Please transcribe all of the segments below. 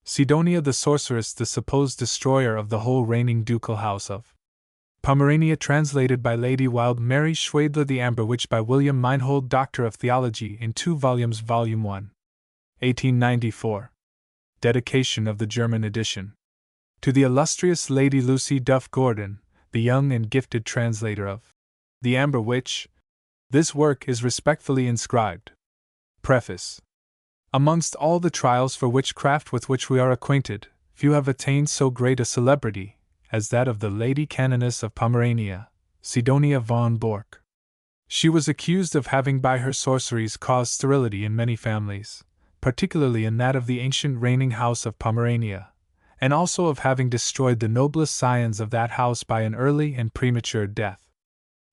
Sidonia the Sorceress, the supposed destroyer of the whole reigning ducal house of Pomerania, translated by Lady Wild Mary Schweidler. The Amber Witch by William Meinhold, Doctor of Theology, in 2 volumes, Volume 1. 1894. Dedication of the German edition. To the illustrious Lady Lucy Duff Gordon, the young and gifted translator of The Amber Witch, this work is respectfully inscribed. Preface. Amongst all the trials for witchcraft with which we are acquainted, few have attained so great a celebrity as that of the Lady Canoness of Pomerania, Sidonia von Bork. She was accused of having by her sorceries caused sterility in many families, particularly in that of the ancient reigning house of Pomerania, and also of having destroyed the noblest scions of that house by an early and premature death.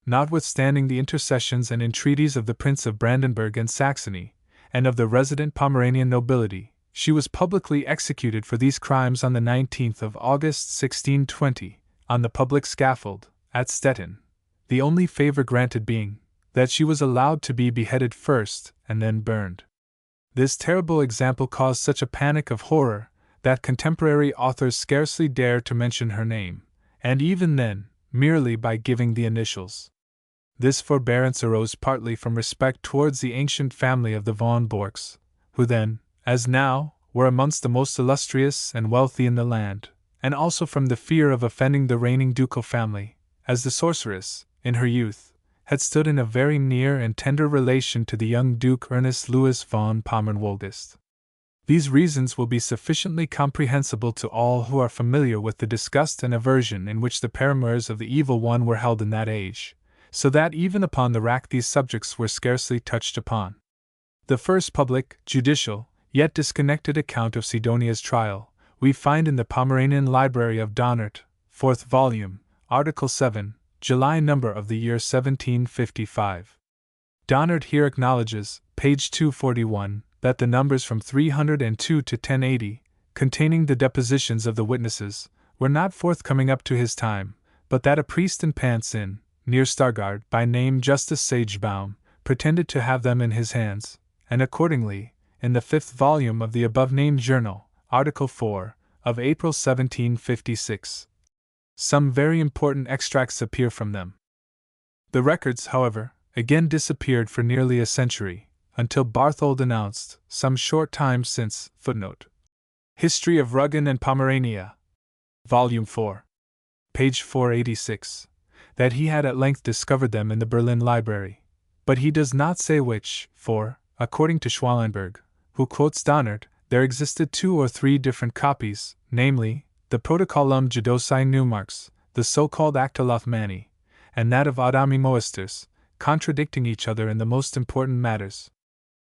Notwithstanding the intercessions and entreaties of the Prince of Brandenburg and Saxony, and of the resident Pomeranian nobility, she was publicly executed for these crimes on the 19th of August 1620, on the public scaffold, at Stettin, the only favor granted being that she was allowed to be beheaded first and then burned. This terrible example caused such a panic of horror that contemporary authors scarcely dare to mention her name, and even then, merely by giving the initials. This forbearance arose partly from respect towards the ancient family of the von Borks, who then, as now, were amongst the most illustrious and wealthy in the land, and also from the fear of offending the reigning ducal family, as the sorceress, in her youth, had stood in a very near and tender relation to the young Duke Ernest Louis von Pommern-Wolgast. These reasons will be sufficiently comprehensible to all who are familiar with the disgust and aversion in which the paramours of the evil one were held in that age, so that even upon the rack these subjects were scarcely touched upon. The first public, judicial, yet disconnected account of Sidonia's trial, we find in the Pomeranian Library of Donert, 4th volume, Article 7, July number of the year 1755. Donert here acknowledges, page 241, that the numbers from 302 to 1080, containing the depositions of the witnesses, were not forthcoming up to his time, but that a priest in Pants Inn, near Stargard, by name Justice Sagebaum, pretended to have them in his hands, and accordingly, in the 5th volume of the above-named journal, Article 4, of April 1756, some very important extracts appear from them. The records, however, again disappeared for nearly a century, until Barthold announced, some short time since, footnote. History of Rügen and Pomerania, Volume 4, page 486, that he had at length discovered them in the Berlin Library, but he does not say which, for, according to Schwallenberg, who quotes Donert, there existed 2 or 3 different copies, namely, the Protocollum Judiciae Neumarks, the so-called Acta Lothmani, and that of Adami Moesters, contradicting each other in the most important matters.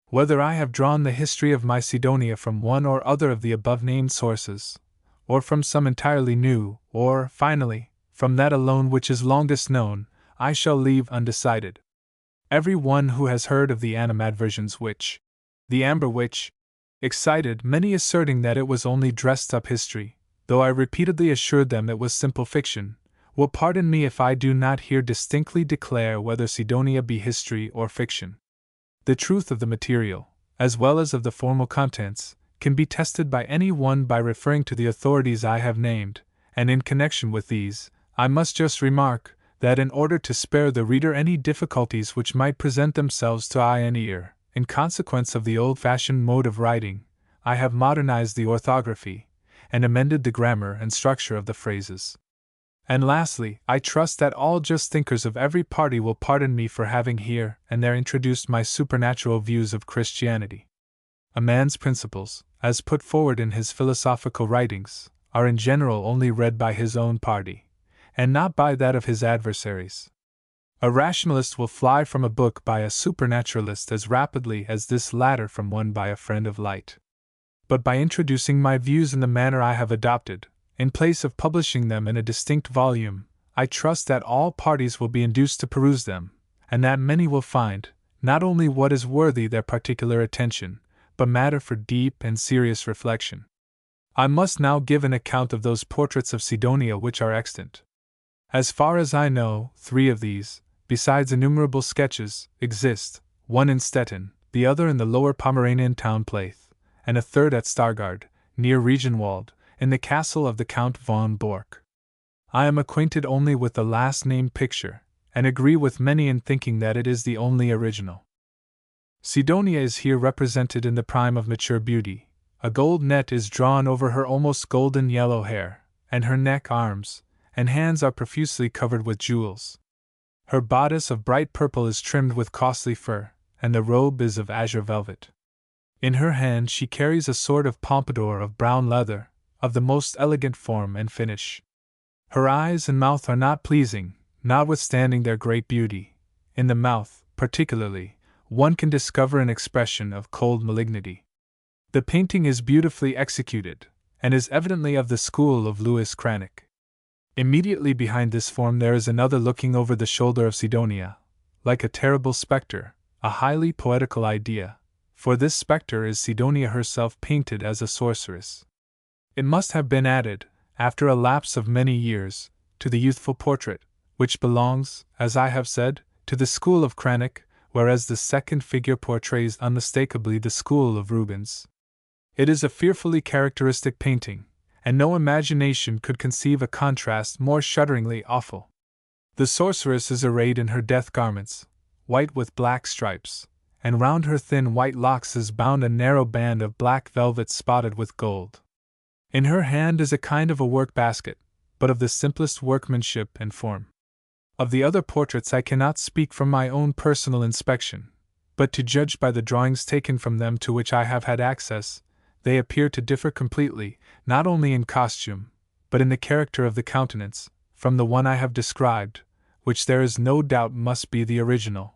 Whether I have drawn the history of my Sidonia from one or other of the above-named sources, or from some entirely new, or, finally, from that alone which is longest known, I shall leave undecided. Every one who has heard of the animadversions which the Amber Witch excited, many asserting that it was only dressed-up history, though I repeatedly assured them it was simple fiction, will pardon me if I do not here distinctly declare whether Sidonia be history or fiction. The truth of the material, as well as of the formal contents, can be tested by any one by referring to the authorities I have named, and in connection with these, I must just remark that in order to spare the reader any difficulties which might present themselves to eye and ear, in consequence of the old-fashioned mode of writing, I have modernized the orthography, and amended the grammar and structure of the phrases. And lastly, I trust that all just thinkers of every party will pardon me for having here and there introduced my supernatural views of Christianity. A man's principles, as put forward in his philosophical writings, are in general only read by his own party, and not by that of his adversaries. A rationalist will fly from a book by a supernaturalist as rapidly as this latter from one by a friend of light. But by introducing my views in the manner I have adopted, in place of publishing them in a distinct volume, I trust that all parties will be induced to peruse them, and that many will find, not only what is worthy their particular attention, but matter for deep and serious reflection. I must now give an account of those portraits of Sidonia which are extant. As far as I know, 3 of these, besides innumerable sketches, exist, one in Stettin, the other in the lower Pomeranian town Plath, and a third at Stargard, near Regenwald, in the castle of the Count von Bork. I am acquainted only with the last-named picture, and agree with many in thinking that it is the only original. Sidonia is here represented in the prime of mature beauty. A gold net is drawn over her almost golden yellow hair, and her neck, arms, and hands are profusely covered with jewels. Her bodice of bright purple is trimmed with costly fur, and the robe is of azure velvet. In her hand she carries a sort of pompadour of brown leather, of the most elegant form and finish. Her eyes and mouth are not pleasing, notwithstanding their great beauty. In the mouth, particularly, one can discover an expression of cold malignity. The painting is beautifully executed, and is evidently of the school of Louis Cranach. Immediately behind this form there is another looking over the shoulder of Sidonia, like a terrible spectre, a highly poetical idea, for this spectre is Sidonia herself painted as a sorceress. It must have been added, after a lapse of many years, to the youthful portrait, which belongs, as I have said, to the school of Cranach, whereas the second figure portrays unmistakably the school of Rubens. It is a fearfully characteristic painting, and no imagination could conceive a contrast more shudderingly awful. The sorceress is arrayed in her death garments, white with black stripes, and round her thin white locks is bound a narrow band of black velvet spotted with gold. In her hand is a kind of a work basket, but of the simplest workmanship and form. Of the other portraits I cannot speak from my own personal inspection, but to judge by the drawings taken from them to which I have had access, they appear to differ completely, not only in costume, but in the character of the countenance, from the one I have described, which there is no doubt must be the original.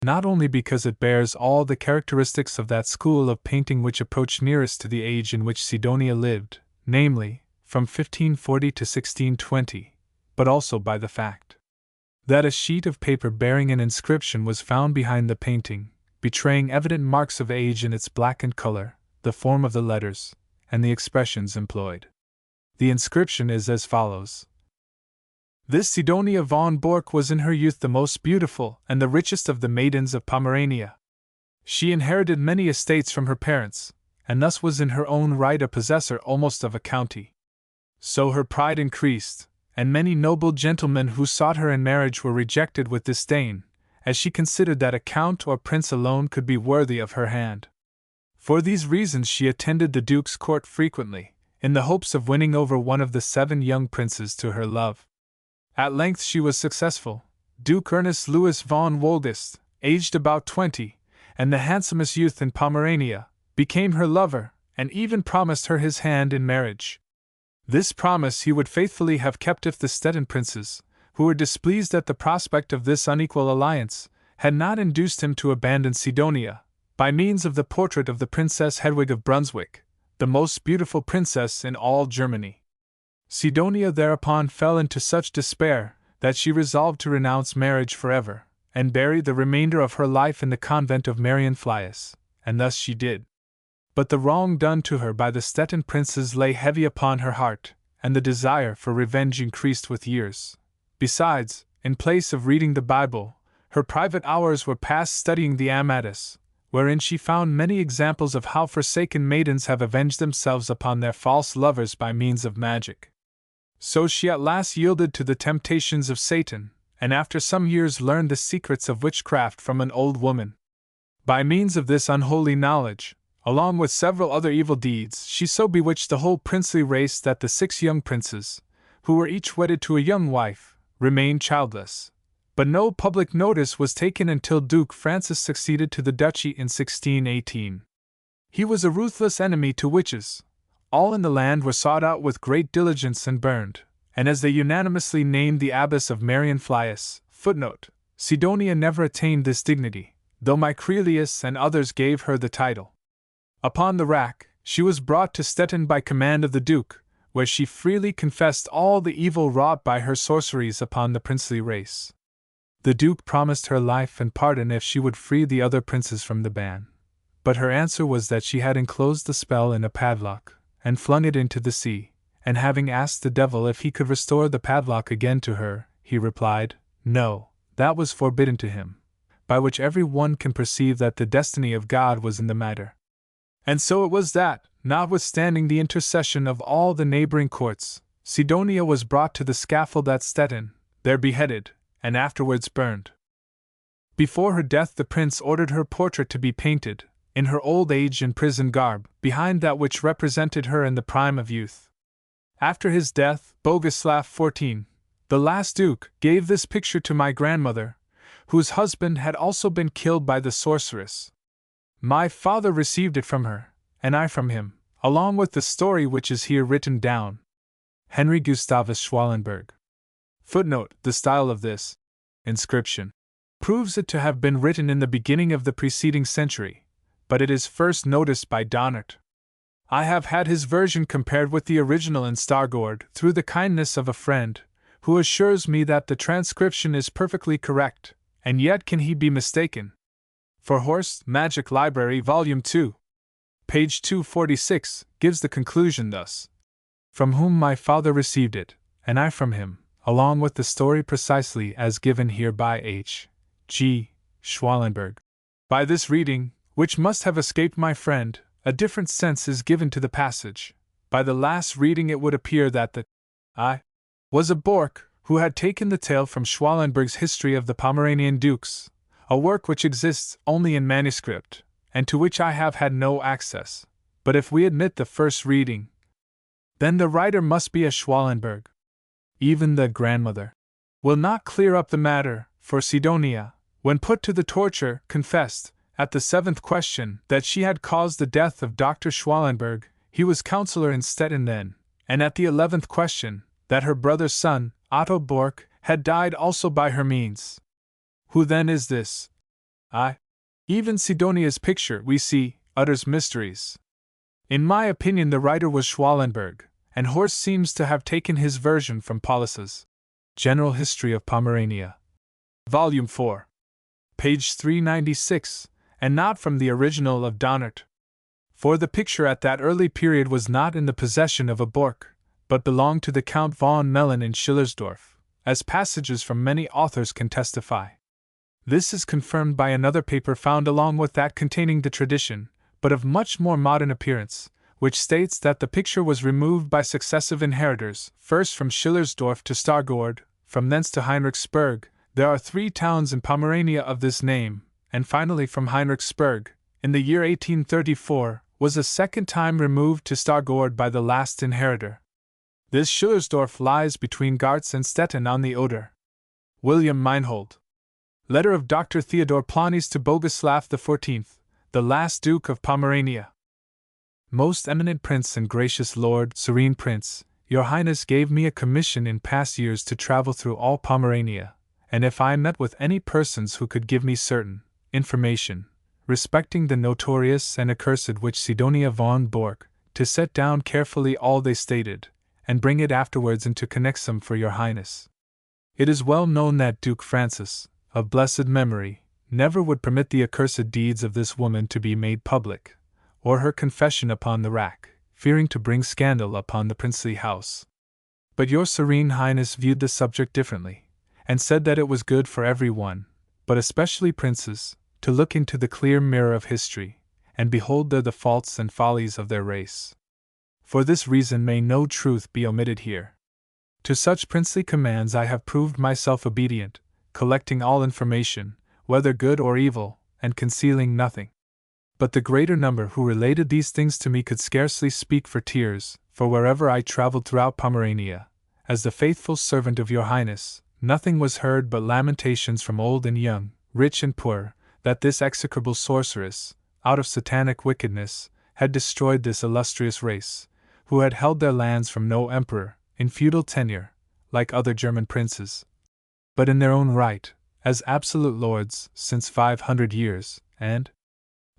Not only because it bears all the characteristics of that school of painting which approach nearest to the age in which Sidonia lived, namely, from 1540 to 1620, but also by the fact that a sheet of paper bearing an inscription was found behind the painting, betraying evident marks of age in its blackened color, the form of the letters, and the expressions employed. The inscription is as follows: This Sidonia von Bork was in her youth the most beautiful and the richest of the maidens of Pomerania. She inherited many estates from her parents, and thus was in her own right a possessor almost of a county. So her pride increased, and many noble gentlemen who sought her in marriage were rejected with disdain, as she considered that a count or prince alone could be worthy of her hand. For these reasons she attended the Duke's court frequently, in the hopes of winning over one of the 7 young princes to her love. At length she was successful. Duke Ernest Louis von Woldest, aged about 20, and the handsomest youth in Pomerania, became her lover, and even promised her his hand in marriage. This promise he would faithfully have kept if the Stettin princes, who were displeased at the prospect of this unequal alliance, had not induced him to abandon Sidonia, by means of the portrait of the Princess Hedwig of Brunswick, the most beautiful princess in all Germany. Sidonia thereupon fell into such despair that she resolved to renounce marriage forever, and bury the remainder of her life in the convent of Marienflyes, and thus she did. But the wrong done to her by the Stettin princes lay heavy upon her heart, and the desire for revenge increased with years. Besides, in place of reading the Bible, her private hours were passed studying the Amatus, wherein she found many examples of how forsaken maidens have avenged themselves upon their false lovers by means of magic. So she at last yielded to the temptations of Satan, and after some years learned the secrets of witchcraft from an old woman. By means of this unholy knowledge, along with several other evil deeds, she so bewitched the whole princely race that the 6 young princes, who were each wedded to a young wife, remained childless. But no public notice was taken until Duke Francis succeeded to the duchy in 1618. He was a ruthless enemy to witches. All in the land were sought out with great diligence and burned, and as they unanimously named the abbess of Marienflyes, Sidonia never attained this dignity, though Micrelius and others gave her the title. Upon the rack, she was brought to Stettin by command of the Duke, where she freely confessed all the evil wrought by her sorceries upon the princely race. The Duke promised her life and pardon if she would free the other princes from the ban. But her answer was that she had enclosed the spell in a padlock, and flung it into the sea, and having asked the devil if he could restore the padlock again to her, he replied, no, that was forbidden to him, by which every one can perceive that the destiny of God was in the matter. And so it was that, notwithstanding the intercession of all the neighboring courts, Sidonia was brought to the scaffold at Stettin, there beheaded, and afterwards burned. Before her death the prince ordered her portrait to be painted, in her old age and prison garb, behind that which represented her in the prime of youth. After his death, Bogislav XIV, the last duke, gave this picture to my grandmother, whose husband had also been killed by the sorceress. My father received it from her, and I from him, along with the story which is here written down. Henry Gustavus Schwalenberg. Footnote: the style of this inscription proves it to have been written in the beginning of the preceding century, but it is first noticed by Donert. I have had his version compared with the original in Stargord through the kindness of a friend, who assures me that the transcription is perfectly correct, and yet can he be mistaken? For Horst, Magic Library, Volume 2, page 246, gives the conclusion thus: from whom my father received it, and I from him, along with the story precisely as given here by H. G. Schwalenberg. By this reading, which must have escaped my friend, a different sense is given to the passage. By the last reading it would appear that the I was a Bork who had taken the tale from Schwalenberg's History of the Pomeranian Dukes, a work which exists only in manuscript, and to which I have had no access. But if we admit the first reading, then the writer must be a Schwalenberg. Even the grandmother will not clear up the matter, for Sidonia, when put to the torture, confessed, at the 7th question, that she had caused the death of Dr. Schwalenberg, he was counselor in Stettin then, and at the 11th question, that her brother's son, Otto Bork, had died also by her means. Who then is this? Even Sidonia's picture, we see, utters mysteries. In my opinion the writer was Schwalenberg, and Horst seems to have taken his version from Paulus's General History of Pomerania, Volume 4, page 396, and not from the original of Donert. For the picture at that early period was not in the possession of a Bork, but belonged to the Count von Melin in Schillersdorf, as passages from many authors can testify. This is confirmed by another paper found along with that containing the tradition, but of much more modern appearance, which states that the picture was removed by successive inheritors, first from Schillersdorf to Stargord, from thence to Heinrichsburg. There are 3 towns in Pomerania of this name, and finally from Heinrichsburg, in the year 1834, was a second time removed to Stargord by the last inheritor. This Schillersdorf lies between Gartz and Stettin on the Oder. William Meinhold. Letter of Dr. Theodore Planes to Bogislav XIV, the last Duke of Pomerania. Most eminent Prince and gracious Lord, Serene Prince, Your Highness gave me a commission in past years to travel through all Pomerania, and if I met with any persons who could give me certain information respecting the notorious and accursed witch Sidonia von Bork, to set down carefully all they stated, and bring it afterwards into connexum for Your Highness. It is well known that Duke Francis, of blessed memory, never would permit the accursed deeds of this woman to be made public, or her confession upon the rack, fearing to bring scandal upon the princely house. But Your Serene Highness viewed the subject differently, and said that it was good for every one, but especially princes, to look into the clear mirror of history, and behold there the faults and follies of their race. For this reason may no truth be omitted here. To such princely commands I have proved myself obedient, collecting all information, whether good or evil, and concealing nothing. But the greater number who related these things to me could scarcely speak for tears, for wherever I traveled throughout Pomerania, as the faithful servant of Your Highness, nothing was heard but lamentations from old and young, rich and poor, that this execrable sorceress, out of satanic wickedness, had destroyed this illustrious race, who had held their lands from no emperor, in feudal tenure, like other German princes, but in their own right, as absolute lords, since 500 years, and,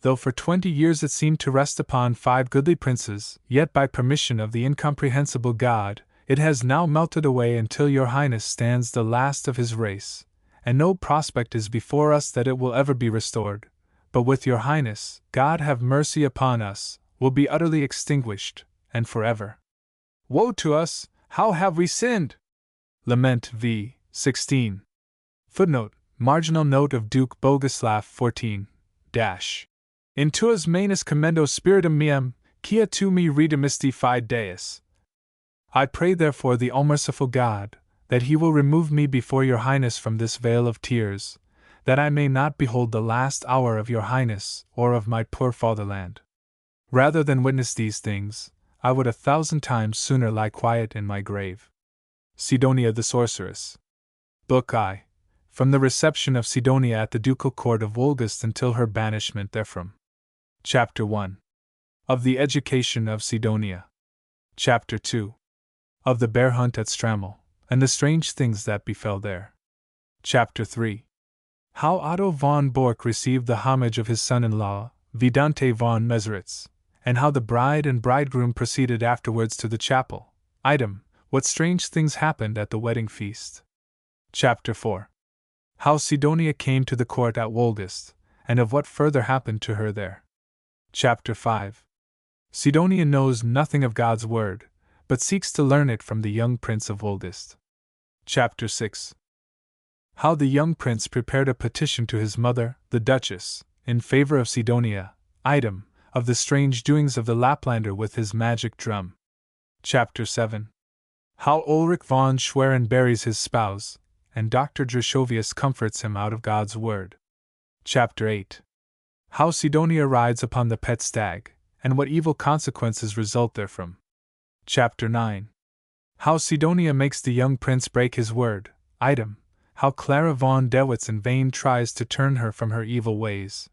though for 20 years it seemed to rest upon 5 goodly princes, yet by permission of the incomprehensible God, it has now melted away until Your Highness stands the last of his race, and no prospect is before us that it will ever be restored, but with Your Highness, God have mercy upon us, will be utterly extinguished, and forever. Woe to us, how have we sinned! Lament v. 16. Footnote, marginal note of Duke Bogislav XIV. In tuas manus commendo spiritum meum, quia tu me redemisti fide deus. I pray therefore the all-merciful God, that he will remove me before your Highness from this vale of tears, that I may not behold the last hour of your Highness or of my poor fatherland. Rather than witness these things, I would 1,000 times sooner lie quiet in my grave. Sidonia the Sorceress. Book I. From the reception of Sidonia at the Ducal Court of Wolgast until her banishment therefrom. Chapter 1. Of the education of Sidonia. Chapter 2. Of the bear hunt at Strammel, and the strange things that befell there. Chapter 3. How Otto von Bork received the homage of his son-in-law, Vidante von Meseritz, and how the bride and bridegroom proceeded afterwards to the chapel. Item. What strange things happened at the wedding feast. Chapter 4. How Sidonia came to the court at Wolgast, and of what further happened to her there. Chapter 5. Sidonia knows nothing of God's word, but seeks to learn it from the young prince of Wolgast. Chapter 6. How the young prince prepared a petition to his mother, the Duchess, in favor of Sidonia. Item. Of the strange doings of the Laplander with his magic drum. Chapter 7. How Ulrich von Schwerin buries his spouse, and Dr. Drushovius comforts him out of God's word. Chapter 8. How Sidonia rides upon the pet stag, and what evil consequences result therefrom. Chapter 9. How Sidonia makes the young prince break his word. Item. How Clara von Dewitz in vain tries to turn her from her evil ways.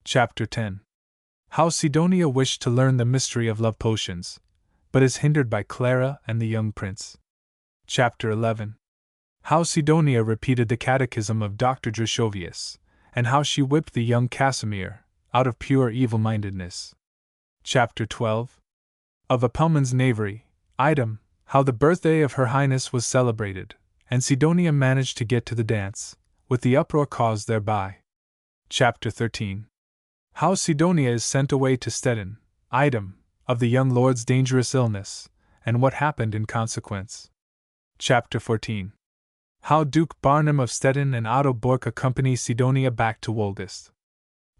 Chapter 10. How Sidonia wished to learn the mystery of love potions, but is hindered by Clara and the young prince. Chapter 11. How Sidonia repeated the catechism of Dr. Drushovius, and how she whipped the young Casimir, out of pure evil-mindedness. Chapter 12. Of Apelman's knavery. Item. How the birthday of Her Highness was celebrated, and Sidonia managed to get to the dance, with the uproar caused thereby. Chapter 13. How Sidonia is sent away to Stettin. Item. Of the young lord's dangerous illness, and what happened in consequence. Chapter 14. How Duke Barnum of Stettin and Otto Bork accompany Sidonia back to Wolgast.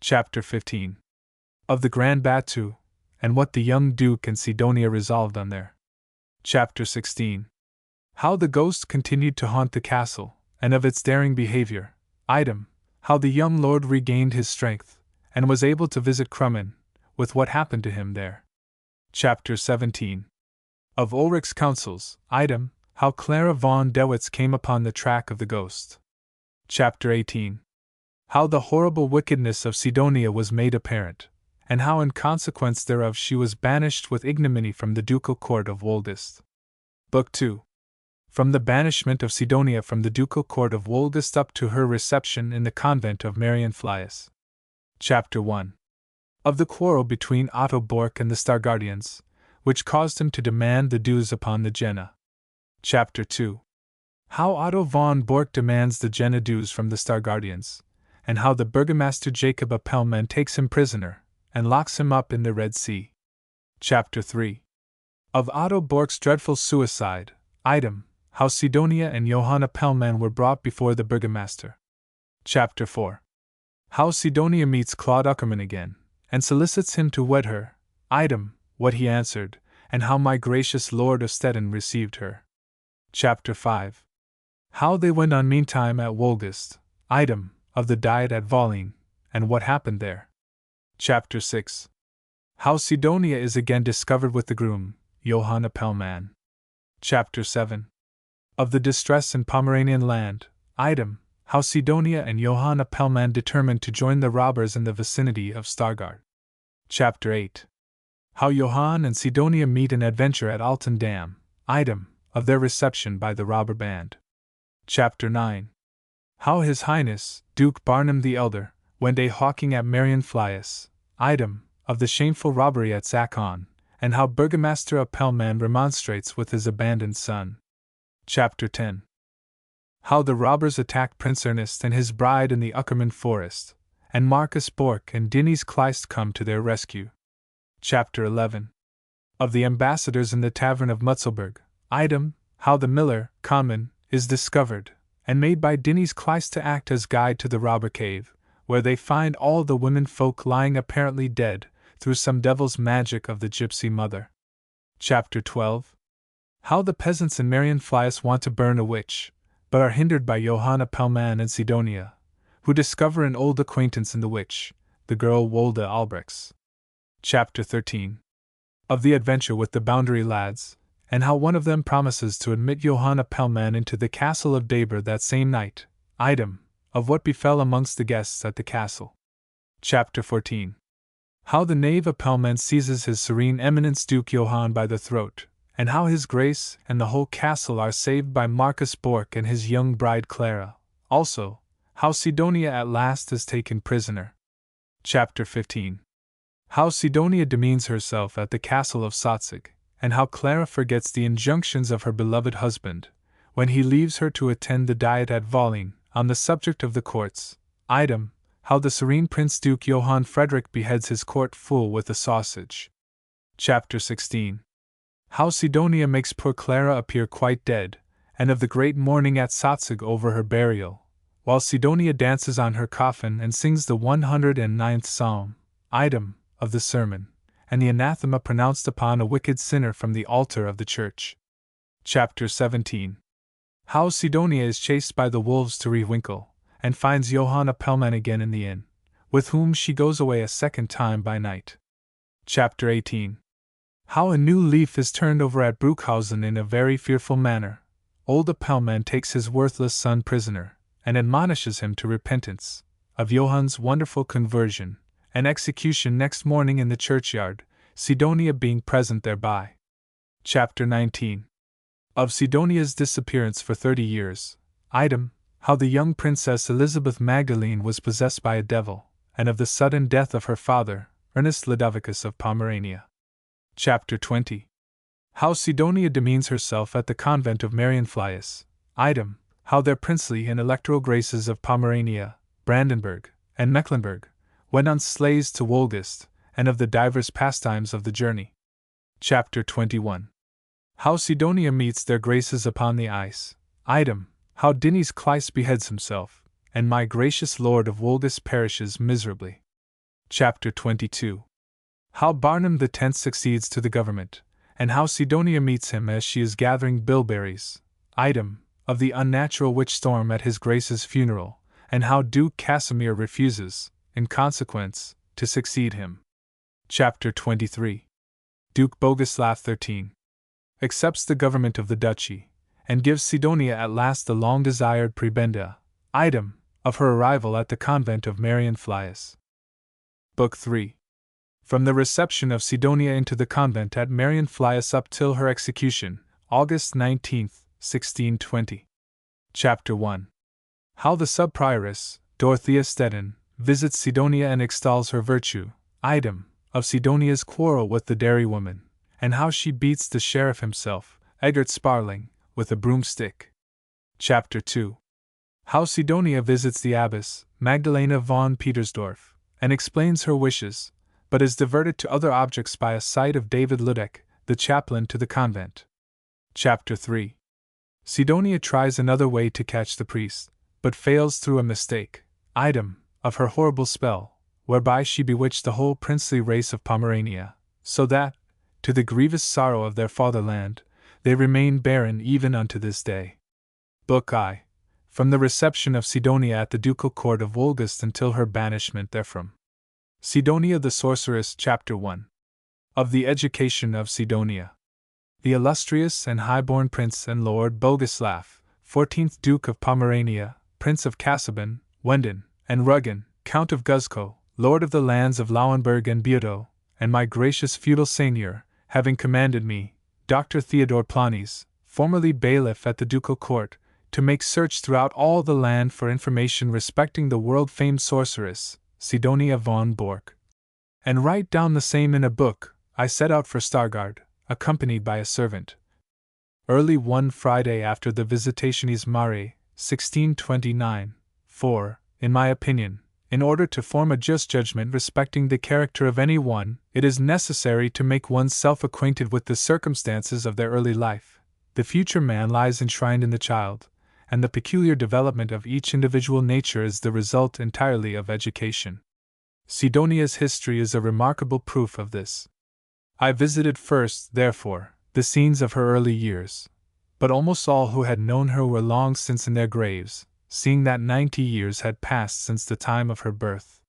Chapter 15. Of the Grand Battue, and what the young Duke and Sidonia resolved on there. Chapter 16. How the ghost continued to haunt the castle, and of its daring behavior. Item. How the young lord regained his strength, and was able to visit Crummin, with what happened to him there. Chapter 17. Of Ulrich's counsels. Item. How Clara von Dewitz came upon the track of the ghost. Chapter 18. How the horrible wickedness of Sidonia was made apparent, and how in consequence thereof she was banished with ignominy from the ducal court of Wolgast. Book 2. From the banishment of Sidonia from the ducal court of Wolgast up to her reception in the convent of Marienflies. Chapter 1. Of the quarrel between Otto Bork and the Stargardians, which caused him to demand the dues upon the Jena. Chapter 2. How Otto von Bork demands the Jena dues from the Stargardians, and how the burgomaster Jacob Apelman takes him prisoner, and locks him up in the Red Sea. Chapter 3. Of Otto Bork's dreadful suicide. Item. How Sidonia and Johann Apelman were brought before the burgomaster. Chapter 4. How Sidonia meets Claude Uckerman again, and solicits him to wed her. Item. What he answered, and how my gracious Lord of Stettin received her. Chapter 5. How they went on meantime at Wolgast. Item. Of the diet at Volline, and what happened there. Chapter 6. How Sidonia is again discovered with the groom, Johann Apelman. Chapter 7. Of the distress in Pomeranian land. Item. How Sidonia and Johann Apelman determined to join the robbers in the vicinity of Stargard. Chapter 8. How Johann and Sidonia meet an adventure at Alten Dam. Item. Of their reception by the robber band. Chapter 9. How His Highness, Duke Barnum the Elder, went a-hawking at Marienflies. Item. Of the shameful robbery at Zakon, and how Burgomaster Apelman remonstrates with his abandoned son. Chapter 10. How the robbers attack Prince Ernest and his bride in the Uckerman forest, and Marcus Bork and Dinnie's Kleist come to their rescue. Chapter 11. Of the ambassadors in the tavern of Mutzelberg. Item. How the miller, Conman, is discovered, and made by Dinnie's Kleist to act as guide to the robber cave, where they find all the women folk lying apparently dead, through some devil's magic of the gypsy mother. Chapter 12. How the peasants in Marienflies want to burn a witch, but are hindered by Johanna Pellman and Sidonia, who discover an old acquaintance in the witch, the girl Wolde Albrechts. Chapter 13. Of the adventure with the Boundary lads, and how one of them promises to admit Johanna Pellman into the castle of Daber that same night. Item, of what befell amongst the guests at the castle. Chapter 14. How the knave of Pellman seizes his serene eminence Duke Johann by the throat, and how his grace and the whole castle are saved by Marcus Bork and his young bride Clara. Also, how Sidonia at last is taken prisoner. Chapter 15. How Sidonia demeans herself at the castle of Sotzig, and how Clara forgets the injunctions of her beloved husband, when he leaves her to attend the diet at Volling, on the subject of the courts. Item, how the serene Prince Duke Johann Frederick beheads his court fool with a sausage. Chapter 16. How Sidonia makes poor Clara appear quite dead, and of the great mourning at Sotzig over her burial, while Sidonia dances on her coffin and sings the 109th Psalm. Item, of the sermon, and the anathema pronounced upon a wicked sinner from the altar of the church. Chapter 17. How Sidonia is chased by the wolves to Rehwinkel, and finds Johanna Pellman again in the inn, with whom she goes away a second time by night. Chapter 18. How a new leaf is turned over at Bruckhausen in a very fearful manner. Old Pellman takes his worthless son prisoner, and admonishes him to repentance, of Johann's wonderful conversion, and execution next morning in the churchyard, Sidonia being present thereby. Chapter 19. Of Sidonia's disappearance for 30 years. Item, how the young Princess Elizabeth Magdalene was possessed by a devil, and of the sudden death of her father, Ernest Ludovicus of Pomerania. Chapter 20. How Sidonia demeans herself at the convent of Marienflies. Item, how their princely and electoral graces of Pomerania, Brandenburg, and Mecklenburg went on sleighs to Wolgast, and of the divers pastimes of the journey. Chapter 21. How Sidonia meets their graces upon the ice. Item, how Dinny's Kleist beheads himself, and my gracious lord of Wolgast perishes miserably. Chapter 22. How Barnum the Tenth succeeds to the government, and how Sidonia meets him as she is gathering bilberries. Item, of the unnatural witch storm at his grace's funeral, and how Duke Casimir refuses, in consequence, to succeed him. Chapter 23. Duke Bogislav XIII accepts the government of the duchy, and gives Sidonia at last the long-desired prebenda. Item, of her arrival at the convent of Marienflies. Book 3. From the reception of Sidonia into the convent at Marienflies up till her execution, August 19, 1620. Chapter 1. How the sub-prioress, Dorothea Stedin, visits Sidonia and extols her virtue. Item, of Sidonia's quarrel with the dairywoman, and how she beats the sheriff himself, Eggert Sparling, with a broomstick. Chapter 2. How Sidonia visits the abbess, Magdalena von Petersdorf, and explains her wishes, but is diverted to other objects by a sight of David Ludeck, the chaplain to the convent. Chapter 3. Sidonia tries another way to catch the priest, but fails through a mistake. Item, of her horrible spell, whereby she bewitched the whole princely race of Pomerania, so that, to the grievous sorrow of their fatherland, they remain barren even unto this day. Book I. From the reception of Sidonia at the ducal court of Wolgast until her banishment therefrom. Sidonia the Sorceress. Chapter 1. Of the education of Sidonia. The illustrious and high-born Prince and Lord Bogislav, 14th Duke of Pomerania, Prince of Casaubon, Wenden, and Ruggen, Count of Guzko, Lord of the lands of Lauenburg and Bierdo, and my gracious feudal seigneur, having commanded me, Dr. Theodore Planes, formerly bailiff at the ducal court, to make search throughout all the land for information respecting the world-famed sorceress, Sidonia von Bork, and write down the same in a book, I set out for Stargard, accompanied by a servant. Early one Friday after the Visitationis Mare, 1629, for, in my opinion, in order to form a just judgment respecting the character of any one, it is necessary to make one's self acquainted with the circumstances of their early life. The future man lies enshrined in the child, and the peculiar development of each individual nature is the result entirely of education. Sidonia's history is a remarkable proof of this. I visited first, therefore, the scenes of her early years, but almost all who had known her were long since in their graves, seeing that 90 years had passed since the time of her birth.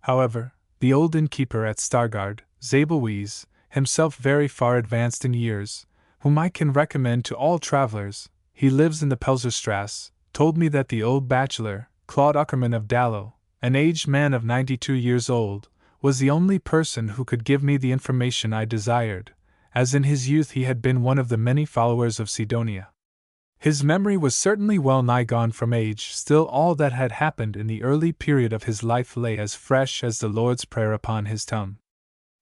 However, the old innkeeper at Stargard, Zabelwies, himself very far advanced in years, whom I can recommend to all travelers, he lives in the Pelzerstrasse, told me that the old bachelor, Claude Uckerman of Dallow, an aged man of 92 years old, was the only person who could give me the information I desired, as in his youth he had been one of the many followers of Sidonia. His memory was certainly well nigh gone from age, still all that had happened in the early period of his life lay as fresh as the Lord's Prayer upon his tongue.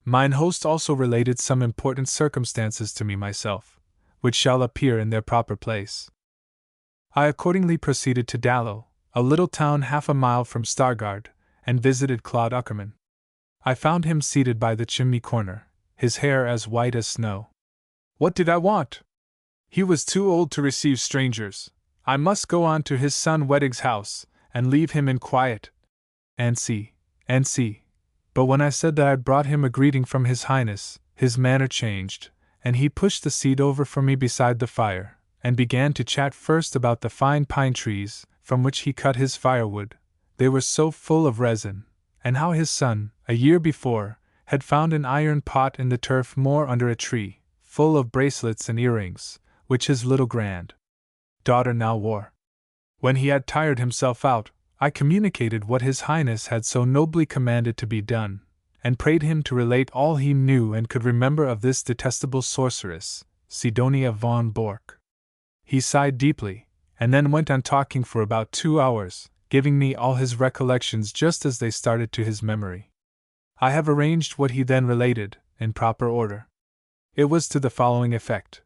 Mine host also related some important circumstances to me myself, which shall appear in their proper place. I accordingly proceeded to Dallow, a little town half a mile from Stargard, and visited Claude Uckerman. I found him seated by the chimney corner, his hair as white as snow. What did I want? He was too old to receive strangers. I must go on to his son Wedig's house, and leave him in quiet. And see. But when I said that I'd brought him a greeting from His Highness, his manner changed, and he pushed the seat over for me beside the fire, and began to chat first about the fine pine trees, from which he cut his firewood, they were so full of resin, and how his son, a year before, had found an iron pot in the turf moor under a tree, full of bracelets and earrings, which his little daughter now wore. When he had tired himself out, I communicated what His Highness had so nobly commanded to be done, and prayed him to relate all he knew and could remember of this detestable sorceress, Sidonia von Bork. He sighed deeply, and then went on talking for about 2 hours, giving me all his recollections just as they started to his memory. I have arranged what he then related, in proper order. It was to the following effect.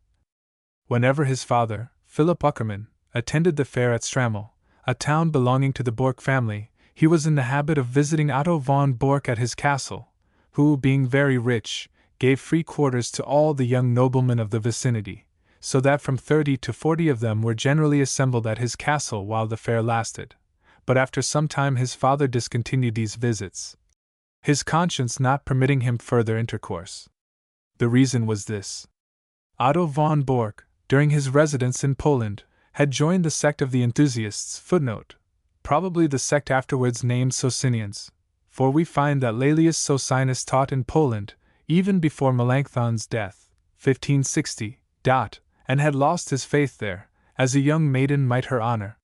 Whenever his father, Philip Uckerman, attended the fair at Strammel, a town belonging to the Bork family, he was in the habit of visiting Otto von Bork at his castle, who, being very rich, gave free quarters to all the young noblemen of the vicinity, so that from 30 to 40 of them were generally assembled at his castle while the fair lasted. But after some time his father discontinued these visits, his conscience not permitting him further intercourse. The reason was this. Otto von Bork, during his residence in Poland, had joined the sect of the enthusiasts, probably the sect afterwards named Socinians, for we find that Laelius Socinus taught in Poland, even before Melanchthon's death, 1560, and had lost his faith there, as a young maiden might her honor.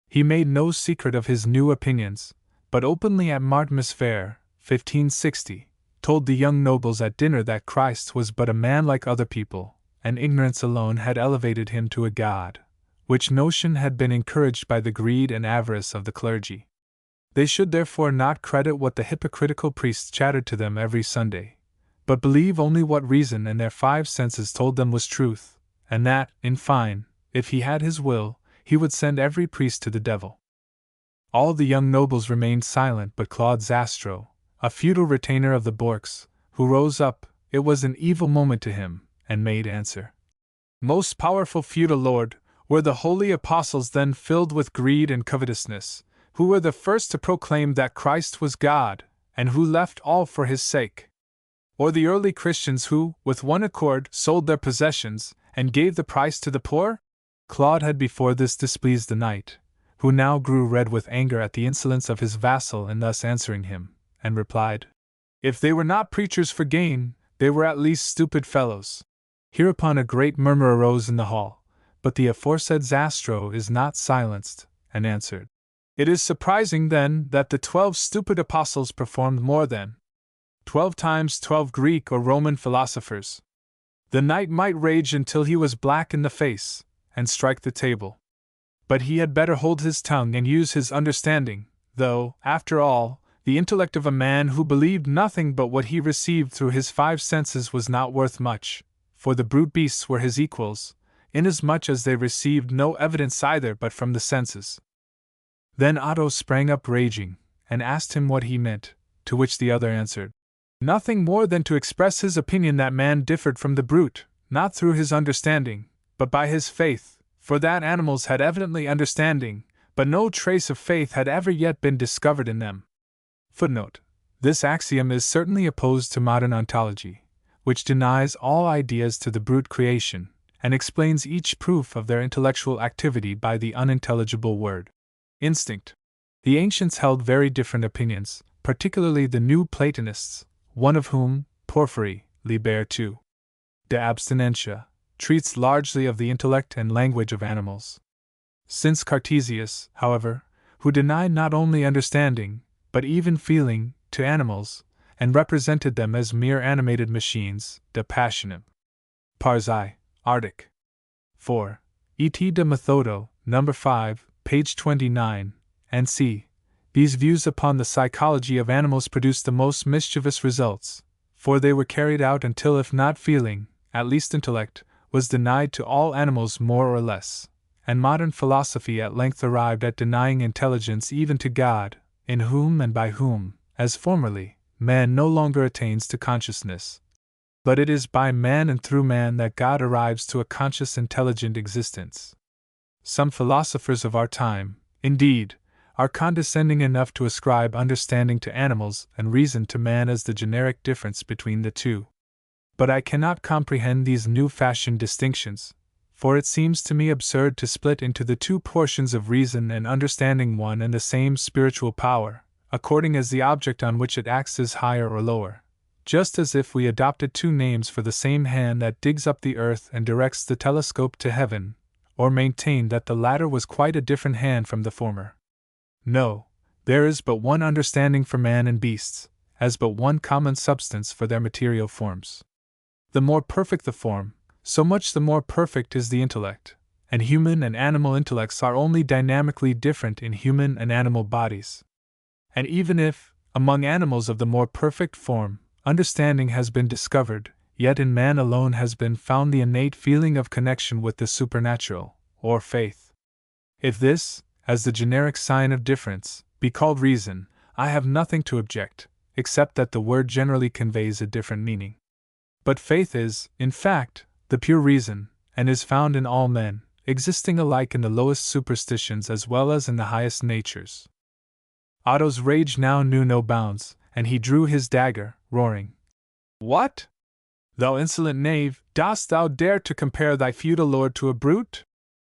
He made no secret of his new opinions, but openly at Martmas Fair, 1560, told the young nobles at dinner that Christ was but a man like other people, and ignorance alone had elevated him to a god, which notion had been encouraged by the greed and avarice of the clergy. They should therefore not credit what the hypocritical priests chattered to them every Sunday, but believe only what reason and their 5 senses told them was truth, and that, in fine, if he had his will, he would send every priest to the devil. All the young nobles remained silent but Claude Zastrow, a feudal retainer of the Borks, who rose up, it was an evil moment to him, and made answer. Most powerful feudal lord, were the holy apostles then filled with greed and covetousness, who were the first to proclaim that Christ was God, and who left all for his sake? Or the early Christians who, with one accord, sold their possessions, and gave the price to the poor? Claude had before this displeased the knight, who now grew red with anger at the insolence of his vassal in thus answering him, and replied, "If they were not preachers for gain, they were at least stupid fellows." Hereupon a great murmur arose in the hall, but the aforesaid Zastrow is not silenced, and answered, "It is surprising, then, that the 12 stupid apostles performed more than 12 times 12 Greek or Roman philosophers." The knight might rage until he was black in the face, and strike the table. But he had better hold his tongue and use his understanding, though, after all, the intellect of a man who believed nothing but what he received through his 5 senses was not worth much, for the brute beasts were his equals, inasmuch as they received no evidence either but from the senses. Then Otto sprang up raging, and asked him what he meant, to which the other answered, "Nothing more than to express his opinion that man differed from the brute, not through his understanding, but by his faith, For that animals had evidently understanding, but no trace of faith had ever yet been discovered in them. Footnote: This axiom is certainly opposed to modern ontology, which denies all ideas to the brute creation, and explains each proof of their intellectual activity by the unintelligible word instinct. The ancients held very different opinions, particularly the New Platonists, one of whom, Porphyry, Liber 2. De Abstinentia, treats largely of the intellect and language of animals. Since Cartesius, however, who denied not only understanding, but even feeling, to animals, and represented them as mere animated machines, de passionem. Pars I, Artic. 4. Et de Methodo, No. 5, page 29, and c. These views upon the psychology of animals produced the most mischievous results, for they were carried out until if not feeling, at least intellect, was denied to all animals more or less, and modern philosophy at length arrived at denying intelligence even to God, in whom and by whom, as formerly, man no longer attains to consciousness. But it is by man and through man that God arrives to a conscious intelligent existence. Some philosophers of our time, indeed, are condescending enough to ascribe understanding to animals and reason to man as the generic difference between the two. But I cannot comprehend these new-fashioned distinctions, for it seems to me absurd to split into the two portions of reason and understanding one and the same spiritual power, according as the object on which it acts is higher or lower, just as if we adopted two names for the same hand that digs up the earth and directs the telescope to heaven, or maintained that the latter was quite a different hand from the former. No, there is but one understanding for man and beasts, as but one common substance for their material forms. The more perfect the form, so much the more perfect is the intellect, and human and animal intellects are only dynamically different in human and animal bodies. And even if, among animals of the more perfect form, understanding has been discovered, yet in man alone has been found the innate feeling of connection with the supernatural, or faith. If this, as the generic sign of difference, be called reason, I have nothing to object, except that the word generally conveys a different meaning. But faith is, in fact, the pure reason, and is found in all men, existing alike in the lowest superstitions as well as in the highest natures. Otto's rage now knew no bounds, and he drew his dagger, roaring, "What? Thou insolent knave, dost thou dare to compare thy feudal lord to a brute?"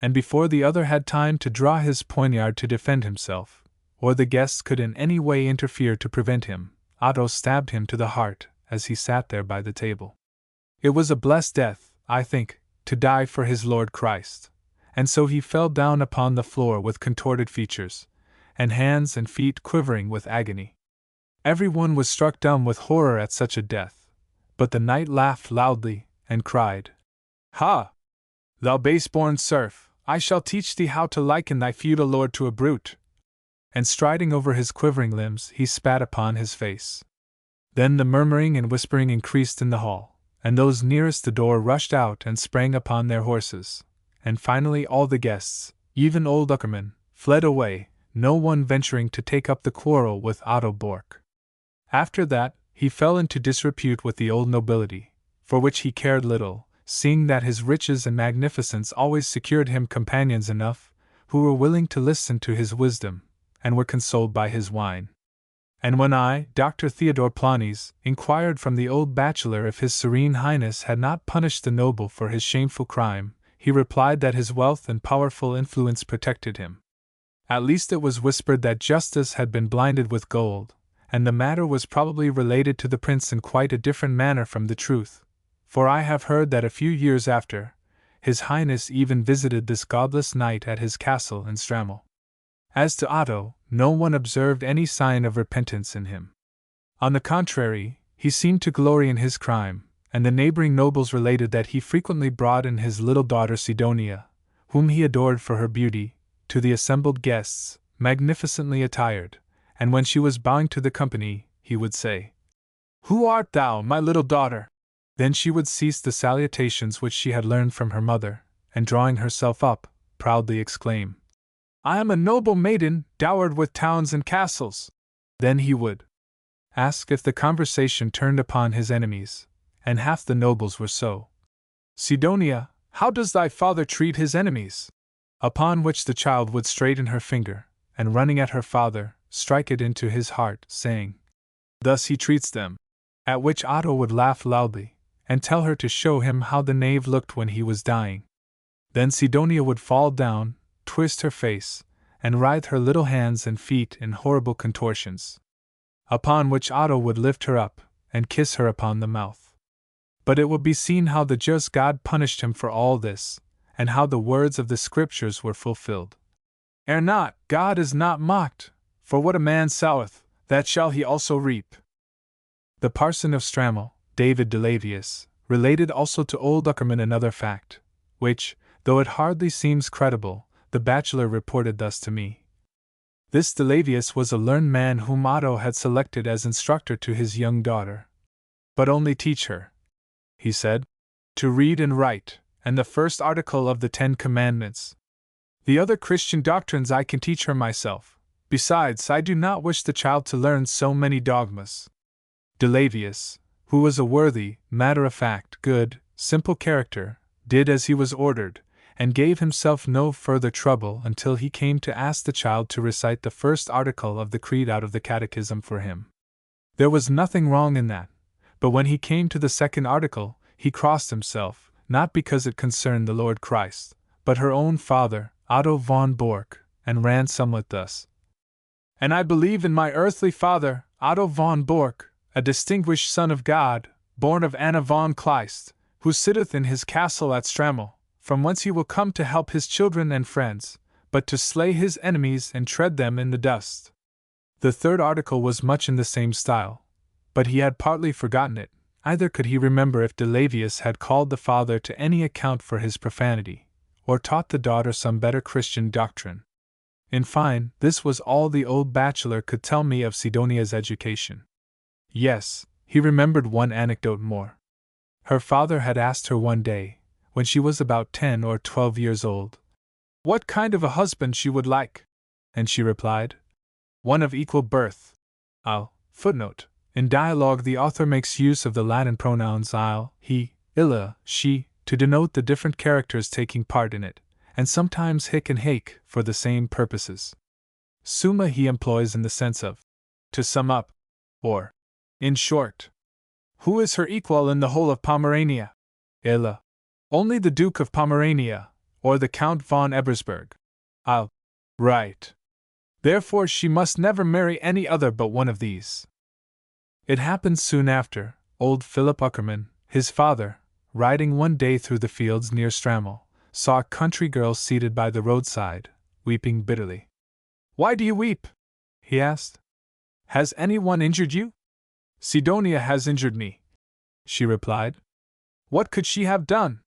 And before the other had time to draw his poniard to defend himself, or the guests could in any way interfere to prevent him, Otto stabbed him to the heart, as he sat there by the table. It was a blessed death, I think, to die for his Lord Christ, and so he fell down upon the floor with contorted features, and hands and feet quivering with agony. Everyone was struck dumb with horror at such a death, but the knight laughed loudly, and cried, "Ha! Thou base-born serf, I shall teach thee how to liken thy feudal lord to a brute!" And striding over his quivering limbs, he spat upon his face. Then the murmuring and whispering increased in the hall, and those nearest the door rushed out and sprang upon their horses, and finally all the guests, even old Uckerman, fled away, no one venturing to take up the quarrel with Otto Bork. After that, he fell into disrepute with the old nobility, for which he cared little, seeing that his riches and magnificence always secured him companions enough, who were willing to listen to his wisdom, and were consoled by his wine. And when I, Dr. Theodore Planes, inquired from the old bachelor if His Serene Highness had not punished the noble for his shameful crime, he replied that his wealth and powerful influence protected him. At least it was whispered that justice had been blinded with gold, and the matter was probably related to the prince in quite a different manner from the truth, for I have heard that a few years after, His Highness even visited this godless knight at his castle in Strammel. As to Otto, no one observed any sign of repentance in him. On the contrary, he seemed to glory in his crime, and the neighboring nobles related that he frequently brought in his little daughter Sidonia, whom he adored for her beauty, to the assembled guests, magnificently attired, and when she was bowing to the company, he would say, "Who art thou, my little daughter?" Then she would cease the salutations which she had learned from her mother, and drawing herself up, proudly exclaim, "I am a noble maiden, dowered with towns and castles." Then he would ask if the conversation turned upon his enemies, and half the nobles were so. "Sidonia, how does thy father treat his enemies?" Upon which the child would straighten her finger, and running at her father, strike it into his heart, saying, "Thus he treats them." At which Otto would laugh loudly, and tell her to show him how the knave looked when he was dying. Then Sidonia would fall down, twist her face, and writhe her little hands and feet in horrible contortions. Upon which Otto would lift her up, and kiss her upon the mouth. But it will be seen how the just God punished him for all this, and how the words of the Scriptures were fulfilled. "Err not, God is not mocked, for what a man soweth, that shall he also reap." The parson of Strammel, David de Lavius, related also to old Uckerman another fact, which, though it hardly seems credible, the bachelor reported thus to me. This de Lavius was a learned man whom Otto had selected as instructor to his young daughter. "But only teach her," he said, "to read and write, and the first article of the 10 Commandments. The other Christian doctrines I can teach her myself. Besides, I do not wish the child to learn so many dogmas." De Lavius, who was a worthy, matter-of-fact, good, simple character, did as he was ordered, and gave himself no further trouble until he came to ask the child to recite the first article of the Creed out of the Catechism for him. There was nothing wrong in that, but when he came to the second article, he crossed himself, not because it concerned the Lord Christ, but her own father, Otto von Bork, and ran somewhat thus: "And I believe in my earthly father, Otto von Bork, a distinguished son of God, born of Anna von Kleist, who sitteth in his castle at Strammel, from whence he will come to help his children and friends, but to slay his enemies and tread them in the dust." The third article was much in the same style, but he had partly forgotten it, either could he remember if de Lavius had called the father to any account for his profanity, or taught the daughter some better Christian doctrine. In fine, this was all the old bachelor could tell me of Sidonia's education. Yes, he remembered one anecdote more. Her father had asked her one day, when she was about 10 or 12 years old, what kind of a husband she would like, and she replied, "One of equal birth." Footnote. In dialogue the author makes use of the Latin pronouns il, he, illa, she, to denote the different characters taking part in it, and sometimes hic and haec for the same purposes. Summa he employs in the sense of to sum up, or in short. Who is her equal in the whole of Pomerania? Illa. Only the Duke of Pomerania, or the Count von Ebersberg. Right. Therefore she must never marry any other but one of these. It happened soon after, old Philip Uckerman, his father, riding one day through the fields near Strammel, saw a country girl seated by the roadside, weeping bitterly. "Why do you weep?" he asked. "Has any one injured you?" "Sidonia has injured me," she replied. "What could she have done?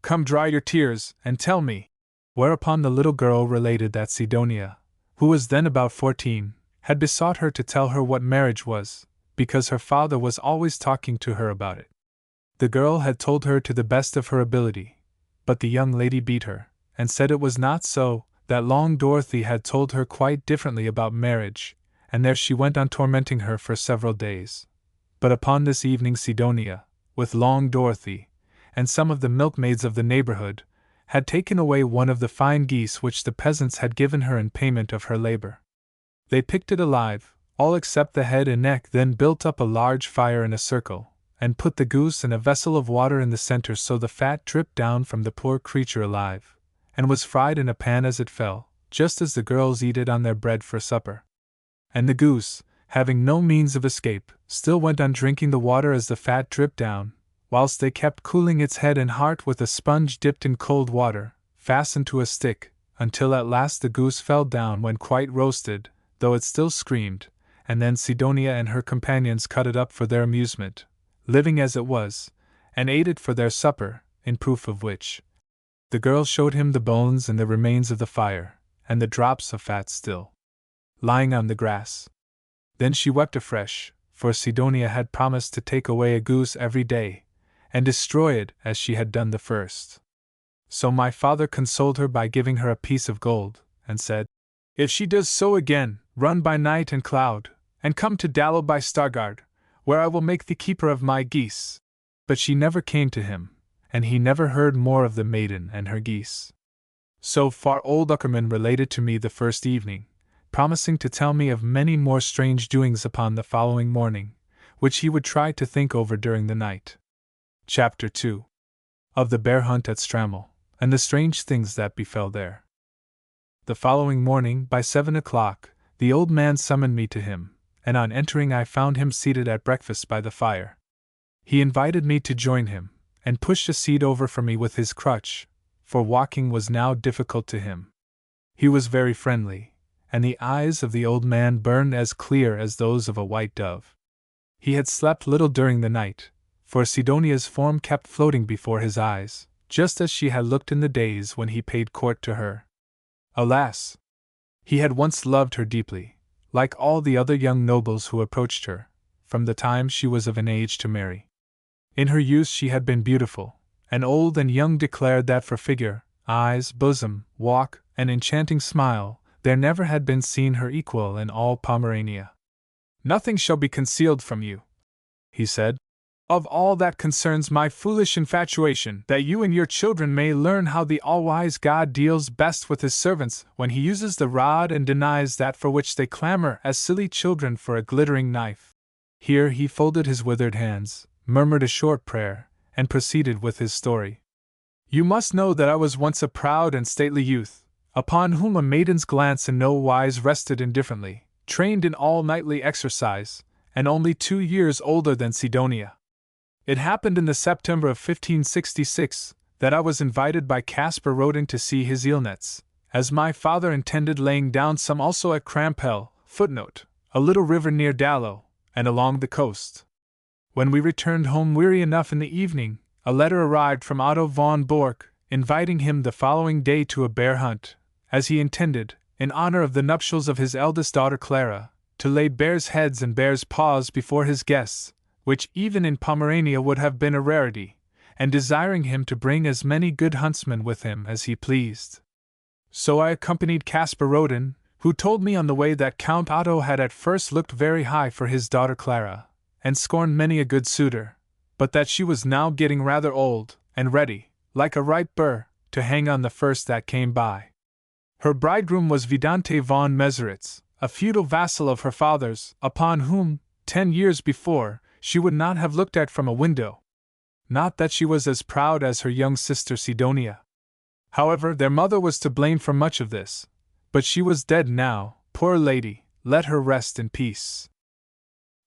Come, dry your tears, and tell me." Whereupon the little girl related that Sidonia, who was then about 14, had besought her to tell her what marriage was, because her father was always talking to her about it. The girl had told her to the best of her ability, but the young lady beat her, and said it was not so, that Long Dorothy had told her quite differently about marriage, and there she went on tormenting her for several days. But upon this evening Sidonia, with Long Dorothy, and some of the milkmaids of the neighborhood, had taken away one of the fine geese which the peasants had given her in payment of her labor. They picked it alive, all except the head and neck, then built up a large fire in a circle, and put the goose in a vessel of water in the center so the fat dripped down from the poor creature alive, and was fried in a pan as it fell, just as the girls eat it on their bread for supper. And the goose, having no means of escape, still went on drinking the water as the fat dripped down, whilst they kept cooling its head and heart with a sponge dipped in cold water, fastened to a stick, until at last the goose fell down when quite roasted, though it still screamed, and then Sidonia and her companions cut it up for their amusement, living as it was, and ate it for their supper, in proof of which the girl showed him the bones and the remains of the fire, and the drops of fat still lying on the grass. Then she wept afresh, for Sidonia had promised to take away a goose every day, and destroy it as she had done the first. So my father consoled her by giving her a piece of gold, and said, "If she does so again, run by night and cloud, and come to Dallow by Stargard, where I will make thee keeper of my geese." But she never came to him, and he never heard more of the maiden and her geese. So far old Uckerman related to me the first evening, promising to tell me of many more strange doings upon the following morning, which he would try to think over during the night. Chapter 2. Of the bear hunt at Strammel, and the strange things that befell there. The following morning, by 7 o'clock, the old man summoned me to him, and on entering I found him seated at breakfast by the fire. He invited me to join him, and pushed a seat over for me with his crutch, for walking was now difficult to him. He was very friendly, and the eyes of the old man burned as clear as those of a white dove. He had slept little during the night, for Sidonia's form kept floating before his eyes, just as she had looked in the days when he paid court to her. Alas! He had once loved her deeply, like all the other young nobles who approached her, from the time she was of an age to marry. In her youth she had been beautiful, and old and young declared that for figure, eyes, bosom, walk, and enchanting smile, there never had been seen her equal in all Pomerania. "Nothing shall be concealed from you," he said, "of all that concerns my foolish infatuation, that you and your children may learn how the all-wise God deals best with his servants when he uses the rod and denies that for which they clamor as silly children for a glittering knife." Here he folded his withered hands, murmured a short prayer, and proceeded with his story. "You must know that I was once a proud and stately youth, upon whom a maiden's glance in no wise rested indifferently, trained in all knightly exercise, and only 2 years older than Sidonia. It happened in the September of 1566 that I was invited by Caspar Roden to see his eel nets, as my father intended laying down some also at Crampel, a little river near Dallow, and along the coast. When we returned home weary enough in the evening, a letter arrived from Otto von Bork, inviting him the following day to a bear hunt, as he intended, in honor of the nuptials of his eldest daughter Clara, to lay bears' heads and bears' paws before his guests, which even in Pomerania would have been a rarity, and desiring him to bring as many good huntsmen with him as he pleased. So I accompanied Caspar Roden, who told me on the way that Count Otto had at first looked very high for his daughter Clara, and scorned many a good suitor, but that she was now getting rather old, and ready, like a ripe burr, to hang on the first that came by. Her bridegroom was Vidante von Meseritz, a feudal vassal of her father's, upon whom, 10 years before, she would not have looked at from a window. Not that she was as proud as her young sister Sidonia. However, their mother was to blame for much of this, but she was dead now, poor lady, let her rest in peace.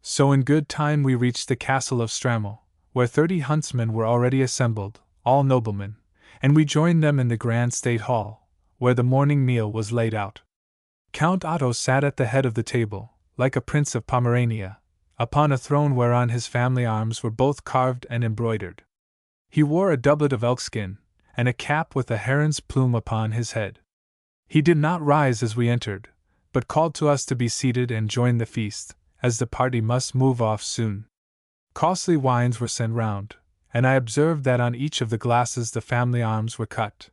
So in good time we reached the castle of Strammel, where 30 huntsmen were already assembled, all noblemen, and we joined them in the grand state hall, where the morning meal was laid out. Count Otto sat at the head of the table, like a prince of Pomerania, upon a throne whereon his family arms were both carved and embroidered. He wore a doublet of elkskin, and a cap with a heron's plume upon his head. He did not rise as we entered, but called to us to be seated and join the feast, as the party must move off soon. Costly wines were sent round, and I observed that on each of the glasses the family arms were cut.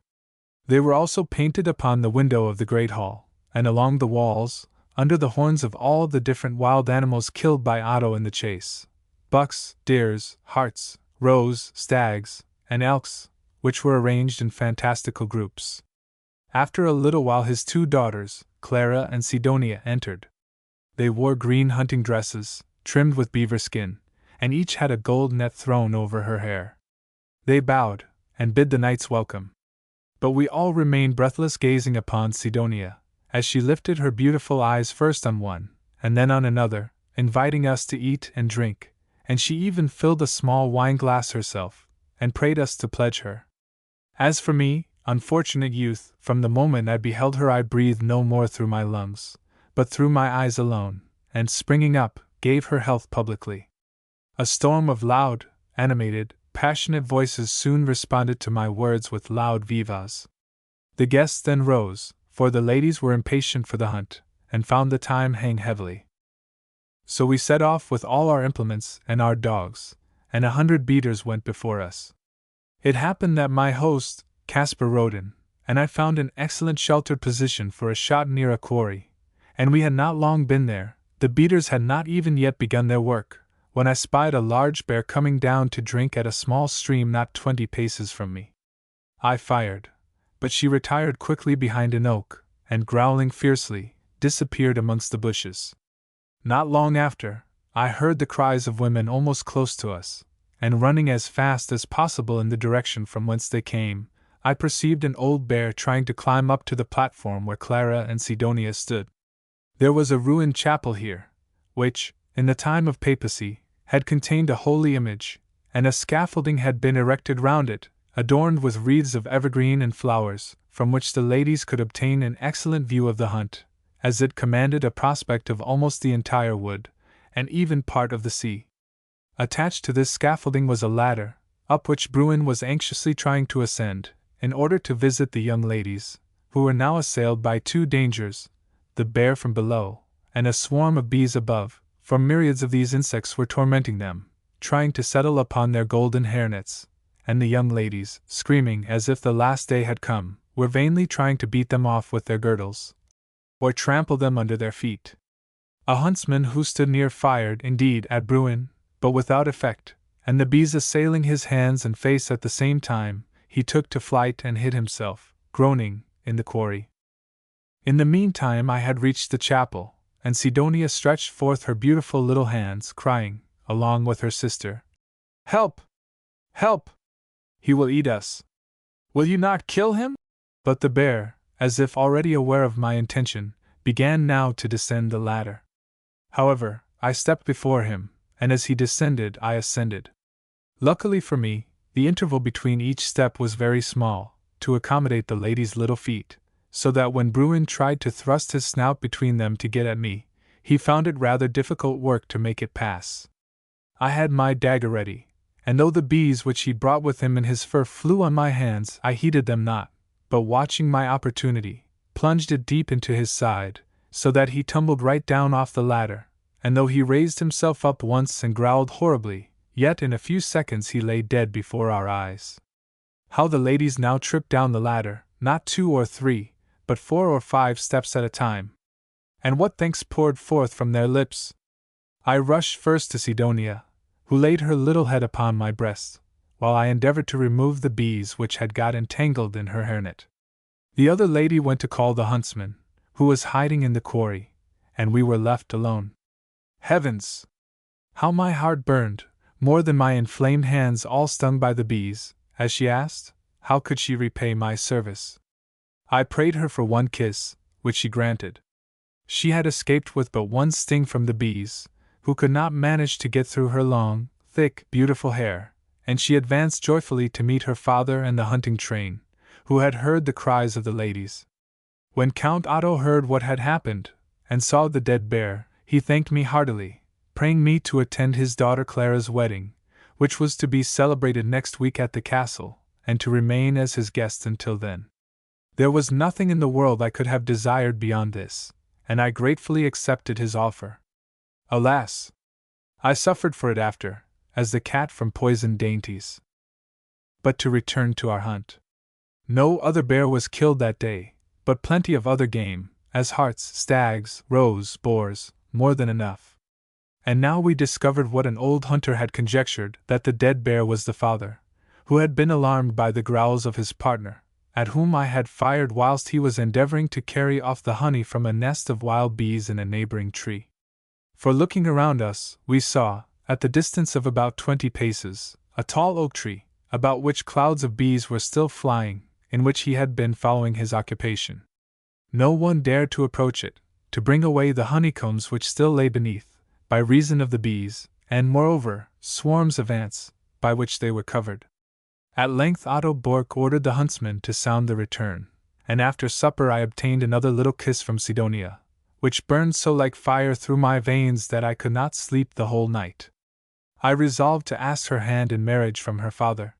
They were also painted upon the window of the great hall, and along the walls, under the horns of all the different wild animals killed by Otto in the chase: bucks, deers, harts, roes, stags, and elks, which were arranged in fantastical groups. After a little while his 2 daughters, Clara and Sidonia, entered. They wore green hunting dresses, trimmed with beaver skin, and each had a gold net thrown over her hair. They bowed, and bid the knights welcome. But we all remained breathless gazing upon Sidonia, as she lifted her beautiful eyes first on one, and then on another, inviting us to eat and drink, and she even filled a small wine-glass herself, and prayed us to pledge her. As for me, unfortunate youth, from the moment I beheld her I breathed no more through my lungs, but through my eyes alone, and springing up, gave her health publicly. A storm of loud, animated, passionate voices soon responded to my words with loud vivas. The guests then rose, for the ladies were impatient for the hunt, and found the time hang heavily. So we set off with all our implements and our dogs, and 100 beaters went before us. It happened that my host, Caspar Roden, and I found an excellent sheltered position for a shot near a quarry, and we had not long been there, the beaters had not even yet begun their work, when I spied a large bear coming down to drink at a small stream not 20 paces from me. I fired, but she retired quickly behind an oak, and growling fiercely, disappeared amongst the bushes. Not long after, I heard the cries of women almost close to us, and running as fast as possible in the direction from whence they came, I perceived an old bear trying to climb up to the platform where Clara and Sidonia stood. There was a ruined chapel here, which, in the time of papacy, had contained a holy image, and a scaffolding had been erected round it, adorned with wreaths of evergreen and flowers, from which the ladies could obtain an excellent view of the hunt, as it commanded a prospect of almost the entire wood, and even part of the sea. Attached to this scaffolding was a ladder, up which Bruin was anxiously trying to ascend, in order to visit the young ladies, who were now assailed by two dangers, the bear from below, and a swarm of bees above, for myriads of these insects were tormenting them, trying to settle upon their golden hairnets, and the young ladies, screaming as if the last day had come, were vainly trying to beat them off with their girdles, or trample them under their feet. A huntsman who stood near fired, indeed, at Bruin, but without effect, and the bees assailing his hands and face at the same time, he took to flight and hid himself, groaning, in the quarry. In the meantime I had reached the chapel, and Sidonia stretched forth her beautiful little hands, crying, along with her sister, "Help! Help! He will eat us! Will you not kill him?" But the bear, as if already aware of my intention, began now to descend the ladder. However, I stepped before him, and as he descended I ascended. Luckily for me, the interval between each step was very small, to accommodate the ladies' little feet, so that when Bruin tried to thrust his snout between them to get at me, he found it rather difficult work to make it pass. I had my dagger ready, and though the bees which he brought with him in his fur flew on my hands, I heeded them not, but watching my opportunity, plunged it deep into his side, so that he tumbled right down off the ladder, and though he raised himself up once and growled horribly, yet in a few seconds he lay dead before our eyes. How the ladies now tripped down the ladder, not 2 or 3, but 4 or 5 steps at a time. And what thanks poured forth from their lips! I rushed first to Sidonia, who laid her little head upon my breast, while I endeavored to remove the bees which had got entangled in her hairnet. The other lady went to call the huntsman, who was hiding in the quarry, and we were left alone. Heavens! How my heart burned, more than my inflamed hands all stung by the bees, as she asked, how could she repay my service? I prayed her for one kiss, which she granted. She had escaped with but one sting from the bees, who could not manage to get through her long, thick, beautiful hair, and she advanced joyfully to meet her father and the hunting train, who had heard the cries of the ladies. When Count Otto heard what had happened, and saw the dead bear, he thanked me heartily, praying me to attend his daughter Clara's wedding, which was to be celebrated next week at the castle, and to remain as his guest until then. There was nothing in the world I could have desired beyond this, and I gratefully accepted his offer. Alas! I suffered for it after, as the cat from poisoned dainties. But to return to our hunt. No other bear was killed that day, but plenty of other game, as harts, stags, roes, boars, more than enough. And now we discovered what an old hunter had conjectured, that the dead bear was the father, who had been alarmed by the growls of his partner, at whom I had fired whilst he was endeavoring to carry off the honey from a nest of wild bees in a neighboring tree. For looking around us, we saw, at the distance of about 20 paces, a tall oak tree, about which clouds of bees were still flying, in which he had been following his occupation. No one dared to approach it, to bring away the honeycombs which still lay beneath, by reason of the bees, and moreover, swarms of ants, by which they were covered. At length Otto Bork ordered the huntsman to sound the return, and after supper I obtained another little kiss from Sidonia, which burned so like fire through my veins that I could not sleep the whole night. I resolved to ask her hand in marriage from her father.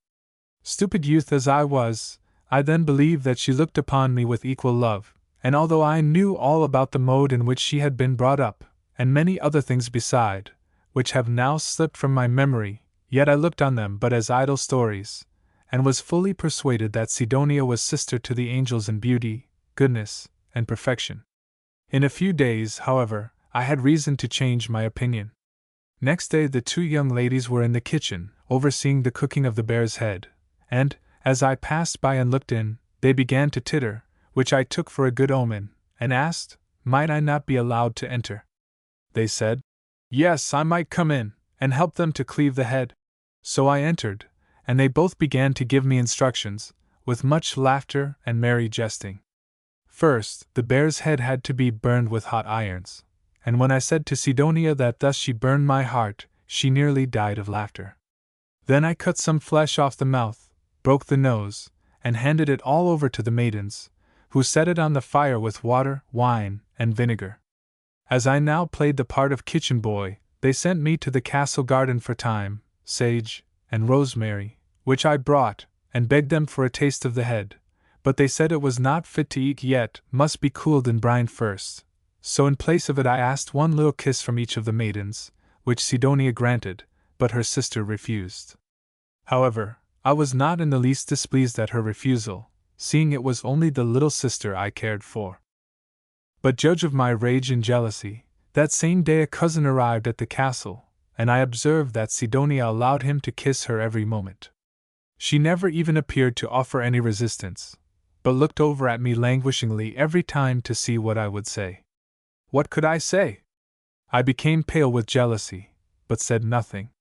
Stupid youth as I was, I then believed that she looked upon me with equal love, and although I knew all about the mode in which she had been brought up, and many other things beside, which have now slipped from my memory, yet I looked on them but as idle stories, and was fully persuaded that Sidonia was sister to the angels in beauty, goodness, and perfection. In a few days, however, I had reason to change my opinion. Next day the two young ladies were in the kitchen, overseeing the cooking of the bear's head, and, as I passed by and looked in, they began to titter, which I took for a good omen, and asked, might I not be allowed to enter? They said, yes, I might come in, and help them to cleave the head. So I entered, and they both began to give me instructions, with much laughter and merry jesting. First, the bear's head had to be burned with hot irons, and when I said to Sidonia that thus she burned my heart, she nearly died of laughter. Then I cut some flesh off the mouth, broke the nose, and handed it all over to the maidens, who set it on the fire with water, wine, and vinegar. As I now played the part of kitchen boy, they sent me to the castle garden for thyme, sage, and rosemary, which I brought, and begged them for a taste of the head, but they said it was not fit to eat yet, must be cooled in brine first. So in place of it I asked one little kiss from each of the maidens, which Sidonia granted, but her sister refused. However, I was not in the least displeased at her refusal, seeing it was only the little sister I cared for. But judge of my rage and jealousy. That same day a cousin arrived at the castle, and I observed that Sidonia allowed him to kiss her every moment. She never even appeared to offer any resistance, but looked over at me languishingly every time to see what I would say. What could I say? I became pale with jealousy, but said nothing.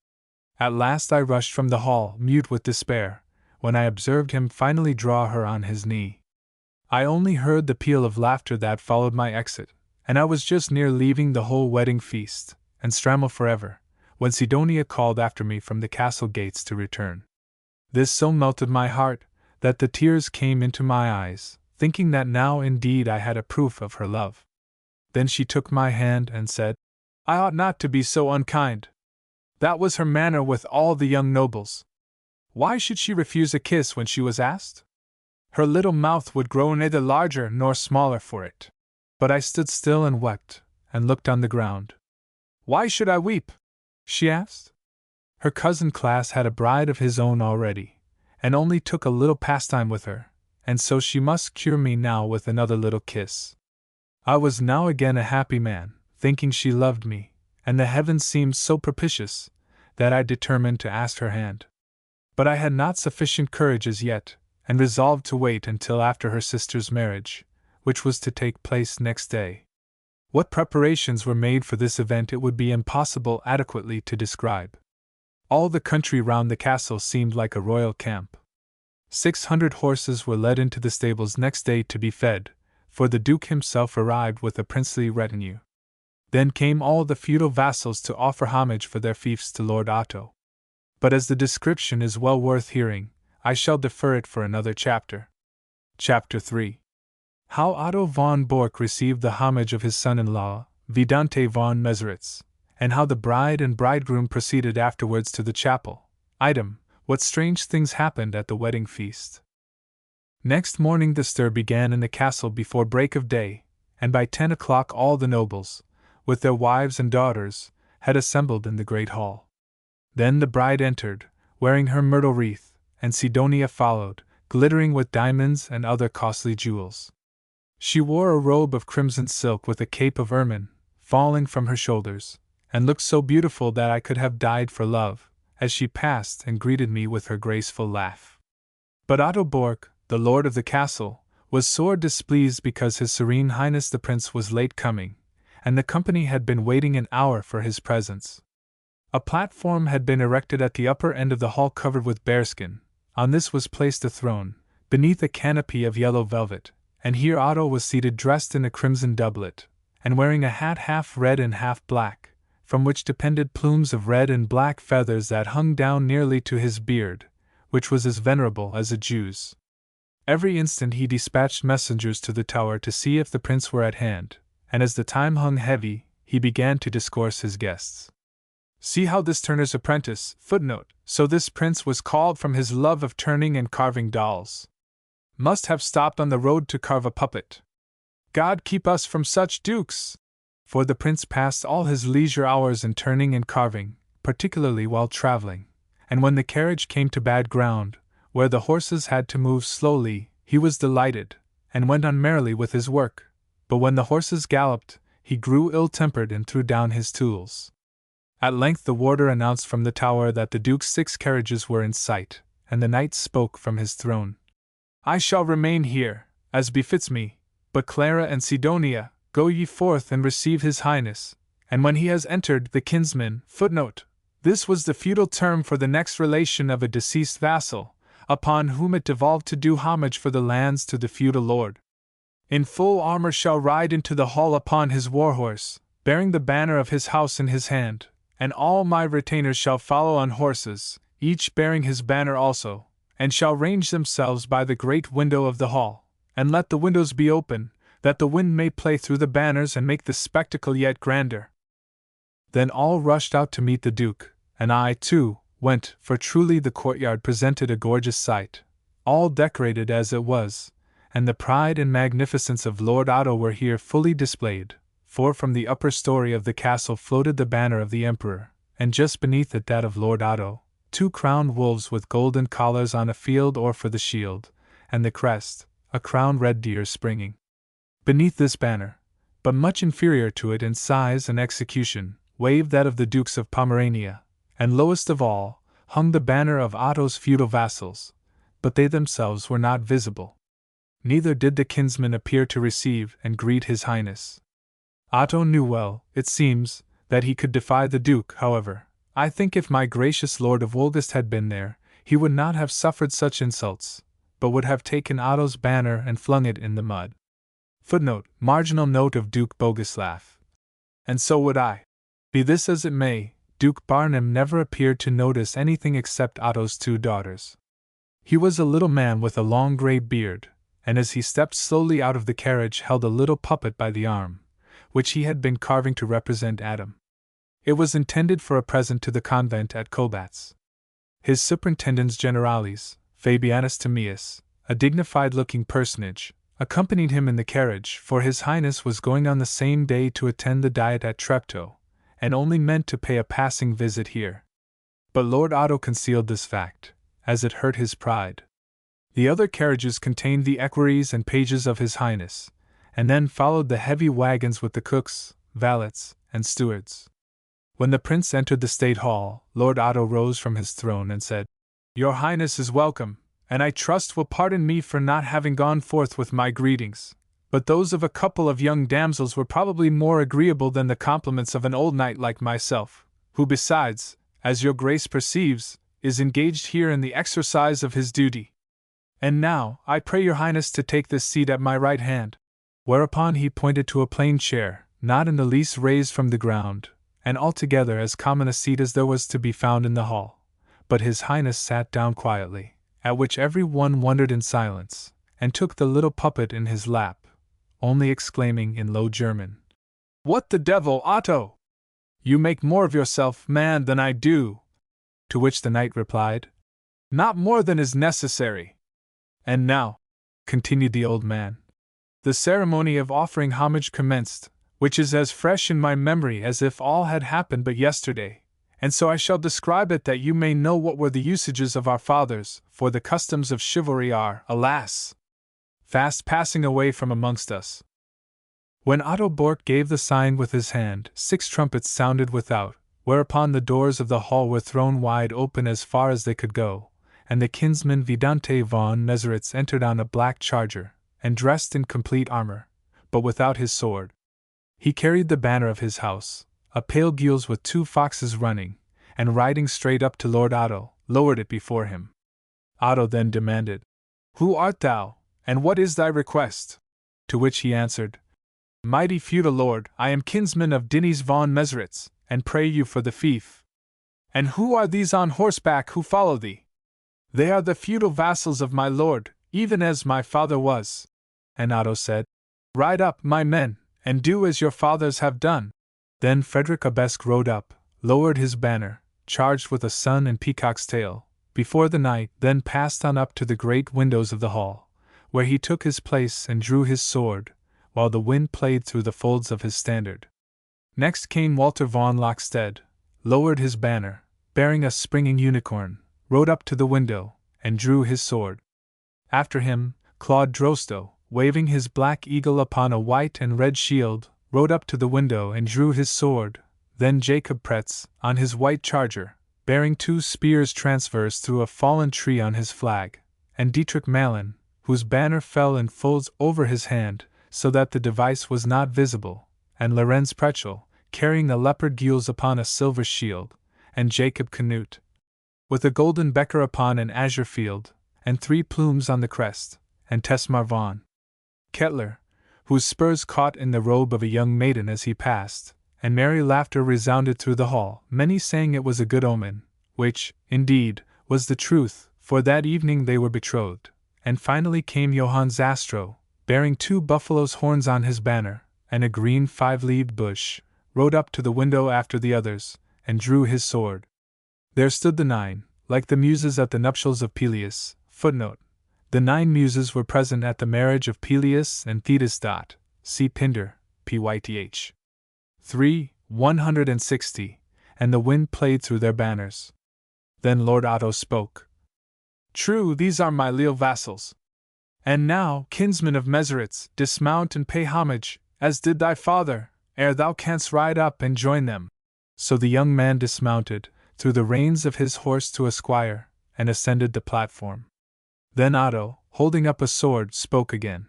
At last I rushed from the hall, mute with despair, when I observed him finally draw her on his knee. I only heard the peal of laughter that followed my exit, and I was just near leaving the whole wedding feast, and Stramel forever, when Sidonia called after me from the castle gates to return. This so melted my heart, that the tears came into my eyes, thinking that now indeed I had a proof of her love. Then she took my hand and said, I ought not to be so unkind. That was her manner with all the young nobles. Why should she refuse a kiss when she was asked? Her little mouth would grow neither larger nor smaller for it. But I stood still and wept, and looked on the ground. Why should I weep? She asked. Her cousin Class had a bride of his own already, and only took a little pastime with her, and so she must cure me now with another little kiss. I was now again a happy man, thinking she loved me, and the heavens seemed so propitious, that I determined to ask her hand. But I had not sufficient courage as yet, and resolved to wait until after her sister's marriage, which was to take place next day. What preparations were made for this event it would be impossible adequately to describe. All the country round the castle seemed like a royal camp. 600 horses were led into the stables next day to be fed, for the Duke himself arrived with a princely retinue. Then came all the feudal vassals to offer homage for their fiefs to Lord Otto. But as the description is well worth hearing, I shall defer it for another chapter. Chapter 3. How Otto von Bork received the homage of his son-in-law, Vidante von Meseritz, and how the bride and bridegroom proceeded afterwards to the chapel. Item, what strange things happened at the wedding feast. Next morning the stir began in the castle before break of day, and by 10 o'clock all the nobles, with their wives and daughters, had assembled in the great hall. Then the bride entered, wearing her myrtle wreath, and Sidonia followed, glittering with diamonds and other costly jewels. She wore a robe of crimson silk with a cape of ermine, falling from her shoulders, and looked so beautiful that I could have died for love, as she passed and greeted me with her graceful laugh. But Otto Bork, the lord of the castle, was sore displeased because His Serene Highness the Prince was late coming, and the company had been waiting an hour for his presence. A platform had been erected at the upper end of the hall covered with bearskin. On this was placed a throne, beneath a canopy of yellow velvet, and here Otto was seated dressed in a crimson doublet, and wearing a hat half red and half black, from which depended plumes of red and black feathers that hung down nearly to his beard, which was as venerable as a Jew's. Every instant he dispatched messengers to the tower to see if the prince were at hand, and as the time hung heavy, he began to discourse his guests. See how this turner's apprentice, footnote, so this prince was called from his love of turning and carving dolls, must have stopped on the road to carve a puppet. God keep us from such dukes! For the prince passed all his leisure hours in turning and carving, particularly while traveling, and when the carriage came to bad ground, where the horses had to move slowly, he was delighted, and went on merrily with his work, but when the horses galloped, he grew ill-tempered and threw down his tools. At length the warder announced from the tower that the Duke's 6 carriages were in sight, and the knight spoke from his throne. I shall remain here, as befits me, but Clara and Sidonia, go ye forth and receive his highness, and when he has entered, the kinsman. This was the feudal term for the next relation of a deceased vassal, upon whom it devolved to do homage for the lands to the feudal lord. In full armor shall ride into the hall upon his warhorse, bearing the banner of his house in his hand, and all my retainers shall follow on horses, each bearing his banner also, and shall range themselves by the great window of the hall, and let the windows be open, that the wind may play through the banners and make the spectacle yet grander. Then all rushed out to meet the Duke, and I, too, went, for truly the courtyard presented a gorgeous sight, all decorated as it was, and the pride and magnificence of Lord Otto were here fully displayed, for from the upper story of the castle floated the banner of the Emperor, and just beneath it that of Lord Otto, 2 crowned wolves with golden collars on a field or for the shield, and the crest, a crowned red deer springing. Beneath this banner, but much inferior to it in size and execution, waved that of the Dukes of Pomerania, and lowest of all, hung the banner of Otto's feudal vassals, but they themselves were not visible. Neither did the kinsman appear to receive and greet his highness. Otto knew well, it seems, that he could defy the Duke. However, I think if my gracious Lord of Wolgast had been there, he would not have suffered such insults, but would have taken Otto's banner and flung it in the mud. Marginal note of Duke Bogislav. And so would I. Be this as it may, Duke Barnum never appeared to notice anything except Otto's 2 daughters. He was a little man with a long grey beard, and as he stepped slowly out of the carriage held a little puppet by the arm, which he had been carving to represent Adam. It was intended for a present to the convent at Cobatz. His superintendens generales, Fabianus Timaeus, a dignified-looking personage, accompanied him in the carriage, for his highness was going on the same day to attend the diet at Treptow, and only meant to pay a passing visit here. But Lord Otto concealed this fact, as it hurt his pride. The other carriages contained the equerries and pages of his highness, and then followed the heavy wagons with the cooks, valets, and stewards. When the prince entered the state hall, Lord Otto rose from his throne and said, "Your highness is welcome, and I trust will pardon me for not having gone forth with my greetings, but those of a couple of young damsels were probably more agreeable than the compliments of an old knight like myself, who besides, as your grace perceives, is engaged here in the exercise of his duty. And now, I pray your highness to take this seat at my right hand." Whereupon he pointed to a plain chair, not in the least raised from the ground, and altogether as common a seat as there was to be found in the hall. But his highness sat down quietly, at which every one wondered in silence, and took the little puppet in his lap, only exclaiming in low German, "What the devil, Otto! You make more of yourself, man, than I do." To which the knight replied, "Not more than is necessary." "And now," continued the old man, "the ceremony of offering homage commenced, which is as fresh in my memory as if all had happened but yesterday, and so I shall describe it that you may know what were the usages of our fathers, for the customs of chivalry are, alas, fast passing away from amongst us." When Otto Bork gave the sign with his hand, 6 trumpets sounded without, whereupon the doors of the hall were thrown wide open as far as they could go, and the kinsman Vidante von Meseritz entered on a black charger, and dressed in complete armor, but without his sword. He carried the banner of his house, a pale gules with 2 foxes running, and riding straight up to Lord Otto, lowered it before him. Otto then demanded, "Who art thou, and what is thy request?" To which he answered, "Mighty feudal lord, I am kinsman of Dinis von Meseritz, and pray you for the fief." "And who are these on horseback who follow thee?" "They are the feudal vassals of my lord, even as my father was." And Otto said, "Ride up, my men, and do as your fathers have done." Then Frederick Abesk rode up, lowered his banner, charged with a sun and peacock's tail, before the knight, then passed on up to the great windows of the hall, where he took his place and drew his sword, while the wind played through the folds of his standard. Next came Walter von Lockstead, lowered his banner, bearing a springing unicorn, rode up to the window, and drew his sword. After him, Claude Drosto, waving his black eagle upon a white and red shield, rode up to the window and drew his sword. Then Jacob Pretz, on his white charger, bearing 2 spears transverse through a fallen tree on his flag, and Dietrich Malin, whose banner fell in folds over his hand, so that the device was not visible, and Lorenz Pretchel, carrying a leopard gules upon a silver shield, and Jacob Canute, with a golden becker upon an azure field, and 3 plumes on the crest, and Tesmar von Kettler, whose spurs caught in the robe of a young maiden as he passed, and merry laughter resounded through the hall, many saying it was a good omen, which, indeed, was the truth, for that evening they were betrothed. And finally came Johann Zastrow, bearing 2 buffaloes' horns on his banner, and a green 5-leaved bush, rode up to the window after the others, and drew his sword. There stood the 9, like the muses at the nuptials of Peleus. Footnote: the 9 muses were present at the marriage of Peleus and Thetis. See Pindar, Pyth. 3, 160, and the wind played through their banners. Then Lord Otto spoke. True, these are my leal vassals. And now, kinsman of Meseritz, dismount and pay homage, as did thy father, ere thou canst ride up and join them. So the young man dismounted, threw the reins of his horse to a squire, and ascended the platform. Then Otto, holding up a sword, spoke again.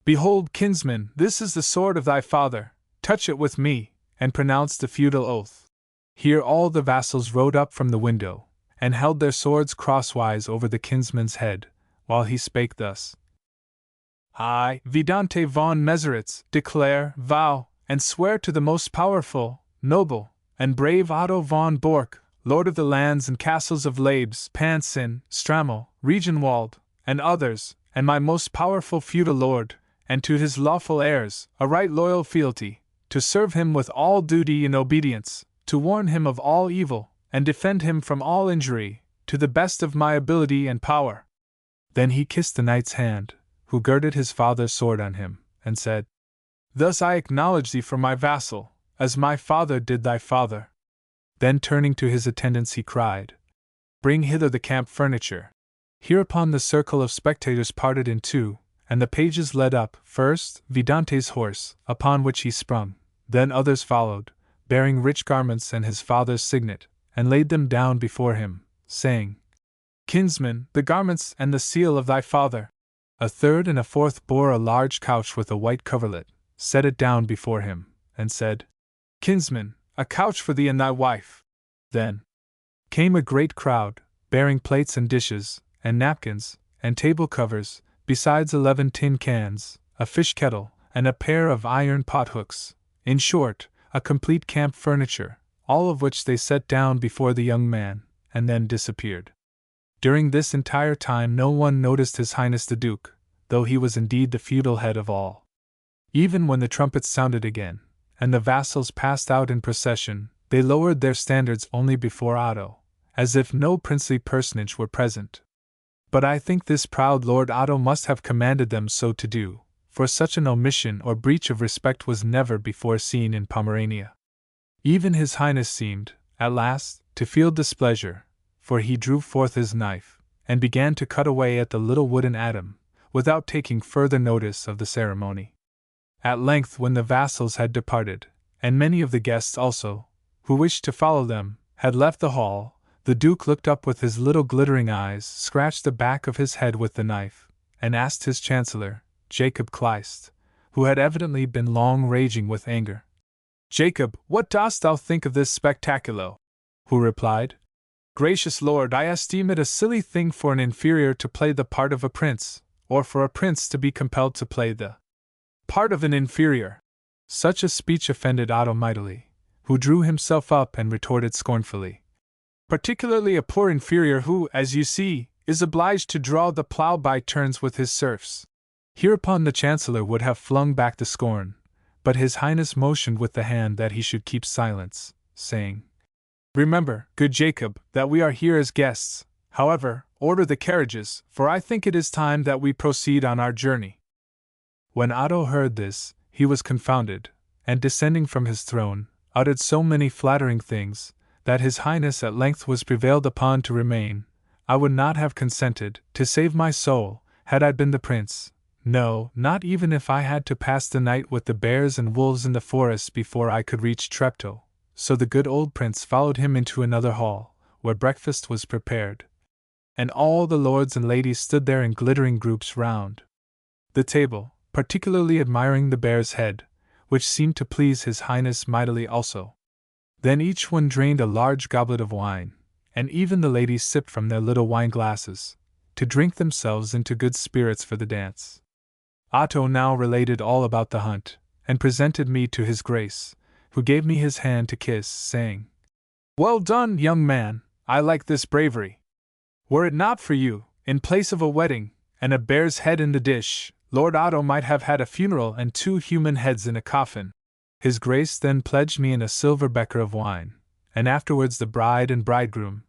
Behold, kinsman, this is the sword of thy father, touch it with me, and pronounce the feudal oath. Here all the vassals rode up from the window, and held their swords crosswise over the kinsman's head, while he spake thus. I, Vidante von Meseritz, declare, vow, and swear to the most powerful, noble, and brave Otto von Bork, lord of the lands and castles of Labes, Pansin, Strammel, Regenwald, and others, and my most powerful feudal lord, and to his lawful heirs, a right loyal fealty, to serve him with all duty and obedience, to warn him of all evil, and defend him from all injury, to the best of my ability and power. Then he kissed the knight's hand, who girded his father's sword on him, and said, Thus I acknowledge thee for my vassal, as my father did thy father. Then turning to his attendants he cried, Bring hither the camp furniture. Hereupon the circle of spectators parted in 2, and the pages led up, first, Vidante's horse, upon which he sprung, then others followed, bearing rich garments and his father's signet, and laid them down before him, saying, Kinsman, the garments and the seal of thy father. A third and a fourth bore a large couch with a white coverlet, set it down before him, and said, Kinsman, a couch for thee and thy wife. Then came a great crowd, bearing plates and dishes, and napkins, and table covers, besides 11 tin cans, a fish kettle, and a pair of iron pothooks, in short, a complete camp furniture, all of which they set down before the young man, and then disappeared. During this entire time no one noticed His Highness the Duke, though he was indeed the feudal head of all. Even when the trumpets sounded again, and the vassals passed out in procession, they lowered their standards only before Otto, as if no princely personage were present. But I think this proud Lord Otto must have commanded them so to do, for such an omission or breach of respect was never before seen in Pomerania. Even His Highness seemed, at last, to feel displeasure, for he drew forth his knife, and began to cut away at the little wooden atom, without taking further notice of the ceremony. At length, when the vassals had departed, and many of the guests also, who wished to follow them, had left the hall, the Duke looked up with his little glittering eyes, scratched the back of his head with the knife, and asked his chancellor, Jacob Kleist, who had evidently been long raging with anger, Jacob, what dost thou think of this spectaculo? Who replied, Gracious lord, I esteem it a silly thing for an inferior to play the part of a prince, or for a prince to be compelled to play the part of an inferior. Such a speech offended Otto mightily, who drew himself up and retorted scornfully, Particularly a poor inferior who, as you see, is obliged to draw the plough by turns with his serfs. Hereupon the chancellor would have flung back the scorn, but His Highness motioned with the hand that he should keep silence, saying, Remember, good Jacob, that we are here as guests. However, order the carriages, for I think it is time that we proceed on our journey. When Otto heard this, he was confounded, and descending from his throne, uttered so many flattering things, that His Highness at length was prevailed upon to remain. I would not have consented, to save my soul, had I been the prince. No, not even if I had to pass the night with the bears and wolves in the forest before I could reach Treptow. So the good old prince followed him into another hall, where breakfast was prepared. and all the lords and ladies stood there in glittering groups round the table, particularly admiring the bear's head, which seemed to please His Highness mightily also. Then each one drained a large goblet of wine, and even the ladies sipped from their little wine glasses, to drink themselves into good spirits for the dance. Otto now related all about the hunt, and presented me to his Grace, who gave me his hand to kiss, saying, "Well done, young man, I like this bravery. Were it not for you, in place of a wedding, and a bear's head in the dish, Lord Otto might have had a funeral and 2 human heads in a coffin." His Grace then pledged me in a silver becker of wine, and afterwards the bride and bridegroom,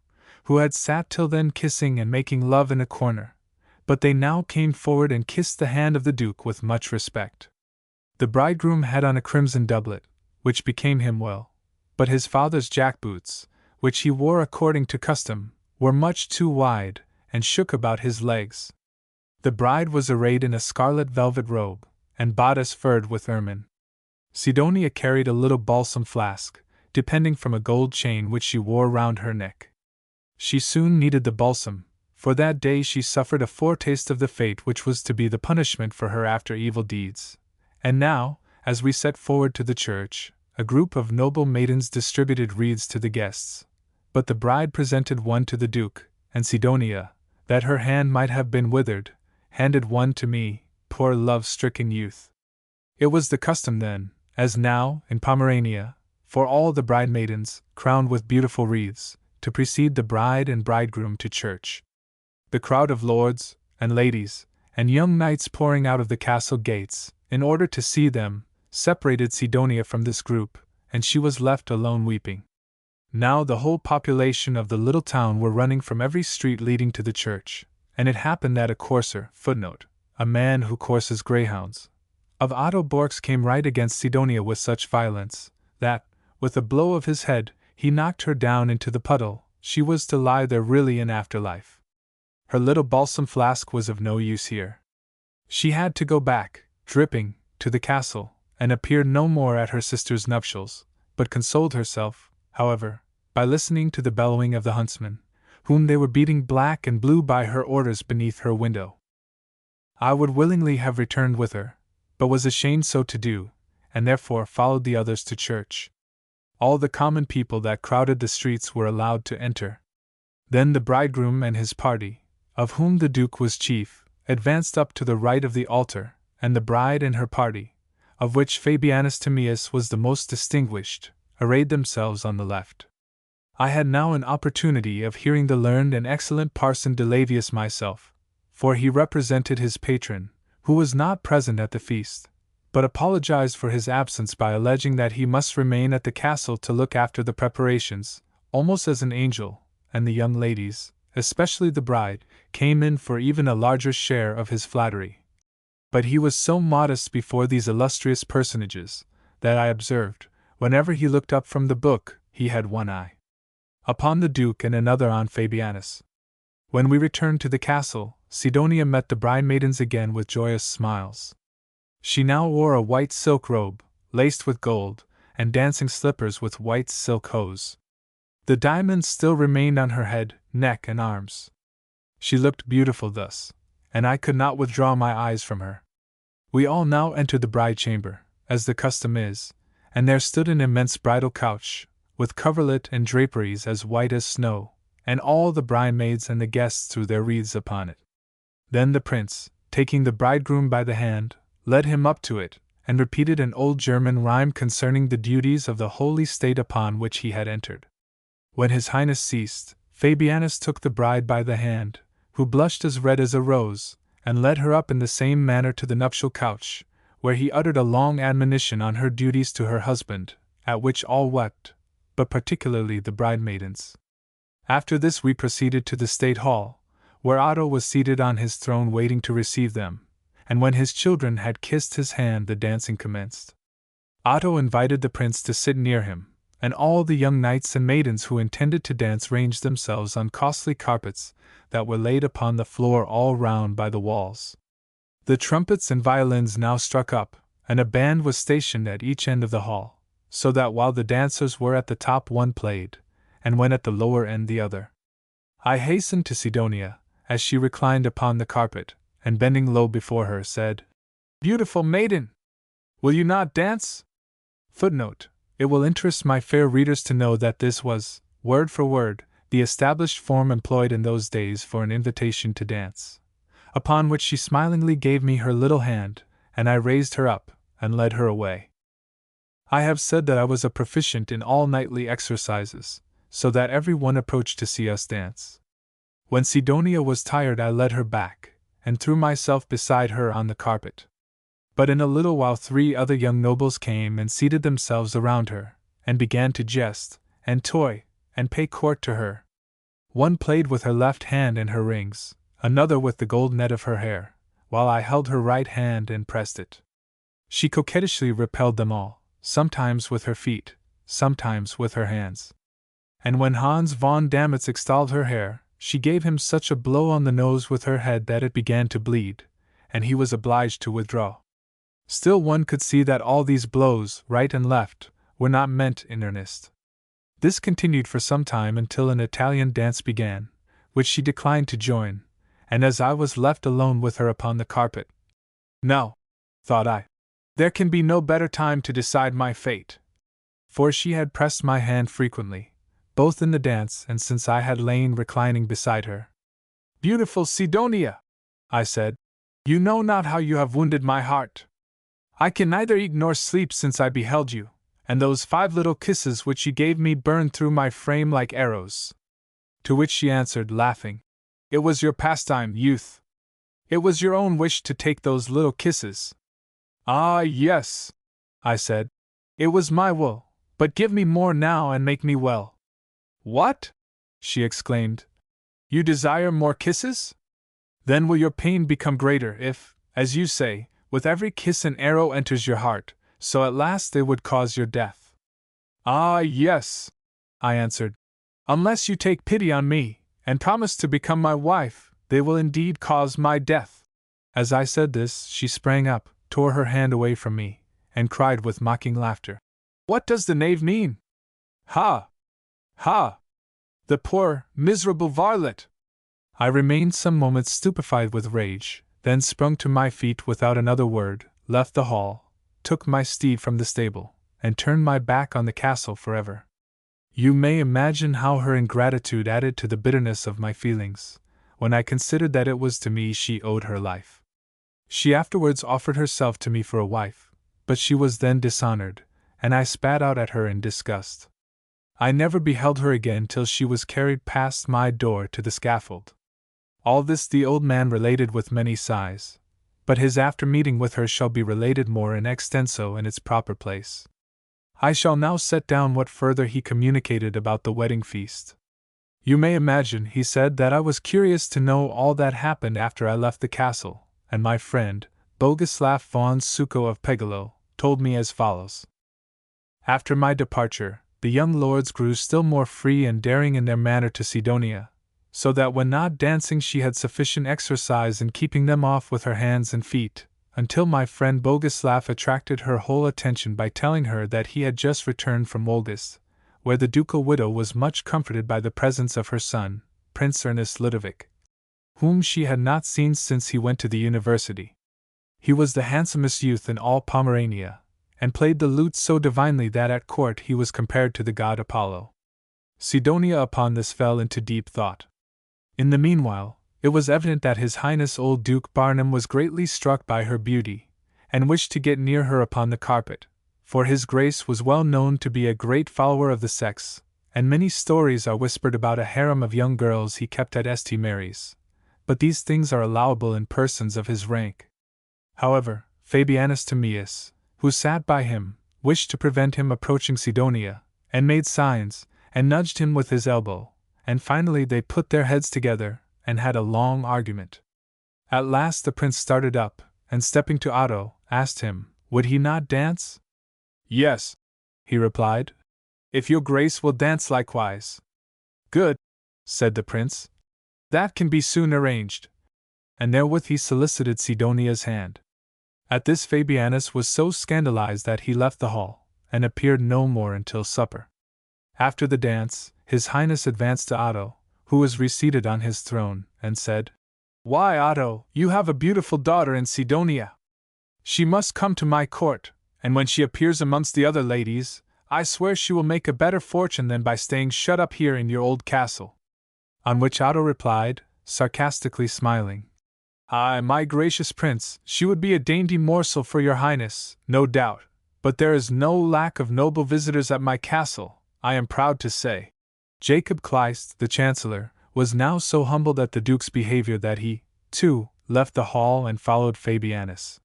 who had sat till then kissing and making love in a corner, but they now came forward and kissed the hand of the Duke with much respect. The bridegroom had on a crimson doublet, which became him well, but his father's jack-boots, which he wore according to custom, were much too wide, and shook about his legs. The bride was arrayed in a scarlet velvet robe, and bodice furred with ermine. Sidonia carried a little balsam flask, depending from a gold chain which she wore round her neck. She soon needed the balsam, for that day she suffered a foretaste of the fate which was to be the punishment for her after evil deeds. And now, as we set forward to the church, a group of noble maidens distributed wreaths to the guests, but the bride presented one to the Duke, and Sidonia, that her hand might have been withered, handed one to me, poor love-stricken youth. It was the custom then, as now, in Pomerania, for all the bridemaidens, crowned with beautiful wreaths, to precede the bride and bridegroom to church. The crowd of lords, and ladies, and young knights pouring out of the castle gates, in order to see them, separated Sidonia from this group, and she was left alone weeping. Now the whole population of the little town were running from every street leading to the church, and it happened that a courser, a man who courses greyhounds, of Otto Bork's came right against Sidonia with such violence, that, with a blow of his head, he knocked her down into the puddle. She was to lie there really in afterlife. Her little balsam flask was of no use here. She had to go back, dripping, to the castle, and appeared no more at her sister's nuptials, but consoled herself, however, by listening to the bellowing of the huntsmen, whom they were beating black and blue by her orders beneath her window. I would willingly have returned with her, but was ashamed so to do, and therefore followed the others to church. All the common people that crowded the streets were allowed to enter. Then the bridegroom and his party, of whom the Duke was chief, advanced up to the right of the altar, and the bride and her party, of which Fabianus Timaeus was the most distinguished, arrayed themselves on the left. I had now an opportunity of hearing the learned and excellent Parson Delavius myself, for he represented his patron, who was not present at the feast, but apologized for his absence by alleging that he must remain at the castle to look after the preparations, almost as an angel, and the young ladies, especially the bride, came in for even a larger share of his flattery. But he was so modest before these illustrious personages, that I observed, whenever he looked up from the book, he had one eye upon the Duke and another on Fabianus. When we returned to the castle, Sidonia met the bridemaidens again with joyous smiles. She now wore a white silk robe, laced with gold, and dancing slippers with white silk hose. The diamonds still remained on her head, neck, and arms. She looked beautiful thus, and I could not withdraw my eyes from her. We all now entered the bride chamber, as the custom is, and there stood an immense bridal couch, with coverlet and draperies as white as snow, and all the bridemaids and the guests threw their wreaths upon it. Then the prince, taking the bridegroom by the hand, led him up to it, and repeated an old German rhyme concerning the duties of the holy state upon which he had entered. When His Highness ceased, Fabianus took the bride by the hand, who blushed as red as a rose, and led her up in the same manner to the nuptial couch, where he uttered a long admonition on her duties to her husband, at which all wept, but particularly the bridemaidens. After this we proceeded to the State Hall, where Otto was seated on his throne waiting to receive them, and when his children had kissed his hand the dancing commenced. Otto invited the prince to sit near him, and all the young knights and maidens who intended to dance ranged themselves on costly carpets that were laid upon the floor all round by the walls. The trumpets and violins now struck up, and a band was stationed at each end of the hall, so that while the dancers were at the top one played, and when at the lower end the other. I hastened to Sidonia, as she reclined upon the carpet, and bending low before her, said, "Beautiful maiden! Will you not dance?" Footnote: It will interest my fair readers to know that this was, word for word, the established form employed in those days for an invitation to dance. Upon which she smilingly gave me her little hand, and I raised her up, and led her away. I have said that I was a proficient in all knightly exercises, so that every one approached to see us dance. When Sidonia was tired, I led her back, and threw myself beside her on the carpet. But in a little while 3 other young nobles came and seated themselves around her, and began to jest, and toy, and pay court to her. One played with her left hand and her rings, another with the gold net of her hair, while I held her right hand and pressed it. She coquettishly repelled them all, sometimes with her feet, sometimes with her hands. And when Hans von Damitz extolled her hair, she gave him such a blow on the nose with her head that it began to bleed, and he was obliged to withdraw. Still one could see that all these blows, right and left, were not meant in earnest. This continued for some time until an Italian dance began, which she declined to join, and as I was left alone with her upon the carpet. Now, thought I, there can be no better time to decide my fate. For she had pressed my hand frequently, both in the dance and since I had lain reclining beside her. "Beautiful Sidonia," I said, "you know not how you have wounded my heart. I can neither eat nor sleep since I beheld you, and those 5 little kisses which you gave me burned through my frame like arrows." To which she answered, laughing, "It was your pastime, youth. It was your own wish to take those little kisses." "Ah, yes," I said, "it was my will, but give me more now and make me well." "What?" she exclaimed. "You desire more kisses? Then will your pain become greater if, as you say, with every kiss an arrow enters your heart, so at last they would cause your death." "Ah, yes," I answered. "Unless you take pity on me, and promise to become my wife, they will indeed cause my death." As I said this, she sprang up, tore her hand away from me, and cried with mocking laughter, "What does the knave mean? Ha! Ha! The poor, miserable varlet!" I remained some moments stupefied with rage, then sprung to my feet without another word, left the hall, took my steed from the stable, and turned my back on the castle forever. You may imagine how her ingratitude added to the bitterness of my feelings, when I considered that it was to me she owed her life. She afterwards offered herself to me for a wife, but she was then dishonored, and I spat out at her in disgust. I never beheld her again till she was carried past my door to the scaffold. All this the old man related with many sighs, but his after meeting with her shall be related more in extenso in its proper place. I shall now set down what further he communicated about the wedding feast. "You may imagine," he said, "that I was curious to know all that happened after I left the castle, and my friend, Bogislav von Suko of Pegalo, told me as follows. After my departure, the young lords grew still more free and daring in their manner to Sidonia, so that when not dancing she had sufficient exercise in keeping them off with her hands and feet, until my friend Bogislav attracted her whole attention by telling her that he had just returned from Wolgast, where the ducal widow was much comforted by the presence of her son, Prince Ernest Ludovic, whom she had not seen since he went to the university. He was the handsomest youth in all Pomerania, and played the lute so divinely that at court he was compared to the god Apollo. Sidonia upon this fell into deep thought. In the meanwhile, it was evident that His Highness old Duke Barnum was greatly struck by her beauty, and wished to get near her upon the carpet, for his grace was well known to be a great follower of the sex, and many stories are whispered about a harem of young girls he kept at St. Mary's, but these things are allowable in persons of his rank. However, Fabianus Timaeus, who sat by him, wished to prevent him approaching Sidonia, and made signs, and nudged him with his elbow, and finally they put their heads together, and had a long argument. At last the prince started up, and stepping to Otto, asked him, would he not dance? Yes, he replied, if your grace will dance likewise. Good, said the prince. That can be soon arranged. And therewith he solicited Sidonia's hand. At this Fabianus was so scandalized that he left the hall, and appeared no more until supper. After the dance, His Highness advanced to Otto, who was reseated on his throne, and said, Why, Otto, you have a beautiful daughter in Sidonia. She must come to my court, and when she appears amongst the other ladies, I swear she will make a better fortune than by staying shut up here in your old castle. On which Otto replied, sarcastically smiling, Ay, my gracious prince, she would be a dainty morsel for your highness, no doubt, but there is no lack of noble visitors at my castle, I am proud to say. Jacob Kleist, the chancellor, was now so humbled at the duke's behavior that he, too, left the hall and followed Fabianus.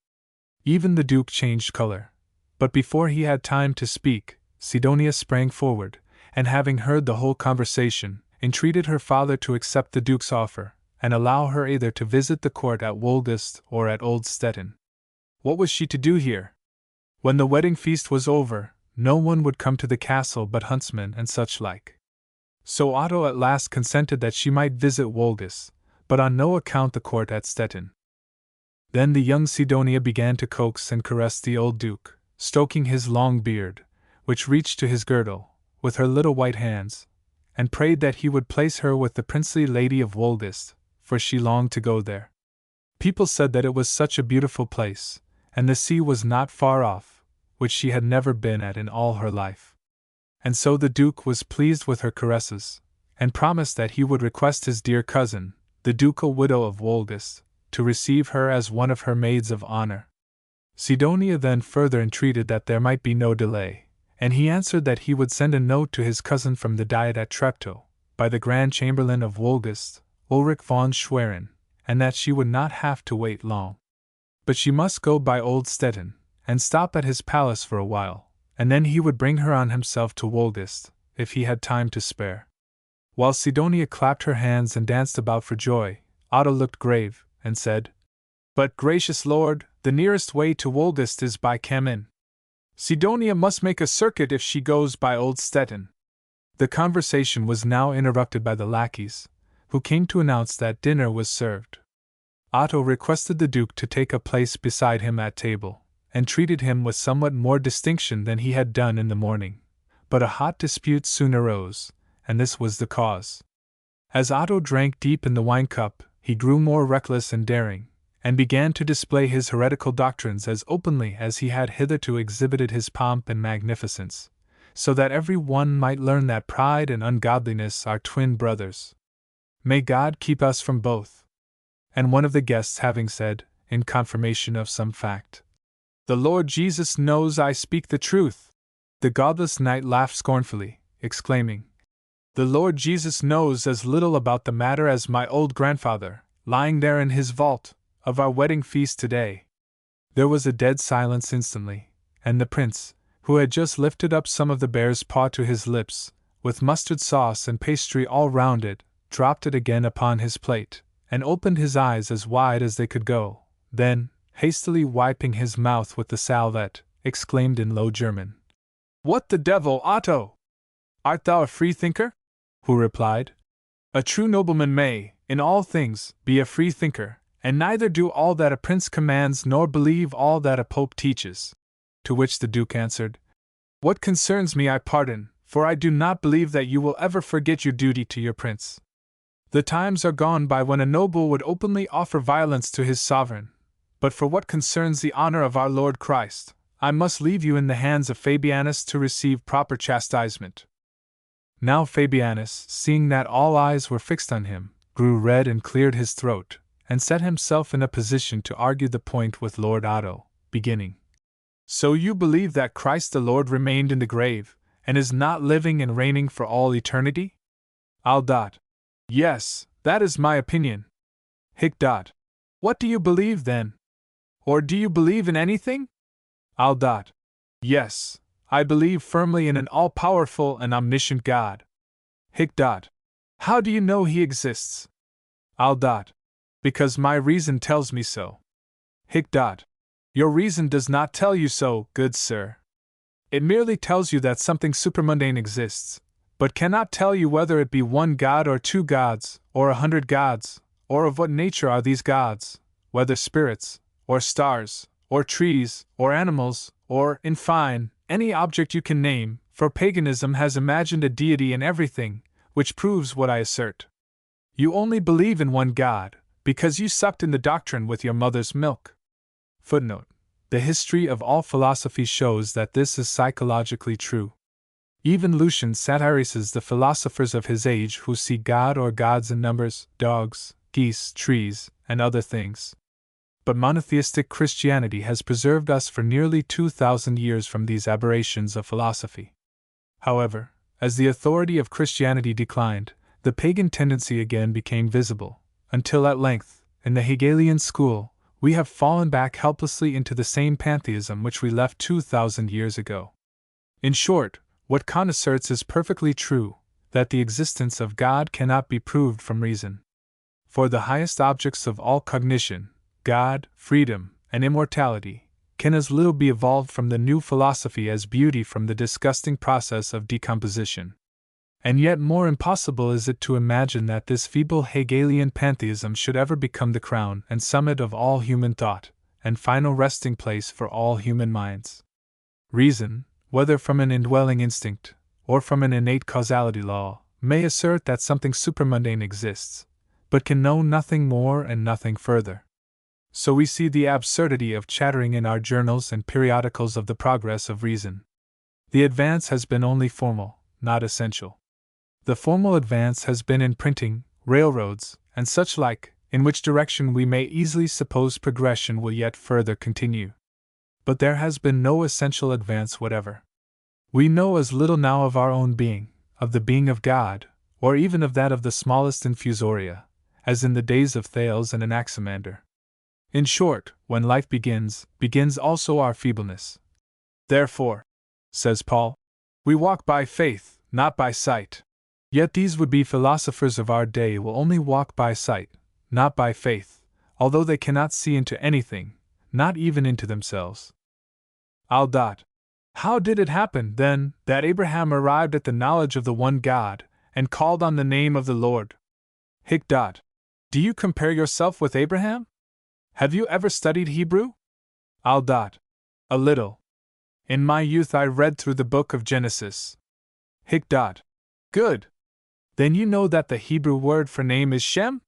Even the duke changed color, but before he had time to speak, Sidonia sprang forward, and having heard the whole conversation, entreated her father to accept the duke's offer, and allow her either to visit the court at Woldest or at Old Stettin. What was she to do here? When the wedding feast was over, no one would come to the castle but huntsmen and such like. So Otto at last consented that she might visit Woldest, but on no account the court at Stettin. Then the young Sidonia began to coax and caress the old duke, stroking his long beard, which reached to his girdle, with her little white hands, and prayed that he would place her with the princely lady of Woldest, for she longed to go there. People said that it was such a beautiful place, and the sea was not far off, which she had never been at in all her life. And so the duke was pleased with her caresses, and promised that he would request his dear cousin, the ducal widow of Woldest, to receive her as one of her maids of honor. Sidonia then further entreated that there might be no delay, and he answered that he would send a note to his cousin from the Diet at Treptow, by the Grand Chamberlain of Woldest, Ulrich von Schwerin, and that she would not have to wait long. But she must go by Old Stettin, and stop at his palace for a while, and then he would bring her on himself to Woldest, if he had time to spare. While Sidonia clapped her hands and danced about for joy, Otto looked grave, and said, But, gracious lord, the nearest way to Woldest is by Kamin. Sidonia must make a circuit if she goes by Old Stettin. The conversation was now interrupted by the lackeys, who came to announce that dinner was served. Otto requested the duke to take a place beside him at table, and treated him with somewhat more distinction than he had done in the morning. But a hot dispute soon arose, and this was the cause. As Otto drank deep in the wine-cup, he grew more reckless and daring, and began to display his heretical doctrines as openly as he had hitherto exhibited his pomp and magnificence, so that every one might learn that pride and ungodliness are twin brothers. May God keep us from both. And one of the guests having said, in confirmation of some fact, The Lord Jesus knows I speak the truth, the godless knight laughed scornfully, exclaiming, The Lord Jesus knows as little about the matter as my old grandfather, lying there in his vault, of our wedding feast today. There was a dead silence instantly, and the prince, who had just lifted up some of the bear's paw to his lips, with mustard sauce and pastry all round it, dropped it again upon his plate, and opened his eyes as wide as they could go, then, hastily wiping his mouth with the salvet, exclaimed in low German, What the devil, Otto! Art thou a freethinker? Who replied, A true nobleman may, in all things, be a freethinker, and neither do all that a prince commands nor believe all that a pope teaches. To which the duke answered, What concerns me I pardon, for I do not believe that you will ever forget your duty to your prince. The times are gone by when a noble would openly offer violence to his sovereign, but for what concerns the honor of our Lord Christ, I must leave you in the hands of Fabianus to receive proper chastisement. Now Fabianus, seeing that all eyes were fixed on him, grew red and cleared his throat, and set himself in a position to argue the point with Lord Otto, beginning, So you believe that Christ the Lord remained in the grave, and is not living and reigning for all eternity? Aldot. Yes, that is my opinion. Hickdot. What do you believe then? Or do you believe in anything? Aldot. Yes, I believe firmly in an all-powerful and omniscient God. Hickdot. How do you know he exists? Aldot. Because my reason tells me so. Hickdot. Your reason does not tell you so, good sir. It merely tells you that something supermundane exists, but cannot tell you whether it be one god or two gods, or 100 gods, or of what nature are these gods, whether spirits, or stars, or trees, or animals, or, in fine, any object you can name, for paganism has imagined a deity in everything, which proves what I assert. You only believe in one God, because you sucked in the doctrine with your mother's milk. Footnote: the history of all philosophy shows that this is psychologically true. Even Lucian satirizes the philosophers of his age who see God or gods in numbers, dogs, geese, trees, and other things. But monotheistic Christianity has preserved us for nearly 2,000 years from these aberrations of philosophy. However, as the authority of Christianity declined, the pagan tendency again became visible, until at length, in the Hegelian school, we have fallen back helplessly into the same pantheism which we left 2,000 years ago. In short, what Kant asserts is perfectly true, that the existence of God cannot be proved from reason. For the highest objects of all cognition, God, freedom, and immortality, can as little be evolved from the new philosophy as beauty from the disgusting process of decomposition. And yet more impossible is it to imagine that this feeble Hegelian pantheism should ever become the crown and summit of all human thought, and final resting place for all human minds. Reason, whether from an indwelling instinct, or from an innate causality law, may assert that something supramundane exists, but can know nothing more and nothing further. So we see the absurdity of chattering in our journals and periodicals of the progress of reason. The advance has been only formal, not essential. The formal advance has been in printing, railroads, and such like, in which direction we may easily suppose progression will yet further continue. But there has been no essential advance whatever. We know as little now of our own being, of the being of God, or even of that of the smallest infusoria, as in the days of Thales and Anaximander. In short, when life begins also our feebleness. Therefore, says Paul, we walk by faith, not by sight. Yet these would-be philosophers of our day will only walk by sight, not by faith, although they cannot see into anything, not even into themselves. How did it happen, then, that Abraham arrived at the knowledge of the one God, and called on the name of the Lord? Do you compare yourself with Abraham? Have you ever studied Hebrew? A little. In my youth I read through the book of Genesis. Good. Then you know that the Hebrew word for name is Shem?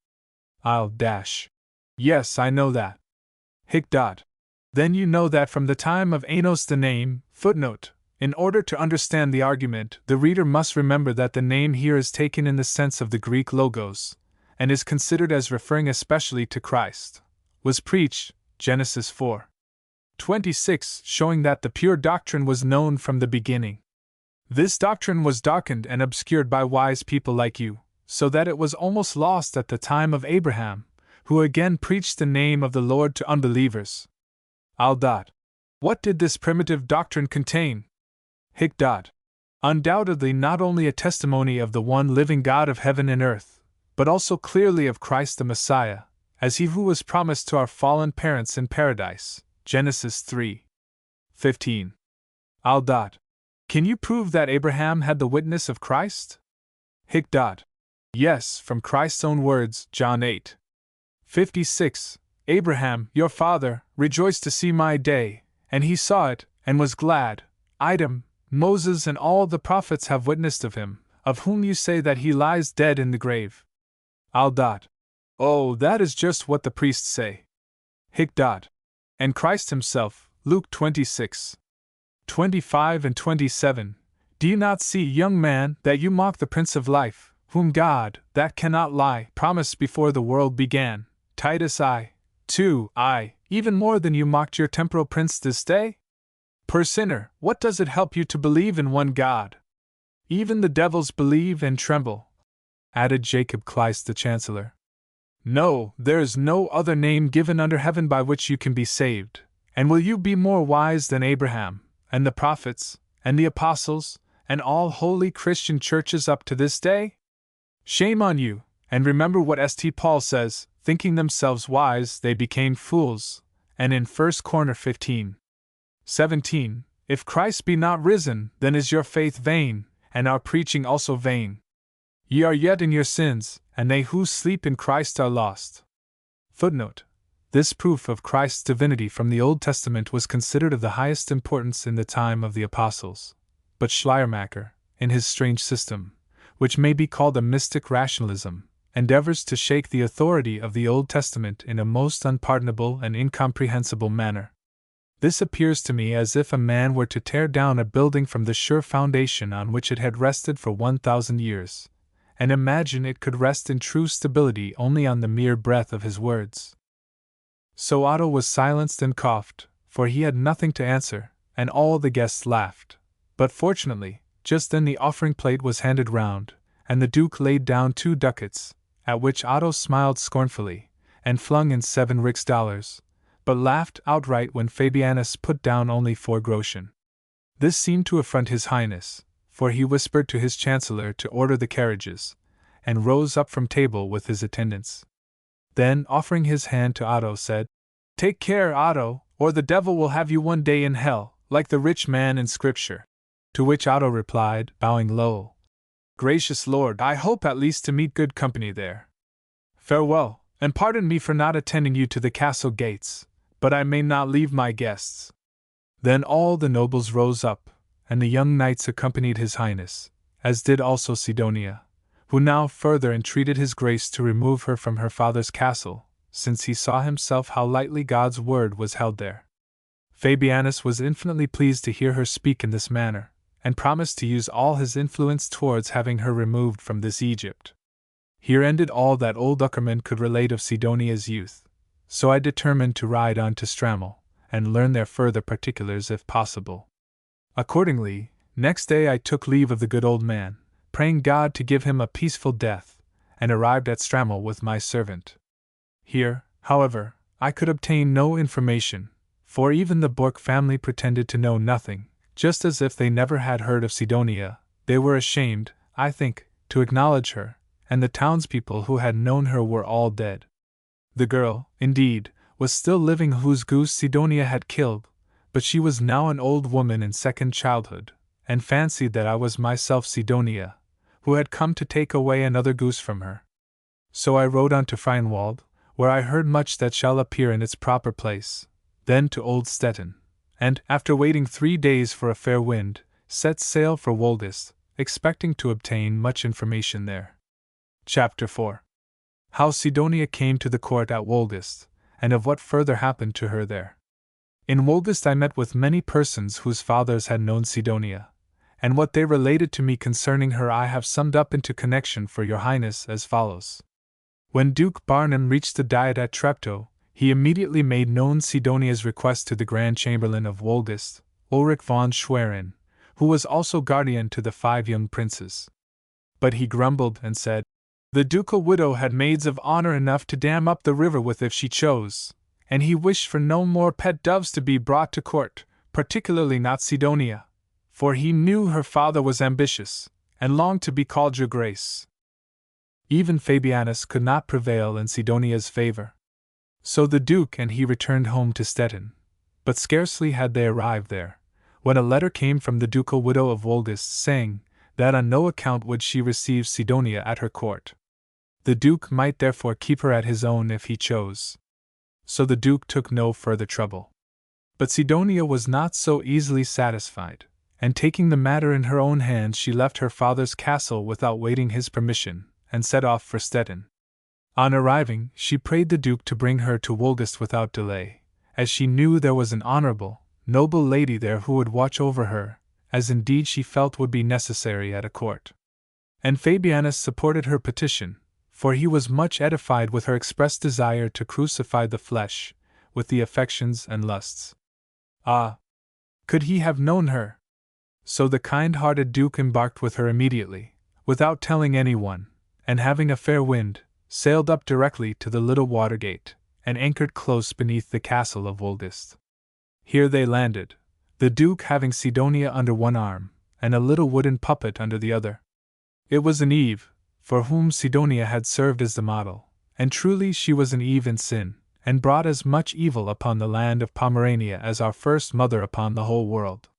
Yes, I know that. Then you know that from the time of Enos the name, footnote, in order to understand the argument, the reader must remember that the name here is taken in the sense of the Greek logos, and is considered as referring especially to Christ, was preached, Genesis 4:26, showing that the pure doctrine was known from the beginning. This doctrine was darkened and obscured by wise people like you, so that it was almost lost at the time of Abraham, who again preached the name of the Lord to unbelievers. What did this primitive doctrine contain? Undoubtedly not only a testimony of the one living God of heaven and earth, but also clearly of Christ the Messiah, as he who was promised to our fallen parents in paradise, Genesis 3:15. Can you prove that Abraham had the witness of Christ? Yes, from Christ's own words, John 8:56. Abraham, your father, rejoiced to see my day, and he saw it, and was glad. Moses and all the prophets have witnessed of him, of whom you say that he lies dead in the grave. Oh, that is just what the priests say. And Christ himself, Luke 26:25 and 27. Do you not see, young man, that you mock the Prince of Life, whom God, that cannot lie, promised before the world began? Titus even more than you mocked your temporal prince this day? Poor sinner, what does it help you to believe in one God? Even the devils believe and tremble, added Jacob Kleist the Chancellor. No, there is no other name given under heaven by which you can be saved. And will you be more wise than Abraham, and the prophets, and the apostles, and all holy Christian churches up to this day? Shame on you, and remember what St. Paul says, thinking themselves wise they became fools, and in 1 Corner 15:17, if Christ be not risen, then is your faith vain, and our preaching also vain. Ye are yet in your sins, and they who sleep in Christ are lost. Footnote: this proof of Christ's divinity from the Old Testament was considered of the highest importance in the time of the apostles. But Schleiermacher, in his strange system, which may be called a mystic rationalism, endeavors to shake the authority of the Old Testament in a most unpardonable and incomprehensible manner. This appears to me as if a man were to tear down a building from the sure foundation on which it had rested for 1,000 years, and imagine it could rest in true stability only on the mere breath of his words. So Otto was silenced and coughed, for he had nothing to answer, and all the guests laughed. But fortunately, just then the offering plate was handed round, and the Duke laid down 2 ducats, at which Otto smiled scornfully, and flung in 7 rix-dollars, but laughed outright when Fabianus put down only 4 groschen. This seemed to affront his Highness, for he whispered to his Chancellor to order the carriages, and rose up from table with his attendants. Then, offering his hand to Otto, said, "Take care, Otto, or the devil will have you one day in hell, like the rich man in Scripture." To which Otto replied, bowing low, "Gracious Lord, I hope at least to meet good company there. Farewell, and pardon me for not attending you to the castle gates, but I may not leave my guests." Then all the nobles rose up, and the young knights accompanied his Highness, as did also Sidonia, who now further entreated his Grace to remove her from her father's castle, since he saw himself how lightly God's word was held there. Fabianus was infinitely pleased to hear her speak in this manner, and promised to use all his influence towards having her removed from this Egypt. Here ended all that old Uckerman could relate of Sidonia's youth, so I determined to ride on to Strammel, and learn their further particulars if possible. Accordingly, next day I took leave of the good old man, praying God to give him a peaceful death, and arrived at Strammel with my servant. Here, however, I could obtain no information, for even the Bork family pretended to know nothing, just as if they never had heard of Sidonia. They were ashamed, I think, to acknowledge her, and the townspeople who had known her were all dead. The girl, indeed, was still living whose goose Sidonia had killed, but she was now an old woman in second childhood, and fancied that I was myself Sidonia, who had come to take away another goose from her. So I rode on to Freinwald, where I heard much that shall appear in its proper place, then to Old Stettin, and, after waiting 3 days for a fair wind, set sail for Woldest, expecting to obtain much information there. Chapter 4. How Sidonia came to the court at Woldest, and of what further happened to her there. In Woldest I met with many persons whose fathers had known Sidonia, and what they related to me concerning her I have summed up into connection for your Highness as follows. When Duke Barnum reached the Diet at Treptow, he immediately made known Sidonia's request to the Grand Chamberlain of Woldest, Ulrich von Schwerin, who was also guardian to the 5 young princes. But he grumbled and said, "The ducal widow had maids of honor enough to dam up the river with if she chose, and he wished for no more pet doves to be brought to court, particularly not Sidonia, for he knew her father was ambitious, and longed to be called your Grace." Even Fabianus could not prevail in Sidonia's favor. So the Duke and he returned home to Stettin, but scarcely had they arrived there, when a letter came from the ducal widow of Woldest saying that on no account would she receive Sidonia at her court. The Duke might therefore keep her at his own if he chose. So the Duke took no further trouble. But Sidonia was not so easily satisfied, and taking the matter in her own hands she left her father's castle without waiting his permission, and set off for Stettin. On arriving, she prayed the Duke to bring her to Woldest without delay, as she knew there was an honorable, noble lady there who would watch over her, as indeed she felt would be necessary at a court. And Fabianus supported her petition, for he was much edified with her expressed desire to crucify the flesh, with the affections and lusts. Ah! Could he have known her? So the kind-hearted Duke embarked with her immediately, without telling anyone, and having a fair wind, sailed up directly to the little water gate, and anchored close beneath the castle of Woldest. Here they landed, the Duke having Sidonia under one arm, and a little wooden puppet under the other. It was an Eve, for whom Sidonia had served as the model, and truly she was an Eve in sin, and brought as much evil upon the land of Pomerania as our first mother upon the whole world.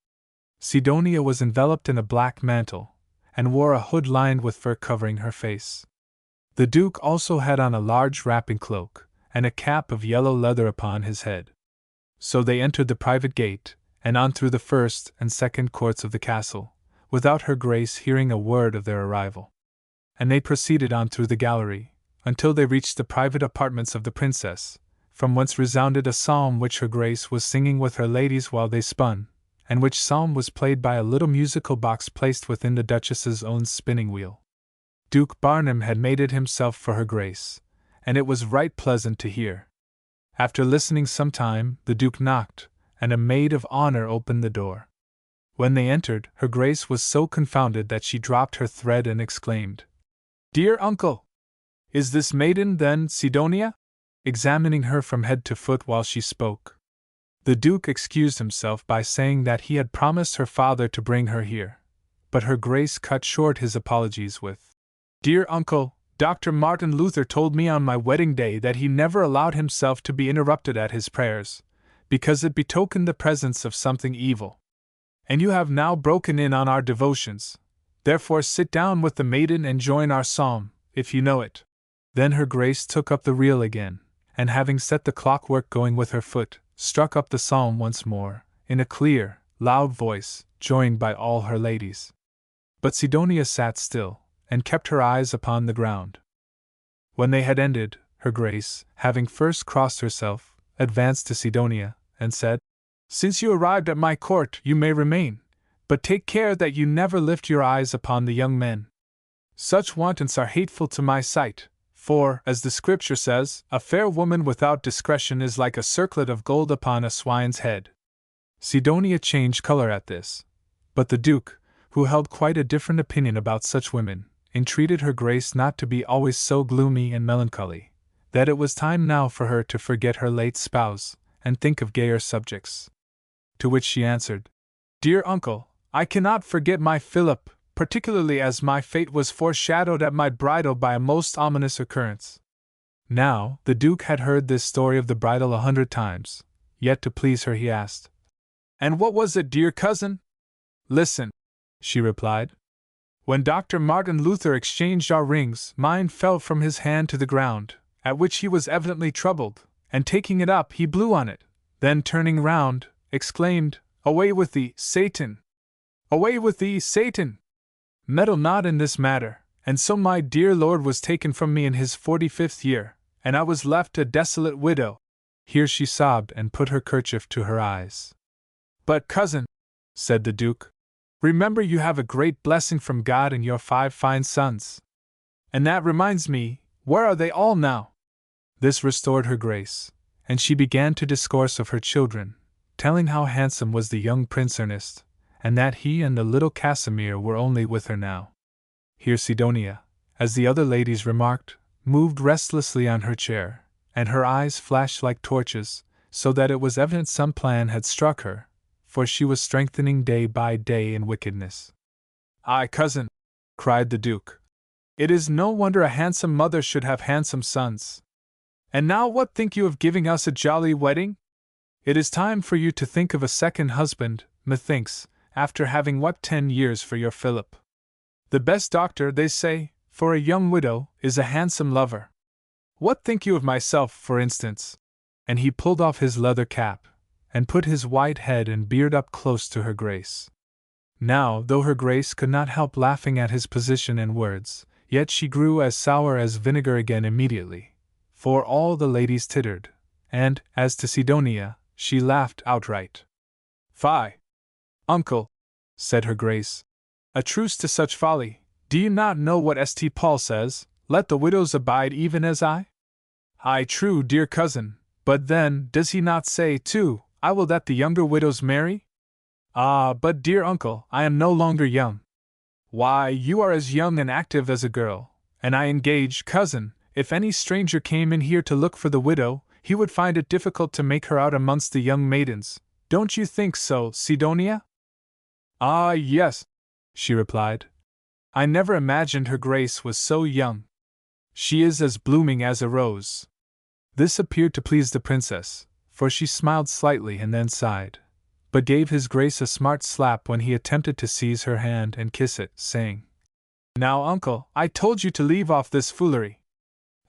Sidonia was enveloped in a black mantle, and wore a hood lined with fur covering her face. The Duke also had on a large wrapping cloak, and a cap of yellow leather upon his head. So they entered the private gate, and on through the first and second courts of the castle, without her Grace hearing a word of their arrival. And they proceeded on through the gallery, until they reached the private apartments of the princess, from whence resounded a psalm which her grace was singing with her ladies while they spun, and which psalm was played by a little musical box placed within the Duchess's own spinning wheel. Duke Barnum had made it himself for her grace, and it was right pleasant to hear. After listening some time, the Duke knocked, and a maid of honor opened the door. When they entered, her grace was so confounded that she dropped her thread and exclaimed, "Dear uncle! Is this maiden, then, Sidonia?" examining her from head to foot while she spoke. The Duke excused himself by saying that he had promised her father to bring her here, but her grace cut short his apologies with, "Dear uncle, Dr. Martin Luther told me on my wedding day that he never allowed himself to be interrupted at his prayers, because it betokened the presence of something evil. And you have now broken in on our devotions. Therefore sit down with the maiden and join our psalm, if you know it." Then her grace took up the reel again, and having set the clockwork going with her foot, struck up the psalm once more, in a clear, loud voice, joined by all her ladies. But Sidonia sat still, and kept her eyes upon the ground. When they had ended, her grace, having first crossed herself, advanced to Sidonia, and said, "Since you arrived at my court, you may remain, but take care that you never lift your eyes upon the young men. Such wantons are hateful to my sight, for, as the scripture says, a fair woman without discretion is like a circlet of gold upon a swine's head." Sidonia changed color at this, but the Duke, who held quite a different opinion about such women, entreated her grace not to be always so gloomy and melancholy, that it was time now for her to forget her late spouse, and think of gayer subjects. To which she answered, "Dear uncle, I cannot forget my Philip, particularly as my fate was foreshadowed at my bridal by a most ominous occurrence." Now, the Duke had heard this story of the bridal 100 times, yet to please her he asked, "And what was it, dear cousin?" "Listen," she replied. "When Dr. Martin Luther exchanged our rings, mine fell from his hand to the ground, at which he was evidently troubled, and taking it up he blew on it, then turning round, exclaimed, 'Away with thee, Satan! Away with thee, Satan! Meddle not in this matter,' and so my dear lord was taken from me in his 45th year, and I was left a desolate widow." Here she sobbed and put her kerchief to her eyes. "But, cousin," said the Duke, "remember you have a great blessing from God in your 5 fine sons. And that reminds me, where are they all now?" This restored her grace, and she began to discourse of her children, telling how handsome was the young Prince Ernest, and that he and the little Casimir were only with her now. Here Sidonia, as the other ladies remarked, moved restlessly on her chair, and her eyes flashed like torches, so that it was evident some plan had struck her, for she was strengthening day by day in wickedness. "Aye, cousin," cried the Duke, "it is no wonder a handsome mother should have handsome sons. And now what think you of giving us a jolly wedding? It is time for you to think of a second husband, methinks, after having wept 10 years for your Philip. The best doctor, they say, for a young widow, is a handsome lover. What think you of myself, for instance?" And he pulled off his leather cap, and put his white head and beard up close to her grace. Now, though her grace could not help laughing at his position and words, yet she grew as sour as vinegar again immediately, for all the ladies tittered, and, as to Sidonia, she laughed outright. "Fie! Uncle," said her grace, "a truce to such folly. Do you not know what St. Paul says, 'Let the widows abide even as I'?" "Aye, true, dear cousin, but then, does he not say, too, 'I will that the younger widows marry'?" "Ah, but dear uncle, I am no longer young." "Why, you are as young and active as a girl, and I engage, cousin, if any stranger came in here to look for the widow, he would find it difficult to make her out amongst the young maidens. Don't you think so, Sidonia?" "Ah, yes," she replied. "I never imagined her grace was so young. She is as blooming as a rose." This appeared to please the princess, for she smiled slightly and then sighed, but gave his grace a smart slap when he attempted to seize her hand and kiss it, saying, "Now, uncle, I told you to leave off this foolery."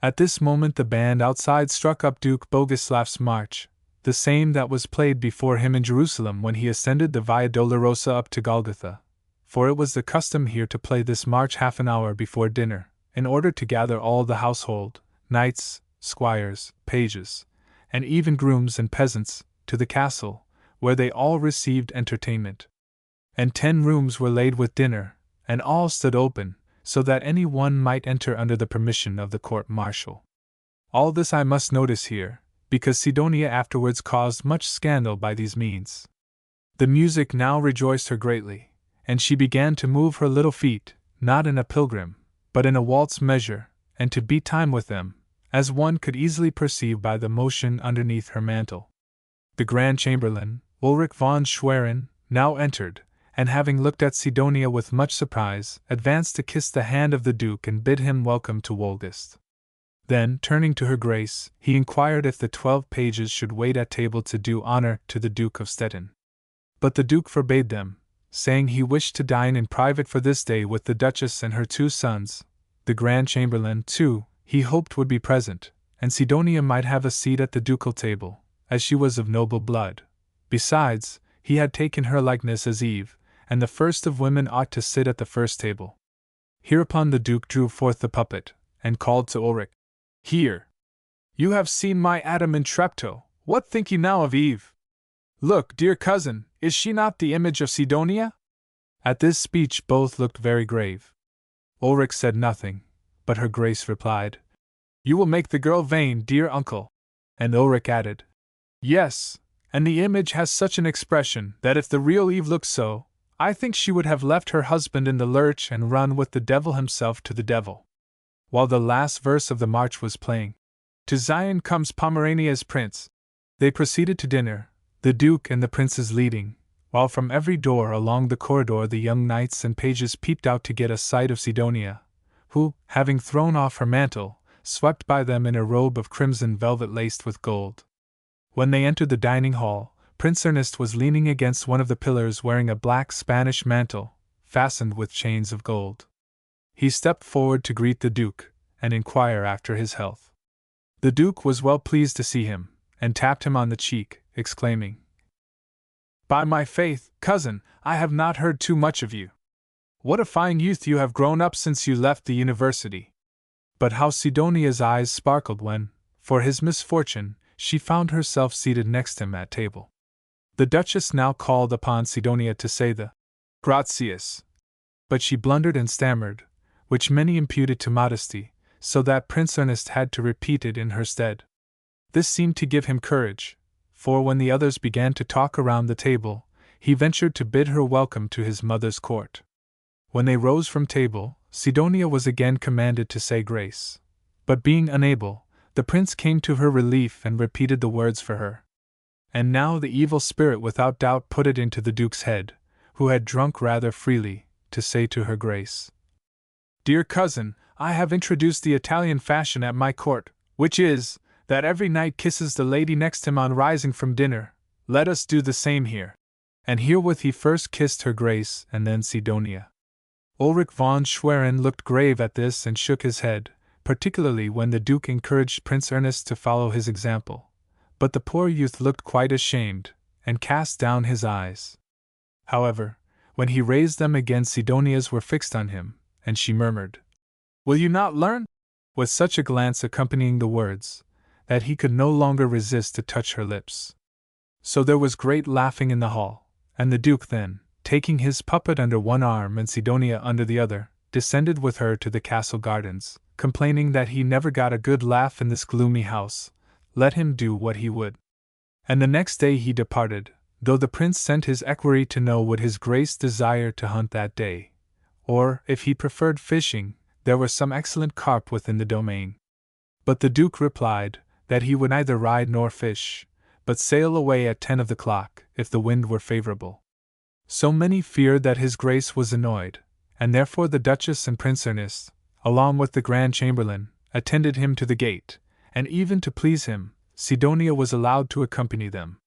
At this moment the band outside struck up Duke Boguslav's march, the same that was played before him in Jerusalem when he ascended the Via Dolorosa up to Golgotha, for it was the custom here to play this march half an hour before dinner, in order to gather all the household, knights, squires, pages, and even grooms and peasants, to the castle, where they all received entertainment. And 10 rooms were laid with dinner, and all stood open, so that any one might enter under the permission of the court-martial. All this I must notice here, because Sidonia afterwards caused much scandal by these means. The music now rejoiced her greatly, and she began to move her little feet, not in a pilgrim, but in a waltz measure, and to beat time with them, as one could easily perceive by the motion underneath her mantle. The Grand Chamberlain, Ulrich von Schwerin, now entered, and having looked at Sidonia with much surprise, advanced to kiss the hand of the Duke and bid him welcome to Wolgast. Then, turning to her Grace, he inquired if the 12 pages should wait at table to do honor to the Duke of Stettin. But the Duke forbade them, saying he wished to dine in private for this day with the Duchess and her 2 sons. The Grand Chamberlain, too, he hoped would be present, and Sidonia might have a seat at the ducal table, as she was of noble blood. Besides, he had taken her likeness as Eve, and the first of women ought to sit at the first table. Hereupon the Duke drew forth the puppet, and called to Ulrich, "Here! You have seen my Adam in Treptow, what think you now of Eve? Look, dear cousin, is she not the image of Sidonia?" At this speech both looked very grave. Ulrich said nothing, but her Grace replied, "You will make the girl vain, dear uncle." And Ulrich added, "Yes, and the image has such an expression that if the real Eve looked so, I think she would have left her husband in the lurch and run with the devil himself to the devil." While the last verse of the march was playing, "To Zion comes Pomerania's prince," they proceeded to dinner, the Duke and the princes leading, while from every door along the corridor the young knights and pages peeped out to get a sight of Sidonia, who, having thrown off her mantle, swept by them in a robe of crimson velvet laced with gold. When they entered the dining hall, Prince Ernest was leaning against one of the pillars wearing a black Spanish mantle, fastened with chains of gold. He stepped forward to greet the Duke, and inquire after his health. The Duke was well pleased to see him, and tapped him on the cheek, exclaiming, "By my faith, cousin, I have not heard too much of you. What a fine youth you have grown up since you left the university!" But how Sidonia's eyes sparkled when, for his misfortune, she found herself seated next him at table. The Duchess now called upon Sidonia to say the "Gratias," but she blundered and stammered, which many imputed to modesty, so that Prince Ernest had to repeat it in her stead. This seemed to give him courage, for when the others began to talk around the table, he ventured to bid her welcome to his mother's court. When they rose from table, Sidonia was again commanded to say grace, but being unable, the prince came to her relief and repeated the words for her. And now the evil spirit without doubt put it into the Duke's head, who had drunk rather freely, to say to her Grace, "Dear cousin, I have introduced the Italian fashion at my court, which is, that every knight kisses the lady next him on rising from dinner. Let us do the same here." And herewith he first kissed her Grace and then Sidonia. Ulrich von Schwerin looked grave at this and shook his head, particularly when the Duke encouraged Prince Ernest to follow his example. But the poor youth looked quite ashamed, and cast down his eyes. However, when he raised them again Sidonia's were fixed on him, and she murmured, "Will you not learn?" with such a glance accompanying the words, that he could no longer resist to touch her lips. So there was great laughing in the hall, and the Duke then, taking his puppet under one arm and Sidonia under the other, descended with her to the castle gardens, complaining that he never got a good laugh in this gloomy house, let him do what he would. And the next day he departed, though the prince sent his equerry to know would his Grace desire to hunt that day, or, if he preferred fishing, there were some excellent carp within the domain. But the Duke replied that he would neither ride nor fish, but sail away at 10 of the clock, if the wind were favorable. So many feared that his Grace was annoyed, and therefore the Duchess and Prince Ernest, along with the Grand Chamberlain, attended him to the gate, and even to please him, Sidonia was allowed to accompany them.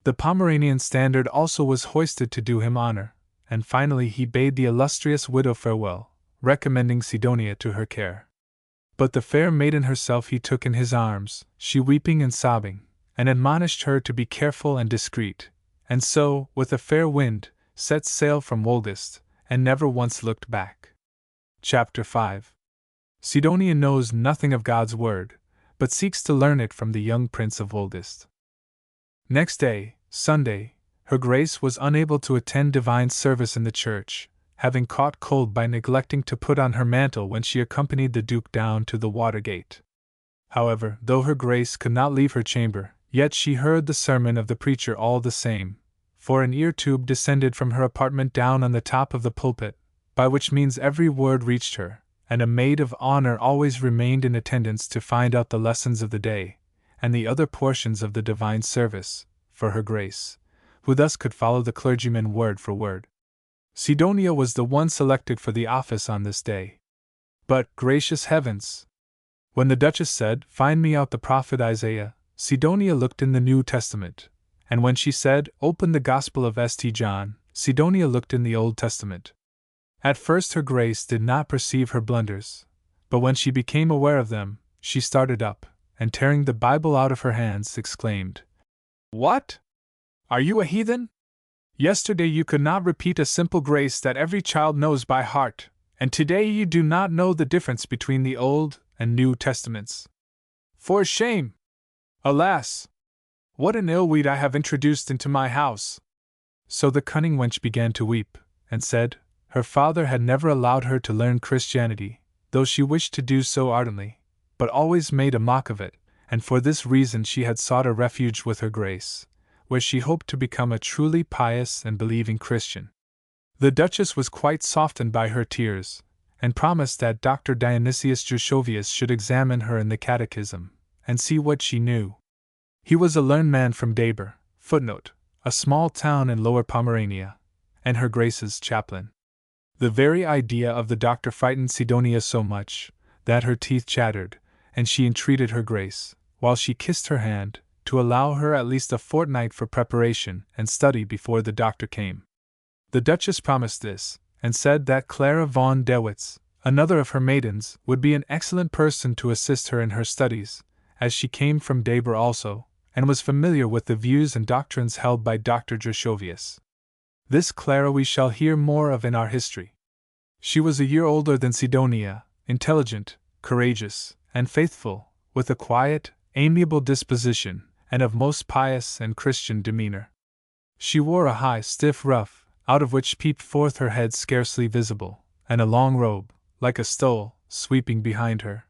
The Pomeranian standard also was hoisted to do him honor, and finally he bade the illustrious widow farewell, recommending Sidonia to her care. But the fair maiden herself he took in his arms, she weeping and sobbing, and admonished her to be careful and discreet, and so, with a fair wind, set sail from Wolgast, and never once looked back. Chapter 5. Sidonia knows nothing of God's word, but seeks to learn it from the young prince of oldest. Next day, Sunday, Her Grace was unable to attend divine service in the church, having caught cold by neglecting to put on her mantle when she accompanied the Duke down to the Watergate. However, though Her Grace could not leave her chamber, yet she heard the sermon of the preacher all the same, for an ear tube descended from her apartment down on the top of the pulpit, by which means every word reached her, and a maid of honor always remained in attendance to find out the lessons of the day, and the other portions of the divine service, for Her Grace, who thus could follow the clergyman word for word. Sidonia was the one selected for the office on this day. But, gracious heavens! When the Duchess said, "Find me out the prophet Isaiah," Sidonia looked in the New Testament, and when she said, "Open the Gospel of St. John," Sidonia looked in the Old Testament. At first Her Grace did not perceive her blunders, but when she became aware of them, she started up, and tearing the Bible out of her hands, exclaimed, "What? Are you a heathen? Yesterday you could not repeat a simple grace that every child knows by heart, and today you do not know the difference between the Old and New Testaments. For shame! Alas! What an ill weed I have introduced into my house!" So the cunning wench began to weep, and said, her father had never allowed her to learn Christianity, though she wished to do so ardently, but always made a mock of it, and for this reason she had sought a refuge with Her Grace, where she hoped to become a truly pious and believing Christian. The Duchess was quite softened by her tears, and promised that Dr. Dionysius Jushovius should examine her in the Catechism, and see what she knew. He was a learned man from Daber, a small town in Lower Pomerania, and Her Grace's chaplain. The very idea of the doctor frightened Sidonia so much, that her teeth chattered, and she entreated Her Grace, while she kissed her hand, to allow her at least a fortnight for preparation and study before the doctor came. The Duchess promised this, and said that Clara von Dewitz, another of her maidens, would be an excellent person to assist her in her studies, as she came from Daber also, and was familiar with the views and doctrines held by Dr. Jushovius. This Clara we shall hear more of in our history. She was a year older than Sidonia, intelligent, courageous, and faithful, with a quiet, amiable disposition, and of most pious and Christian demeanor. She wore a high, stiff ruff, out of which peeped forth her head scarcely visible, and a long robe, like a stole, sweeping behind her.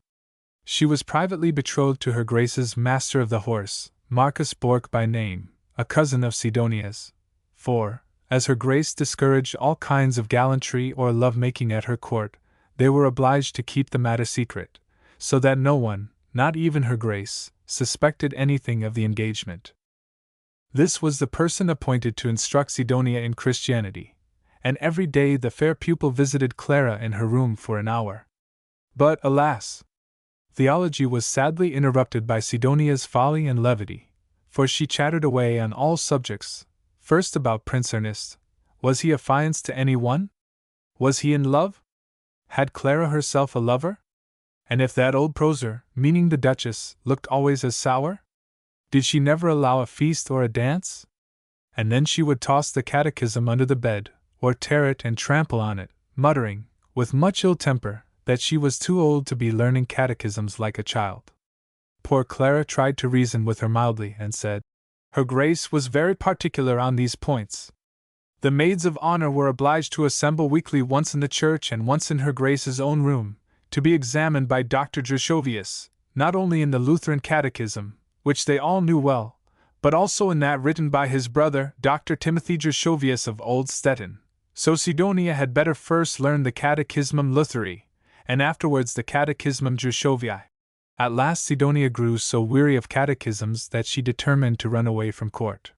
She was privately betrothed to Her Grace's Master of the Horse, Marcus Bork by name, a cousin of Sidonia's, for, as Her Grace discouraged all kinds of gallantry or love-making at her court, they were obliged to keep the matter secret, so that no one, not even Her Grace, suspected anything of the engagement. This was the person appointed to instruct Sidonia in Christianity, and every day the fair pupil visited Clara in her room for an hour. But, alas! Theology was sadly interrupted by Sidonia's folly and levity, for she chattered away on all subjects. First about Prince Ernest. Was he affianced to any one? Was he in love? Had Clara herself a lover? And if that old proser, meaning the Duchess, looked always as sour? Did she never allow a feast or a dance? And then she would toss the catechism under the bed, or tear it and trample on it, muttering, with much ill temper, that she was too old to be learning catechisms like a child. Poor Clara tried to reason with her mildly, and said, Her Grace was very particular on these points. The maids of honor were obliged to assemble weekly once in the church and once in Her Grace's own room, to be examined by Dr. Jushovius, not only in the Lutheran Catechism, which they all knew well, but also in that written by his brother, Dr. Timothy Jushovius of Old Stettin. So Sidonia had better first learn the Catechismum Lutheri, and afterwards the Catechismum Jushovii. At last Sidonia grew so weary of catechisms that she determined to run away from court.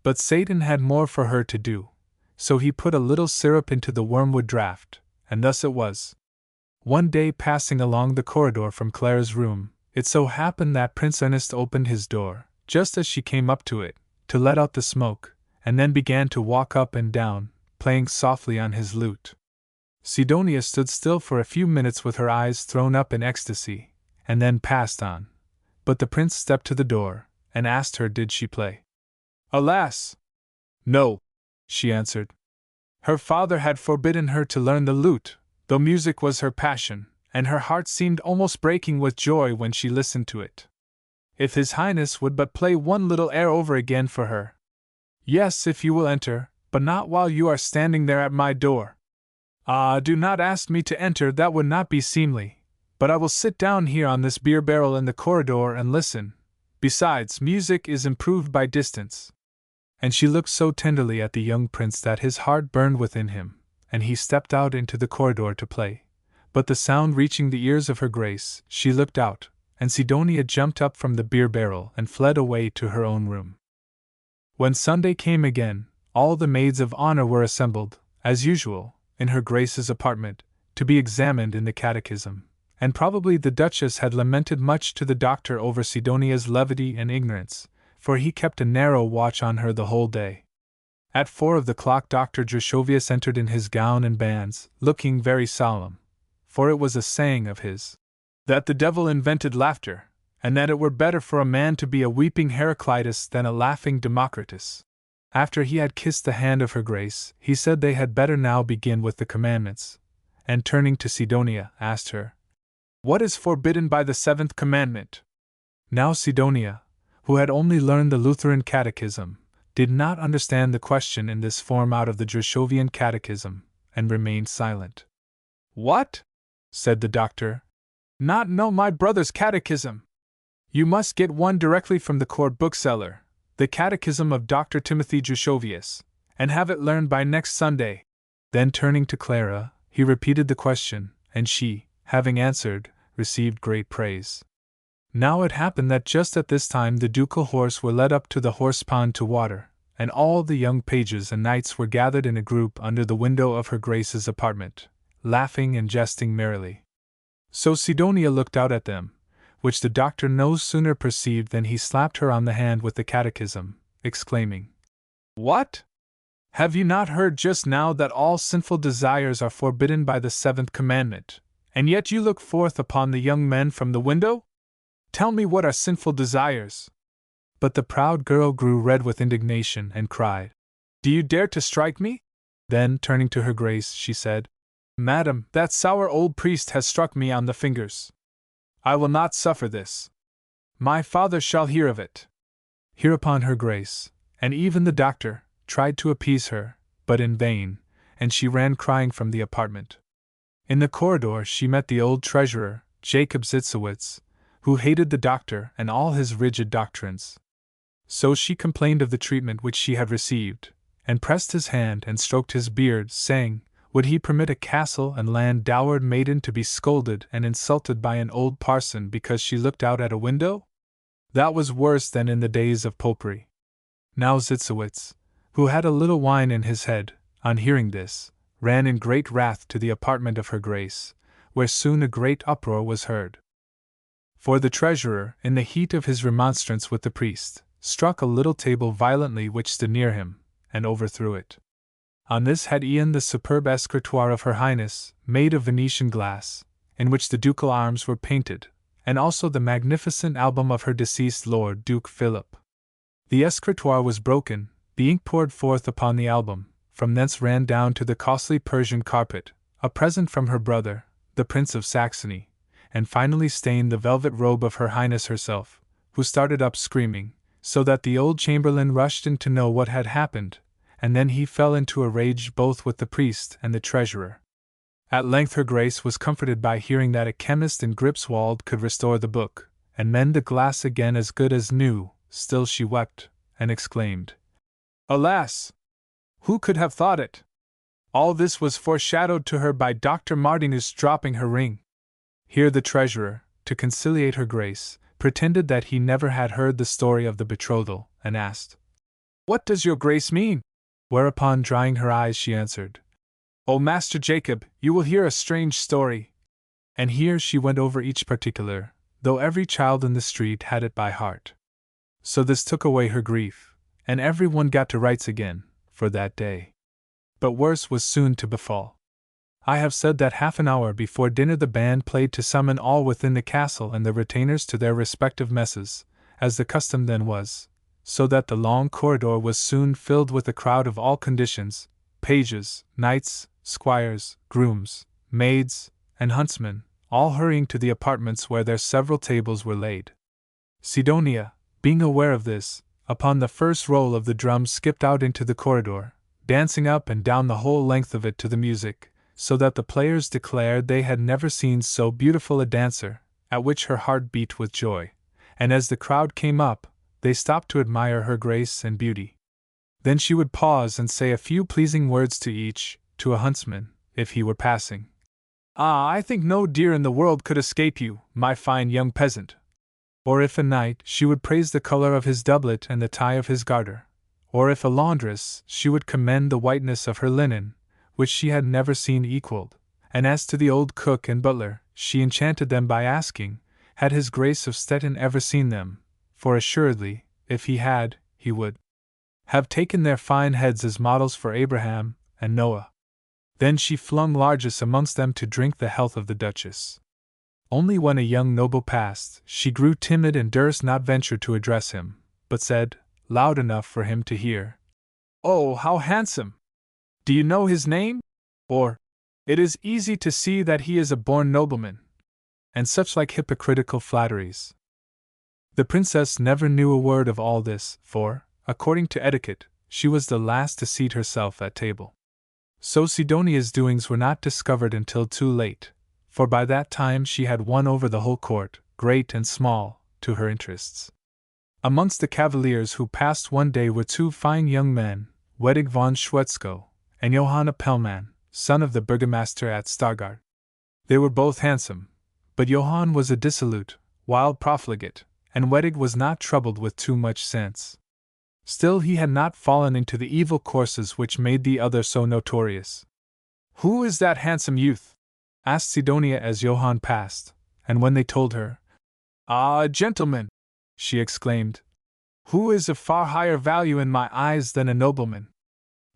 But Satan had more for her to do, so he put a little syrup into the wormwood draught, and thus it was. One day, passing along the corridor from Clara's room, it so happened that Prince Ernest opened his door, just as she came up to it, to let out the smoke, and then began to walk up and down, playing softly on his lute. Sidonia stood still for a few minutes with her eyes thrown up in ecstasy, and then passed on. But the prince stepped to the door, and asked her did she play. Alas! No, she answered. Her father had forbidden her to learn the lute, though music was her passion, and her heart seemed almost breaking with joy when she listened to it. If His Highness would but play one little air over again for her. Yes, if you will enter, but not while you are standing there at my door. Ah, do not ask me to enter, that would not be seemly, but I will sit down here on this beer barrel in the corridor and listen. Besides, music is improved by distance. And she looked so tenderly at the young prince that his heart burned within him, and he stepped out into the corridor to play. But the sound reaching the ears of her grace, she looked out, and Sidonia jumped up from the beer barrel and fled away to her own room. When Sunday came again, all the maids of honor were assembled, as usual, in her grace's apartment, to be examined in the catechism, and probably the Duchess had lamented much to the doctor over Sidonia's levity and ignorance, for he kept a narrow watch on her the whole day. At 4 of the clock Dr. Drushovius entered in his gown and bands, looking very solemn, for it was a saying of his, that the devil invented laughter, and that it were better for a man to be a weeping Heraclitus than a laughing Democritus. After he had kissed the hand of her grace, he said they had better now begin with the commandments, and turning to Sidonia, asked her, "What is forbidden by the 7th commandment?" Now Sidonia, who had only learned the Lutheran catechism, did not understand the question in this form out of the Drushovian catechism, and remained silent. "What?" said the doctor. "Not know my brother's catechism? You must get one directly from the court bookseller, the Catechism of Dr. Timothy Drushovius, and have it learned by next Sunday." Then turning to Clara, he repeated the question, and she, having answered, received great praise. Now it happened that just at this time the ducal horse were led up to the horse pond to water, and all the young pages and knights were gathered in a group under the window of her grace's apartment, laughing and jesting merrily. So Sidonia looked out at them, which the doctor no sooner perceived than he slapped her on the hand with the catechism, exclaiming, "What? Have you not heard just now that all sinful desires are forbidden by the 7th commandment, and yet you look forth upon the young men from the window? Tell me what are sinful desires?" But the proud girl grew red with indignation and cried, "Do you dare to strike me?" Then, turning to her grace, she said, "Madam, that sour old priest has struck me on the fingers. I will not suffer this. My father shall hear of it." Hereupon her grace, and even the doctor, tried to appease her, but in vain, and she ran crying from the apartment. In the corridor she met the old treasurer, Jacob Zitzowitz, who hated the doctor and all his rigid doctrines. So she complained of the treatment which she had received, and pressed his hand and stroked his beard, saying, would he permit a castle and land dowered maiden to be scolded and insulted by an old parson because she looked out at a window? That was worse than in the days of popery. Now Zitzowitz, who had a little wine in his head, on hearing this, ran in great wrath to the apartment of her grace, where soon a great uproar was heard. For the treasurer, in the heat of his remonstrance with the priest, struck a little table violently which stood near him, and overthrew it. On this had Ian the superb escritoire of Her Highness, made of Venetian glass, in which the ducal arms were painted, and also the magnificent album of her deceased Lord Duke Philip. The escritoire was broken, the ink poured forth upon the album, from thence ran down to the costly Persian carpet, a present from her brother, the Prince of Saxony, and finally stained the velvet robe of Her Highness herself, who started up screaming, so that the old chamberlain rushed in to know what had happened, and then he fell into a rage both with the priest and the treasurer. At length her grace was comforted by hearing that a chemist in Gripswald could restore the book, and mend the glass again as good as new. Still she wept, and exclaimed, "Alas! Who could have thought it? All this was foreshadowed to her by Dr. Martinus dropping her ring." Here the treasurer, to conciliate her grace, pretended that he never had heard the story of the betrothal, and asked, "What does your grace mean?" Whereupon, drying her eyes, she answered, "Oh, Master Jacob, you will hear a strange story." And here she went over each particular, though every child in the street had it by heart. So this took away her grief, and every one got to rights again, for that day. But worse was soon to befall. I have said that half an hour before dinner the band played to summon all within the castle and the retainers to their respective messes, as the custom then was, so that the long corridor was soon filled with a crowd of all conditions, pages, knights, squires, grooms, maids, and huntsmen, all hurrying to the apartments where their several tables were laid. Sidonia, being aware of this, upon the first roll of the drum skipped out into the corridor, dancing up and down the whole length of it to the music, so that the players declared they had never seen so beautiful a dancer, at which her heart beat with joy, and as the crowd came up, they stopped to admire her grace and beauty. Then she would pause and say a few pleasing words to each, to a huntsman, if he were passing. "Ah, I think no deer in the world could escape you, my fine young peasant." Or if a knight, she would praise the color of his doublet and the tie of his garter. Or if a laundress, she would commend the whiteness of her linen, which she had never seen equaled. And as to the old cook and butler, she enchanted them by asking, had his Grace of Stettin ever seen them? For assuredly, if he had, he would have taken their fine heads as models for Abraham and Noah. Then she flung largesse amongst them to drink the health of the Duchess. Only when a young noble passed, she grew timid and durst not venture to address him, but said, loud enough for him to hear, "Oh, how handsome! Do you know his name? Or, it is easy to see that he is a born nobleman," and such like hypocritical flatteries. The princess never knew a word of all this, for, according to etiquette, she was the last to seat herself at table. So Sidonia's doings were not discovered until too late, for by that time she had won over the whole court, great and small, to her interests. Amongst the cavaliers who passed one day were two fine young men, Wedig von Schwetzko and Johanna Pellman, son of the burgomaster at Stargard. They were both handsome, but Johann was a dissolute, wild profligate, and Wedig was not troubled with too much sense. Still he had not fallen into the evil courses which made the other so notorious. "Who is that handsome youth?" asked Sidonia as Johann passed, and when they told her, "Ah, a gentleman!" she exclaimed, "who is of far higher value in my eyes than a nobleman."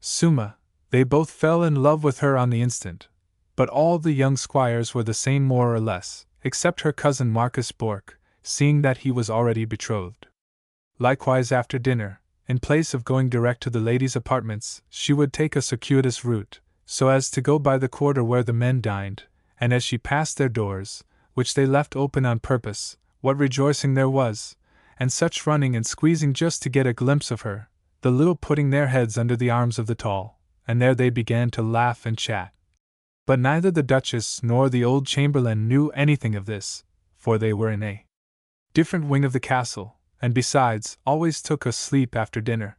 Summa, they both fell in love with her on the instant, but all the young squires were the same more or less, except her cousin Marcus Bork, seeing that he was already betrothed. Likewise after dinner, in place of going direct to the ladies' apartments, she would take a circuitous route, so as to go by the quarter where the men dined, and as she passed their doors, which they left open on purpose, what rejoicing there was, and such running and squeezing just to get a glimpse of her, the little putting their heads under the arms of the tall, and there they began to laugh and chat. But neither the Duchess nor the old chamberlain knew anything of this, for they were in a different wing of the castle, and besides, always took a sleep after dinner.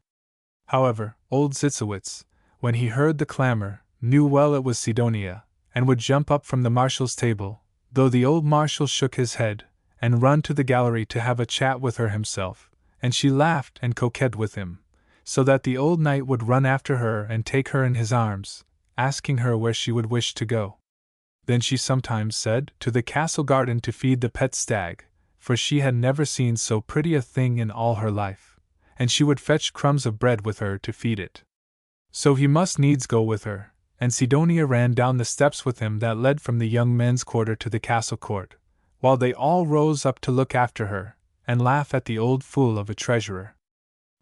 However, old Zitzowitz, when he heard the clamor, knew well it was Sidonia, and would jump up from the marshal's table, though the old marshal shook his head, and run to the gallery to have a chat with her himself, and she laughed and coquetted with him, so that the old knight would run after her and take her in his arms, asking her where she would wish to go. Then she sometimes said, to the castle garden to feed the pet stag, for she had never seen so pretty a thing in all her life, and she would fetch crumbs of bread with her to feed it. So he must needs go with her, and Sidonia ran down the steps with him that led from the young men's quarter to the castle court, while they all rose up to look after her, and laugh at the old fool of a treasurer.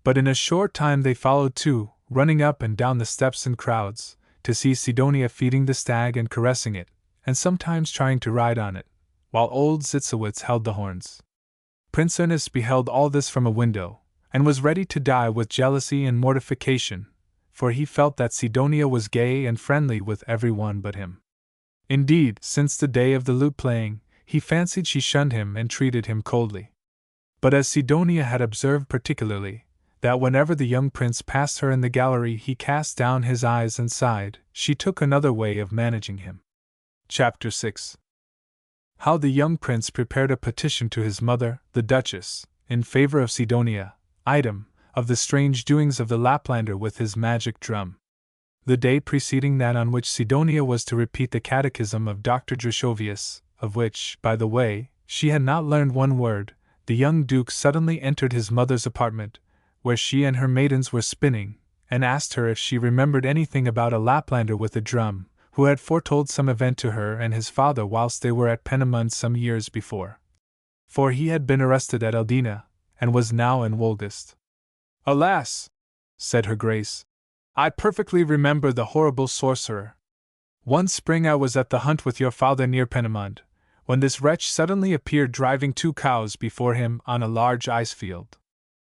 But in a short time they followed too, running up and down the steps in crowds, to see Sidonia feeding the stag and caressing it, and sometimes trying to ride on it, while old Zitzowitz held the horns. Prince Ernest beheld all this from a window, and was ready to die with jealousy and mortification, for he felt that Sidonia was gay and friendly with every one but him. Indeed, since the day of the lute-playing, he fancied she shunned him and treated him coldly. But as Sidonia had observed particularly, that whenever the young prince passed her in the gallery he cast down his eyes and sighed, she took another way of managing him. Chapter 6. How the young prince prepared a petition to his mother, the Duchess, in favor of Sidonia. Item, of the strange doings of the Laplander with his magic drum. The day preceding that on which Sidonia was to repeat the catechism of Dr. Drushovius, of which, by the way, she had not learned one word, the young duke suddenly entered his mother's apartment, where she and her maidens were spinning, and asked her if she remembered anything about a Laplander with a drum, who had foretold some event to her and his father whilst they were at Peenemünde some years before. For he had been arrested at Eldena, and was now in Wolgast. "Alas!" said her grace, "I perfectly remember the horrible sorcerer. One spring I was at the hunt with your father near Peenemünde, when this wretch suddenly appeared driving 2 cows before him on a large ice field.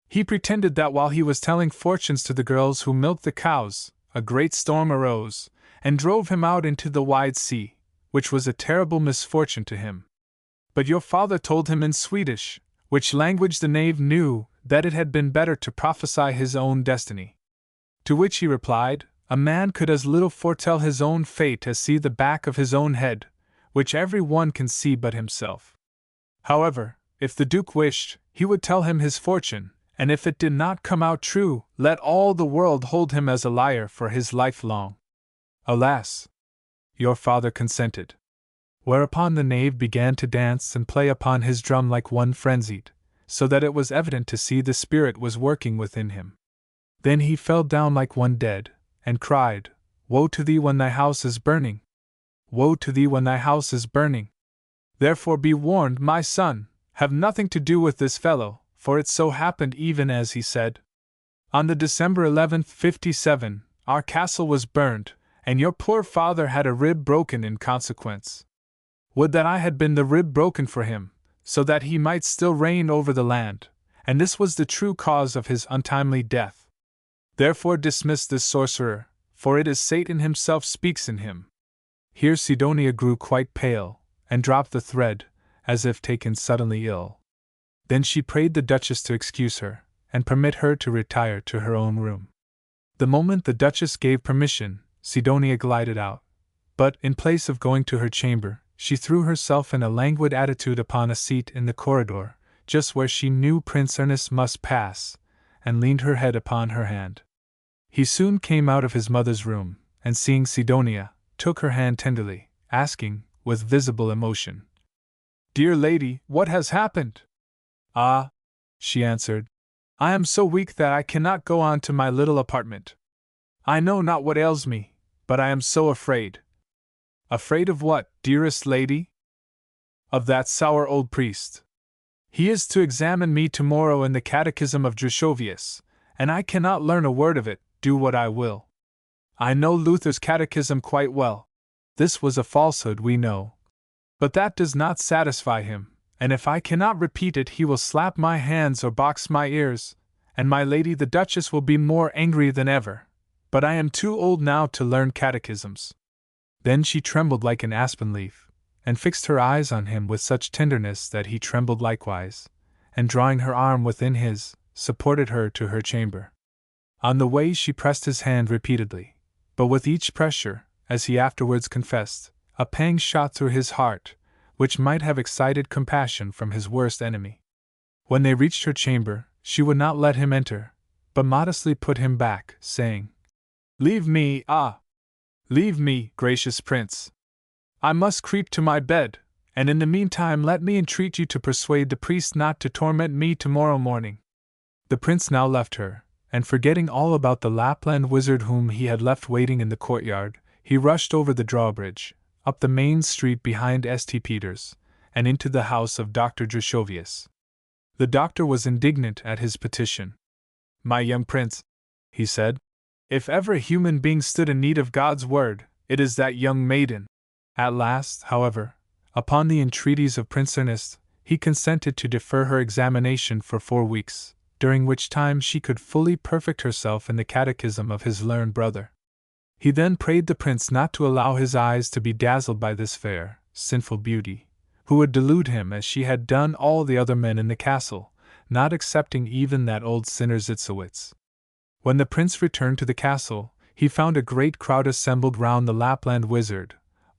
He pretended that while he was telling fortunes to the girls who milked the cows, a great storm arose, and drove him out into the wide sea, which was a terrible misfortune to him. But your father told him in Swedish, which language the knave knew, that it had been better to prophesy his own destiny. To which he replied, a man could as little foretell his own fate as see the back of his own head, which every one can see but himself. However, if the Duke wished, he would tell him his fortune, and if it did not come out true, let all the world hold him as a liar for his life long. Alas! Your father consented. Whereupon the knave began to dance and play upon his drum like one frenzied, so that it was evident to see the spirit was working within him. Then he fell down like one dead, and cried, Woe to thee when thy house is burning! Woe to thee when thy house is burning! Therefore be warned, my son, have nothing to do with this fellow, for it so happened even as he said. On the December 11th, 57, our castle was burned, and your poor father had a rib broken in consequence. Would that I had been the rib broken for him, so that he might still reign over the land, and this was the true cause of his untimely death. Therefore dismiss this sorcerer, for it is Satan himself speaks in him. Here Sidonia grew quite pale, and dropped the thread, as if taken suddenly ill. Then she prayed the Duchess to excuse her, and permit her to retire to her own room. The moment the Duchess gave permission, Sidonia glided out, but, in place of going to her chamber, she threw herself in a languid attitude upon a seat in the corridor, just where she knew Prince Ernest must pass, and leaned her head upon her hand. He soon came out of his mother's room, and seeing Sidonia, took her hand tenderly, asking, with visible emotion, Dear lady, what has happened? Ah, she answered, I am so weak that I cannot go on to my little apartment. I know not what ails me, but I am so afraid. Afraid of what, dearest lady? Of that sour old priest. He is to examine me tomorrow in the Catechism of Drushovius, and I cannot learn a word of it, do what I will. I know Luther's catechism quite well. This was a falsehood, we know. But that does not satisfy him, and if I cannot repeat it he will slap my hands or box my ears, and my lady the Duchess will be more angry than ever. But I am too old now to learn catechisms. Then she trembled like an aspen leaf, and fixed her eyes on him with such tenderness that he trembled likewise, and drawing her arm within his, supported her to her chamber. On the way she pressed his hand repeatedly, but with each pressure, as he afterwards confessed, a pang shot through his heart, which might have excited compassion from his worst enemy. When they reached her chamber, she would not let him enter, but modestly put him back, saying, Leave me, leave me, gracious prince. I must creep to my bed, and in the meantime let me entreat you to persuade the priest not to torment me tomorrow morning. The prince now left her, and forgetting all about the Lapland wizard whom he had left waiting in the courtyard, he rushed over the drawbridge, up the main street behind St. Peter's, and into the house of Dr. Drushovius. The doctor was indignant at his petition. My young prince, he said, if ever a human being stood in need of God's word, it is that young maiden. At last, however, upon the entreaties of Prince Ernest, he consented to defer her examination for 4 weeks, during which time she could fully perfect herself in the catechism of his learned brother. He then prayed the prince not to allow his eyes to be dazzled by this fair, sinful beauty, who would delude him as she had done all the other men in the castle, not excepting even that old sinner Zitzowitz. When the prince returned to the castle, he found a great crowd assembled round the Lapland wizard,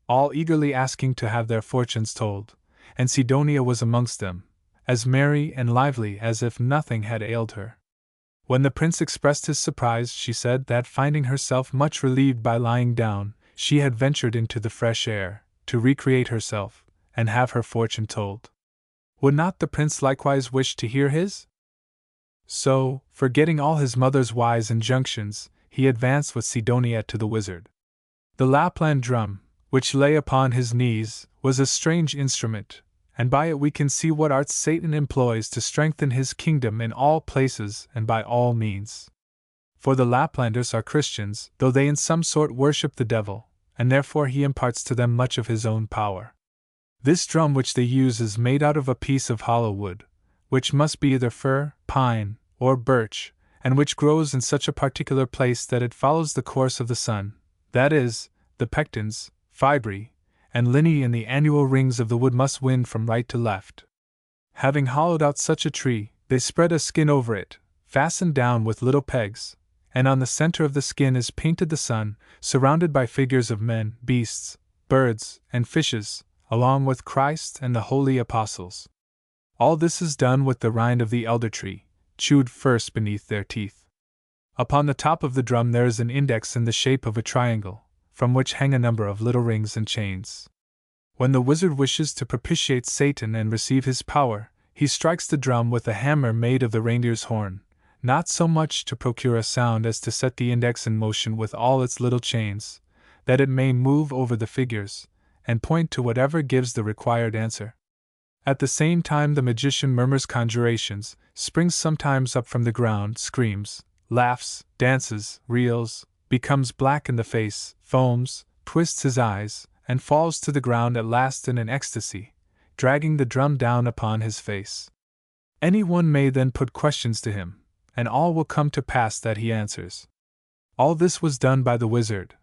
all eagerly asking to have their fortunes told, and Sidonia was amongst them, as merry and lively as if nothing had ailed her. When the prince expressed his surprise, she said that finding herself much relieved by lying down, she had ventured into the fresh air, to recreate herself, and have her fortune told. Would not the prince likewise wish to hear his? So, forgetting all his mother's wise injunctions, he advanced with Sidonia to the wizard. The Lapland drum, which lay upon his knees, was a strange instrument, and by it we can see what arts Satan employs to strengthen his kingdom in all places and by all means. For the Laplanders are Christians, though they in some sort worship the devil, and therefore he imparts to them much of his own power. This drum which they use is made out of a piece of hollow wood, which must be either fir, pine, or birch, and which grows in such a particular place that it follows the course of the sun, that is, the pectins, fibrae, and lineae in the annual rings of the wood must wind from right to left. Having hollowed out such a tree, they spread a skin over it, fastened down with little pegs, and on the center of the skin is painted the sun, surrounded by figures of men, beasts, birds, and fishes, along with Christ and the holy apostles. All this is done with the rind of the elder tree, chewed first beneath their teeth. Upon the top of the drum there is an index in the shape of a triangle, from which hang a number of little rings and chains. When the wizard wishes to propitiate Satan and receive his power, he strikes the drum with a hammer made of the reindeer's horn, not so much to procure a sound as to set the index in motion with all its little chains, that it may move over the figures, and point to whatever gives the required answer. At the same time the magician murmurs conjurations, springs sometimes up from the ground, screams, laughs, dances, reels, becomes black in the face, foams, twists his eyes, and falls to the ground at last in an ecstasy, dragging the drum down upon his face. Any one may then put questions to him, and all will come to pass that he answers. All this was done by the wizard,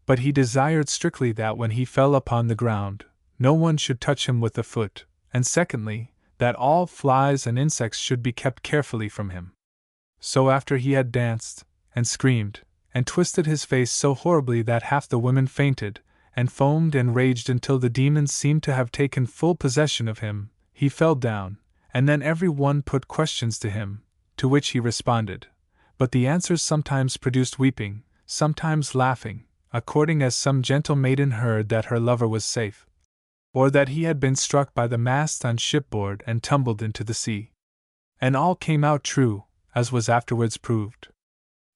but he desired strictly that when he fell upon the ground, no one should touch him with the foot, and secondly, that all flies and insects should be kept carefully from him. So after he had danced, and screamed, and twisted his face so horribly that half the women fainted, and foamed and raged until the demons seemed to have taken full possession of him, he fell down, and then every one put questions to him, to which he responded, but the answers sometimes produced weeping, sometimes laughing, according as some gentle maiden heard that her lover was safe, or that he had been struck by the mast on shipboard and tumbled into the sea. And all came out true, as was afterwards proved.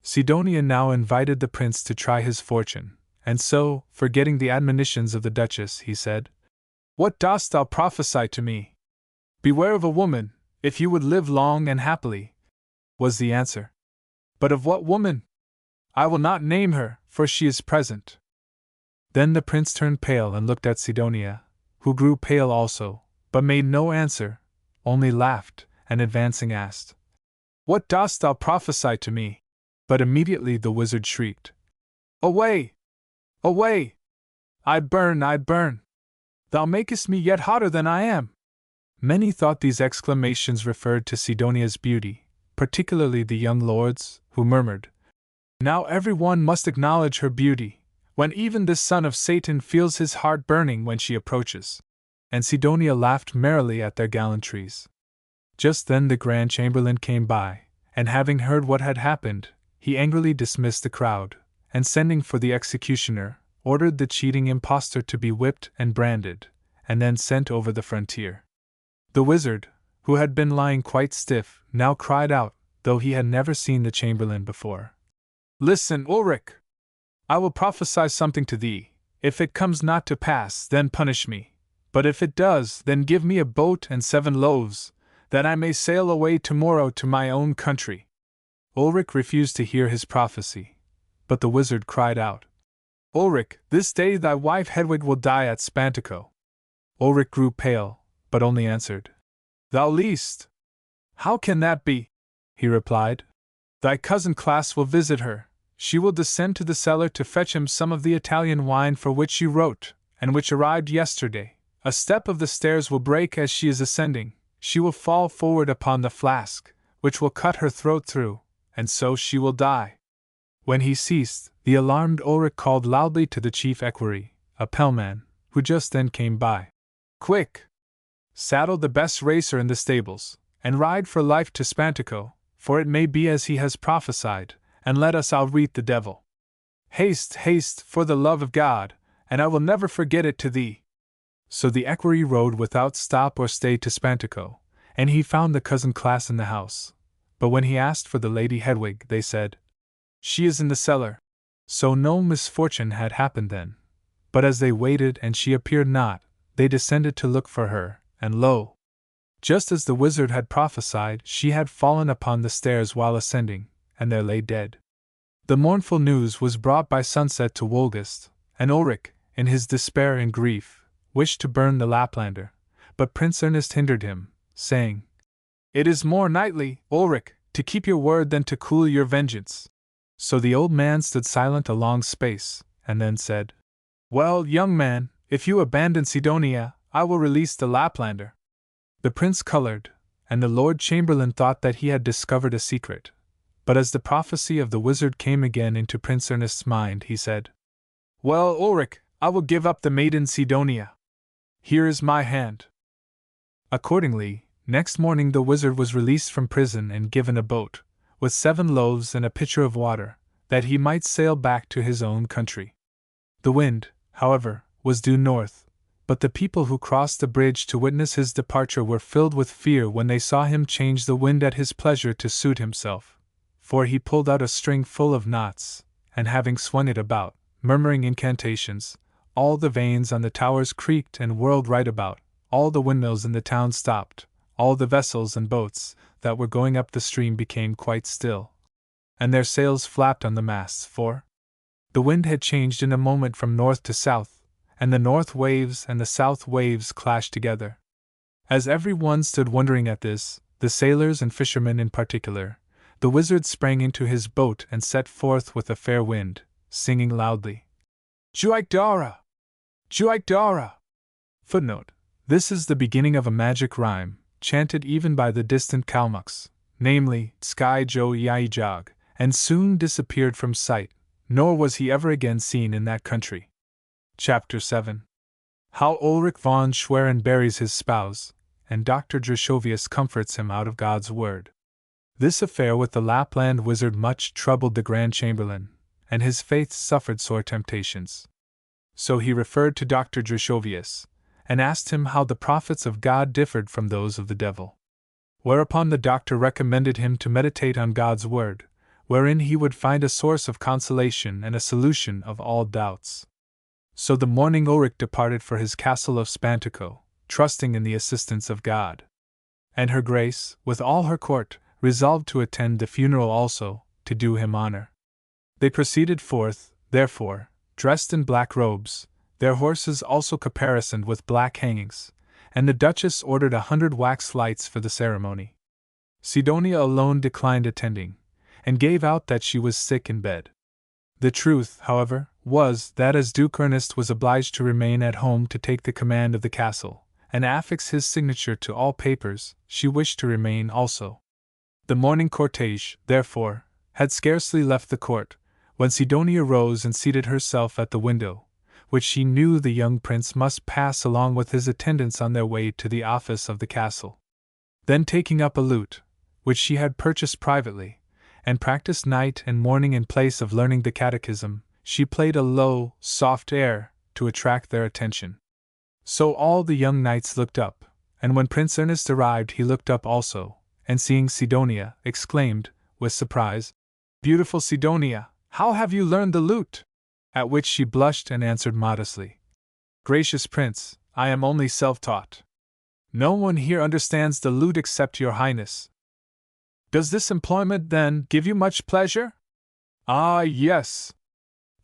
Sidonia now invited the prince to try his fortune, and so, forgetting the admonitions of the duchess, he said, "What dost thou prophesy to me?" "Beware of a woman, if you would live long and happily," was the answer. "But of what woman?" "I will not name her, for she is present." Then the prince turned pale and looked at Sidonia, who grew pale also, but made no answer, only laughed, and advancing asked, "What dost thou prophesy to me?" But immediately the wizard shrieked, "Away! Away! I burn, I burn! Thou makest me yet hotter than I am!" Many thought these exclamations referred to Sidonia's beauty, particularly the young lords, who murmured, "Now every one must acknowledge her beauty, when even this son of Satan feels his heart burning when she approaches." And Sidonia laughed merrily at their gallantries. Just then the Grand Chamberlain came by, and having heard what had happened, he angrily dismissed the crowd, and sending for the executioner, ordered the cheating impostor to be whipped and branded, and then sent over the frontier. The wizard, who had been lying quite stiff, now cried out, though he had never seen the chamberlain before, "Listen, Ulrich! I will prophesy something to thee. If it comes not to pass, then punish me, but if it does, then give me a boat and 7 loaves, that I may sail away tomorrow to my own country." Ulrich refused to hear his prophecy, but the wizard cried out, "Ulrich, this day thy wife Hedwig will die at Spantico." Ulrich grew pale, but only answered, "Thou liest! How can that be?" He replied, "Thy cousin Klaas will visit her. She will descend to the cellar to fetch him some of the Italian wine for which you wrote, and which arrived yesterday. A step of the stairs will break as she is ascending. She will fall forward upon the flask, which will cut her throat through, and so she will die." When he ceased, the alarmed Ulrich called loudly to the chief equerry, a pellman, who just then came by, "Quick! Saddle the best racer in the stables, and ride for life to Spantico, for it may be as he has prophesied, and let us outreat the devil. Haste, haste, for the love of God, and I will never forget it to thee." So the equerry rode without stop or stay to Spantico, and he found the cousin Klaas in the house. But when he asked for the lady Hedwig, they said, "She is in the cellar." So no misfortune had happened then. But as they waited and she appeared not, they descended to look for her, and lo! Just as the wizard had prophesied, she had fallen upon the stairs while ascending, and there lay dead. The mournful news was brought by sunset to Wolgast, and Ulrich, in his despair and grief, wished to burn the Laplander, but Prince Ernest hindered him, saying, "It is more knightly, Ulrich, to keep your word than to cool your vengeance." So the old man stood silent a long space, and then said, "Well, young man, if you abandon Sidonia, I will release the Laplander." The prince colored, and the Lord Chamberlain thought that he had discovered a secret. But as the prophecy of the wizard came again into Prince Ernest's mind, he said, "Well, Ulrich, I will give up the maiden Sidonia. Here is my hand." Accordingly, next morning the wizard was released from prison and given a boat, with 7 loaves and a pitcher of water, that he might sail back to his own country. The wind, however, was due north, but the people who crossed the bridge to witness his departure were filled with fear when they saw him change the wind at his pleasure to suit himself, for he pulled out a string full of knots, and having swung it about, murmuring incantations, all the vanes on the towers creaked and whirled right about, all the windmills in the town stopped, all the vessels and boats that were going up the stream became quite still, and their sails flapped on the masts, for the wind had changed in a moment from north to south, and the north waves and the south waves clashed together. As every one stood wondering at this, the sailors and fishermen in particular, the wizard sprang into his boat and set forth with a fair wind, singing loudly, "Juik Dara! Juik Dara!" Footnote: This is the beginning of a magic rhyme, chanted even by the distant Kalmucks, namely, Sky Jo Yai Jog, and soon disappeared from sight, nor was he ever again seen in that country. Chapter 7. How Ulrich von Schwerin buries his spouse, and Dr. Drushovius comforts him out of God's word. This affair with the Lapland wizard much troubled the Grand Chamberlain, and his faith suffered sore temptations. So he referred to Dr. Drushovius, and asked him how the prophets of God differed from those of the devil. Whereupon the doctor recommended him to meditate on God's word, wherein he would find a source of consolation and a solution of all doubts. So the morning Ulrich departed for his castle of Spantico, trusting in the assistance of God. And her grace, with all her court, resolved to attend the funeral also, to do him honor. They proceeded forth, therefore, dressed in black robes, their horses also caparisoned with black hangings, and the Duchess ordered 100 wax lights for the ceremony. Sidonia alone declined attending, and gave out that she was sick in bed. The truth, however, was that as Duke Ernest was obliged to remain at home to take the command of the castle, and affix his signature to all papers, she wished to remain also. The morning cortege, therefore, had scarcely left the court, when Sidonia rose and seated herself at the window, which she knew the young prince must pass along with his attendants on their way to the office of the castle. Then taking up a lute, which she had purchased privately, and practiced night and morning in place of learning the catechism, she played a low, soft air, to attract their attention. So all the young knights looked up, and when Prince Ernest arrived he looked up also, and seeing Sidonia, exclaimed, with surprise, "Beautiful Sidonia, how have you learned the lute?" At which she blushed and answered modestly, "Gracious Prince, I am only self-taught. No one here understands the lute except your Highness." "Does this employment, then, give you much pleasure?" "Ah, yes.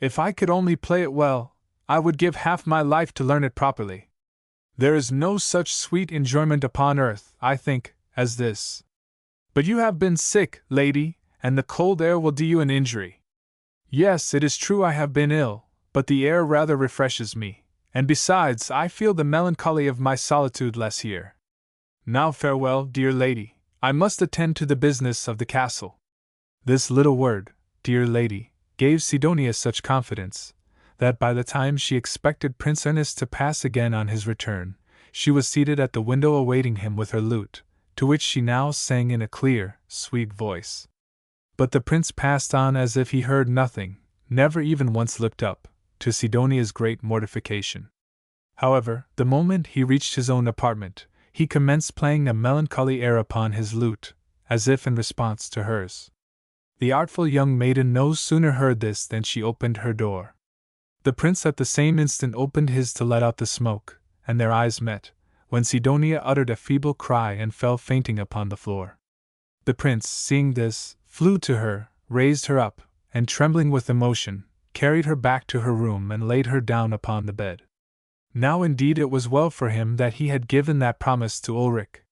If I could only play it well, I would give half my life to learn it properly. There is no such sweet enjoyment upon earth, I think, as this. But you have been sick, lady, and the cold air will do you an injury." "Yes, it is true I have been ill, but the air rather refreshes me, and besides I feel the melancholy of my solitude less here. Now farewell, dear lady, I must attend to the business of the castle." This little word, dear lady, gave Sidonia such confidence, that by the time she expected Prince Ernest to pass again on his return, she was seated at the window awaiting him with her lute, to which she now sang in a clear, sweet voice. But the prince passed on as if he heard nothing, never even once looked up, to Sidonia's great mortification. However, the moment he reached his own apartment, he commenced playing a melancholy air upon his lute, as if in response to hers. The artful young maiden no sooner heard this than she opened her door. The prince at the same instant opened his to let out the smoke, and their eyes met, when Sidonia uttered a feeble cry and fell fainting upon the floor. The prince, seeing this, flew to her, raised her up, and trembling with emotion, carried her back to her room and laid her down upon the bed. Now indeed it was well for him that he had given that promise to Ulrich.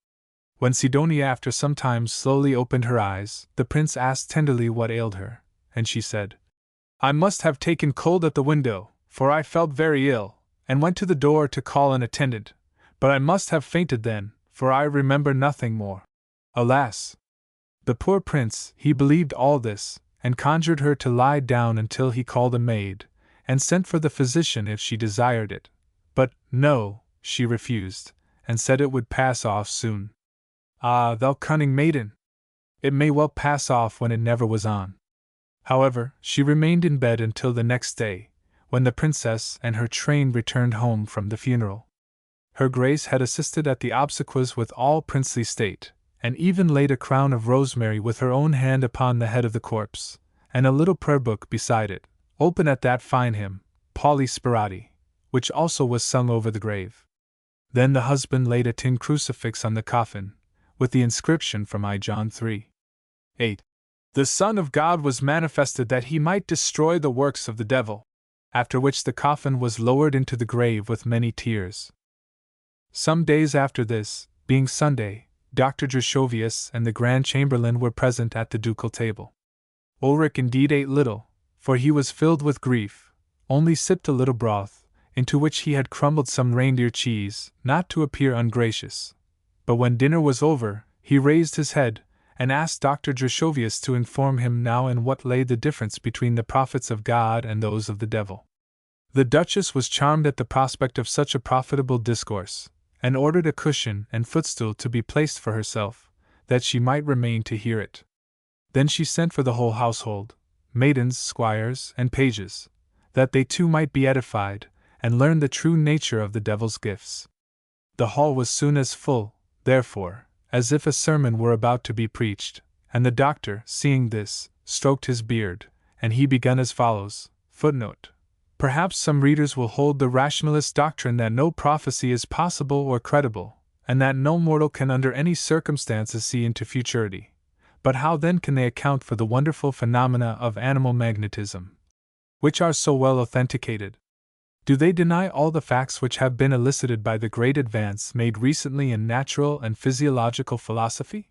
When Sidonia after some time slowly opened her eyes, the prince asked tenderly what ailed her, and she said, "I must have taken cold at the window, for I felt very ill, and went to the door to call an attendant, but I must have fainted then, for I remember nothing more." Alas! The poor prince, he believed all this, and conjured her to lie down until he called a maid, and sent for the physician if she desired it. But, no, she refused, and said it would pass off soon. Ah, thou cunning maiden! It may well pass off when it never was on. However, she remained in bed until the next day, when the princess and her train returned home from the funeral. Her grace had assisted at the obsequies with all princely state, and even laid a crown of rosemary with her own hand upon the head of the corpse, and a little prayer book beside it, open at that fine hymn, Pauli Spirati, which also was sung over the grave. Then the husband laid a tin crucifix on the coffin, with the inscription from I John 3:8. The Son of God was manifested that he might destroy the works of the devil, after which the coffin was lowered into the grave with many tears. Some days after this, being Sunday, Dr. Drushovius and the Grand Chamberlain were present at the ducal table. Ulrich indeed ate little, for he was filled with grief, only sipped a little broth, into which he had crumbled some reindeer cheese, not to appear ungracious. But when dinner was over, he raised his head, and asked Dr. Drushovius to inform him now in what lay the difference between the prophets of God and those of the devil. The Duchess was charmed at the prospect of such a profitable discourse, and ordered a cushion and footstool to be placed for herself, that she might remain to hear it. Then she sent for the whole household, maidens, squires, and pages, that they too might be edified, and learn the true nature of the devil's gifts. The hall was soon as full, therefore, as if a sermon were about to be preached, and the doctor, seeing this, stroked his beard, and he began as follows, footnote. Perhaps some readers will hold the rationalist doctrine that no prophecy is possible or credible, and that no mortal can under any circumstances see into futurity. But how then can they account for the wonderful phenomena of animal magnetism, which are so well authenticated? Do they deny all the facts which have been elicited by the great advance made recently in natural and physiological philosophy?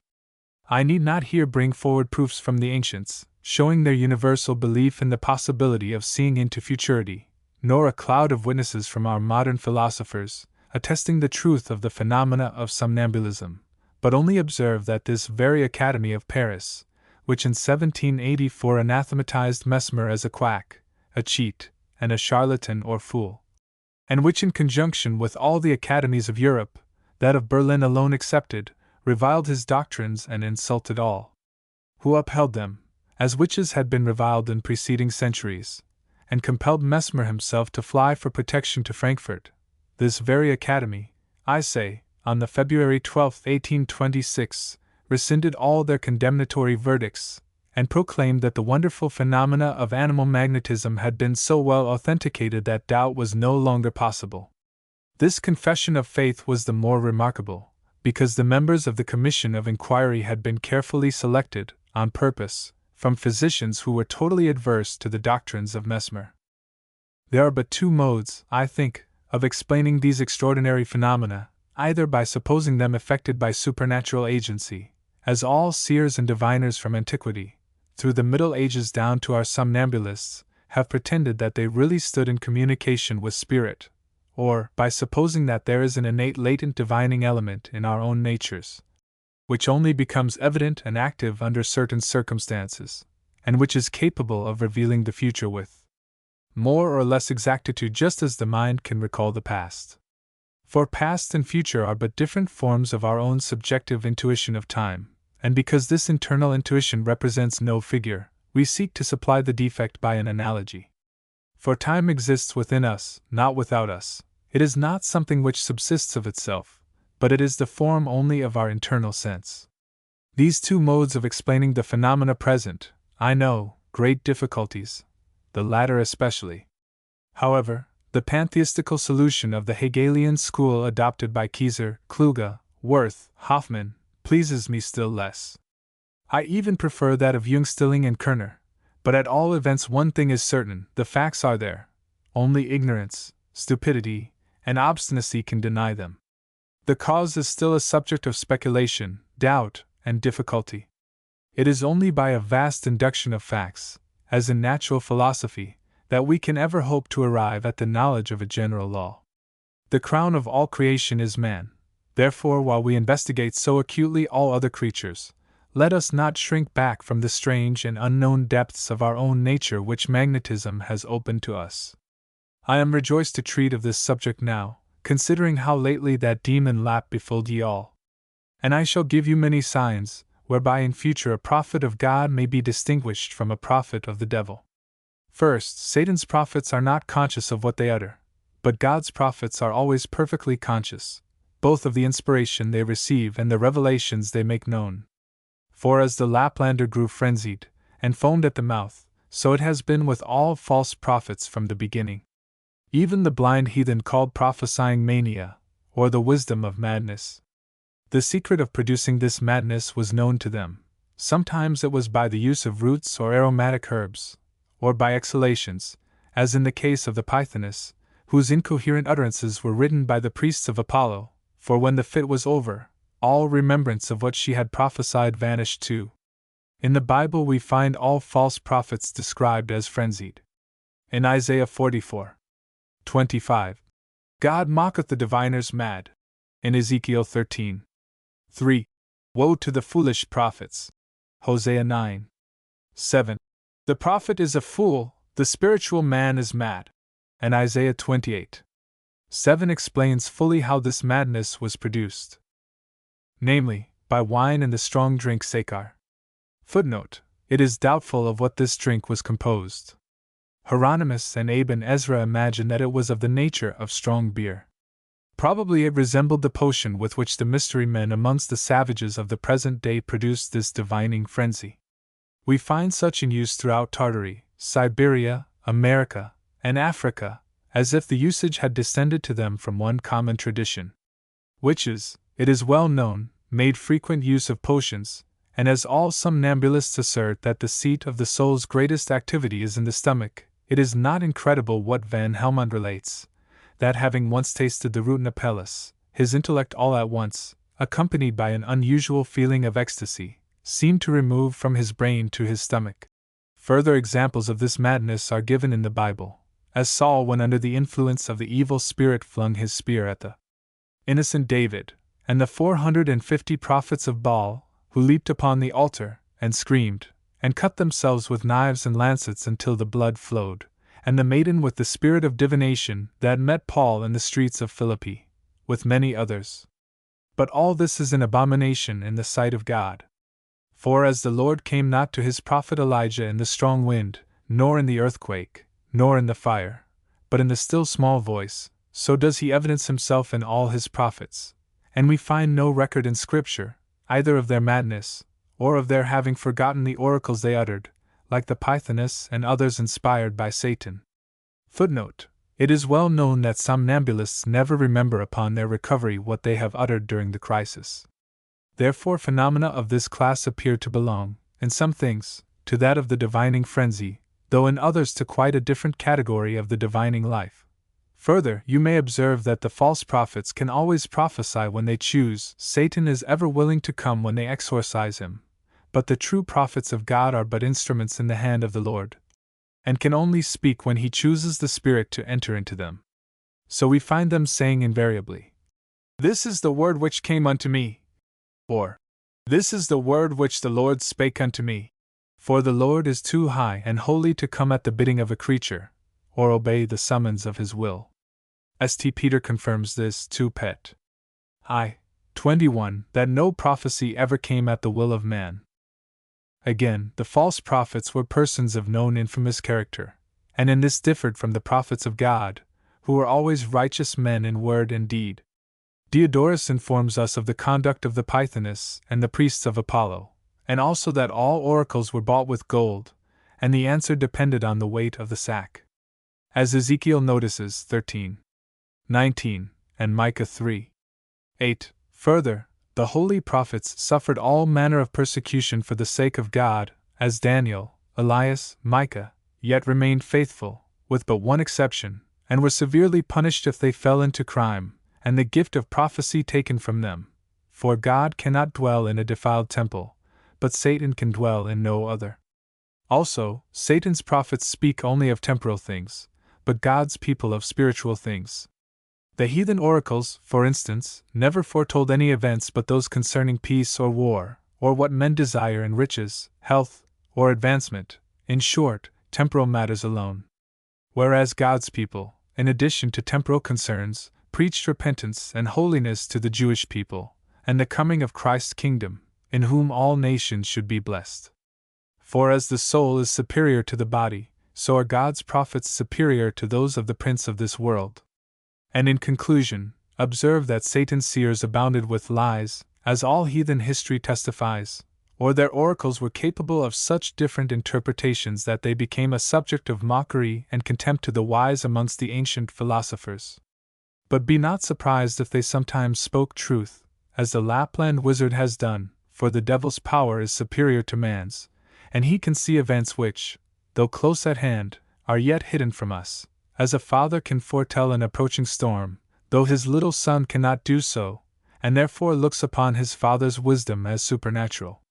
I need not here bring forward proofs from the ancients, showing their universal belief in the possibility of seeing into futurity, nor a cloud of witnesses from our modern philosophers, attesting the truth of the phenomena of somnambulism, but only observe that this very Academy of Paris, which in 1784 anathematized Mesmer as a quack, a cheat, and a charlatan or fool, and which in conjunction with all the academies of Europe, that of Berlin alone excepted, reviled his doctrines and insulted all who upheld them, as witches had been reviled in preceding centuries, and compelled Mesmer himself to fly for protection to Frankfurt. This very Academy, I say, on the February 12, 1826, rescinded all their condemnatory verdicts, and proclaimed that the wonderful phenomena of animal magnetism had been so well authenticated that doubt was no longer possible. This confession of faith was the more remarkable, because the members of the Commission of Inquiry had been carefully selected, on purpose, from physicians who were totally adverse to the doctrines of Mesmer. There are but two modes, I think, of explaining these extraordinary phenomena, either by supposing them effected by supernatural agency, as all seers and diviners from antiquity, through the Middle Ages down to our somnambulists, have pretended that they really stood in communication with spirit, or by supposing that there is an innate latent divining element in our own natures, which only becomes evident and active under certain circumstances, and which is capable of revealing the future with more or less exactitude just as the mind can recall the past. For past and future are but different forms of our own subjective intuition of time, and because this internal intuition represents no figure, we seek to supply the defect by an analogy. For time exists within us, not without us. It is not something which subsists of itself, but it is the form only of our internal sense. These two modes of explaining the phenomena present, I know, great difficulties, the latter especially. However, the pantheistical solution of the Hegelian school adopted by Kieser, Kluge, Wirth, Hoffmann, pleases me still less. I even prefer that of Jungstilling and Kerner, but at all events one thing is certain, the facts are there. Only ignorance, stupidity, and obstinacy can deny them. The cause is still a subject of speculation, doubt, and difficulty. It is only by a vast induction of facts, as in natural philosophy, that we can ever hope to arrive at the knowledge of a general law. The crown of all creation is man. Therefore, while we investigate so acutely all other creatures, let us not shrink back from the strange and unknown depths of our own nature which magnetism has opened to us. I am rejoiced to treat of this subject now, considering how lately that demon lap befooled ye all. And I shall give you many signs, whereby in future a prophet of God may be distinguished from a prophet of the devil. First, Satan's prophets are not conscious of what they utter, but God's prophets are always perfectly conscious, both of the inspiration they receive and the revelations they make known. For as the Laplander grew frenzied, and foamed at the mouth, so it has been with all false prophets from the beginning. Even the blind heathen called prophesying mania, or the wisdom of madness. The secret of producing this madness was known to them. Sometimes it was by the use of roots or aromatic herbs, or by exhalations, as in the case of the Pythoness, whose incoherent utterances were written by the priests of Apollo, for when the fit was over, all remembrance of what she had prophesied vanished too. In the Bible we find all false prophets described as frenzied. In Isaiah 44:25, God mocketh the diviners mad. In Ezekiel 13:3, woe to the foolish prophets. Hosea 9:7, the prophet is a fool, the spiritual man is mad. And Isaiah 28:7 explains fully how this madness was produced. Namely, by wine and the strong drink Sakar. Footnote: it is doubtful of what this drink was composed. Hieronymus and Aben Ezra imagine that it was of the nature of strong beer. Probably it resembled the potion with which the mystery men amongst the savages of the present day produced this divining frenzy. We find such in use throughout Tartary, Siberia, America, and Africa, as if the usage had descended to them from one common tradition. Witches, it is well known, made frequent use of potions, and as all somnambulists assert that the seat of the soul's greatest activity is in the stomach, it is not incredible what Van Helmont relates, that having once tasted the root napellus, his intellect all at once, accompanied by an unusual feeling of ecstasy, seemed to remove from his brain to his stomach. Further examples of this madness are given in the Bible, as Saul, when under the influence of the evil spirit, flung his spear at the innocent David, and the 450 prophets of Baal, who leaped upon the altar, and screamed, and cut themselves with knives and lancets until the blood flowed, and the maiden with the spirit of divination that met Paul in the streets of Philippi, with many others. But all this is an abomination in the sight of God. For as the Lord came not to his prophet Elijah in the strong wind, nor in the earthquake, nor in the fire, but in the still small voice, so does he evidence himself in all his prophets, and we find no record in Scripture, either of their madness, or of their having forgotten the oracles they uttered, like the Pythoness and others inspired by Satan. Footnote: it is well known that somnambulists never remember upon their recovery what they have uttered during the crisis. Therefore phenomena of this class appear to belong, in some things, to that of the divining frenzy, though in others to quite a different category of the divining life. Further, you may observe that the false prophets can always prophesy when they choose. Satan is ever willing to come when they exorcise him, but the true prophets of God are but instruments in the hand of the Lord, and can only speak when he chooses the Spirit to enter into them. So we find them saying invariably, "This is the word which came unto me," or, "This is the word which the Lord spake unto me." For the Lord is too high and holy to come at the bidding of a creature, or obey the summons of his will. St. Peter confirms this, 2 Pet. I. 21, that no prophecy ever came at the will of man. Again, the false prophets were persons of known infamous character, and in this differed from the prophets of God, who were always righteous men in word and deed. Diodorus informs us of the conduct of the Pythoness and the priests of Apollo, and also that all oracles were bought with gold, and the answer depended on the weight of the sack. As Ezekiel notices 13:19, and Micah 3:8. Further, the holy prophets suffered all manner of persecution for the sake of God, as Daniel, Elias, Micah, yet remained faithful, with but one exception, and were severely punished if they fell into crime, and the gift of prophecy taken from them. For God cannot dwell in a defiled temple, but Satan can dwell in no other. Also, Satan's prophets speak only of temporal things, but God's people of spiritual things. The heathen oracles, for instance, never foretold any events but those concerning peace or war, or what men desire in riches, health, or advancement, in short, temporal matters alone. Whereas God's people, in addition to temporal concerns, preached repentance and holiness to the Jewish people, and the coming of Christ's kingdom, in whom all nations should be blessed. For as the soul is superior to the body, so are God's prophets superior to those of the prince of this world. And in conclusion, observe that Satan's seers abounded with lies, as all heathen history testifies, or their oracles were capable of such different interpretations that they became a subject of mockery and contempt to the wise amongst the ancient philosophers. But be not surprised if they sometimes spoke truth, as the Lapland wizard has done, for the devil's power is superior to man's, and he can see events which, though close at hand, are yet hidden from us, as a father can foretell an approaching storm, though his little son cannot do so, and therefore looks upon his father's wisdom as supernatural.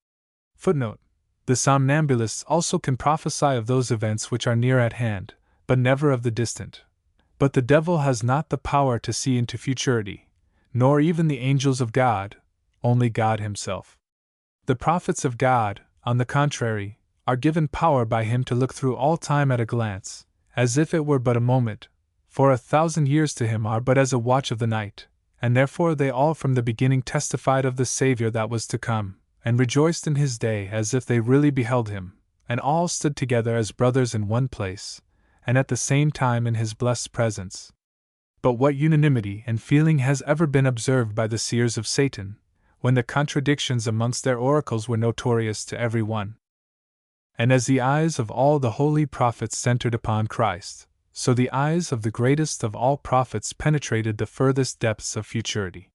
Footnote: the somnambulists also can prophesy of those events which are near at hand, but never of the distant. But the devil has not the power to see into futurity, nor even the angels of God, only God himself. The prophets of God, on the contrary, are given power by him to look through all time at a glance, as if it were but a moment, for 1,000 years to him are but as a watch of the night, and therefore they all from the beginning testified of the Savior that was to come, and rejoiced in his day as if they really beheld him, and all stood together as brothers in one place, and at the same time in his blessed presence. But what unanimity and feeling has ever been observed by the seers of Satan, when the contradictions amongst their oracles were notorious to every one? And as the eyes of all the holy prophets centered upon Christ, so the eyes of the greatest of all prophets penetrated the furthest depths of futurity.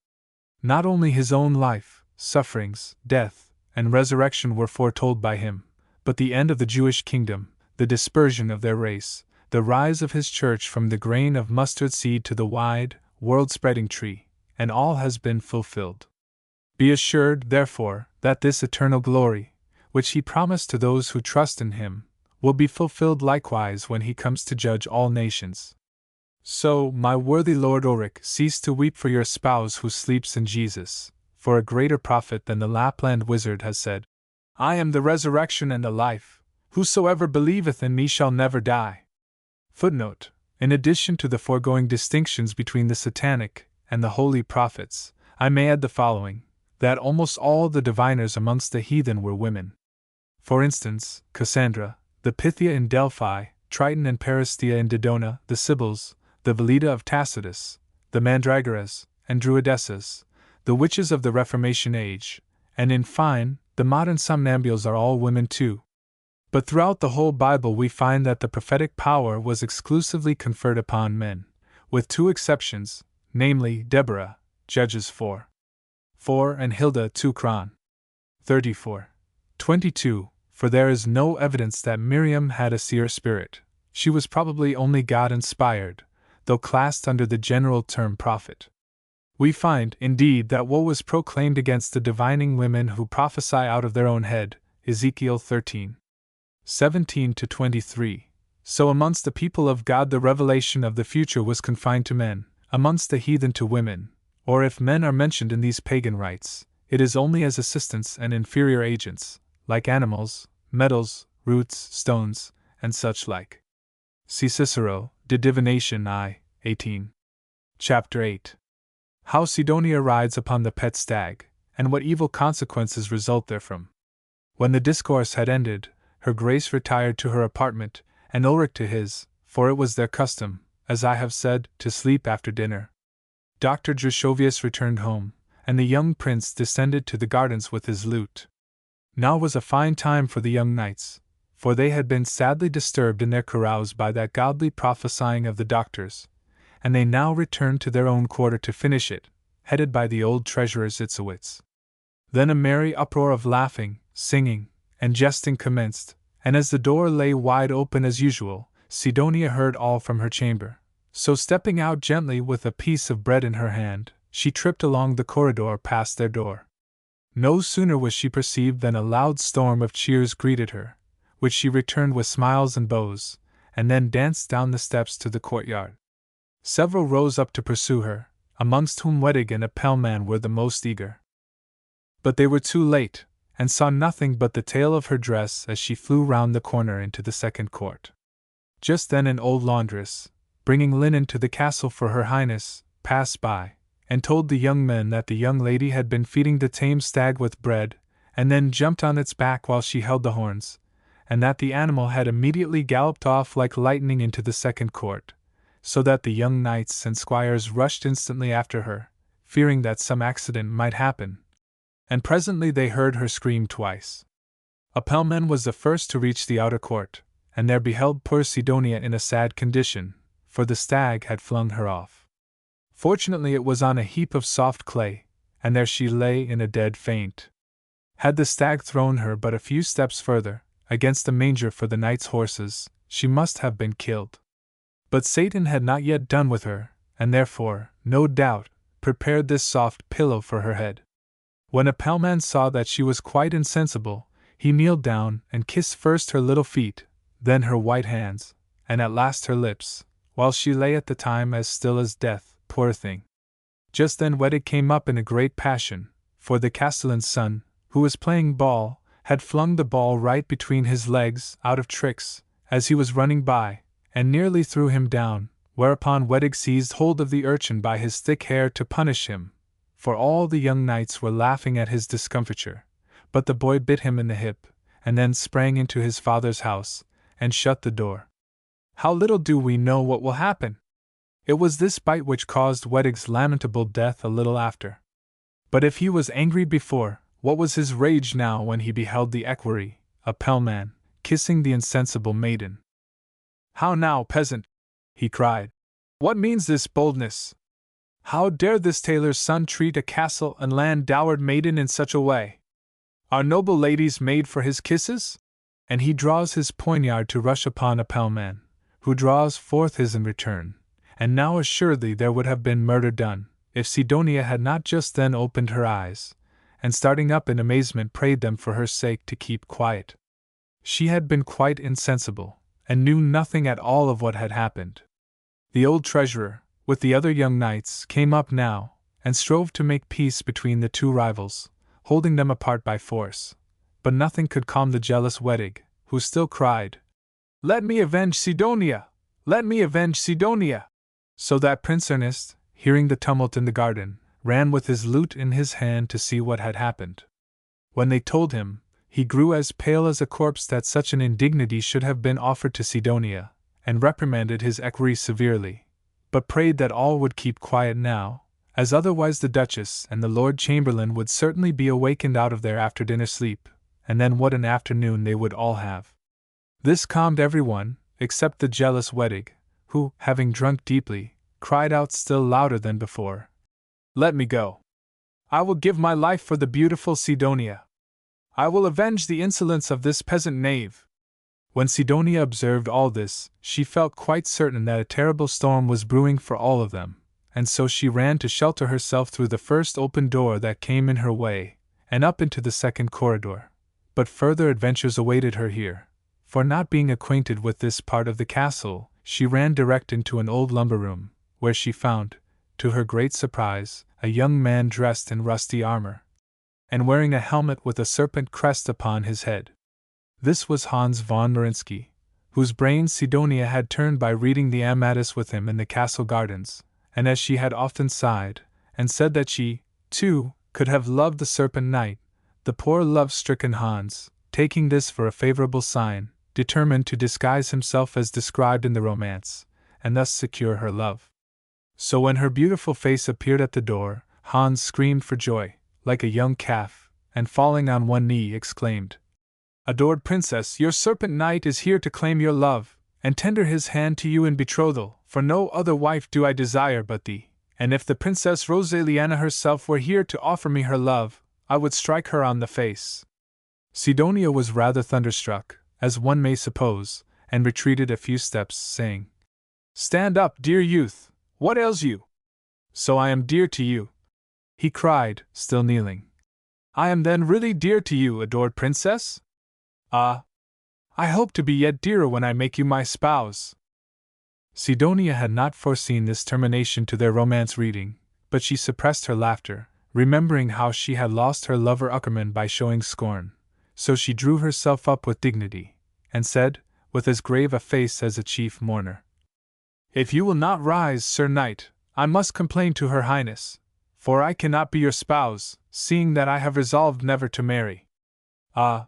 Not only his own life, sufferings, death, and resurrection were foretold by him, but the end of the Jewish kingdom, the dispersion of their race, the rise of his church from the grain of mustard seed to the wide, world-spreading tree, and all has been fulfilled. Be assured, therefore, that this eternal glory, which he promised to those who trust in him, will be fulfilled likewise when he comes to judge all nations. So, my worthy Lord Ulrich, cease to weep for your spouse who sleeps in Jesus, for a greater prophet than the Lapland wizard has said, "I am the resurrection and the life, whosoever believeth in me shall never die." Footnote: in addition to the foregoing distinctions between the satanic and the holy prophets, I may add the following: that almost all the diviners amongst the heathen were women. For instance, Cassandra, the Pythia in Delphi, Triton and Peristia in Dodona, the Sibyls, the Velida of Tacitus, the Mandragoras, and Druidessas, the witches of the Reformation age, and in fine, the modern somnambules are all women too. But throughout the whole Bible we find that the prophetic power was exclusively conferred upon men, with two exceptions, namely Deborah, Judges 4:4 and Hilda 2 Chron. 34:22, for there is no evidence that Miriam had a seer spirit. She was probably only God-inspired, though classed under the general term prophet. We find, indeed, that woe was proclaimed against the divining women who prophesy out of their own head, Ezekiel 13:17-23. So amongst the people of God the revelation of the future was confined to men, amongst the heathen to women, or if men are mentioned in these pagan rites, it is only as assistants and inferior agents, like animals, metals, roots, stones, and such like. See Cicero, De Divination I, 18. Chapter 8. How Sidonia rides upon the pet stag, and what evil consequences result therefrom. When the discourse had ended, her Grace retired to her apartment, and Ulrich to his, for it was their custom, as I have said, to sleep after dinner. Dr. Drushovius returned home, and the young prince descended to the gardens with his lute. Now was a fine time for the young knights, for they had been sadly disturbed in their carouse by that godly prophesying of the doctors, and they now returned to their own quarter to finish it, headed by the old treasurer Zitzowitz. Then a merry uproar of laughing, singing, and jesting commenced, and as the door lay wide open as usual, Sidonia heard all from her chamber, So stepping out gently with a piece of bread in her hand, she tripped along the corridor past their door. No sooner was she perceived than a loud storm of cheers greeted her, which she returned with smiles and bows, and then danced down the steps to the courtyard. Several rose up to pursue her, amongst whom Wedig and a Pellman were the most eager. But they were too late, and saw nothing but the tail of her dress as she flew round the corner into the second court. Just then an old laundress, bringing linen to the castle for her highness, passed by, and told the young men that the young lady had been feeding the tame stag with bread, and then jumped on its back while she held the horns, and that the animal had immediately galloped off like lightning into the second court, so that the young knights and squires rushed instantly after her, fearing that some accident might happen. And presently they heard her scream twice. A Pellman was the first to reach the outer court, and there beheld poor Sidonia in a sad condition, for the stag had flung her off. Fortunately it was on a heap of soft clay, and there she lay in a dead faint. Had the stag thrown her but a few steps further, against a manger for the knight's horses, she must have been killed. But Satan had not yet done with her, and therefore, no doubt, prepared this soft pillow for her head. When a Pellman saw that she was quite insensible, he kneeled down and kissed first her little feet, then her white hands, and at last her lips, while she lay at the time as still as death, poor thing. Just then Wedig came up in a great passion, for the castellan's son, who was playing ball, had flung the ball right between his legs, out of tricks, as he was running by, and nearly threw him down, whereupon Wedig seized hold of the urchin by his thick hair to punish him, for all the young knights were laughing at his discomfiture, but the boy bit him in the hip, and then sprang into his father's house, and shut the door. How little do we know what will happen! It was this bite which caused Wedig's lamentable death a little after. But if he was angry before, what was his rage now when he beheld the equerry, a Pellman, kissing the insensible maiden? "How now, peasant?" he cried. "What means this boldness? How dare this tailor's son treat a castle and land dowered maiden in such a way? Are noble ladies made for his kisses?" And he draws his poignard to rush upon a Pellman, who draws forth his in return, and now assuredly there would have been murder done, if Sidonia had not just then opened her eyes, and starting up in amazement prayed them for her sake to keep quiet. She had been quite insensible, and knew nothing at all of what had happened. The old treasurer, with the other young knights, came up now, and strove to make peace between the two rivals, holding them apart by force. But nothing could calm the jealous Wedig, who still cried, "Let me avenge Sidonia! Let me avenge Sidonia!" So that Prince Ernest, hearing the tumult in the garden, ran with his lute in his hand to see what had happened. When they told him, he grew as pale as a corpse that such an indignity should have been offered to Sidonia, and reprimanded his equerry severely, but prayed that all would keep quiet now, as otherwise the Duchess and the Lord Chamberlain would certainly be awakened out of their after-dinner sleep, and then what an afternoon they would all have. This calmed everyone, except the jealous Wedig, who, having drunk deeply, cried out still louder than before, "Let me go! I will give my life for the beautiful Sidonia! I will avenge the insolence of this peasant knave!" When Sidonia observed all this, she felt quite certain that a terrible storm was brewing for all of them, and so she ran to shelter herself through the first open door that came in her way, and up into the second corridor. But further adventures awaited her here, for not being acquainted with this part of the castle, she ran direct into an old lumber room, where she found, to her great surprise, a young man dressed in rusty armor, and wearing a helmet with a serpent crest upon his head. This was Hans von Marinsky, whose brains Sidonia had turned by reading the Amatus with him in the castle gardens, and as she had often sighed, and said that she, too, could have loved the Serpent Knight, the poor love-stricken Hans, taking this for a favorable sign, determined to disguise himself as described in the romance, and thus secure her love. So when her beautiful face appeared at the door, Hans screamed for joy, like a young calf, and falling on one knee exclaimed, "Adored princess, your Serpent Knight is here to claim your love, and tender his hand to you in betrothal, for no other wife do I desire but thee, and if the Princess Rosaliana herself were here to offer me her love, I would strike her on the face." Sidonia was rather thunderstruck, as one may suppose, and retreated a few steps, saying, Stand up, dear youth, what ails you? So I am dear to you, he cried, still kneeling. I am then really dear to you, adored princess? Ah, I hope to be yet dearer when I make you my spouse. Sidonia had not foreseen this termination to their romance reading, but she suppressed her laughter, remembering how she had lost her lover Uckerman by showing scorn. So she drew herself up with dignity, and said, with as grave a face as a chief mourner, If you will not rise, Sir Knight, I must complain to her Highness, for I cannot be your spouse, seeing that I have resolved never to marry. Ah,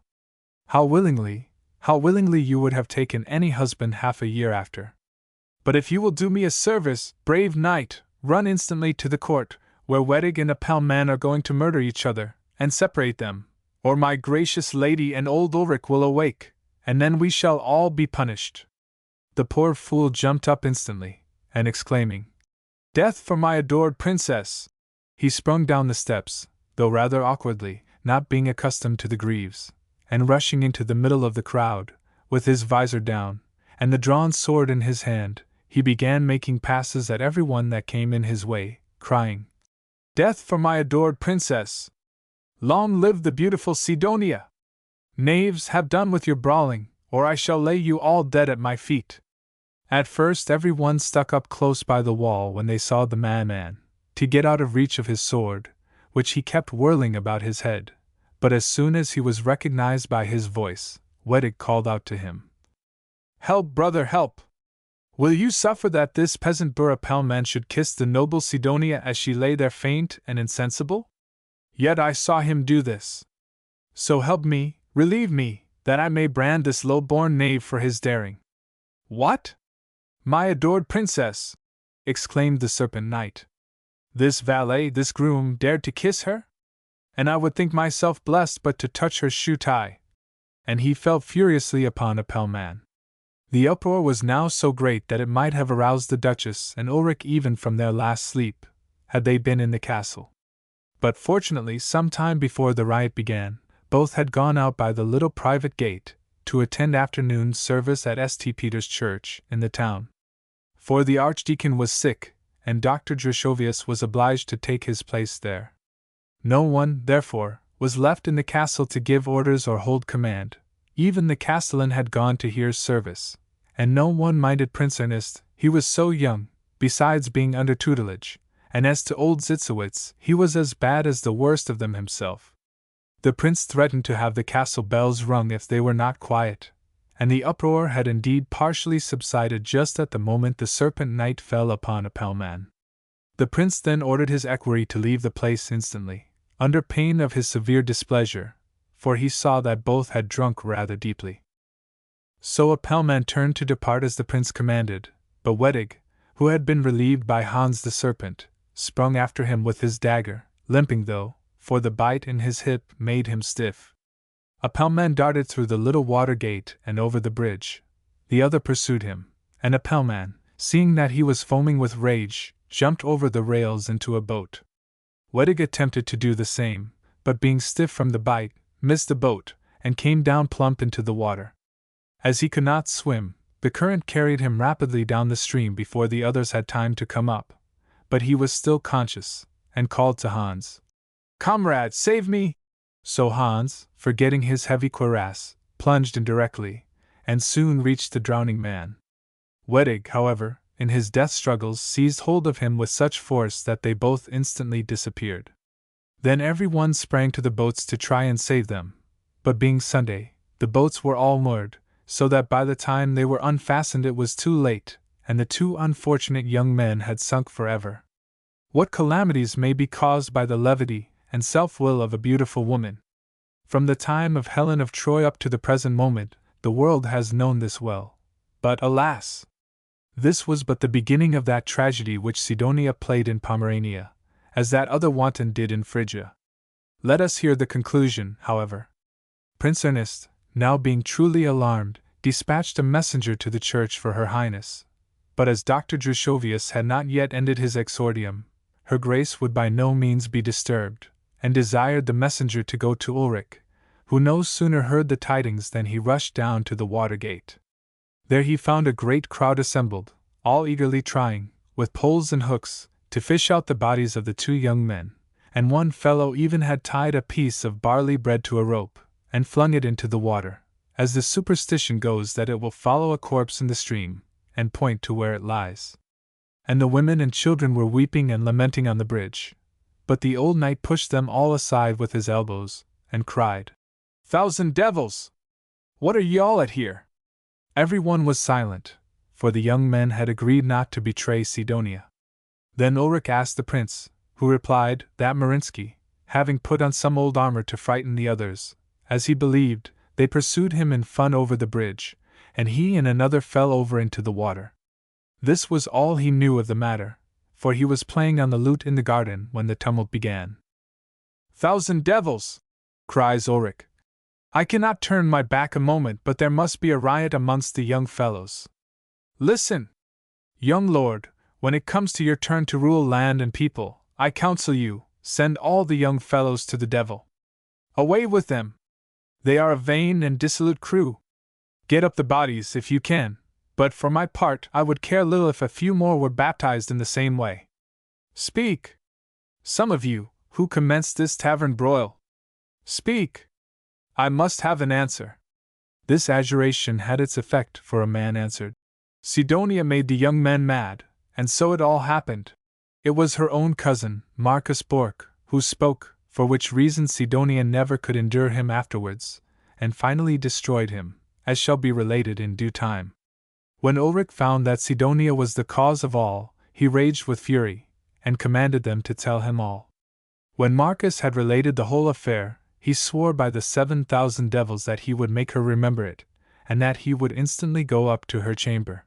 how willingly you would have taken any husband half a year after. But if you will do me a service, brave knight, run instantly to the court, where Wedig and Apelman are going to murder each other, and separate them, or my gracious lady and old Ulrich will awake, and then we shall all be punished. The poor fool jumped up instantly, and exclaiming, Death for my adored princess! He sprung down the steps, though rather awkwardly, not being accustomed to the greaves, and rushing into the middle of the crowd, with his visor down, and the drawn sword in his hand, he began making passes at every one that came in his way, crying, Death for my adored princess! Long live the beautiful Sidonia! Knaves, have done with your brawling, or I shall lay you all dead at my feet. At first every one stuck up close by the wall when they saw the madman, to get out of reach of his sword, which he kept whirling about his head, but as soon as he was recognized by his voice, Wedig called out to him, Help, brother, help! Will you suffer that this peasant Burapelman should kiss the noble Sidonia as she lay there faint and insensible? Yet I saw him do this. So help me, relieve me, that I may brand this low-born knave for his daring. What? My adored princess! Exclaimed the serpent knight. This valet, this groom, dared to kiss her? And I would think myself blessed but to touch her shoe tie. And he fell furiously upon Apelman. The uproar was now so great that it might have aroused the Duchess and Ulrich even from their last sleep, had they been in the castle. But fortunately, some time before the riot began, both had gone out by the little private gate, to attend afternoon service at St. Peter's Church, in the town. For the Archdeacon was sick, and Dr. Drushovius was obliged to take his place there. No one, therefore, was left in the castle to give orders or hold command. Even the castellan had gone to hear service, and no one minded Prince Ernest, he was so young, besides being under tutelage, and as to old Zitzowitz, he was as bad as the worst of them himself. The prince threatened to have the castle bells rung if they were not quiet, and the uproar had indeed partially subsided just at the moment the serpent knight fell upon Apelman. The prince then ordered his equerry to leave the place instantly, under pain of his severe displeasure, for he saw that both had drunk rather deeply. So Apelman turned to depart as the prince commanded, but Wedig, who had been relieved by Hans the serpent, sprung after him with his dagger, limping though, for the bite in his hip made him stiff. Apelman darted through the little water gate and over the bridge. The other pursued him, and Apelman, seeing that he was foaming with rage, jumped over the rails into a boat. Wedig attempted to do the same, but being stiff from the bite, missed the boat, and came down plump into the water. As he could not swim, the current carried him rapidly down the stream before the others had time to come up, but he was still conscious, and called to Hans, Comrade, save me! So Hans, forgetting his heavy cuirass, plunged in directly, and soon reached the drowning man. Wedig, however, in his death struggles seized hold of him with such force that they both instantly disappeared. Then every one sprang to the boats to try and save them, but being Sunday, the boats were all moored, so that by the time they were unfastened it was too late, and the two unfortunate young men had sunk forever. What calamities may be caused by the levity and self-will of a beautiful woman! From the time of Helen of Troy up to the present moment, the world has known this well. But, alas! This was but the beginning of that tragedy which Sidonia played in Pomerania, as that other wanton did in Phrygia. Let us hear the conclusion, however. Prince Ernest, now being truly alarmed, dispatched a messenger to the church for her Highness. But as Dr. Drushovius had not yet ended his exordium, her Grace would by no means be disturbed, and desired the messenger to go to Ulrich, who no sooner heard the tidings than he rushed down to the water gate. There he found a great crowd assembled, all eagerly trying, with poles and hooks, to fish out the bodies of the two young men, and one fellow even had tied a piece of barley bread to a rope, and flung it into the water, as the superstition goes that it will follow a corpse in the stream, and point to where it lies. And the women and children were weeping and lamenting on the bridge, but the old knight pushed them all aside with his elbows, and cried, "Thousand devils! What are ye all at here?" Every one was silent, for the young men had agreed not to betray Sidonia. Then Ulrich asked the prince, who replied that Marinsky, having put on some old armor to frighten the others, as he believed, they pursued him in fun over the bridge, and he and another fell over into the water. This was all he knew of the matter, for he was playing on the lute in the garden when the tumult began. "Thousand devils!" cries Ulrich. "I cannot turn my back a moment but there must be a riot amongst the young fellows. Listen! Young lord, when it comes to your turn to rule land and people, I counsel you, send all the young fellows to the devil. Away with them! They are a vain and dissolute crew. Get up the bodies if you can, but for my part I would care little if a few more were baptized in the same way. Speak! Some of you, who commenced this tavern broil. Speak! I must have an answer." This adjuration had its effect, for a man answered. Sidonia made the young men mad, and so it all happened. It was her own cousin, Marcus Bork, who spoke, for which reason Sidonia never could endure him afterwards, and finally destroyed him, as shall be related in due time. When Ulrich found that Sidonia was the cause of all, he raged with fury, and commanded them to tell him all. When Marcus had related the whole affair, he swore by the 7,000 devils that he would make her remember it, and that he would instantly go up to her chamber.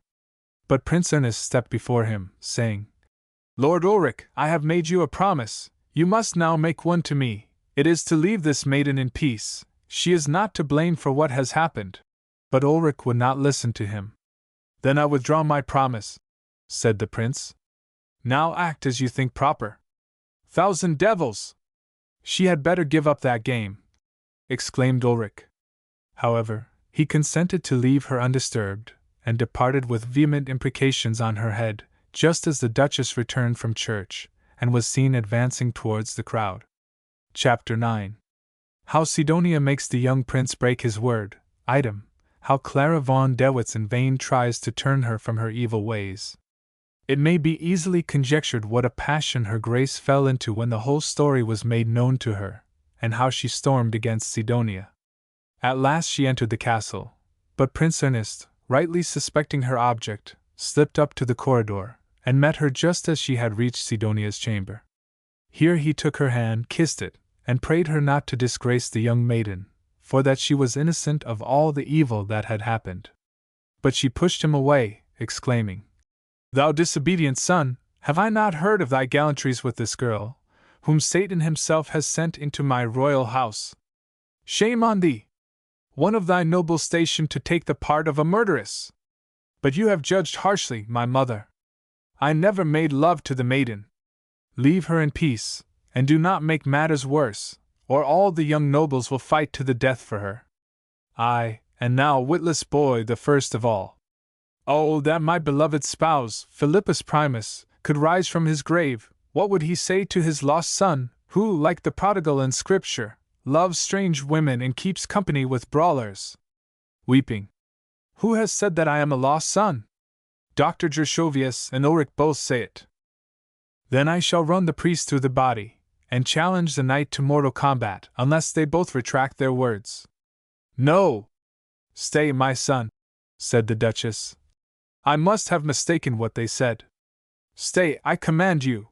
But Prince Ernest stepped before him, saying, "Lord Ulrich, I have made you a promise, you must now make one to me. It is to leave this maiden in peace, she is not to blame for what has happened." But Ulrich would not listen to him. "Then I withdraw my promise," said the prince. "Now act as you think proper." "Thousand devils! She had better give up that game," exclaimed Ulrich. However, he consented to leave her undisturbed, and departed with vehement imprecations on her head, just as the Duchess returned from church, and was seen advancing towards the crowd. Chapter 9. How Sidonia makes the young prince break his word. Item. How Clara von Dewitz in vain tries to turn her from her evil ways. It may be easily conjectured what a passion her grace fell into when the whole story was made known to her, and how she stormed against Sidonia. At last she entered the castle, but Prince Ernest, rightly suspecting her object, slipped up to the corridor, and met her just as she had reached Sidonia's chamber. Here he took her hand, kissed it, and prayed her not to disgrace the young maiden, for that she was innocent of all the evil that had happened. But she pushed him away, exclaiming, "Thou disobedient son, have I not heard of thy gallantries with this girl, whom Satan himself has sent into my royal house? Shame on thee! One of thy noble station to take the part of a murderess! But you have judged harshly, my mother. I never made love to the maiden. Leave her in peace, and do not make matters worse, or all the young nobles will fight to the death for her. Ay, and now witless boy the first of all. Oh, that my beloved spouse, Philippus Primus, could rise from his grave, what would he say to his lost son, who, like the prodigal in Scripture, loves strange women and keeps company with brawlers?" Weeping. "Who has said that I am a lost son? Dr. Gershovius and Ulrich both say it." "Then I shall run the priest through the body, and challenge the knight to mortal combat, unless they both retract their words." "No! Stay, my son," said the Duchess. "I must have mistaken what they said. Stay, I command you.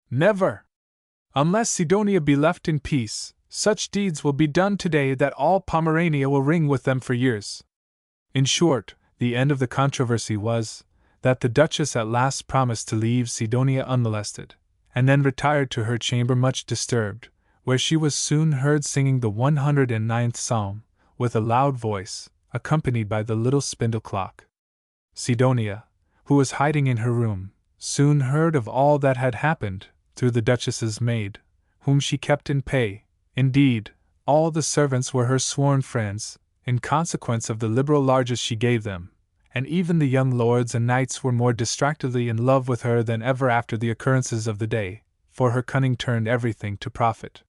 Never! Unless Sidonia be left in peace, such deeds will be done today that all Pomerania will ring with them for years." In short, the end of the controversy was, that the Duchess at last promised to leave Sidonia unmolested, and then retired to her chamber much disturbed, where she was soon heard singing the 109th Psalm, with a loud voice, accompanied by the little spindle clock. Sidonia, who was hiding in her room, soon heard of all that had happened, through the Duchess's maid, whom she kept in pay. Indeed, all the servants were her sworn friends, in consequence of the liberal largesse she gave them, and even the young lords and knights were more distractedly in love with her than ever after the occurrences of the day, for her cunning turned everything to profit.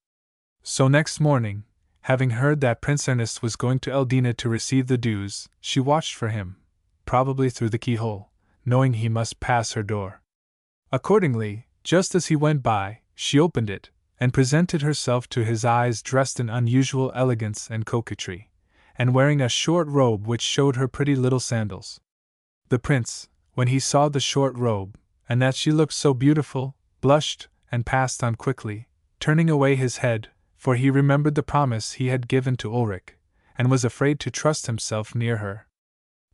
So next morning, having heard that Prince Ernest was going to Eldina to receive the dues, she watched for him, probably through the keyhole, knowing he must pass her door. Accordingly, just as he went by, she opened it, and presented herself to his eyes dressed in unusual elegance and coquetry, and wearing a short robe which showed her pretty little sandals. The prince, when he saw the short robe, and that she looked so beautiful, blushed, and passed on quickly, turning away his head, for he remembered the promise he had given to Ulrich, and was afraid to trust himself near her.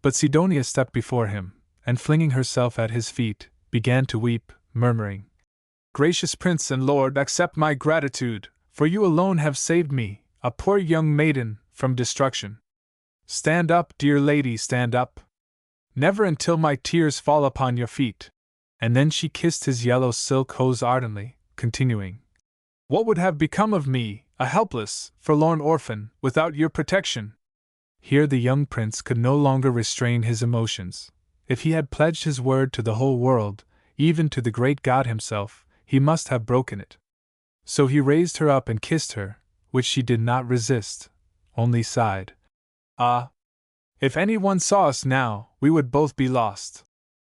But Sidonia stepped before him, and flinging herself at his feet, began to weep, murmuring, "Gracious Prince and Lord, accept my gratitude, for you alone have saved me, a poor young maiden, from destruction. Stand up, dear lady, stand up. Never until my tears fall upon your feet." And then she kissed his yellow silk hose ardently, continuing, "What would have become of me, a helpless, forlorn orphan, without your protection?" Here the young prince could no longer restrain his emotions. If he had pledged his word to the whole world, even to the great God himself, he must have broken it. So he raised her up and kissed her, which she did not resist, only sighed, "Ah! If anyone saw us now, we would both be lost."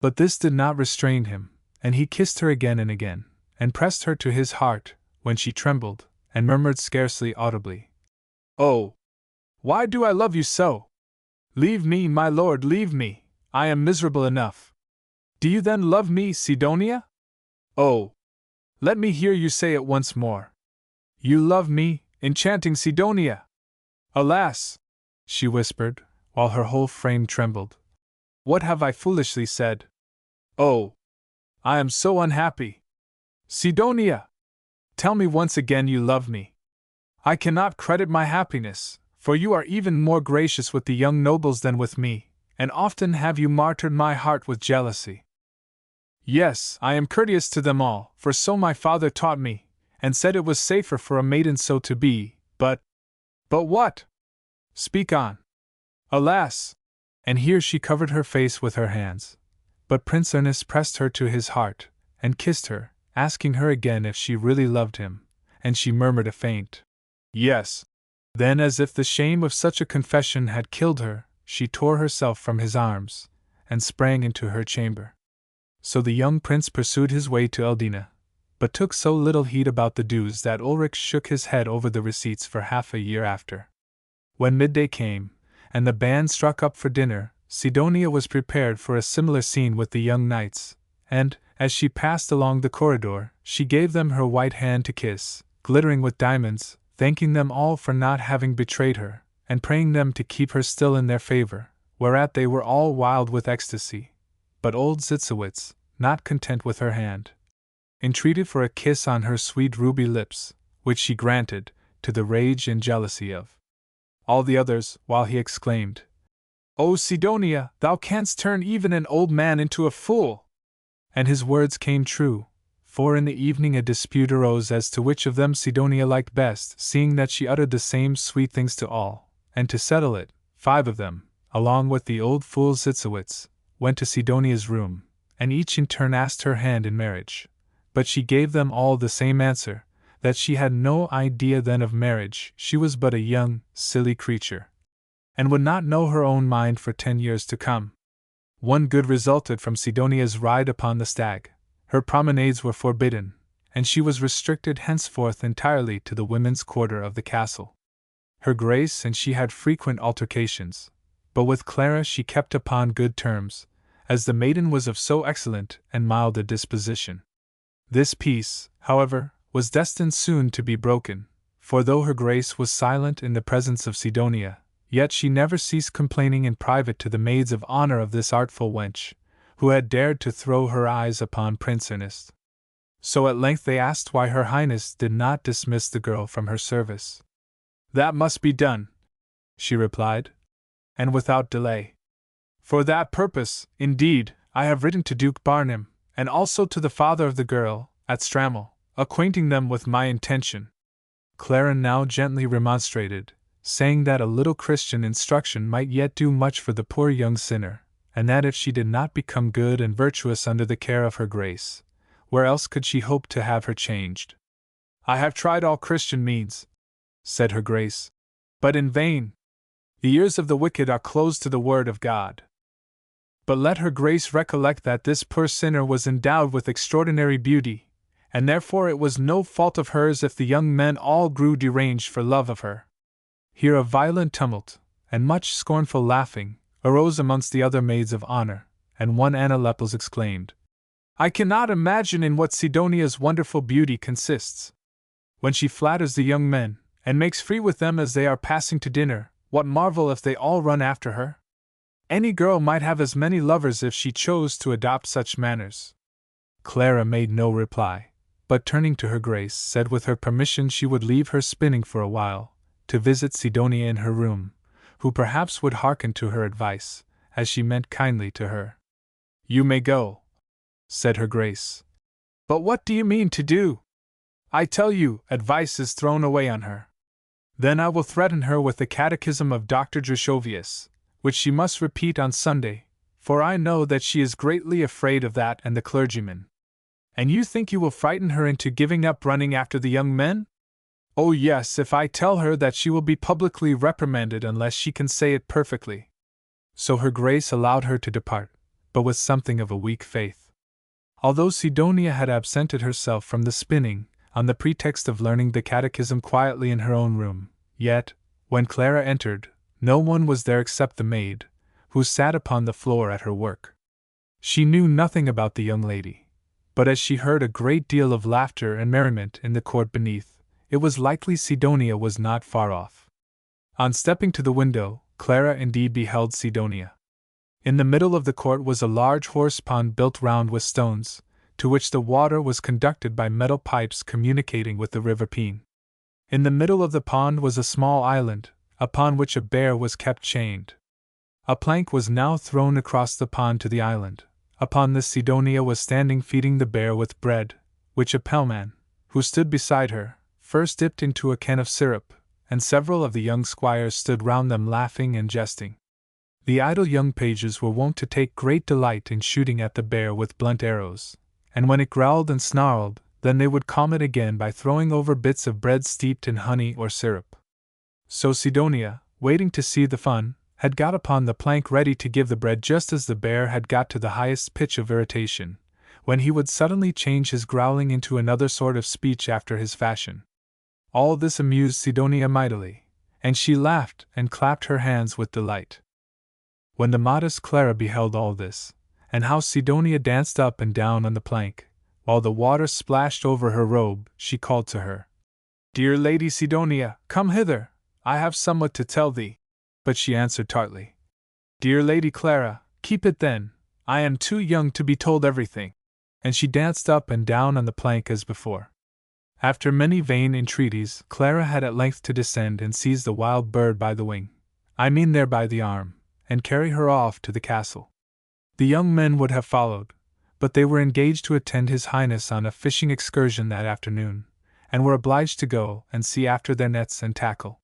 But this did not restrain him, and he kissed her again and again, and pressed her to his heart, when she trembled, and murmured scarcely audibly, "Oh! Why do I love you so? Leave me, my lord, leave me, I am miserable enough." "Do you then love me, Sidonia? Oh! Let me hear you say it once more. You love me, enchanting Sidonia!" "Alas!" she whispered, while her whole frame trembled. "What have I foolishly said? Oh! I am so unhappy! Sidonia! Tell me once again you love me. I cannot credit my happiness, for you are even more gracious with the young nobles than with me, and often have you martyred my heart with jealousy." "Yes, I am courteous to them all, for so my father taught me, and said it was safer for a maiden so to be, but what? Speak on. Alas!" And here she covered her face with her hands. But Prince Ernest pressed her to his heart, and kissed her, asking her again if she really loved him, and she murmured a faint "Yes." Then, as if the shame of such a confession had killed her, she tore herself from his arms, and sprang into her chamber. So the young prince pursued his way to Eldina, but took so little heed about the dues that Ulrich shook his head over the receipts for half a year after. When midday came, and the band struck up for dinner, Sidonia was prepared for a similar scene with the young knights, and, as she passed along the corridor, she gave them her white hand to kiss, glittering with diamonds, thanking them all for not having betrayed her, and praying them to keep her still in their favor, whereat they were all wild with ecstasy. But old Zitzowitz, not content with her hand, entreated for a kiss on her sweet ruby lips, which she granted, to the rage and jealousy of all the others, while he exclaimed, "O Sidonia, thou canst turn even an old man into a fool!" And his words came true, for in the evening a dispute arose as to which of them Sidonia liked best, seeing that she uttered the same sweet things to all, and to settle it, 5 of them, along with the old fool Zitzowitz, went to Sidonia's room, and each in turn asked her hand in marriage. But she gave them all the same answer, that she had no idea then of marriage, she was but a young, silly creature, and would not know her own mind for 10 years to come. One good resulted from Sidonia's ride upon the stag. Her promenades were forbidden, and she was restricted henceforth entirely to the women's quarter of the castle. Her Grace and she had frequent altercations, but with Clara she kept upon good terms, as the maiden was of so excellent and mild a disposition. This peace, however, was destined soon to be broken, for though her Grace was silent in the presence of Sidonia, yet she never ceased complaining in private to the maids of honor of this artful wench, who had dared to throw her eyes upon Prince Ernest. So at length they asked why her Highness did not dismiss the girl from her service. "That must be done," she replied, "and without delay. For that purpose, indeed, I have written to Duke Barnum, and also to the father of the girl, at Strammel, acquainting them with my intention." Clara now gently remonstrated, saying that a little Christian instruction might yet do much for the poor young sinner, and that if she did not become good and virtuous under the care of her Grace, where else could she hope to have her changed? I have tried all Christian means, said her Grace, but in vain. The ears of the wicked are closed to the word of God. But let her Grace recollect that this poor sinner was endowed with extraordinary beauty, and therefore it was no fault of hers if the young men all grew deranged for love of her. Here a violent tumult, and much scornful laughing, arose amongst the other maids of honor, and one Anna Lepels exclaimed, I cannot imagine in what Sidonia's wonderful beauty consists. When she flatters the young men, and makes free with them as they are passing to dinner, what marvel if they all run after her? Any girl might have as many lovers if she chose to adopt such manners. Clara made no reply, but turning to her Grace, said with her permission she would leave her spinning for a while, to visit Sidonia in her room, who perhaps would hearken to her advice, as she meant kindly to her. You may go, said her Grace. But what do you mean to do? I tell you, advice is thrown away on her. Then I will threaten her with the catechism of Dr. Drushovius, which she must repeat on Sunday, for I know that she is greatly afraid of that and the clergyman. And you think you will frighten her into giving up running after the young men? Oh yes, if I tell her that she will be publicly reprimanded unless she can say it perfectly. So her Grace allowed her to depart, but with something of a weak faith. Although Sidonia had absented herself from the spinning, on the pretext of learning the catechism quietly in her own room, yet, when Clara entered, no one was there except the maid, who sat upon the floor at her work. She knew nothing about the young lady, but as she heard a great deal of laughter and merriment in the court beneath, it was likely Sidonia was not far off. On stepping to the window, Clara indeed beheld Sidonia. In the middle of the court was a large horse pond built round with stones, to which the water was conducted by metal pipes communicating with the river Peene. In the middle of the pond was a small island, upon which a bear was kept chained. A plank was now thrown across the pond to the island. Upon this Sidonia was standing feeding the bear with bread, which a pellman, who stood beside her, first dipped into a can of syrup, and several of the young squires stood round them laughing and jesting. The idle young pages were wont to take great delight in shooting at the bear with blunt arrows, and when it growled and snarled, then they would calm it again by throwing over bits of bread steeped in honey or syrup. So Sidonia, waiting to see the fun, had got upon the plank ready to give the bread just as the bear had got to the highest pitch of irritation, when he would suddenly change his growling into another sort of speech after his fashion. All this amused Sidonia mightily, and she laughed and clapped her hands with delight. When the modest Clara beheld all this, and how Sidonia danced up and down on the plank, while the water splashed over her robe, she called to her, Dear Lady Sidonia, come hither, I have somewhat to tell thee. But she answered tartly, Dear Lady Clara, keep it then, I am too young to be told everything. And she danced up and down on the plank as before. After many vain entreaties, Clara had at length to descend and seize the wild bird by the wing, I mean there by the arm, and carry her off to the castle. The young men would have followed, but they were engaged to attend His Highness on a fishing excursion that afternoon, and were obliged to go and see after their nets and tackle.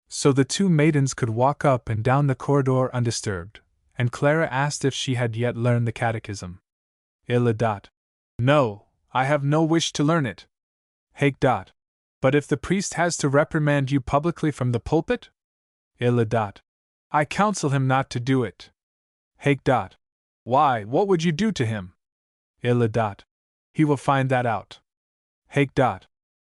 So the two maidens could walk up and down the corridor undisturbed, and Clara asked if she had yet learned the catechism. Illa dot. No, I have no wish to learn it. Hake dot. But if the priest has to reprimand you publicly from the pulpit? Illa dot. I counsel him not to do it. Hake dot. Why, what would you do to him? Illa dot. He will find that out. Hake dot.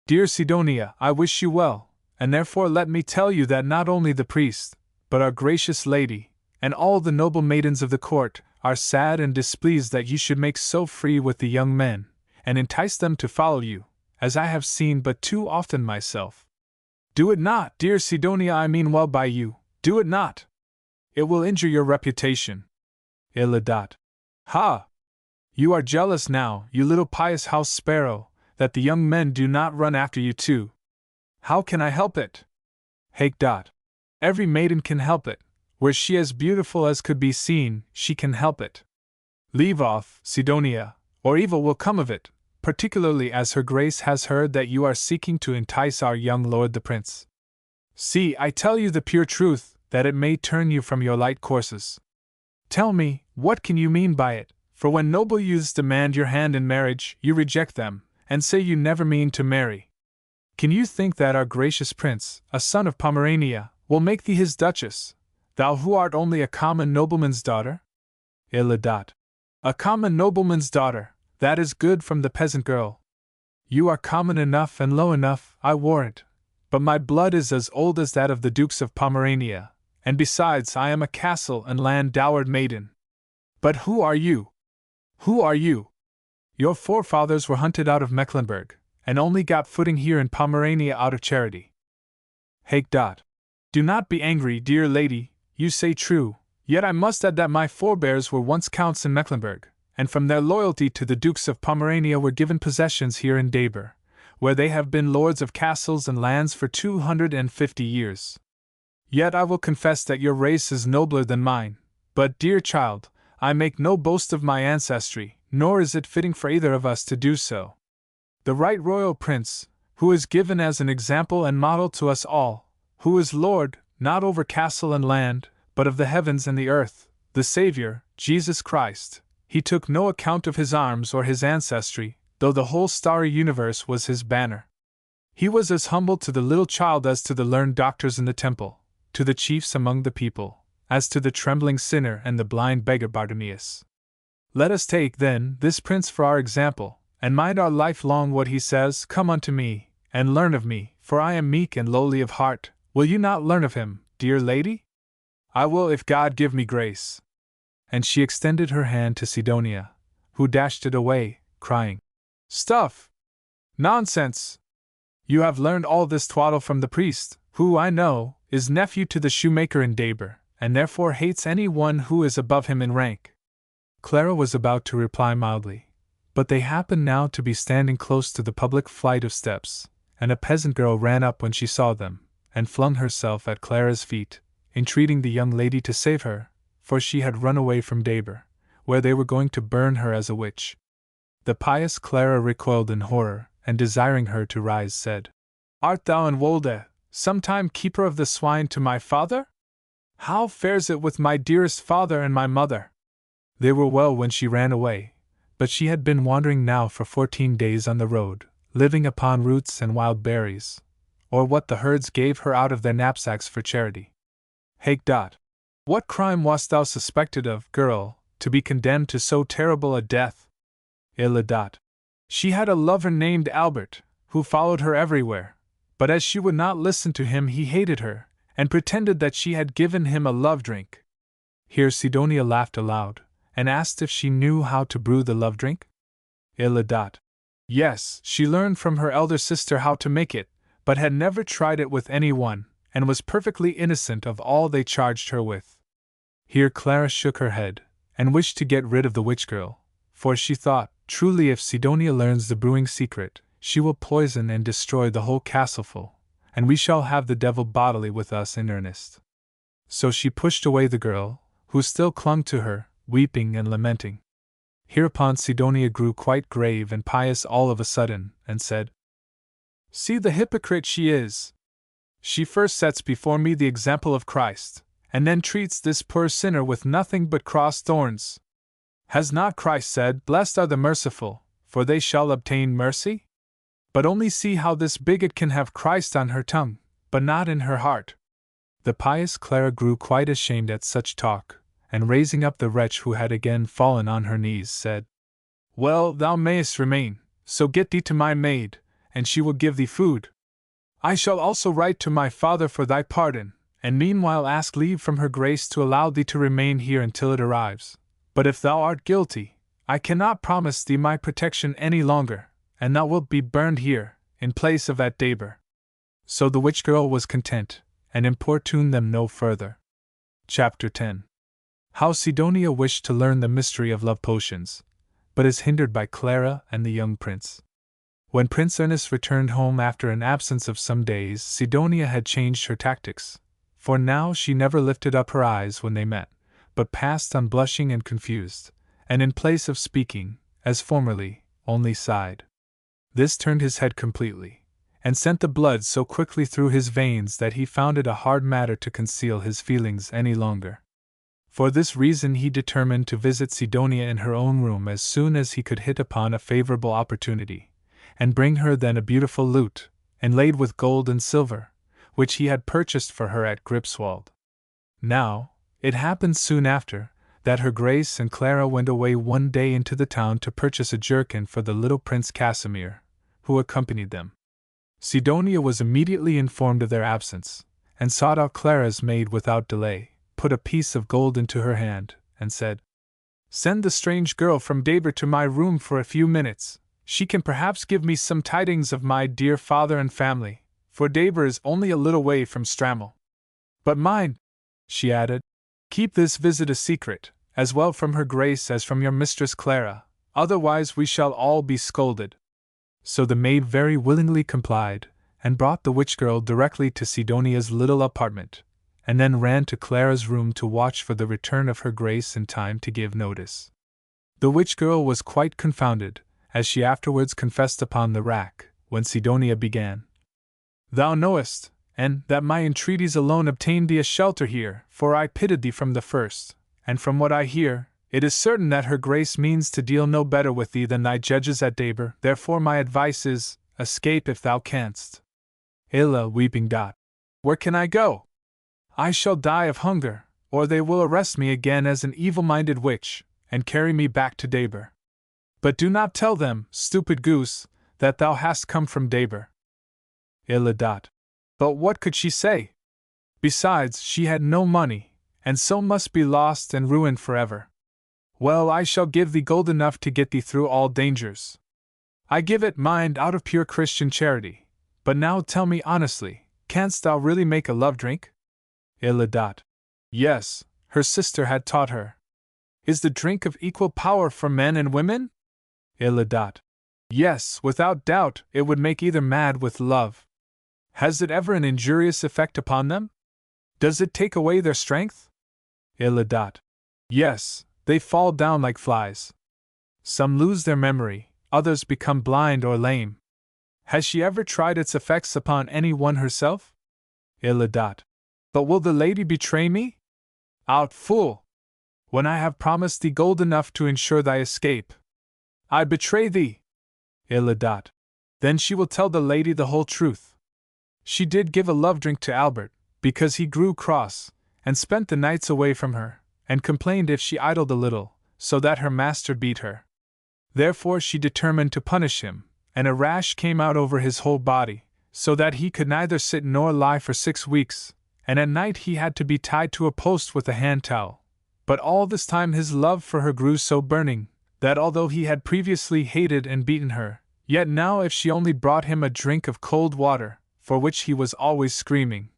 Dear Sidonia, I wish you well, and therefore let me tell you that not only the priest, but our gracious lady, and all the noble maidens of the court, are sad and displeased that you should make so free with the young men, and entice them to follow you, as I have seen but too often myself. Do it not, dear Sidonia, I mean well by you, do it not. It will injure your reputation. Illa dot. Ha! You are jealous now, you little pious house sparrow, that the young men do not run after you too. How can I help it? Hake dot. Every maiden can help it. Were she as beautiful as could be seen, she can help it. Leave off, Sidonia, or evil will come of it, particularly as her grace has heard that you are seeking to entice our young lord the prince. See, I tell you the pure truth, that it may turn you from your light courses. Tell me, what can you mean by it? For when noble youths demand your hand in marriage, you reject them, and say you never mean to marry. Can you think that our gracious prince, a son of Pomerania, will make thee his duchess, thou who art only a common nobleman's daughter? A common nobleman's daughter, that is good from the peasant girl. You are common enough and low enough, I warrant, but my blood is as old as that of the dukes of Pomerania, and besides I am a castle and land dowered maiden. But who are you? Who are you? Your forefathers were hunted out of Mecklenburg, and only got footing here in Pomerania out of charity. Do not be angry, dear lady, you say true, yet I must add that my forebears were once counts in Mecklenburg, and from their loyalty to the dukes of Pomerania were given possessions here in Daber, where they have been lords of castles and lands for 250 years. Yet I will confess that your race is nobler than mine, but, dear child, I make no boast of my ancestry, nor is it fitting for either of us to do so. The right royal prince, who is given as an example and model to us all, who is Lord, not over castle and land, but of the heavens and the earth, the Savior, Jesus Christ, he took no account of his arms or his ancestry, though the whole starry universe was his banner. He was as humble to the little child as to the learned doctors in the temple, to the chiefs among the people, as to the trembling sinner and the blind beggar Bartimaeus. Let us take, then, this prince for our example, and mind our life long what he says, Come unto me, and learn of me, for I am meek and lowly of heart. Will you not learn of him, dear lady? I will if God give me grace. And she extended her hand to Sidonia, who dashed it away, crying, Stuff! Nonsense! You have learned all this twaddle from the priest, who, I know, is nephew to the shoemaker in Daber, and therefore hates any one who is above him in rank. Clara was about to reply mildly, but they happened now to be standing close to the public flight of steps, and a peasant girl ran up when she saw them, and flung herself at Clara's feet, entreating the young lady to save her, for she had run away from Daber, where they were going to burn her as a witch. The pious Clara recoiled in horror, and desiring her to rise, said, Art thou in Wolde, sometime keeper of the swine to my father? How fares it with my dearest father and my mother? They were well when she ran away, but she had been wandering now for 14 days on the road, living upon roots and wild berries, or what the herds gave her out of their knapsacks for charity. What crime wast thou suspected of, girl, to be condemned to so terrible a death? She had a lover named Albert, who followed her everywhere, but as she would not listen to him he hated her, and pretended that she had given him a love-drink. Here Sidonia laughed aloud, and asked if she knew how to brew the love-drink? Yes, she learned from her elder sister how to make it, but had never tried it with any one, and was perfectly innocent of all they charged her with. Here Clara shook her head, and wished to get rid of the witch-girl, for she thought, truly if Sidonia learns the brewing secret, she will poison and destroy the whole castleful, and we shall have the devil bodily with us in earnest. So she pushed away the girl, who still clung to her, weeping and lamenting. Hereupon Sidonia grew quite grave and pious all of a sudden, and said, See the hypocrite she is! She first sets before me the example of Christ, and then treats this poor sinner with nothing but cross thorns. Has not Christ said, Blessed are the merciful, for they shall obtain mercy? But only see how this bigot can have Christ on her tongue, but not in her heart. The pious Clara grew quite ashamed at such talk, and raising up the wretch who had again fallen on her knees, said, Well, thou mayest remain, so get thee to my maid, and she will give thee food. I shall also write to my father for thy pardon, and meanwhile ask leave from her grace to allow thee to remain here until it arrives. But if thou art guilty, I cannot promise thee my protection any longer, and thou wilt be burned here, in place of at Daber. So the witch-girl was content, and importuned them no further. Chapter 10. How Sidonia wished to learn the mystery of love potions, but is hindered by Clara and the young prince. When Prince Ernest returned home after an absence of some days, Sidonia had changed her tactics, for now she never lifted up her eyes when they met, but passed on blushing and confused, and in place of speaking, as formerly, only sighed. This turned his head completely, and sent the blood so quickly through his veins that he found it a hard matter to conceal his feelings any longer. For this reason he determined to visit Sidonia in her own room as soon as he could hit upon a favorable opportunity, and bring her then a beautiful lute, inlaid with gold and silver, which he had purchased for her at Gripswald. Now, it happened soon after, that her Grace and Clara went away one day into the town to purchase a jerkin for the little Prince Casimir, who accompanied them. Sidonia was immediately informed of their absence, and sought out Clara's maid without delay, put a piece of gold into her hand, and said, "Send the strange girl from Daber to my room for a few minutes. She can perhaps give me some tidings of my dear father and family, for Daber is only a little way from Strammel. But mind," she added, "keep this visit a secret, as well from her Grace as from your mistress Clara, otherwise we shall all be scolded." So the maid very willingly complied, and brought the witch-girl directly to Sidonia's little apartment, and then ran to Clara's room to watch for the return of her Grace in time to give notice. The witch-girl was quite confounded, as she afterwards confessed upon the rack, when Sidonia began. "Thou knowest, and that my entreaties alone obtained thee a shelter here, for I pitied thee from the first, and from what I hear, it is certain that her Grace means to deal no better with thee than thy judges at Daber, therefore my advice is, escape if thou canst." Illa, weeping, "Where can I go? I shall die of hunger, or they will arrest me again as an evil-minded witch, and carry me back to Daber. But do not tell them, stupid goose, that thou hast come from Daber." Illa. But what could she say? Besides, she had no money, and so must be lost and ruined forever. "Well, I shall give thee gold enough to get thee through all dangers. I give it, mind, out of pure Christian charity. But now tell me honestly, canst thou really make a love drink?" Illa. Yes, her sister had taught her. "Is the drink of equal power for men and women?" Illa. Yes, without doubt, it would make either mad with love. "Has it ever an injurious effect upon them? Does it take away their strength?" Illa. Yes, they fall down like flies. Some lose their memory, others become blind or lame. Has she ever tried its effects upon any one herself? Illa. But will the lady betray me? Out, fool! When I have promised thee gold enough to ensure thy escape, I betray thee. Illa. Then she will tell the lady the whole truth. She did give a love drink to Albert, because he grew cross, and spent the nights away from her, and complained if she idled a little, so that her master beat her. Therefore she determined to punish him, and a rash came out over his whole body, so that he could neither sit nor lie for 6 weeks, and at night he had to be tied to a post with a hand towel. But all this time his love for her grew so burning, that although he had previously hated and beaten her, yet now if she only brought him a drink of cold water, for which he was always screaming,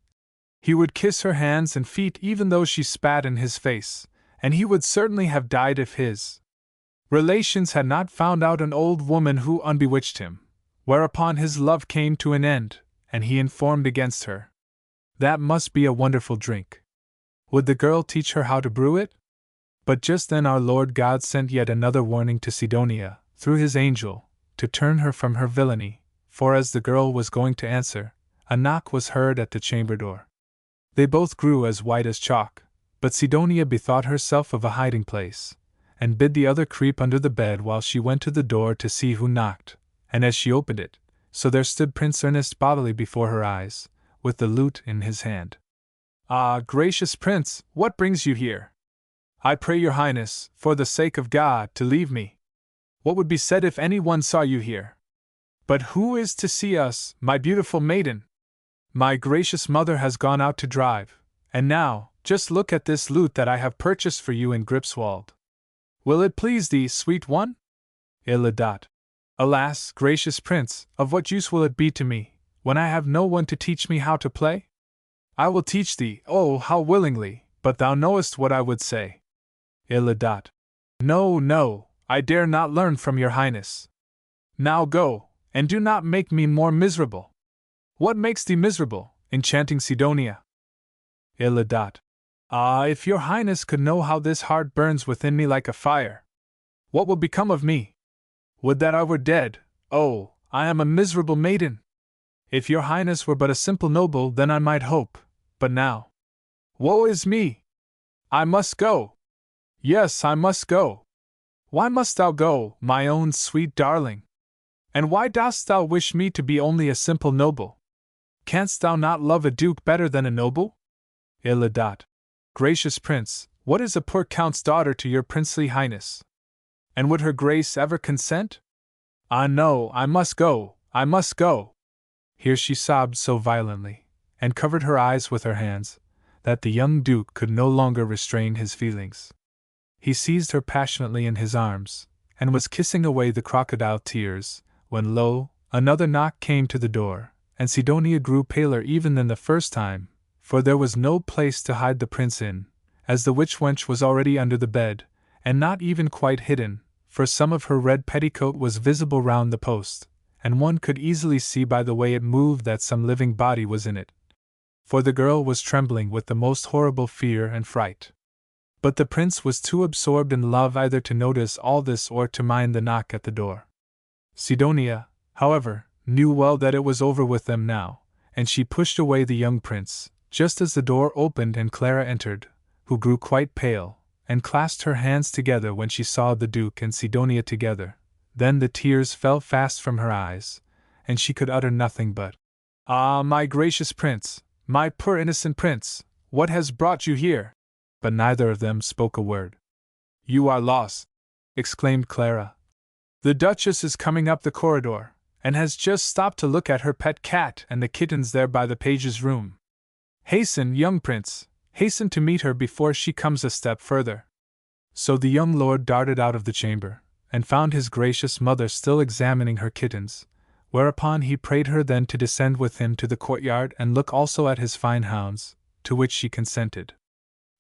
he would kiss her hands and feet even though she spat in his face, and he would certainly have died if his relations had not found out an old woman who unbewitched him, whereupon his love came to an end, and he informed against her. That must be a wonderful drink. Would the girl teach her how to brew it? But just then our Lord God sent yet another warning to Sidonia, through his angel, to turn her from her villainy, for as the girl was going to answer, a knock was heard at the chamber door. They both grew as white as chalk, but Sidonia bethought herself of a hiding place, and bid the other creep under the bed while she went to the door to see who knocked, and as she opened it, so there stood Prince Ernest bodily before her eyes, with the lute in his hand. "Ah, gracious Prince, what brings you here? I pray your Highness, for the sake of God, to leave me. What would be said if any one saw you here? But who is to see us, my beautiful maiden? My gracious mother has gone out to drive, and now, just look at this lute that I have purchased for you in Gripswald. Will it please thee, sweet one?" Illa. Alas, gracious Prince, of what use will it be to me, when I have no one to teach me how to play? "I will teach thee, oh, how willingly, but thou knowest what I would say." Illa. No, no, I dare not learn from your Highness. Now go, and do not make me more miserable. "What makes thee miserable, enchanting Sidonia?" Illa. Ah, if your Highness could know how this heart burns within me like a fire! What will become of me? Would that I were dead! Oh, I am a miserable maiden! If your Highness were but a simple noble, then I might hope, but now, woe is me! I must go! Yes, I must go! Why must thou go, my own sweet darling? And why dost thou wish me to be only a simple noble? Canst thou not love a duke better than a noble? Iladat. Gracious prince, what is a poor count's daughter to your princely highness? And would her grace ever consent? Ah no, I must go, I must go! Here she sobbed so violently, and covered her eyes with her hands, that the young duke could no longer restrain his feelings. He seized her passionately in his arms, and was kissing away the crocodile tears, when lo, another knock came to the door, and Sidonia grew paler even than the first time, for there was no place to hide the prince in, as the witch wench was already under the bed, and not even quite hidden, for some of her red petticoat was visible round the post, and one could easily see by the way it moved that some living body was in it. For the girl was trembling with the most horrible fear and fright. But the prince was too absorbed in love either to notice all this or to mind the knock at the door. Sidonia, however, knew well that it was over with them now, and she pushed away the young prince, just as the door opened and Clara entered, who grew quite pale, and clasped her hands together when she saw the Duke and Sidonia together. Then the tears fell fast from her eyes, and she could utter nothing but, "Ah, my gracious prince, my poor innocent prince, what has brought you here?" But neither of them spoke a word. "You are lost!" exclaimed Clara. "The Duchess is coming up the corridor, and has just stopped to look at her pet cat and the kittens there by the page's room. Hasten, young prince, hasten to meet her before she comes a step further." So the young lord darted out of the chamber, and found his gracious mother still examining her kittens, whereupon he prayed her then to descend with him to the courtyard and look also at his fine hounds, to which she consented.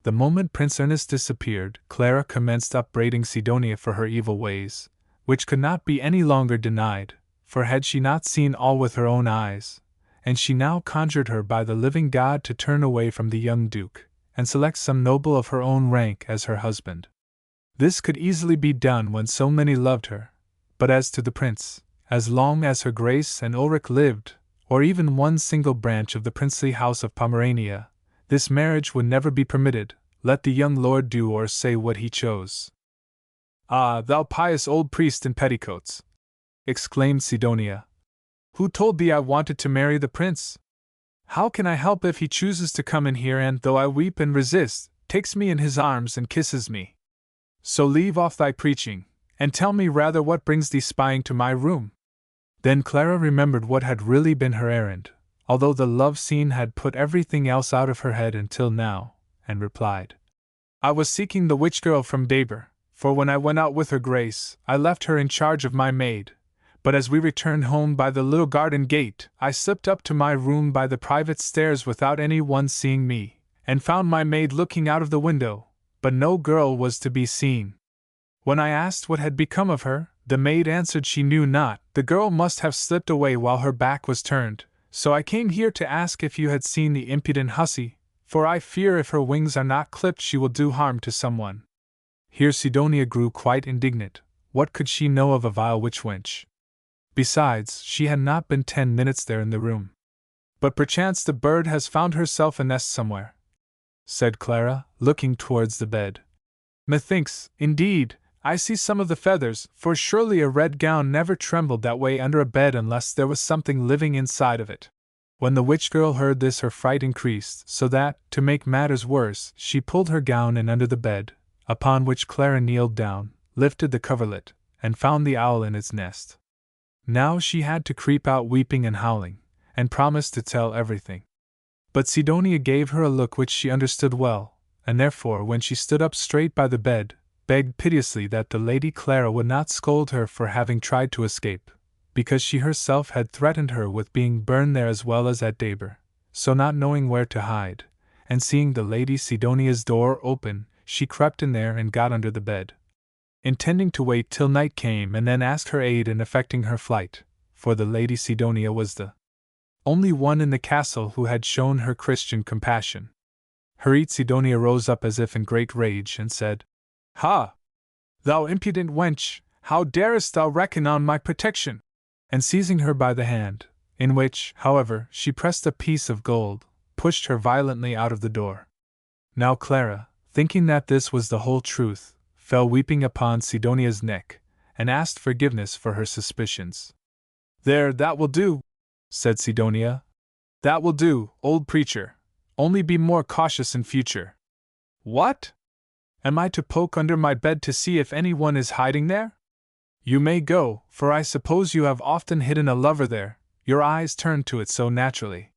The moment Prince Ernest disappeared, Clara commenced upbraiding Sidonia for her evil ways, which could not be any longer denied, for had she not seen all with her own eyes, and she now conjured her by the living God to turn away from the young duke, and select some noble of her own rank as her husband. This could easily be done when so many loved her, but as to the prince, as long as her grace and Ulrich lived, or even one single branch of the princely house of Pomerania, this marriage would never be permitted, let the young lord do or say what he chose. "Ah, thou pious old priest in petticoats!" exclaimed Sidonia. "Who told thee I wanted to marry the prince? How can I help if he chooses to come in here and, though I weep and resist, takes me in his arms and kisses me? So leave off thy preaching, and tell me rather what brings thee spying to my room." Then Clara remembered what had really been her errand, although the love scene had put everything else out of her head until now, and replied, "I was seeking the witch girl from Daber, for when I went out with her grace, I left her in charge of my maid, but as we returned home by the little garden gate, I slipped up to my room by the private stairs without any one seeing me, and found my maid looking out of the window, but no girl was to be seen. When I asked what had become of her, the maid answered she knew not, the girl must have slipped away while her back was turned, so I came here to ask if you had seen the impudent hussy, for I fear if her wings are not clipped she will do harm to someone." Here Sidonia grew quite indignant. What could she know of a vile witch wench? Besides, she had not been 10 minutes there in the room. "But perchance the bird has found herself a nest somewhere," said Clara, looking towards the bed. "Methinks, indeed, I see some of the feathers, for surely a red gown never trembled that way under a bed unless there was something living inside of it." When the witch girl heard this her fright increased, so that, to make matters worse, she pulled her gown in under the bed, upon which Clara kneeled down, lifted the coverlet, and found the owl in its nest. Now she had to creep out weeping and howling, and promised to tell everything. But Sidonia gave her a look which she understood well, and therefore when she stood up straight by the bed, begged piteously that the Lady Clara would not scold her for having tried to escape, because she herself had threatened her with being burned there as well as at Daber. So not knowing where to hide, and seeing the Lady Sidonia's door open, she crept in there and got under the bed, intending to wait till night came and then ask her aid in effecting her flight, for the Lady Sidonia was the only one in the castle who had shown her Christian compassion. Hurried Sidonia rose up as if in great rage, and said, "Ha! Thou impudent wench, how darest thou reckon on my protection?" And seizing her by the hand, in which, however, she pressed a piece of gold, pushed her violently out of the door. Now Clara, thinking that this was the whole truth, fell weeping upon Sidonia's neck, and asked forgiveness for her suspicions. "There, that will do," said Sidonia. "That will do, old preacher. Only be more cautious in future." "What? Am I to poke under my bed to see if anyone is hiding there?" "You may go, for I suppose you have often hidden a lover there, your eyes turned to it so naturally."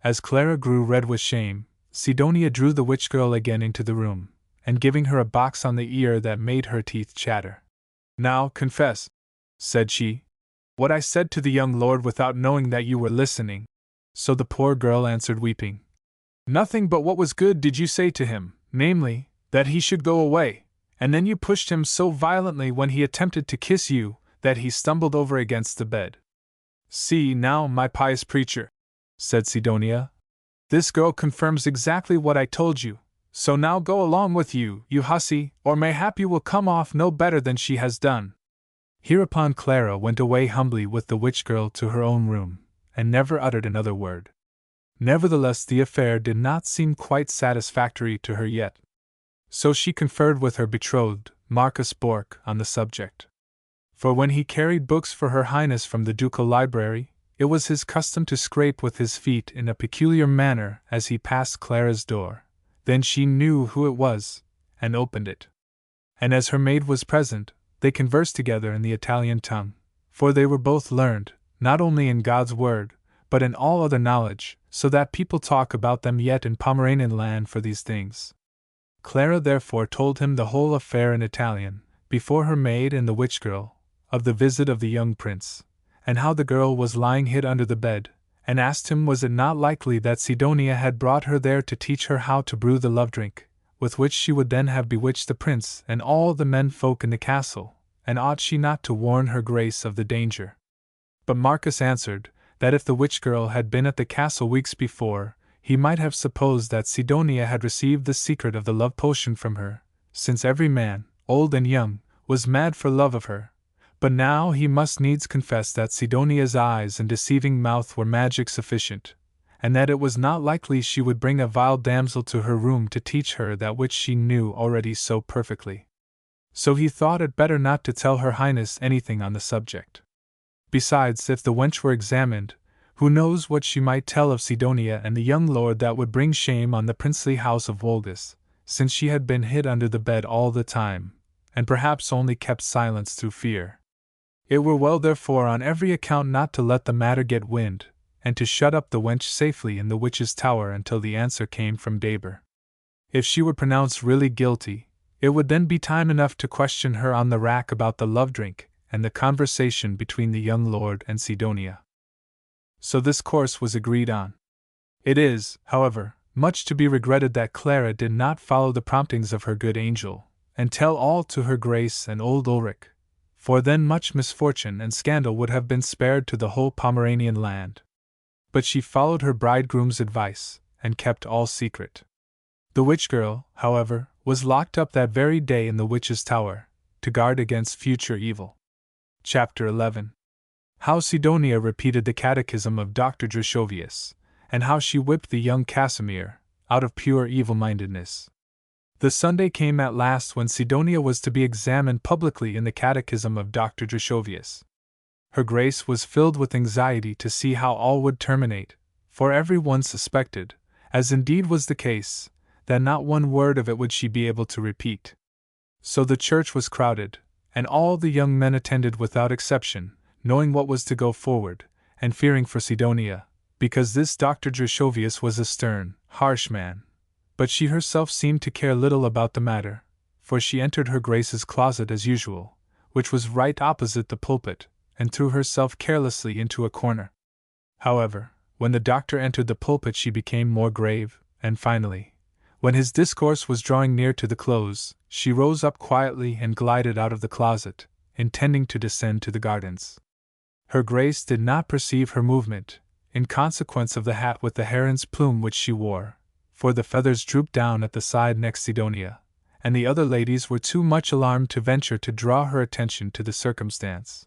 As Clara grew red with shame, Sidonia drew the witch girl again into the room, and giving her a box on the ear that made her teeth chatter. "Now, confess," said she, "what I said to the young lord without knowing that you were listening." So the poor girl answered weeping, "Nothing but what was good did you say to him, namely, that he should go away, and then you pushed him so violently when he attempted to kiss you, that he stumbled over against the bed." "See, now, my pious preacher," said Sidonia, "this girl confirms exactly what I told you, so now go along with you, you hussy, or mayhap you will come off no better than she has done." Hereupon Clara went away humbly with the witch girl to her own room, and never uttered another word. Nevertheless, the affair did not seem quite satisfactory to her yet. So she conferred with her betrothed, Marcus Bork, on the subject. For when he carried books for her highness from the ducal library, it was his custom to scrape with his feet in a peculiar manner as he passed Clara's door. Then she knew who it was, and opened it. And as her maid was present, they conversed together in the Italian tongue, for they were both learned, not only in God's word, but in all other knowledge, so that people talk about them yet in Pomeranian land for these things. Clara therefore told him the whole affair in Italian, before her maid and the witch girl, of the visit of the young prince, and how the girl was lying hid under the bed, and asked him was it not likely that Sidonia had brought her there to teach her how to brew the love drink, with which she would then have bewitched the prince and all the men folk in the castle, and ought she not to warn her grace of the danger? But Marcus answered, that if the witch girl had been at the castle weeks before, he might have supposed that Sidonia had received the secret of the love potion from her, since every man, old and young, was mad for love of her. But now he must needs confess that Sidonia's eyes and deceiving mouth were magic sufficient, and that it was not likely she would bring a vile damsel to her room to teach her that which she knew already so perfectly. So he thought it better not to tell her highness anything on the subject. Besides, if the wench were examined, who knows what she might tell of Sidonia and the young lord that would bring shame on the princely house of Wolgast, since she had been hid under the bed all the time, and perhaps only kept silence through fear. It were well therefore on every account not to let the matter get wind, and to shut up the wench safely in the witch's tower until the answer came from Daber. If she were pronounced really guilty, it would then be time enough to question her on the rack about the love drink and the conversation between the young lord and Sidonia. So this course was agreed on. It is, however, much to be regretted that Clara did not follow the promptings of her good angel, and tell all to her grace and old Ulrich, for then much misfortune and scandal would have been spared to the whole Pomeranian land. But she followed her bridegroom's advice, and kept all secret. The witch girl, however, was locked up that very day in the witch's tower, to guard against future evil. Chapter 11. How Sidonia repeated the catechism of Dr. Drushovius, and how she whipped the young Casimir, out of pure evil-mindedness. The Sunday came at last when Sidonia was to be examined publicly in the catechism of Dr. Drushovius. Her grace was filled with anxiety to see how all would terminate, for every one suspected, as indeed was the case, that not one word of it would she be able to repeat. So the church was crowded, and all the young men attended without exception, knowing what was to go forward, and fearing for Sidonia, because this Dr. Drushovius was a stern, harsh man. But she herself seemed to care little about the matter, for she entered her grace's closet as usual, which was right opposite the pulpit, and threw herself carelessly into a corner. However, when the doctor entered the pulpit she became more grave, and finally, when his discourse was drawing near to the close, she rose up quietly and glided out of the closet, intending to descend to the gardens. Her grace did not perceive her movement, in consequence of the hat with the heron's plume which she wore, for the feathers drooped down at the side next Sidonia, and the other ladies were too much alarmed to venture to draw her attention to the circumstance.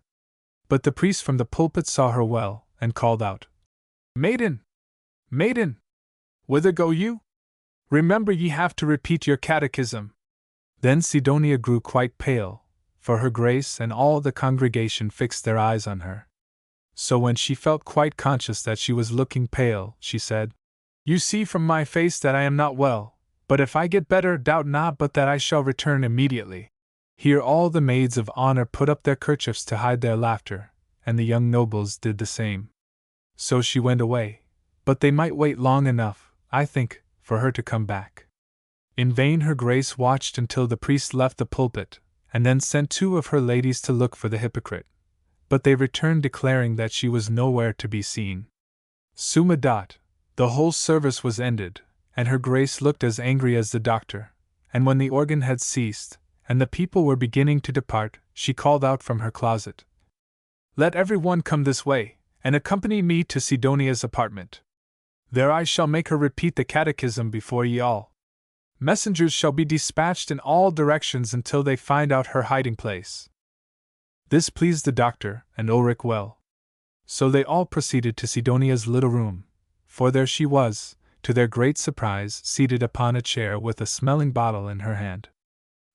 But the priest from the pulpit saw her well, and called out, "Maiden! Maiden! Whither go you?" Remember ye have to repeat your catechism. Then Sidonia grew quite pale, for her Grace and all the congregation fixed their eyes on her. So when she felt quite conscious that she was looking pale, she said, You see from my face that I am not well, but if I get better, doubt not but that I shall return immediately. Here all the maids of honor put up their kerchiefs to hide their laughter, and the young nobles did the same. So she went away, but they might wait long enough, I think, for her to come back. In vain her Grace watched until the priest left the pulpit, and then sent 2 of her ladies to look for the hypocrite. But they returned declaring that she was nowhere to be seen. Summa dot, the whole service was ended, and her Grace looked as angry as the doctor, and when the organ had ceased, and the people were beginning to depart, she called out from her closet, Let every one come this way, and accompany me to Sidonia's apartment. There I shall make her repeat the catechism before ye all. Messengers shall be dispatched in all directions until they find out her hiding place. This pleased the doctor and Ulrich well. So they all proceeded to Sidonia's little room, for there she was, to their great surprise, seated upon a chair with a smelling bottle in her hand.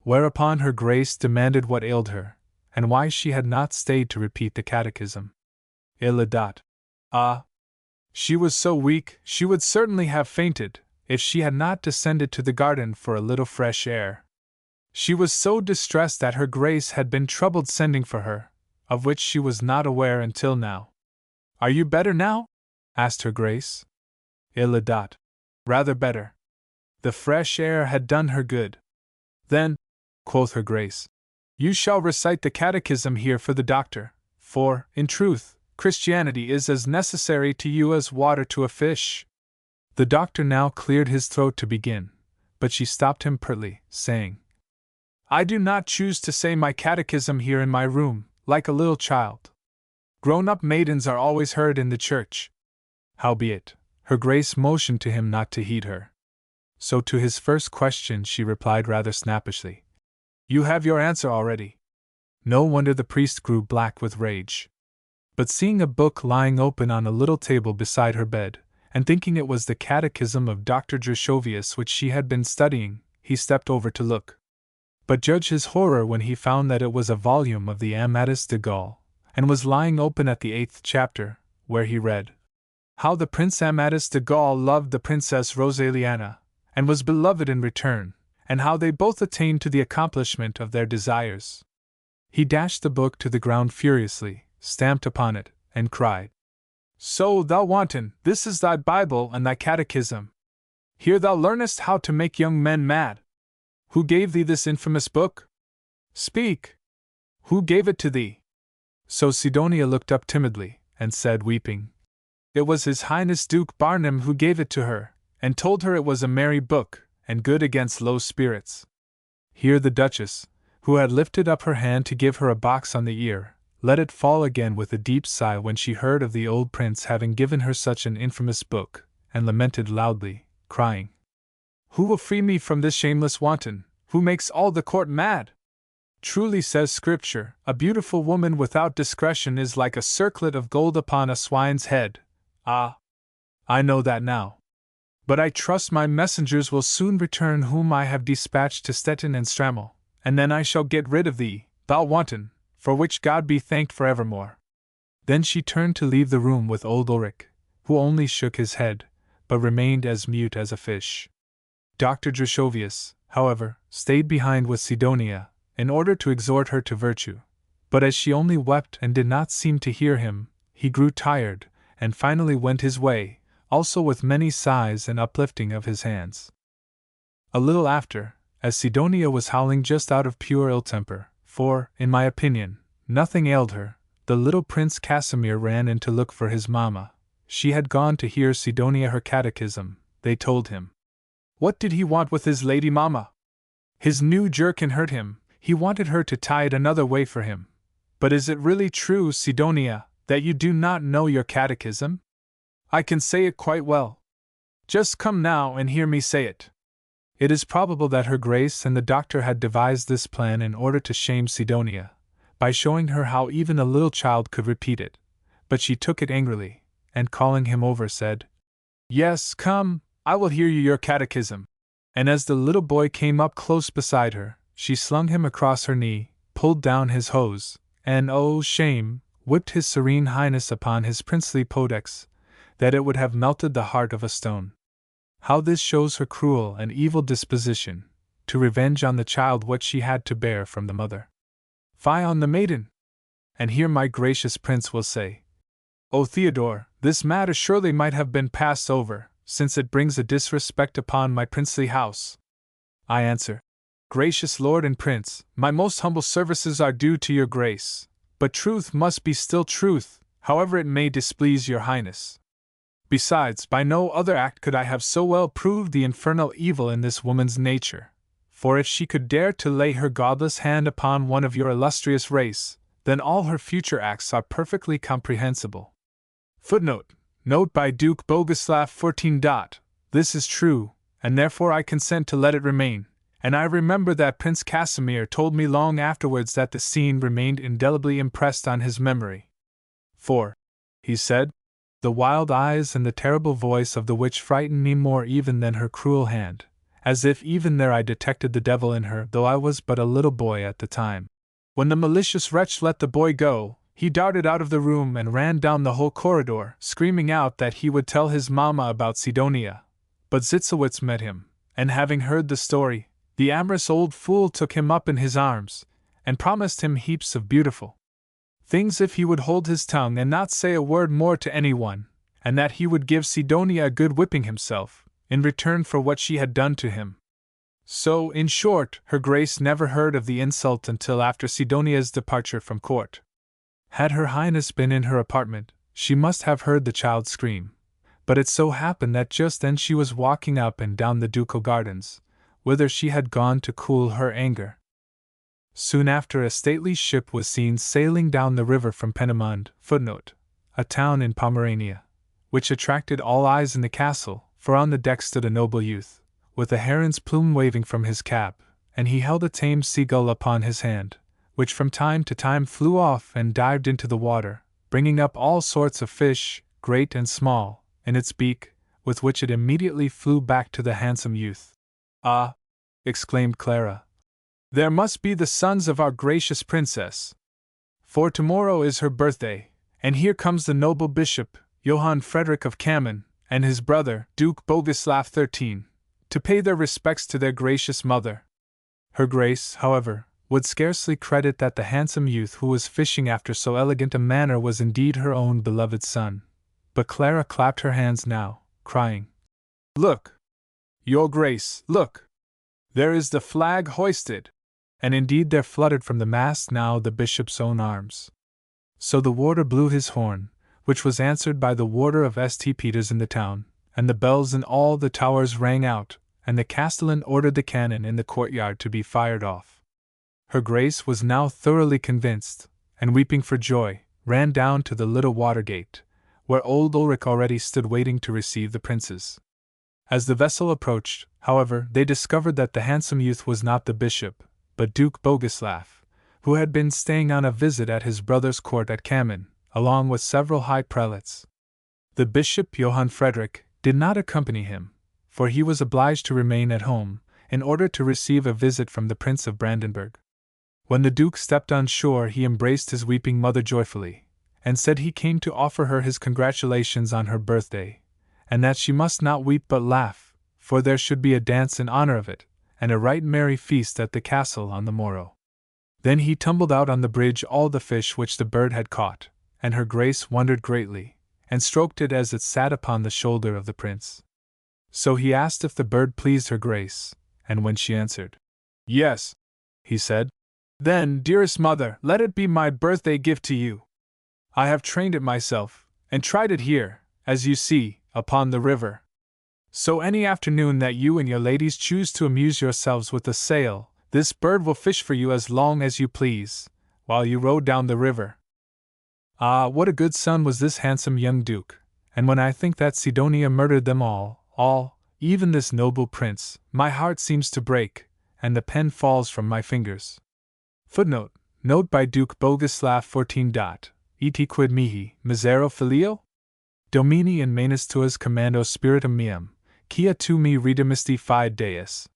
Whereupon her Grace demanded what ailed her, and why she had not stayed to repeat the catechism. Illa dot. Ah! She was so weak, she would certainly have fainted, if she had not descended to the garden for a little fresh air. She was so distressed that her Grace had been troubled sending for her, of which she was not aware until now. Are you better now? Asked her Grace. Illa dot. Rather better. The fresh air had done her good. Then, quoth her Grace, you shall recite the catechism here for the doctor, for, in truth, Christianity is as necessary to you as water to a fish. The doctor now cleared his throat to begin, but she stopped him pertly, saying, I do not choose to say my catechism here in my room, like a little child. Grown-up maidens are always heard in the church. Howbeit, her Grace motioned to him not to heed her. So to his first question she replied rather snappishly, You have your answer already. No wonder the priest grew black with rage. But seeing a book lying open on a little table beside her bed, and thinking it was the catechism of Dr. Drushovius which she had been studying, he stepped over to look. But judge his horror when he found that it was a volume of the Amadis de Gaul, and was lying open at the 8th chapter, where he read, How the Prince Amadis de Gaul loved the Princess Rosaliana, and was beloved in return, and how they both attained to the accomplishment of their desires. He dashed the book to the ground furiously, stamped upon it, and cried, So, thou wanton, this is thy Bible and thy catechism. Here thou learnest how to make young men mad. Who gave thee this infamous book? Speak! Who gave it to thee? So Sidonia looked up timidly, and said, weeping, It was His Highness Duke Barnum who gave it to her, and told her it was a merry book, and good against low spirits. Here the Duchess, who had lifted up her hand to give her a box on the ear, let it fall again with a deep sigh when she heard of the old prince having given her such an infamous book, and lamented loudly, crying, Who will free me from this shameless wanton, who makes all the court mad? Truly says Scripture, a beautiful woman without discretion is like a circlet of gold upon a swine's head. Ah! I know that now. But I trust my messengers will soon return whom I have dispatched to Stettin and Strammel, and then I shall get rid of thee, thou wanton, for which God be thanked for evermore. Then she turned to leave the room with old Ulrich, who only shook his head, but remained as mute as a fish. Dr. Drushovius, however, stayed behind with Sidonia, in order to exhort her to virtue, but as she only wept and did not seem to hear him, he grew tired, and finally went his way, also with many sighs and uplifting of his hands. A little after, as Sidonia was howling just out of pure ill temper, for, in my opinion, nothing ailed her, the little Prince Casimir ran in to look for his mamma. She had gone to hear Sidonia her catechism, they told him. What did he want with his lady mamma? His new jerkin hurt him, he wanted her to tie it another way for him. But is it really true, Sidonia, that you do not know your catechism? I can say it quite well. Just come now and hear me say it. It is probable that her Grace and the doctor had devised this plan in order to shame Sidonia, by showing her how even a little child could repeat it, but she took it angrily, and calling him over said, Yes, come, I will hear you your catechism. And as the little boy came up close beside her, she slung him across her knee, pulled down his hose, and, oh shame, whipped his Serene Highness upon his princely podex, that it would have melted the heart of a stone. How this shows her cruel and evil disposition, to revenge on the child what she had to bear from the mother. Fie on the maiden! And here my gracious prince will say, O Theodore, this matter surely might have been passed over, since it brings a disrespect upon my princely house. I answer, Gracious lord and prince, my most humble services are due to your grace, but truth must be still truth, however it may displease your highness. Besides, by no other act could I have so well proved the infernal evil in this woman's nature, for if she could dare to lay her godless hand upon one of your illustrious race, then all her future acts are perfectly comprehensible. Footnote: Note by Duke Boguslav 14. This is true, and therefore I consent to let it remain, and I remember that Prince Casimir told me long afterwards that the scene remained indelibly impressed on his memory. For, he said, the wild eyes and the terrible voice of the witch frightened me more even than her cruel hand, as if even there I detected the devil in her, though I was but a little boy at the time. When the malicious wretch let the boy go, he darted out of the room and ran down the whole corridor, screaming out that he would tell his mamma about Sidonia. But Zitzowitz met him, and having heard the story, the amorous old fool took him up in his arms, and promised him heaps of beautiful things if he would hold his tongue and not say a word more to anyone, and that he would give Sidonia a good whipping himself, in return for what she had done to him. So, in short, her grace never heard of the insult until after Sidonia's departure from court. Had her highness been in her apartment, she must have heard the child scream, but it so happened that just then she was walking up and down the ducal gardens, whither she had gone to cool her anger. Soon after, a stately ship was seen sailing down the river from Peenemünde, a town in Pomerania, which attracted all eyes in the castle, for on the deck stood a noble youth, with a heron's plume waving from his cap, and he held a tame seagull upon his hand, which from time to time flew off and dived into the water, bringing up all sorts of fish, great and small, in its beak, with which it immediately flew back to the handsome youth. Ah! Exclaimed Clara, there must be the sons of our gracious princess. For tomorrow is her birthday, and here comes the noble bishop, Johann Frederick of Cammin, and his brother, Duke Boguslav 13, to pay their respects to their gracious mother. Her grace, however, would scarcely credit that the handsome youth who was fishing after so elegant a manner was indeed her own beloved son. But Clara clapped her hands now, crying, Look! Your grace, look! There is the flag hoisted! And indeed there fluttered from the mast now the bishop's own arms. So the warder blew his horn, which was answered by the warder of St. Peter's in the town, and the bells in all the towers rang out, and the castellan ordered the cannon in the courtyard to be fired off. Her grace was now thoroughly convinced, and weeping for joy, ran down to the little water gate, where old Ulrich already stood waiting to receive the princes. As the vessel approached, however, they discovered that the handsome youth was not the bishop, but Duke Boguslav, who had been staying on a visit at his brother's court at Cammin, along with several high prelates. The bishop, Johann Frederick, did not accompany him, for he was obliged to remain at home, in order to receive a visit from the Prince of Brandenburg. When the Duke stepped on shore, he embraced his weeping mother joyfully, and said he came to offer her his congratulations on her birthday, and that she must not weep but laugh, for there should be a dance in honor of it, and a right merry feast at the castle on the morrow. Then he tumbled out on the bridge all the fish which the bird had caught, and her grace wondered greatly, and stroked it as it sat upon the shoulder of the prince. So he asked if the bird pleased her grace, and when she answered, Yes, he said, Then, dearest mother, let it be my birthday gift to you. I have trained it myself, and tried it here, as you see, upon the river. So any afternoon that you and your ladies choose to amuse yourselves with a sail, this bird will fish for you as long as you please, while you row down the river. Ah, what a good son was this handsome young duke, and when I think that Sidonia murdered them all, even this noble prince, my heart seems to break, and the pen falls from my fingers. Footnote: Note by Duke Boguslav 14. Et quid mihi, misero filio? Domini in manus tuas commando spiritum meum, Quia tu me redemisti fide Deus.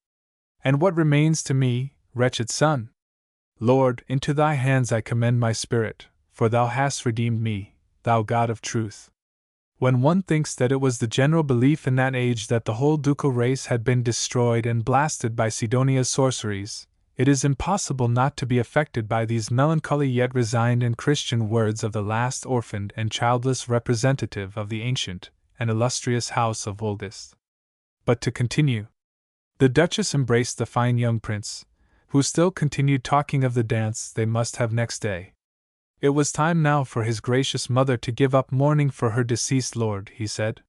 And what remains to me, wretched son? Lord, into thy hands I commend my spirit, for thou hast redeemed me, thou God of truth. When one thinks that it was the general belief in that age that the whole ducal race had been destroyed and blasted by Sidonia's sorceries, it is impossible not to be affected by these melancholy yet resigned and Christian words of the last orphaned and childless representative of the ancient and illustrious house of August. But to continue. The Duchess embraced the fine young prince, who still continued talking of the dance they must have next day. It was time now for his gracious mother to give up mourning for her deceased lord, he said.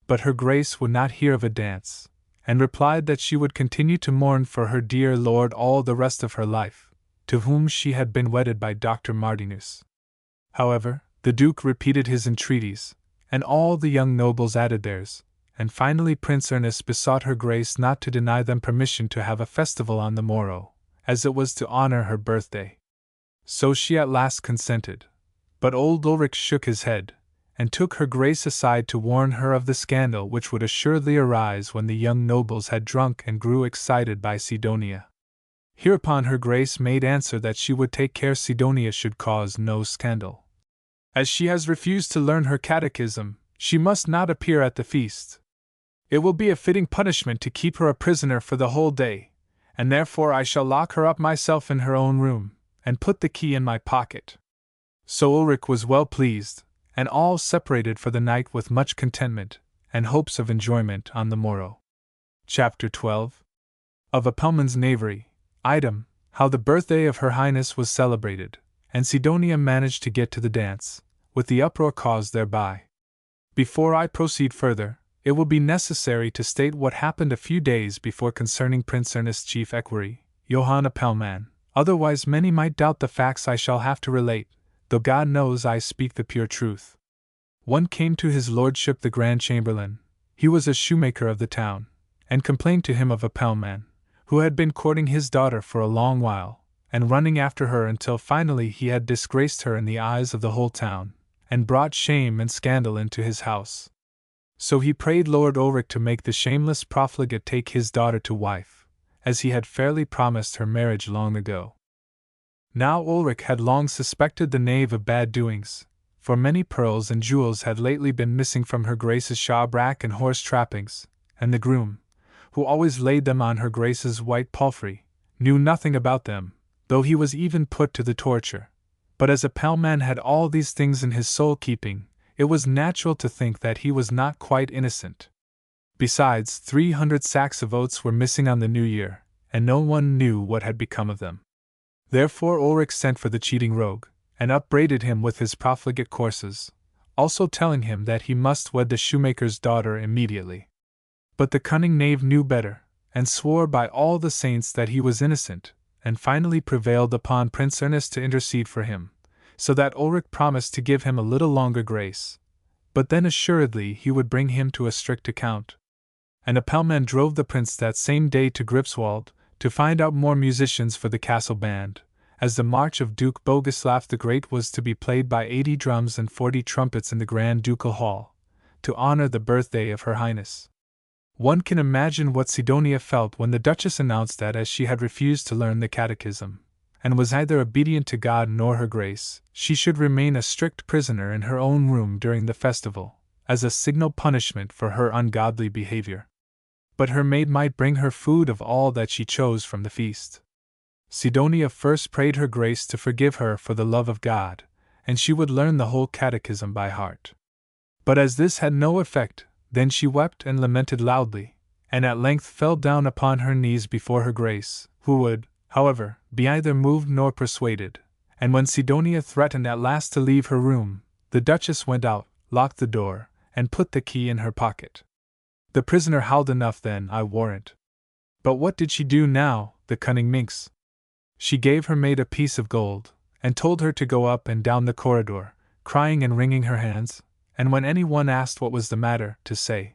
But her grace would not hear of a dance, and replied that she would continue to mourn for her dear lord all the rest of her life, to whom she had been wedded by Dr. Martinus. However, the Duke repeated his entreaties, and all the young nobles added theirs, and finally Prince Ernest besought her grace not to deny them permission to have a festival on the morrow, as it was to honor her birthday. So she at last consented, but old Ulrich shook his head, and took her grace aside to warn her of the scandal which would assuredly arise when the young nobles had drunk and grew excited by Sidonia. Hereupon her grace made answer that she would take care Sidonia should cause no scandal. As she has refused to learn her catechism, she must not appear at the feast. It will be a fitting punishment to keep her a prisoner for the whole day, and therefore I shall lock her up myself in her own room, and put the key in my pocket. So Ulrich was well pleased, and all separated for the night with much contentment, and hopes of enjoyment on the morrow. Chapter 12. Of Apelman's knavery. Item, how the birthday of Her Highness was celebrated, and Sidonia managed to get to the dance, with the uproar caused thereby. Before I proceed further, it will be necessary to state what happened a few days before concerning Prince Ernest's chief equerry, Johann Apelman. Otherwise many might doubt the facts I shall have to relate, though God knows I speak the pure truth. One came to his lordship the Grand Chamberlain, he was a shoemaker of the town, and complained to him of Apelman, who had been courting his daughter for a long while, and running after her until finally he had disgraced her in the eyes of the whole town, and brought shame and scandal into his house. So he prayed Lord Ulrich to make the shameless profligate take his daughter to wife, as he had fairly promised her marriage long ago. Now Ulrich had long suspected the knave of bad doings, for many pearls and jewels had lately been missing from her Grace's shabrack and horse trappings, and the groom, who always laid them on her Grace's white palfrey, knew nothing about them, though he was even put to the torture. But as Apelman had all these things in his sole keeping, it was natural to think that he was not quite innocent. Besides, 300 sacks of oats were missing on the New Year, and no one knew what had become of them. Therefore Ulrich sent for the cheating rogue, and upbraided him with his profligate courses, also telling him that he must wed the shoemaker's daughter immediately. But the cunning knave knew better, and swore by all the saints that he was innocent, and finally prevailed upon Prince Ernest to intercede for him, so that Ulrich promised to give him a little longer grace, but then assuredly he would bring him to a strict account. And Apelman drove the prince that same day to Gripswald, to find out more musicians for the castle band, as the march of Duke Bogislav the Great was to be played by 80 drums and 40 trumpets in the Grand Ducal Hall, to honor the birthday of Her Highness. One can imagine what Sidonia felt when the Duchess announced that as she had refused to learn the catechism, and was neither obedient to God nor her Grace, she should remain a strict prisoner in her own room during the festival, as a signal punishment for her ungodly behavior. But her maid might bring her food of all that she chose from the feast. Sidonia first prayed her Grace to forgive her for the love of God, and she would learn the whole catechism by heart. But as this had no effect, then she wept and lamented loudly, and at length fell down upon her knees before her Grace, who would, however, be neither moved nor persuaded, and when Sidonia threatened at last to leave her room, the Duchess went out, locked the door, and put the key in her pocket. The prisoner howled enough then, I warrant. But what did she do now, the cunning minx? She gave her maid a piece of gold, and told her to go up and down the corridor, crying and wringing her hands, and when any one asked what was the matter, to say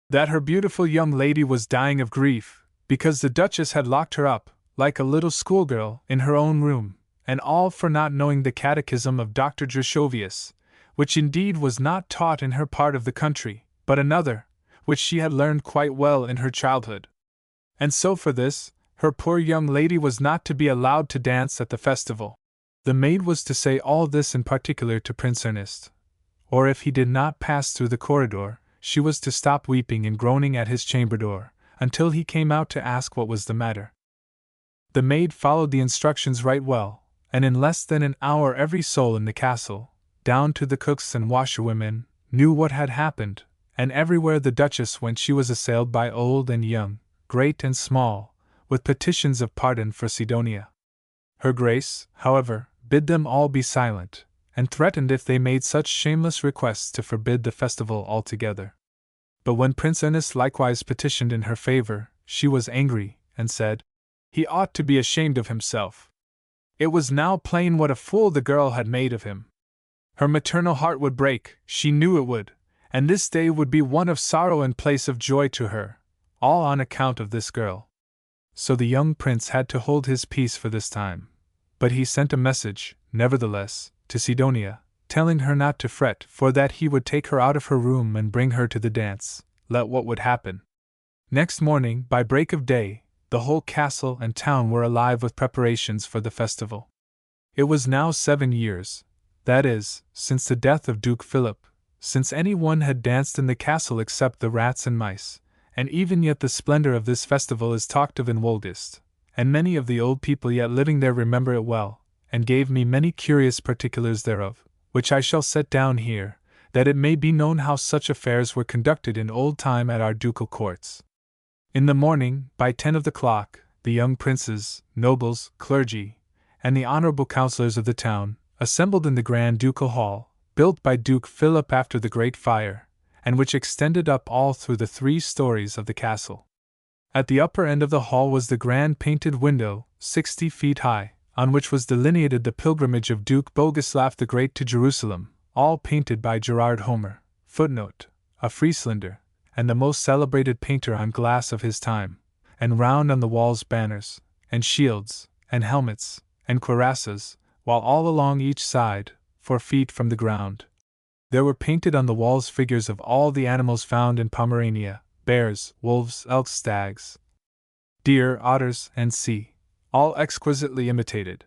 that her beautiful young lady was dying of grief, because the Duchess had locked her up, like a little schoolgirl, in her own room, and all for not knowing the catechism of Dr. Drushovius, which indeed was not taught in her part of the country, but another, which she had learned quite well in her childhood. And so for this, her poor young lady was not to be allowed to dance at the festival. The maid was to say all this in particular to Prince Ernest, or if he did not pass through the corridor, she was to stop weeping and groaning at his chamber door, until he came out to ask what was the matter. The maid followed the instructions right well, and in less than an hour every soul in the castle, down to the cooks and washerwomen, knew what had happened, and everywhere the Duchess went she was assailed by old and young, great and small, with petitions of pardon for Sidonia. Her Grace, however, bid them all be silent, and threatened if they made such shameless requests to forbid the festival altogether. But when Prince Ernest likewise petitioned in her favor, she was angry, and said, he ought to be ashamed of himself. It was now plain what a fool the girl had made of him. Her maternal heart would break, she knew it would, and this day would be one of sorrow in place of joy to her, all on account of this girl. So the young prince had to hold his peace for this time. But he sent a message, nevertheless, to Sidonia, telling her not to fret, for that he would take her out of her room and bring her to the dance, let what would happen. Next morning, by break of day, the whole castle and town were alive with preparations for the festival. It was now 7 years, that is, since the death of Duke Philip, since any one had danced in the castle except the rats and mice, and even yet the splendor of this festival is talked of in Woldest, and many of the old people yet living there remember it well, and gave me many curious particulars thereof, which I shall set down here, that it may be known how such affairs were conducted in old time at our ducal courts. In the morning, by 10 of the clock, the young princes, nobles, clergy, and the honorable councillors of the town, assembled in the grand ducal hall, built by Duke Philip after the great fire, and which extended up all through the 3 stories of the castle. At the upper end of the hall was the grand painted window, 60 feet high, on which was delineated the pilgrimage of Duke Bogislav the Great to Jerusalem, all painted by Gerard Homer, a Frieslander, and the most celebrated painter on glass of his time, and round on the walls banners, and shields, and helmets, and cuirasses, while all along each side, 4 feet from the ground, there were painted on the walls figures of all the animals found in Pomerania, bears, wolves, elks, stags, deer, otters, and sea, all exquisitely imitated.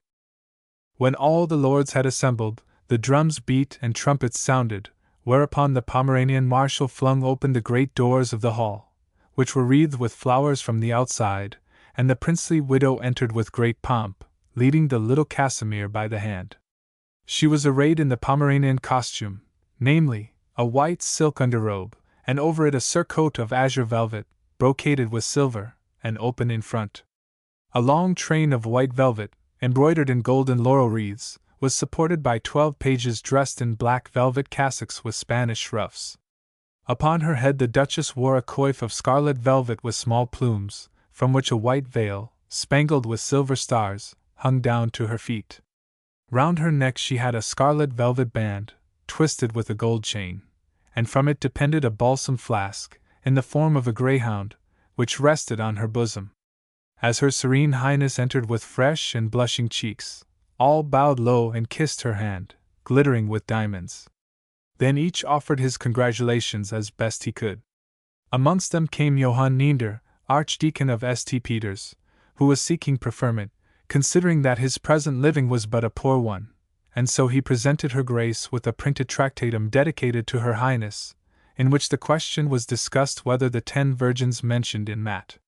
When all the lords had assembled, the drums beat and trumpets sounded, whereupon the Pomeranian marshal flung open the great doors of the hall, which were wreathed with flowers from the outside, and the princely widow entered with great pomp, leading the little Casimir by the hand. She was arrayed in the Pomeranian costume, namely, a white silk underrobe, and over it a surcoat of azure velvet, brocaded with silver, and open in front. A long train of white velvet, embroidered in golden laurel wreaths, was supported by 12 pages dressed in black velvet cassocks with Spanish ruffs. Upon her head the Duchess wore a coif of scarlet velvet with small plumes, from which a white veil, spangled with silver stars, hung down to her feet. Round her neck she had a scarlet velvet band, twisted with a gold chain, and from it depended a balsam flask, in the form of a greyhound, which rested on her bosom. As her Serene Highness entered with fresh and blushing cheeks, all bowed low and kissed her hand, glittering with diamonds. Then each offered his congratulations as best he could. Amongst them came Johann Neander, Archdeacon of St. Peter's, who was seeking preferment, considering that his present living was but a poor one, and so he presented her Grace with a printed tractatum dedicated to her Highness, in which the question was discussed whether the 10 virgins mentioned in Mat.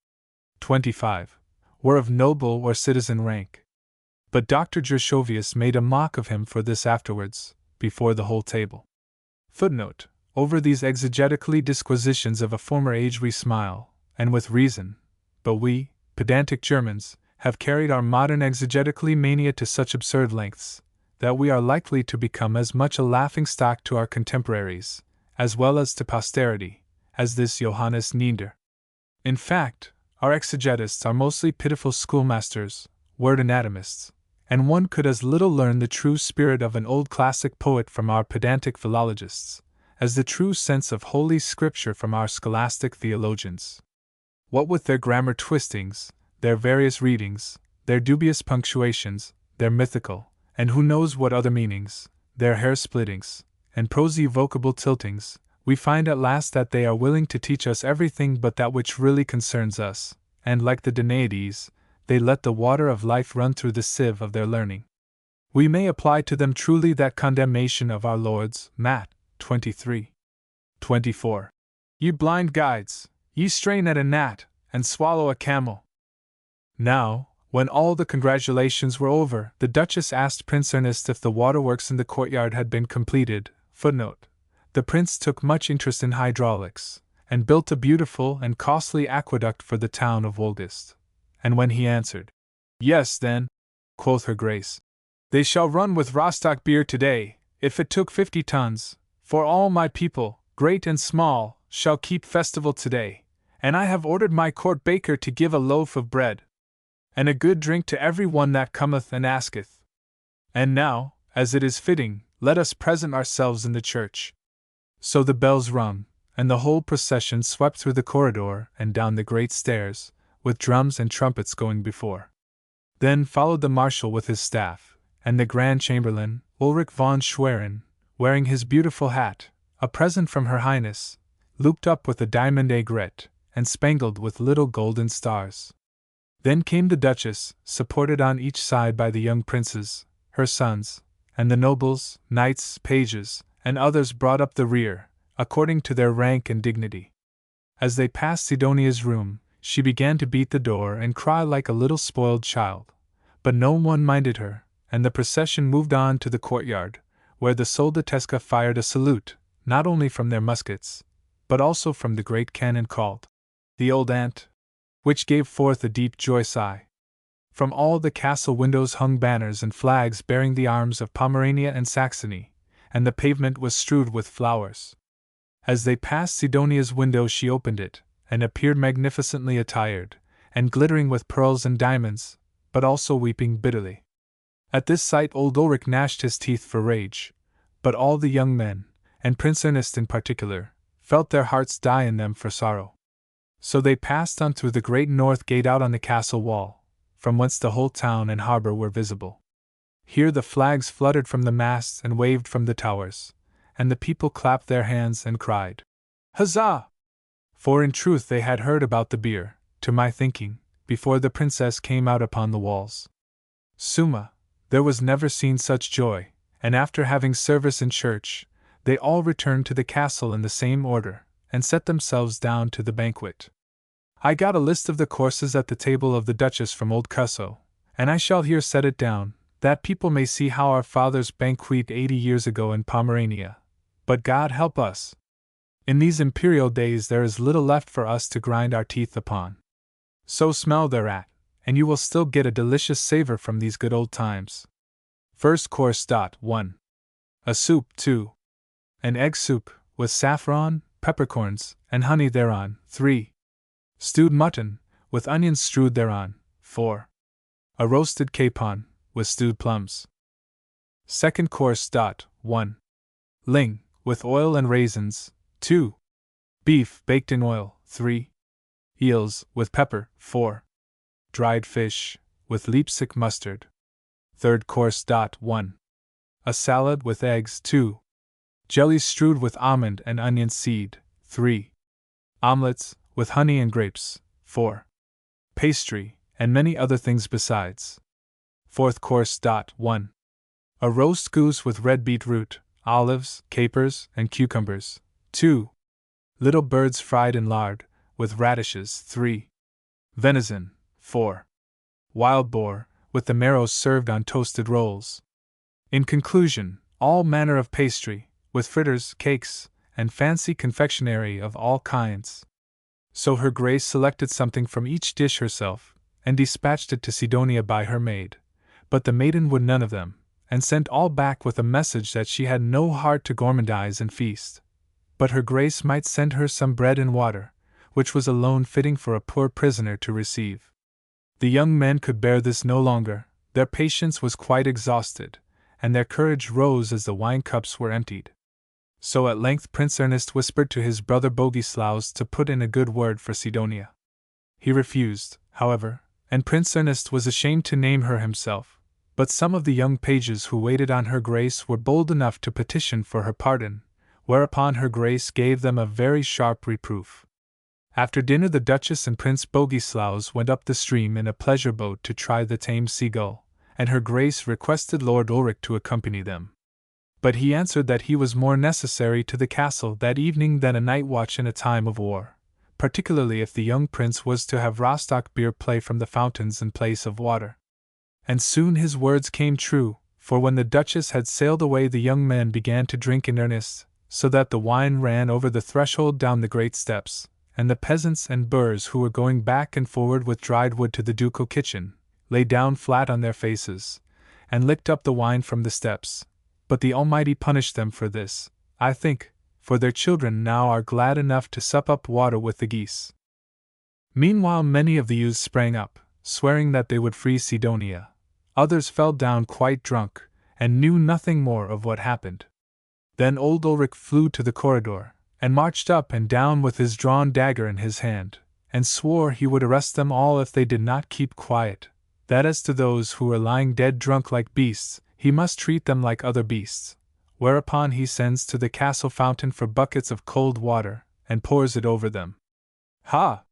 25 were of noble or citizen rank. But Dr. Gershovius made a mock of him for this afterwards, before the whole table. Over these exegetical disquisitions of a former age we smile, and with reason, but we, pedantic Germans, have carried our modern exegetical mania to such absurd lengths, that we are likely to become as much a laughing-stock to our contemporaries, as well as to posterity, as this Johannes Neander. In fact, our exegetists are mostly pitiful schoolmasters, word anatomists, and one could as little learn the true spirit of an old classic poet from our pedantic philologists, as the true sense of Holy Scripture from our scholastic theologians. What with their grammar twistings, their various readings, their dubious punctuations, their mythical, and who knows what other meanings, their hair-splittings, and prosy vocable tiltings, we find at last that they are willing to teach us everything but that which really concerns us, and like the Danaides, they let the water of life run through the sieve of their learning. We may apply to them truly that condemnation of our Lord's, Matt. 23:24. Ye blind guides, ye strain at a gnat, and swallow a camel. Now, when all the congratulations were over, the Duchess asked Prince Ernest if the waterworks in the courtyard had been completed. Footnote: the prince took much interest in hydraulics, and built a beautiful and costly aqueduct for the town of Wolgast. And when he answered, "Yes, then," quoth her grace, "they shall run with Rostock beer today, if it took 50 tons, for all my people, great and small, shall keep festival today, and I have ordered my court baker to give a loaf of bread, and a good drink to every one that cometh and asketh. And now, as it is fitting, let us present ourselves in the church." So the bells rung, and the whole procession swept through the corridor and down the great stairs, with drums and trumpets going before. Then followed the marshal with his staff, and the Grand Chamberlain, Ulrich von Schwerin, wearing his beautiful hat, a present from Her Highness, looped up with a diamond aigrette, and spangled with little golden stars. Then came the Duchess, supported on each side by the young princes, her sons, and the nobles, knights, pages, and others brought up the rear, according to their rank and dignity. As they passed Sidonia's room, she began to beat the door and cry like a little spoiled child, but no one minded her, and the procession moved on to the courtyard, where the soldatesca fired a salute, not only from their muskets, but also from the great cannon called the Old Ant, which gave forth a deep joy sigh. From all the castle windows hung banners and flags bearing the arms of Pomerania and Saxony, and the pavement was strewed with flowers. As they passed Sidonia's window, she opened it, and appeared magnificently attired, and glittering with pearls and diamonds, but also weeping bitterly. At this sight old Ulrich gnashed his teeth for rage, but all the young men, and Prince Ernest in particular, felt their hearts die in them for sorrow. So they passed on through the great north gate out on the castle wall, from whence the whole town and harbour were visible. Here the flags fluttered from the masts and waved from the towers, and the people clapped their hands and cried, "Huzzah!" For in truth they had heard about the beer, to my thinking, before the princess came out upon the walls. Summa, there was never seen such joy, and after having service in church, they all returned to the castle in the same order, and set themselves down to the banquet. I got a list of the courses at the table of the Duchess from old Cusso, and I shall here set it down, that people may see how our fathers banqueted 80 years ago in Pomerania. But God help us! In these imperial days there is little left for us to grind our teeth upon. So smell thereat, and you will still get a delicious savor from these good old times. First course. 1. A soup. 2. An egg soup, with saffron, peppercorns, and honey thereon. 3. Stewed mutton, with onions strewed thereon. 4. A roasted capon, with stewed plums. Second course. 1. Ling, with oil and raisins. 2. Beef baked in oil. 3. Eels, with pepper. 4. Dried fish, with Leipzig mustard. Third course. 1. A salad with eggs. 2. Jellies strewed with almond and onion seed. 3. Omelets, with honey and grapes. 4. Pastry, and many other things besides. Fourth course. 1. A roast goose with red beetroot, olives, capers, and cucumbers. 2. Little birds fried in lard, with radishes. 3. Venison. 4. Wild boar, with the marrow served on toasted rolls. In conclusion, all manner of pastry, with fritters, cakes, and fancy confectionery of all kinds. So her grace selected something from each dish herself, and dispatched it to Sidonia by her maid, but the maiden would none of them, and sent all back with a message that she had no heart to gourmandize and feast, but her grace might send her some bread and water, which was alone fitting for a poor prisoner to receive. The young men could bear this no longer, their patience was quite exhausted, and their courage rose as the wine cups were emptied. So at length Prince Ernest whispered to his brother Bogislaus to put in a good word for Sidonia. He refused, however, and Prince Ernest was ashamed to name her himself, but some of the young pages who waited on her grace were bold enough to petition for her pardon, whereupon her Grace gave them a very sharp reproof. After dinner the Duchess and Prince Bogislaus went up the stream in a pleasure boat to try the tame seagull, and her Grace requested Lord Ulrich to accompany them. But he answered that he was more necessary to the castle that evening than a night watch in a time of war, particularly if the young prince was to have Rostock beer play from the fountains in place of water. And soon his words came true, for when the Duchess had sailed away the young men began to drink in earnest, so that the wine ran over the threshold down the great steps, and the peasants and boors who were going back and forward with dried wood to the ducal kitchen, lay down flat on their faces, and licked up the wine from the steps. But the Almighty punished them for this, I think, for their children now are glad enough to sup up water with the geese. Meanwhile many of the youths sprang up, swearing that they would free Sidonia. Others fell down quite drunk, and knew nothing more of what happened. Then old Ulrich flew to the corridor, and marched up and down with his drawn dagger in his hand, and swore he would arrest them all if they did not keep quiet, that as to those who were lying dead drunk like beasts, he must treat them like other beasts, whereupon he sends to the castle fountain for buckets of cold water, and pours it over them. Ha!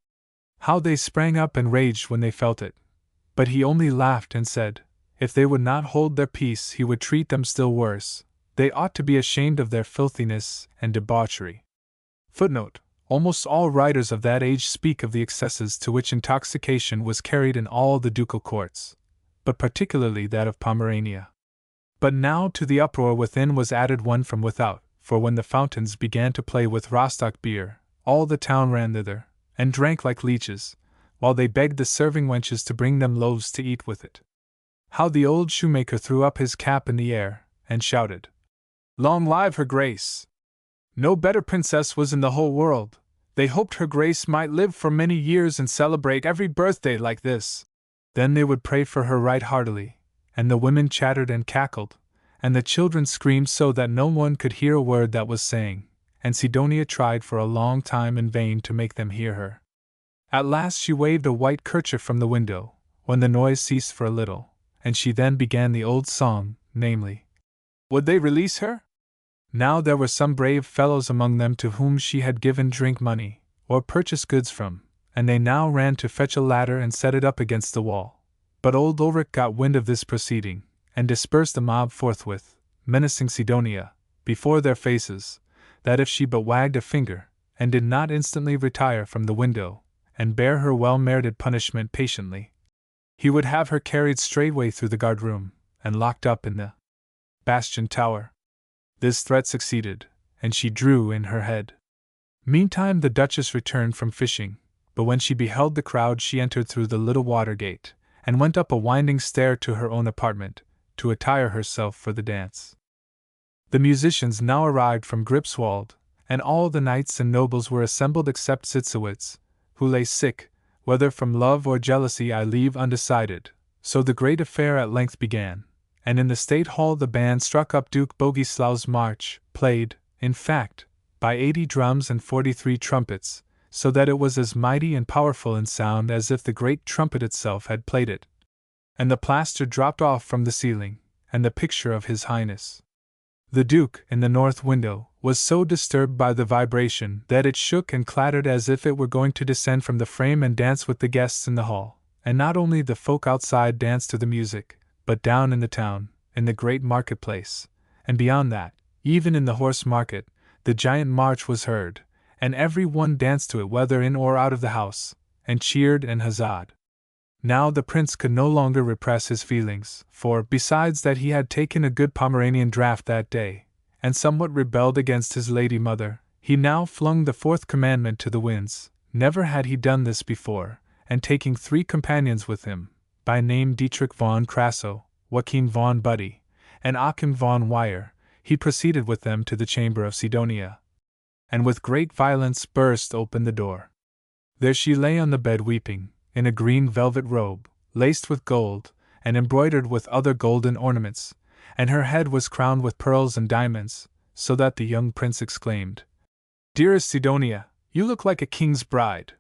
How they sprang up and raged when they felt it! But he only laughed and said, if they would not hold their peace he would treat them still worse. They ought to be ashamed of their filthiness and debauchery. Footnote: almost all writers of that age speak of the excesses to which intoxication was carried in all the ducal courts, but particularly that of Pomerania. But now to the uproar within was added one from without, for when the fountains began to play with Rostock beer, all the town ran thither, and drank like leeches, while they begged the serving wenches to bring them loaves to eat with it. How the old shoemaker threw up his cap in the air, and shouted, "Long live her Grace! No better princess was in the whole world. They hoped her Grace might live for many years and celebrate every birthday like this." Then they would pray for her right heartily, and the women chattered and cackled, and the children screamed so that no one could hear a word that was saying, and Sidonia tried for a long time in vain to make them hear her. At last she waved a white kerchief from the window, when the noise ceased for a little, and she then began the old song, namely, "Would they release her?" Now there were some brave fellows among them to whom she had given drink money, or purchased goods from, and they now ran to fetch a ladder and set it up against the wall. But old Ulrich got wind of this proceeding, and dispersed the mob forthwith, menacing Sidonia, before their faces, that if she but wagged a finger, and did not instantly retire from the window, and bear her well-merited punishment patiently, he would have her carried straightway through the guard-room, and locked up in the bastion tower. This threat succeeded, and she drew in her head. Meantime the Duchess returned from fishing, but when she beheld the crowd she entered through the little water gate, and went up a winding stair to her own apartment, to attire herself for the dance. The musicians now arrived from Gripswald, and all the knights and nobles were assembled except Sitzewitz, who lay sick, whether from love or jealousy I leave undecided. So the great affair at length began, and in the State Hall the band struck up Duke Bogislaus' march, played, in fact, by 80 drums and 43 trumpets, so that it was as mighty and powerful in sound as if the great trumpet itself had played it. And the plaster dropped off from the ceiling, and the picture of His Highness the Duke, in the north window, was so disturbed by the vibration that it shook and clattered as if it were going to descend from the frame and dance with the guests in the hall. And not only the folk outside danced to the music, but down in the town, in the great marketplace, and beyond that, even in the horse market, the giant march was heard, and every one danced to it whether in or out of the house, and cheered and huzzaed. Now the prince could no longer repress his feelings, for, besides that he had taken a good Pomeranian draught that day, and somewhat rebelled against his lady mother, he now flung the fourth commandment to the winds. Never had he done this before, and taking 3 companions with him, by name Dietrich von Crasso, Joachim von Buddy, and Achim von Weyer, he proceeded with them to the chamber of Sidonia, and with great violence burst open the door. There she lay on the bed weeping, in a green velvet robe, laced with gold, and embroidered with other golden ornaments, and her head was crowned with pearls and diamonds, so that the young prince exclaimed, "Dearest Sidonia, you look like a king's bride.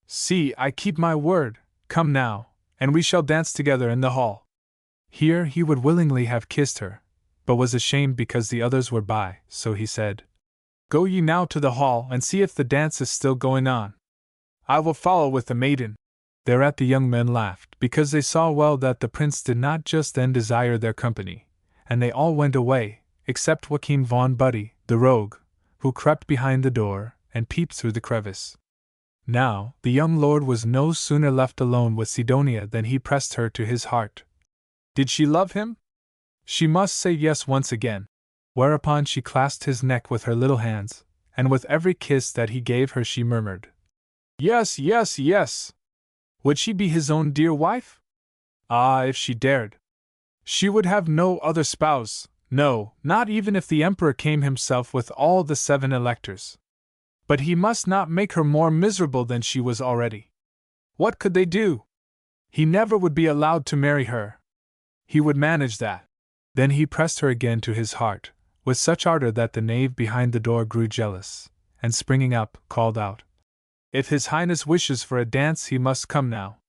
See, I keep my word. Come now, and we shall dance together in the hall." Here he would willingly have kissed her, but was ashamed because the others were by, so he said, Go ye now to the hall and see if the dance is still going on. I will follow with the maiden. Thereat the young men laughed, because they saw well that the prince did not just then desire their company, and they all went away, except Joachim von Buddy, the rogue, who crept behind the door and peeped through the crevice. Now, the young lord was no sooner left alone with Sidonia than he pressed her to his heart. Did she love him? She must say yes once again. Whereupon she clasped his neck with her little hands, and with every kiss that he gave her she murmured, "Yes, yes, yes!" Would she be his own dear wife? Ah, if she dared! She would have no other spouse, no, not even if the emperor came himself with all the 7 electors. But he must not make her more miserable than she was already. What could they do? He never would be allowed to marry her. He would manage that. Then he pressed her again to his heart, with such ardor that the knave behind the door grew jealous, and springing up, called out, "If his highness wishes for a dance, he must come now."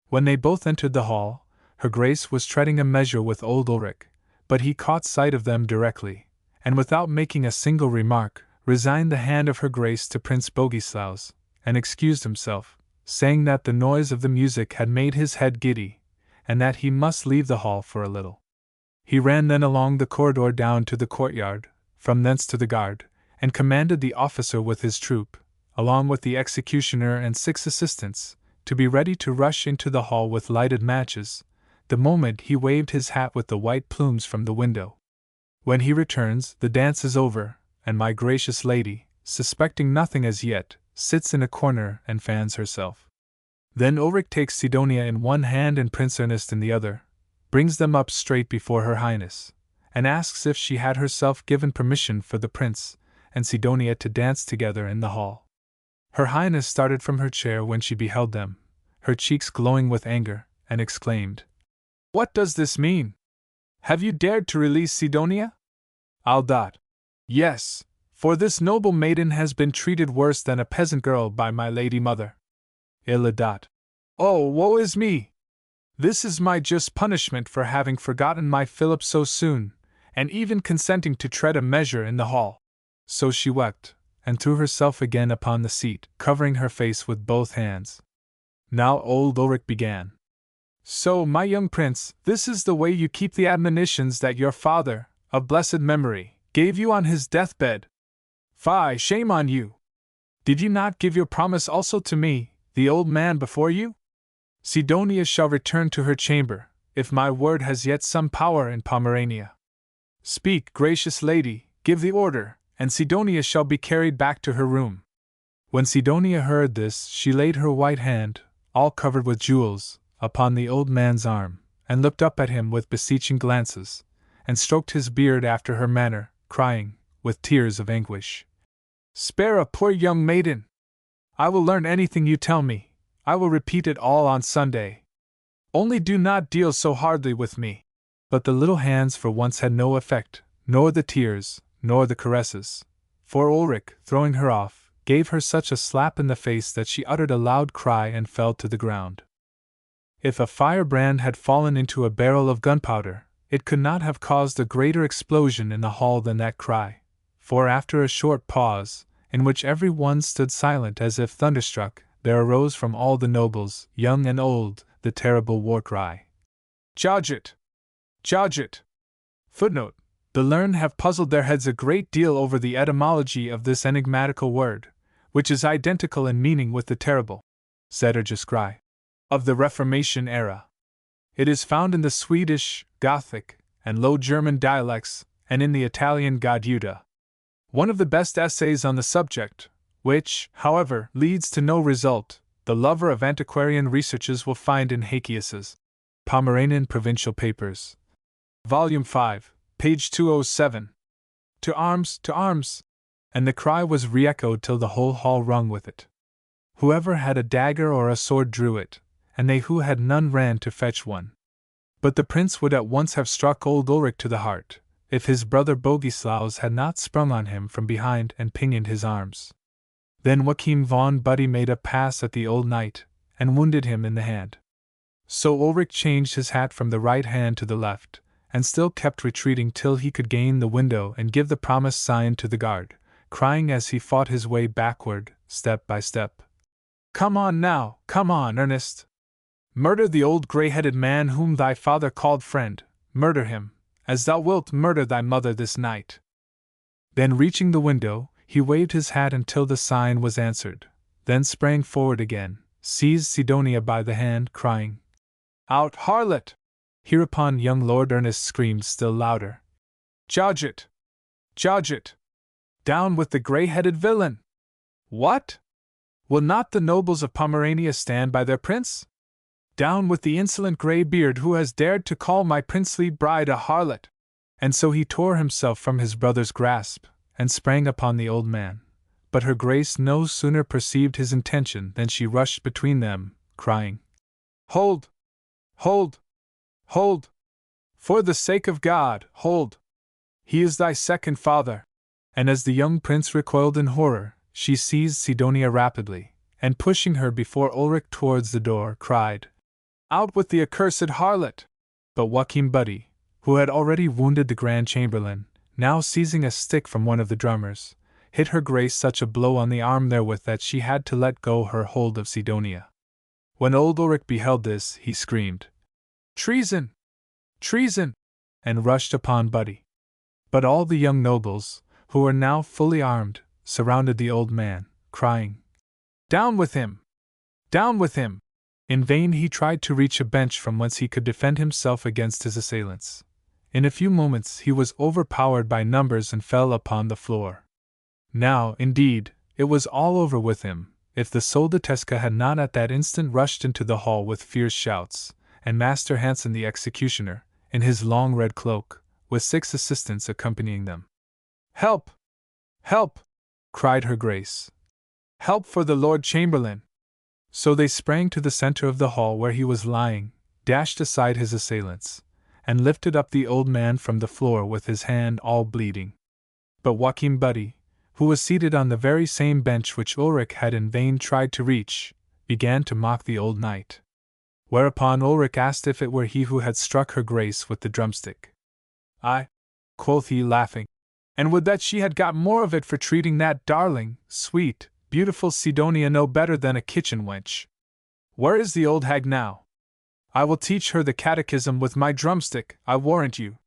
When they both entered the hall, her grace was treading a measure with old Ulrich, but he caught sight of them directly, and without making a single remark, resigned the hand of her grace to Prince Bogislaus, and excused himself, saying that the noise of the music had made his head giddy, and that he must leave the hall for a little. He ran then along the corridor down to the courtyard, from thence to the guard, and commanded the officer with his troop, along with the executioner and 6 assistants, to be ready to rush into the hall with lighted matches, the moment he waved his hat with the white plumes from the window. When he returns, the dance is over, and my gracious lady, suspecting nothing as yet, sits in a corner and fans herself. Then Ulrich takes Sidonia in one hand and Prince Ernest in the other, brings them up straight before her highness, and asks if she had herself given permission for the prince and Sidonia to dance together in the hall. Her highness started from her chair when she beheld them, her cheeks glowing with anger, and exclaimed, "What does this mean? Have you dared to release Sidonia?" I'll dot. "Yes, for this noble maiden has been treated worse than a peasant girl by my lady mother." Illa dot. "Oh, woe is me! This is my just punishment for having forgotten my Philip so soon, and even consenting to tread a measure in the hall." So she wept, and threw herself again upon the seat, covering her face with both hands. Now old Ulrich began. "So, my young prince, this is the way you keep the admonitions that your father, of blessed memory, gave you on his deathbed? Fie, shame on you! Did you not give your promise also to me, the old man before you? Sidonia shall return to her chamber, if my word has yet some power in Pomerania. Speak, gracious lady, give the order, and Sidonia shall be carried back to her room." When Sidonia heard this, she laid her white hand, all covered with jewels, upon the old man's arm, and looked up at him with beseeching glances, and stroked his beard after her manner, crying, with tears of anguish, "Spare a poor young maiden! I will learn anything you tell me, I will repeat it all on Sunday. Only do not deal so hardly with me." But the little hands for once had no effect, nor the tears, nor the caresses, for Ulrich, throwing her off, gave her such a slap in the face that she uttered a loud cry and fell to the ground. If a firebrand had fallen into a barrel of gunpowder, it could not have caused a greater explosion in the hall than that cry, for after a short pause, in which every one stood silent as if thunderstruck, there arose from all the nobles, young and old, the terrible war cry, "Judge it!" Footnote: the learned have puzzled their heads a great deal over the etymology of this enigmatical word, which is identical in meaning with the terrible cry of the Reformation era. It is found in the Swedish, Gothic, and Low German dialects, and in the Italian Gaudiuta. One of the best essays on the subject, which, however, leads to no result, the lover of antiquarian researches will find in Hakeus's Pomeranian Provincial Papers, Volume 5, page 207. To arms, to arms! And the cry was re-echoed till the whole hall rung with it. Whoever had a dagger or a sword drew it, and they who had none ran to fetch one. But the prince would at once have struck old Ulrich to the heart, if his brother Bogislaus had not sprung on him from behind and pinioned his arms. Then Joachim von Buddy made a pass at the old knight, and wounded him in the hand. So Ulrich changed his hat from the right hand to the left, and still kept retreating till he could gain the window and give the promised sign to the guard, crying as he fought his way backward, step by step. "Come on now, come on, Ernest! Murder the old grey-headed man whom thy father called friend, murder him, as thou wilt murder thy mother this night." Then reaching the window, he waved his hat until the sign was answered, then sprang forward again, seized Sidonia by the hand, crying, "Out, harlot!" Hereupon young Lord Ernest screamed still louder, "Judge it! Judge it! Down with the grey-headed villain! What? Will not the nobles of Pomerania stand by their prince? Down with the insolent grey-beard who has dared to call my princely bride a harlot!" And so he tore himself from his brother's grasp, and sprang upon the old man. But her grace no sooner perceived his intention than she rushed between them, crying, "Hold! Hold! Hold! For the sake of God, hold! He is thy second father!" And as the young prince recoiled in horror, she seized Sidonia rapidly, and pushing her before Ulrich towards the door, cried, "Out with the accursed harlot!" But Joachim Buddy, who had already wounded the Grand Chamberlain, now seizing a stick from one of the drummers, hit her grace such a blow on the arm therewith that she had to let go her hold of Sidonia. When old Ulrich beheld this, he screamed, "Treason! Treason!" and rushed upon Buddy. But all the young nobles, who were now fully armed, surrounded the old man, crying, "Down with him! Down with him!" In vain he tried to reach a bench from whence he could defend himself against his assailants. In a few moments he was overpowered by numbers and fell upon the floor. Now, indeed, it was all over with him, if the soldotesca had not at that instant rushed into the hall with fierce shouts, and Master Hansen the executioner, in his long red cloak, with 6 assistants accompanying them. "Help! Help!" cried her grace. "Help for the Lord Chamberlain!" So they sprang to the center of the hall where he was lying, dashed aside his assailants, and lifted up the old man from the floor with his hand all bleeding. But Joachim Buddy, who was seated on the very same bench which Ulrich had in vain tried to reach, began to mock the old knight. Whereupon Ulrich asked if it were he who had struck her grace with the drumstick. "Aye," quoth he, laughing, "and would that she had got more of it for treating that darling, sweet, beautiful Sidonia no better than a kitchen wench. Where is the old hag now? I will teach her the catechism with my drumstick, I warrant you."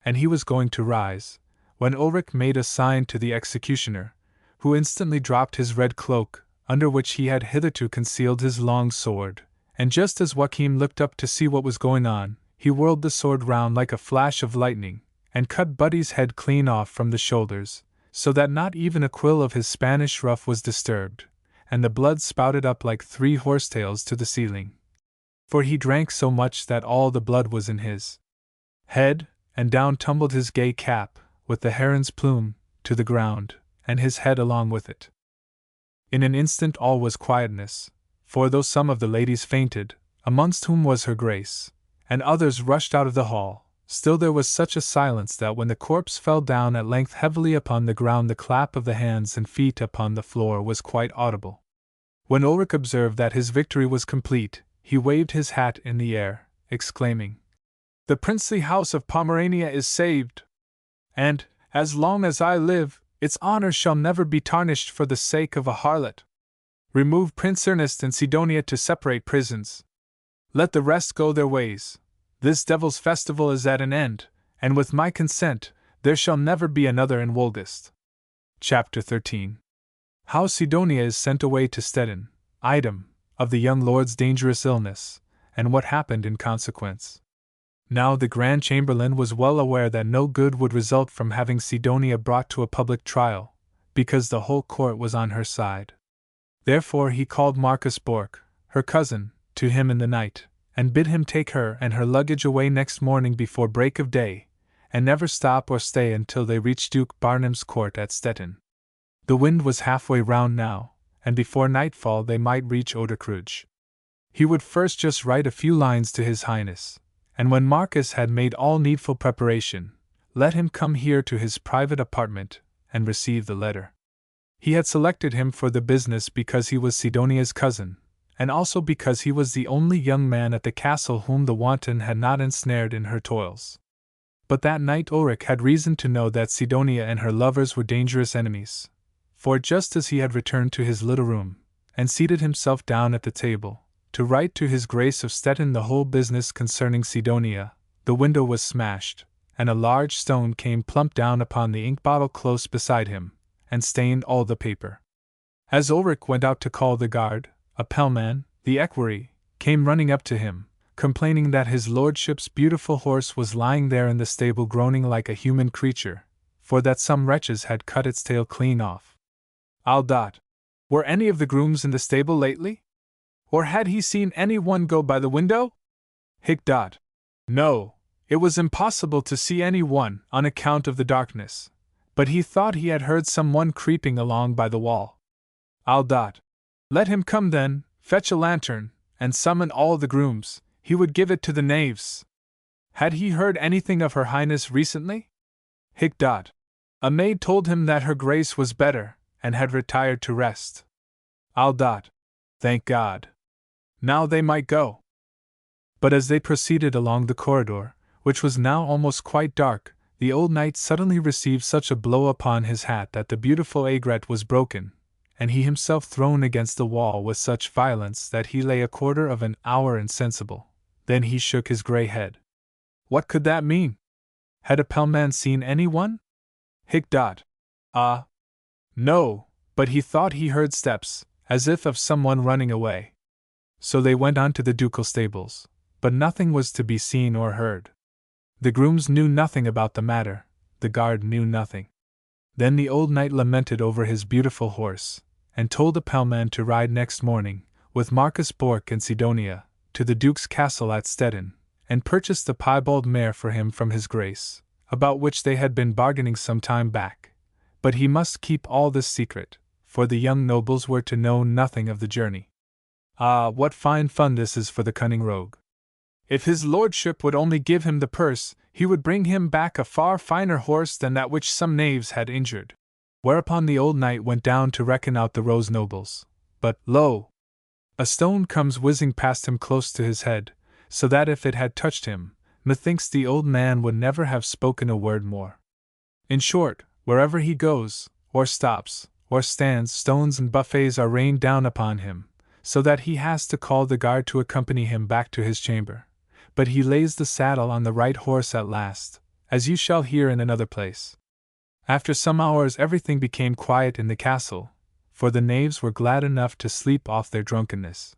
And he was going to rise, when Ulrich made a sign to the executioner, who instantly dropped his red cloak, under which he had hitherto concealed his long sword, and just as Joachim looked up to see what was going on, he whirled the sword round like a flash of lightning, and cut Buddy's head clean off from the shoulders, so that not even a quill of his Spanish ruff was disturbed, and the blood spouted up like 3 horsetails to the ceiling. For he drank so much that all the blood was in his head, and down tumbled his gay cap, with the heron's plume, to the ground, and his head along with it. In an instant all was quietness, for though some of the ladies fainted, amongst whom was her grace, and others rushed out of the hall, still there was such a silence that when the corpse fell down at length heavily upon the ground the clap of the hands and feet upon the floor was quite audible. When Ulrich observed that his victory was complete, he waved his hat in the air, exclaiming, "The princely house of Pomerania is saved! And, as long as I live, its honor shall never be tarnished for the sake of a harlot. Remove Prince Ernest and Sidonia to separate prisons. Let the rest go their ways. This devil's festival is at an end, and with my consent, there shall never be another in Wolgast." Chapter 13. How Sidonia is sent away to Stettin. Item, of the young lord's dangerous illness, and what happened in consequence. Now the Grand Chamberlain was well aware that no good would result from having Sidonia brought to a public trial, because the whole court was on her side. Therefore he called Marcus Bork, her cousin, to him in the night, and bid him take her and her luggage away next morning before break of day, and never stop or stay until they reached Duke Barnum's court at Stettin. The wind was halfway round now, and before nightfall they might reach Oderkruge. He would first just write a few lines to His Highness, and when Marcus had made all needful preparation, let him come here to his private apartment, and receive the letter. He had selected him for the business because he was Sidonia's cousin, and also because he was the only young man at the castle whom the wanton had not ensnared in her toils. But that night Ulrich had reason to know that Sidonia and her lovers were dangerous enemies. For just as he had returned to his little room, and seated himself down at the table, to write to his Grace of Stettin the whole business concerning Sidonia, the window was smashed, and a large stone came plump down upon the ink bottle close beside him, and stained all the paper. As Ulrich went out to call the guard, a pellman, the equerry, came running up to him, complaining that his lordship's beautiful horse was lying there in the stable groaning like a human creature, for that some wretches had cut its tail clean off. Were any of the grooms in the stable lately? Or had he seen any one go by the window? No, it was impossible to see any one on account of the darkness, but he thought he had heard some one creeping along by the wall. Let him come then, fetch a lantern, and summon all the grooms, he would give it to the knaves. Had he heard anything of her highness recently? A maid told him that her grace was better, and had retired to rest. Thank God. Now they might go. But as they proceeded along the corridor, which was now almost quite dark, the old knight suddenly received such a blow upon his hat that the beautiful aigrette was broken, and he himself thrown against the wall with such violence that he lay a quarter of an hour insensible. Then he shook his grey head. What could that mean? Had a pellman seen any one? No, but he thought he heard steps, as if of someone running away. So they went on to the ducal stables, but nothing was to be seen or heard. The grooms knew nothing about the matter, the guard knew nothing. Then the old knight lamented over his beautiful horse, and told the pellman to ride next morning, with Marcus Bork and Sidonia, to the Duke's castle at Stettin, and purchase the piebald mare for him from his grace, about which they had been bargaining some time back. But he must keep all this secret, for the young nobles were to know nothing of the journey. Ah, what fine fun this is for the cunning rogue! If his lordship would only give him the purse, he would bring him back a far finer horse than that which some knaves had injured. Whereupon the old knight went down to reckon out the rose nobles. But, lo! A stone comes whizzing past him close to his head, so that if it had touched him, methinks the old man would never have spoken a word more. In short, wherever he goes, or stops, or stands, stones and buffets are rained down upon him, so that he has to call the guard to accompany him back to his chamber. But he lays the saddle on the right horse at last, as you shall hear in another place. After some hours everything became quiet in the castle, for the knaves were glad enough to sleep off their drunkenness.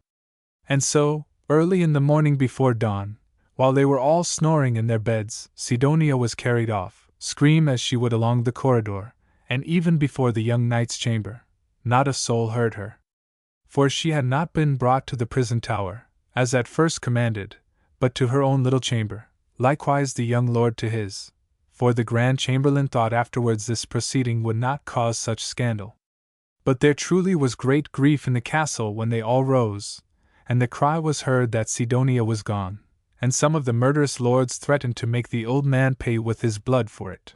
And so, early in the morning before dawn, while they were all snoring in their beds, Sidonia was carried off, scream as she would along the corridor, and even before the young knight's chamber, not a soul heard her. For she had not been brought to the prison tower, as at first commanded, but to her own little chamber, likewise the young lord to his, for the Grand Chamberlain thought afterwards this proceeding would not cause such scandal. But there truly was great grief in the castle when they all rose, and the cry was heard that Sidonia was gone, and some of the murderous lords threatened to make the old man pay with his blood for it.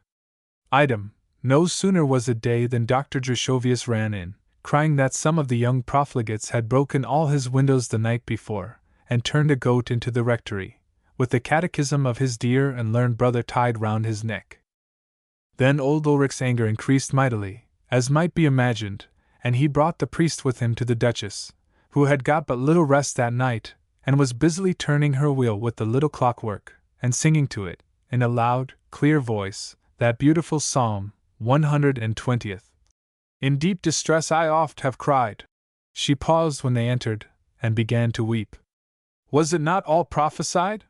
No sooner was it day than Dr. Drushovius ran in, crying that some of the young profligates had broken all his windows the night before, and turned a goat into the rectory, with the catechism of his dear and learned brother tied round his neck. Then old Ulrich's anger increased mightily, as might be imagined, and he brought the priest with him to the Duchess, who had got but little rest that night, and was busily turning her wheel with the little clockwork, and singing to it, in a loud, clear voice, that beautiful psalm, 120th. In deep distress I oft have cried. She paused when they entered, and began to weep. Was it not all prophesied?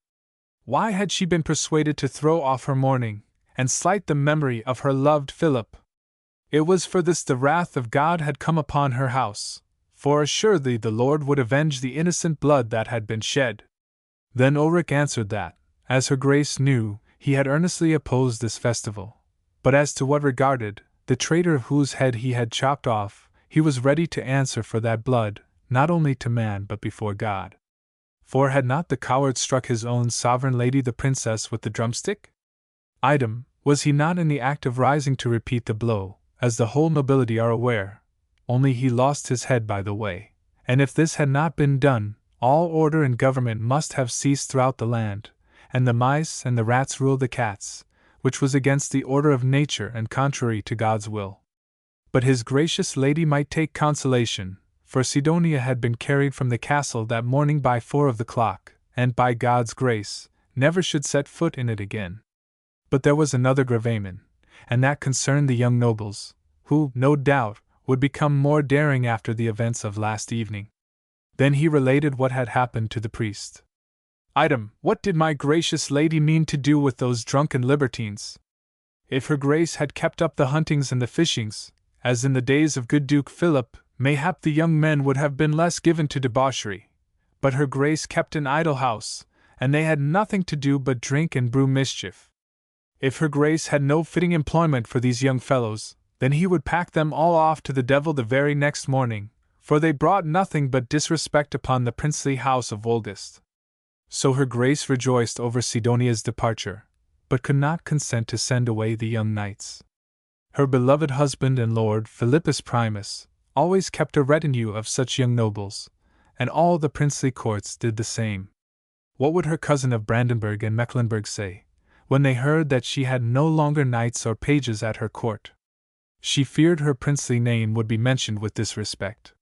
Why had she been persuaded to throw off her mourning, and slight the memory of her loved Philip? It was for this the wrath of God had come upon her house, for assuredly the Lord would avenge the innocent blood that had been shed. Then Ulrich answered that, as her grace knew, he had earnestly opposed this festival, but as to what regarded the traitor whose head he had chopped off, he was ready to answer for that blood, not only to man but before God. For had not the coward struck his own sovereign lady the princess with the drumstick? Was he not in the act of rising to repeat the blow, as the whole nobility are aware, only he lost his head by the way, and if this had not been done, all order and government must have ceased throughout the land, and the mice and the rats rule the cats, which was against the order of nature and contrary to God's will. But his gracious lady might take consolation, for Sidonia had been carried from the castle that morning by 4 of the clock, and by God's grace, never should set foot in it again. But there was another gravamen, and that concerned the young nobles, who, no doubt, would become more daring after the events of last evening. Then he related what had happened to the priest. Item: What did my gracious lady mean to do with those drunken libertines? If her grace had kept up the huntings and the fishings, as in the days of good Duke Philip, mayhap the young men would have been less given to debauchery. But her grace kept an idle house, and they had nothing to do but drink and brew mischief. If her grace had no fitting employment for these young fellows, then he would pack them all off to the devil the very next morning, for they brought nothing but disrespect upon the princely house of Wolgast. So her grace rejoiced over Sidonia's departure, but could not consent to send away the young knights. Her beloved husband and Lord Philippus Primus always kept a retinue of such young nobles, and all the princely courts did the same. What would her cousin of Brandenburg and Mecklenburg say, when they heard that she had no longer knights or pages at her court? She feared her princely name would be mentioned with disrespect.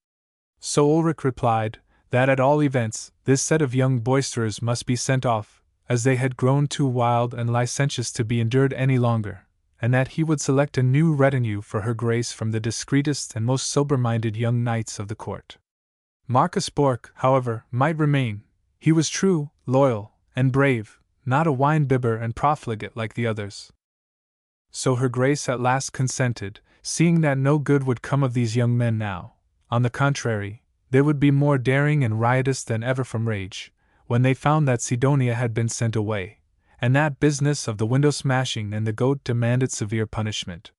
So Ulrich replied, that at all events, this set of young boisterers must be sent off, as they had grown too wild and licentious to be endured any longer, and that he would select a new retinue for her grace from the discreetest and most sober-minded young knights of the court. Marcus Bork, however, might remain. He was true, loyal, and brave, not a wine-bibber and profligate like the others. So her grace at last consented, seeing that no good would come of these young men now. On the contrary, they would be more daring and riotous than ever from rage, when they found that Sidonia had been sent away, and that business of the window smashing and the goat demanded severe punishment.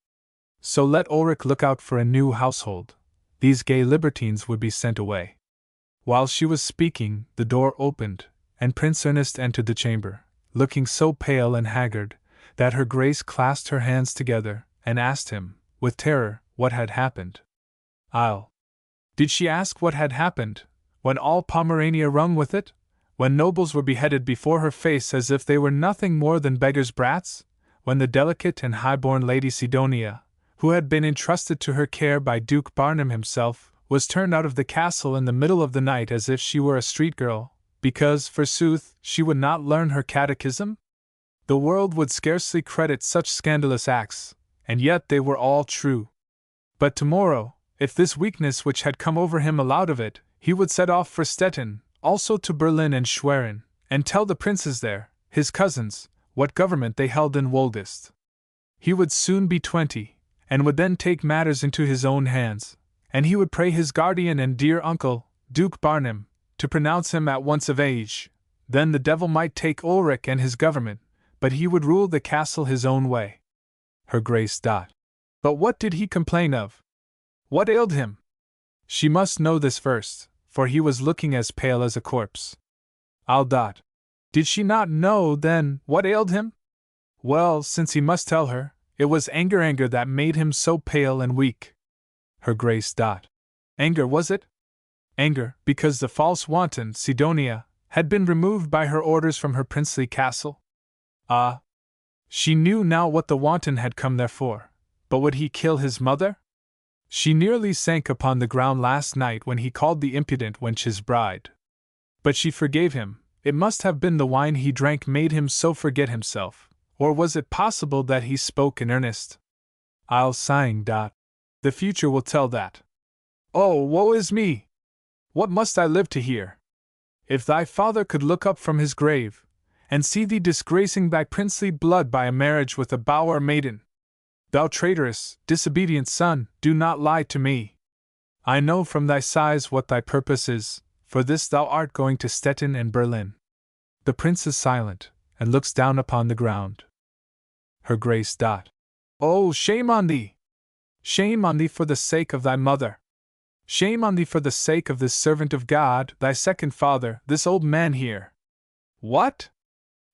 So let Ulrich look out for a new household. These gay libertines would be sent away. While she was speaking, the door opened, and Prince Ernest entered the chamber, looking so pale and haggard, that her grace clasped her hands together, and asked him, with terror, what had happened. Did she ask what had happened, when all Pomerania rung with it? When nobles were beheaded before her face as if they were nothing more than beggars' brats? When the delicate and high-born Lady Sidonia, who had been entrusted to her care by Duke Barnum himself, was turned out of the castle in the middle of the night as if she were a street girl, because, forsooth, she would not learn her catechism? The world would scarcely credit such scandalous acts, and yet they were all true. But tomorrow, if this weakness which had come over him allowed of it, he would set off for Stettin, also to Berlin and Schwerin, and tell the princes there, his cousins, what government they held in Wolgast. He would soon be 20, and would then take matters into his own hands, and he would pray his guardian and dear uncle, Duke Barnum, to pronounce him at once of age. Then the devil might take Ulrich and his government, but he would rule the castle his own way. Her grace. But what did he complain of? What ailed him? She must know this first, for he was looking as pale as a corpse. Did she not know, then, what ailed him? Well, since he must tell her, it was anger that made him so pale and weak. Her grace. Anger, was it? Anger, because the false wanton, Sidonia, had been removed by her orders from her princely castle? She knew now what the wanton had come there for, but would he kill his mother? She nearly sank upon the ground last night when he called the impudent wench his bride. But she forgave him. It must have been the wine he drank made him so forget himself, or was it possible that he spoke in earnest? Sighing. The future will tell that. Oh, woe is me! What must I live to hear? If thy father could look up from his grave, and see thee disgracing thy princely blood by a marriage with a bower maiden! Thou traitorous, disobedient son, do not lie to me. I know from thy sighs what thy purpose is, for this thou art going to Stettin and Berlin. The prince is silent, and looks down upon the ground. Her grace. Oh, shame on thee! Shame on thee for the sake of thy mother! Shame on thee for the sake of this servant of God, thy second father, this old man here! What?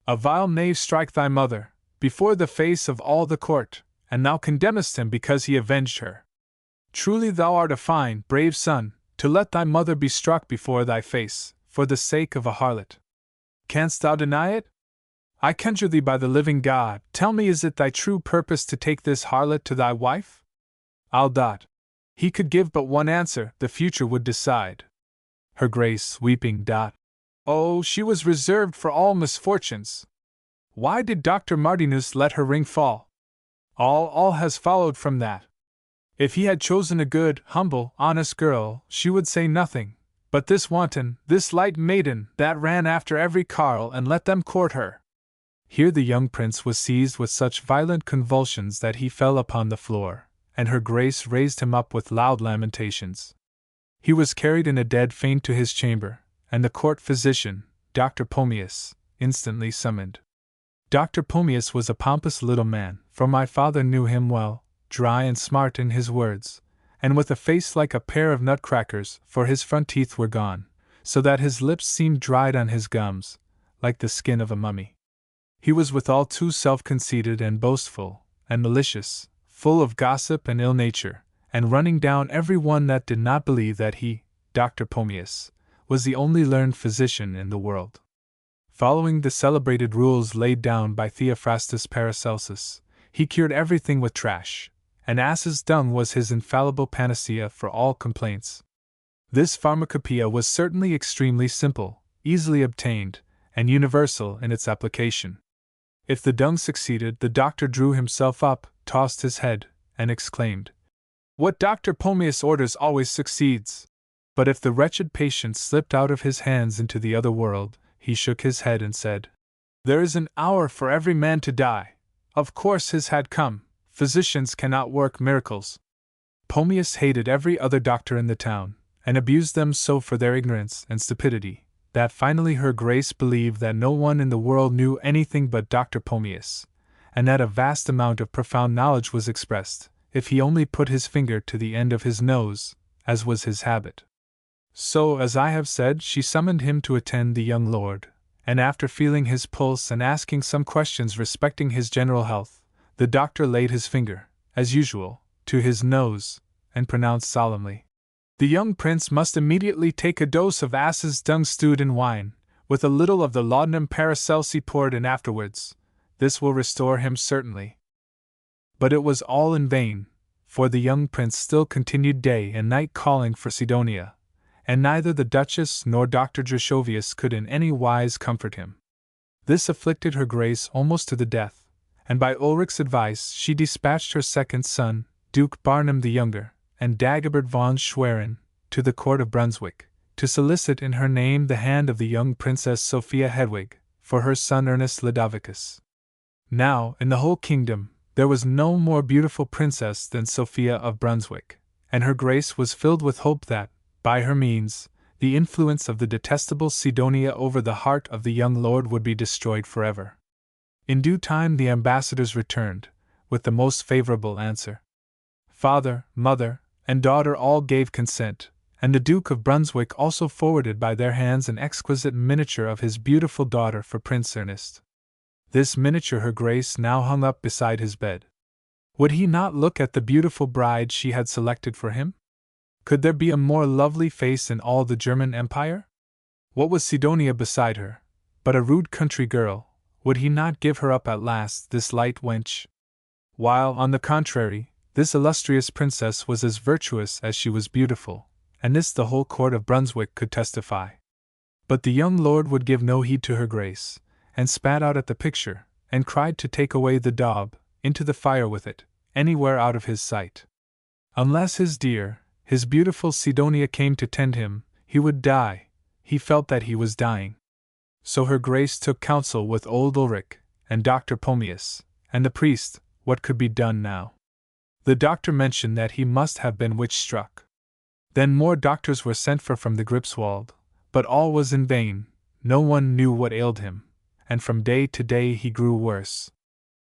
A vile knave strike thy mother, before the face of all the court, and thou condemnest him because he avenged her. Truly thou art a fine, brave son, to let thy mother be struck before thy face, for the sake of a harlot. Canst thou deny it? I conjure thee by the living God, tell me, is it thy true purpose to take this harlot to thy wife? I'll dot. He could give but one answer, the future would decide. Her Grace, weeping, dot. Oh, she was reserved for all misfortunes. Why did Dr. Martinus let her ring fall? All has followed from that. If he had chosen a good, humble, honest girl, she would say nothing. But this wanton, this light maiden, that ran after every carle and let them court her. Here the young prince was seized with such violent convulsions that he fell upon the floor, and her Grace raised him up with loud lamentations. He was carried in a dead faint to his chamber, and the court physician, Dr. Pomius, instantly summoned. Dr. Pomius was a pompous little man, for my father knew him well, dry and smart in his words, and with a face like a pair of nutcrackers, for his front teeth were gone, so that his lips seemed dried on his gums, like the skin of a mummy. He was withal too self-conceited and boastful, and malicious, full of gossip and ill nature, and running down every one that did not believe that he, Dr. Pomius, was the only learned physician in the world. Following the celebrated rules laid down by Theophrastus Paracelsus, he cured everything with trash, and ass's dung was his infallible panacea for all complaints. This pharmacopoeia was certainly extremely simple, easily obtained, and universal in its application. If the dung succeeded, the doctor drew himself up, tossed his head, and exclaimed, "What Dr. Pomius orders always succeeds." But if the wretched patient slipped out of his hands into the other world, he shook his head and said, "There is an hour for every man to die. Of course his had come. Physicians cannot work miracles." Pomius hated every other doctor in the town, and abused them so for their ignorance and stupidity, that finally her Grace believed that no one in the world knew anything but Dr. Pomius, and that a vast amount of profound knowledge was expressed, if he only put his finger to the end of his nose, as was his habit. So, as I have said, she summoned him to attend the young lord, and after feeling his pulse and asking some questions respecting his general health, the doctor laid his finger, as usual, to his nose, and pronounced solemnly, "The young prince must immediately take a dose of ass's dung stewed in wine, with a little of the laudanum Paracelsi poured in afterwards. This will restore him certainly." But it was all in vain, for the young prince still continued day and night calling for Sidonia, and neither the Duchess nor Dr. Drushovius could in any wise comfort him. This afflicted her Grace almost to the death, and by Ulrich's advice she dispatched her second son, Duke Barnum the Younger, and Dagobert von Schwerin, to the court of Brunswick, to solicit in her name the hand of the young Princess Sophia Hedwig, for her son Ernest Ludovicus. Now, in the whole kingdom, there was no more beautiful princess than Sophia of Brunswick, and her Grace was filled with hope that, by her means, the influence of the detestable Sidonia over the heart of the young lord would be destroyed forever. In due time the ambassadors returned, with the most favorable answer. Father, mother, and daughter all gave consent, and the Duke of Brunswick also forwarded by their hands an exquisite miniature of his beautiful daughter for Prince Ernest. This miniature her Grace now hung up beside his bed. Would he not look at the beautiful bride she had selected for him? Could there be a more lovely face in all the German Empire? What was Sidonia beside her, but a rude country girl? Would he not give her up at last, this light wench? While, on the contrary, this illustrious princess was as virtuous as she was beautiful, and this the whole court of Brunswick could testify. But the young lord would give no heed to her Grace, and spat out at the picture, and cried to take away the daub, into the fire with it, anywhere out of his sight. Unless his dear, his beautiful Sidonia came to tend him, he would die. He felt that he was dying. So her Grace took counsel with old Ulrich, and Dr. Pomius, and the priest. What could be done now? The doctor mentioned that he must have been witch-struck. Then more doctors were sent for from the Gripswald, but all was in vain. No one knew what ailed him, and from day to day he grew worse.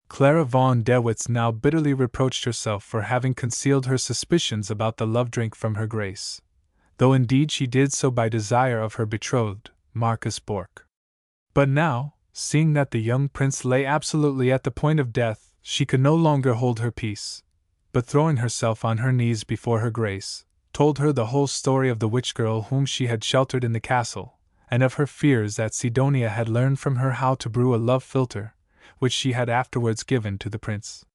Clara von Dewitz now bitterly reproached herself for having concealed her suspicions about the love-drink from her Grace, though indeed she did so by desire of her betrothed, Marcus Bork. But now, seeing that the young prince lay absolutely at the point of death, she could no longer hold her peace, but throwing herself on her knees before her Grace, told her the whole story of the witch girl whom she had sheltered in the castle, and of her fears that Sidonia had learned from her how to brew a love philtre, which she had afterwards given to the prince.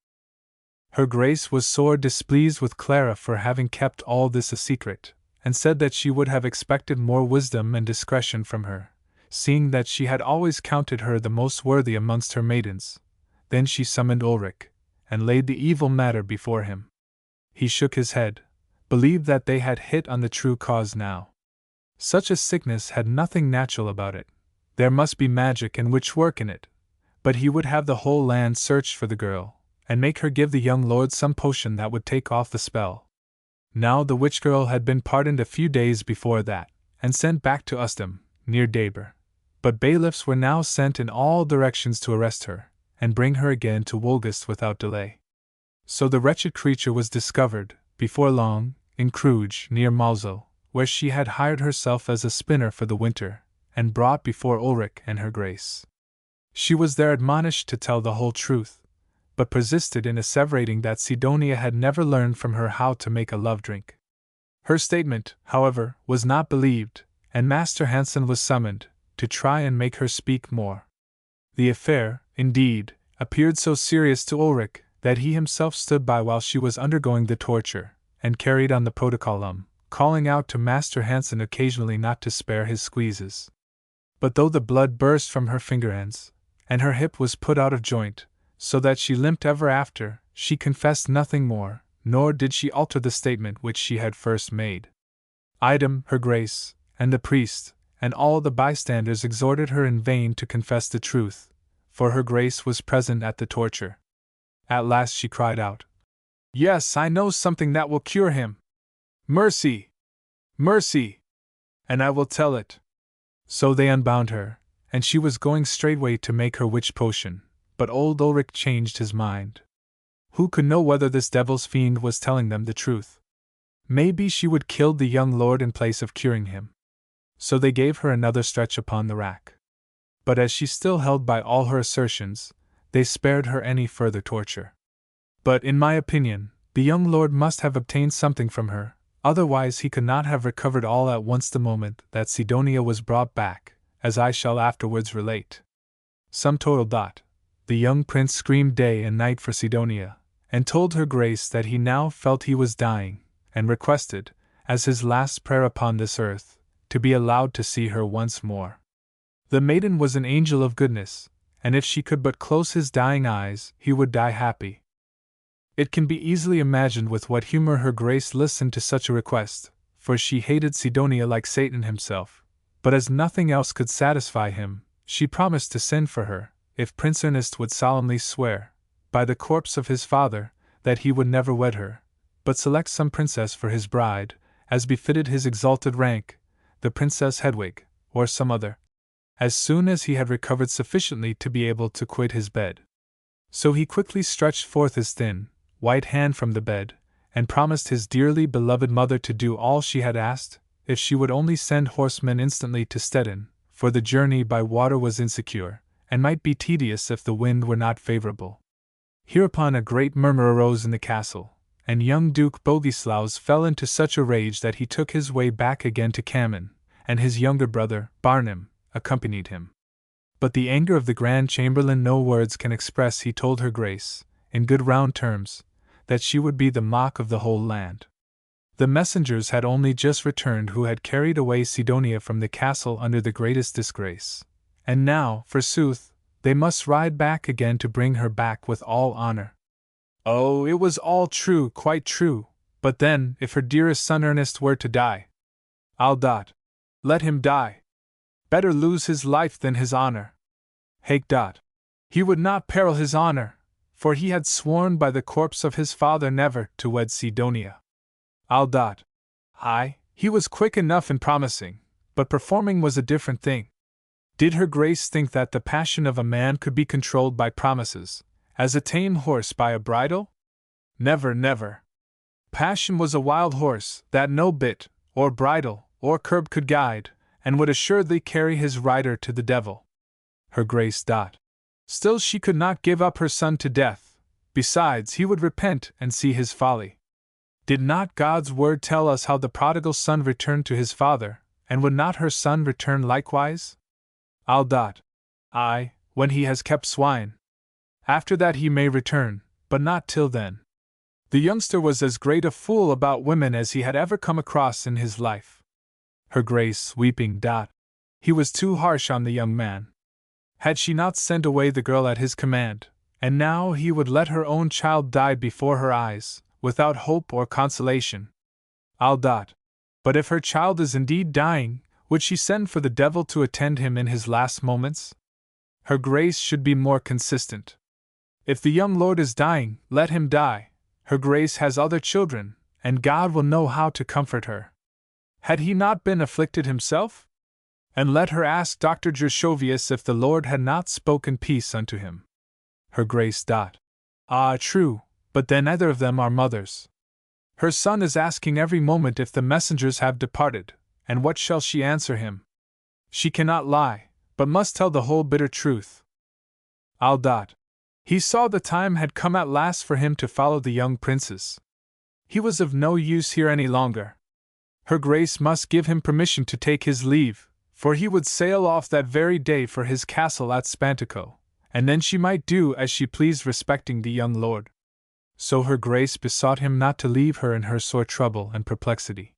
Her Grace was sore displeased with Clara for having kept all this a secret, and said that she would have expected more wisdom and discretion from her, seeing that she had always counted her the most worthy amongst her maidens. Then she summoned Ulrich, and laid the evil matter before him. He shook his head, believed that they had hit on the true cause now. Such a sickness had nothing natural about it. There must be magic and witch-work in it, but he would have the whole land searched for the girl, and make her give the young lord some potion that would take off the spell. Now the witch-girl had been pardoned a few days before that, and sent back to Ustum, near Dabur. But bailiffs were now sent in all directions to arrest her, and bring her again to Wolgast without delay. So the wretched creature was discovered, before long, in Cluj, near Malzo, where she had hired herself as a spinner for the winter, and brought before Ulrich and her Grace. She was there admonished to tell the whole truth, but persisted in asseverating that Sidonia had never learned from her how to make a love drink. Her statement, however, was not believed, and Master Hansen was summoned, to try and make her speak more. The affair, indeed, appeared so serious to Ulrich that he himself stood by while she was undergoing the torture, and carried on the protocolum, calling out to Master Hansen occasionally not to spare his squeezes. But though the blood burst from her finger ends, and her hip was put out of joint, so that she limped ever after, she confessed nothing more, nor did she alter the statement which she had first made. Idem, her Grace, and the priest, and all the bystanders exhorted her in vain to confess the truth, for her Grace was present at the torture. At last she cried out, "Yes, I know something that will cure him! Mercy! Mercy! And I will tell it." So they unbound her, and she was going straightway to make her witch potion, but old Ulrich changed his mind. Who could know whether this devil's fiend was telling them the truth? Maybe she would kill the young lord in place of curing him. So they gave her another stretch upon the rack. But as she still held by all her assertions, they spared her any further torture. But in my opinion, the young lord must have obtained something from her, otherwise he could not have recovered all at once the moment that Sidonia was brought back, as I shall afterwards relate. Sum total. The young prince screamed day and night for Sidonia, and told her Grace that he now felt he was dying, and requested, as his last prayer upon this earth, to be allowed to see her once more. The maiden was an angel of goodness, and if she could but close his dying eyes, he would die happy. It can be easily imagined with what humor her Grace listened to such a request, for she hated Sidonia like Satan himself, but as nothing else could satisfy him, she promised to send for her, if Prince Ernest would solemnly swear, by the corpse of his father, that he would never wed her, but select some princess for his bride, as befitted his exalted rank, the Princess Hedwig, or some other, as soon as he had recovered sufficiently to be able to quit his bed. So he quickly stretched forth his thin, white hand from the bed, and promised his dearly beloved mother to do all she had asked, if she would only send horsemen instantly to Stettin, for the journey by water was insecure, and might be tedious if the wind were not favorable. Hereupon a great murmur arose in the castle, and young Duke Bogislaus fell into such a rage that he took his way back again to Kamen, and his younger brother, Barnim, accompanied him. But the anger of the Grand Chamberlain no words can express. He told her Grace, in good round terms, that she would be the mock of the whole land. The messengers had only just returned who had carried away Sidonia from the castle under the greatest disgrace, and now, forsooth, they must ride back again to bring her back with all honor. Oh, it was all true, quite true, but then, if her dearest son Ernest were to die, let him die. Better lose his life than his honor. He would not peril his honor, for he had sworn by the corpse of his father never to wed Sidonia. Aye, he was quick enough in promising, but performing was a different thing. Did her Grace think that the passion of a man could be controlled by promises, as a tame horse by a bridle? Never, never. Passion was a wild horse that no bit, or bridle, or curb could guide, and would assuredly carry his rider to the devil. Her Grace. Still she could not give up her son to death, besides he would repent and see his folly. Did not God's word tell us how the prodigal son returned to his father, and would not her son return likewise? Aye, when he has kept swine. After that he may return, but not till then. The youngster was as great a fool about women as he had ever come across in his life. Her Grace, weeping. He was too harsh on the young man. Had she not sent away the girl at his command, and now he would let her own child die before her eyes, without hope or consolation. But if her child is indeed dying, would she send for the devil to attend him in his last moments? Her Grace should be more consistent. If the young lord is dying, let him die. Her Grace has other children, and God will know how to comfort her. Had he not been afflicted himself? And let her ask Dr. Gershovius if the Lord had not spoken peace unto him. Her Grace. True, but then neither of them are mothers. Her son is asking every moment if the messengers have departed, and what shall she answer him? She cannot lie, but must tell the whole bitter truth. He saw the time had come at last for him to follow the young princes. He was of no use here any longer. Her Grace must give him permission to take his leave, for he would sail off that very day for his castle at Spantico, and then she might do as she pleased respecting the young lord. So her Grace besought him not to leave her in her sore trouble and perplexity.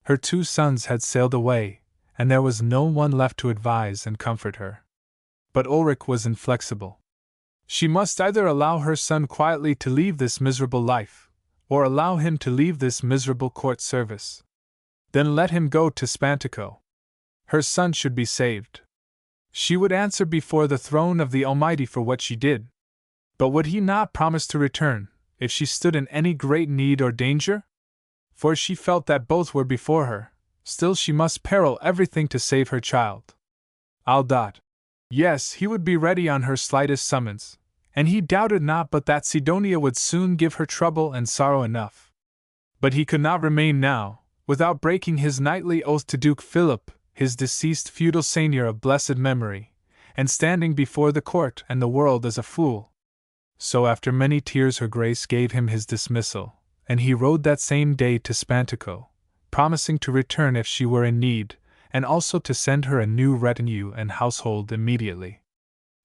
Her 2 sons had sailed away, and there was no one left to advise and comfort her. But Ulrich was inflexible. She must either allow her son quietly to leave this miserable life, or allow him to leave this miserable court service. Then let him go to Spantico. Her son should be saved. She would answer before the throne of the Almighty for what she did. But would he not promise to return, if she stood in any great need or danger? For she felt that both were before her, still she must peril everything to save her child. Yes, he would be ready on her slightest summons, and he doubted not but that Sidonia would soon give her trouble and sorrow enough. But he could not remain now, without breaking his knightly oath to Duke Philip, his deceased feudal seigneur of blessed memory, and standing before the court and the world as a fool. So after many tears her Grace gave him his dismissal, and he rode that same day to Spantico, promising to return if she were in need, and also to send her a new retinue and household immediately.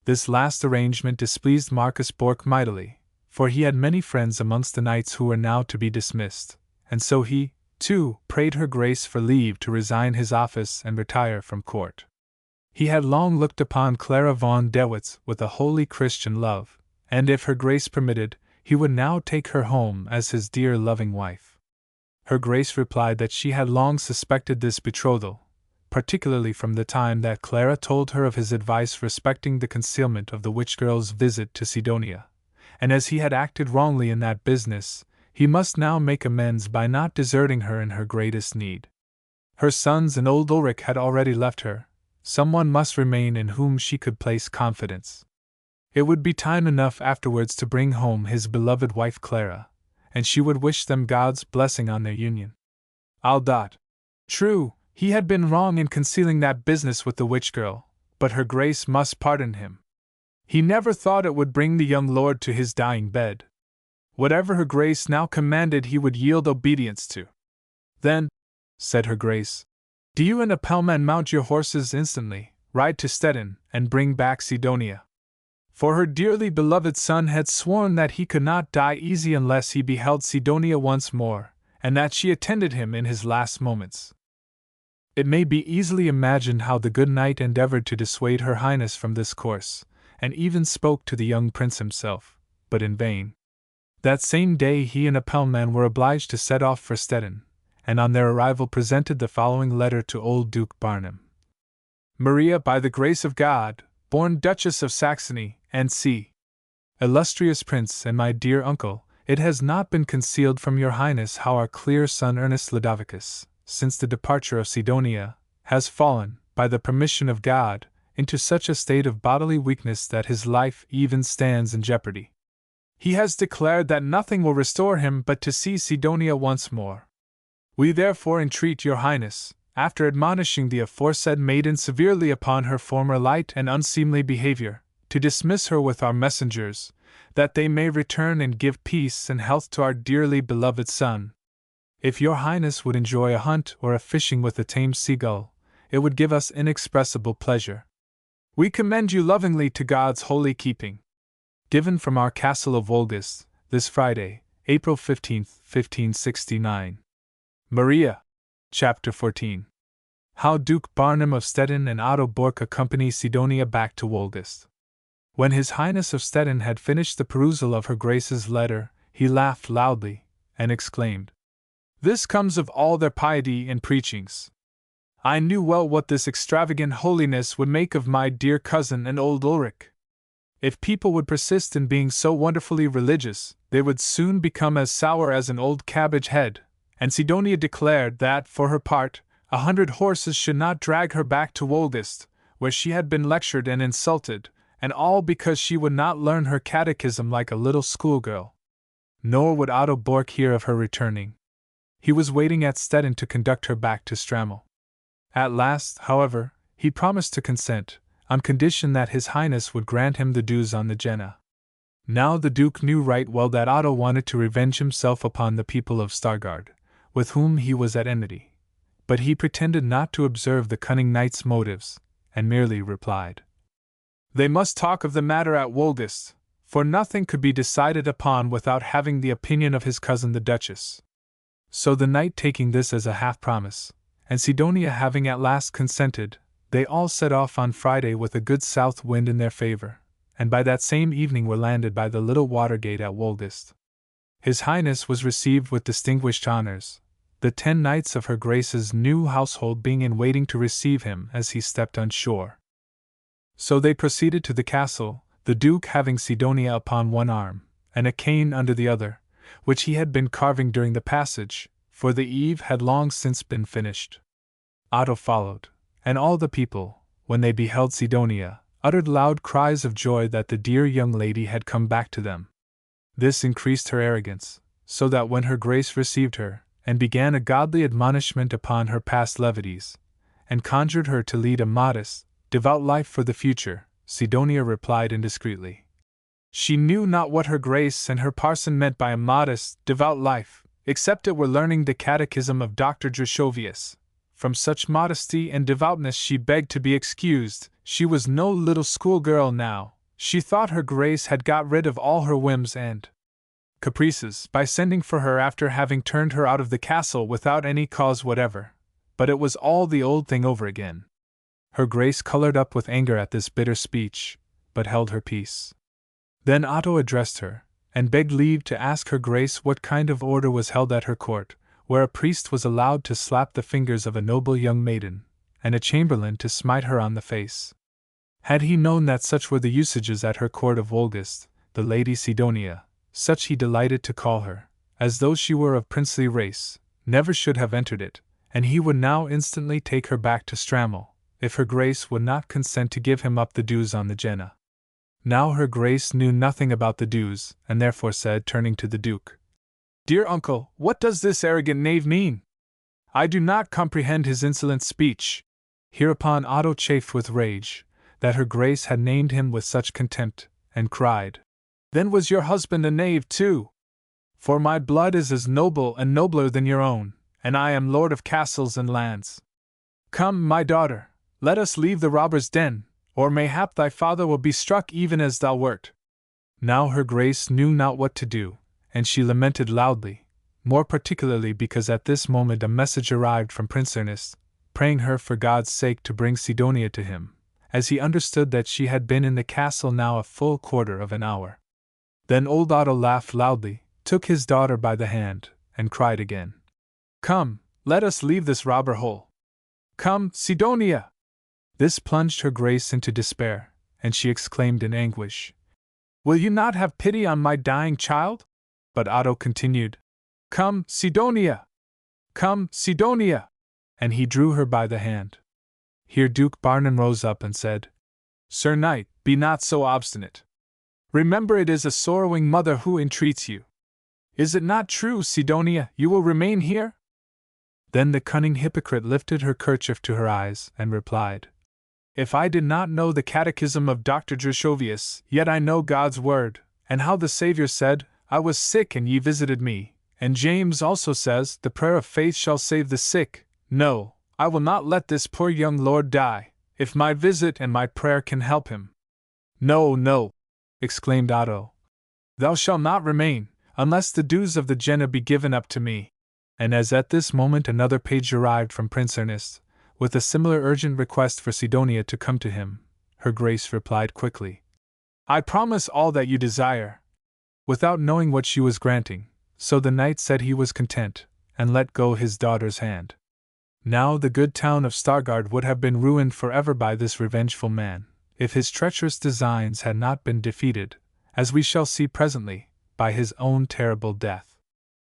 This last arrangement displeased Marcus Bork mightily, for he had many friends amongst the knights who were now to be dismissed, and so he, too, prayed her Grace for leave to resign his office and retire from court. He had long looked upon Clara von Dewitz with a holy Christian love, and if her Grace permitted, he would now take her home as his dear loving wife. Her Grace replied that she had long suspected this betrothal, particularly from the time that Clara told her of his advice respecting the concealment of the witch-girl's visit to Sidonia, and as he had acted wrongly in that business, he must now make amends by not deserting her in her greatest need. Her sons and old Ulrich had already left her. Someone must remain in whom she could place confidence. It would be time enough afterwards to bring home his beloved wife Clara, and she would wish them God's blessing on their union. True, he had been wrong in concealing that business with the witch-girl, but her Grace must pardon him. He never thought it would bring the young lord to his dying bed. Whatever her Grace now commanded he would yield obedience to. Then, said her Grace, do you and a Appelman mount your horses instantly, ride to Stettin, and bring back Sidonia. For her dearly beloved son had sworn that he could not die easy unless he beheld Sidonia once more, and that she attended him in his last moments. It may be easily imagined how the good knight endeavored to dissuade her Highness from this course, and even spoke to the young prince himself, but in vain. That same day he and Appelman were obliged to set off for Stettin, and on their arrival presented the following letter to old Duke Barnum. Maria, by the grace of God, born Duchess of Saxony, N.C. Illustrious Prince and my dear uncle, it has not been concealed from your Highness how our clear son Ernest Ludovicus, since the departure of Sidonia, has fallen, by the permission of God, into such a state of bodily weakness that his life even stands in jeopardy. He has declared that nothing will restore him but to see Sidonia once more. We therefore entreat your Highness, after admonishing the aforesaid maiden severely upon her former light and unseemly behavior, to dismiss her with our messengers, that they may return and give peace and health to our dearly beloved son. If your Highness would enjoy a hunt or a fishing with a tame seagull, it would give us inexpressible pleasure. We commend you lovingly to God's holy keeping. Given from our castle of Wolgast, this Friday, April 15th, 1569. Maria. Chapter 14. How Duke Barnum of Stettin and Otto Bork accompany Sidonia back to Wolgast. When His Highness of Stettin had finished the perusal of Her Grace's letter, he laughed loudly, and exclaimed, "This comes of all their piety and preachings. I knew well what this extravagant holiness would make of my dear cousin and old Ulrich. If people would persist in being so wonderfully religious, they would soon become as sour as an old cabbage head," and Sidonia declared that, for her part, 100 horses should not drag her back to Wolgast, where she had been lectured and insulted, and all because she would not learn her catechism like a little schoolgirl. Nor would Otto Bork hear of her returning. He was waiting at Stettin to conduct her back to Strammel. At last, however, he promised to consent, on condition that His Highness would grant him the dues on the Jena. Now the Duke knew right well that Otto wanted to revenge himself upon the people of Stargard, with whom he was at enmity. But he pretended not to observe the cunning knight's motives, and merely replied, "They must talk of the matter at Wolgast, for nothing could be decided upon without having the opinion of his cousin the Duchess." So the knight taking this as a half-promise, and Sidonia having at last consented, they all set off on Friday with a good south wind in their favor, and by that same evening were landed by the little water gate at Wolgast. His Highness was received with distinguished honors, the 10 knights of Her Grace's new household being in waiting to receive him as he stepped on shore. So they proceeded to the castle, the Duke having Sidonia upon one arm, and a cane under the other, which he had been carving during the passage, for the eave had long since been finished. Otto followed, and all the people, when they beheld Sidonia, uttered loud cries of joy that the dear young lady had come back to them. This increased her arrogance, so that when Her Grace received her, and began a godly admonishment upon her past levities, and conjured her to lead a modest, devout life for the future, Sidonia replied indiscreetly. She knew not what Her Grace and her parson meant by a modest, devout life, except it were learning the catechism of Dr. Drushovius. From such modesty and devoutness she begged to be excused. She was no little schoolgirl now. She thought Her Grace had got rid of all her whims and caprices by sending for her after having turned her out of the castle without any cause whatever. But it was all the old thing over again. Her Grace colored up with anger at this bitter speech, but held her peace. Then Otto addressed her, and begged leave to ask Her Grace what kind of order was held at her court, where a priest was allowed to slap the fingers of a noble young maiden, and a chamberlain to smite her on the face. Had he known that such were the usages at her court of Wolgast, the Lady Sidonia, such he delighted to call her, as though she were of princely race, never should have entered it, and he would now instantly take her back to Strammel, if Her Grace would not consent to give him up the dues on the Jena. Now Her Grace knew nothing about the dues, and therefore said, turning to the Duke, "Dear uncle, what does this arrogant knave mean? I do not comprehend his insolent speech." Hereupon Otto chafed with rage, that Her Grace had named him with such contempt, and cried, "Then was your husband a knave too? For my blood is as noble and nobler than your own, and I am lord of castles and lands. Come, my daughter, let us leave the robber's den, or mayhap thy father will be struck even as thou wert." Now Her Grace knew not what to do, and she lamented loudly, more particularly because at this moment a message arrived from Prince Ernest, praying her for God's sake to bring Sidonia to him, as he understood that she had been in the castle now a full quarter of an hour. Then old Otto laughed loudly, took his daughter by the hand, and cried again, "Come, let us leave this robber hole. Come, Sidonia!" This plunged Her Grace into despair, and she exclaimed in anguish, "Will you not have pity on my dying child?" But Otto continued, "Come, Sidonia! Come, Sidonia!" and he drew her by the hand. Here Duke Barnum rose up and said, "Sir Knight, be not so obstinate. Remember it is a sorrowing mother who entreats you. Is it not true, Sidonia, you will remain here?" Then the cunning hypocrite lifted her kerchief to her eyes, and replied, "If I did not know the catechism of Dr. Drushovius, yet I know God's word, and how the Saviour said, 'I was sick and ye visited me,' and James also says, 'The prayer of faith shall save the sick.' No, I will not let this poor young lord die, if my visit and my prayer can help him." "No, no," exclaimed Otto. "Thou shalt not remain, unless the dues of the Jenna be given up to me." And as at this moment another page arrived from Prince Ernest, with a similar urgent request for Sidonia to come to him, her Grace replied quickly, "I promise all that you desire," without knowing what she was granting, so the knight said he was content, and let go his daughter's hand. Now the good town of Stargard would have been ruined forever by this revengeful man, if his treacherous designs had not been defeated, as we shall see presently, by his own terrible death.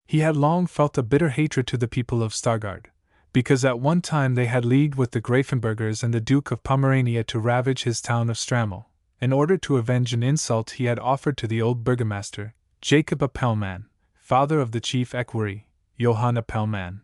He had long felt a bitter hatred to the people of Stargard, because at one time they had leagued with the Grafenbergers and the Duke of Pomerania to ravage his town of Strammel, in order to avenge an insult he had offered to the old burgomaster, Jacob Appelman, father of the chief equerry, Johann Appelman.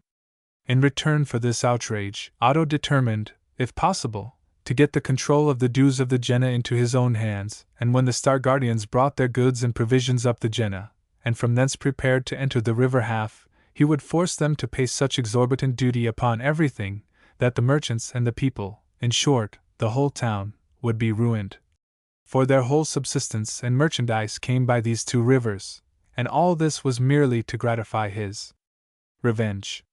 In return for this outrage, Otto determined, if possible, to get the control of the dues of the Jenna into his own hands, and when the Stargardians brought their goods and provisions up the Jenna, and from thence prepared to enter the river half, he would force them to pay such exorbitant duty upon everything, that the merchants and the people, in short, the whole town, would be ruined. For their whole subsistence and merchandise came by these two rivers, and all this was merely to gratify his revenge.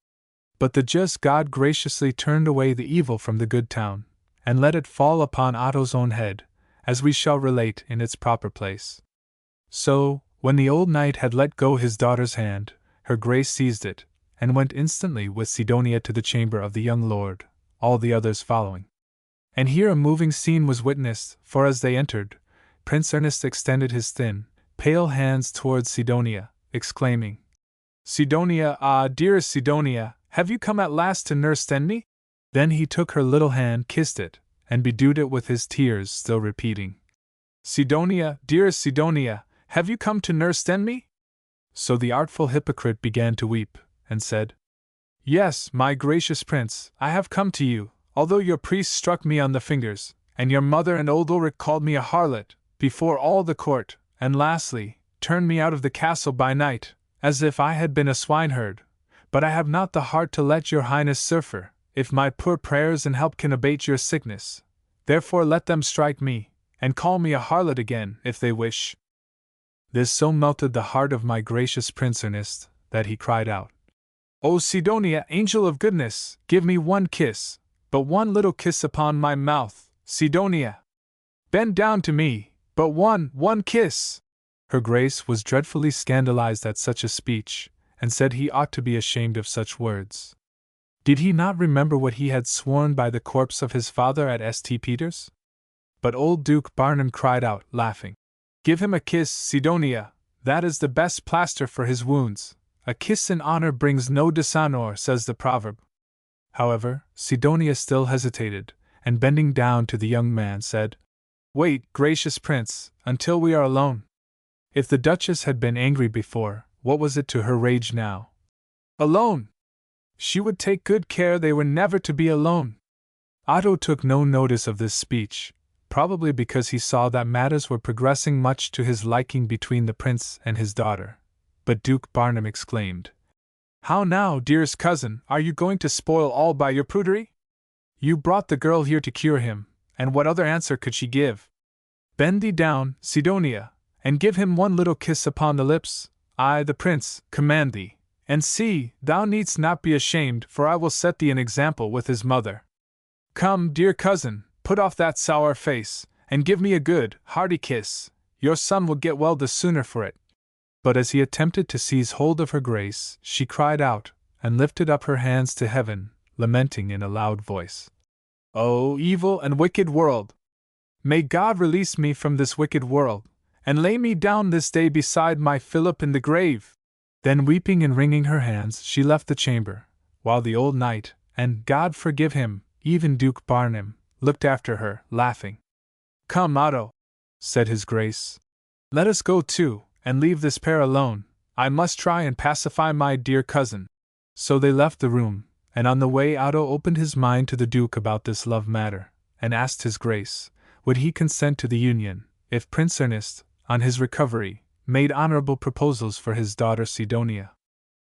But the just God graciously turned away the evil from the good town, and let it fall upon Otto's own head, as we shall relate in its proper place. So, when the old knight had let go his daughter's hand, her Grace seized it, and went instantly with Sidonia to the chamber of the young lord, all the others following. And here a moving scene was witnessed, for as they entered, Prince Ernest extended his thin, pale hands towards Sidonia, exclaiming, "Sidonia, ah, dearest Sidonia, have you come at last to nurse me?" Then he took her little hand, kissed it, and bedewed it with his tears, still repeating, "Sidonia, dearest Sidonia, have you come to nurse me?" So the artful hypocrite began to weep, and said, "Yes, my gracious prince, I have come to you, although your priest struck me on the fingers, and your mother and old Ulrich called me a harlot, before all the court, and lastly, turned me out of the castle by night, as if I had been a swineherd. But I have not the heart to let your highness suffer, if my poor prayers and help can abate your sickness. Therefore let them strike me, and call me a harlot again, if they wish." This so melted the heart of my gracious Prince Ernest, that he cried out, "O Sidonia, angel of goodness, give me one kiss, but one little kiss upon my mouth, Sidonia! Bend down to me, but one kiss!" Her Grace was dreadfully scandalized at such a speech, and said he ought to be ashamed of such words. Did he not remember what he had sworn by the corpse of his father at St. Peter's? But old Duke Barnum cried out, laughing, "Give him a kiss, Sidonia, that is the best plaster for his wounds. A kiss in honor brings no dishonor, says the proverb." However, Sidonia still hesitated, and bending down to the young man said, "Wait, gracious prince, until we are alone." If the Duchess had been angry before, what was it to her rage now? Alone! She would take good care they were never to be alone. Otto took no notice of this speech, probably because he saw that matters were progressing much to his liking between the prince and his daughter. But Duke Barnum exclaimed, "How now, dearest cousin, are you going to spoil all by your prudery? You brought the girl here to cure him, and what other answer could she give? Bend thee down, Sidonia, and give him one little kiss upon the lips. I, the prince, command thee. And see, thou needst not be ashamed, for I will set thee an example with his mother. Come, dear cousin, put off that sour face, and give me a good, hearty kiss. Your son will get well the sooner for it." But as he attempted to seize hold of her Grace, she cried out, and lifted up her hands to heaven, lamenting in a loud voice, "O evil and wicked world! May God release me from this wicked world, and lay me down this day beside my Philip in the grave!" Then weeping and wringing her hands, she left the chamber, while the old knight, and, God forgive him, even Duke Barnum, looked after her, laughing. "Come, Otto," said his Grace. "Let us go too, and leave this pair alone. I must try and pacify my dear cousin." So they left the room, and on the way Otto opened his mind to the Duke about this love matter, and asked his Grace, would he consent to the union, if Prince Ernest, on his recovery, made honorable proposals for his daughter Sidonia.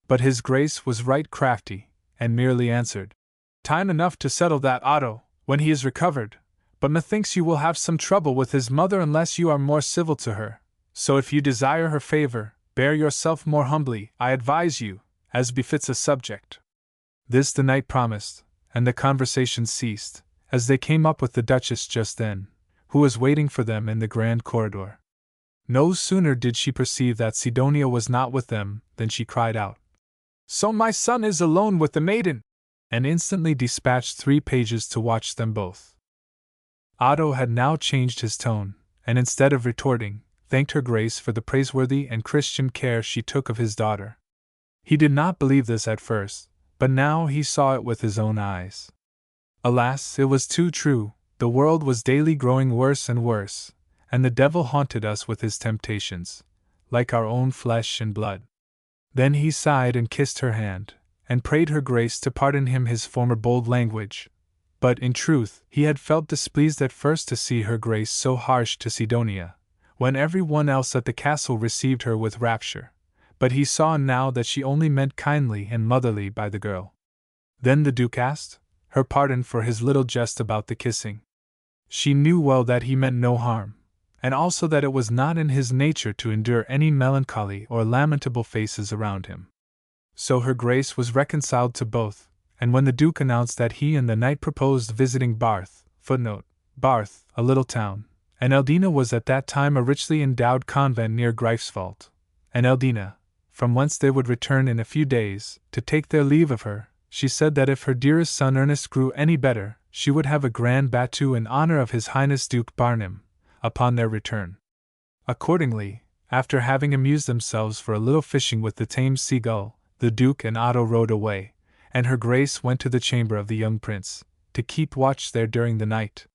But his Grace was right crafty, and merely answered, Time enough to settle that, Otto, when he is recovered, but methinks you will have some trouble with his mother unless you are more civil to her, so if you desire her favor, bear yourself more humbly, I advise you, as befits a subject. This the knight promised, and the conversation ceased, as they came up with the Duchess just then, who was waiting for them in the grand corridor. No sooner did she perceive that Sidonia was not with them than she cried out, "So my son is alone with the maiden!" and instantly dispatched 3 pages to watch them both. Otto had now changed his tone, and instead of retorting, thanked her Grace for the praiseworthy and Christian care she took of his daughter. He did not believe this at first, but now he saw it with his own eyes. Alas, it was too true, the world was daily growing worse and worse, and the devil haunted us with his temptations, like our own flesh and blood. Then he sighed and kissed her hand, and prayed her Grace to pardon him his former bold language. But in truth, he had felt displeased at first to see her Grace so harsh to Sidonia, when every one else at the castle received her with rapture, but he saw now that she only meant kindly and motherly by the girl. Then the Duke asked her pardon for his little jest about the kissing. She knew well that he meant no harm, and also that it was not in his nature to endure any melancholy or lamentable faces around him. So her Grace was reconciled to both, and when the Duke announced that he and the knight proposed visiting Barth, Barth, a little town, and Eldina was at that time a richly endowed convent near Greifswald, and Eldina, from whence they would return in a few days, to take their leave of her, she said that if her dearest son Ernest grew any better, she would have a grand battue in honor of His Highness Duke Barnum, upon their return. Accordingly, after having amused themselves for a little fishing with the tame seagull, the Duke and Otto rode away, and her Grace went to the chamber of the young prince, to keep watch there during the night.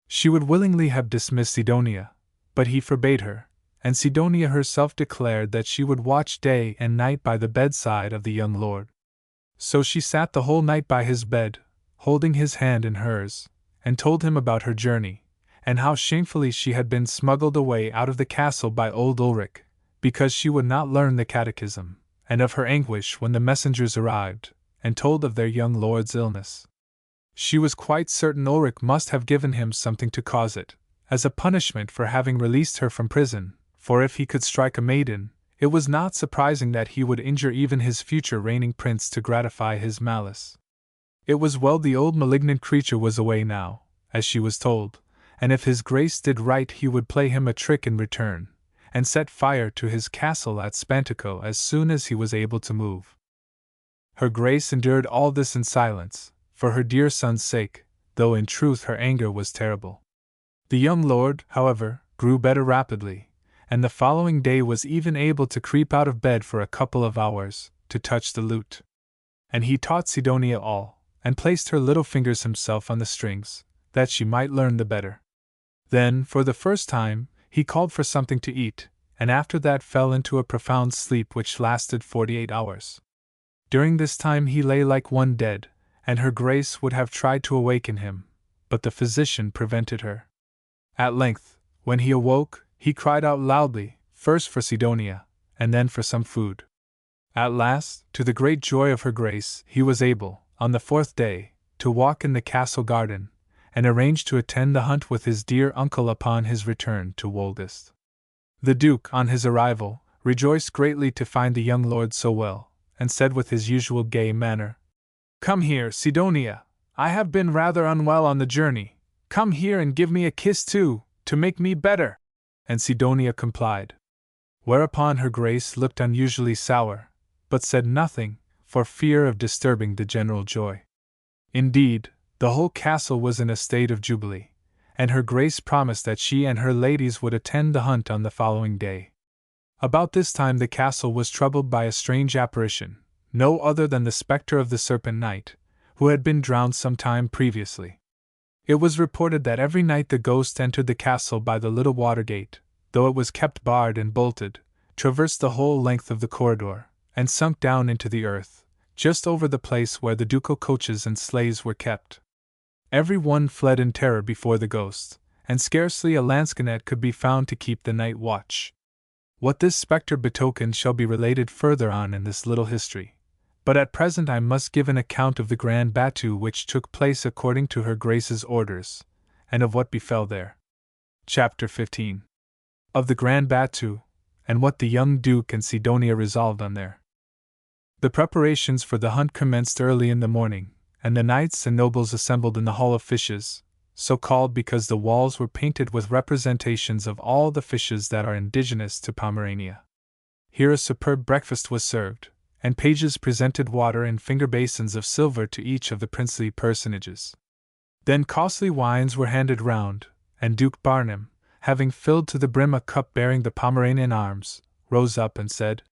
She would willingly have dismissed Sidonia, but he forbade her, and Sidonia herself declared that she would watch day and night by the bedside of the young lord. So she sat the whole night by his bed, holding his hand in hers, and told him about her journey, and how shamefully she had been smuggled away out of the castle by old Ulrich, because she would not learn the catechism, and of her anguish when the messengers arrived, and told of their young lord's illness. She was quite certain Ulrich must have given him something to cause it, as a punishment for having released her from prison, for if he could strike a maiden, it was not surprising that he would injure even his future reigning prince to gratify his malice. It was well the old malignant creature was away now, as she was told, and if his Grace did right he would play him a trick in return, and set fire to his castle at Spantico as soon as he was able to move. Her Grace endured all this in silence, for her dear son's sake, though in truth her anger was terrible. The young lord, however, grew better rapidly, and the following day was even able to creep out of bed for a couple of hours, to touch the lute. And he taught Sidonia all, and placed her little fingers himself on the strings, that she might learn the better. Then, for the first time, he called for something to eat, and after that fell into a profound sleep which lasted 48 hours. During this time he lay like one dead, and her Grace would have tried to awaken him, but the physician prevented her. At length, when he awoke, he cried out loudly, first for Sidonia, and then for some food. At last, to the great joy of her Grace, he was able, on the 4th day, to walk in the castle garden, and arranged to attend the hunt with his dear uncle upon his return to Woldest. The Duke, on his arrival, rejoiced greatly to find the young lord so well, and said with his usual gay manner, "Come here, Sidonia, I have been rather unwell on the journey, come here and give me a kiss too, to make me better." And Sidonia complied. Whereupon her Grace looked unusually sour, but said nothing, for fear of disturbing the general joy. Indeed, the whole castle was in a state of jubilee, and her Grace promised that she and her ladies would attend the hunt on the following day. About this time the castle was troubled by a strange apparition, no other than the spectre of the Serpent Knight, who had been drowned some time previously. It was reported that every night the ghost entered the castle by the little water gate, though it was kept barred and bolted, traversed the whole length of the corridor, and sunk down into the earth, just over the place where the ducal coaches and sleighs were kept. Every one fled in terror before the ghost, and scarcely a lansquenet could be found to keep the night watch. What this spectre betokened shall be related further on in this little history, But at present I must give an account of the grand battue which took place according to her Grace's orders, and of what befell there. Chapter 15. Of the grand battue, and what the young Duke and Sidonia resolved on there. The preparations for the hunt commenced early in the morning, and the knights and nobles assembled in the Hall of Fishes, so called because the walls were painted with representations of all the fishes that are indigenous to Pomerania. Here a superb breakfast was served, and pages presented water in finger basins of silver to each of the princely personages. Then costly wines were handed round, and Duke Barnum, having filled to the brim a cup bearing the Pomeranian arms, rose up and said,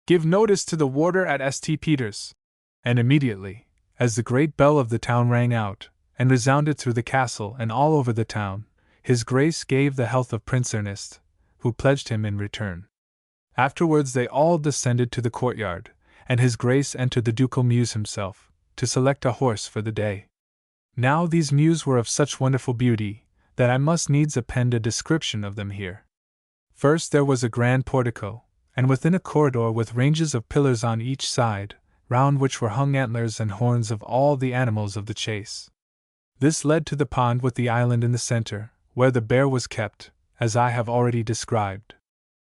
"Give notice to the warder at St. Peter's." And immediately, as the great bell of the town rang out, and resounded through the castle and all over the town, his Grace gave the health of Prince Ernest, who pledged him in return. Afterwards they all descended to the courtyard, and his Grace entered the ducal mews himself, to select a horse for the day. Now these mews were of such wonderful beauty, that I must needs append a description of them here. First there was a grand portico, and within a corridor with ranges of pillars on each side, round which were hung antlers and horns of all the animals of the chase. This led to the pond with the island in the center, where the bear was kept, as I have already described.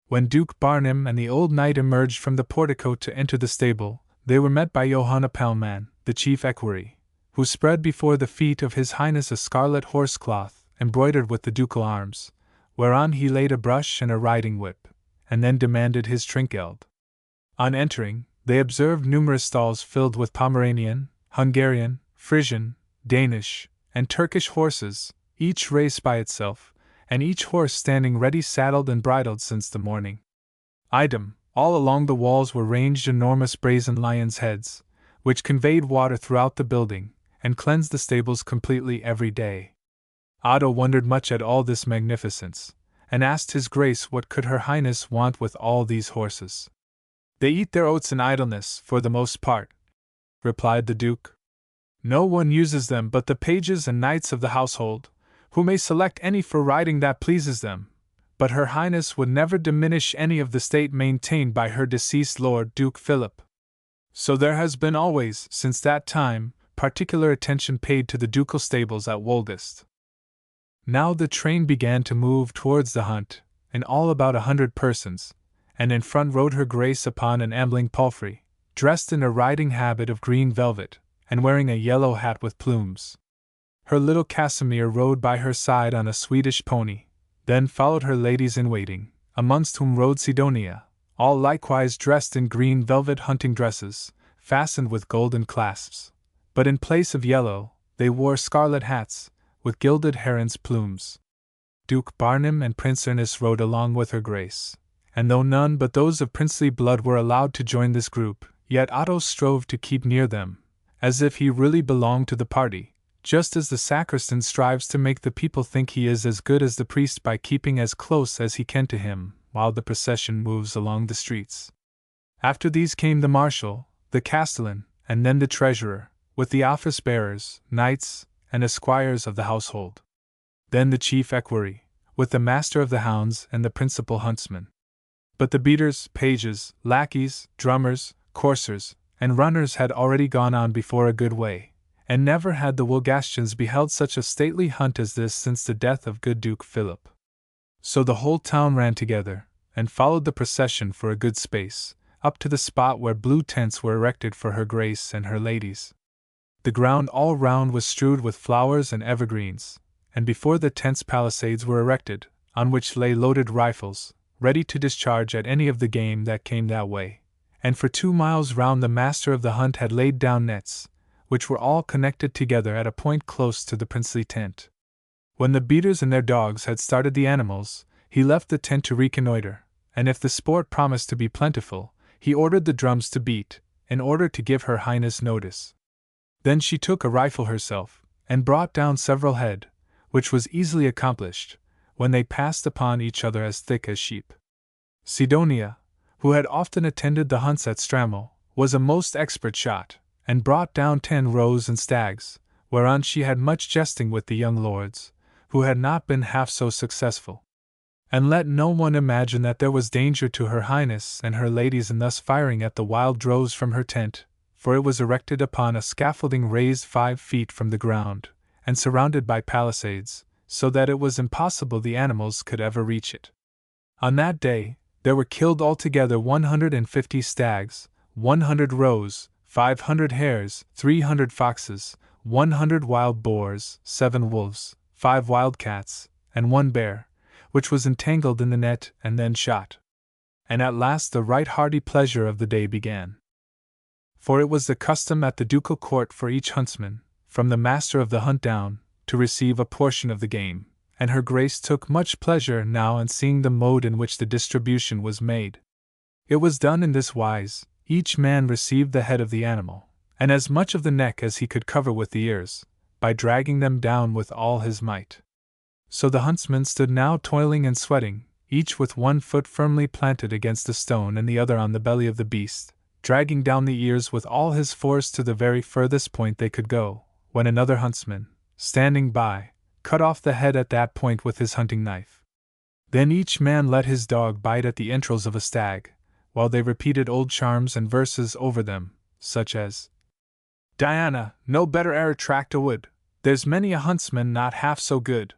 When Duke Barnum and the old knight emerged from the portico to enter the stable, they were met by Johanna Pellman, the chief equerry, who spread before the feet of His Highness a scarlet horsecloth embroidered with the ducal arms, whereon he laid a brush and a riding whip, and then demanded his trinkgeld. On entering, they observed numerous stalls filled with Pomeranian, Hungarian, Frisian, Danish, and Turkish horses, each race by itself, and each horse standing ready saddled and bridled since the morning. Item, all along the walls were ranged enormous brazen lions' heads, which conveyed water throughout the building, and cleansed the stables completely every day. Otto wondered much at all this magnificence, and asked his Grace what could her Highness want with all these horses. "They eat their oats in idleness, for the most part," replied the Duke. "No one uses them but the pages and knights of the household, who may select any for riding that pleases them, but her Highness would never diminish any of the state maintained by her deceased Lord Duke Philip. So there has been always, since that time, particular attention paid to the ducal stables at Woldest." Now the train began to move towards the hunt, in all about 100 persons, and in front rode her Grace upon an ambling palfrey, dressed in a riding habit of green velvet, and wearing a yellow hat with plumes. Her little Casimir rode by her side on a Swedish pony. Then followed her ladies-in-waiting, amongst whom rode Sidonia, all likewise dressed in green velvet hunting dresses, fastened with golden clasps, but in place of yellow, they wore scarlet hats, with gilded heron's plumes. Duke Barnum and Prince Ernest rode along with her Grace, and though none but those of princely blood were allowed to join this group, yet Otto strove to keep near them, as if he really belonged to the party, just as the sacristan strives to make the people think he is as good as the priest by keeping as close as he can to him, while the procession moves along the streets. After these came the marshal, the castellan, and then the treasurer, with the office-bearers, knights, and esquires of the household. Then the chief equerry, with the master of the hounds and the principal huntsman. But the beaters, pages, lackeys, drummers, coursers, and runners had already gone on before a good way, and never had the Wolgastians beheld such a stately hunt as this since the death of good Duke Philip. So the whole town ran together, and followed the procession for a good space, up to the spot where blue tents were erected for her Grace and her ladies. The ground all round was strewed with flowers and evergreens, and before the tents palisades were erected, on which lay loaded rifles, ready to discharge at any of the game that came that way, and for 2 miles round the master of the hunt had laid down nets, which were all connected together at a point close to the princely tent. When the beaters and their dogs had started the animals, he left the tent to reconnoiter, and if the sport promised to be plentiful, he ordered the drums to beat, in order to give her Highness notice. Then she took a rifle herself, and brought down several head, which was easily accomplished, when they passed upon each other as thick as sheep. Sidonia, who had often attended the hunts at Strammel, was a most expert shot, and brought down 10 roes and stags, whereon she had much jesting with the young lords, who had not been half so successful. And let no one imagine that there was danger to her Highness and her ladies in thus firing at the wild droves from her tent, for it was erected upon a scaffolding raised 5 feet from the ground, and surrounded by palisades, so that it was impossible the animals could ever reach it. On that day, there were killed altogether 150 stags, 100 roes, 500 hares, 300 foxes, 100 wild boars, 7 wolves, 5 wild cats, and 1 bear, which was entangled in the net and then shot. And at last the right hearty pleasure of the day began. For it was the custom at the ducal court for each huntsman, from the master of the hunt down, to receive a portion of the game, and her grace took much pleasure now in seeing the mode in which the distribution was made. It was done in this wise: each man received the head of the animal, and as much of the neck as he could cover with the ears, by dragging them down with all his might. So the huntsmen stood now toiling and sweating, each with one foot firmly planted against a stone and the other on the belly of the beast, dragging down the ears with all his force to the very furthest point they could go, when another huntsman, standing by, cut off the head at that point with his hunting knife. Then each man let his dog bite at the entrails of a stag, while they repeated old charms and verses over them, such as, "Diana, no better e'er tracked a wood, there's many a huntsman not half so good,"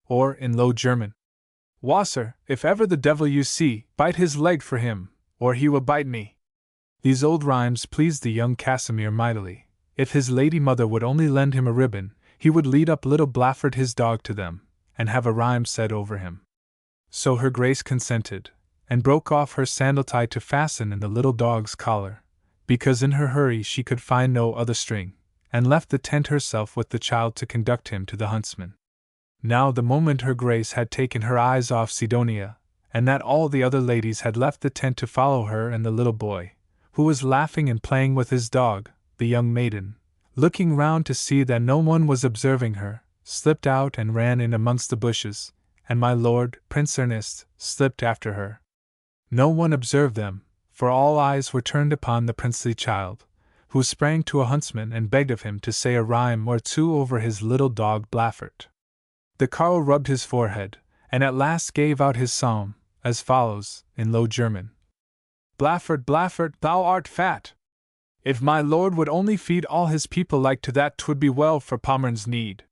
or, in Low German, "Wasser, if ever the devil you see, bite his leg for him, or he will bite me." These old rhymes pleased the young Casimir mightily. If his lady mother would only lend him a ribbon, he would lead up little Blafford his dog to them, and have a rhyme said over him. So her grace consented, and broke off her sandal tie to fasten in the little dog's collar, because in her hurry she could find no other string, and left the tent herself with the child to conduct him to the huntsman. Now the moment her grace had taken her eyes off Sidonia, and that all the other ladies had left the tent to follow her and the little boy, who was laughing and playing with his dog, the young maiden, looking round to see that no one was observing her, slipped out and ran in amongst the bushes, and my lord, Prince Ernest, slipped after her. No one observed them, for all eyes were turned upon the princely child, who sprang to a huntsman and begged of him to say a rhyme or two over his little dog Blaffert. The carle rubbed his forehead, and at last gave out his psalm, as follows, in Low German: "Blaffert, Blaffert, thou art fat! If my lord would only feed all his people like to that, 'twould be well for Pommern's need."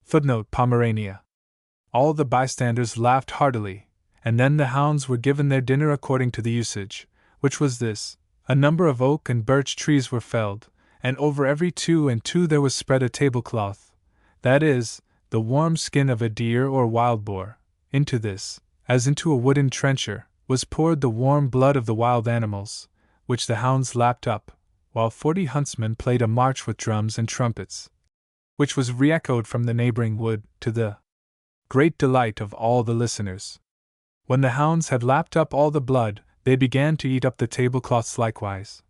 Footnote: Pomerania. All the bystanders laughed heartily, and then the hounds were given their dinner according to the usage, which was this: a number of oak and birch trees were felled, and over every 2 and 2 there was spread a tablecloth, that is, the warm skin of a deer or wild boar. Into this, as into a wooden trencher, was poured the warm blood of the wild animals, which the hounds lapped up, while 40 huntsmen played a march with drums and trumpets, which was re-echoed from the neighboring wood, to the great delight of all the listeners. When the hounds had lapped up all the blood, they began to eat up the tablecloths likewise.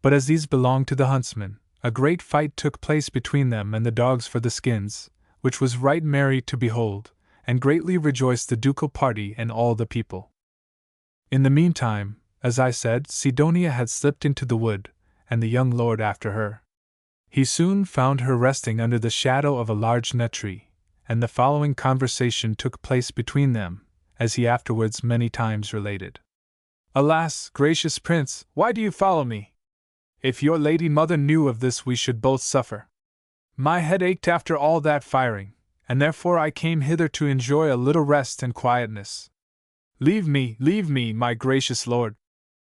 But as these belonged to the huntsmen, a great fight took place between them and the dogs for the skins, which was right merry to behold, and greatly rejoiced the ducal party and all the people. In the meantime, as I said, Sidonia had slipped into the wood, and the young lord after her. He soon found her resting under the shadow of a large nut tree, and the following conversation took place between them, as he afterwards many times related. "Alas, gracious prince, why do you follow me? If your lady mother knew of this, we should both suffer. My head ached after all that firing, and therefore I came hither to enjoy a little rest and quietness. Leave me, my gracious lord."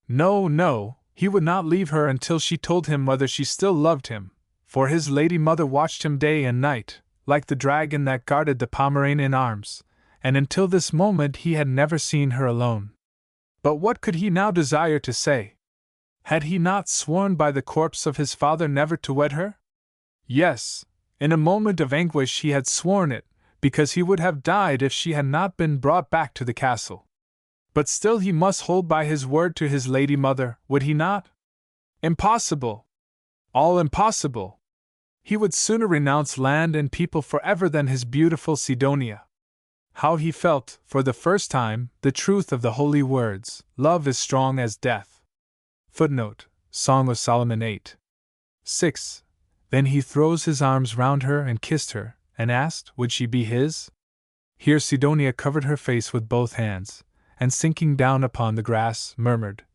No, no, he would not leave her until she told him whether she still loved him, for his lady mother watched him day and night, like the dragon that guarded the Pomeranian in arms, and until this moment he had never seen her alone. But what could he now desire to say? Had he not sworn by the corpse of his father never to wed her? Yes, in a moment of anguish he had sworn it, because he would have died if she had not been brought back to the castle. But still he must hold by his word to his lady mother, would he not? Impossible! All impossible! He would sooner renounce land and people forever than his beautiful Sidonia. How he felt, for the first time, the truth of the holy words, "Love is strong as death." Footnote: Song of Solomon 8:6. Then he throws his arms round her and kissed her, and asked, would she be his? Here Sidonia covered her face with both hands, and sinking down upon the grass, murmured,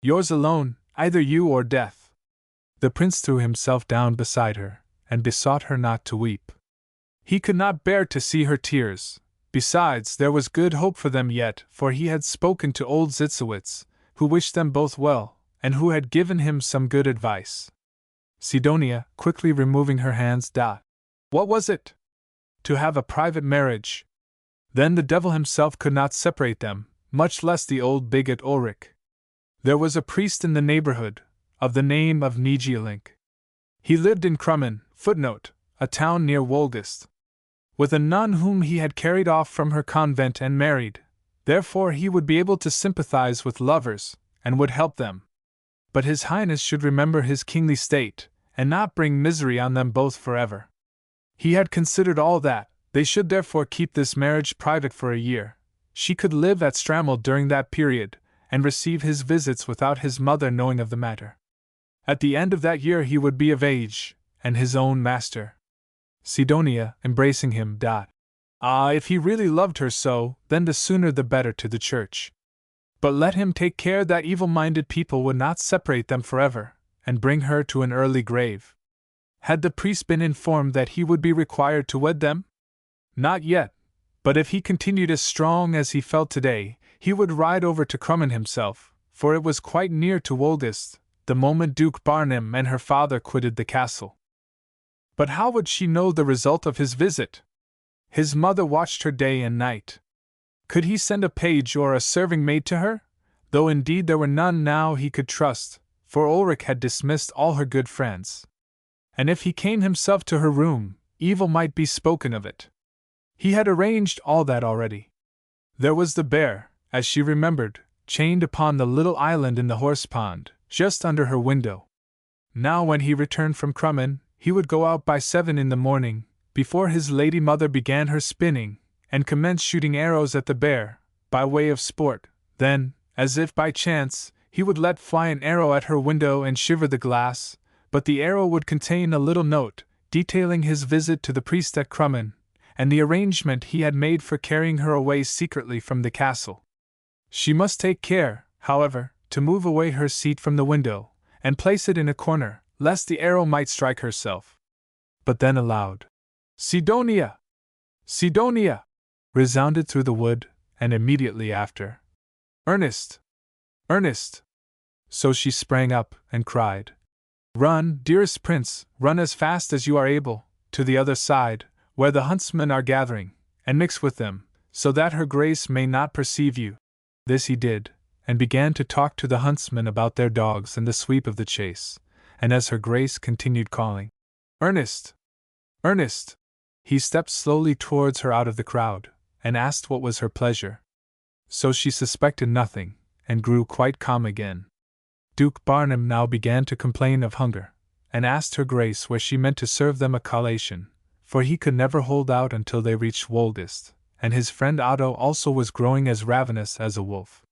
"Yours alone, either you or death." The prince threw himself down beside her, and besought her not to weep. He could not bear to see her tears. Besides, there was good hope for them yet, for he had spoken to old Zitzowitz, who wished them both well, and who had given him some good advice. Sidonia, quickly removing her hands, What was it? To have a private marriage. Then the devil himself could not separate them, much less the old bigot Ulrich. There was a priest in the neighborhood, of the name of Nigielink. He lived in Crummen, a town near Wolgast, with a nun whom he had carried off from her convent and married. Therefore he would be able to sympathize with lovers, and would help them. But His Highness should remember his kingly state, and not bring misery on them both forever. He had considered all that. They should therefore keep this marriage private for a year. She could live at Strammel during that period, and receive his visits without his mother knowing of the matter. At the end of that year he would be of age, and his own master. Sidonia, embracing him, if he really loved her so, then the sooner the better to the church. But let him take care that evil-minded people would not separate them forever, and bring her to an early grave. Had the priest been informed that he would be required to wed them? Not yet, but if he continued as strong as he felt today, he would ride over to Crummen himself, for it was quite near to Wolgast, the moment Duke Barnim and her father quitted the castle. But how would she know the result of his visit? His mother watched her day and night. Could he send a page or a serving maid to her? Though indeed there were none now he could trust, for Ulrich had dismissed all her good friends. And if he came himself to her room, evil might be spoken of it. He had arranged all that already. There was the bear, as she remembered, chained upon the little island in the horse pond, just under her window. Now when he returned from Crummen, he would go out by 7 in the morning, before his lady mother began her spinning, and commence shooting arrows at the bear, by way of sport. Then, as if by chance, he would let fly an arrow at her window and shiver the glass, but the arrow would contain a little note, detailing his visit to the priest at Crummen, and the arrangement he had made for carrying her away secretly from the castle. She must take care, however, to move away her seat from the window, and place it in a corner, lest the arrow might strike herself. But then aloud, "Sidonia! Sidonia!" resounded through the wood, and immediately after, "Ernest! Ernest!" So she sprang up, and cried, "Run, dearest prince, run as fast as you are able, to the other side, where the huntsmen are gathering, and mix with them, so that her grace may not perceive you." This he did, and began to talk to the huntsmen about their dogs and the sweep of the chase, and as her grace continued calling, "Ernest! Ernest!" he stepped slowly towards her out of the crowd, and asked what was her pleasure. So she suspected nothing, and grew quite calm again. Duke Barnim now began to complain of hunger, and asked her grace where she meant to serve them a collation, for he could never hold out until they reached Wolgast, and his friend Otto also was growing as ravenous as a wolf.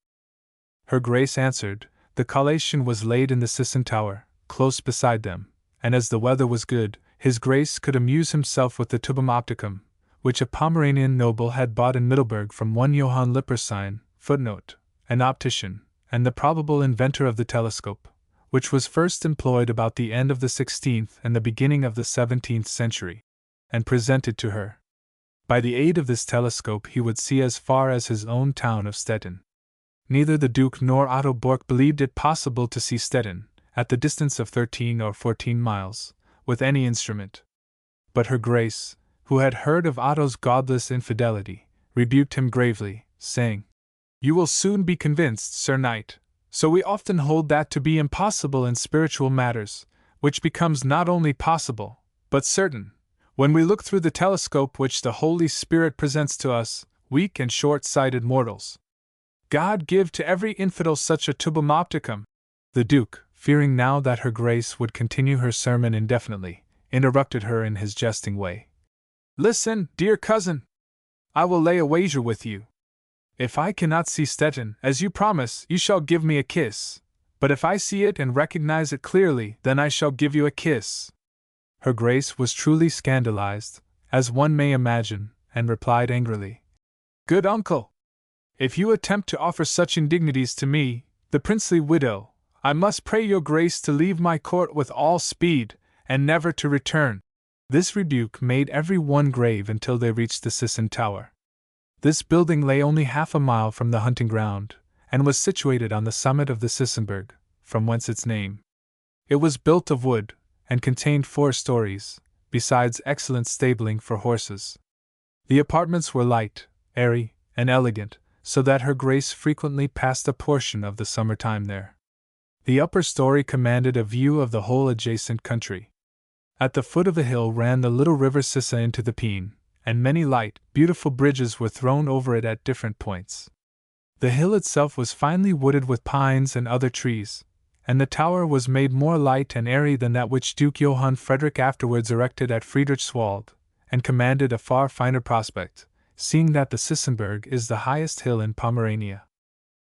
Her grace answered, the collation was laid in the Sisson Tower, close beside them, and as the weather was good, his grace could amuse himself with the tubum opticum, which a Pomeranian noble had bought in Middelburg from one Johann Lipperstein, an optician, and the probable inventor of the telescope, which was first employed about the end of the 16th and the beginning of the 17th century, and presented to her. By the aid of this telescope he would see as far as his own town of Stettin. Neither the Duke nor Otto Bork believed it possible to see Stettin, at the distance of 13 or 14 miles, with any instrument. But her grace, who had heard of Otto's godless infidelity, rebuked him gravely, saying, "You will soon be convinced, Sir Knight, so we often hold that to be impossible in spiritual matters, which becomes not only possible, but certain, when we look through the telescope which the Holy Spirit presents to us, weak and short-sighted mortals. God give to every infidel such a tubum opticum." The Duke, fearing now that her grace would continue her sermon indefinitely, interrupted her in his jesting way. "Listen, dear cousin! I will lay a wager with you. If I cannot see Stettin, as you promise, you shall give me a kiss, but if I see it and recognize it clearly, then I shall give you a kiss." Her grace was truly scandalized, as one may imagine, and replied angrily, "Good uncle! If you attempt to offer such indignities to me, the princely widow, I must pray your grace to leave my court with all speed, and never to return. This rebuke made every one grave until they reached the Sisson Tower. This building lay only half a mile from the hunting ground, and was situated on the summit of the Sissonberg, from whence its name. It was built of wood, and contained 4 stories, besides excellent stabling for horses. The apartments were light, airy, and elegant, so that her grace frequently passed a portion of the summer time there. The upper story commanded a view of the whole adjacent country. At the foot of the hill ran the little river Sissa into the Peene, and many light, beautiful bridges were thrown over it at different points. The hill itself was finely wooded with pines and other trees, and the tower was made more light and airy than that which Duke Johann Frederick afterwards erected at Friedrichswald, and commanded a far finer prospect, seeing that the Sissenberg is the highest hill in Pomerania.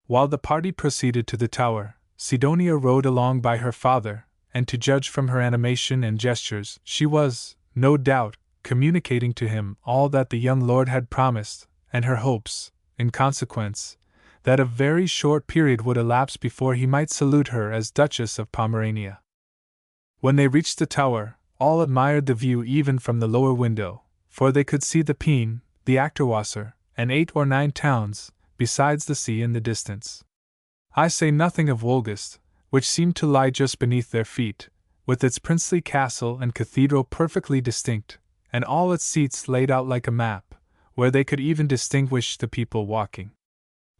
While the party proceeded to the tower, Sidonia rode along by her father, and to judge from her animation and gestures, she was, no doubt, communicating to him all that the young lord had promised, and her hopes, in consequence, that a very short period would elapse before he might salute her as Duchess of Pomerania. When they reached the tower, all admired the view even from the lower window, for they could see the Peene, the Achterwasser, and 8 or 9 towns, besides the sea in the distance. I say nothing of Wolgast, which seemed to lie just beneath their feet, with its princely castle and cathedral perfectly distinct, and all its seats laid out like a map, where they could even distinguish the people walking.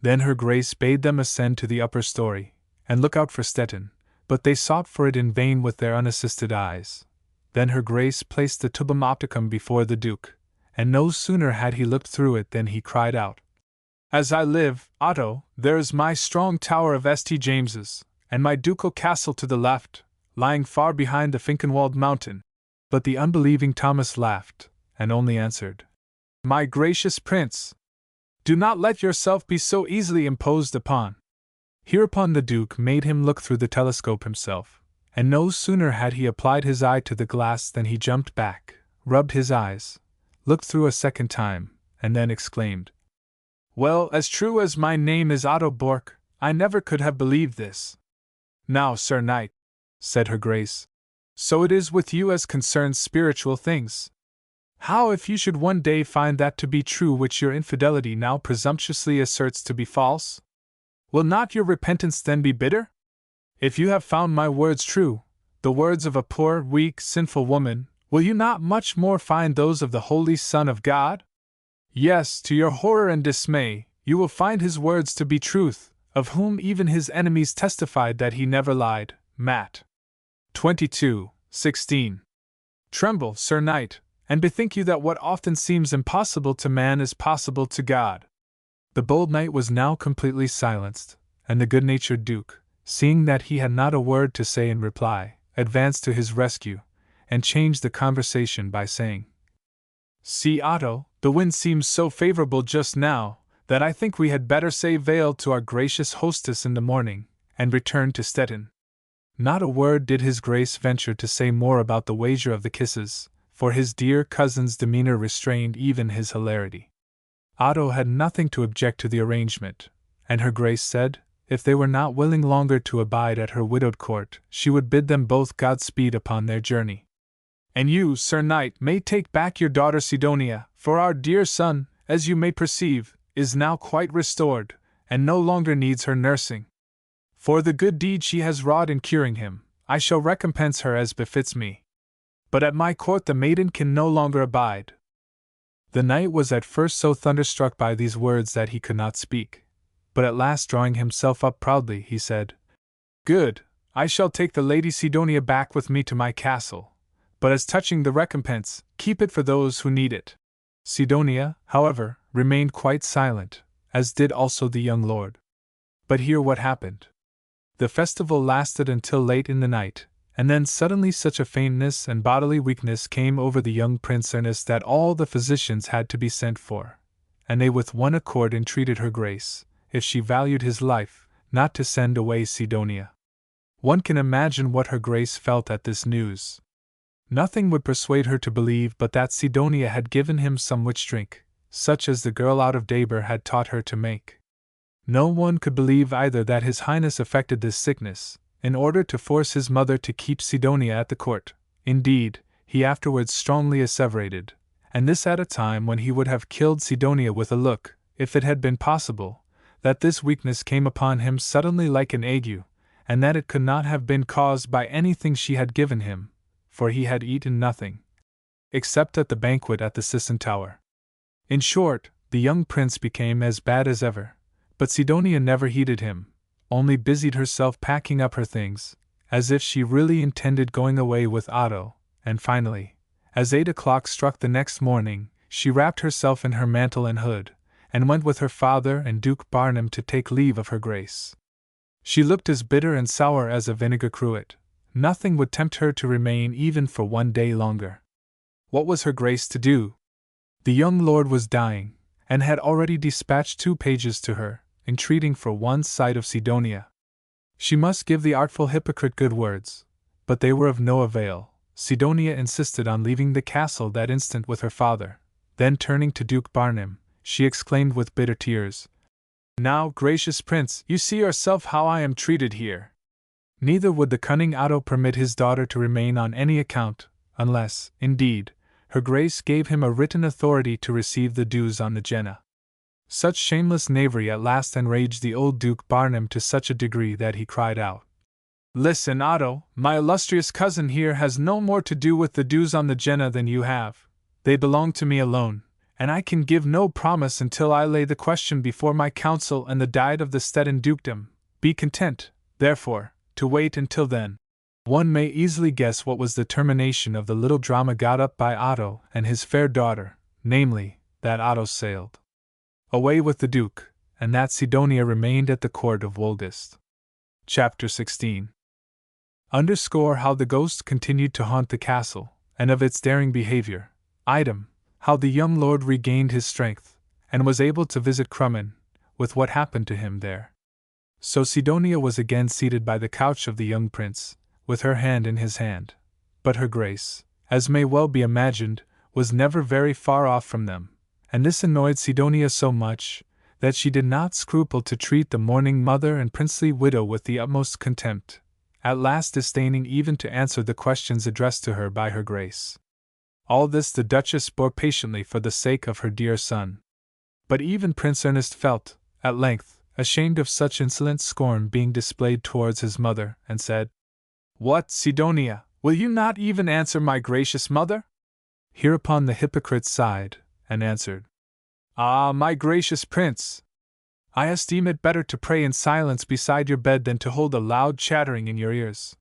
Then her grace bade them ascend to the upper story, and look out for Stettin, but they sought for it in vain with their unassisted eyes. Then her grace placed the tubum opticum before the Duke, and no sooner had he looked through it than he cried out, "As I live, Otto, there is my strong tower of St. James's, and my ducal castle to the left, lying far behind the Finkenwald mountain." But the unbelieving Thomas laughed, and only answered, "My gracious prince, do not let yourself be so easily imposed upon." Hereupon the Duke made him look through the telescope himself, and no sooner had he applied his eye to the glass than he jumped back, rubbed his eyes, looked through a second time, and then exclaimed, "Well, as true as my name is Otto Bork, I never could have believed this." "Now, Sir Knight," said her grace, "so it is with you as concerns spiritual things. How if you should one day find that to be true which your infidelity now presumptuously asserts to be false? Will not your repentance then be bitter? If you have found my words true, the words of a poor, weak, sinful woman, will you not much more find those of the Holy Son of God? Yes, to your horror and dismay, you will find his words to be truth, of whom even his enemies testified that he never lied." Matt. 22:16. Tremble, Sir Knight, and bethink you that what often seems impossible to man is possible to God. The bold knight was now completely silenced, and the good-natured Duke, seeing that he had not a word to say in reply, advanced to his rescue, and changed the conversation by saying, "See, Otto, the wind seems so favorable just now, that I think we had better say veil to our gracious hostess in the morning, and return to Stettin." Not a word did his grace venture to say more about the wager of the kisses, for his dear cousin's demeanor restrained even his hilarity. Otto had nothing to object to the arrangement, and her grace said, if they were not willing longer to abide at her widowed court, she would bid them both Godspeed upon their journey. "And you, Sir Knight, may take back your daughter Sidonia, for our dear son, as you may perceive, is now quite restored, and no longer needs her nursing. For the good deed she has wrought in curing him, I shall recompense her as befits me. But at my court the maiden can no longer abide." The knight was at first so thunderstruck by these words that he could not speak, but at last drawing himself up proudly, he said, "Good, I shall take the Lady Sidonia back with me to my castle, but as touching the recompense, keep it for those who need it." Sidonia, however, remained quite silent, as did also the young lord. But hear what happened. The festival lasted until late in the night, and then suddenly such a faintness and bodily weakness came over the young Prince Ernest that all the physicians had to be sent for, and they with one accord entreated her grace, if she valued his life, not to send away Sidonia. One can imagine what her grace felt at this news. Nothing would persuade her to believe but that Sidonia had given him some witch drink, such as the girl out of Daber had taught her to make. No one could believe either that his highness affected this sickness, in order to force his mother to keep Sidonia at the court. Indeed, he afterwards strongly asseverated, and this at a time when he would have killed Sidonia with a look, if it had been possible, that this weakness came upon him suddenly like an ague, and that it could not have been caused by anything she had given him, for he had eaten nothing, except at the banquet at the Sisson Tower. In short, the young prince became as bad as ever, but Sidonia never heeded him, only busied herself packing up her things, as if she really intended going away with Otto, and finally, as 8 o'clock struck the next morning, she wrapped herself in her mantle and hood, and went with her father and Duke Barnum to take leave of her grace. She looked as bitter and sour as a vinegar cruet. Nothing would tempt her to remain even for 1 day longer. What was her grace to do? The young lord was dying, and had already dispatched 2 pages to her, entreating for one sight of Sidonia. She must give the artful hypocrite good words, but they were of no avail. Sidonia insisted on leaving the castle that instant with her father. Then turning to Duke Barnum, she exclaimed with bitter tears, "Now, gracious prince, you see yourself how I am treated here." Neither would the cunning Otto permit his daughter to remain on any account, unless, indeed, her grace gave him a written authority to receive the dues on the Jena. Such shameless knavery at last enraged the old Duke Barnum to such a degree that he cried out, "Listen, Otto, my illustrious cousin here has no more to do with the dues on the Jena than you have. They belong to me alone, and I can give no promise until I lay the question before my council and the Diet of the Stettin dukedom. Be content, therefore, to wait until then." One may easily guess what was the termination of the little drama got up by Otto and his fair daughter, namely, that Otto sailed away with the Duke, and that Sidonia remained at the court of Wolgast. Chapter 16. Underscore how the ghost continued to haunt the castle, and of its daring behavior. Item, how the young lord regained his strength, and was able to visit Crummin, with what happened to him there. So Sidonia was again seated by the couch of the young prince, with her hand in his hand. But her grace, as may well be imagined, was never very far off from them, and this annoyed Sidonia so much, that she did not scruple to treat the mourning mother and princely widow with the utmost contempt, at last disdaining even to answer the questions addressed to her by her grace. All this the Duchess bore patiently for the sake of her dear son. But even Prince Ernest felt, at length, ashamed of such insolent scorn being displayed towards his mother, and said, "What, Sidonia, will you not even answer my gracious mother?" Hereupon the hypocrite sighed, and answered, "Ah, my gracious prince! I esteem it better to pray in silence beside your bed than to hold a loud chattering in your ears.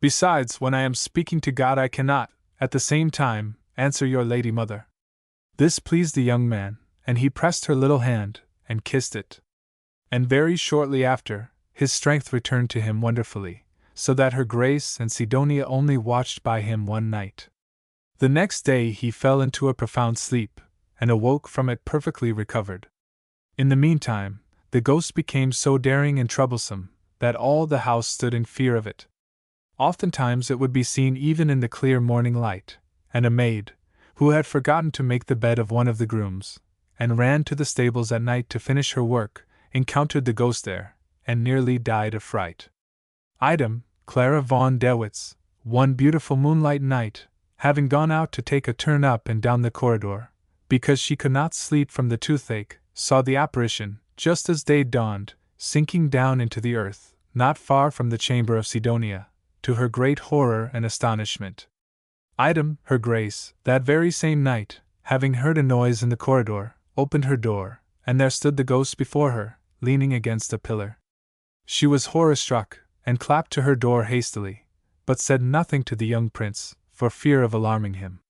Besides, when I am speaking to God I cannot, at the same time, answer your lady mother." This pleased the young man, and he pressed her little hand, and kissed it. And very shortly after, his strength returned to him wonderfully, so that her grace and Sidonia only watched by him one night. The next day he fell into a profound sleep, and awoke from it perfectly recovered. In the meantime, the ghost became so daring and troublesome, that all the house stood in fear of it. Oftentimes it would be seen even in the clear morning light, and a maid, who had forgotten to make the bed of one of the grooms, and ran to the stables at night to finish her work, encountered the ghost there, and nearly died of fright. Item, Clara von Dewitz, one beautiful moonlight night, having gone out to take a turn up and down the corridor, because she could not sleep from the toothache, saw the apparition, just as day dawned, sinking down into the earth, not far from the chamber of Sidonia, to her great horror and astonishment. Item, her grace, that very same night, having heard a noise in the corridor, opened her door, and there stood the ghost before her, leaning against a pillar. She was horror-struck, and clapped to her door hastily, but said nothing to the young prince, for fear of alarming him.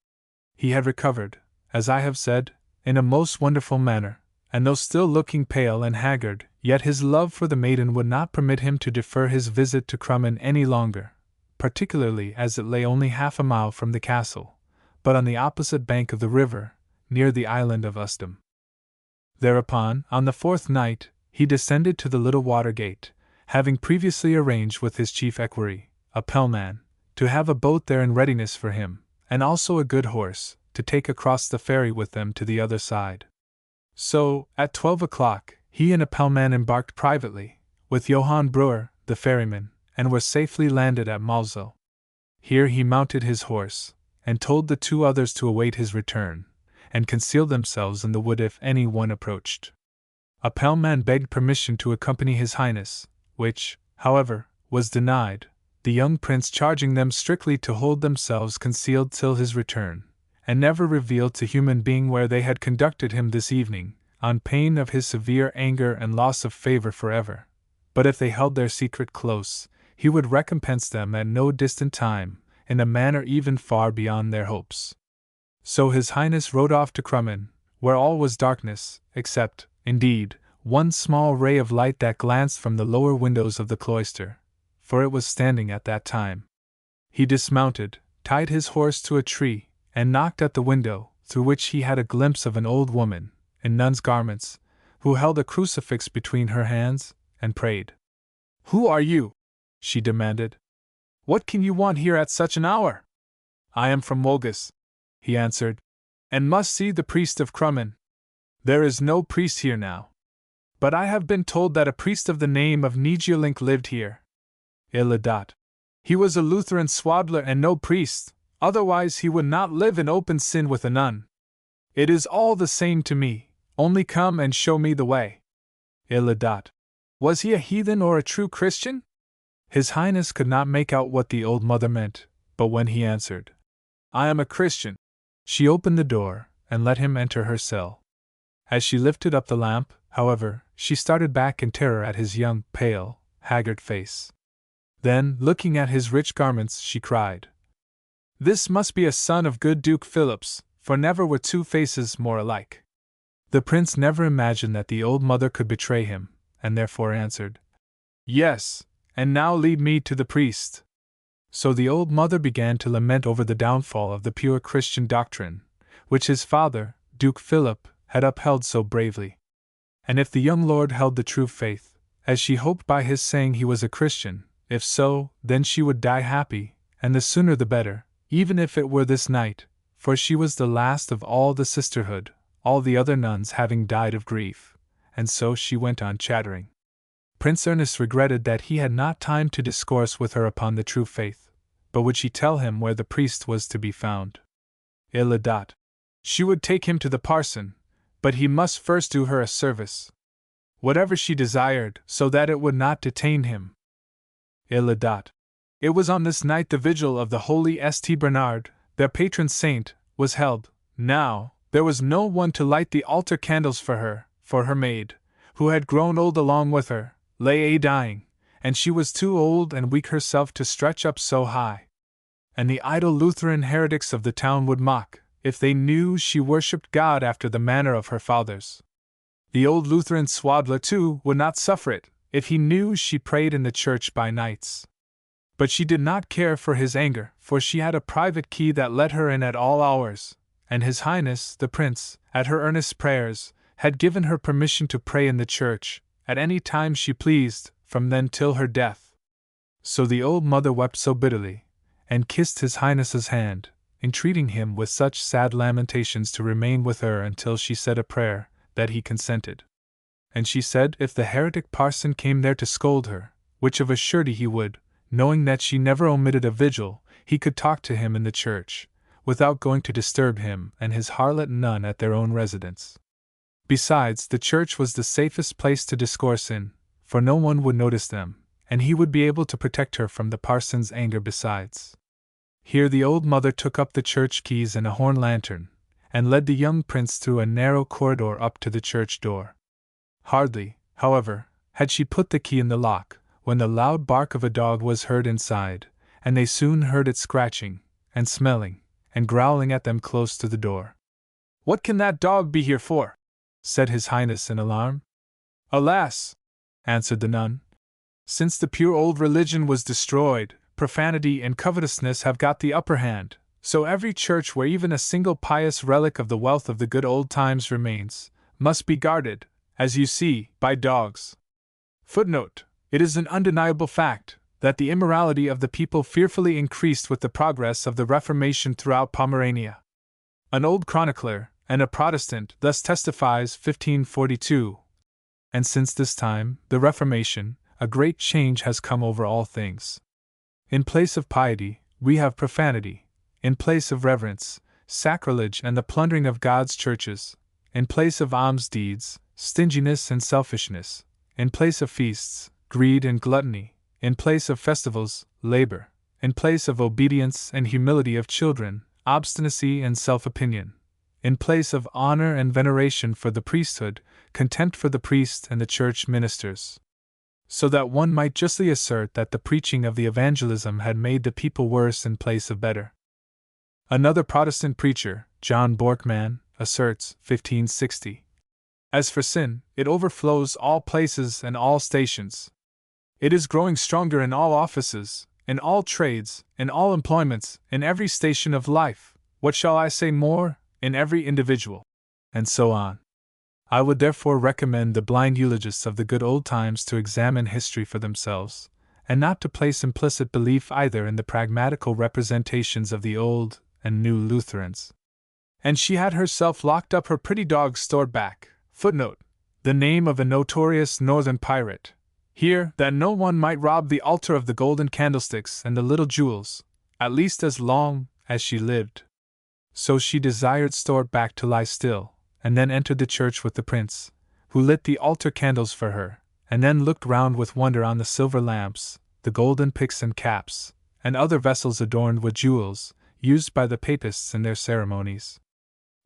He had recovered, as I have said, in a most wonderful manner, and though still looking pale and haggard, yet his love for the maiden would not permit him to defer his visit to Crummin any longer, particularly as it lay only half a mile from the castle, but on the opposite bank of the river, near the island of Ustum. Thereupon, on the 4th night, he descended to the little water gate, having previously arranged with his chief equerry, a pellman, to have a boat there in readiness for him, and also a good horse, to take across the ferry with them to the other side. So, at 12 o'clock, he and a pellman embarked privately, with Johann Brewer, the ferryman, and were safely landed at Malzo. Here he mounted his horse, and told the 2 others to await his return, and conceal themselves in the wood if any one approached. A pale man begged permission to accompany His Highness, which, however, was denied, the young prince charging them strictly to hold themselves concealed till his return, and never reveal to human being where they had conducted him this evening, on pain of his severe anger and loss of favor forever. But if they held their secret close, he would recompense them at no distant time, in a manner even far beyond their hopes. So His Highness rode off to Crummin, where all was darkness, except, indeed, one small ray of light that glanced from the lower windows of the cloister, for it was standing at that time. He dismounted, tied his horse to a tree, and knocked at the window, through which he had a glimpse of an old woman, in nun's garments, who held a crucifix between her hands, and prayed. "Who are you?" she demanded. "What can you want here at such an hour?" "I am from Wolgast," he answered, "and must see the priest of Crummin." "There is no priest here now." "But I have been told that a priest of the name of Nigiolink lived here." "Illidat. He was a Lutheran swaddler and no priest, otherwise he would not live in open sin with a nun." "It is all the same to me, only come and show me the way." "Illidat. Was he a heathen or a true Christian?" His Highness could not make out what the old mother meant, but when he answered, "I am a Christian," she opened the door, and let him enter her cell. As she lifted up the lamp, however, she started back in terror at his young, pale, haggard face. Then, looking at his rich garments, she cried, "This must be a son of good Duke Philip's, for never were 2 faces more alike." The prince never imagined that the old mother could betray him, and therefore answered, "Yes, and now lead me to the priest." So the old mother began to lament over the downfall of the pure Christian doctrine, which his father, Duke Philip, had upheld so bravely. And if the young lord held the true faith, as she hoped by his saying he was a Christian, if so, then she would die happy, and the sooner the better, even if it were this night, for she was the last of all the sisterhood, all the other nuns having died of grief. And so she went on chattering. Prince Ernest regretted that he had not time to discourse with her upon the true faith, but would she tell him where the priest was to be found? Illidat. She would take him to the parson, but he must first do her a service. Whatever she desired, so that it would not detain him. Illidat. It was on this night the vigil of the holy St. Bernard, their patron saint, was held. Now, there was no one to light the altar candles for her maid, who had grown old along with her, lay a-dying, and she was too old and weak herself to stretch up so high. And the idle Lutheran heretics of the town would mock, if they knew she worshipped God after the manner of her fathers. The old Lutheran swaddler, too, would not suffer it, if he knew she prayed in the church by nights. But she did not care for his anger, for she had a private key that let her in at all hours, and His Highness, the Prince, at her earnest prayers, had given her permission to pray in the church, at any time she pleased, from then till her death. So the old mother wept so bitterly, and kissed His Highness's hand, entreating him with such sad lamentations to remain with her until she said a prayer, that he consented. And she said if the heretic parson came there to scold her, which of a surety he would, knowing that she never omitted a vigil, he could talk to him in the church, without going to disturb him and his harlot nun at their own residence. Besides, the church was the safest place to discourse in, for no one would notice them, and he would be able to protect her from the parson's anger besides. Here the old mother took up the church keys and a horn lantern, and led the young prince through a narrow corridor up to the church door. Hardly, however, had she put the key in the lock, when the loud bark of a dog was heard inside, and they soon heard it scratching, and smelling, and growling at them close to the door. "What can that dog be here for?" said His Highness in alarm. "Alas!" answered the nun. "Since the pure old religion was destroyed, profanity and covetousness have got the upper hand, so every church where even a single pious relic of the wealth of the good old times remains, must be guarded, as you see, by dogs. Footnote: It is an undeniable fact, that the immorality of the people fearfully increased with the progress of the Reformation throughout Pomerania. An old chronicler, and a Protestant, thus testifies 1542. And since this time, the Reformation, a great change has come over all things. In place of piety, we have profanity. In place of reverence, sacrilege and the plundering of God's churches. In place of alms deeds, stinginess and selfishness. In place of feasts, greed and gluttony. In place of festivals, labor. In place of obedience and humility of children, obstinacy and self-opinion. In place of honor and veneration for the priesthood, contempt for the priest and the church ministers. So that one might justly assert that the preaching of the evangelism had made the people worse in place of better. Another Protestant preacher, John Borkman, asserts, 1560. As for sin, it overflows all places and all stations. It is growing stronger in all offices, in all trades, in all employments, in every station of life. What shall I say more? In every individual. And so on. I would therefore recommend the blind eulogists of the good old times to examine history for themselves, and not to place implicit belief either in the pragmatical representations of the old and new Lutherans. And she had herself locked up her pretty dog stored back, footnote, the name of a notorious northern pirate, here, that no one might rob the altar of the golden candlesticks and the little jewels, at least as long as she lived. So she desired stored back to lie still, and then entered the church with the prince, who lit the altar candles for her, and then looked round with wonder on the silver lamps, the golden picks and caps, and other vessels adorned with jewels, used by the papists in their ceremonies.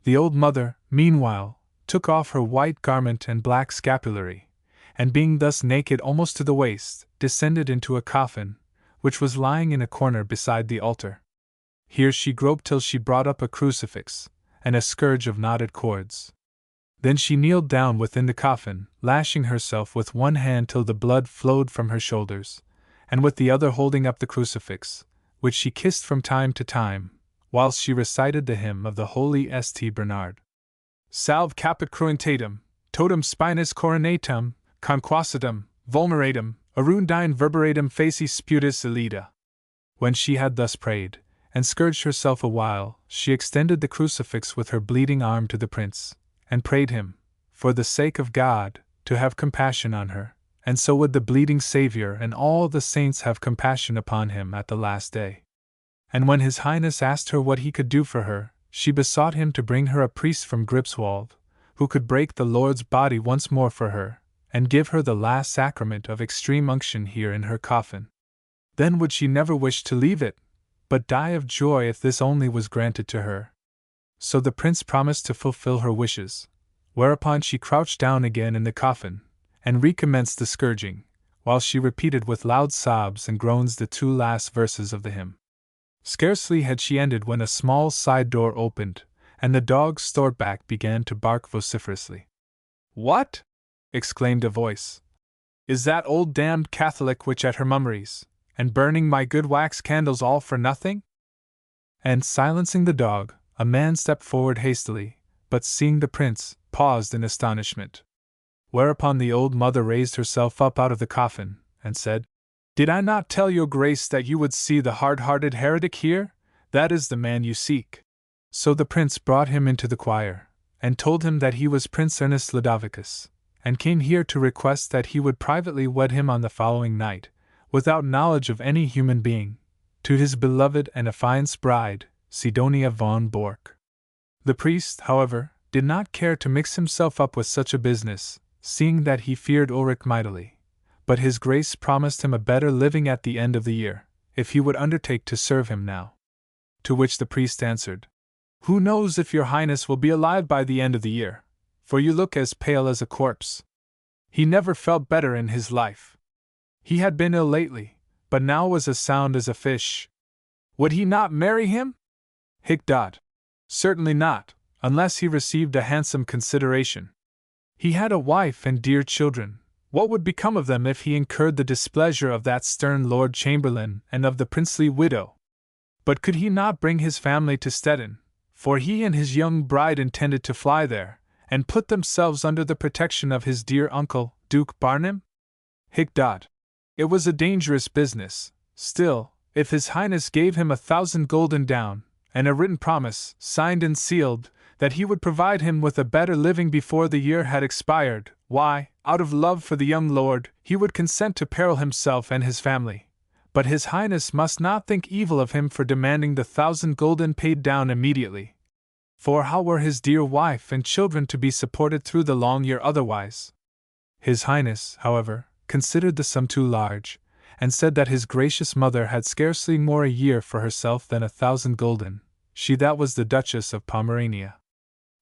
The old mother, meanwhile, took off her white garment and black scapulary, and being thus naked almost to the waist, descended into a coffin, which was lying in a corner beside the altar. Here she groped till she brought up a crucifix, and a scourge of knotted cords. Then she kneeled down within the coffin, lashing herself with one hand till the blood flowed from her shoulders, and with the other holding up the crucifix, which she kissed from time to time, whilst she recited the hymn of the holy St. Bernard. Salve caput cruentatum, totum spinus coronatum, conquacitum, vulneratum, arundine verberatum facie sputus elida. When she had thus prayed, and scourged herself a while, she extended the crucifix with her bleeding arm to the prince, and prayed him, for the sake of God, to have compassion on her, and so would the bleeding Saviour and all the saints have compassion upon him at the last day. And when His Highness asked her what he could do for her, she besought him to bring her a priest from Gripswald, who could break the Lord's body once more for her, and give her the last sacrament of extreme unction here in her coffin. Then would she never wish to leave it, but die of joy if this only was granted to her. So the prince promised to fulfill her wishes, whereupon she crouched down again in the coffin, and recommenced the scourging, while she repeated with loud sobs and groans the 2 last verses of the hymn. Scarcely had she ended when a small side door opened, and the dog Storeback began to bark vociferously. "What?" exclaimed a voice. "Is that old damned Catholic witch at her mummeries, and burning my good wax candles all for nothing?" And silencing the dog, a man stepped forward hastily, but seeing the prince, paused in astonishment. Whereupon the old mother raised herself up out of the coffin, and said, "Did I not tell your grace that you would see the hard-hearted heretic here? That is the man you seek." So the prince brought him into the choir, and told him that he was Prince Ernest Ludovicus, and came here to request that he would privately wed him on the following night, without knowledge of any human being, to his beloved and affianced bride, Sidonia von Bork. The priest, however, did not care to mix himself up with such a business, seeing that he feared Ulrich mightily, but his grace promised him a better living at the end of the year, if he would undertake to serve him now. To which the priest answered, "Who knows if your highness will be alive by the end of the year, for you look as pale as a corpse." He never felt better in his life. He had been ill lately, but now was as sound as a fish. Would he not marry him? Hic dot. Certainly not, unless he received a handsome consideration. He had a wife and dear children. What would become of them if he incurred the displeasure of that stern Lord Chamberlain and of the princely widow? But could he not bring his family to Stettin, for he and his young bride intended to fly there, and put themselves under the protection of his dear uncle, Duke Barnum? Hic dot. It was a dangerous business. Still, if His Highness gave him 1,000 gulden down, and a written promise, signed and sealed, that he would provide him with a better living before the year had expired, why, out of love for the young lord, he would consent to peril himself and his family. But His Highness must not think evil of him for demanding the 1,000 gulden paid down immediately. For how were his dear wife and children to be supported through the long year otherwise? His Highness, however, considered the sum too large, and said that his gracious mother had scarcely more a year for herself than 1,000 gulden, she that was the Duchess of Pomerania.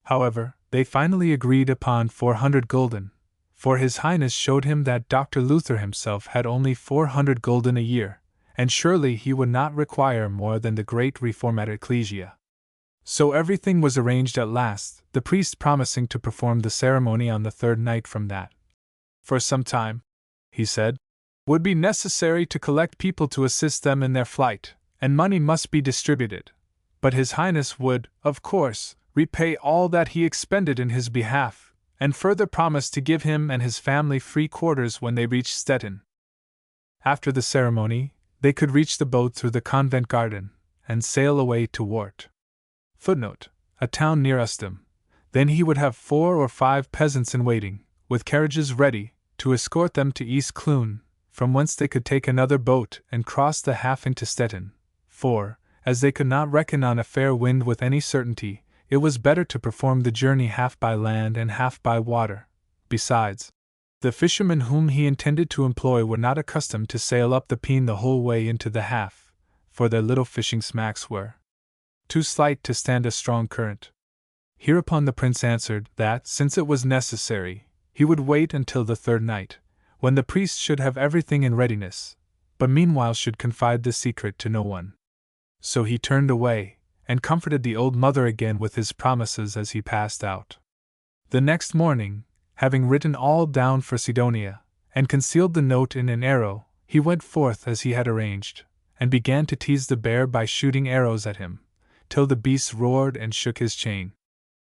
However, they finally agreed upon 400 gulden, for His Highness showed him that Dr. Luther himself had only 400 gulden a year, and surely he would not require more than the great reformat ecclesia. So everything was arranged at last, the priest promising to perform the ceremony on the third night from that. For some time, he said, would be necessary to collect people to assist them in their flight, and money must be distributed. But His Highness would, of course, repay all that he expended in his behalf, and further promised to give him and his family free quarters when they reached Stettin. After the ceremony, they could reach the boat through the convent garden, and sail away to Wort. Footnote: a town near Ustum. Then he would have 4 or 5 peasants in waiting, with carriages ready, to escort them to East Clun, from whence they could take another boat and cross the half into Stettin, for, as they could not reckon on a fair wind with any certainty, it was better to perform the journey half by land and half by water. Besides, the fishermen whom he intended to employ were not accustomed to sail up the Peene the whole way into the half, for their little fishing smacks were too slight to stand a strong current. Hereupon the prince answered that, since it was necessary, he would wait until the third night, when the priest should have everything in readiness, but meanwhile should confide the secret to no one. So he turned away, and comforted the old mother again with his promises as he passed out. The next morning, having written all down for Sidonia, and concealed the note in an arrow, he went forth as he had arranged, and began to tease the bear by shooting arrows at him, till the beast roared and shook his chain.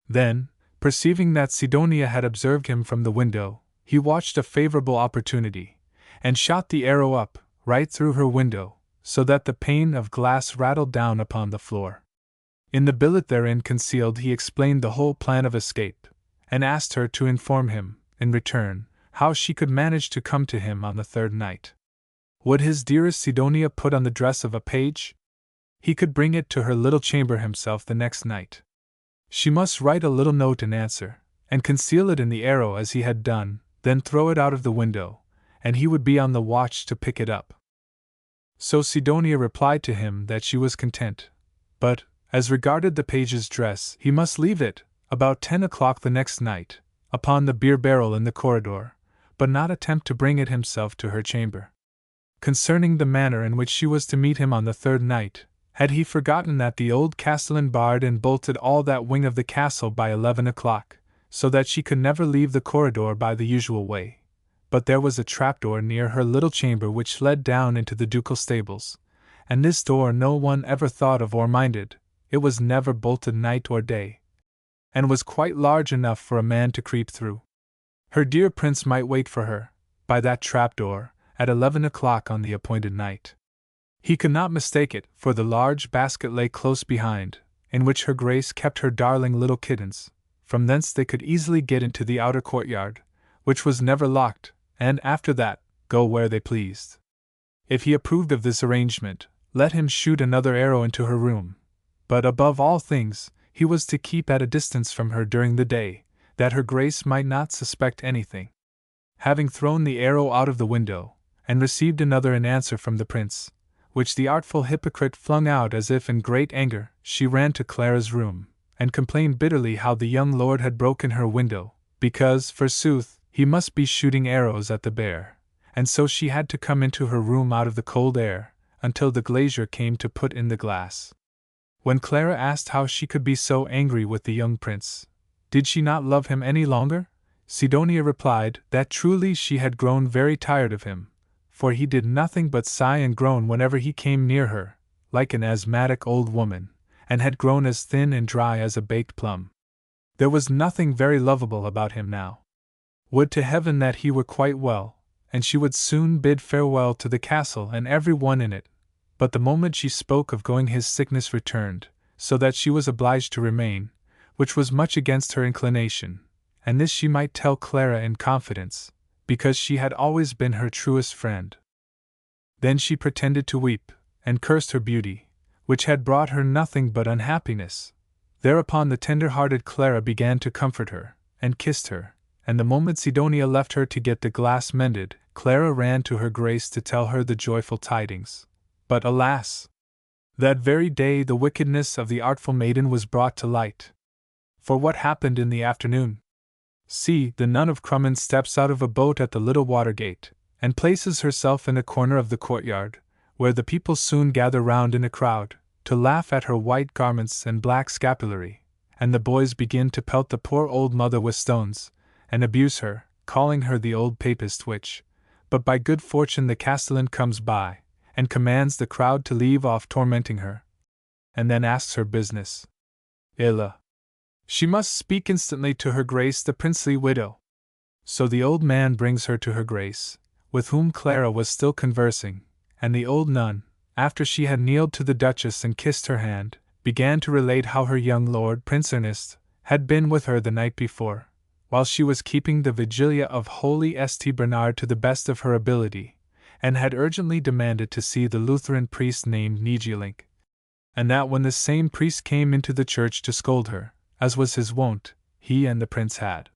Then, perceiving that Sidonia had observed him from the window, he watched a favorable opportunity, and shot the arrow up, right through her window, so that the pane of glass rattled down upon the floor. In the billet therein concealed he explained the whole plan of escape, and asked her to inform him, in return, how she could manage to come to him on the third night. Would his dearest Sidonia put on the dress of a page? He could bring it to her little chamber himself the next night. She must write a little note in answer, and conceal it in the arrow as he had done, then throw it out of the window, and he would be on the watch to pick it up. So Sidonia replied to him that she was content, but, as regarded the page's dress, he must leave it, about 10 o'clock the next night, upon the beer barrel in the corridor, but not attempt to bring it himself to her chamber. Concerning the manner in which she was to meet him on the third night, had he forgotten that the old castellan barred and bolted all that wing of the castle by 11 o'clock, so that she could never leave the corridor by the usual way? But there was a trapdoor near her little chamber which led down into the ducal stables, and this door no one ever thought of or minded. It was never bolted night or day, and was quite large enough for a man to creep through. Her dear prince might wait for her, by that trapdoor, at 11 o'clock on the appointed night. He could not mistake it, for the large basket lay close behind, in which her grace kept her darling little kittens. From thence they could easily get into the outer courtyard, which was never locked, and, after that, go where they pleased. If he approved of this arrangement, let him shoot another arrow into her room. But above all things, he was to keep at a distance from her during the day, that her grace might not suspect anything. Having thrown the arrow out of the window, and received another in answer from the prince, which the artful hypocrite flung out as if in great anger, she ran to Clara's room, and complained bitterly how the young lord had broken her window, because, forsooth, he must be shooting arrows at the bear, and so she had to come into her room out of the cold air, until the glazier came to put in the glass. When Clara asked how she could be so angry with the young prince, did she not love him any longer? Sidonia replied that truly she had grown very tired of him, for he did nothing but sigh and groan whenever he came near her, like an asthmatic old woman, and had grown as thin and dry as a baked plum. There was nothing very lovable about him now. Would to heaven that he were quite well, and she would soon bid farewell to the castle and every one in it. But the moment she spoke of going his sickness returned, so that she was obliged to remain, which was much against her inclination, and this she might tell Clara in confidence, because she had always been her truest friend. Then she pretended to weep, and cursed her beauty, which had brought her nothing but unhappiness. Thereupon the tender-hearted Clara began to comfort her, and kissed her, and the moment Sidonia left her to get the glass mended, Clara ran to her Grace to tell her the joyful tidings. But alas! That very day the wickedness of the artful maiden was brought to light. For what happened in the afternoon? See, the nun of Crummin steps out of a boat at the little water gate, and places herself in a corner of the courtyard, where the people soon gather round in a crowd, to laugh at her white garments and black scapulary, and the boys begin to pelt the poor old mother with stones, and abuse her, calling her the old papist witch. But by good fortune the castellan comes by, and commands the crowd to leave off tormenting her, and then asks her business. Illa. She must speak instantly to her Grace the princely widow. So the old man brings her to her Grace, with whom Clara was still conversing, and the old nun, after she had kneeled to the Duchess and kissed her hand, began to relate how her young lord Prince Ernest had been with her the night before, while she was keeping the Vigilia of Holy St. Bernard to the best of her ability, and had urgently demanded to see the Lutheran priest named Nijilink, and that when this same priest came into the church to scold her, as was his wont, he and the prince had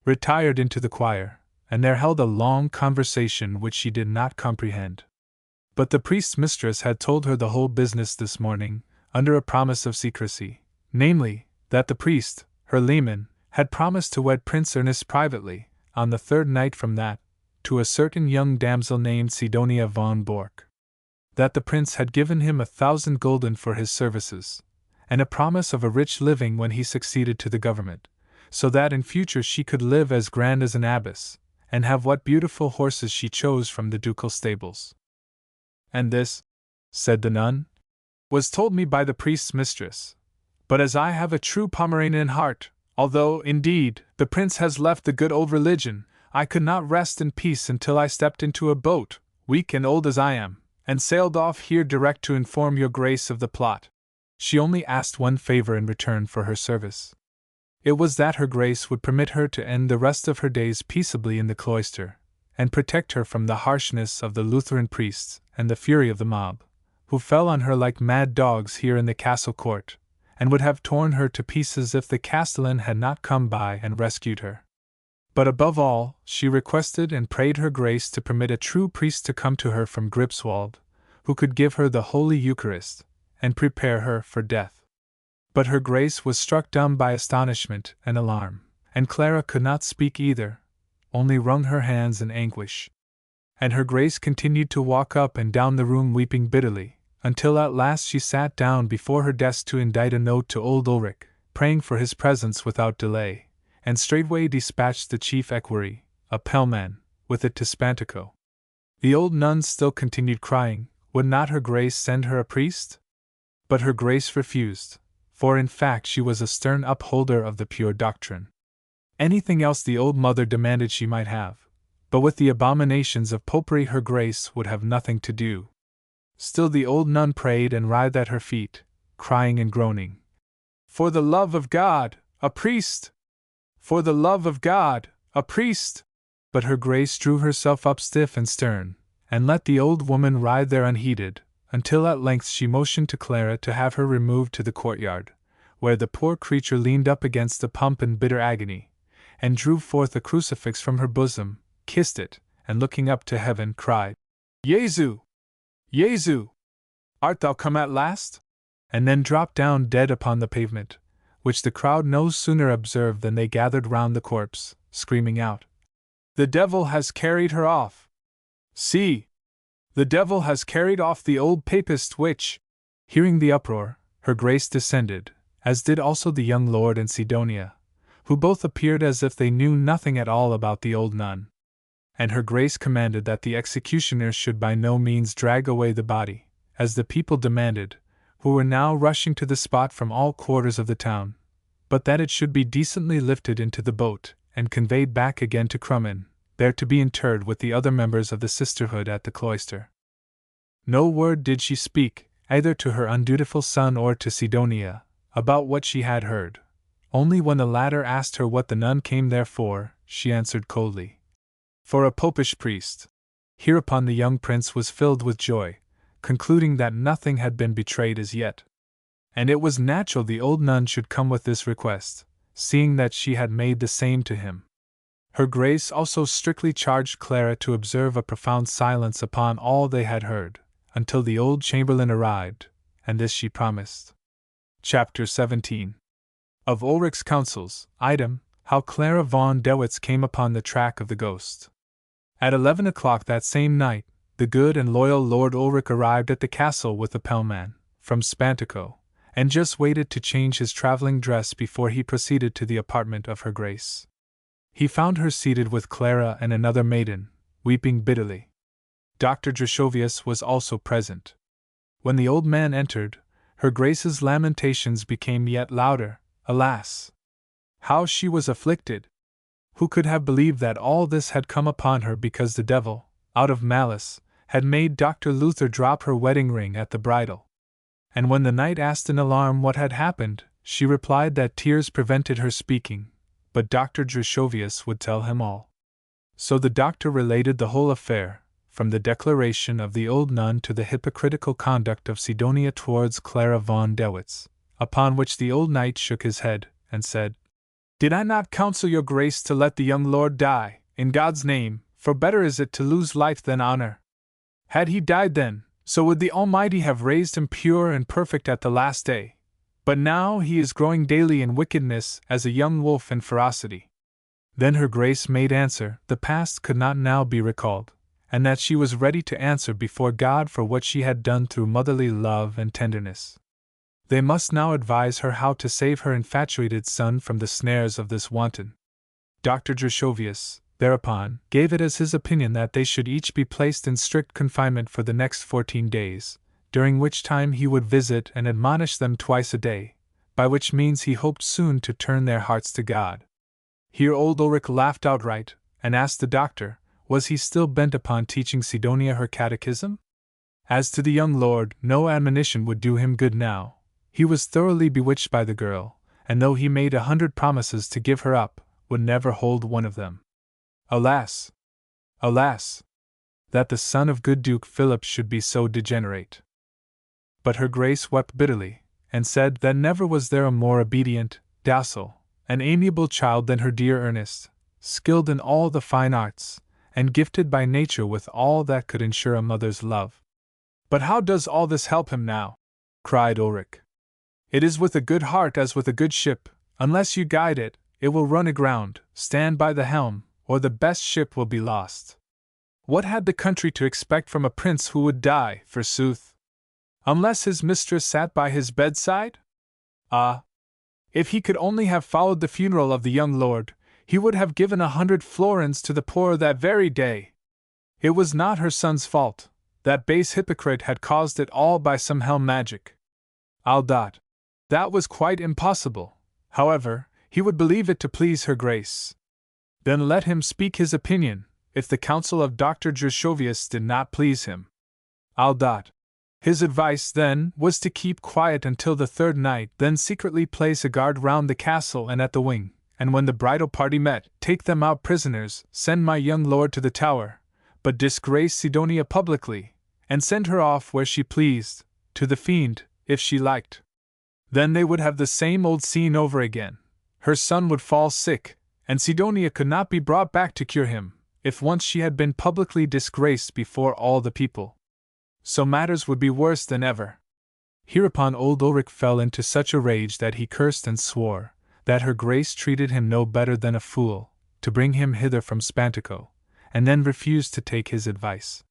retired into the choir, and there held a long conversation which she did not comprehend. But the priest's mistress had told her the whole business this morning, under a promise of secrecy, namely, that the priest, her leman, had promised to wed Prince Ernest privately, on the third night from that, to a certain young damsel named Sidonia von Bork. That the prince had given him 1,000 gulden for his services, and a promise of a rich living when he succeeded to the government, so that in future she could live as grand as an abbess, and have what beautiful horses she chose from the ducal stables. And this, said the nun, was told me by the priest's mistress. But as I have a true Pomeranian heart, although, indeed, the prince has left the good old religion, I could not rest in peace until I stepped into a boat, weak and old as I am, and sailed off here direct to inform your Grace of the plot. She only asked one favor in return for her service. It was that her Grace would permit her to end the rest of her days peaceably in the cloister, and protect her from the harshness of the Lutheran priests and the fury of the mob, who fell on her like mad dogs here in the castle court, and would have torn her to pieces if the castellan had not come by and rescued her. But above all, she requested and prayed her Grace to permit a true priest to come to her from Gripswald, who could give her the Holy Eucharist, and prepare her for death. But her Grace was struck dumb by astonishment and alarm, and Clara could not speak either, only wrung her hands in anguish. And her Grace continued to walk up and down the room weeping bitterly, until at last she sat down before her desk to indite a note to old Ulrich, praying for his presence without delay, and straightway dispatched the chief equerry, a Pellman, with it to Spantico. The old nun still continued crying. Would not her Grace send her a priest? But her Grace refused, for in fact she was a stern upholder of the pure doctrine. Anything else the old mother demanded she might have, but with the abominations of popery her Grace would have nothing to do. Still the old nun prayed and writhed at her feet, crying and groaning, "For the love of God, a priest! For the love of God, a priest!" But her Grace drew herself up stiff and stern, and let the old woman writhe there unheeded, until at length she motioned to Clara to have her removed to the courtyard, where the poor creature leaned up against the pump in bitter agony, and drew forth a crucifix from her bosom, kissed it, and looking up to heaven, cried, "Jesu! Jesu! Art thou come at last?" and then dropped down dead upon the pavement, which the crowd no sooner observed than they gathered round the corpse, screaming out, "The devil has carried her off! See! The devil has carried off the old papist witch!" Hearing the uproar, her Grace descended, as did also the young lord and Sidonia, who both appeared as if they knew nothing at all about the old nun. And her Grace commanded that the executioners should by no means drag away the body, as the people demanded, who were now rushing to the spot from all quarters of the town, but that it should be decently lifted into the boat, and conveyed back again to Crummin, there to be interred with the other members of the sisterhood at the cloister. No word did she speak, either to her undutiful son or to Sidonia, about what she had heard. Only when the latter asked her what the nun came there for, she answered coldly, for a popish priest. Hereupon the young prince was filled with joy, concluding that nothing had been betrayed as yet. And it was natural the old nun should come with this request, seeing that she had made the same to him. Her Grace also strictly charged Clara to observe a profound silence upon all they had heard, until the old chamberlain arrived, and this she promised. Chapter 17. Of Ulrich's Counsels. Item, how Clara von Dewitz came upon the track of the ghost. At 11 o'clock that same night, the good and loyal Lord Ulrich arrived at the castle with a pellman, from Spantico, and just waited to change his traveling dress before he proceeded to the apartment of her Grace. He found her seated with Clara and another maiden, weeping bitterly. Dr. Drushovius was also present. When the old man entered, her Grace's lamentations became yet louder. Alas! How she was afflicted! Who could have believed that all this had come upon her because the devil, out of malice, had made Dr. Luther drop her wedding ring at the bridal? And when the knight asked in alarm what had happened, she replied that tears prevented her speaking, but Dr. Drushovius would tell him all. So the doctor related the whole affair, from the declaration of the old nun to the hypocritical conduct of Sidonia towards Clara von Dewitz, upon which the old knight shook his head, and said, "Did I not counsel your Grace to let the young lord die, in God's name, for better is it to lose life than honor? Had he died then, so would the Almighty have raised him pure and perfect at the last day. But now he is growing daily in wickedness as a young wolf in ferocity." Then her Grace made answer the past could not now be recalled, and that she was ready to answer before God for what she had done through motherly love and tenderness. They must now advise her how to save her infatuated son from the snares of this wanton. Dr. Drushovius, thereupon, gave it as his opinion that they should each be placed in strict confinement for the next 14 days, during which time he would visit and admonish them twice a day, by which means he hoped soon to turn their hearts to God. Here old Ulrich laughed outright, and asked the doctor, was he still bent upon teaching Sidonia her catechism? As to the young lord, no admonition would do him good now. He was thoroughly bewitched by the girl, and though he made 100 promises to give her up, would never hold one of them. Alas! Alas! That the son of good Duke Philip should be so degenerate. But her Grace wept bitterly, and said that never was there a more obedient, docile, and amiable child than her dear Ernest, skilled in all the fine arts, and gifted by nature with all that could ensure a mother's love. "But how does all this help him now?" cried Ulrich. "It is with a good heart as with a good ship, unless you guide it, it will run aground. Stand by the helm, or the best ship will be lost. What had the country to expect from a prince who would die, forsooth? Unless his mistress sat by his bedside? Ah! If he could only have followed the funeral of the young lord, he would have given 100 florins to the poor that very day. It was not her son's fault. That base hypocrite had caused it all by some hell magic. Aldot. That was quite impossible. However, he would believe it to please her Grace. Then let him speak his opinion, if the counsel of Dr. Drushovius did not please him. Aldot. His advice, then, was to keep quiet until the third night, then secretly place a guard round the castle and at the wing, and when the bridal party met, take them out prisoners, send my young lord to the tower, but disgrace Sidonia publicly, and send her off where she pleased, to the fiend, if she liked. Then they would have the same old scene over again. Her son would fall sick, and Sidonia could not be brought back to cure him, if once she had been publicly disgraced before all the people. So matters would be worse than ever. Hereupon old Ulrich fell into such a rage that he cursed and swore that her Grace treated him no better than a fool, to bring him hither from Spantico, and then refused to take his advice.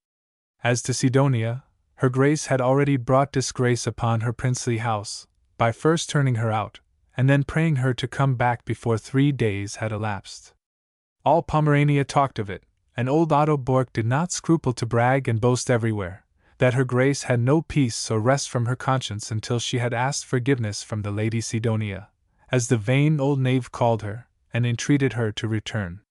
As to Sidonia, her Grace had already brought disgrace upon her princely house, by first turning her out, and then praying her to come back before 3 days had elapsed. All Pomerania talked of it, and old Otto Bork did not scruple to brag and boast everywhere that her Grace had no peace or rest from her conscience until she had asked forgiveness from the Lady Sidonia, as the vain old knave called her, and entreated her to return.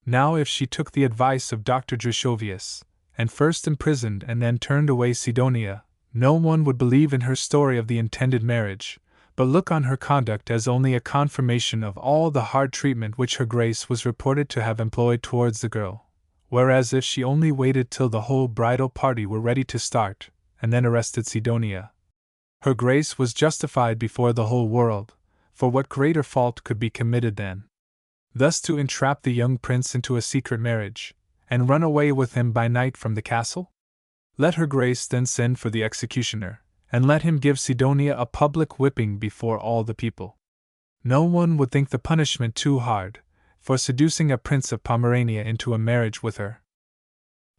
Now if she took the advice of Dr. Drushovius, and first imprisoned and then turned away Sidonia, no one would believe in her story of the intended marriage, but look on her conduct as only a confirmation of all the hard treatment which her Grace was reported to have employed towards the girl, whereas if she only waited till the whole bridal party were ready to start, and then arrested Sidonia, her grace was justified before the whole world, for what greater fault could be committed then? Thus to entrap the young prince into a secret marriage, and run away with him by night from the castle? Let her grace then send for the executioner, and let him give Sidonia a public whipping before all the people. No one would think the punishment too hard, for seducing a prince of Pomerania into a marriage with her.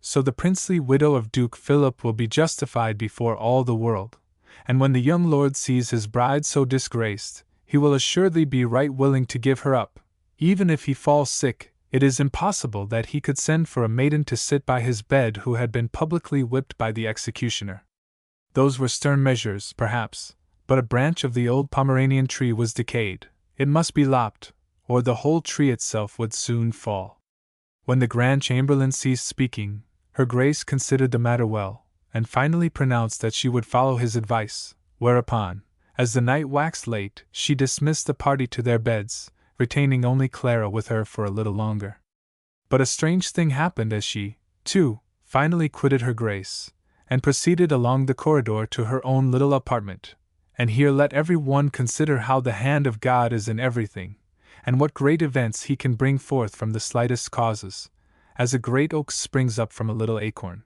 So the princely widow of Duke Philip will be justified before all the world, and when the young lord sees his bride so disgraced, he will assuredly be right willing to give her up. Even if he falls sick, it is impossible that he could send for a maiden to sit by his bed who had been publicly whipped by the executioner. Those were stern measures, perhaps, but a branch of the old Pomeranian tree was decayed. It must be lopped, or the whole tree itself would soon fall. When the Grand Chamberlain ceased speaking, her grace considered the matter well, and finally pronounced that she would follow his advice, whereupon, as the night waxed late, she dismissed the party to their beds, retaining only Clara with her for a little longer. But a strange thing happened as she, too, finally quitted her grace, and proceeded along the corridor to her own little apartment. And here let every one consider how the hand of God is in everything, and what great events he can bring forth from the slightest causes, as a great oak springs up from a little acorn.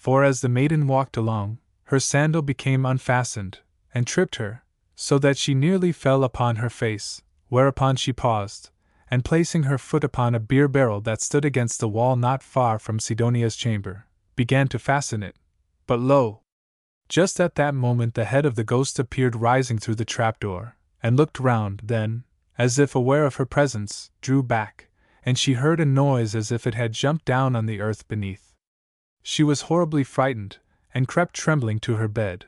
For as the maiden walked along, her sandal became unfastened, and tripped her, so that she nearly fell upon her face, whereupon she paused, and placing her foot upon a beer barrel that stood against the wall not far from Sidonia's chamber, began to fasten it. But lo! Just at that moment the head of the ghost appeared rising through the trapdoor, and looked round, then, as if aware of her presence, drew back, and she heard a noise as if it had jumped down on the earth beneath. She was horribly frightened, and crept trembling to her bed.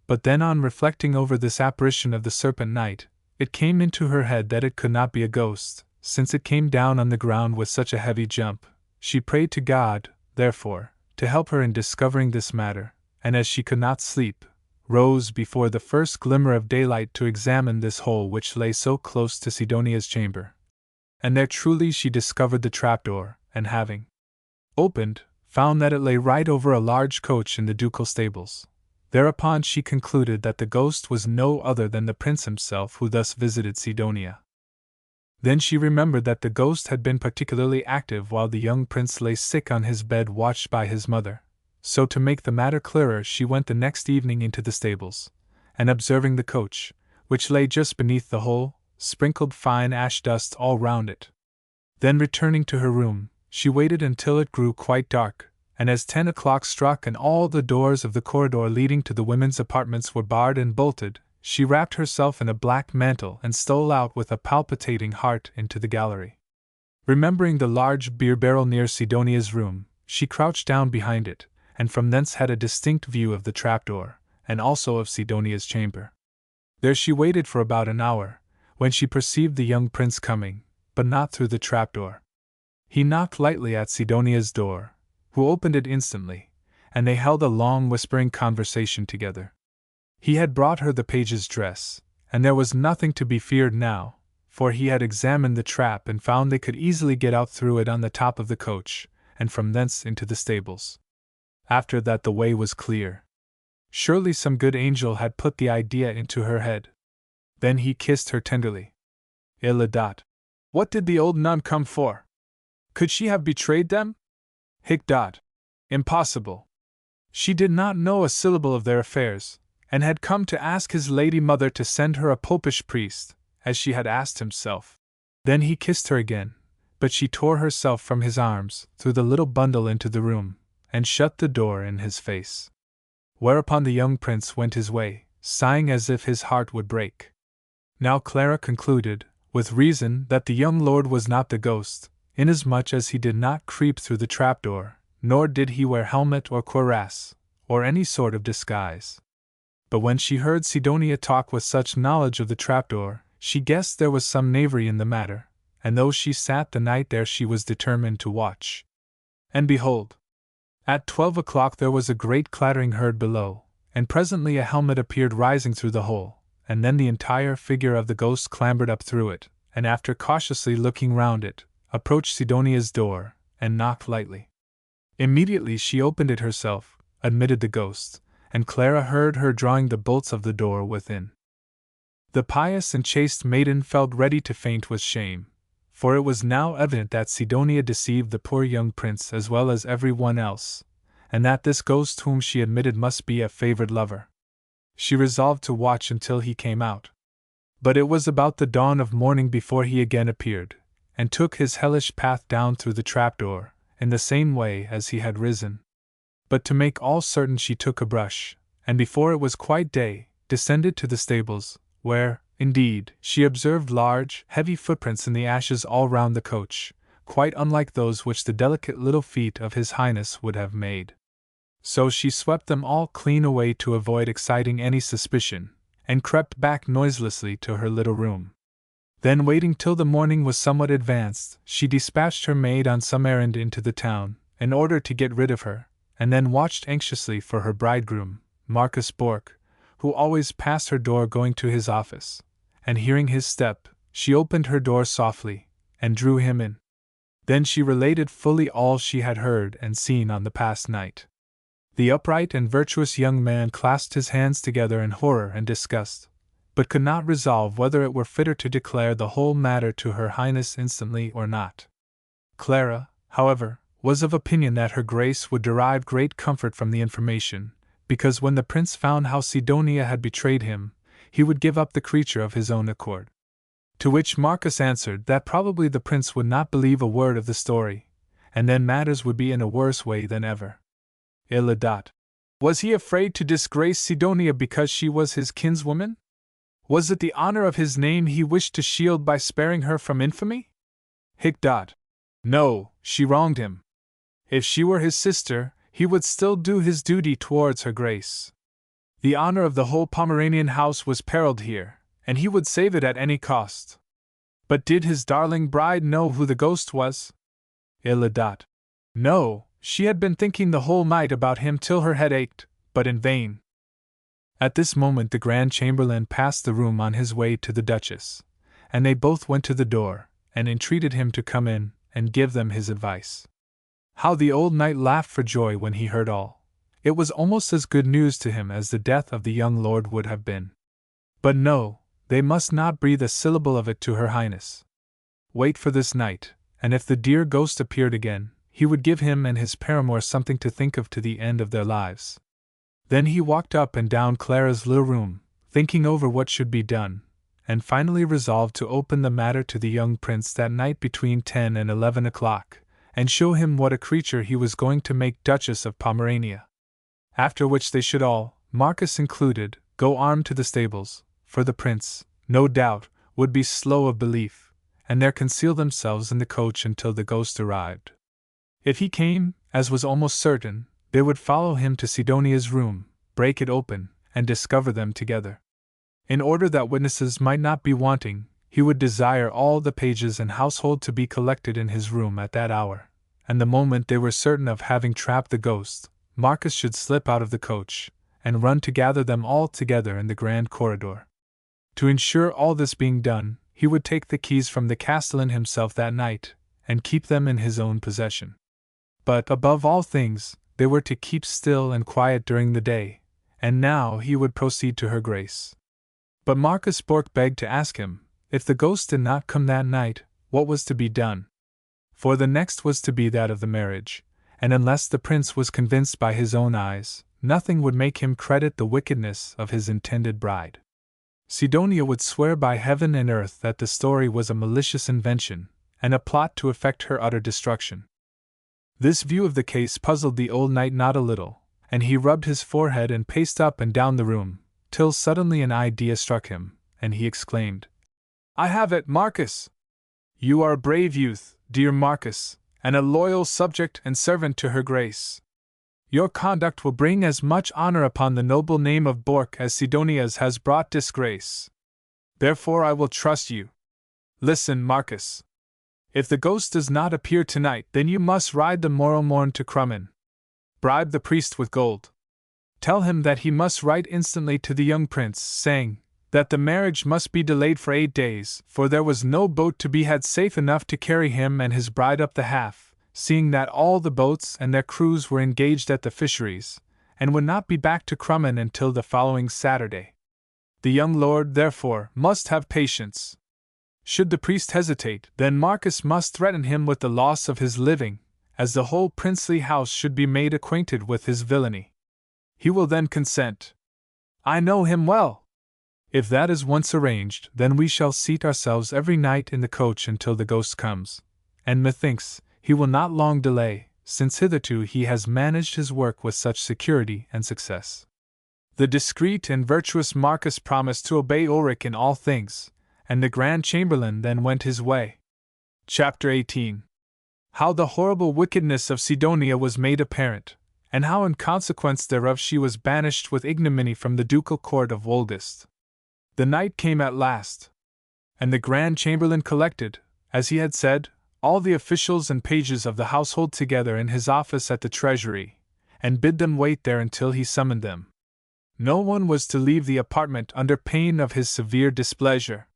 But then on reflecting over this apparition of the serpent knight, it came into her head that it could not be a ghost, since it came down on the ground with such a heavy jump. She prayed to God, therefore, to help her in discovering this matter, and as she could not sleep, rose before the first glimmer of daylight to examine this hole which lay so close to Sidonia's chamber. And there truly she discovered the trapdoor, and having opened, found that it lay right over a large coach in the ducal stables. Thereupon she concluded that the ghost was no other than the prince himself who thus visited Sidonia. Then she remembered that the ghost had been particularly active while the young prince lay sick on his bed watched by his mother. So to make the matter clearer she went the next evening into the stables, and observing the coach, which lay just beneath the hole, sprinkled fine ash dust all round it. Then returning to her room, she waited until it grew quite dark, and as 10 o'clock struck and all the doors of the corridor leading to the women's apartments were barred and bolted, she wrapped herself in a black mantle and stole out with a palpitating heart into the gallery. Remembering the large beer barrel near Sidonia's room, she crouched down behind it, and from thence had a distinct view of the trapdoor, and also of Sidonia's chamber. There she waited for about an hour, when she perceived the young prince coming, but not through the trapdoor. He knocked lightly at Sidonia's door, who opened it instantly, and they held a long whispering conversation together. He had brought her the page's dress, and there was nothing to be feared now, for he had examined the trap and found they could easily get out through it on the top of the coach, and from thence into the stables. After that the way was clear. Surely some good angel had put the idea into her head. Then he kissed her tenderly. Iladat. What did the old nun come for? Could she have betrayed them? Hic dot. Impossible. She did not know a syllable of their affairs, and had come to ask his lady mother to send her a popish priest, as she had asked himself. Then he kissed her again, but she tore herself from his arms, threw the little bundle into the room, and shut the door in his face. Whereupon the young prince went his way, sighing as if his heart would break. Now Clara concluded, with reason, that the young lord was not the ghost, inasmuch as he did not creep through the trapdoor, nor did he wear helmet or cuirass, or any sort of disguise. But when she heard Sidonia talk with such knowledge of the trapdoor, she guessed there was some knavery in the matter, and though she sat the night there she was determined to watch. And behold! At 12 o'clock there was a great clattering heard below, and presently a helmet appeared rising through the hole, and then the entire figure of the ghost clambered up through it, and after cautiously looking round it, approached Sidonia's door, and knocked lightly. Immediately she opened it herself, admitted the ghost, and Clara heard her drawing the bolts of the door within. The pious and chaste maiden felt ready to faint with shame, for it was now evident that Sidonia deceived the poor young prince as well as every one else, and that this ghost whom she admitted must be a favored lover. She resolved to watch until he came out. But it was about the dawn of morning before he again appeared, and took his hellish path down through the trapdoor, in the same way as he had risen. But to make all certain she took a brush, and before it was quite day, descended to the stables, where, indeed, she observed large, heavy footprints in the ashes all round the coach, quite unlike those which the delicate little feet of His Highness would have made. So she swept them all clean away to avoid exciting any suspicion, and crept back noiselessly to her little room. Then, waiting till the morning was somewhat advanced, she dispatched her maid on some errand into the town, in order to get rid of her, and then watched anxiously for her bridegroom, Marcus Bork, who always passed her door going to his office, and hearing his step, she opened her door softly, and drew him in. Then she related fully all she had heard and seen on the past night. The upright and virtuous young man clasped his hands together in horror and disgust, but could not resolve whether it were fitter to declare the whole matter to Her Highness instantly or not. Clara, however, was of opinion that her Grace would derive great comfort from the information, because when the prince found how Sidonia had betrayed him, he would give up the creature of his own accord. To which Marcus answered that probably the prince would not believe a word of the story, and then matters would be in a worse way than ever. Was he afraid to disgrace Sidonia because she was his kinswoman? Was it the honor of his name he wished to shield by sparing her from infamy? No, she wronged him. If she were his sister, he would still do his duty towards her Grace. The honor of the whole Pomeranian house was periled here, and he would save it at any cost. But did his darling bride know who the ghost was? No, she had been thinking the whole night about him till her head ached, but in vain. At this moment the Grand Chamberlain passed the room on his way to the Duchess, and they both went to the door, and entreated him to come in and give them his advice. How the old knight laughed for joy when he heard all! It was almost as good news to him as the death of the young lord would have been. But no, they must not breathe a syllable of it to Her Highness. Wait for this night, and if the dear ghost appeared again, he would give him and his paramour something to think of to the end of their lives. Then he walked up and down Clara's little room, thinking over what should be done, and finally resolved to open the matter to the young prince that night between 10 and 11 o'clock, and show him what a creature he was going to make Duchess of Pomerania. After which they should all, Marcus included, go armed to the stables, for the prince, no doubt, would be slow of belief, and there conceal themselves in the coach until the ghost arrived. If he came, as was almost certain, they would follow him to Sidonia's room, break it open, and discover them together. In order that witnesses might not be wanting, he would desire all the pages and household to be collected in his room at that hour, and the moment they were certain of having trapped the ghost, Marcus should slip out of the coach, and run to gather them all together in the grand corridor. To ensure all this being done, he would take the keys from the castellan himself that night, and keep them in his own possession. But, above all things, they were to keep still and quiet during the day, and now he would proceed to her Grace. But Marcus Bork begged to ask him, if the ghost did not come that night, what was to be done? For the next was to be that of the marriage, and unless the prince was convinced by his own eyes, nothing would make him credit the wickedness of his intended bride. Sidonia would swear by heaven and earth that the story was a malicious invention, and a plot to effect her utter destruction. This view of the case puzzled the old knight not a little, and he rubbed his forehead and paced up and down the room, till suddenly an idea struck him, and he exclaimed, "I have it, Marcus! You are a brave youth, dear Marcus, and a loyal subject and servant to her Grace. Your conduct will bring as much honor upon the noble name of Bork as Sidonia's has brought disgrace. Therefore I will trust you. Listen, Marcus. If the ghost does not appear tonight, then you must ride the morrow morn to Crummin. Bribe the priest with gold. Tell him that he must write instantly to the young prince, saying that the marriage must be delayed for 8 days, for there was no boat to be had safe enough to carry him and his bride up the Half, seeing that all the boats and their crews were engaged at the fisheries, and would not be back to Crummin until the following Saturday. The young lord, therefore, must have patience. Should the priest hesitate, then Marcus must threaten him with the loss of his living, as the whole princely house should be made acquainted with his villainy. He will then consent. I know him well. If that is once arranged, then we shall seat ourselves every night in the coach until the ghost comes, and methinks he will not long delay, since hitherto he has managed his work with such security and success. The discreet and virtuous Marcus promised to obey Ulrich in all things, and the Grand Chamberlain then went his way. Chapter 18. How the horrible wickedness of Sidonia was made apparent, and how in consequence thereof she was banished with ignominy from the ducal court of Wolgast. The night came at last, and the Grand Chamberlain collected, as he had said, all the officials and pages of the household together in his office at the Treasury, and bid them wait there until he summoned them. No one was to leave the apartment under pain of his severe displeasure.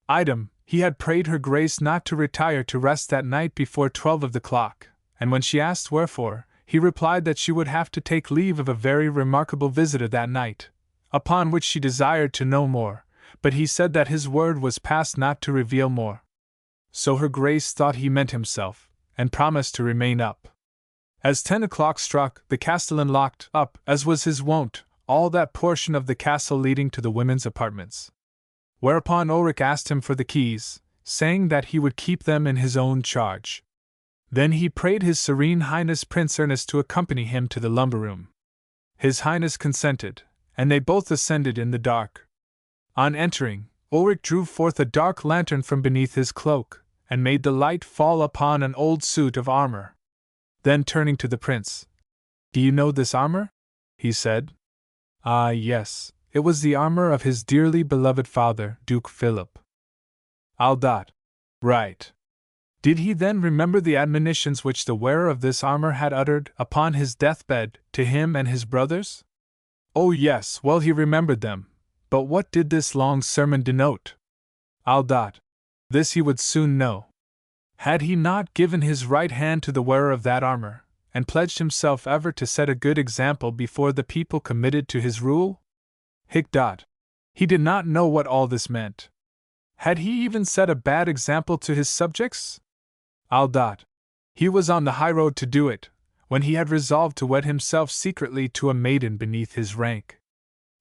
Item, he had prayed her grace not to retire to rest that night before 12 of the clock, and when she asked wherefore, he replied that she would have to take leave of a very remarkable visitor that night, upon which she desired to know more, but he said that his word was passed not to reveal more. So her grace thought he meant himself, and promised to remain up. As 10 o'clock struck, the castellan locked up, as was his wont, all that portion of the castle leading to the women's apartments. Whereupon Ulrich asked him for the keys, saying that he would keep them in his own charge. Then he prayed His Serene Highness Prince Ernest to accompany him to the lumber room. His Highness consented, and they both ascended in the dark. On entering, Ulrich drew forth a dark lantern from beneath his cloak, and made the light fall upon an old suit of armor. Then turning to the prince, "Do you know this armor?" he said. "Ah, yes, it was the armor of his dearly beloved father, Duke Philip." Right. Did he then remember the admonitions which the wearer of this armor had uttered upon his deathbed to him and his brothers? Oh yes, well he remembered them, but what did this long sermon denote? This he would soon know. Had he not given his right hand to the wearer of that armor, and pledged himself ever to set a good example before the people committed to his rule? He did not know what all this meant. Had he even set a bad example to his subjects? He was on the highroad to do it, when he had resolved to wed himself secretly to a maiden beneath his rank.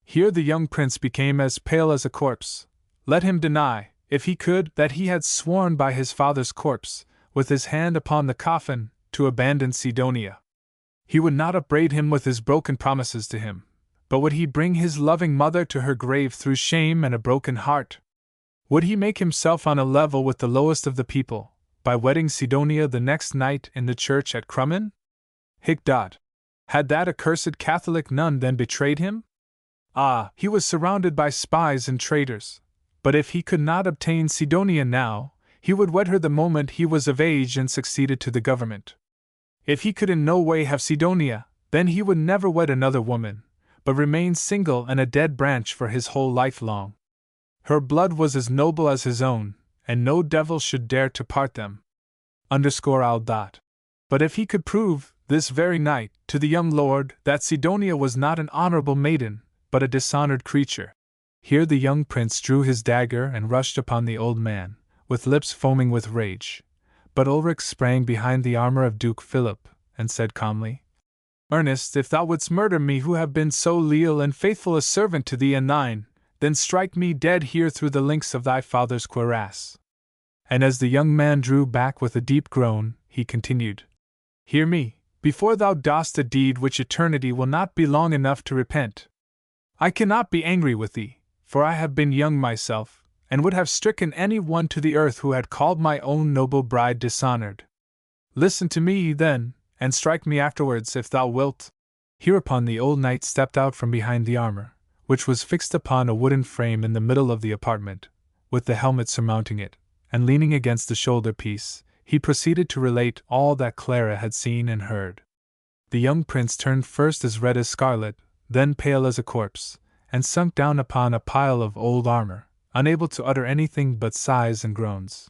Here the young prince became as pale as a corpse. Let him deny, if he could, that he had sworn by his father's corpse, with his hand upon the coffin, to abandon Sidonia. He would not upbraid him with his broken promises to him, but would he bring his loving mother to her grave through shame and a broken heart? Would he make himself on a level with the lowest of the people, by wedding Sidonia the next night in the church at Crummin? Had that accursed Catholic nun then betrayed him? He was surrounded by spies and traitors, but if he could not obtain Sidonia now, he would wed her the moment he was of age and succeeded to the government. If he could in no way have Sidonia, then he would never wed another woman, but remain single and a dead branch for his whole life long. Her blood was as noble as his own, and no devil should dare to part them. But if he could prove, this very night, to the young lord, that Sidonia was not an honorable maiden, but a dishonored creature. Here the young prince drew his dagger and rushed upon the old man, with lips foaming with rage. But Ulrich sprang behind the armor of Duke Philip, and said calmly, "Ernest, if thou wouldst murder me who have been so leal and faithful a servant to thee and thine, then strike me dead here through the links of thy father's cuirass." And as the young man drew back with a deep groan, he continued, "Hear me, before thou dost a deed which eternity will not be long enough to repent. I cannot be angry with thee, for I have been young myself, and would have stricken any one to the earth who had called my own noble bride dishonored. Listen to me, then, and strike me afterwards if thou wilt." Hereupon the old knight stepped out from behind the armor, which was fixed upon a wooden frame in the middle of the apartment, with the helmet surmounting it, and leaning against the shoulder-piece, he proceeded to relate all that Clara had seen and heard. The young prince turned first as red as scarlet, then pale as a corpse, and sunk down upon a pile of old armor, unable to utter anything but sighs and groans.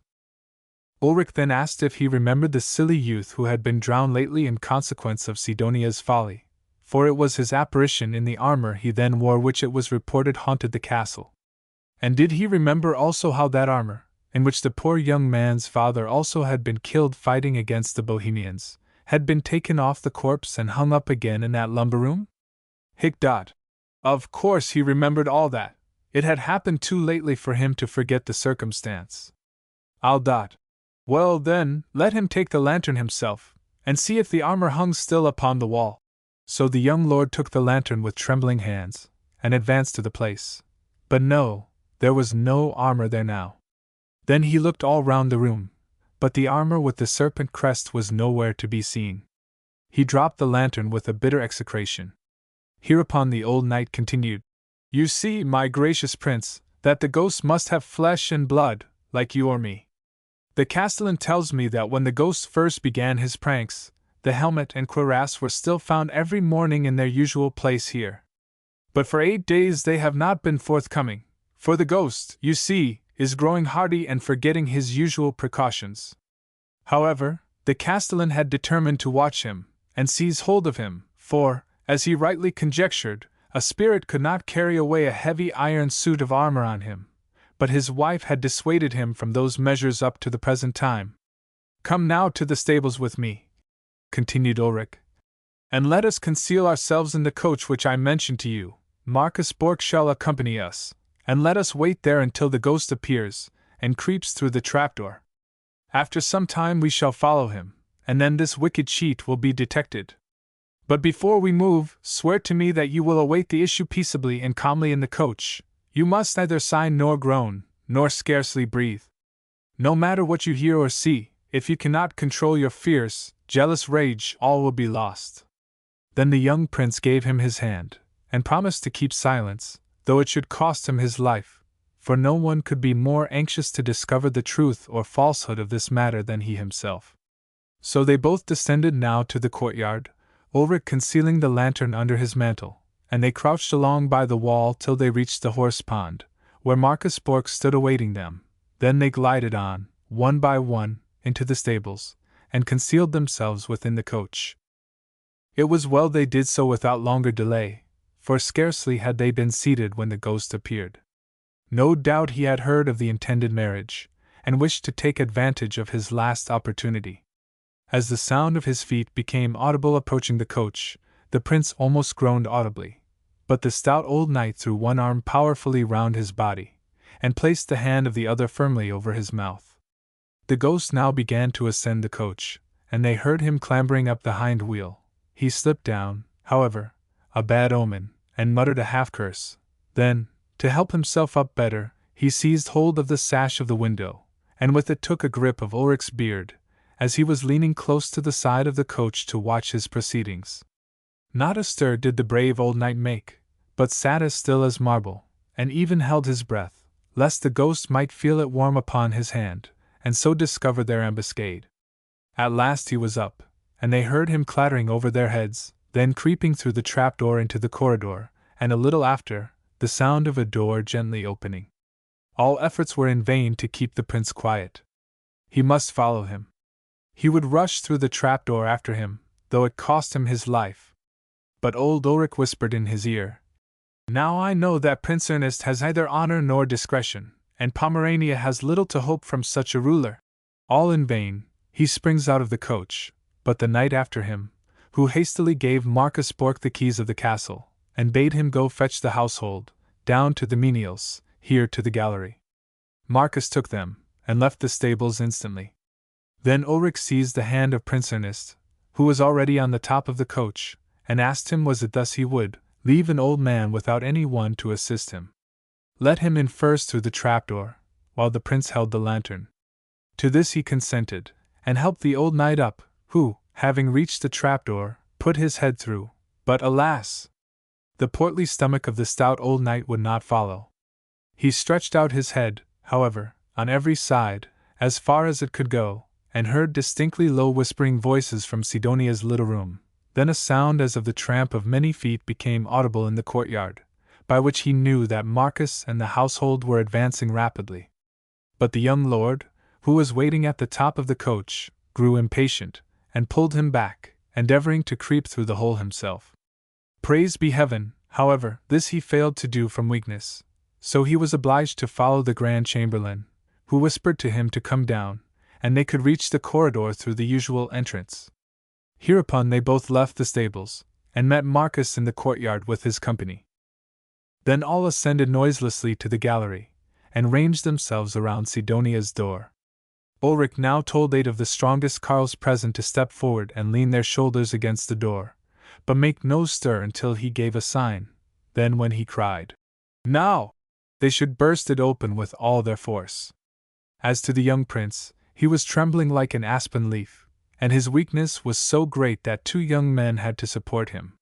Ulrich then asked if he remembered the silly youth who had been drowned lately in consequence of Sidonia's folly, for it was his apparition in the armor he then wore which it was reported haunted the castle. And did he remember also how that armor, in which the poor young man's father also had been killed fighting against the Bohemians, had been taken off the corpse and hung up again in that lumber room? Hic dot. Of course he remembered all that. It had happened too lately for him to forget the circumstance. Al dot. Well then, let him take the lantern himself, and see if the armor hung still upon the wall. So the young lord took the lantern with trembling hands, and advanced to the place. But no, there was no armor there now. Then he looked all round the room, but the armor with the serpent crest was nowhere to be seen. He dropped the lantern with a bitter execration. Hereupon the old knight continued, You see, my gracious prince, that the ghost must have flesh and blood, like you or me. The castellan tells me that when the ghost first began his pranks, the helmet and cuirass were still found every morning in their usual place here. But for 8 days they have not been forthcoming, for the ghost, you see, is growing hardy and forgetting his usual precautions. However, the castellan had determined to watch him, and seize hold of him, for, as he rightly conjectured, a spirit could not carry away a heavy iron suit of armor on him, but his wife had dissuaded him from those measures up to the present time. Come now to the stables with me, continued Ulrich, and let us conceal ourselves in the coach which I mentioned to you. Marcus Bork shall accompany us, and let us wait there until the ghost appears, and creeps through the trapdoor. After some time we shall follow him, and then this wicked cheat will be detected. But before we move, swear to me that you will await the issue peaceably and calmly in the coach. You must neither sigh nor groan, nor scarcely breathe. No matter what you hear or see, if you cannot control your fierce, jealous rage, all will be lost. Then the young prince gave him his hand, and promised to keep silence, though it should cost him his life, for no one could be more anxious to discover the truth or falsehood of this matter than he himself. So they both descended now to the courtyard, Ulrich concealing the lantern under his mantle, and they crouched along by the wall till they reached the horse pond, where Marcus Bork stood awaiting them. Then they glided on, one by one, into the stables, and concealed themselves within the coach. It was well they did so without longer delay, for scarcely had they been seated when the ghost appeared. No doubt he had heard of the intended marriage, and wished to take advantage of his last opportunity. As the sound of his feet became audible approaching the coach, the prince almost groaned audibly. But the stout old knight threw one arm powerfully round his body, and placed the hand of the other firmly over his mouth. The ghost now began to ascend the coach, and they heard him clambering up the hind wheel. He slipped down, however, a bad omen, and muttered a half-curse. Then, to help himself up better, he seized hold of the sash of the window, and with it took a grip of Ulrich's beard, as he was leaning close to the side of the coach to watch his proceedings. Not a stir did the brave old knight make, but sat as still as marble, and even held his breath, lest the ghost might feel it warm upon his hand, and so discover their ambuscade. At last he was up, and they heard him clattering over their heads, then creeping through the trapdoor into the corridor, and a little after, the sound of a door gently opening. All efforts were in vain to keep the prince quiet. He must follow him. He would rush through the trapdoor after him, though it cost him his life. But old Ulrich whispered in his ear, Now I know that Prince Ernest has neither honor nor discretion, and Pomerania has little to hope from such a ruler. All in vain, he springs out of the coach, but the knight after him, who hastily gave Marcus Bork the keys of the castle, and bade him go fetch the household, down to the menials, here to the gallery. Marcus took them, and left the stables instantly. Then Ulrich seized the hand of Prince Ernest, who was already on the top of the coach, and asked him was it thus he would leave an old man without any one to assist him. Let him in first through the trapdoor, while the prince held the lantern. To this he consented, and helped the old knight up, who, having reached the trapdoor, put his head through, but alas! The portly stomach of the stout old knight would not follow. He stretched out his head, however, on every side, as far as it could go, and heard distinctly low whispering voices from Sidonia's little room. Then a sound as of the tramp of many feet became audible in the courtyard, by which he knew that Marcus and the household were advancing rapidly. But the young lord, who was waiting at the top of the coach, grew impatient, and pulled him back, endeavoring to creep through the hole himself. Praise be heaven, however, this he failed to do from weakness, so he was obliged to follow the Grand Chamberlain, who whispered to him to come down, and they could reach the corridor through the usual entrance. Hereupon they both left the stables, and met Marcus in the courtyard with his company. Then all ascended noiselessly to the gallery, and ranged themselves around Sidonia's door. Ulrich now told 8 of the strongest carles present to step forward and lean their shoulders against the door, but make no stir until he gave a sign. Then when he cried, "Now!" they should burst it open with all their force. As to the young prince, he was trembling like an aspen leaf, and his weakness was so great that 2 young men had to support him.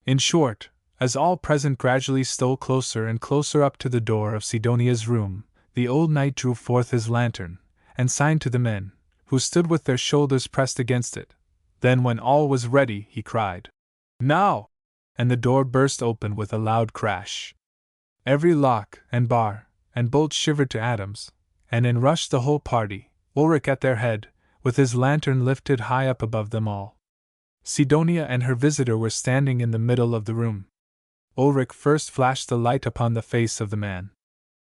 In short, as all present gradually stole closer and closer up to the door of Sidonia's room, the old knight drew forth his lantern, and signed to the men, who stood with their shoulders pressed against it. Then when all was ready, he cried, "Now!" and the door burst open with a loud crash. Every lock, and bar, and bolt shivered to atoms, and in rushed the whole party, Ulrich at their head, with his lantern lifted high up above them all. Sidonia and her visitor were standing in the middle of the room. Ulrich first flashed the light upon the face of the man.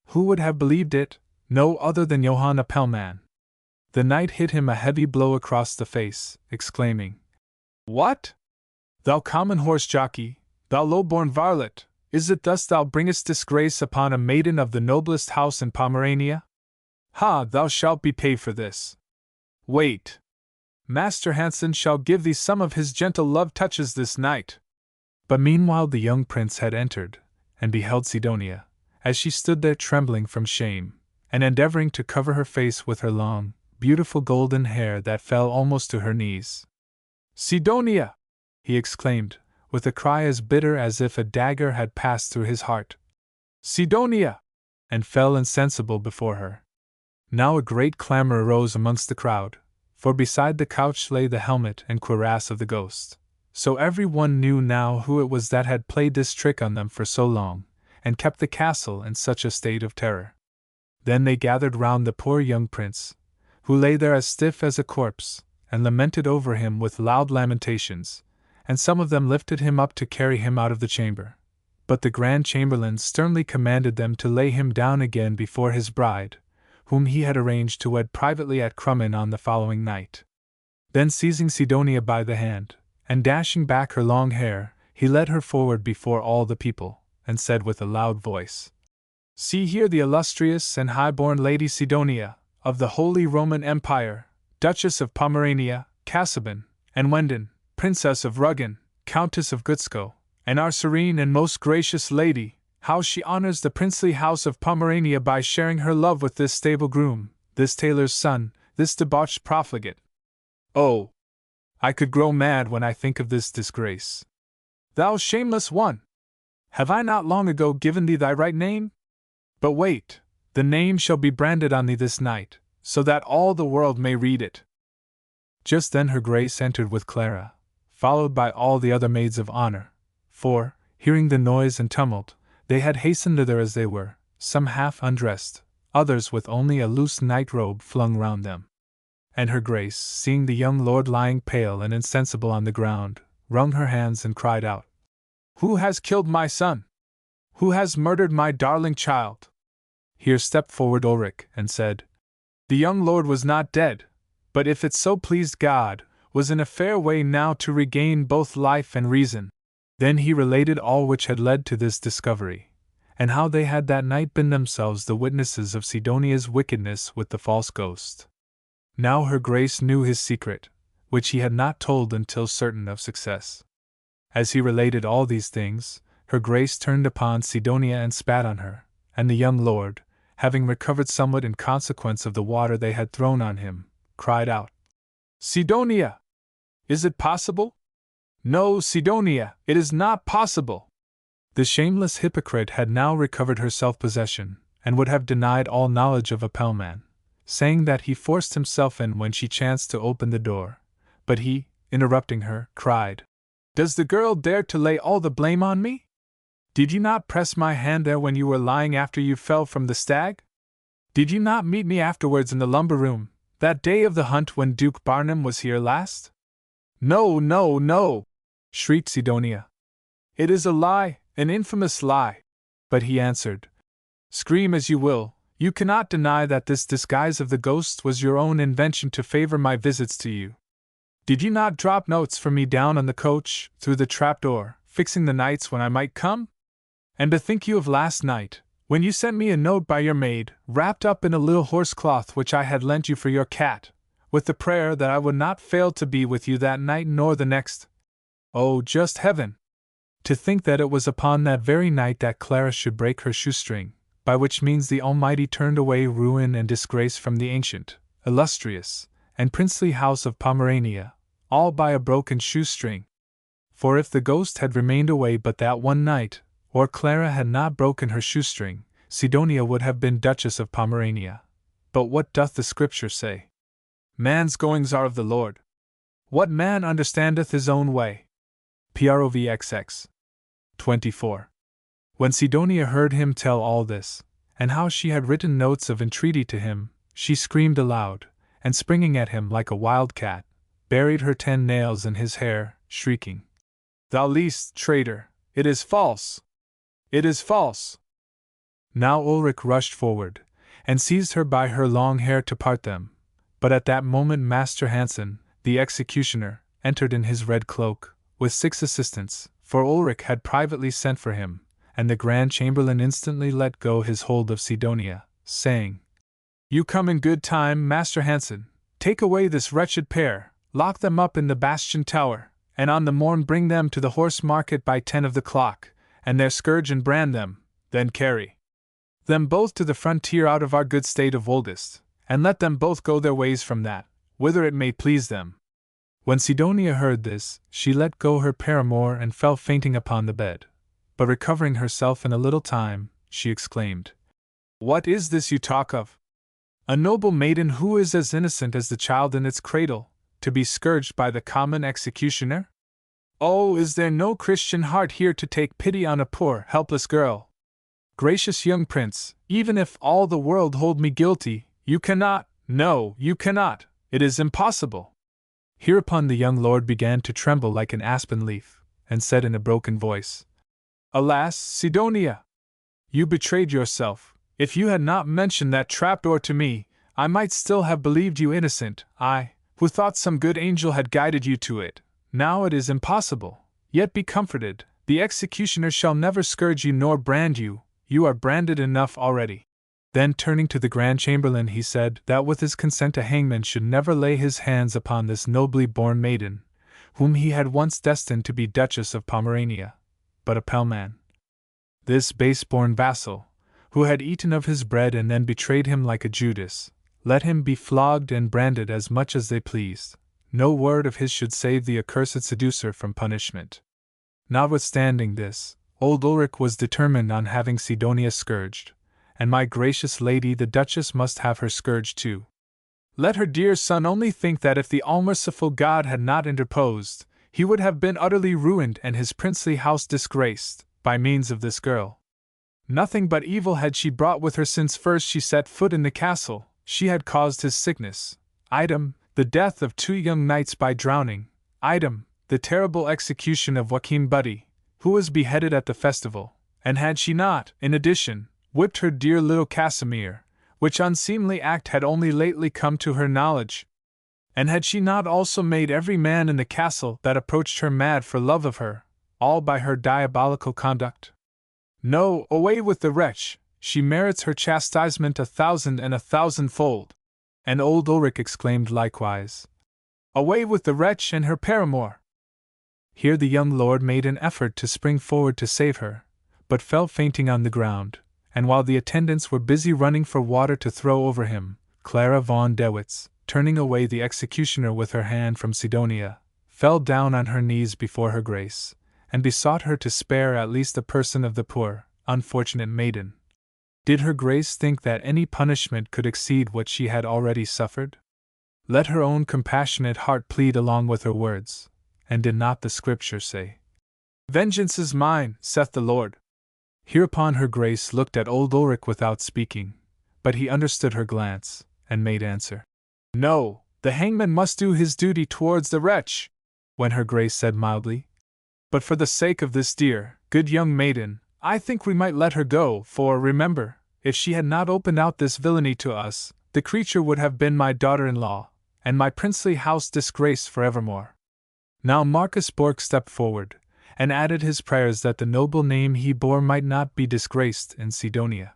Who would have believed it? No other than Johann Appelman. The knight hit him a heavy blow across the face, exclaiming, "What? Thou common horse jockey, thou low-born varlet, is it thus thou bringest disgrace upon a maiden of the noblest house in Pomerania? Ha, thou shalt be paid for this. Wait. Master Hansen shall give thee some of his gentle love touches this night." But meanwhile the young prince had entered, and beheld Sidonia, as she stood there trembling from shame, and endeavoring to cover her face with her long, beautiful golden hair that fell almost to her knees. "Sidonia!" he exclaimed, with a cry as bitter as if a dagger had passed through his heart. "Sidonia!" and fell insensible before her. Now a great clamor arose amongst the crowd, for beside the couch lay the helmet and cuirass of the ghost. So every one knew now who it was that had played this trick on them for so long, and kept the castle in such a state of terror. Then they gathered round the poor young prince, who lay there as stiff as a corpse, and lamented over him with loud lamentations, and some of them lifted him up to carry him out of the chamber. But the Grand Chamberlain sternly commanded them to lay him down again before his bride, whom he had arranged to wed privately at Crummen on the following night. Then seizing Sidonia by the hand, and dashing back her long hair, he led her forward before all the people, and said with a loud voice, "See here the illustrious and high-born Lady Sidonia, of the Holy Roman Empire, Duchess of Pomerania, Casaubon, and Wenden, Princess of Ruggen, Countess of Gützkow, and our serene and most gracious Lady, how she honors the princely house of Pomerania by sharing her love with this stable groom, this tailor's son, this debauched profligate. Oh! I could grow mad when I think of this disgrace. Thou shameless one! Have I not long ago given thee thy right name? But wait, the name shall be branded on thee this night, so that all the world may read it." Just then her grace entered with Clara, followed by all the other maids of honor, for, hearing the noise and tumult, they had hastened thither as they were, some half undressed, others with only a loose night-robe flung round them. And her grace, seeing the young lord lying pale and insensible on the ground, wrung her hands and cried out, "Who has killed my son? Who has murdered my darling child?" Here stepped forward Ulrich, and said, "The young lord was not dead, but if it so pleased God, was in a fair way now to regain both life and reason." Then he related all which had led to this discovery, and how they had that night been themselves the witnesses of Sidonia's wickedness with the false ghost. Now her grace knew his secret, which he had not told until certain of success. As he related all these things, her grace turned upon Sidonia and spat on her, and the young lord, having recovered somewhat in consequence of the water they had thrown on him, cried out, "Sidonia! Is it possible? No, Sidonia, it is not possible!" The shameless hypocrite had now recovered her self-possession, and would have denied all knowledge of Appelman, saying that he forced himself in when she chanced to open the door, but he, interrupting her, cried, "Does the girl dare to lay all the blame on me? Did you not press my hand there when you were lying after you fell from the stag? Did you not meet me afterwards in the lumber room, that day of the hunt when Duke Barnum was here last? No, no, no! Shrieked Sidonia. It is a lie, an infamous lie! But he answered, Scream as you will, you cannot deny that this disguise of the ghost was your own invention to favor my visits to you. Did you not drop notes for me down on the coach, through the trapdoor, fixing the nights when I might come? And bethink you of last night, when you sent me a note by your maid, wrapped up in a little horsecloth which I had lent you for your cat, with the prayer that I would not fail to be with you that night nor the next. Oh, just heaven! To think that it was upon that very night that Clara should break her shoestring, by which means the Almighty turned away ruin and disgrace from the ancient, illustrious, and princely house of Pomerania, all by a broken shoestring. For if the ghost had remained away but that one night, or Clara had not broken her shoestring, Sidonia would have been Duchess of Pomerania. But what doth the Scripture say? Man's goings are of the Lord. What man understandeth his own way? Provxx. 24. When Sidonia heard him tell all this, and how she had written notes of entreaty to him, she screamed aloud, and springing at him like a wild cat, buried her 10 nails in his hair, shrieking, Thou least, traitor, it is false! It is false! Now Ulrich rushed forward, and seized her by her long hair to part them, but at that moment Master Hansen, the executioner, entered in his red cloak, with 6 assistants, for Ulrich had privately sent for him, and the Grand Chamberlain instantly let go his hold of Sidonia, saying, You come in good time, Master Hansen. Take away this wretched pair, lock them up in the bastion tower, and on the morn bring them to the horse market by 10 of the clock, and there scourge and brand them, then carry them both to the frontier out of our good state of Wolgast, and let them both go their ways from that, whither it may please them. When Sidonia heard this, she let go her paramour and fell fainting upon the bed. But recovering herself in a little time, she exclaimed, What is this you talk of? A noble maiden who is as innocent as the child in its cradle, to be scourged by the common executioner? Oh, is there no Christian heart here to take pity on a poor, helpless girl? Gracious young prince, even if all the world hold me guilty, you cannot, no, you cannot, it is impossible. Hereupon the young lord began to tremble like an aspen leaf, and said in a broken voice, Alas, Sidonia! You betrayed yourself. If you had not mentioned that trapdoor to me, I might still have believed you innocent, I, who thought some good angel had guided you to it. Now it is impossible. Yet be comforted, the executioner shall never scourge you nor brand you, you are branded enough already. Then turning to the Grand Chamberlain he said that with his consent a hangman should never lay his hands upon this nobly born maiden, whom he had once destined to be Duchess of Pomerania, but a pellman. This base-born vassal, who had eaten of his bread and then betrayed him like a Judas, let him be flogged and branded as much as they pleased. No word of his should save the accursed seducer from punishment. Notwithstanding this, old Ulrich was determined on having Sidonia scourged, and my gracious lady the Duchess must have her scourged too. Let her dear son only think that if the all-merciful God had not interposed, he would have been utterly ruined and his princely house disgraced, by means of this girl. Nothing but evil had she brought with her since first she set foot in the castle. She had caused his sickness, item, the death of 2 young knights by drowning, item, the terrible execution of Joachim Buddy, who was beheaded at the festival, and had she not, in addition, whipped her dear little Casimir, which unseemly act had only lately come to her knowledge, and had she not also made every man in the castle that approached her mad for love of her, all by her diabolical conduct? No, away with the wretch, she merits her chastisement 1,000 and 1,000-fold. And old Ulrich exclaimed likewise, Away with the wretch and her paramour! Here the young lord made an effort to spring forward to save her, but fell fainting on the ground, and while the attendants were busy running for water to throw over him, Clara von Dewitz, turning away the executioner with her hand from Sidonia, fell down on her knees before her grace, and besought her to spare at least the person of the poor, unfortunate maiden. Did her grace think that any punishment could exceed what she had already suffered? Let her own compassionate heart plead along with her words, and did not the Scripture say, Vengeance is mine, saith the Lord? Hereupon her grace looked at old Ulrich without speaking, but he understood her glance, and made answer. No, the hangman must do his duty towards the wretch, when her grace said mildly. But for the sake of this dear, good young maiden, I think we might let her go, for, remember, if she had not opened out this villainy to us, the creature would have been my daughter-in-law, and my princely house disgraced forevermore. Now Marcus Bork stepped forward, and added his prayers that the noble name he bore might not be disgraced in Sidonia.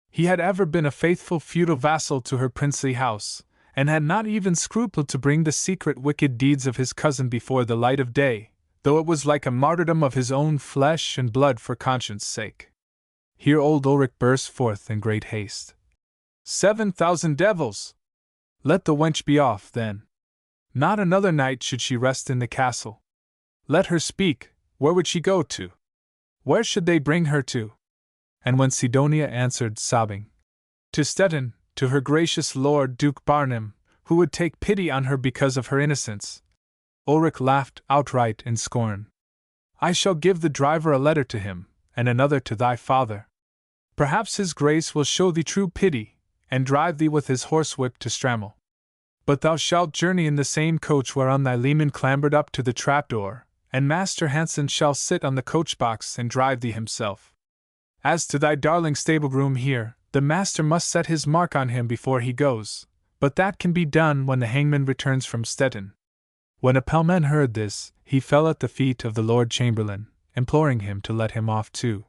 He had ever been a faithful feudal vassal to her princely house, and had not even scrupled to bring the secret wicked deeds of his cousin before the light of day, though it was like a martyrdom of his own flesh and blood for conscience' sake. Here old Ulrich burst forth in great haste. 7,000 devils! Let the wench be off, then. Not another night should she rest in the castle. Let her speak. Where would she go to? Where should they bring her to? And when Sidonia answered, sobbing, to Stettin, to her gracious lord Duke Barnum, who would take pity on her because of her innocence, Ulrich laughed outright in scorn. I shall give the driver a letter to him, and another to thy father. Perhaps his grace will show thee true pity, and drive thee with his horsewhip to Strammel. But thou shalt journey in the same coach whereon thy leman clambered up to the trapdoor, and Master Hansen shall sit on the coach-box and drive thee himself. As to thy darling stable-groom here, the master must set his mark on him before he goes, but that can be done when the hangman returns from Stettin. When Appelman heard this, he fell at the feet of the Lord Chamberlain, imploring him to let him off too.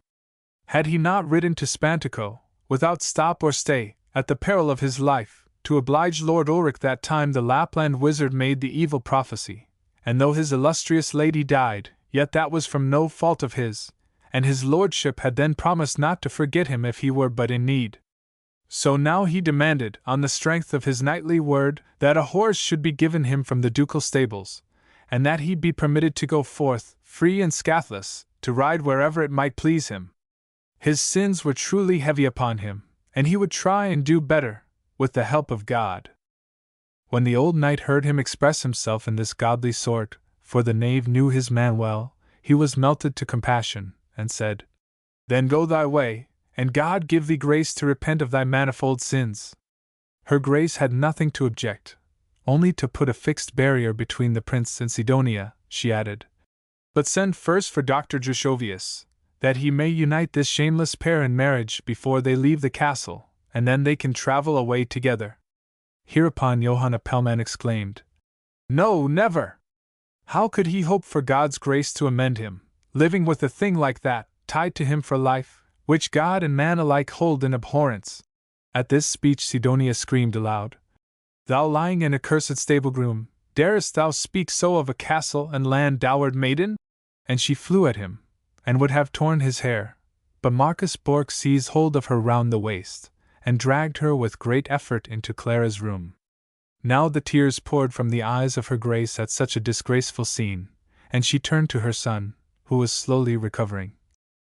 Had he not ridden to Spantico, without stop or stay, at the peril of his life, to oblige Lord Ulrich that time the Lapland wizard made the evil prophecy, and though his illustrious lady died, yet that was from no fault of his, and his lordship had then promised not to forget him if he were but in need. So now he demanded, on the strength of his knightly word, that a horse should be given him from the ducal stables, and that he be permitted to go forth, free and scathless, to ride wherever it might please him. His sins were truly heavy upon him, and he would try and do better, with the help of God. When the old knight heard him express himself in this godly sort, for the knave knew his man well, he was melted to compassion, and said, Then go thy way, and God give thee grace to repent of thy manifold sins. Her grace had nothing to object, only to put a fixed barrier between the prince and Sidonia, she added. But send first for Dr. Jushovius, that he may unite this shameless pair in marriage before they leave the castle, and then they can travel away together. Hereupon Johann Appelman exclaimed, No, never! How could he hope for God's grace to amend him, living with a thing like that, tied to him for life, which God and man alike hold in abhorrence? At this speech Sidonia screamed aloud, Thou lying and accursed stable-groom, darest thou speak so of a castle and land dowered maiden? And she flew at him, and would have torn his hair, but Marcus Bork seized hold of her round the waist, and dragged her with great effort into Clara's room. Now the tears poured from the eyes of her grace at such a disgraceful scene, and she turned to her son, who was slowly recovering.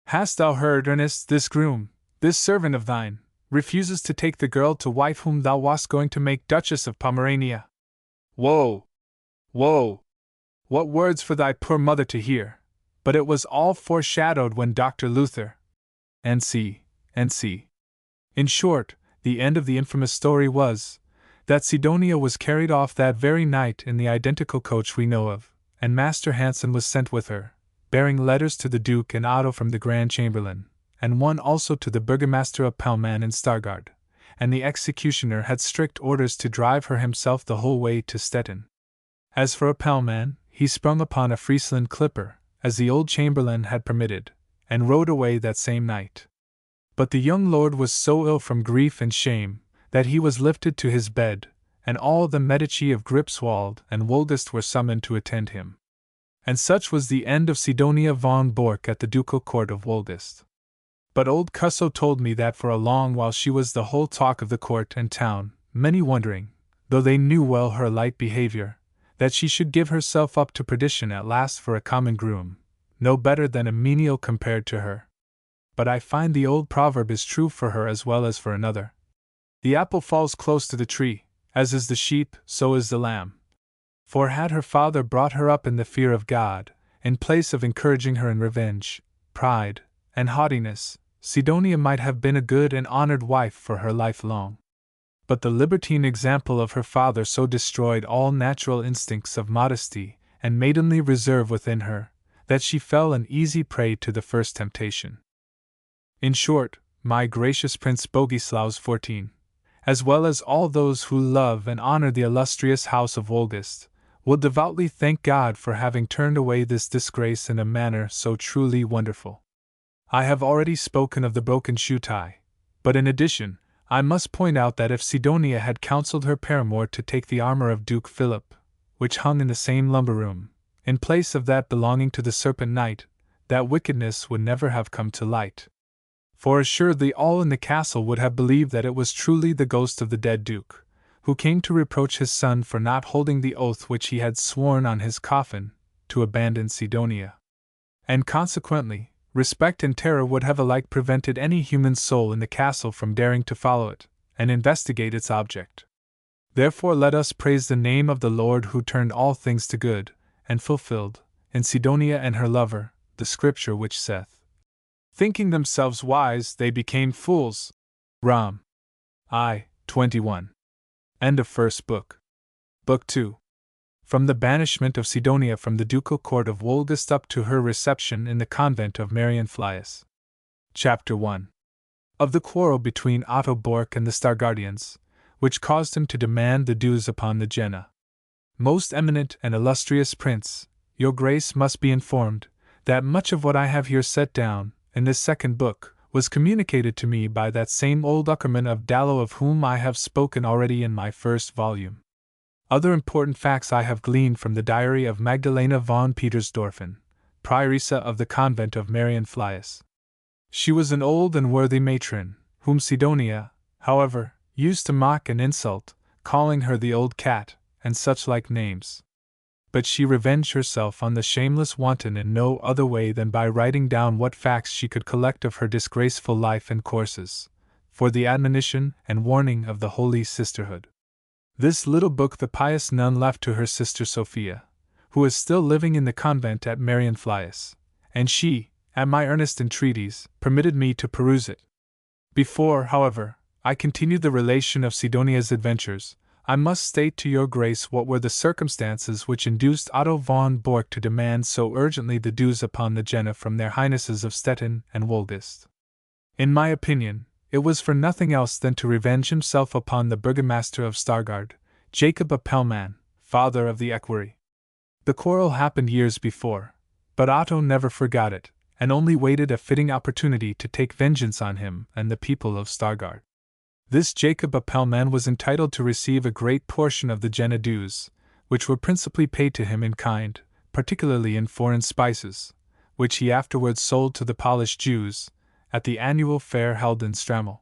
Hast thou heard, Ernest, this groom, this servant of thine, refuses to take the girl to wife whom thou wast going to make Duchess of Pomerania? Woe! Woe! What words for thy poor mother to hear! But it was all foreshadowed when Dr. Luther. N.C. In short, the end of the infamous story was, that Sidonia was carried off that very night in the identical coach we know of, and Master Hansen was sent with her, bearing letters to the Duke and Otto from the Grand Chamberlain, and one also to the Burgomaster of Appelman in Stargard, and the executioner had strict orders to drive her himself the whole way to Stettin. As for Appelman, he sprung upon a Friesland clipper, as the old chamberlain had permitted, and rode away that same night. But the young lord was so ill from grief and shame, that he was lifted to his bed, and all the Medici of Gripswald and Woldest were summoned to attend him. And such was the end of Sidonia von Bork at the ducal court of Woldest. But old Cusso told me that for a long while she was the whole talk of the court and town, many wondering, though they knew well her light behavior, that she should give herself up to perdition at last for a common groom, no better than a menial compared to her. But I find the old proverb is true for her as well as for another. The apple falls close to the tree, as is the sheep, so is the lamb. For had her father brought her up in the fear of God, in place of encouraging her in revenge, pride, and haughtiness, Sidonia might have been a good and honored wife for her life long. But the libertine example of her father so destroyed all natural instincts of modesty and maidenly reserve within her, that she fell an easy prey to the first temptation. In short, my gracious Prince Bogislaus XIV, as well as all those who love and honor the illustrious house of Wolgast, will devoutly thank God for having turned away this disgrace in a manner so truly wonderful. I have already spoken of the broken shoe tie, but in addition, I must point out that if Sidonia had counseled her paramour to take the armor of Duke Philip, which hung in the same lumber room, in place of that belonging to the Serpent Knight, that wickedness would never have come to light. For assuredly all in the castle would have believed that it was truly the ghost of the dead Duke, who came to reproach his son for not holding the oath which he had sworn on his coffin, to abandon Sidonia. And consequently, respect and terror would have alike prevented any human soul in the castle from daring to follow it, and investigate its object. Therefore let us praise the name of the Lord who turned all things to good, and fulfilled, in Sidonia and her lover, the scripture which saith, "Thinking themselves wise, they became fools." Rom. I. 21. End of First Book. Book 2. From the banishment of Sidonia from the ducal court of Wolgast up to her reception in the convent of Marienflies. Chapter 1. Of the quarrel between Otto Bork and the Stargardians, which caused him to demand the dues upon the Jena. Most eminent and illustrious Prince, your Grace must be informed that much of what I have here set down, in this second book, was communicated to me by that same old Uckerman of Dallow of whom I have spoken already in my first volume. Other important facts I have gleaned from the diary of Magdalena von Petersdorfen, prioressa of the convent of Marienflies. She was an old and worthy matron, whom Sidonia, however, used to mock and insult, calling her the old cat, and such like names. But she revenged herself on the shameless wanton in no other way than by writing down what facts she could collect of her disgraceful life and courses, for the admonition and warning of the Holy Sisterhood. This little book the pious nun left to her sister Sophia, who is still living in the convent at Marienflies, and she, at my earnest entreaties, permitted me to peruse it. Before, however, I continue the relation of Sidonia's adventures, I must state to your Grace what were the circumstances which induced Otto von Bork to demand so urgently the dues upon the Jena from their Highnesses of Stettin and Wolgast. In my opinion, it was for nothing else than to revenge himself upon the burgomaster of Stargard, Jacob Appelman, father of the equerry. The quarrel happened years before, but Otto never forgot it, and only waited a fitting opportunity to take vengeance on him and the people of Stargard. This Jacob Appelman was entitled to receive a great portion of the Jena dues, which were principally paid to him in kind, particularly in foreign spices, which he afterwards sold to the Polish Jews, at the annual fair held in Stramel.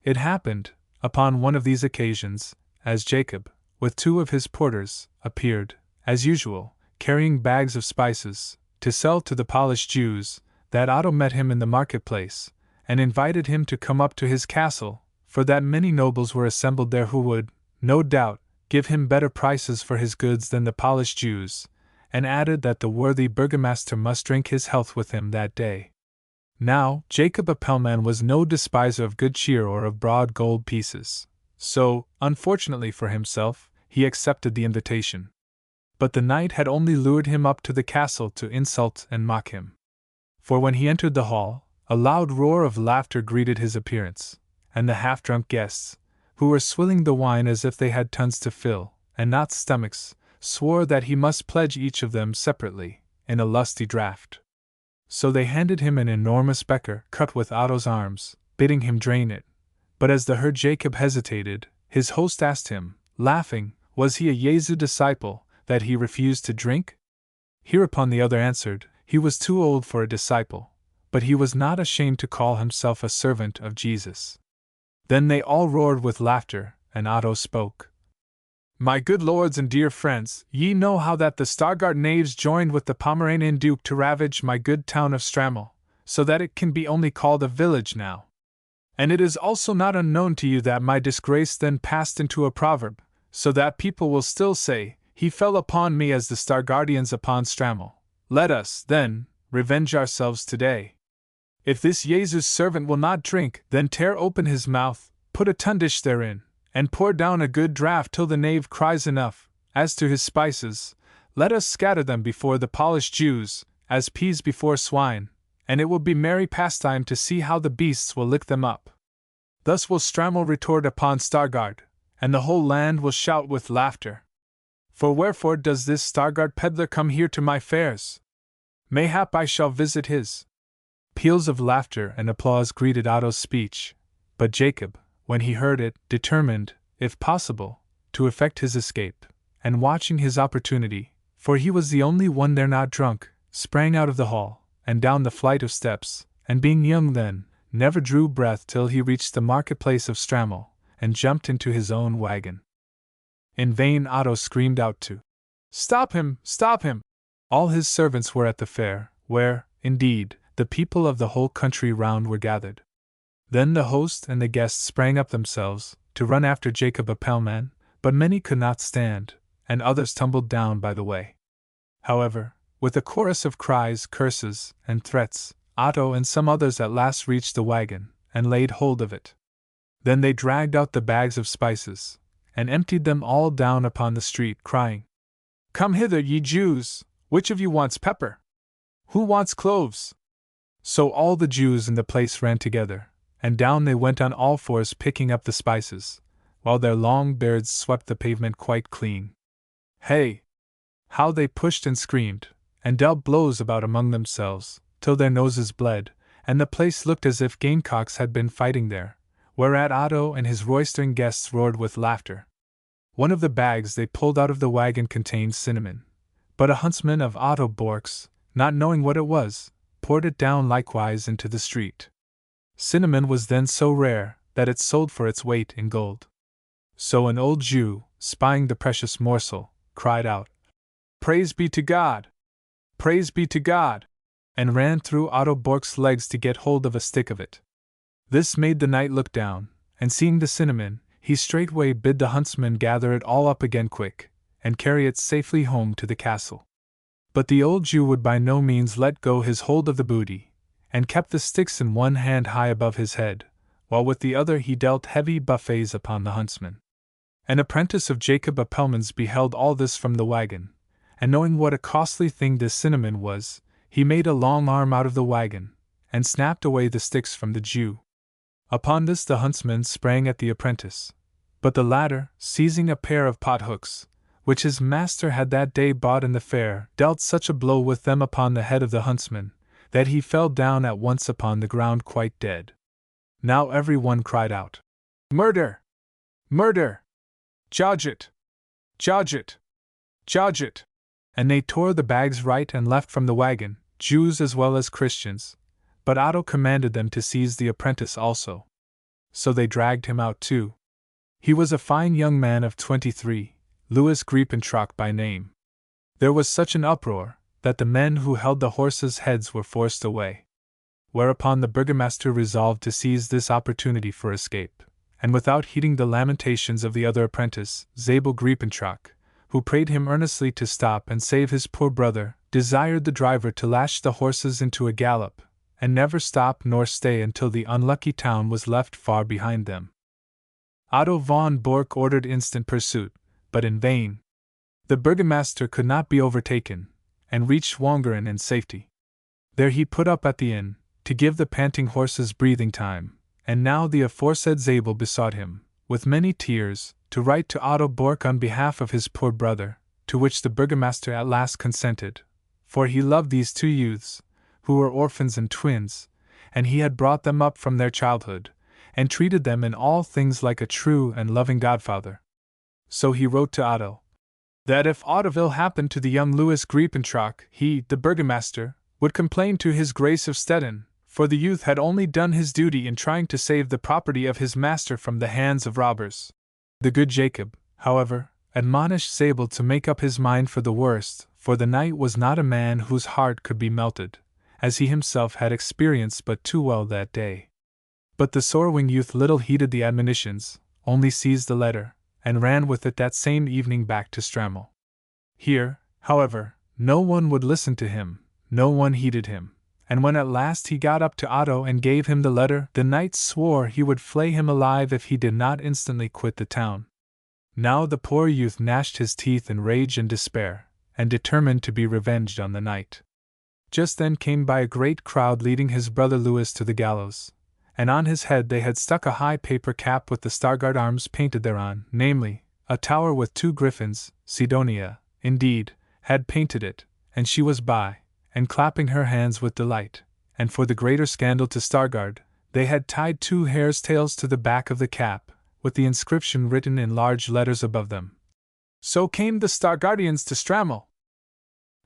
It happened, upon one of these occasions, as Jacob, with two of his porters, appeared, as usual, carrying bags of spices, to sell to the Polish Jews, that Otto met him in the marketplace, and invited him to come up to his castle, for that many nobles were assembled there who would, no doubt, give him better prices for his goods than the Polish Jews, and added that the worthy burgomaster must drink his health with him that day. Now, Jacob Appelman was no despiser of good cheer or of broad gold pieces, so, unfortunately for himself, he accepted the invitation. But the knight had only lured him up to the castle to insult and mock him. For when he entered the hall, a loud roar of laughter greeted his appearance, and the half-drunk guests, who were swilling the wine as if they had tons to fill, and not stomachs, swore that he must pledge each of them separately, in a lusty draught. So they handed him an enormous becker cut with Otto's arms, bidding him drain it. But as the Herr Jacob hesitated, his host asked him, laughing, was he a Jesu disciple, that he refused to drink? Hereupon the other answered, he was too old for a disciple, but he was not ashamed to call himself a servant of Jesus. Then they all roared with laughter, and Otto spoke. My good lords and dear friends, ye know how that the Stargard knaves joined with the Pomeranian Duke to ravage my good town of Stramel, so that it can be only called a village now. And it is also not unknown to you that my disgrace then passed into a proverb, so that people will still say, he fell upon me as the Stargardians upon Stramel. Let us, then, revenge ourselves today. If this Jesus servant will not drink, then tear open his mouth, put a tundish therein, and pour down a good draught till the knave cries enough. As to his spices, let us scatter them before the polished Jews, as peas before swine, and it will be merry pastime to see how the beasts will lick them up. Thus will Strammel retort upon Stargard, and the whole land will shout with laughter. For wherefore does this Stargard peddler come here to my fairs? Mayhap I shall visit his. Peals of laughter and applause greeted Otto's speech, but Jacob, when he heard it, determined, if possible, to effect his escape, and watching his opportunity, for he was the only one there not drunk, sprang out of the hall, and down the flight of steps, and being young then, never drew breath till he reached the marketplace of Strammel, and jumped into his own wagon. In vain Otto screamed out to stop him, stop him! All his servants were at the fair, where, indeed, the people of the whole country round were gathered. Then the host and the guests sprang up themselves, to run after Jacob Appelman, but many could not stand, and others tumbled down by the way. However, with a chorus of cries, curses, and threats, Otto and some others at last reached the wagon, and laid hold of it. Then they dragged out the bags of spices, and emptied them all down upon the street, crying, "Come hither, ye Jews! Which of you wants pepper? Who wants cloves?" So all the Jews in the place ran together, and down they went on all fours picking up the spices, while their long beards swept the pavement quite clean. Hey! How they pushed and screamed, and dealt blows about among themselves, till their noses bled, and the place looked as if gamecocks had been fighting there, whereat Otto and his roistering guests roared with laughter. One of the bags they pulled out of the wagon contained cinnamon, but a huntsman of Otto Bork's, not knowing what it was, poured it down likewise into the street. Cinnamon was then so rare that it sold for its weight in gold. So an old Jew, spying the precious morsel, cried out, "Praise be to God! Praise be to God!" and ran through Otto Bork's legs to get hold of a stick of it. This made the knight look down, and seeing the cinnamon, he straightway bid the huntsman gather it all up again quick, and carry it safely home to the castle. But the old Jew would by no means let go his hold of the booty, and kept the sticks in one hand high above his head, while with the other he dealt heavy buffets upon the huntsman. An apprentice of Jacob Appelman's beheld all this from the wagon, and knowing what a costly thing this cinnamon was, he made a long arm out of the wagon, and snapped away the sticks from the Jew. Upon this the huntsman sprang at the apprentice, but the latter, seizing a pair of pot-hooks, which his master had that day bought in the fair, dealt such a blow with them upon the head of the huntsman, that he fell down at once upon the ground quite dead. Now every one cried out, "Murder! Murder! Judge Judge Judge!" And they tore the bags right and left from the wagon, Jews as well as Christians, but Otto commanded them to seize the apprentice also. So they dragged him out too. He was a fine young man of 23, Louis Griepentrock by name. There was such an uproar, that the men who held the horses' heads were forced away. Whereupon the burgomaster resolved to seize this opportunity for escape, and without heeding the lamentations of the other apprentice, Zabel Griepentrock, who prayed him earnestly to stop and save his poor brother, desired the driver to lash the horses into a gallop, and never stop nor stay until the unlucky town was left far behind them. Otto von Bork ordered instant pursuit, but in vain. The burgomaster could not be overtaken, and reached Wongeren in safety. There he put up at the inn, to give the panting horses breathing time, and now the aforesaid Zabel besought him, with many tears, to write to Otto Bork on behalf of his poor brother, to which the burgomaster at last consented, for he loved these two youths, who were orphans and twins, and he had brought them up from their childhood, and treated them in all things like a true and loving godfather. So he wrote to Otto, that if aught of ill happened to the young Louis Griepentrock, he, the burgomaster, would complain to his Grace of Stettin, for the youth had only done his duty in trying to save the property of his master from the hands of robbers. The good Jacob, however, admonished Zabel to make up his mind for the worst, for the knight was not a man whose heart could be melted, as he himself had experienced but too well that day. But the sorrowing youth little heeded the admonitions, only seized the letter, and ran with it that same evening back to Strammel. Here, however, no one would listen to him, no one heeded him, and when at last he got up to Otto and gave him the letter, the knight swore he would flay him alive if he did not instantly quit the town. Now the poor youth gnashed his teeth in rage and despair, and determined to be revenged on the knight. Just then came by a great crowd leading his brother Louis to the gallows, and on his head they had stuck a high paper cap with the Stargard arms painted thereon, namely, a tower with 2 griffins. Sidonia, indeed, had painted it, and she was by, and clapping her hands with delight, and for the greater scandal to Stargard, they had tied 2 hares' tails to the back of the cap, with the inscription written in large letters above them. So came the Stargardians to Strammel.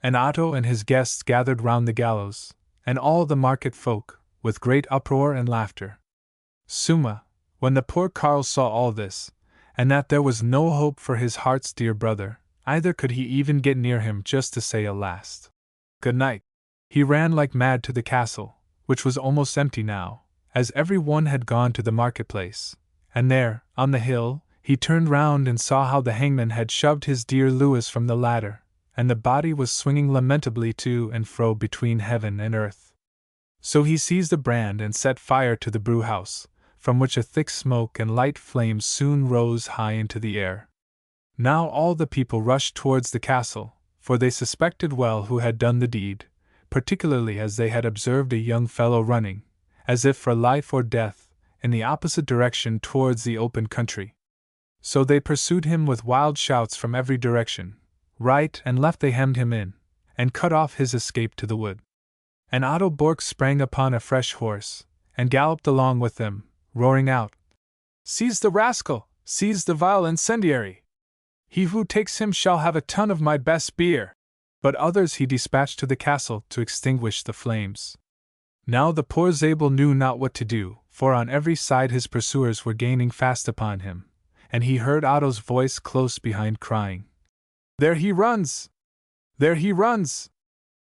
And Otto and his guests gathered round the gallows, and all the market folk, with great uproar and laughter. Summa, when the poor carle saw all this, and that there was no hope for his heart's dear brother, either could he even get near him just to say a last good night, he ran like mad to the castle, which was almost empty now, as every one had gone to the marketplace, and there, on the hill, he turned round and saw how the hangman had shoved his dear Louis from the ladder, and the body was swinging lamentably to and fro between heaven and earth. So he seized a brand and set fire to the brew-house, from which a thick smoke and light flames soon rose high into the air. Now all the people rushed towards the castle, for they suspected well who had done the deed, particularly as they had observed a young fellow running, as if for life or death, in the opposite direction towards the open country. So they pursued him with wild shouts from every direction. Right and left they hemmed him in, and cut off his escape to the wood. And Otto Bork sprang upon a fresh horse, and galloped along with them, roaring out, "Seize the rascal! Seize the vile incendiary! He who takes him shall have a ton of my best beer!" But others he dispatched to the castle to extinguish the flames. Now the poor Zabel knew not what to do, for on every side his pursuers were gaining fast upon him, and he heard Otto's voice close behind crying, "There he runs! There he runs!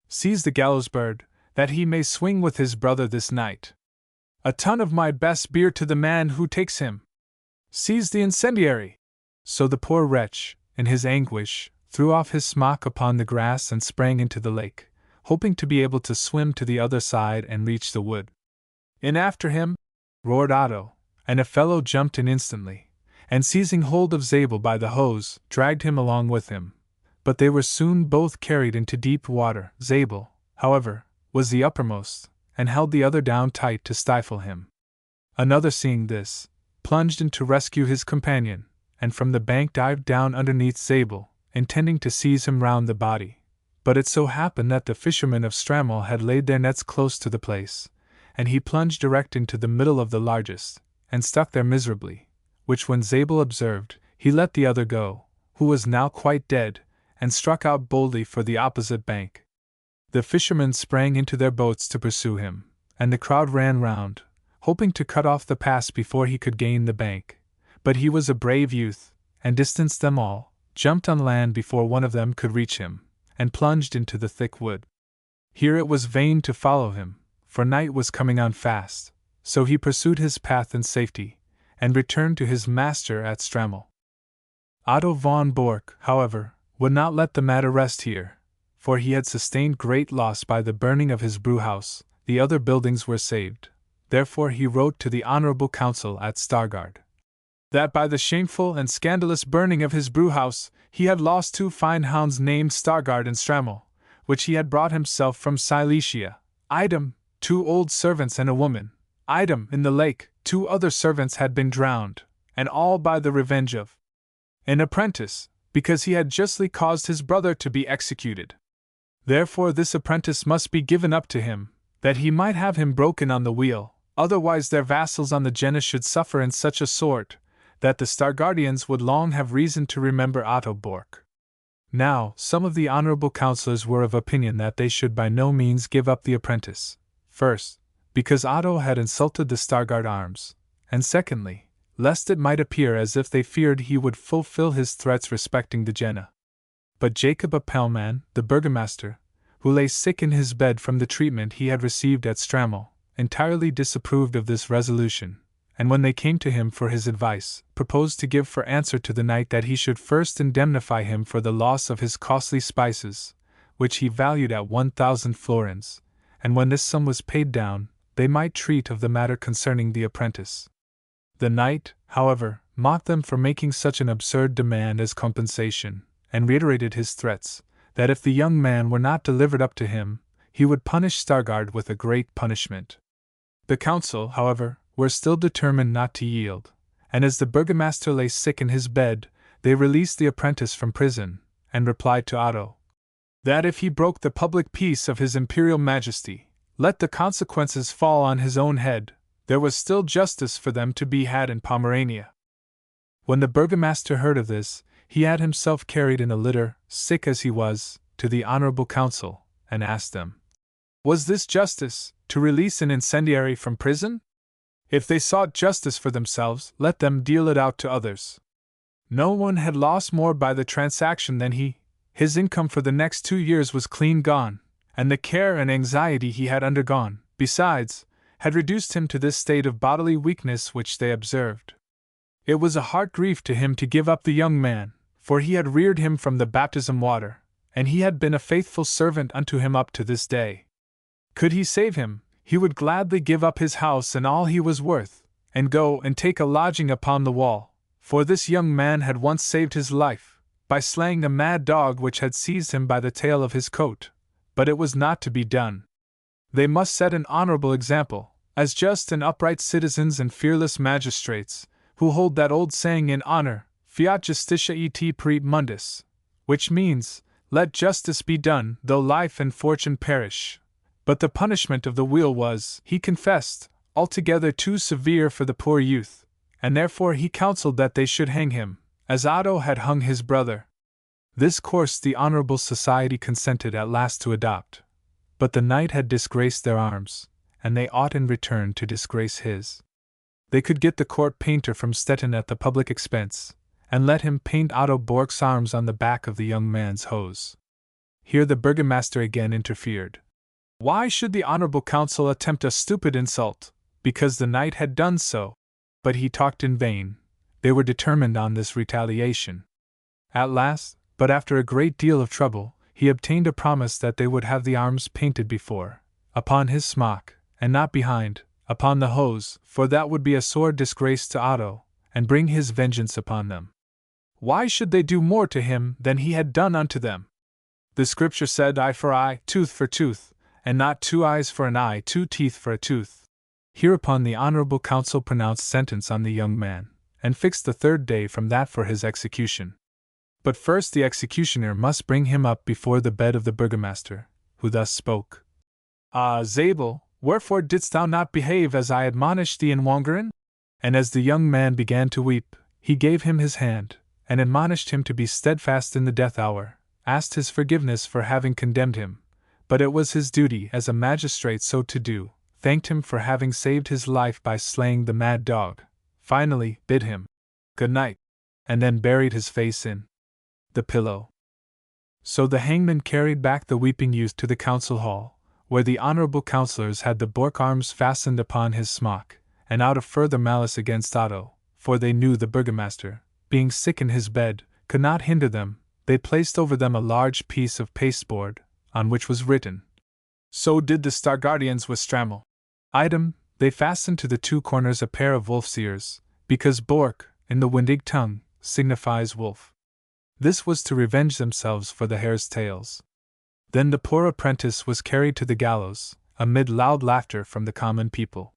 Seize the gallows bird, that he may swing with his brother this night! A ton of my best beer to the man who takes him! Seize the incendiary!" So the poor wretch, in his anguish, threw off his smock upon the grass and sprang into the lake, hoping to be able to swim to the other side and reach the wood. "In after him!" roared Otto, and a fellow jumped in instantly, and seizing hold of Zabel by the hose, dragged him along with him. But they were soon both carried into deep water. Zabel, however, was the uppermost, and held the other down tight to stifle him. Another, seeing this, plunged in to rescue his companion, and from the bank dived down underneath Zabel, intending to seize him round the body. But it so happened that the fishermen of Strammel had laid their nets close to the place, and he plunged direct into the middle of the largest, and stuck there miserably, which when Zabel observed, he let the other go, who was now quite dead, and struck out boldly for the opposite bank. The fishermen sprang into their boats to pursue him, and the crowd ran round, hoping to cut off the pass before he could gain the bank. But he was a brave youth, and distanced them all, jumped on land before one of them could reach him, and plunged into the thick wood. Here it was vain to follow him, for night was coming on fast, so he pursued his path in safety, and returned to his master at Strammel. Otto von Bork, however, would not let the matter rest here, for he had sustained great loss by the burning of his brewhouse. The other buildings were saved. Therefore he wrote to the Honorable Council at Stargard that by the shameful and scandalous burning of his brewhouse, he had lost 2 fine hounds named Stargard and Strammel, which he had brought himself from Silesia. Item, 2 old servants and a woman. Item, in the lake, 2 other servants had been drowned, and all by the revenge of an apprentice, because he had justly caused his brother to be executed. Therefore this apprentice must be given up to him, that he might have him broken on the wheel, otherwise their vassals on the Jena should suffer in such a sort, that the Stargardians would long have reason to remember Otto Bork. Now, some of the honorable councillors were of opinion that they should by no means give up the apprentice. First, because Otto had insulted the Stargard arms, and secondly, lest it might appear as if they feared he would fulfill his threats respecting the Jena. But Jacob Appelman, the burgomaster, who lay sick in his bed from the treatment he had received at Strammel, entirely disapproved of this resolution, and when they came to him for his advice, proposed to give for answer to the knight that he should first indemnify him for the loss of his costly spices, which he valued at 1,000 florins, and when this sum was paid down, they might treat of the matter concerning the apprentice. The knight, however, mocked them for making such an absurd demand as compensation, and reiterated his threats, that if the young man were not delivered up to him, he would punish Stargard with a great punishment. The council, however, were still determined not to yield, and as the burgomaster lay sick in his bed, they released the apprentice from prison, and replied to Otto that if he broke the public peace of his imperial majesty, let the consequences fall on his own head, there was still justice for them to be had in Pomerania. When the burgomaster heard of this, he had himself carried in a litter, sick as he was, to the honorable council, and asked them, was this justice, to release an incendiary from prison? If they sought justice for themselves, let them deal it out to others. No one had lost more by the transaction than he. His income for the next 2 years was clean gone, and the care and anxiety he had undergone, besides, had reduced him to this state of bodily weakness which they observed. It was a heart grief to him to give up the young man, for he had reared him from the baptism water, and he had been a faithful servant unto him up to this day. Could he save him, he would gladly give up his house and all he was worth, and go and take a lodging upon the wall, for this young man had once saved his life, by slaying a mad dog which had seized him by the tail of his coat, but it was not to be done. They must set an honorable example, as just and upright citizens and fearless magistrates, who hold that old saying in honor, fiat justitia et pre mundus, which means, let justice be done, though life and fortune perish. But the punishment of the wheel was, he confessed, altogether too severe for the poor youth, and therefore he counseled that they should hang him, as Otto had hung his brother. This course the honorable society consented at last to adopt, but the knight had disgraced their arms, and they ought in return to disgrace his. They could get the court painter from Stettin at the public expense, and let him paint Otto Bork's arms on the back of the young man's hose. Here the burgomaster again interfered. Why should the honorable council attempt a stupid insult, because the knight had done so? But he talked in vain. They were determined on this retaliation. At last, but after a great deal of trouble, he obtained a promise that they would have the arms painted before, upon his smock, and not behind, upon the hose, for that would be a sore disgrace to Otto, and bring his vengeance upon them. Why should they do more to him than he had done unto them? The scripture said eye for eye, tooth for tooth, and not 2 eyes for an eye, 2 teeth for a tooth. Hereupon the honorable council pronounced sentence on the young man, and fixed the 3rd day from that for his execution. But first the executioner must bring him up before the bed of the burgomaster, who thus spoke. Ah, Zabel, wherefore didst thou not behave as I admonished thee in Wongeren? And as the young man began to weep, he gave him his hand, and admonished him to be steadfast in the death hour, asked his forgiveness for having condemned him, but it was his duty as a magistrate so to do, thanked him for having saved his life by slaying the mad dog, finally bid him good night, and then buried his face in the pillow. So the hangman carried back the weeping youth to the council hall, where the honorable councillors had the Bork arms fastened upon his smock, and out of further malice against Otto, for they knew the burgomaster, being sick in his bed, could not hinder them, they placed over them a large piece of pasteboard, on which was written, so did the Stargardians with Strammel. Item, they fastened to the 2 corners a pair of wolf's ears, because Bork, in the Windig tongue, signifies wolf. This was to revenge themselves for the hare's tails. Then the poor apprentice was carried to the gallows, amid loud laughter from the common people.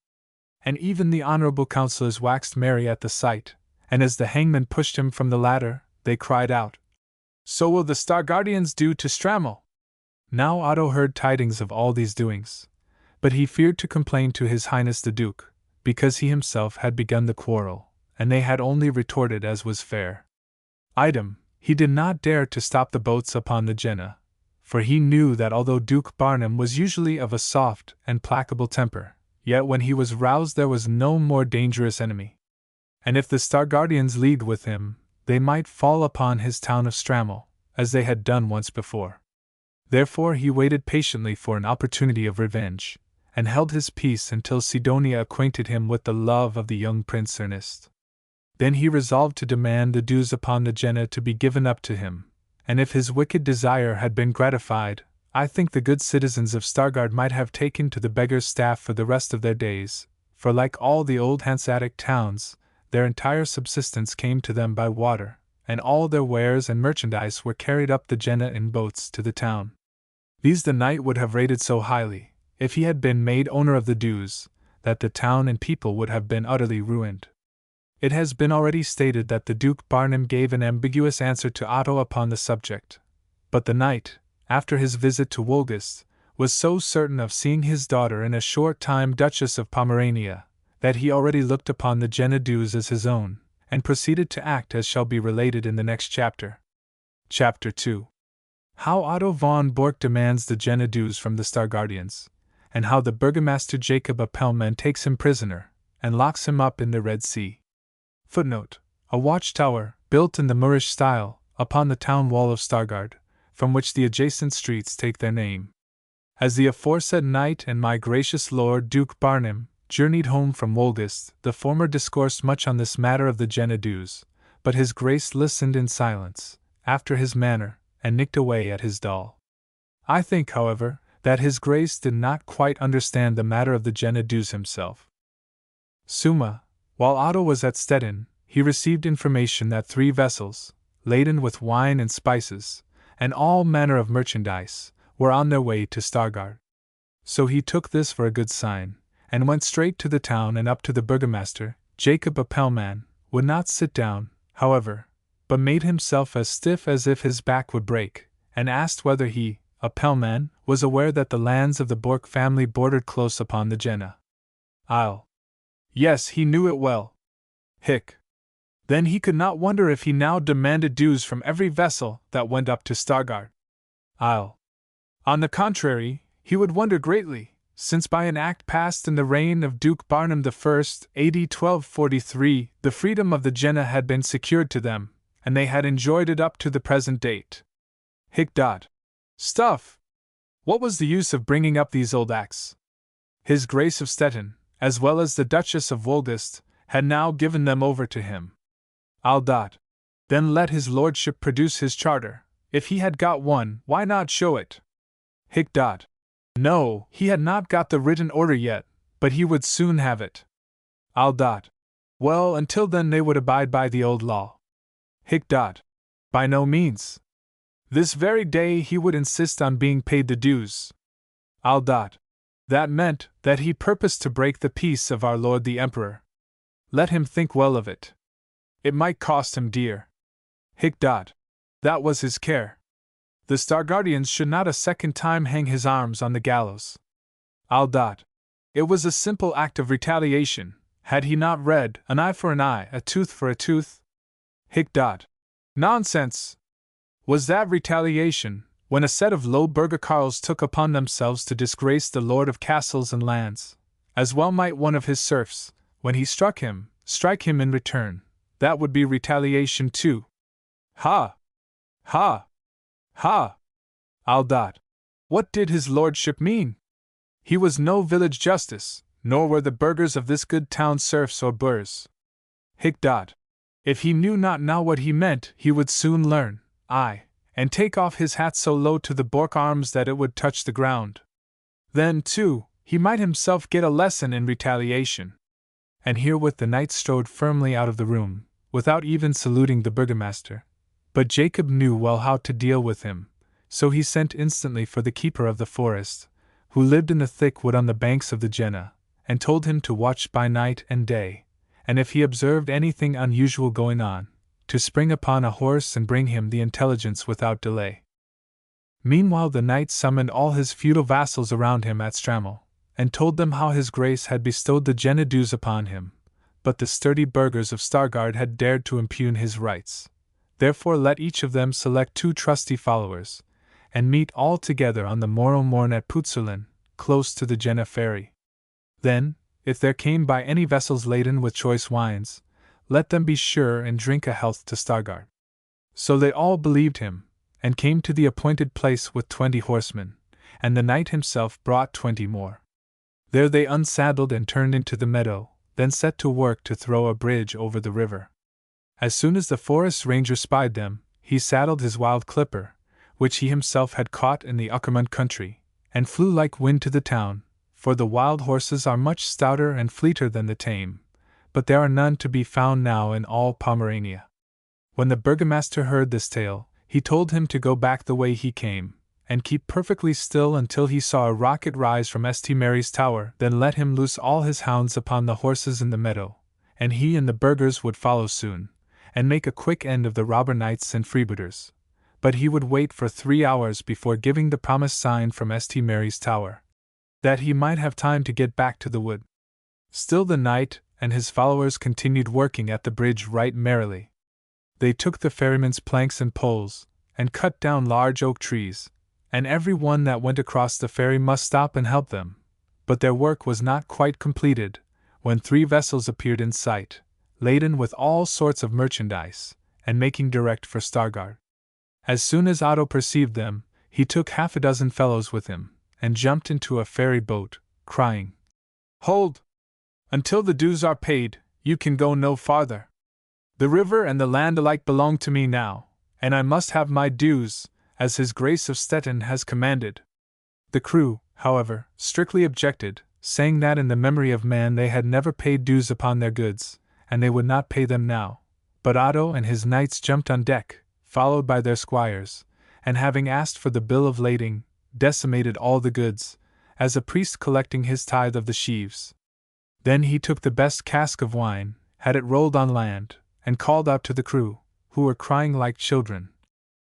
And even the honorable councillors waxed merry at the sight, and as the hangman pushed him from the ladder, they cried out, so will the Stargardians do to Strammel. Now Otto heard tidings of all these doings, but he feared to complain to His Highness the Duke, because he himself had begun the quarrel, and they had only retorted as was fair. Item, he did not dare to stop the boats upon the Jena, for he knew that although Duke Barnum was usually of a soft and placable temper, yet when he was roused there was no more dangerous enemy. And if the Stargardians leagued with him, they might fall upon his town of Strammel, as they had done once before. Therefore he waited patiently for an opportunity of revenge, and held his peace until Sidonia acquainted him with the love of the young Prince Ernest. Then he resolved to demand the dues upon the Jena to be given up to him, and if his wicked desire had been gratified, I think the good citizens of Stargard might have taken to the beggar's staff for the rest of their days, for like all the old Hanseatic towns, their entire subsistence came to them by water, and all their wares and merchandise were carried up the Jena in boats to the town. These the knight would have rated so highly, if he had been made owner of the dues, that the town and people would have been utterly ruined. It has been already stated that the Duke Barnum gave an ambiguous answer to Otto upon the subject, but the knight, after his visit to Wolgast, was so certain of seeing his daughter in a short time Duchess of Pomerania, that he already looked upon the Jena dues as his own, and proceeded to act as shall be related in the next chapter. Chapter 2. How Otto von Bork demands the Jena dues from the Stargardians, and how the Burgomaster Jacob Appelman takes him prisoner, and locks him up in the Red Sea. Footnote: a watchtower, built in the Moorish style, upon the town wall of Stargard, from which the adjacent streets take their name. As the aforesaid knight and my gracious Lord Duke Barnum journeyed home from Wolgast, the former discoursed much on this matter of the Jena dues, but his grace listened in silence, after his manner, and nicked away at his doll. I think, however, that his grace did not quite understand the matter of the Jena dues himself. Summa, while Otto was at Stettin, he received information that 3 vessels, laden with wine and spices, and all manner of merchandise, were on their way to Stargard. So he took this for a good sign, and went straight to the town and up to the Burgomaster. Jacob Appelman would not sit down, however, but made himself as stiff as if his back would break, and asked whether he, Appelman, was aware that the lands of the Bork family bordered close upon the Jena. Yes, he knew it well. Hic. Then he could not wonder if he now demanded dues from every vessel that went up to Stargard. On the contrary, he would wonder greatly, since by an act passed in the reign of Duke Barnum I, AD 1243, the freedom of the Jena had been secured to them, and they had enjoyed it up to the present date. Hic. Stuff! What was the use of bringing up these old acts? His Grace of Stettin, as well as the Duchess of Wolgast, had now given them over to him. Then let his lordship produce his charter. If he had got one, why not show it? Hic. No, he had not got the written order yet, but he would soon have it. Well, until then they would abide by the old law. Hic. By no means. This very day he would insist on being paid the dues. That meant that he purposed to break the peace of our Lord the Emperor. Let him think well of it. It might cost him dear. Hic. That was his care. The Stargardians should not a second time hang his arms on the gallows. It was a simple act of retaliation. Had he not read, an eye for an eye, a tooth for a tooth? Hic. Nonsense! Was that retaliation, when a set of low burgocarls took upon themselves to disgrace the lord of castles and lands? As well might one of his serfs, when he struck him, strike him in return. That would be retaliation too. Ha! Ha! Ha! What did his lordship mean? He was no village justice, nor were the burghers of this good town serfs or boors. Hic. If he knew not now what he meant, he would soon learn, and take off his hat so low to the Bork arms that it would touch the ground. Then, too, he might himself get a lesson in retaliation. And herewith the knight strode firmly out of the room, without even saluting the burgomaster. But Jacob knew well how to deal with him, so he sent instantly for the keeper of the forest, who lived in the thick wood on the banks of the Jena, and told him to watch by night and day, and if he observed anything unusual going on, to spring upon a horse and bring him the intelligence without delay. Meanwhile the knight summoned all his feudal vassals around him at Strammel, and told them how his grace had bestowed the Jena dues upon him, but the sturdy burghers of Stargard had dared to impugn his rights. Therefore let each of them select 2 trusty followers, and meet all together on the morrow morn at Putzerlin, close to the Jena ferry. Then, if there came by any vessels laden with choice wines, let them be sure and drink a health to Stargard. So they all believed him, and came to the appointed place with 20 horsemen, and the knight himself brought 20 more. There they unsaddled and turned into the meadow, then set to work to throw a bridge over the river. As soon as the forest ranger spied them, he saddled his wild clipper, which he himself had caught in the Uckermund country, and flew like wind to the town, for the wild horses are much stouter and fleeter than the tame, but there are none to be found now in all Pomerania. When the burgomaster heard this tale, he told him to go back the way he came, and keep perfectly still until he saw a rocket rise from St. Mary's Tower, then let him loose all his hounds upon the horses in the meadow, and he and the burghers would follow soon, and make a quick end of the robber knights and freebooters. But he would wait for 3 hours before giving the promised sign from St. Mary's Tower, that he might have time to get back to the wood. Still the knight and his followers continued working at the bridge right merrily. They took the ferryman's planks and poles, and cut down large oak trees, and every one that went across the ferry must stop and help them. But their work was not quite completed, when 3 vessels appeared in sight, laden with all sorts of merchandise, and making direct for Stargard. As soon as Otto perceived them, he took 6 fellows with him, and jumped into a ferry boat, crying, "Hold! Until the dues are paid, you can go no farther. The river and the land alike belong to me now, and I must have my dues, as His Grace of Stettin has commanded." The crew, however, strictly objected, saying that in the memory of man they had never paid dues upon their goods, and they would not pay them now. But Otto and his knights jumped on deck, followed by their squires, and having asked for the bill of lading, decimated all the goods, as a priest collecting his tithe of the sheaves. Then he took the best cask of wine, had it rolled on land, and called out to the crew, who were crying like children,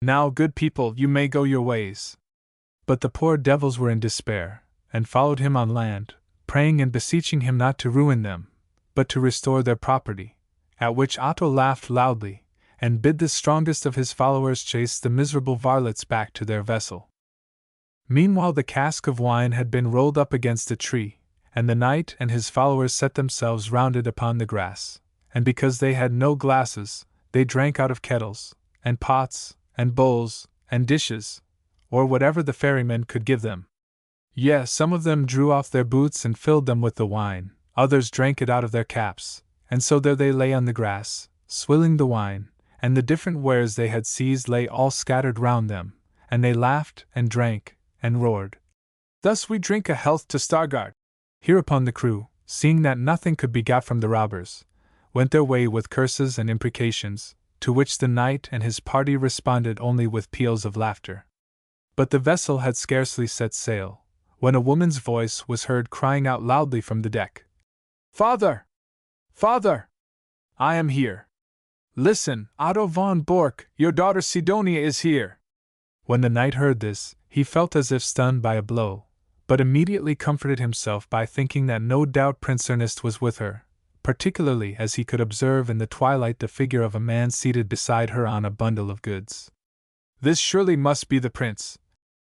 "Now, good people, you may go your ways." But the poor devils were in despair, and followed him on land, praying and beseeching him not to ruin them, but to restore their property, at which Otto laughed loudly, and bid the strongest of his followers chase the miserable varlets back to their vessel. Meanwhile the cask of wine had been rolled up against a tree, and the knight and his followers set themselves round it upon the grass, and because they had no glasses, they drank out of kettles, and pots, and bowls, and dishes, or whatever the ferryman could give them. Yes, some of them drew off their boots and filled them with the wine, others drank it out of their caps, and so there they lay on the grass, swilling the wine, and the different wares they had seized lay all scattered round them, and they laughed, and drank, and roared, "Thus we drink a health to Stargard." Hereupon the crew, seeing that nothing could be got from the robbers, went their way with curses and imprecations, to which the knight and his party responded only with peals of laughter. But the vessel had scarcely set sail, when a woman's voice was heard crying out loudly from the deck, "Father! Father! I am here! Listen, Otto von Bork, your daughter Sidonia is here!" When the knight heard this, he felt as if stunned by a blow, but immediately comforted himself by thinking that no doubt Prince Ernest was with her, particularly as he could observe in the twilight the figure of a man seated beside her on a bundle of goods. "This surely must be the prince,"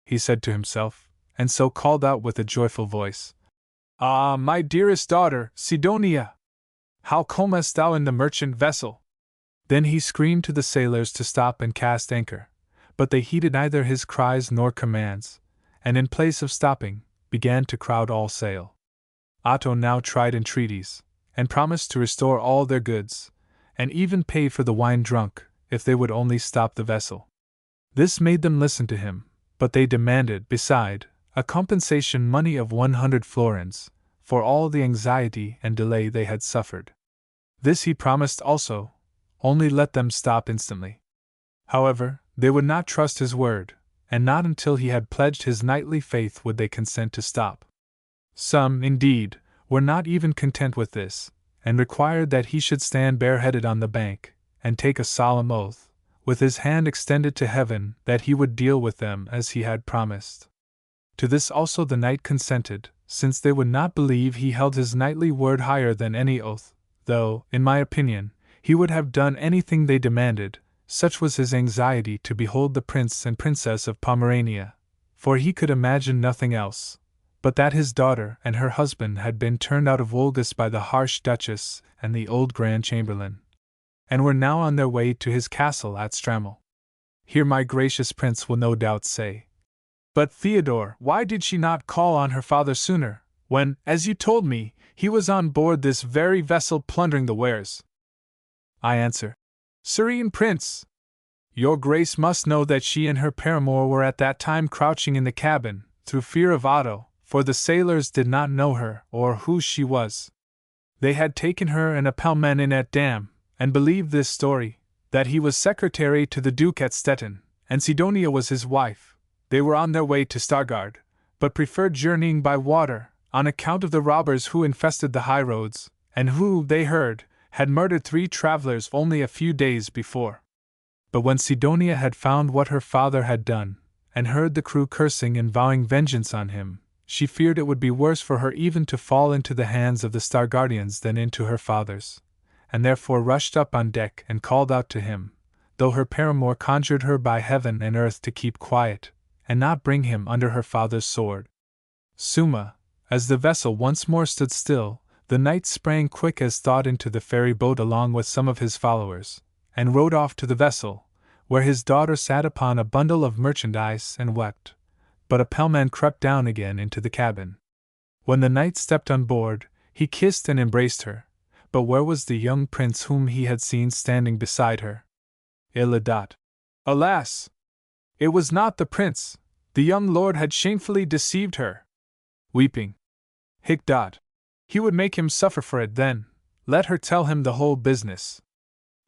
he said to himself, and so called out with a joyful voice, "Ah, my dearest daughter, Sidonia! How comest thou in the merchant vessel?" Then he screamed to the sailors to stop and cast anchor, but they heeded neither his cries nor commands, and in place of stopping, began to crowd all sail. Otto now tried entreaties, and promised to restore all their goods, and even pay for the wine drunk, if they would only stop the vessel. This made them listen to him, but they demanded, beside, a compensation money of 100 florins, for all the anxiety and delay they had suffered. This he promised also, only let them stop instantly. However, they would not trust his word, and not until he had pledged his knightly faith would they consent to stop. Some, indeed, were not even content with this, and required that he should stand bareheaded on the bank, and take a solemn oath, with his hand extended to heaven, that he would deal with them as he had promised. To this also the knight consented, since they would not believe he held his knightly word higher than any oath, though, in my opinion, he would have done anything they demanded, such was his anxiety to behold the prince and princess of Pomerania, for he could imagine nothing else, but that his daughter and her husband had been turned out of Wolgast by the harsh duchess and the old grand chamberlain, and were now on their way to his castle at Strammel. Here my gracious prince will no doubt say, "But Theodore, why did she not call on her father sooner, when, as you told me, he was on board this very vessel plundering the wares?" I answer, "Serene Prince! Your Grace must know that she and her paramour were at that time crouching in the cabin, through fear of Otto, for the sailors did not know her or who she was. They had taken her and a Pelman in at Dam, and believed this story, that he was secretary to the Duke at Stettin, and Sidonia was his wife. They were on their way to Stargard, but preferred journeying by water, on account of the robbers who infested the high roads, and who, they heard, had murdered 3 travelers only a few days before. But when Sidonia had found what her father had done, and heard the crew cursing and vowing vengeance on him, she feared it would be worse for her even to fall into the hands of the Stargardians than into her father's, and therefore rushed up on deck and called out to him, though her paramour conjured her by heaven and earth to keep quiet, and not bring him under her father's sword. Suma, as the vessel once more stood still, the knight sprang quick as thought into the ferry boat along with some of his followers, and rowed off to the vessel, where his daughter sat upon a bundle of merchandise and wept, but a Pelman crept down again into the cabin. When the knight stepped on board, he kissed and embraced her, but where was the young prince whom he had seen standing beside her? Alas! It was not the prince, the young lord had shamefully deceived her. Weeping. He would make him suffer for it then, let her tell him the whole business.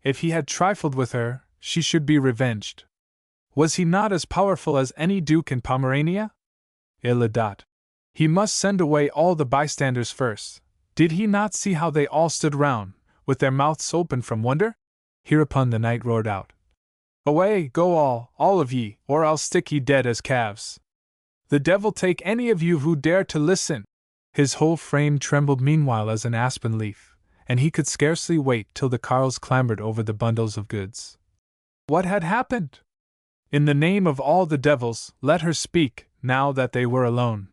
If he had trifled with her, she should be revenged. Was he not as powerful as any duke in Pomerania? He must send away all the bystanders first. Did he not see how they all stood round, with their mouths open from wonder? Hereupon the knight roared out, Away, go all of ye, or I'll stick ye dead as calves. The devil take any of you who dare to listen. His whole frame trembled meanwhile as an aspen leaf, and he could scarcely wait till the carles clambered over the bundles of goods. What had happened? In the name of all the devils, let her speak, now that they were alone.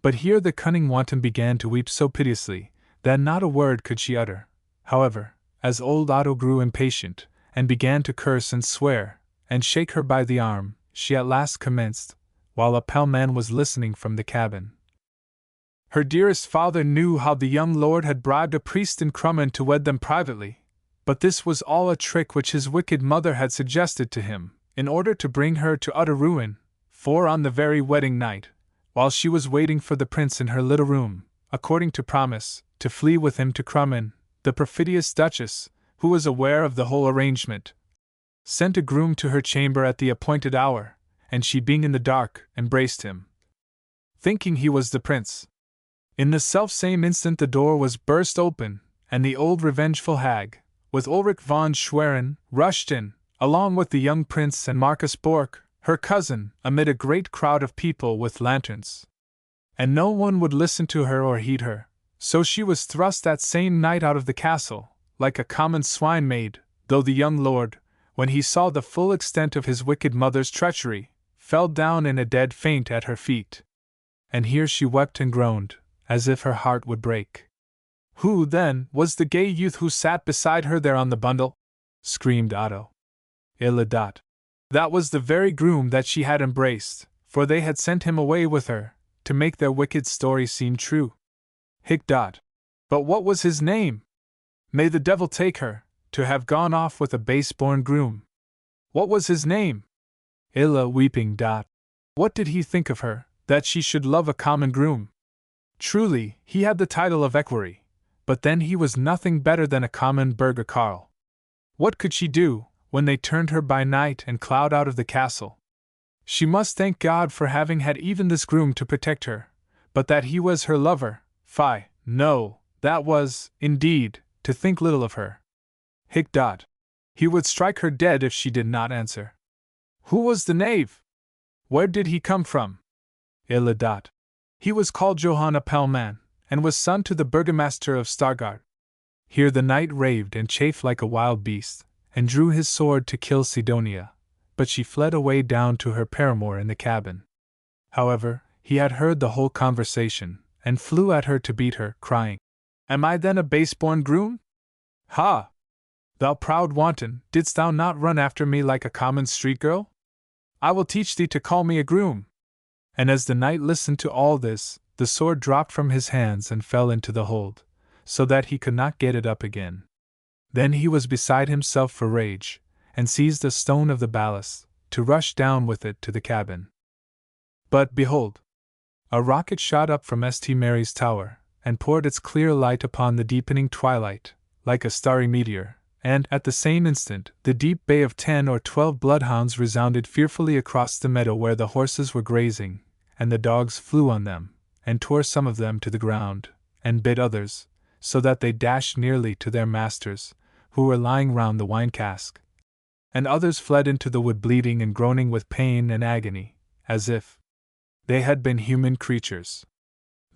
But here the cunning wanton began to weep so piteously, that not a word could she utter. However, as old Otto grew impatient, and began to curse and swear, and shake her by the arm, she at last commenced, while a Pelman was listening from the cabin. Her dearest father knew how the young lord had bribed a priest in Crumman to wed them privately, but this was all a trick which his wicked mother had suggested to him, in order to bring her to utter ruin, for on the very wedding night, while she was waiting for the prince in her little room, according to promise, to flee with him to Crumman, the perfidious duchess, who was aware of the whole arrangement, sent a groom to her chamber at the appointed hour, and she being in the dark, embraced him, thinking he was the prince. In the self-same instant the door was burst open, and the old revengeful hag, with Ulrich von Schwerin, rushed in, along with the young prince and Marcus Bork, her cousin, amid a great crowd of people with lanterns. And no one would listen to her or heed her, so she was thrust that same night out of the castle, like a common swine maid, though the young lord, when he saw the full extent of his wicked mother's treachery, fell down in a dead faint at her feet. And here she wept and groaned, as if her heart would break. Who, then, was the gay youth who sat beside her there on the bundle? Screamed Otto. That was the very groom that she had embraced, for they had sent him away with her, to make their wicked story seem true. But what was his name? May the devil take her, to have gone off with a base-born groom. What was his name? Weeping. What did he think of her, that she should love a common groom? Truly, he had the title of equerry, but then he was nothing better than a common burgher carl. What could she do, when they turned her by night and cloud out of the castle? She must thank God for having had even this groom to protect her, but that he was her lover, no, that was, indeed, to think little of her. He would strike her dead if she did not answer. Who was the knave? Where did he come from? He was called Johanna Pelman, and was son to the burgomaster of Stargard. Here the knight raved and chafed like a wild beast, and drew his sword to kill Sidonia, but she fled away down to her paramour in the cabin. However, he had heard the whole conversation, and flew at her to beat her, crying, Am I then a base-born groom? Ha! Thou proud wanton, didst thou not run after me like a common street girl? I will teach thee to call me a groom. And as the knight listened to all this, the sword dropped from his hands and fell into the hold, so that he could not get it up again. Then he was beside himself for rage, and seized a stone of the ballast, to rush down with it to the cabin. But behold! A rocket shot up from St. Mary's Tower, and poured its clear light upon the deepening twilight, like a starry meteor, and, at the same instant, the deep bay of 10 or 12 bloodhounds resounded fearfully across the meadow where the horses were grazing, and the dogs flew on them, and tore some of them to the ground, and bit others, so that they dashed nearly to their masters, who were lying round the wine-cask. And others fled into the wood bleating and groaning with pain and agony, as if they had been human creatures.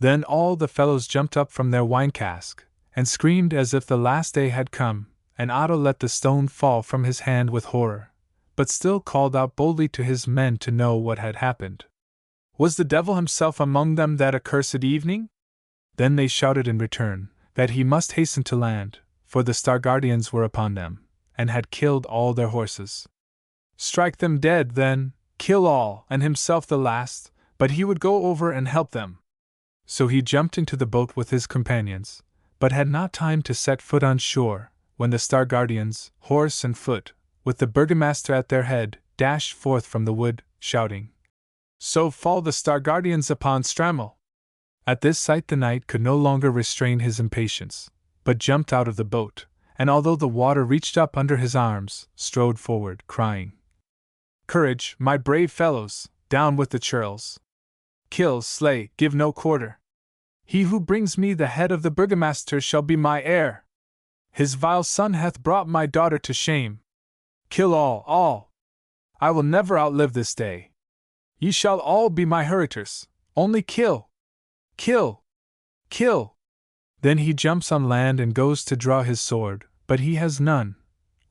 Then all the fellows jumped up from their wine-cask, and screamed as if the last day had come, and Otto let the stone fall from his hand with horror, but still called out boldly to his men to know what had happened. Was the devil himself among them that accursed evening? Then they shouted in return, that he must hasten to land, for the Star Guardians were upon them, and had killed all their horses. Strike them dead, then, kill all, and himself the last, but he would go over and help them. So he jumped into the boat with his companions, but had not time to set foot on shore, when the Star Guardians, horse and foot, with the burgomaster at their head, dashed forth from the wood, shouting, "So fall the Star Guardians upon Strammel!" At this sight the knight could no longer restrain his impatience, but jumped out of the boat, and although the water reached up under his arms, strode forward, crying, "Courage, my brave fellows, down with the churls! Kill, slay, give no quarter! He who brings me the head of the burgomaster shall be my heir! His vile son hath brought my daughter to shame! Kill all, all! I will never outlive this day! Ye shall all be my heritors, only kill! Kill! Kill!" Then he jumps on land and goes to draw his sword, but he has none,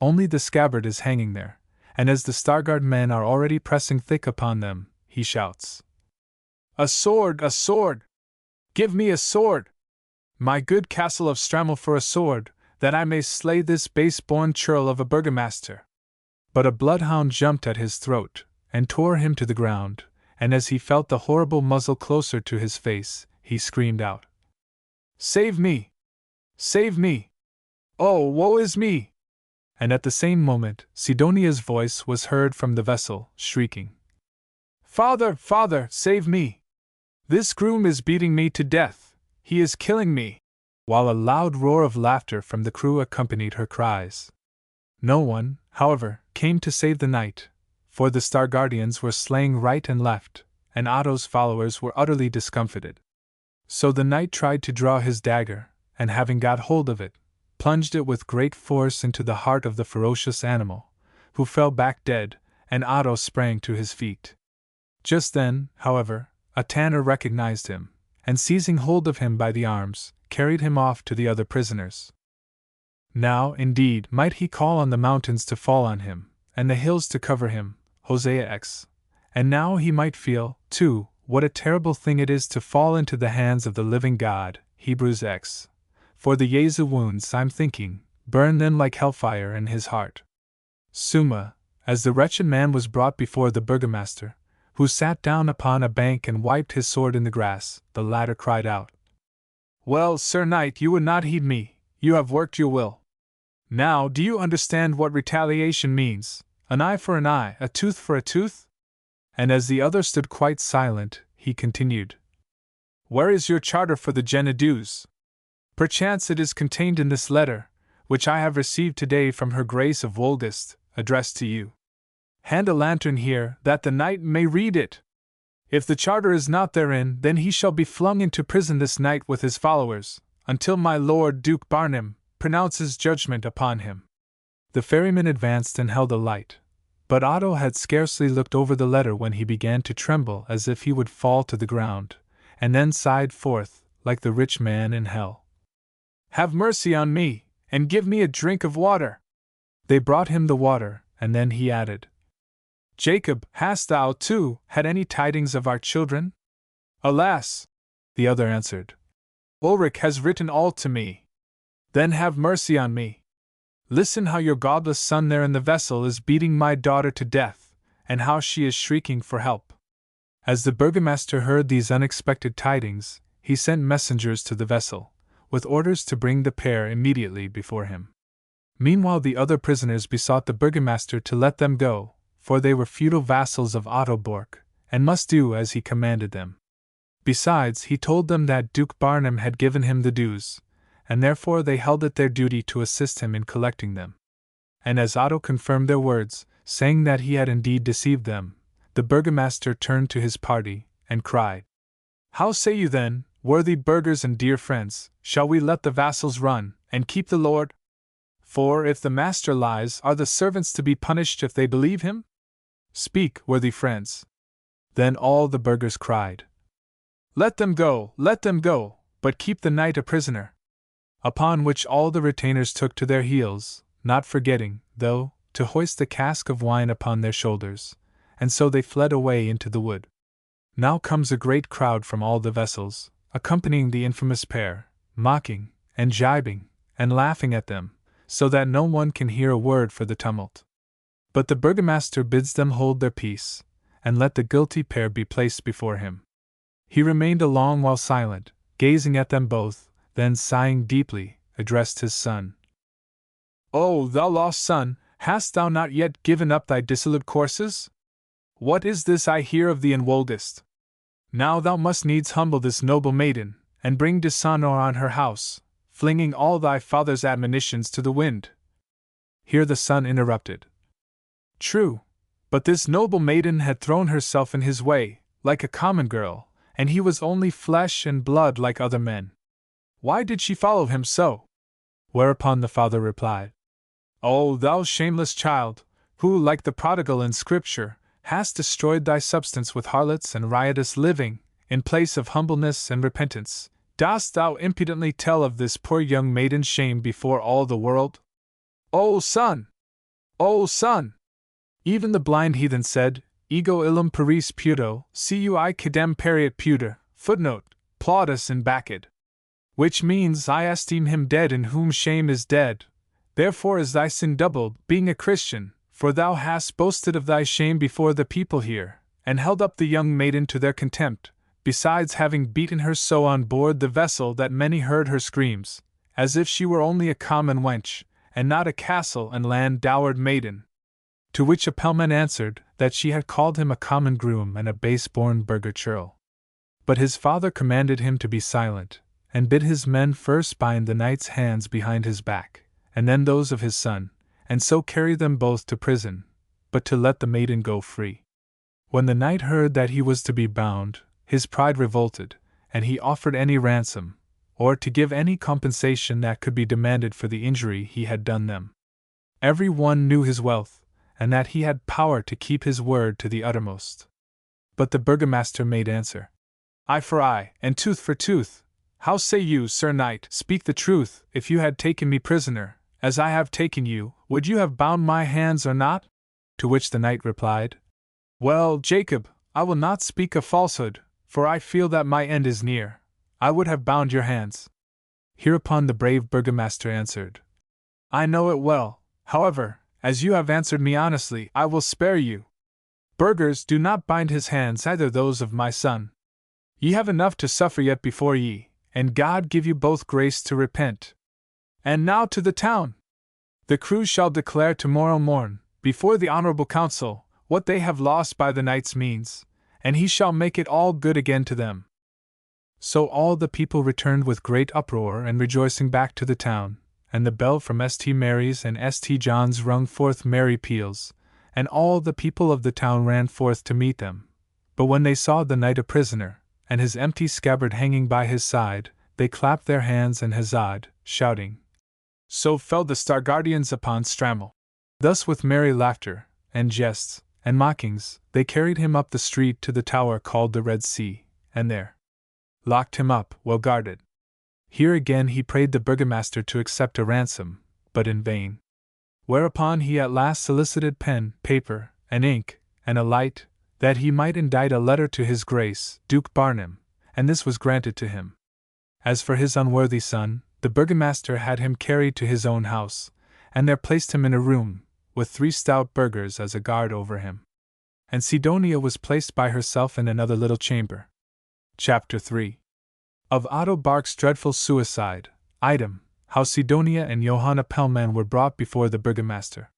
only the scabbard is hanging there, and as the Starguard men are already pressing thick upon them, he shouts, "A sword! A sword! Give me a sword! My good castle of Strammel for a sword, that I may slay this base-born churl of a burgomaster!" But a bloodhound jumped at his throat, and tore him to the ground, and as he felt the horrible muzzle closer to his face, he screamed out, "Save me! Save me! Oh, woe is me!" And at the same moment, Sidonia's voice was heard from the vessel, shrieking, "Father, father, save me! This groom is beating me to death, he is killing me!" While a loud roar of laughter from the crew accompanied her cries. No one, however, came to save the knight, for the Star Guardians were slaying right and left, and Otto's followers were utterly discomfited. So the knight tried to draw his dagger, and having got hold of it, plunged it with great force into the heart of the ferocious animal, who fell back dead, and Otto sprang to his feet. Just then, however, a tanner recognized him, and seizing hold of him by the arms, carried him off to the other prisoners. Now, indeed, might he call on the mountains to fall on him, and the hills to cover him, Hosea X. And now he might feel, too, what a terrible thing it is to fall into the hands of the living God, Hebrews X. For the Jesu wounds, I'm thinking, burn then like hellfire in his heart. Summa, as the wretched man was brought before the burgomaster, who sat down upon a bank and wiped his sword in the grass, the latter cried out, "Well, Sir Knight, you would not heed me, you have worked your will. Now, do you understand what retaliation means? An eye for an eye, a tooth for a tooth?" And as the other stood quite silent, he continued, "Where is your charter for the Genedeus? Perchance it is contained in this letter, which I have received today from her Grace of Wolgast, addressed to you. Hand a lantern here, that the knight may read it. If the charter is not therein, then he shall be flung into prison this night with his followers, until my Lord Duke Barnum pronounces judgment upon him." The ferryman advanced and held a light, but Otto had scarcely looked over the letter when he began to tremble as if he would fall to the ground, and then sighed forth, like the rich man in hell, "Have mercy on me, and give me a drink of water." They brought him the water, and then he added, "Jacob, hast thou, too, had any tidings of our children?" "Alas!" the other answered, "Ulrich has written all to me." "Then have mercy on me. Listen how your godless son there in the vessel is beating my daughter to death, and how she is shrieking for help." As the burgomaster heard these unexpected tidings, he sent messengers to the vessel, with orders to bring the pair immediately before him. Meanwhile the other prisoners besought the burgomaster to let them go, for they were feudal vassals of Audiobook, and must do as he commanded them. Besides, he told them that Duke Barnum had given him the dues, and therefore they held it their duty to assist him in collecting them. And as Otto confirmed their words, saying that he had indeed deceived them, the burgomaster turned to his party, and cried, "How say you then, worthy burghers and dear friends, shall we let the vassals run, and keep the lord? For if the master lies, are the servants to be punished if they believe him? Speak, worthy friends." Then all the burghers cried, let them go, but keep the knight a prisoner." Upon which all the retainers took to their heels, not forgetting, though, to hoist the cask of wine upon their shoulders, and so they fled away into the wood. Now comes a great crowd from all the vessels, accompanying the infamous pair, mocking, and gibing, and laughing at them, so that no one can hear a word for the tumult. But the burgomaster bids them hold their peace, and let the guilty pair be placed before him. He remained a long while silent, gazing at them both, then sighing deeply, addressed his son. "O thou lost son, hast thou not yet given up thy dissolute courses? What is this I hear of thee in Woldest? Now thou must needs humble this noble maiden, and bring dishonor on her house, flinging all thy father's admonitions to the wind." Here the son interrupted. "True, but this noble maiden had thrown herself in his way, like a common girl, and he was only flesh and blood like other men. Why did she follow him so?" Whereupon the father replied, "O thou shameless child, who, like the prodigal in Scripture, hast destroyed thy substance with harlots and riotous living, in place of humbleness and repentance, dost thou impudently tell of this poor young maiden's shame before all the world? O son! O son!" Even the blind heathen said, "Ego illum paris puto, cui quidem periat puter," footnote, Plautus in Bacchid. Which means, I esteem him dead in whom shame is dead. Therefore is thy sin doubled, being a Christian, for thou hast boasted of thy shame before the people here, and held up the young maiden to their contempt, besides having beaten her so on board the vessel that many heard her screams, as if she were only a common wench, and not a castle and land-dowered maiden. To which a pellman answered, that she had called him a common groom and a base-born burgher churl. But his father commanded him to be silent, and bid his men first bind the knight's hands behind his back, and then those of his son, and so carry them both to prison, but to let the maiden go free. When the knight heard that he was to be bound, his pride revolted, and he offered any ransom, or to give any compensation that could be demanded for the injury he had done them. Every one knew his wealth, and that he had power to keep his word to the uttermost. But the burgomaster made answer, "Eye for eye, and tooth for tooth. How say you, Sir Knight? Speak the truth. If you had taken me prisoner, as I have taken you, would you have bound my hands or not?" To which the knight replied, "Well, Jacob, I will not speak a falsehood, for I feel that my end is near. I would have bound your hands." Hereupon the brave burgomaster answered, "I know it well. However, as you have answered me honestly, I will spare you. Burghers do not bind his hands, either those of my son. Ye have enough to suffer yet before ye, and God give you both grace to repent. And now to the town. The crew shall declare tomorrow morn, before the honorable council, what they have lost by the knight's means, and he shall make it all good again to them." So all the people returned with great uproar and rejoicing back to the town, and the bell from St. Mary's and St. John's rung forth merry peals, and all the people of the town ran forth to meet them. But when they saw the knight a prisoner, and his empty scabbard hanging by his side, they clapped their hands and huzzaed, shouting, "So fell the Star Guardians upon Strammel." Thus with merry laughter, and jests, and mockings, they carried him up the street to the tower called the Red Sea, and there locked him up, well guarded. Here again he prayed the burgomaster to accept a ransom, but in vain. Whereupon he at last solicited pen, paper, and ink, and a light, that he might indite a letter to his Grace, Duke Barnum, and this was granted to him. As for his unworthy son, the burgomaster had him carried to his own house, and there placed him in a room, with 3 stout burghers as a guard over him. And Sidonia was placed by herself in another little chamber. Chapter 3. Of Otto Bark's dreadful suicide. Item. how Sidonia and Johanna Pellman were brought before the burgomaster.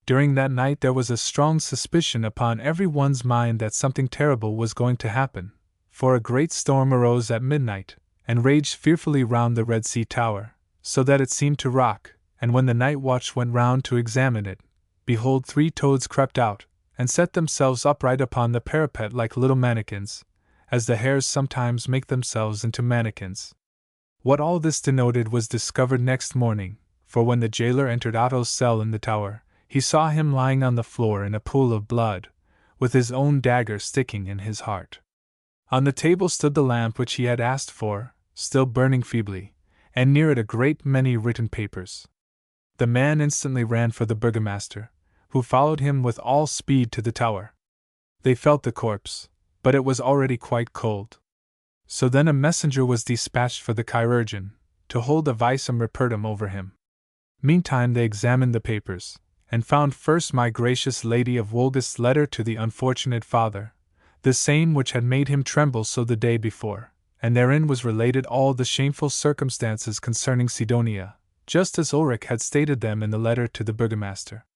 During that night there was a strong suspicion upon everyone's mind that something terrible was going to happen, for a great storm arose at midnight, and raged fearfully round the Red Sea Tower, so that it seemed to rock, and when the night watch went round to examine it, behold 3 toads crept out, and set themselves upright upon the parapet like little mannikins, as the hares sometimes make themselves into mannikins. What all this denoted was discovered next morning, for when the jailer entered Otto's cell in the tower, he saw him lying on the floor in a pool of blood, with his own dagger sticking in his heart. On the table stood the lamp which he had asked for, still burning feebly, and near it a great many written papers. The man instantly ran for the burgomaster, who followed him with all speed to the tower. They felt the corpse, but it was already quite cold. So then a messenger was dispatched for the chirurgeon, to hold a visum repertum over him. Meantime they examined the papers, and found first my gracious Lady of Wolgast's letter to the unfortunate father, the same which had made him tremble so the day before, and therein was related all the shameful circumstances concerning Sidonia, just as Ulrich had stated them in the letter to the burgomaster.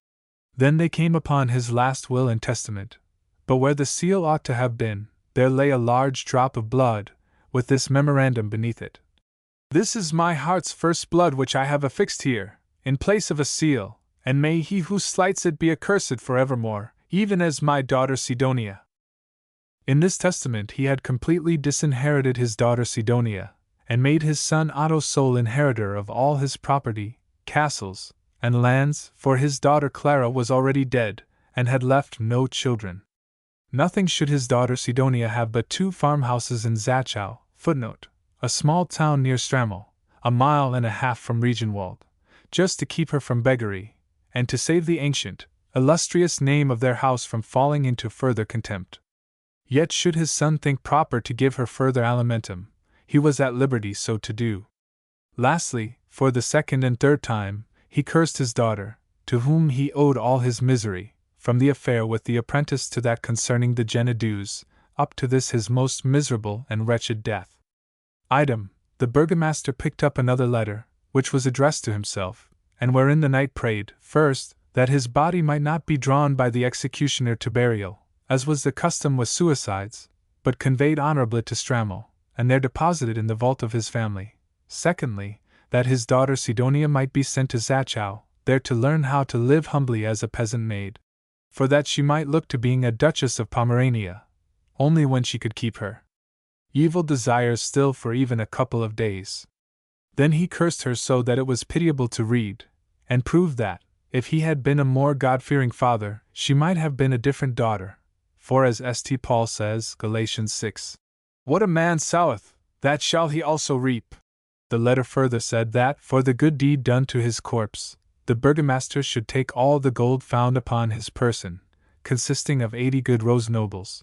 Then they came upon his last will and testament, but where the seal ought to have been, there lay a large drop of blood, with this memorandum beneath it: "This is my heart's first blood which I have affixed here, in place of a seal, and may he who slights it be accursed for evermore, even as my daughter Sidonia." In this testament he had completely disinherited his daughter Sidonia, and made his son Otto sole inheritor of all his property, castles, and lands, for his daughter Clara was already dead, and had left no children. Nothing should his daughter Sidonia have but 2 farmhouses in Zachau, a small town near Strammel, 1.5 miles from Regenwald, just to keep her from beggary, and to save the ancient, illustrious name of their house from falling into further contempt. Yet should his son think proper to give her further alimentum, he was at liberty so to do. Lastly, for the 2nd and 3rd time, he cursed his daughter, to whom he owed all his misery, from the affair with the apprentice to that concerning the Genedeus, up to this his most miserable and wretched death. Item, the burgomaster picked up another letter, which was addressed to himself, and wherein the knight prayed, first, that his body might not be drawn by the executioner to burial, as was the custom with suicides, but conveyed honorably to Strammel, and there deposited in the vault of his family. Secondly, that his daughter Sidonia might be sent to Zachau, there to learn how to live humbly as a peasant maid, for that she might look to being a Duchess of Pomerania, only when she could keep her evil desires still for even a couple of days. Then he cursed her so that it was pitiable to read, and proved that, if he had been a more God-fearing father, she might have been a different daughter, for as St. Paul says, Galatians 6, "What a man soweth, that shall he also reap." The letter further said that, for the good deed done to his corpse, the burgomaster should take all the gold found upon his person, consisting of 80 good rose nobles,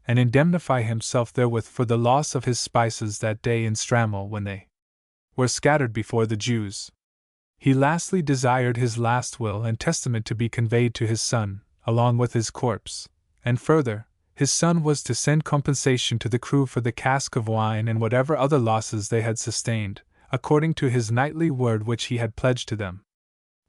and indemnify himself therewith for the loss of his spices that day in Strammel when they were scattered before the Jews. He lastly desired his last will and testament to be conveyed to his son, along with his corpse, and further, his son was to send compensation to the crew for the cask of wine and whatever other losses they had sustained, according to his knightly word which he had pledged to them.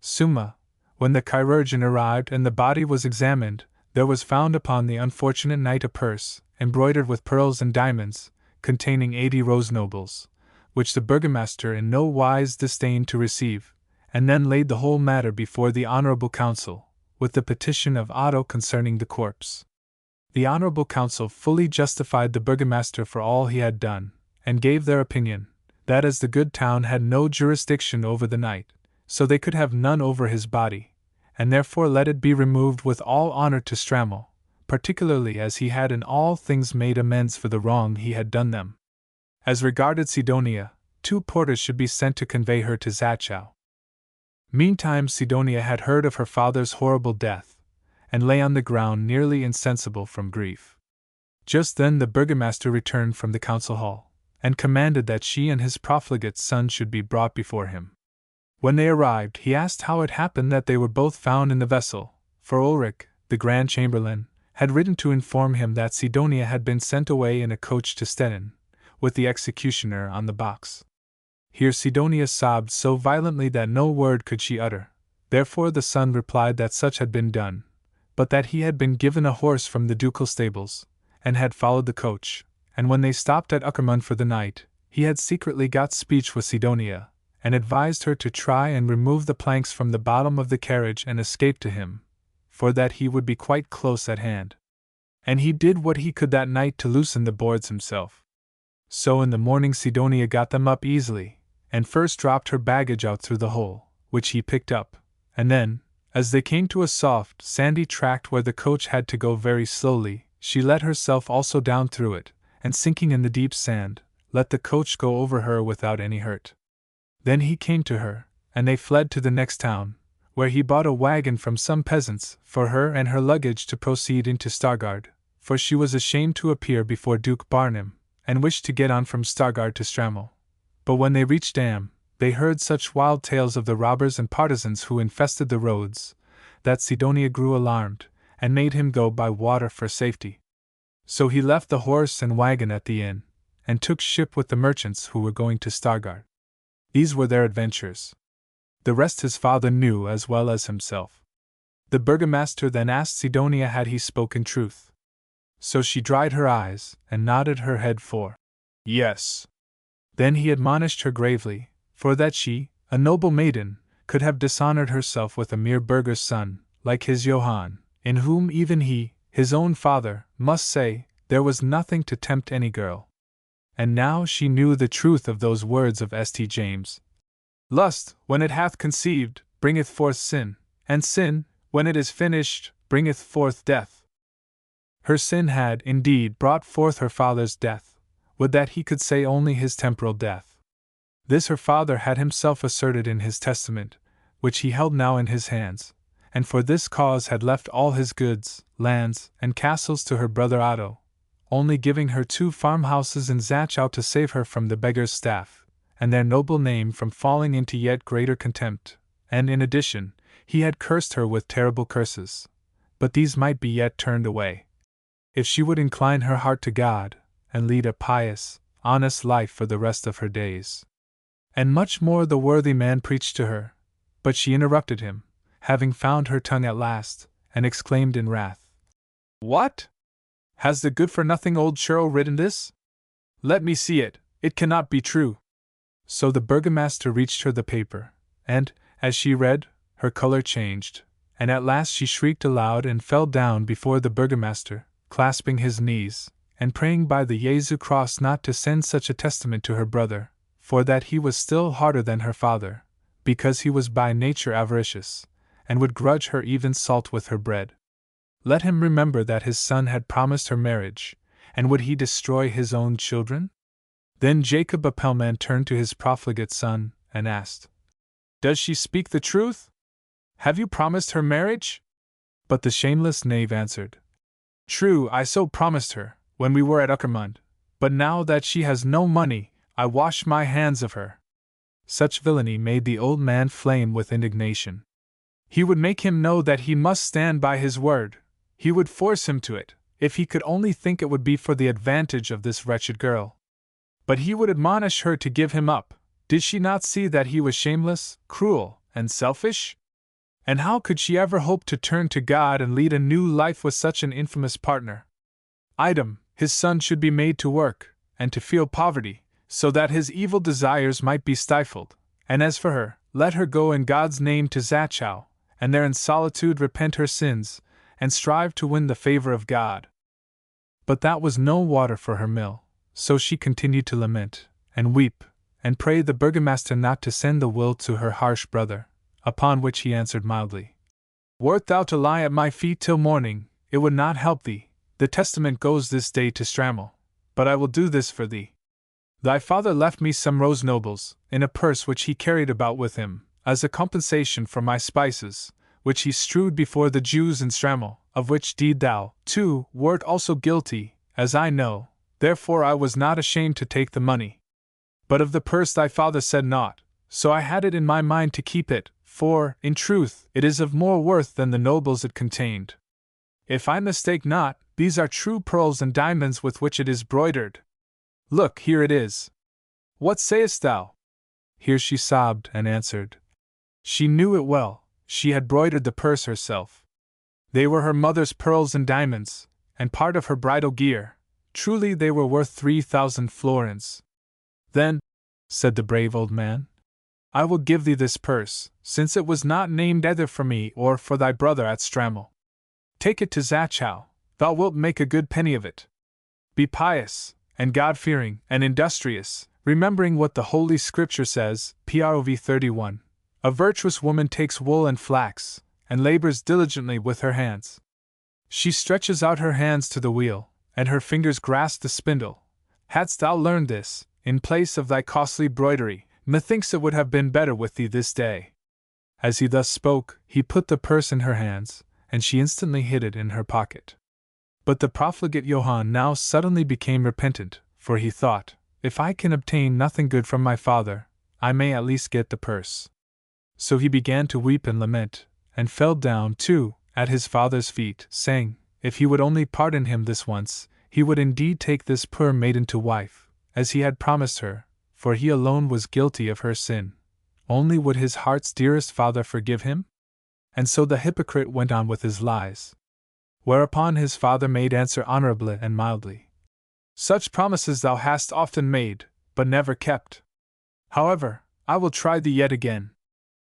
Summa, when the chirurgeon arrived and the body was examined, there was found upon the unfortunate knight a purse, embroidered with pearls and diamonds, containing 80 rose nobles, which the burgomaster in no wise disdained to receive, and then laid the whole matter before the Honourable Council, with the petition of Otto concerning the corpse. The Honourable Council fully justified the burgomaster for all he had done, and gave their opinion, that as the good town had no jurisdiction over the knight, so they could have none over his body, and therefore let it be removed with all honour to Strammel, particularly as he had in all things made amends for the wrong he had done them. As regarded Sidonia, 2 porters should be sent to convey her to Zachau. Meantime Sidonia had heard of her father's horrible death, and lay on the ground nearly insensible from grief. Just then the burgomaster returned from the council hall, and commanded that she and his profligate son should be brought before him. When they arrived, he asked how it happened that they were both found in the vessel, for Ulrich, the Grand Chamberlain, had written to inform him that Sidonia had been sent away in a coach to Stettin, with the executioner on the box. Here Sidonia sobbed so violently that no word could she utter. Therefore the son replied that such had been done, but that he had been given a horse from the ducal stables, and had followed the coach, and when they stopped at Uckermund for the night, he had secretly got speech with Sidonia, and advised her to try and remove the planks from the bottom of the carriage and escape to him, for that he would be quite close at hand. And he did what he could that night to loosen the boards himself. So in the morning Sidonia got them up easily, and first dropped her baggage out through the hole, which he picked up, and then, as they came to a soft, sandy tract where the coach had to go very slowly, she let herself also down through it, and sinking in the deep sand, let the coach go over her without any hurt. Then he came to her, and they fled to the next town, where he bought a wagon from some peasants for her and her luggage to proceed into Stargard, for she was ashamed to appear before Duke Barnum, and wished to get on from Stargard to Strammel. But when they reached Dam, they heard such wild tales of the robbers and partisans who infested the roads, that Sidonia grew alarmed, and made him go by water for safety. So he left the horse and wagon at the inn, and took ship with the merchants who were going to Stargard. These were their adventures. The rest his father knew as well as himself. The burgomaster then asked Sidonia had he spoken truth. So she dried her eyes, and nodded her head for yes. Then he admonished her gravely, for that she, a noble maiden, could have dishonored herself with a mere burgher's son, like his Johann, in whom even he, his own father, must say, there was nothing to tempt any girl. And now she knew the truth of those words of St. James. Lust, when it hath conceived, bringeth forth sin, and sin, when it is finished, bringeth forth death. Her sin had, indeed, brought forth her father's death, would that he could say only his temporal death. This her father had himself asserted in his testament, which he held now in his hands, and for this cause had left all his goods, lands, and castles to her brother Otto, only giving her 2 farmhouses in Zachau to save her from the beggar's staff, and their noble name from falling into yet greater contempt, and in addition, he had cursed her with terrible curses. But these might be yet turned away, if she would incline her heart to God, and lead a pious, honest life for the rest of her days. And much more the worthy man preached to her, but she interrupted him, having found her tongue at last, and exclaimed in wrath, "What? Has the good-for-nothing old churl written this? Let me see it, it cannot be true." So the burgomaster reached her the paper, and, as she read, her color changed, and at last she shrieked aloud and fell down before the burgomaster, clasping his knees, and praying by the Jesu cross not to send such a testament to her brother, for that he was still harder than her father, because he was by nature avaricious, and would grudge her even salt with her bread. Let him remember that his son had promised her marriage, and would he destroy his own children? Then Jacob Appelman turned to his profligate son, and asked, "Does she speak the truth? Have you promised her marriage?" But the shameless knave answered, "True, I so promised her, when we were at Uckermund, but now that she has no money, I wash my hands of her." Such villainy made the old man flame with indignation. He would make him know that he must stand by his word. He would force him to it, if he could only think it would be for the advantage of this wretched girl. But he would admonish her to give him up. Did she not see that he was shameless, cruel, and selfish? And how could she ever hope to turn to God and lead a new life with such an infamous partner? Item, his son should be made to work, and to feel poverty, so that his evil desires might be stifled, and as for her, let her go in God's name to Zachau, and there in solitude repent her sins, and strive to win the favor of God. But that was no water for her mill, so she continued to lament, and weep, and pray the burgomaster not to send the will to her harsh brother, upon which he answered mildly, "Wert thou to lie at my feet till morning, it would not help thee. The testament goes this day to Strammel, but I will do this for thee. Thy father left me some rose nobles, in a purse which he carried about with him, as a compensation for my spices, which he strewed before the Jews in Strammel, of which deed thou, too, wert also guilty, as I know, therefore I was not ashamed to take the money. But of the purse thy father said naught, so I had it in my mind to keep it, for, in truth, it is of more worth than the nobles it contained. If I mistake not, these are true pearls and diamonds with which it is broidered. Look, here it is. What sayest thou?" Here she sobbed and answered. She knew it well, she had broidered the purse herself. They were her mother's pearls and diamonds, and part of her bridal gear. Truly they were worth 3,000 florins. Then, said the brave old man, I will give thee this purse, since it was not named either for me or for thy brother at Strammel. Take it to Zachau, thou wilt make a good penny of it. Be pious, and God-fearing, and industrious, remembering what the Holy Scripture says, Prov 31. A virtuous woman takes wool and flax, and labors diligently with her hands. She stretches out her hands to the wheel, and her fingers grasp the spindle. Hadst thou learned this, in place of thy costly broidery, methinks it would have been better with thee this day. As he thus spoke, he put the purse in her hands, and she instantly hid it in her pocket. But the profligate Johann now suddenly became repentant, for he thought, if I can obtain nothing good from my father, I may at least get the purse. So he began to weep and lament, and fell down, too, at his father's feet, saying, if he would only pardon him this once, he would indeed take this poor maiden to wife, as he had promised her, for he alone was guilty of her sin. Only would his heart's dearest father forgive him? And so the hypocrite went on with his lies. Whereupon his father made answer honorably and mildly. Such promises thou hast often made, but never kept. However, I will try thee yet again.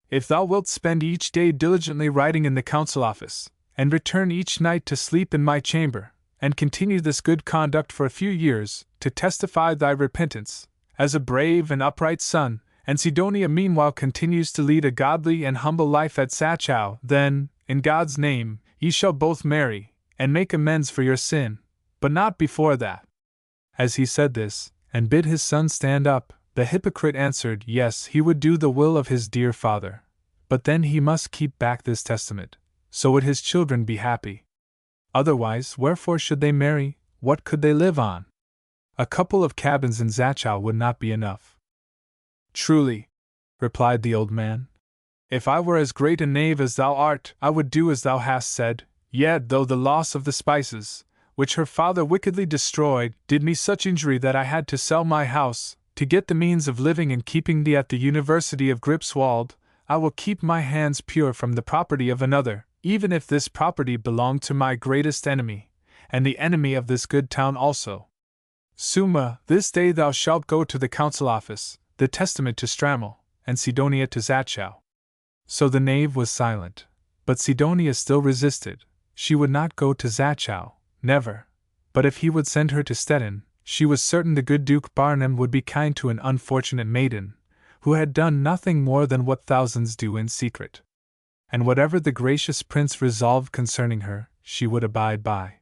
If thou wilt spend each day diligently writing in the council office, and return each night to sleep in my chamber, and continue this good conduct for a few years, to testify thy repentance, as a brave and upright son, and Sidonia meanwhile continues to lead a godly and humble life at Zachau, then, in God's name, ye shall both marry, and make amends for your sin, but not before that. As he said this, and bid his son stand up, the hypocrite answered yes, he would do the will of his dear father, but then he must keep back this testament, so would his children be happy. Otherwise, wherefore should they marry? What could they live on? A couple of cabins in Zachau would not be enough. Truly, replied the old man, if I were as great a knave as thou art, I would do as thou hast said, yet though the loss of the spices, which her father wickedly destroyed, did me such injury that I had to sell my house, to get the means of living and keeping thee at the University of Gripswald, I will keep my hands pure from the property of another, even if this property belonged to my greatest enemy, and the enemy of this good town also. Summa, this day thou shalt go to the council office, the testament to Strammel, and Sidonia to Zachau. So the knave was silent, but Sidonia still resisted. She would not go to Zachau, never. But if he would send her to Stettin, she was certain the good Duke Barnum would be kind to an unfortunate maiden, who had done nothing more than what thousands do in secret. And whatever the gracious prince resolved concerning her, she would abide by.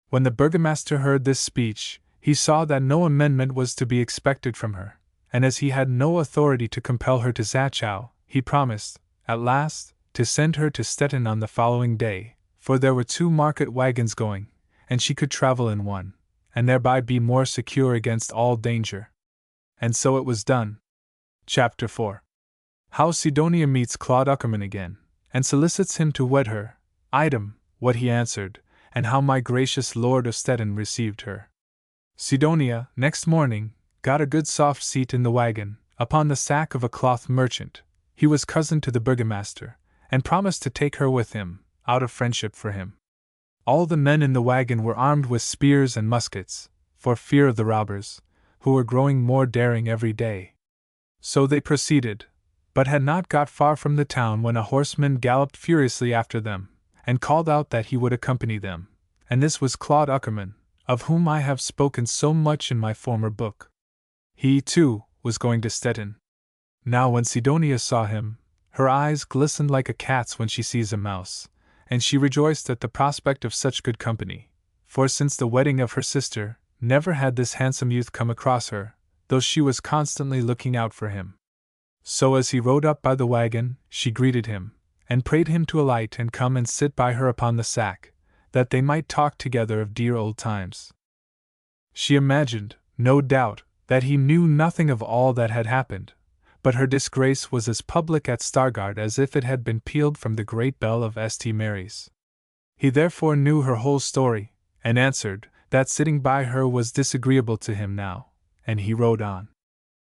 When the burgomaster heard this speech, he saw that no amendment was to be expected from her, and as he had no authority to compel her to Zachau, he promised, at last, to send her to Stettin on the following day, for there were 2 market wagons going, and she could travel in one, and thereby be more secure against all danger. And so it was done. Chapter 4. How Sidonia meets Claude Uckerman again, and solicits him to wed her. Item, what he answered, and how my gracious Lord of Stettin received her. Sidonia, next morning, got a good soft seat in the wagon, upon the sack of a cloth merchant. He was cousin to the burgomaster, and promised to take her with him, out of friendship for him. All the men in the wagon were armed with spears and muskets, for fear of the robbers, who were growing more daring every day. So they proceeded, but had not got far from the town when a horseman galloped furiously after them, and called out that he would accompany them, and this was Claude Uckerman, of whom I have spoken so much in my former book. He, too, was going to Stettin. Now when Sidonia saw him, her eyes glistened like a cat's when she sees a mouse, and she rejoiced at the prospect of such good company, for since the wedding of her sister, never had this handsome youth come across her, though she was constantly looking out for him. So as he rode up by the wagon, she greeted him, and prayed him to alight and come and sit by her upon the sack, that they might talk together of dear old times. She imagined, no doubt, that he knew nothing of all that had happened, but her disgrace was as public at Stargard as if it had been pealed from the great bell of St. Mary's. He therefore knew her whole story, and answered that sitting by her was disagreeable to him now, and he rode on.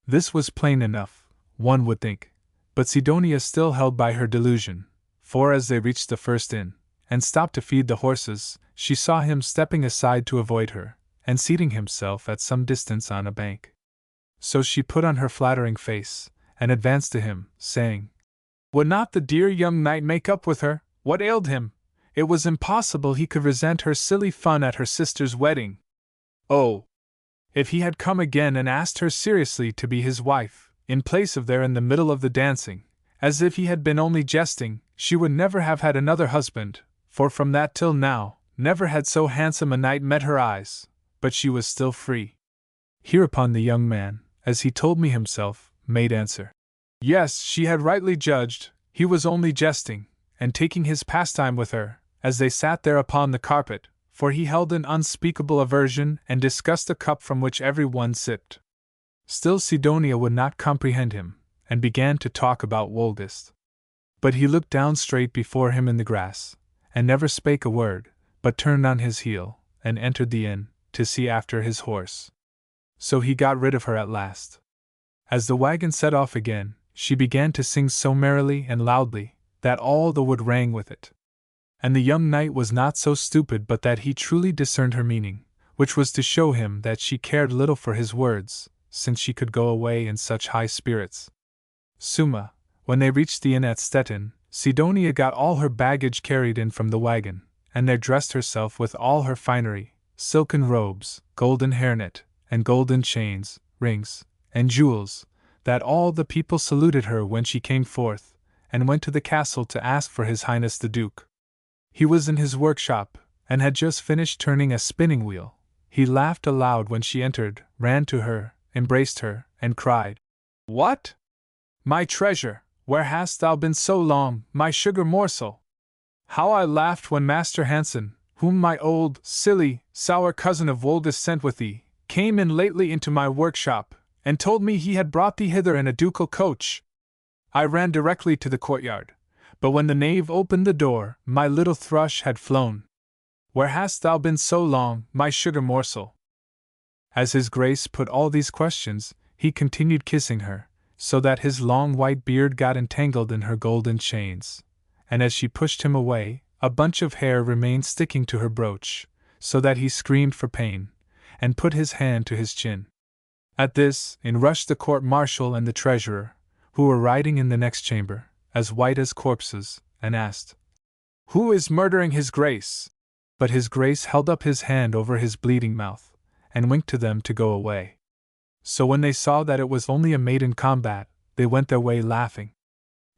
This was plain enough, one would think, but Sidonia still held by her delusion, for as they reached the first inn, and stopped to feed the horses, she saw him stepping aside to avoid her, and seating himself at some distance on a bank. So she put on her flattering face, and advanced to him, saying, "Would not the dear young knight make up with her? What ailed him? It was impossible he could resent her silly fun at her sister's wedding. Oh! If he had come again and asked her seriously to be his wife, in place of there in the middle of the dancing, as if he had been only jesting, she would never have had another husband, for from that till now, never had so handsome a knight met her eyes, but she was still free." Hereupon the young man, as he told me himself, made answer, "Yes, she had rightly judged, he was only jesting, and taking his pastime with her, as they sat there upon the carpet, for he held an unspeakable aversion and disgust the cup from which every one sipped." Still Sidonia would not comprehend him, and began to talk about Woldest. But he looked down straight before him in the grass, and never spake a word, but turned on his heel, and entered the inn, to see after his horse. So he got rid of her at last. As the wagon set off again, she began to sing so merrily and loudly, that all the wood rang with it. And the young knight was not so stupid but that he truly discerned her meaning, which was to show him that she cared little for his words, since she could go away in such high spirits. Summa, when they reached the inn at Stettin, Sidonia got all her baggage carried in from the wagon, and there dressed herself with all her finery, silken robes, golden hairnet, and golden chains, rings, and jewels, that all the people saluted her when she came forth, and went to the castle to ask for His Highness the Duke. He was in his workshop, and had just finished turning a spinning wheel. He laughed aloud when she entered, ran to her, embraced her, and cried, "What? My treasure, where hast thou been so long, my sugar morsel? How I laughed when Master Hansen, whom my old, silly, sour cousin of Woldest sent with thee, came in lately into my workshop, and told me he had brought thee hither in a ducal coach. I ran directly to the courtyard, but when the knave opened the door, my little thrush had flown. Where hast thou been so long, my sugar morsel?" As his grace put all these questions, he continued kissing her, so that his long white beard got entangled in her golden chains, and as she pushed him away, a bunch of hair remained sticking to her brooch, so that he screamed for pain, and put his hand to his chin. At this, in rushed the court-martial and the treasurer, who were riding in the next chamber, as white as corpses, and asked, "Who is murdering his grace?" But his grace held up his hand over his bleeding mouth, and winked to them to go away. So when they saw that it was only a maiden combat, they went their way laughing.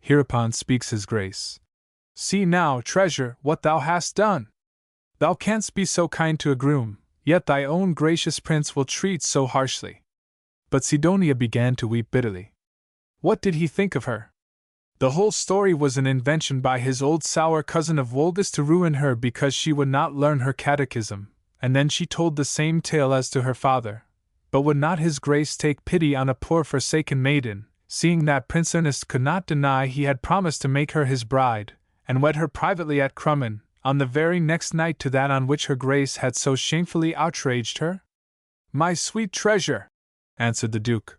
Hereupon speaks his grace, "See now, treasure, what thou hast done! Thou canst be so kind to a groom, yet thy own gracious prince will treat so harshly." But Sidonia began to weep bitterly. What did he think of her? The whole story was an invention by his old sour cousin of Woldest to ruin her because she would not learn her catechism, and then she told the same tale as to her father. But would not his grace take pity on a poor forsaken maiden, seeing that Prince Ernest could not deny he had promised to make her his bride, and wed her privately at Crummin, on the very next night to that on which her grace had so shamefully outraged her? "My sweet treasure," answered the Duke,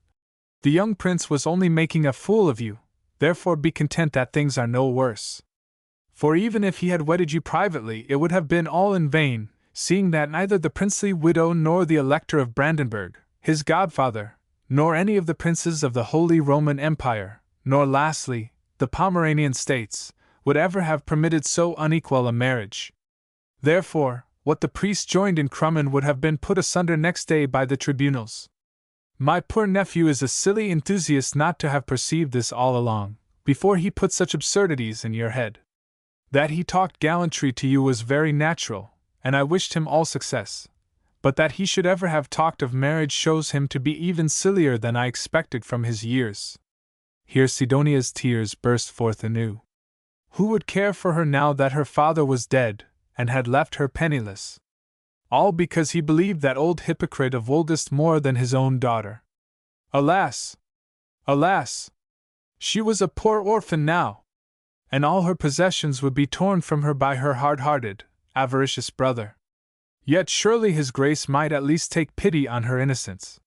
"the young prince was only making a fool of you. Therefore be content that things are no worse. For even if he had wedded you privately, it would have been all in vain, seeing that neither the princely widow nor the Elector of Brandenburg, his godfather, nor any of the princes of the Holy Roman Empire, nor lastly, the Pomeranian states, would ever have permitted so unequal a marriage. Therefore, what the priest joined in Crummin would have been put asunder next day by the tribunals. My poor nephew is a silly enthusiast not to have perceived this all along, before he put such absurdities in your head. That he talked gallantry to you was very natural, and I wished him all success. But that he should ever have talked of marriage shows him to be even sillier than I expected from his years." Here Sidonia's tears burst forth anew. Who would care for her now that her father was dead, and had left her penniless? All because he believed that old hypocrite of Woldest more than his own daughter. Alas! Alas! She was a poor orphan now, and all her possessions would be torn from her by her hard-hearted, avaricious brother. Yet surely his grace might at least take pity on her innocence.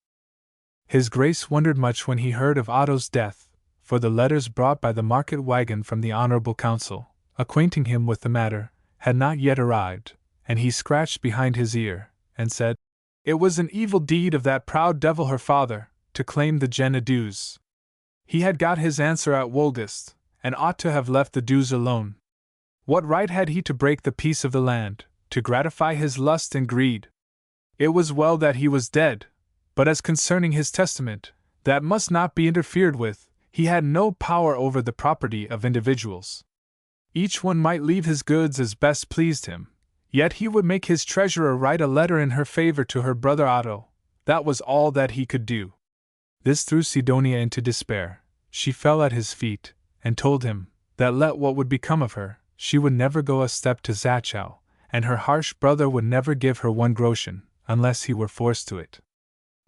His grace wondered much when he heard of Otto's death, for the letters brought by the market wagon from the Honorable Council, acquainting him with the matter, had not yet arrived, and he scratched behind his ear, and said, "It was an evil deed of that proud devil her father, to claim the Jenna dues. He had got his answer at Woldest, and ought to have left the dues alone. What right had he to break the peace of the land, to gratify his lust and greed? It was well that he was dead, but as concerning his testament, that must not be interfered with, he had no power over the property of individuals. Each one might leave his goods as best pleased him, yet he would make his treasurer write a letter in her favor to her brother Otto. That was all that he could do." This threw Sidonia into despair. She fell at his feet, and told him that let what would become of her, she would never go a step to Zachau, and her harsh brother would never give her 1 groschen, unless he were forced to it.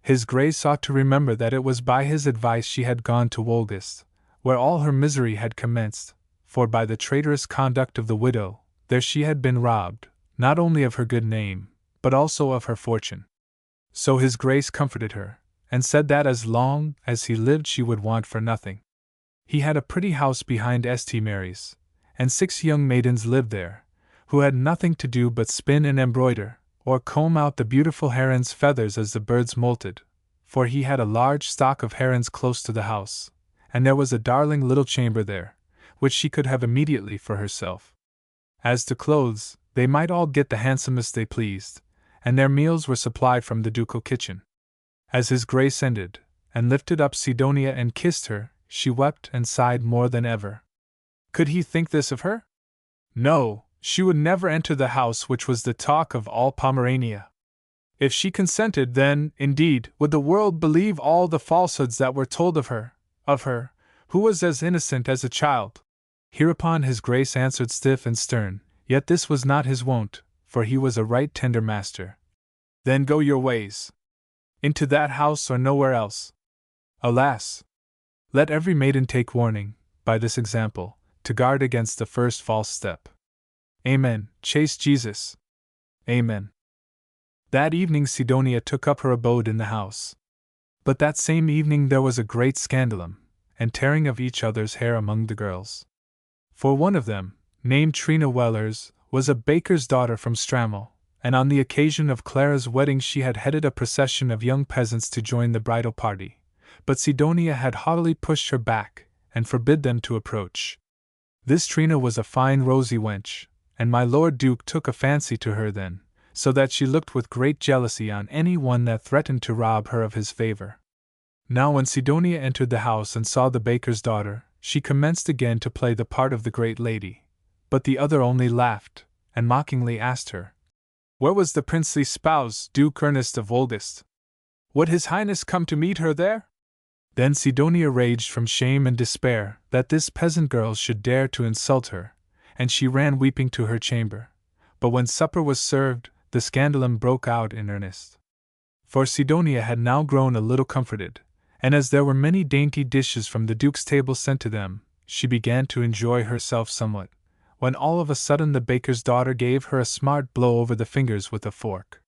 His Grace ought to remember that it was by his advice she had gone to Woldest, where all her misery had commenced, for by the traitorous conduct of the widow, there she had been robbed, not only of her good name, but also of her fortune. So his Grace comforted her, and said that as long as he lived she would want for nothing. He had a pretty house behind St. Mary's, and 6 young maidens lived there, who had nothing to do but spin and embroider, or comb out the beautiful heron's feathers as the birds molted, for he had a large stock of herons close to the house, and there was a darling little chamber there, which she could have immediately for herself. As to clothes, they might all get the handsomest they pleased, and their meals were supplied from the ducal kitchen. As his Grace ended, and lifted up Sidonia and kissed her, she wept and sighed more than ever. Could he think this of her? No, she would never enter the house which was the talk of all Pomerania. If she consented, then, indeed, would the world believe all the falsehoods that were told of her, who was as innocent as a child. Hereupon his Grace answered stiff and stern, yet this was not his wont, for he was a right tender master. "Then go your ways. Into that house or nowhere else. Alas! Let every maiden take warning, by this example, to guard against the first false step. Amen, chaste Jesus. Amen." That evening Sidonia took up her abode in the house. But that same evening there was a great scandalum, and tearing of each other's hair among the girls. For one of them, named Trina Wellers, was a baker's daughter from Strammel, and on the occasion of Clara's wedding she had headed a procession of young peasants to join the bridal party, but Sidonia had haughtily pushed her back, and forbid them to approach. This Trina was a fine rosy wench, and my Lord Duke took a fancy to her then, so that she looked with great jealousy on any one that threatened to rob her of his favor. Now when Sidonia entered the house and saw the baker's daughter, she commenced again to play the part of the great lady, but the other only laughed, and mockingly asked her, "Where was the princely spouse, Duke Ernest of Woldest? Would his highness come to meet her there?" Then Sidonia raged from shame and despair that this peasant girl should dare to insult her, and she ran weeping to her chamber. But when supper was served, the scandalum broke out in earnest. For Sidonia had now grown a little comforted, and as there were many dainty dishes from the Duke's table sent to them, she began to enjoy herself somewhat, when all of a sudden the baker's daughter gave her a smart blow over the fingers with a fork.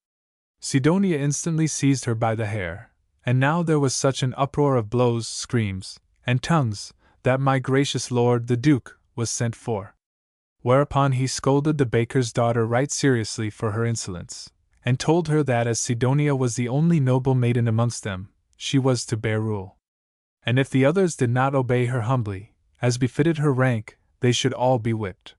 Sidonia instantly seized her by the hair, and now there was such an uproar of blows, screams, and tongues, that my gracious lord the Duke was sent for. Whereupon he scolded the baker's daughter right seriously for her insolence, and told her that as Sidonia was the only noble maiden amongst them, she was to bear rule. And if the others did not obey her humbly, as befitted her rank, they should all be whipped.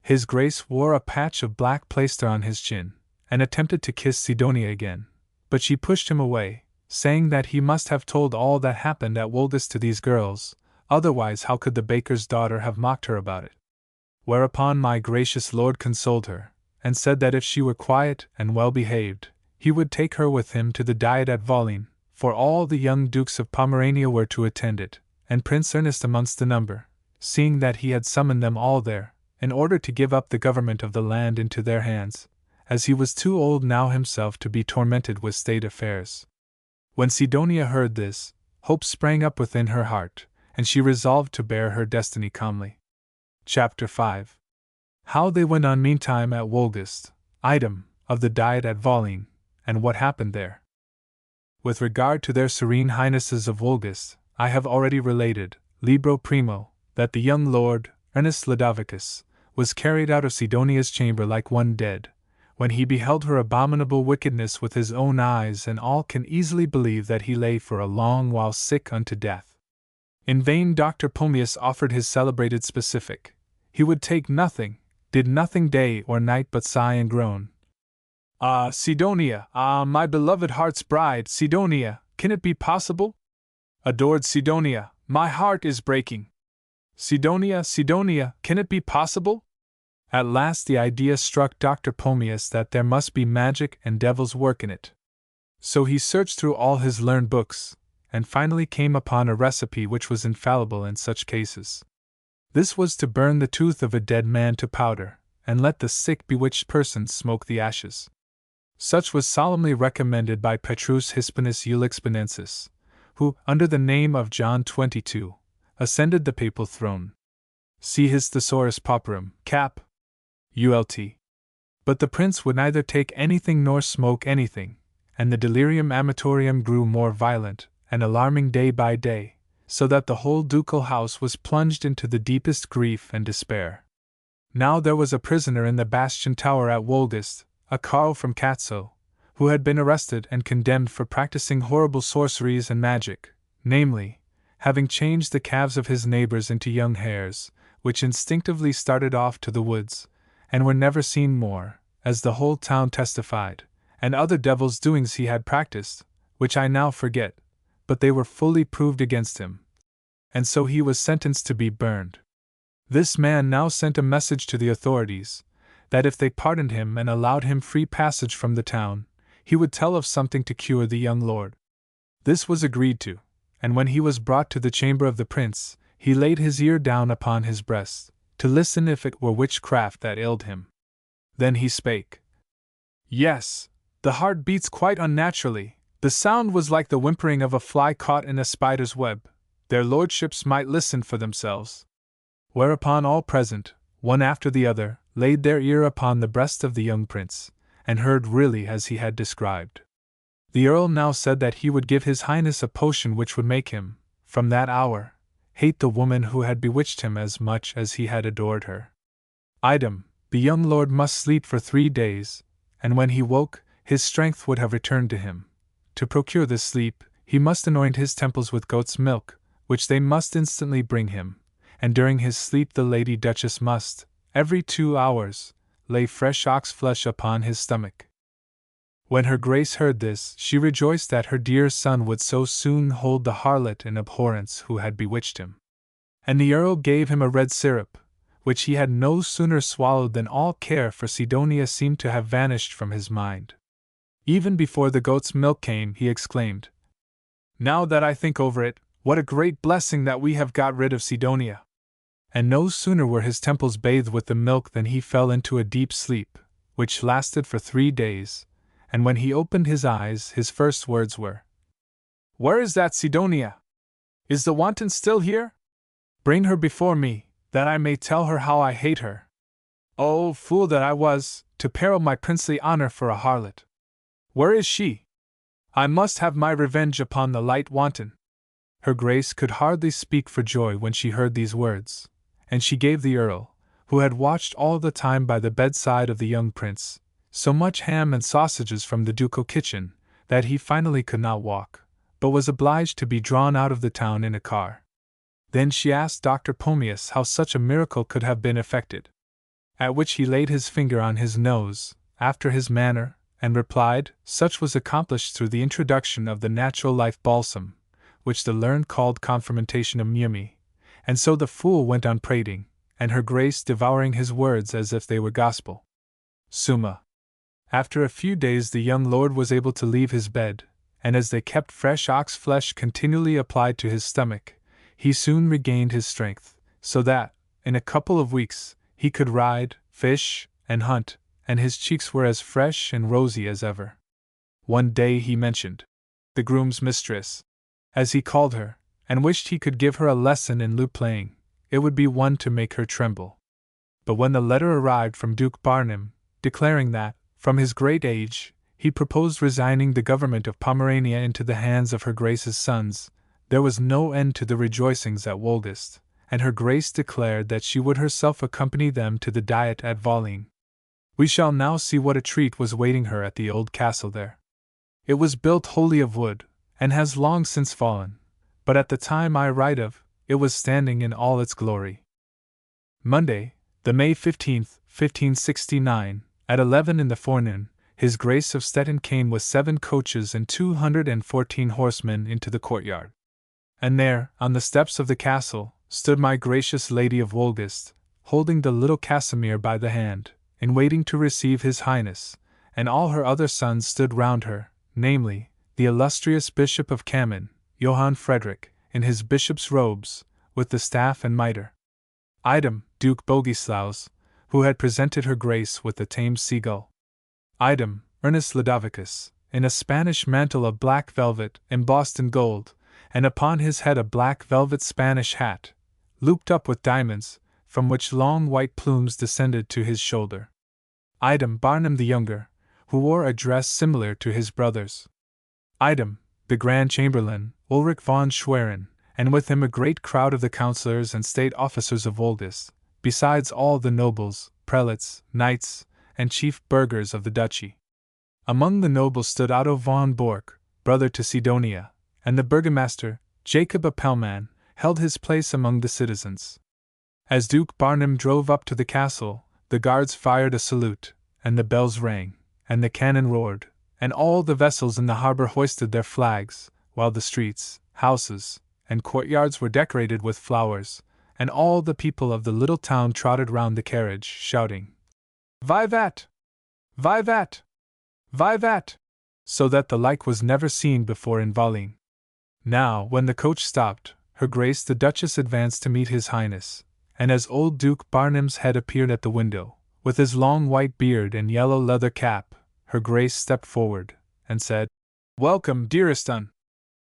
His Grace wore a patch of black plaister on his chin, and attempted to kiss Sidonia again, but she pushed him away, saying that he must have told all that happened at Woldest to these girls, otherwise how could the baker's daughter have mocked her about it? Whereupon my gracious lord consoled her, and said that if she were quiet and well behaved, he would take her with him to the diet at Volin, for all the young dukes of Pomerania were to attend it, and Prince Ernest amongst the number, seeing that he had summoned them all there, in order to give up the government of the land into their hands, as he was too old now himself to be tormented with state affairs. When Sidonia heard this, hope sprang up within her heart, and she resolved to bear her destiny calmly. Chapter 5. How they went on meantime at Woldest, item, of the diet at Volin, and what happened there. With regard to their serene highnesses of Woldest, I have already related, Libro Primo, that the young lord, Ernest Ludovicus, was carried out of Sidonia's chamber like one dead, when he beheld her abominable wickedness with his own eyes, and all can easily believe that he lay for a long while sick unto death. In vain Dr. Pomius offered his celebrated specific. He would take nothing, did nothing day or night but sigh and groan. Ah, Sidonia, ah, my beloved heart's bride, Sidonia, can it be possible? Adored Sidonia, my heart is breaking. Sidonia, Sidonia, can it be possible? At last the idea struck Dr. Pomius that there must be magic and devil's work in it. So he searched through all his learned books, and finally came upon a recipe which was infallible in such cases. This was to burn the tooth of a dead man to powder, and let the sick bewitched person smoke the ashes. Such was solemnly recommended by Petrus Hispanus Ulixpanensis, who, under the name of John 22, ascended the papal throne. See his Thesaurus Pauperum, cap. Ult. But the prince would neither take anything nor smoke anything, and the delirium amatorium grew more violent and alarming day by day, so that the whole ducal house was plunged into the deepest grief and despair. Now there was a prisoner in the bastion tower at Wolgast, a carle from Catso, who had been arrested and condemned for practicing horrible sorceries and magic, namely, having changed the calves of his neighbors into young hares, which instinctively started off to the woods, and were never seen more, as the whole town testified, and other devil's doings he had practiced, which I now forget, but they were fully proved against him. And so he was sentenced to be burned. This man now sent a message to the authorities, that if they pardoned him and allowed him free passage from the town, he would tell of something to cure the young lord. This was agreed to, and when he was brought to the chamber of the prince, he laid his ear down upon his breast, to listen if it were witchcraft that ailed him. Then he spake. Yes, the heart beats quite unnaturally. The sound was like the whimpering of a fly caught in a spider's web. Their lordships might listen for themselves. Whereupon all present, one after the other, laid their ear upon the breast of the young prince, and heard really as he had described. The earl now said that he would give his highness a potion which would make him, from that hour, hate the woman who had bewitched him as much as he had adored her. Item, the young lord must sleep for 3 days, and when he woke, his strength would have returned to him. To procure this sleep, he must anoint his temples with goat's milk, which they must instantly bring him, and during his sleep the Lady Duchess must, every 2 hours, lay fresh ox flesh upon his stomach. When her grace heard this, she rejoiced that her dear son would so soon hold the harlot in abhorrence who had bewitched him. And the earl gave him a red syrup, which he had no sooner swallowed than all care for Sidonia seemed to have vanished from his mind. Even before the goat's milk came, he exclaimed, "Now that I think over it, what a great blessing that we have got rid of Sidonia!" And no sooner were his temples bathed with the milk than he fell into a deep sleep, which lasted for 3 days, and when he opened his eyes his first words were, "Where is that Sidonia? Is the wanton still here? Bring her before me, that I may tell her how I hate her. Oh, fool that I was, to peril my princely honor for a harlot! Where is she? I must have my revenge upon the light wanton." Her grace could hardly speak for joy when she heard these words, and she gave the earl, who had watched all the time by the bedside of the young prince, so much ham and sausages from the ducal kitchen, that he finally could not walk, but was obliged to be drawn out of the town in a car. Then she asked Dr. Pomius how such a miracle could have been effected. At which he laid his finger on his nose, after his manner, and replied, such was accomplished through the introduction of the natural life balsam, which the learned called confermentationum mumi. And so the fool went on prating, and her grace devouring his words as if they were gospel. Summa. After a few days the young lord was able to leave his bed, and as they kept fresh ox flesh continually applied to his stomach, he soon regained his strength, so that, in a couple of weeks, he could ride, fish, and hunt, and his cheeks were as fresh and rosy as ever. One day he mentioned the groom's mistress, as he called her, and wished he could give her a lesson in lute playing. It would be one to make her tremble. But when the letter arrived from Duke Barnim, declaring that, from his great age, he proposed resigning the government of Pomerania into the hands of her grace's sons, There was no end to the rejoicings at Woldest, and her Grace declared that she would herself accompany them to the diet at Valin. We shall now see what a treat was waiting her at the old castle there. It was built wholly of wood, and has long since fallen, but at the time I write of, it was standing in all its glory. Monday, the May 15th, 1569, at 11 in the forenoon, His Grace of Stettin came with 7 coaches and 214 horsemen into the courtyard. And there, on the steps of the castle, stood my gracious Lady of Wolgast, holding the little Casimir by the hand, in waiting to receive his Highness, and all her other sons stood round her, namely, the illustrious Bishop of Cammin, Johann Frederick, in his bishop's robes, with the staff and mitre. Item, Duke Bogislaus, who had presented her Grace with the tame seagull. Item, Ernest Ludovicus, in a Spanish mantle of black velvet embossed in gold, and upon his head a black velvet Spanish hat, looped up with diamonds, from which long white plumes descended to his shoulder. Item, Barnum the Younger, who wore a dress similar to his brother's. Item, the Grand Chamberlain, Ulrich von Schwerin, and with him a great crowd of the councillors and state officers of Woldest, besides all the nobles, prelates, knights, and chief burghers of the duchy. Among the nobles stood Otto von Bork, brother to Sidonia, and the burgomaster, Jacob Appelman, held his place among the citizens. As Duke Barnum drove up to the castle, the guards fired a salute, and the bells rang, and the cannon roared, and all the vessels in the harbor hoisted their flags, while the streets, houses, and courtyards were decorated with flowers, and all the people of the little town trotted round the carriage, shouting, "Vivat! Vivat! Vivat!" so that the like was never seen before in Valin. Now, when the coach stopped, Her Grace the Duchess advanced to meet His Highness, and as old Duke Barnum's head appeared at the window, with his long white beard and yellow leather cap, Her Grace stepped forward, and said, "Welcome, dearest Un."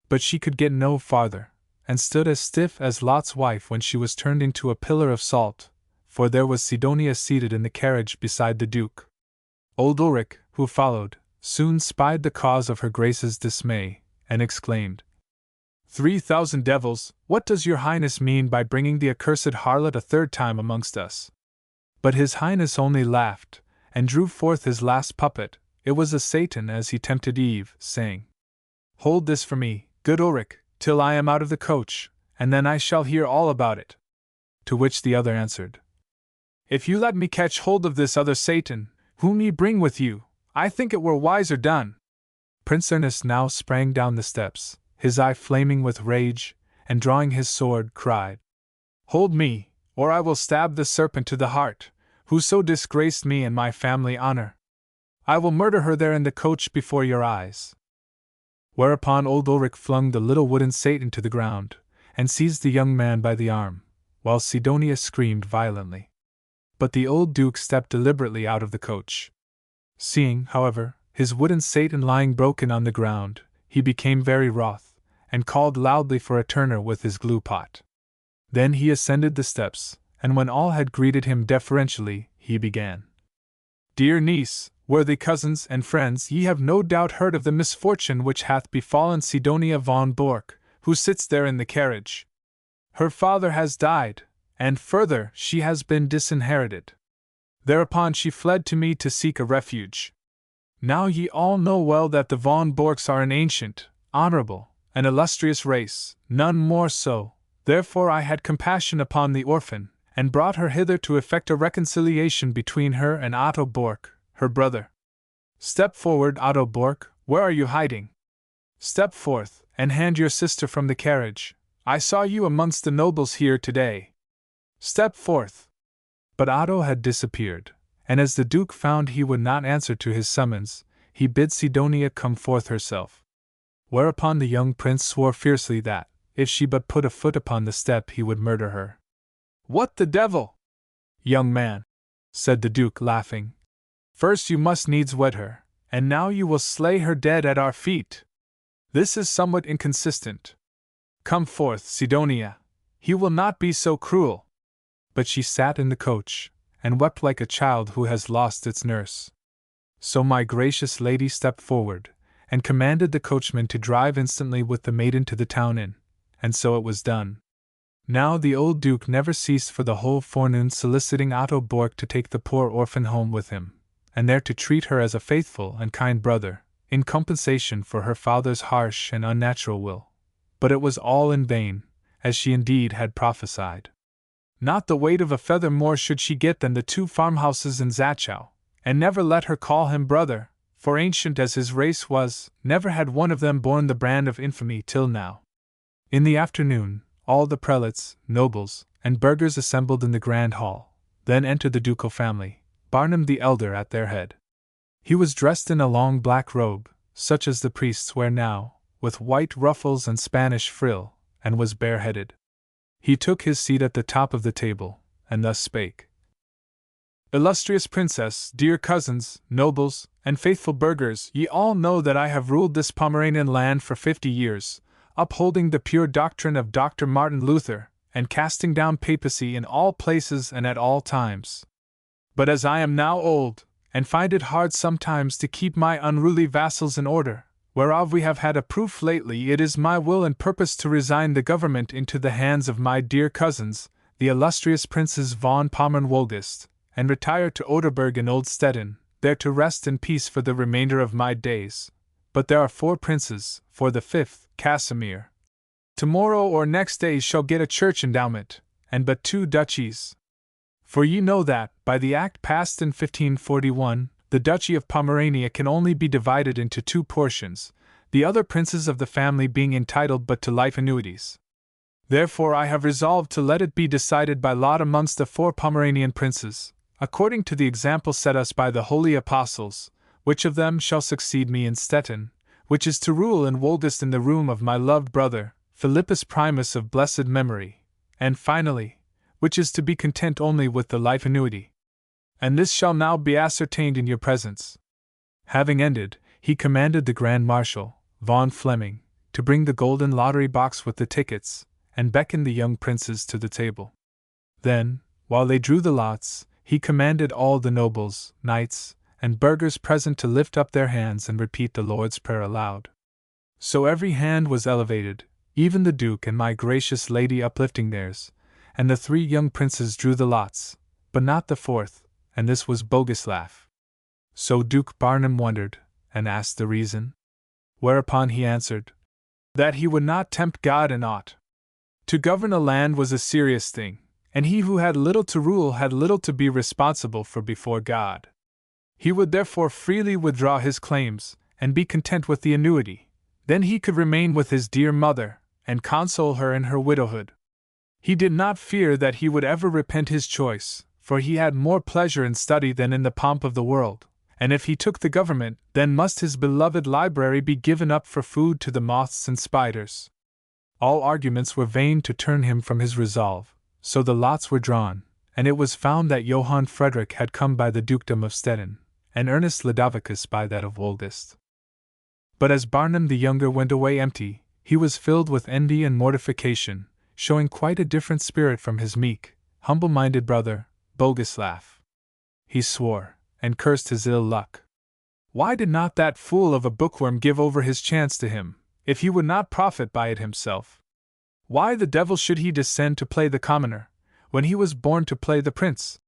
But she could get no farther, and stood as stiff as Lot's wife when she was turned into a pillar of salt, for there was Sidonia seated in the carriage beside the Duke. Old Ulrich, who followed, soon spied the cause of Her Grace's dismay, and exclaimed, 3,000 devils, what does your Highness mean by bringing the accursed harlot a third time amongst us? But His Highness only laughed, and drew forth his last puppet. It was a Satan, as he tempted Eve, saying, "Hold this for me, good Ulrich, till I am out of the coach, and then I shall hear all about it." To which the other answered, "If you let me catch hold of this other Satan, whom ye bring with you, I think it were wiser done." Prince Ernest now sprang down the steps, his eye flaming with rage, and drawing his sword, cried, "Hold me, or I will stab the serpent to the heart, who so disgraced me and my family honor. I will murder her there in the coach before your eyes." Whereupon old Ulrich flung the little wooden Satan to the ground, and seized the young man by the arm, while Sidonia screamed violently. But the old Duke stepped deliberately out of the coach. Seeing, however, his wooden Satan lying broken on the ground, he became very wroth, and called loudly for a turner with his glue pot. Then he ascended the steps, and when all had greeted him deferentially, he began, "Dear niece, worthy cousins and friends, ye have no doubt heard of the misfortune which hath befallen Sidonia von Bork, who sits there in the carriage. Her father has died, and further, she has been disinherited. Thereupon she fled to me to seek a refuge. Now ye all know well that the von Borks are an ancient, honorable, and illustrious race, none more so. Therefore I had compassion upon the orphan, and brought her hither to effect a reconciliation between her and Otto Bork, her brother. Step forward, Otto Bork, where are you hiding? Step forth, and hand your sister from the carriage. I saw you amongst the nobles here today. Step forth." But Otto had disappeared, and as the Duke found he would not answer to his summons, he bid Sidonia come forth herself. Whereupon the young prince swore fiercely that, if she but put a foot upon the step, he would murder her. "What the devil?" "Young man," said the Duke, laughing, "first you must needs wed her, and now you will slay her dead at our feet. This is somewhat inconsistent. Come forth, Sidonia, he will not be so cruel." But she sat in the coach, and wept like a child who has lost its nurse. So my gracious lady stepped forward, and commanded the coachman to drive instantly with the maiden to the town inn, and so it was done. Now the old Duke never ceased for the whole forenoon soliciting Otto Bork to take the poor orphan home with him, and there to treat her as a faithful and kind brother, in compensation for her father's harsh and unnatural will. But it was all in vain, as she indeed had prophesied. Not the weight of a feather more should she get than the 2 farmhouses in Zachau, and never let her call him brother, for ancient as his race was, never had one of them borne the brand of infamy till now. In the afternoon, all the prelates, nobles, and burghers assembled in the grand hall. Then entered the ducal family, Barnum the elder at their head. He was dressed in a long black robe, such as the priests wear now, with white ruffles and Spanish frill, and was bareheaded. He took his seat at the top of the table, and thus spake. Illustrious princess, dear cousins, nobles, and faithful burghers, ye all know that I have ruled this Pomeranian land for 50 years, upholding the pure doctrine of Dr. Martin Luther, and casting down papacy in all places and at all times. But as I am now old, and find it hard sometimes to keep my unruly vassals in order, whereof we have had a proof lately, it is my will and purpose to resign the government into the hands of my dear cousins, the illustrious Princes von Pommern-Wolgast, and retire to Oderberg in Old Stettin, there to rest in peace for the remainder of my days. But there are 4 princes, for the 5th, Casimir, tomorrow or next day shall get a church endowment, and but 2 duchies. For ye know that, by the act passed in 1541, the Duchy of Pomerania can only be divided into 2 portions, the other princes of the family being entitled but to life annuities. Therefore I have resolved to let it be decided by lot amongst the 4 Pomeranian princes, according to the example set us by the holy apostles, which of them shall succeed me in Stettin, which is to rule in Wolgast in the room of my loved brother, Philippus Primus of blessed memory, and finally, which is to be content only with the life annuity. And this shall now be ascertained in your presence. Having ended, he commanded the Grand Marshal, von Fleming, to bring the golden lottery box with the tickets, and beckoned the young princes to the table. Then, while they drew the lots, he commanded all the nobles, knights, and burghers present to lift up their hands and repeat the Lord's Prayer aloud. So every hand was elevated, even the Duke and my gracious lady uplifting theirs, and the 3 young princes drew the lots, but not the 4th, and this was Bogislav. So Duke Barnum wondered, and asked the reason. Whereupon he answered, that he would not tempt God in aught. To govern a land was a serious thing, and he who had little to rule had little to be responsible for before God. He would therefore freely withdraw his claims, and be content with the annuity. Then he could remain with his dear mother, and console her in her widowhood. He did not fear that he would ever repent his choice, for he had more pleasure in study than in the pomp of the world, and if he took the government, then must his beloved library be given up for food to the moths and spiders. All arguments were vain to turn him from his resolve, so the lots were drawn, and it was found that Johann Frederick had come by the dukedom of Stettin, and Ernest Ludovicus by that of Wolgast. But as Barnum the younger went away empty, he was filled with envy and mortification, showing quite a different spirit from his meek, humble-minded brother, Bogislav. He swore, and cursed his ill luck. Why did not that fool of a bookworm give over his chance to him, if he would not profit by it himself? Why the devil should he descend to play the commoner, when he was born to play the prince?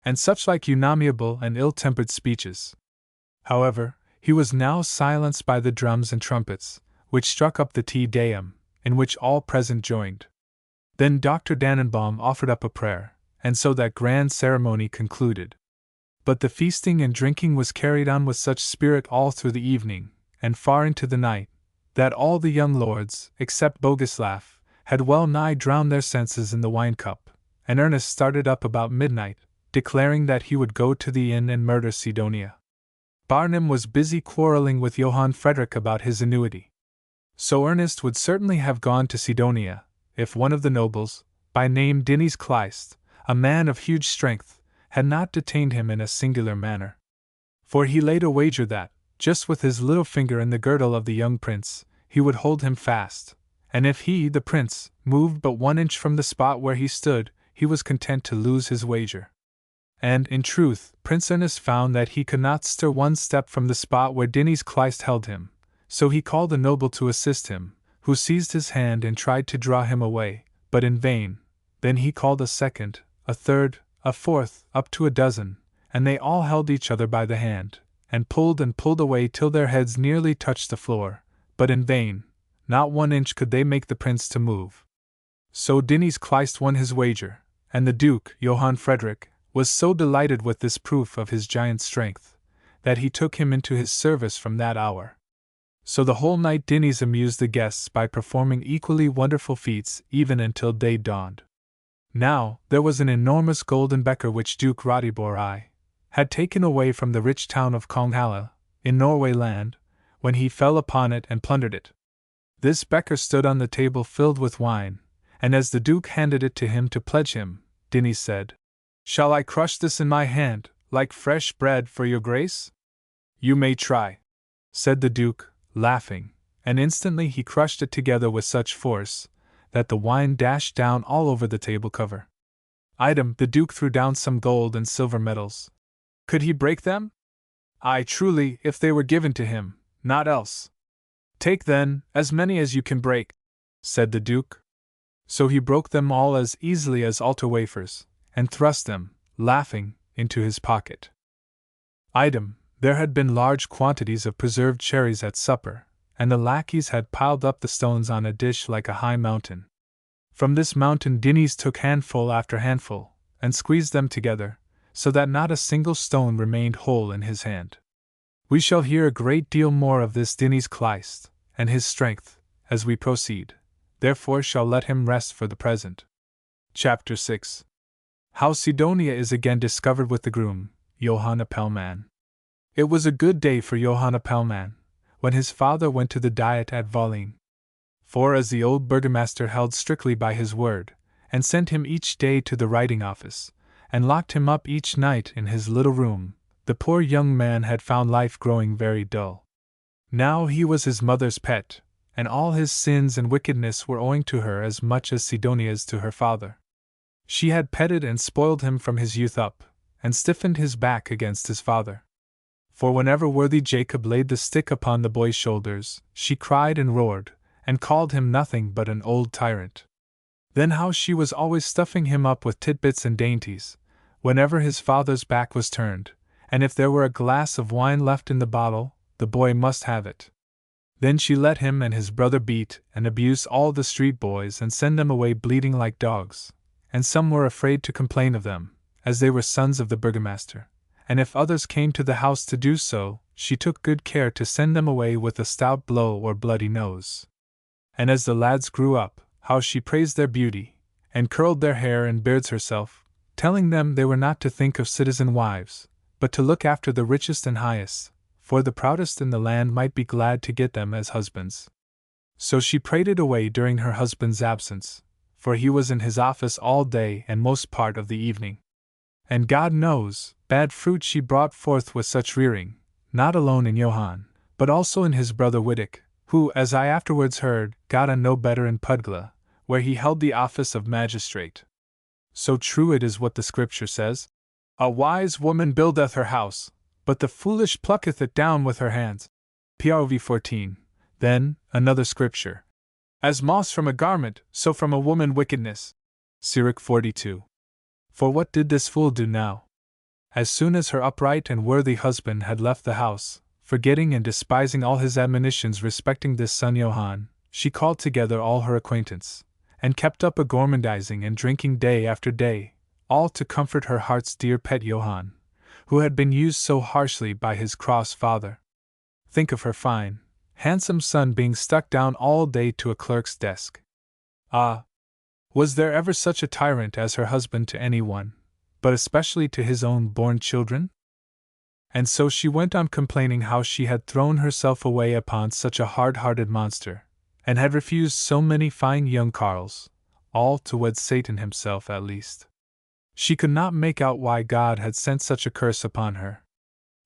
And such like unamiable and ill-tempered speeches. However, he was now silenced by the drums and trumpets, which struck up the Te Deum, in which all present joined. Then Dr. Dannenbaum offered up a prayer, and so that grand ceremony concluded. But the feasting and drinking was carried on with such spirit all through the evening, and far into the night, that all the young lords, except Bogislav, had well nigh drowned their senses in the wine-cup, and Ernest started up about midnight, declaring that he would go to the inn and murder Sidonia. Barnum was busy quarreling with Johann Frederick about his annuity. So Ernest would certainly have gone to Sidonia, if one of the nobles, by name Dinnies Kleist, a man of huge strength, had not detained him in a singular manner. For he laid a wager that, just with his little finger in the girdle of the young prince, he would hold him fast, and if he, the prince, moved but 1 inch from the spot where he stood, he was content to lose his wager. And, in truth, Prince Ernest found that he could not stir 1 step from the spot where Dinnies Kleist held him, so he called a noble to assist him, who seized his hand and tried to draw him away, but in vain. Then he called a second, a third, a fourth, up to a dozen, and they all held each other by the hand, and pulled away till their heads nearly touched the floor, but in vain. Not 1 inch could they make the prince to move. So Dinny's Kleist won his wager, and the Duke, Johann Frederick, was so delighted with this proof of his giant strength, that he took him into his service from that hour. So the whole night Dinny's amused the guests by performing equally wonderful feats even until day dawned. Now, there was an enormous golden becker which Duke Ratibor I had taken away from the rich town of Konghalla, in Norway land, when he fell upon it and plundered it. This becker stood on the table filled with wine, and as the Duke handed it to him to pledge him, Dinny said, "Shall I crush this in my hand, like fresh bread for your grace?" "You may try," said the Duke, laughing, and instantly he crushed it together with such force that the wine dashed down all over the table cover. The Duke threw down some gold and silver medals. Could he break them? Aye, truly, if they were given to him, not else. "Take, then, as many as you can break," said the Duke. So he broke them all as easily as altar wafers, and thrust them, laughing, into his pocket. There had been large quantities of preserved cherries at supper, and the lackeys had piled up the stones on a dish like a high mountain. From this mountain Dinny's took handful after handful, and squeezed them together, so that not a single stone remained whole in his hand. We shall hear a great deal more of this Dinny's Kleist, and his strength, as we proceed, therefore shall let him rest for the present. Chapter 6. How Sidonia is again discovered with the groom, Johanna Pellman. It was a good day for Johanna Pellman, when his father went to the diet at Volline. For as the old burgomaster held strictly by his word, and sent him each day to the writing office, and locked him up each night in his little room, the poor young man had found life growing very dull. Now he was his mother's pet, and all his sins and wickedness were owing to her as much as Sidonia's to her father. She had petted and spoiled him from his youth up, and stiffened his back against his father. For whenever worthy Jacob laid the stick upon the boy's shoulders, she cried and roared, and called him nothing but an old tyrant. Then how she was always stuffing him up with titbits and dainties, whenever his father's back was turned, and if there were a glass of wine left in the bottle, the boy must have it. Then she let him and his brother beat and abuse all the street boys and send them away bleating like dogs, and some were afraid to complain of them, as they were sons of the burgomaster, and if others came to the house to do so, she took good care to send them away with a stout blow or bloody nose. And as the lads grew up, how she praised their beauty, and curled their hair and beards herself, telling them they were not to think of citizen wives, but to look after the richest and highest, for the proudest in the land might be glad to get them as husbands. So she prated away during her husband's absence, for he was in his office all day and most part of the evening. And God knows, bad fruit she brought forth with such rearing, not alone in Johann, but also in his brother Wittick, who, as I afterwards heard, got on no better in Pudgla, where he held the office of magistrate. So true it is what the scripture says, "A wise woman buildeth her house, but the foolish plucketh it down with her hands." Prov 14. Then, another scripture. "As moss from a garment, so from a woman wickedness." Sirach 42. For what did this fool do now? As soon as her upright and worthy husband had left the house, forgetting and despising all his admonitions respecting this son Johann, she called together all her acquaintance, and kept up a gormandizing and drinking day after day, all to comfort her heart's dear pet Johann, who had been used so harshly by his cross father. Think of her fine, handsome son being stuck down all day to a clerk's desk. Ah! Was there ever such a tyrant as her husband to anyone, but especially to his own born children? And so she went on complaining how she had thrown herself away upon such a hard-hearted monster, and had refused so many fine young carls, all to wed Satan himself at least. She could not make out why God had sent such a curse upon her.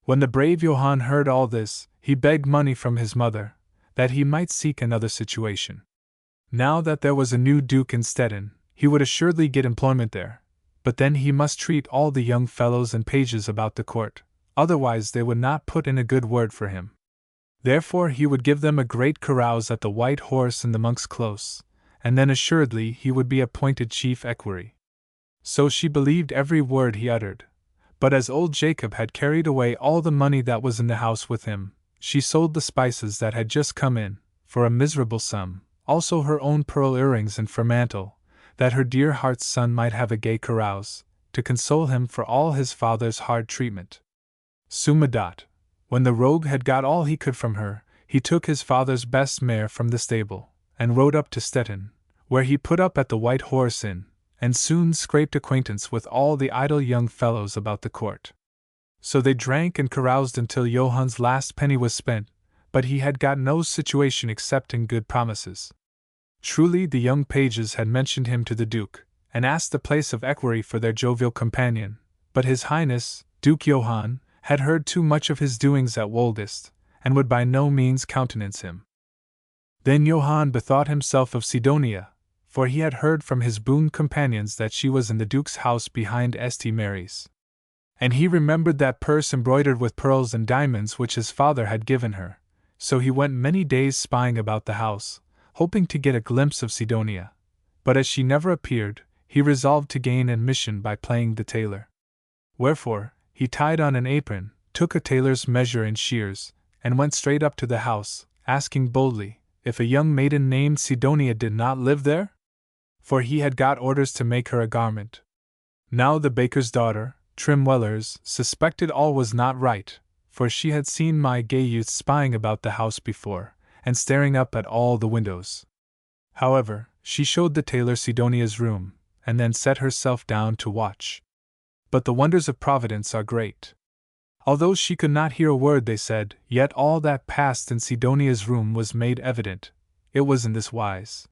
When the brave Johann heard all this, he begged money from his mother, that he might seek another situation. Now that there was a new duke in Stettin, he would assuredly get employment there, but then he must treat all the young fellows and pages about the court, otherwise they would not put in a good word for him. Therefore he would give them a great carouse at the White Horse in the Monk's Close, and then assuredly he would be appointed chief equerry. So she believed every word he uttered. But as old Jacob had carried away all the money that was in the house with him, she sold the spices that had just come in, for a miserable sum, also her own pearl earrings and fur mantle, that her dear heart's son might have a gay carouse, to console him for all his father's hard treatment. Sumadat, when the rogue had got all he could from her, he took his father's best mare from the stable, and rode up to Stettin, where he put up at the White Horse Inn, and soon scraped acquaintance with all the idle young fellows about the court. So they drank and caroused until Johann's last penny was spent, but he had got no situation except in good promises. Truly the young pages had mentioned him to the Duke, and asked the place of equerry for their jovial companion, but His Highness, Duke Johann, had heard too much of his doings at Woldest, and would by no means countenance him. Then Johann bethought himself of Sidonia, for he had heard from his boon companions that she was in the Duke's house behind St. Mary's. And he remembered that purse embroidered with pearls and diamonds which his father had given her, so he went many days spying about the house, hoping to get a glimpse of Sidonia. But as she never appeared, he resolved to gain admission by playing the tailor. Wherefore, he tied on an apron, took a tailor's measure and shears, and went straight up to the house, asking boldly if a young maiden named Sidonia did not live there? For he had got orders to make her a garment. Now the baker's daughter, Trim Wellers, suspected all was not right, for she had seen my gay youth spying about the house before, and staring up at all the windows. However, she showed the tailor Sidonia's room, and then set herself down to watch. But the wonders of Providence are great. Although she could not hear a word they said, yet all that passed in Sidonia's room was made evident. It was in this wise.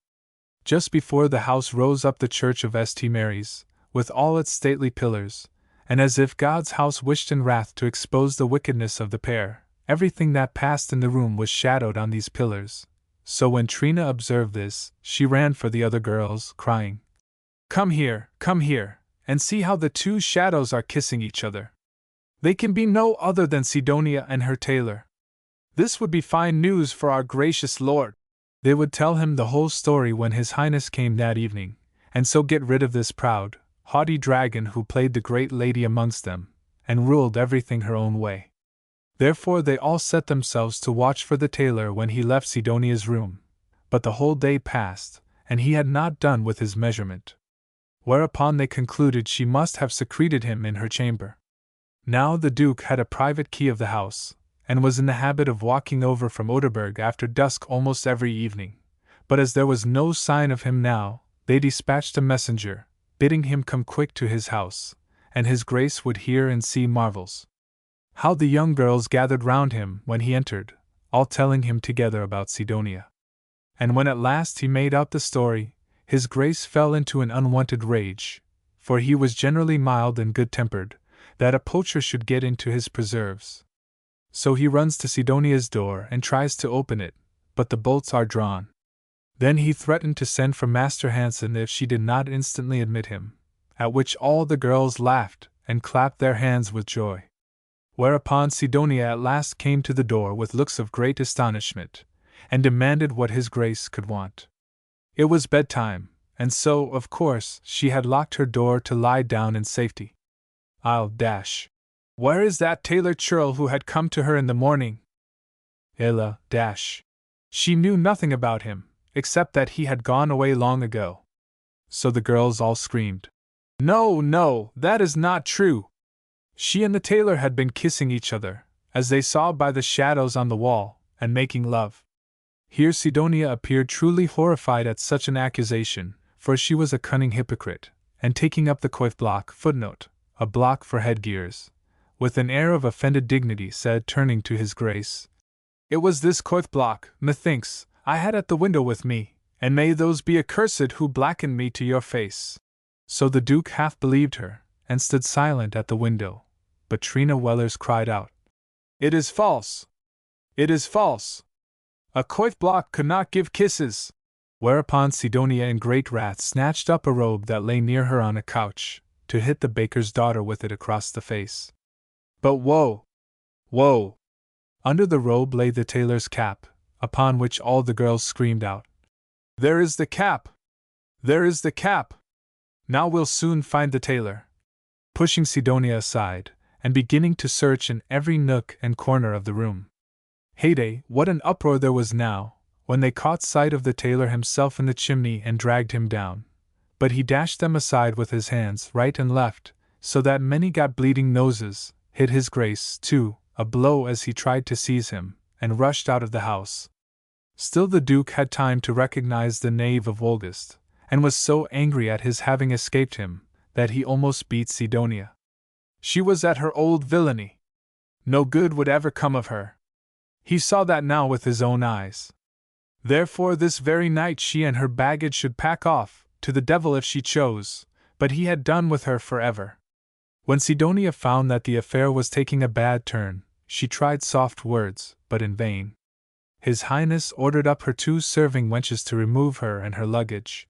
Just before the house rose up the church of St. Mary's, with all its stately pillars, and as if God's house wished in wrath to expose the wickedness of the pair, everything that passed in the room was shadowed on these pillars. So when Trina observed this, she ran for the other girls, crying, come here, and see how the two shadows are kissing each other. They can be no other than Sidonia and her tailor. This would be fine news for our gracious lord." They would tell him the whole story when His Highness came that evening, and so get rid of this proud, haughty dragon who played the great lady amongst them, and ruled everything her own way. Therefore they all set themselves to watch for the tailor when he left Sidonia's room, but the whole day passed, and he had not done with his measurement. Whereupon they concluded she must have secreted him in her chamber. Now the Duke had a private key of the house, and was in the habit of walking over from Oderberg after dusk almost every evening, but as there was no sign of him now, they dispatched a messenger, bidding him come quick to his house, and his grace would hear and see marvels. How the young girls gathered round him when he entered, all telling him together about Sidonia. And when at last he made out the story, his grace fell into an unwonted rage, for he was generally mild and good-tempered, that a poacher should get into his preserves. So he runs to Sidonia's door and tries to open it, but the bolts are drawn. Then he threatened to send for Master Hansen if she did not instantly admit him, at which all the girls laughed and clapped their hands with joy. Whereupon Sidonia at last came to the door with looks of great astonishment, and demanded what his grace could want. It was bedtime, and so, of course, she had locked her door to lie down in safety. I'll dash. Where is that tailor churl who had come to her in the morning? Ella dash. She knew nothing about him, except that he had gone away long ago. So the girls all screamed, No, that is not true. She and the tailor had been kissing each other, as they saw by the shadows on the wall, and making love. Here Sidonia appeared truly horrified at such an accusation, for she was a cunning hypocrite, and taking up the coif block, footnote, a block for headgears, with an air of offended dignity said, turning to his grace, It was this coif block, methinks, I had at the window with me, and may those be accursed who blackened me to your face. So the Duke half believed her, and stood silent at the window, but Trina Wellers cried out, It is false! It is false! A coif block could not give kisses! Whereupon Sidonia in great wrath snatched up a robe that lay near her on a couch, to hit the baker's daughter with it across the face. But woe! Under the robe lay the tailor's cap, upon which all the girls screamed out, "There is the cap! There is the cap! Now we'll soon find the tailor!" Pushing Sidonia aside, and beginning to search in every nook and corner of the room. Heyday, what an uproar there was now, when they caught sight of the tailor himself in the chimney and dragged him down. But he dashed them aside with his hands right and left, so that many got bleeding noses, hit his grace, too, a blow as he tried to seize him, and rushed out of the house. Still the Duke had time to recognize the knave of Wolgast, and was so angry at his having escaped him, that he almost beat Sidonia. She was at her old villainy. No good would ever come of her. He saw that now with his own eyes. Therefore this very night she and her baggage should pack off, to the devil if she chose, but he had done with her forever. When Sidonia found that the affair was taking a bad turn, she tried soft words, but in vain. His Highness ordered up her 2 serving wenches to remove her and her luggage.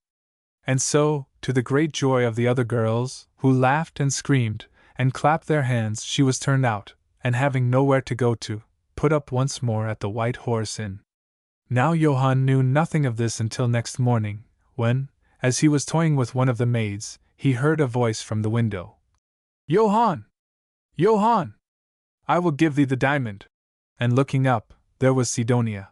And so, to the great joy of the other girls, who laughed and screamed, and clapped their hands, she was turned out, and having nowhere to go to, put up once more at the White Horse Inn. Now Johann knew nothing of this until next morning, when, as he was toying with one of the maids, he heard a voice from the window. "Johann! Johann! I will give thee the diamond!" And looking up, there was Sidonia.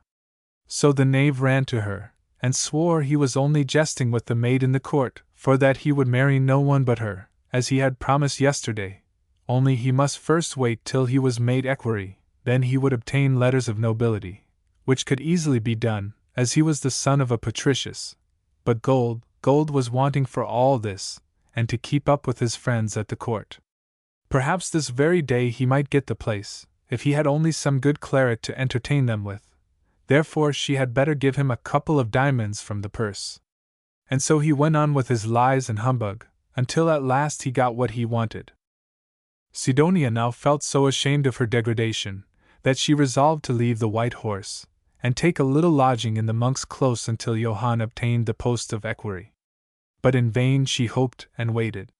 So the knave ran to her, and swore he was only jesting with the maid in the court, for that he would marry no one but her, as he had promised yesterday, only he must first wait till he was made equerry, then he would obtain letters of nobility, which could easily be done, as he was the son of a patricius. But gold was wanting for all this, and to keep up with his friends at the court. Perhaps this very day he might get the place, if he had only some good claret to entertain them with. Therefore she had better give him a couple of diamonds from the purse. And so he went on with his lies and humbug, until at last he got what he wanted. Sidonia now felt so ashamed of her degradation, that she resolved to leave the White Horse, and take a little lodging in the monk's close until Johann obtained the post of equerry. But in vain she hoped and waited.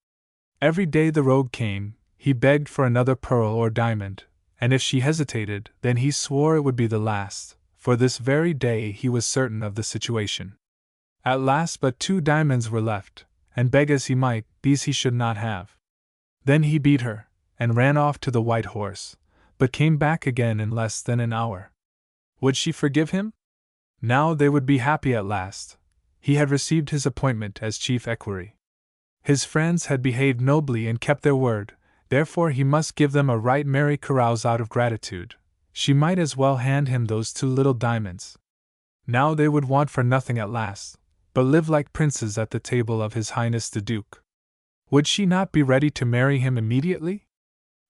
Every day the rogue came, he begged for another pearl or diamond, and if she hesitated, then he swore it would be the last, for this very day he was certain of the situation. At last but 2 diamonds were left, and beg as he might, these he should not have. Then he beat her, and ran off to the White Horse, but came back again in less than an hour. Would she forgive him? Now they would be happy at last. He had received his appointment as chief equerry. His friends had behaved nobly and kept their word, therefore he must give them a right merry carouse out of gratitude. She might as well hand him those 2 little diamonds. Now they would want for nothing at last, but live like princes at the table of His Highness the Duke. Would she not be ready to marry him immediately?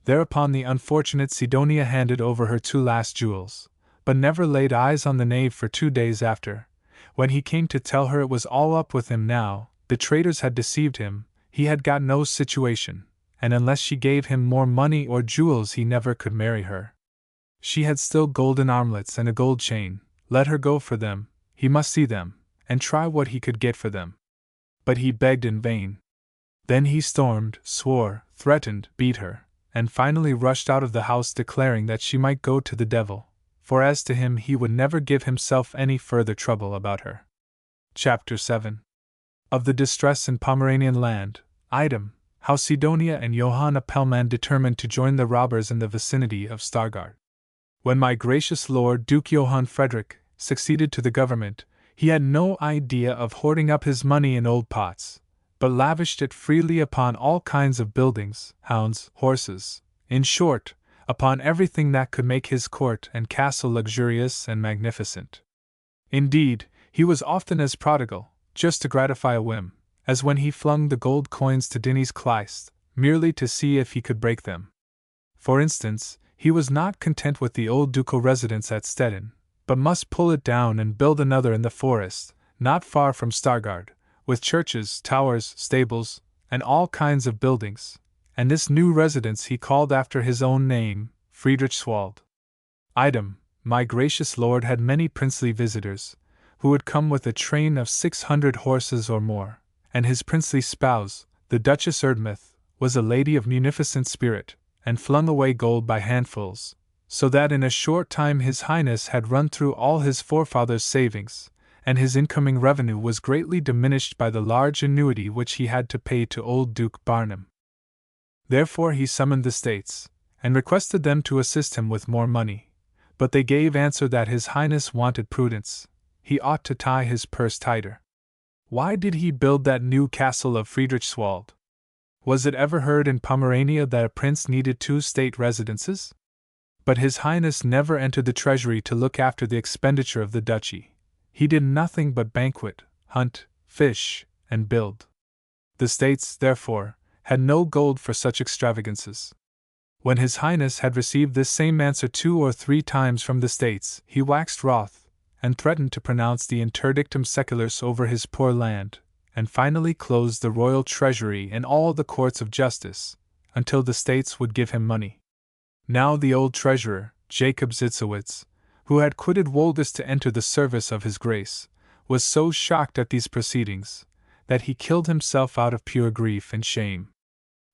Thereupon the unfortunate Sidonia handed over her 2 last jewels, but never laid eyes on the knave for 2 days after. When he came to tell her it was all up with him now, the traitors had deceived him, he had got no situation, and unless she gave him more money or jewels he never could marry her. She had still golden armlets and a gold chain, let her go for them, he must see them, and try what he could get for them. But he begged in vain. Then he stormed, swore, threatened, beat her, and finally rushed out of the house declaring that she might go to the devil, for as to him he would never give himself any further trouble about her. Chapter 7. Of the distress in Pomeranian land. Item, how Sidonia and Johann Appelman determined to join the robbers in the vicinity of Stargard. When my gracious Lord Duke Johann Frederick succeeded to the government, he had no idea of hoarding up his money in old pots, but lavished it freely upon all kinds of buildings, hounds, horses, in short, upon everything that could make his court and castle luxurious and magnificent. Indeed, he was often as prodigal, just to gratify a whim, as when he flung the gold coins to Dinnie's Kleist, merely to see if he could break them. For instance, he was not content with the old ducal residence at Stettin, but must pull it down and build another in the forest, not far from Stargard, with churches, towers, stables, and all kinds of buildings, and this new residence he called after his own name, Friedrichswald. Item, my gracious lord had many princely visitors, who would come with a train of 600 horses or more, and his princely spouse, the Duchess Erdmouth, was a lady of munificent spirit, and flung away gold by handfuls, so that in a short time His Highness had run through all his forefathers' savings, and his incoming revenue was greatly diminished by the large annuity which he had to pay to old Duke Barnum. Therefore he summoned the States, and requested them to assist him with more money, but they gave answer that His Highness wanted prudence, he ought to tie his purse tighter. Why did he build that new castle of Friedrichswald? Was it ever heard in Pomerania that a prince needed 2 state residences? But His Highness never entered the treasury to look after the expenditure of the duchy. He did nothing but banquet, hunt, fish, and build. The States, therefore, had no gold for such extravagances. When His Highness had received this same answer 2 or 3 times from the States, he waxed wroth, and threatened to pronounce the interdictum seculus over his poor land, and finally closed the royal treasury and all the courts of justice, until the States would give him money. Now the old treasurer, Jacob Zitzowitz, who had quitted Woldus to enter the service of His Grace, was so shocked at these proceedings, that he killed himself out of pure grief and shame.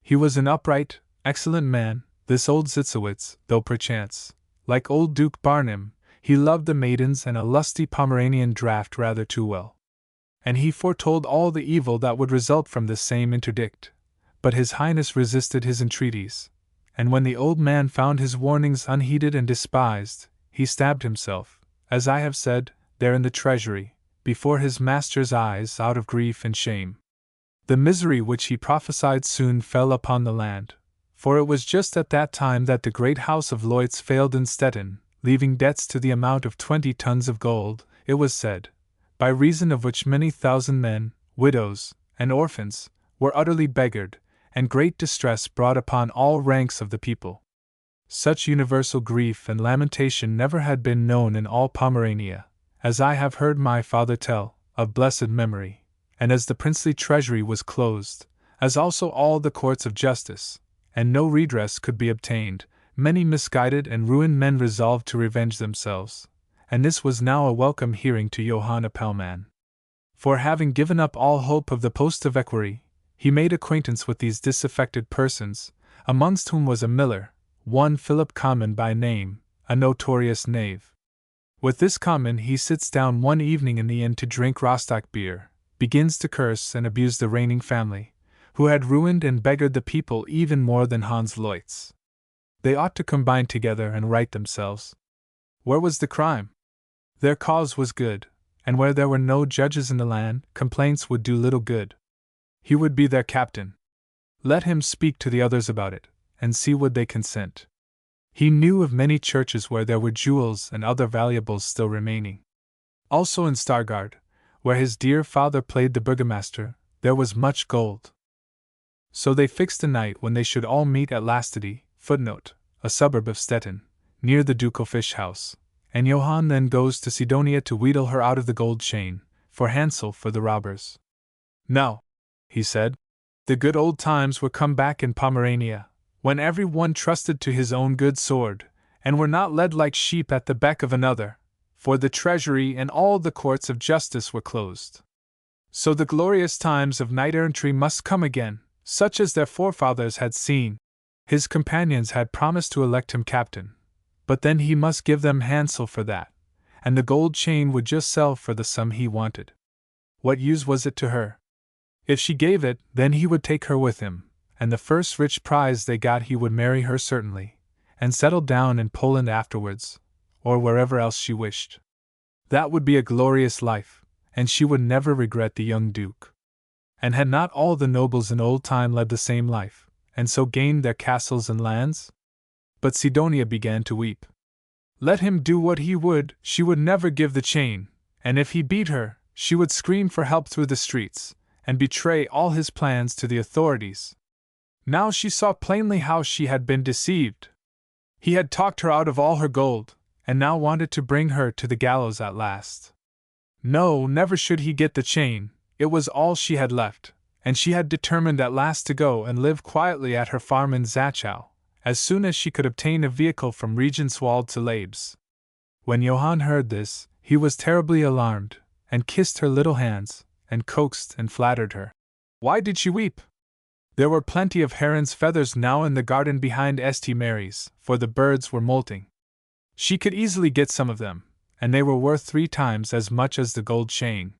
He was an upright, excellent man, this old Zitzowitz, though perchance, like old Duke Barnum, he loved the maidens and a lusty Pomeranian draught rather too well. And he foretold all the evil that would result from this same interdict, but His Highness resisted his entreaties, and when the old man found his warnings unheeded and despised, he stabbed himself, as I have said, there in the treasury, before his master's eyes out of grief and shame. The misery which he prophesied soon fell upon the land, for it was just at that time that the great house of Leutz failed in Stettin, leaving debts to the amount of 20 tons of gold, it was said, by reason of which many thousand men, widows, and orphans, were utterly beggared, and great distress brought upon all ranks of the people. Such universal grief and lamentation never had been known in all Pomerania, as I have heard my father tell, of blessed memory, and as the princely treasury was closed, as also all the courts of justice, and no redress could be obtained, many misguided and ruined men resolved to revenge themselves, and this was now a welcome hearing to Johanna Pellman. For having given up all hope of the post of equerry, he made acquaintance with these disaffected persons, amongst whom was a miller, one Philip Common by name, a notorious knave. With this Common he sits down one evening in the inn to drink Rostock beer, begins to curse and abuse the reigning family, who had ruined and beggared the people even more than Hans Leutz. They ought to combine together and right themselves. Where was the crime? Their cause was good, and where there were no judges in the land, complaints would do little good. He would be their captain. Let him speak to the others about it, and see would they consent. He knew of many churches where there were jewels and other valuables still remaining. Also in Stargard, where his dear father played the burgomaster, there was much gold. So they fixed a night when they should all meet at Lastedy, a suburb of Stettin, near the Ducal fish house, and Johann then goes to Sidonia to wheedle her out of the gold chain, for Hansel for the robbers. Now, he said, the good old times were come back in Pomerania, when every one trusted to his own good sword, and were not led like sheep at the beck of another, for the treasury and all the courts of justice were closed. So the glorious times of knight-errantry must come again, such as their forefathers had seen. His companions had promised to elect him captain, but then he must give them Hansel for that, and the gold chain would just sell for the sum he wanted. What use was it to her? If she gave it, then he would take her with him, and the first rich prize they got he would marry her certainly, and settle down in Poland afterwards, or wherever else she wished. That would be a glorious life, and she would never regret the young duke. And had not all the nobles in old time led the same life, and so gained their castles and lands? But Sidonia began to weep. Let him do what he would, she would never give the chain, and if he beat her, she would scream for help through the streets, and betray all his plans to the authorities. Now she saw plainly how she had been deceived. He had talked her out of all her gold, and now wanted to bring her to the gallows at last. No, never should he get the chain, it was all she had left, and she had determined at last to go and live quietly at her farm in Zachau, as soon as she could obtain a vehicle from Regenswald to Leibs. When Johann heard this, he was terribly alarmed, and kissed her little hands, and coaxed and flattered her. Why did she weep? There were plenty of heron's feathers now in the garden behind St. Mary's, for the birds were molting. She could easily get some of them, and they were worth 3 times as much as the gold chain.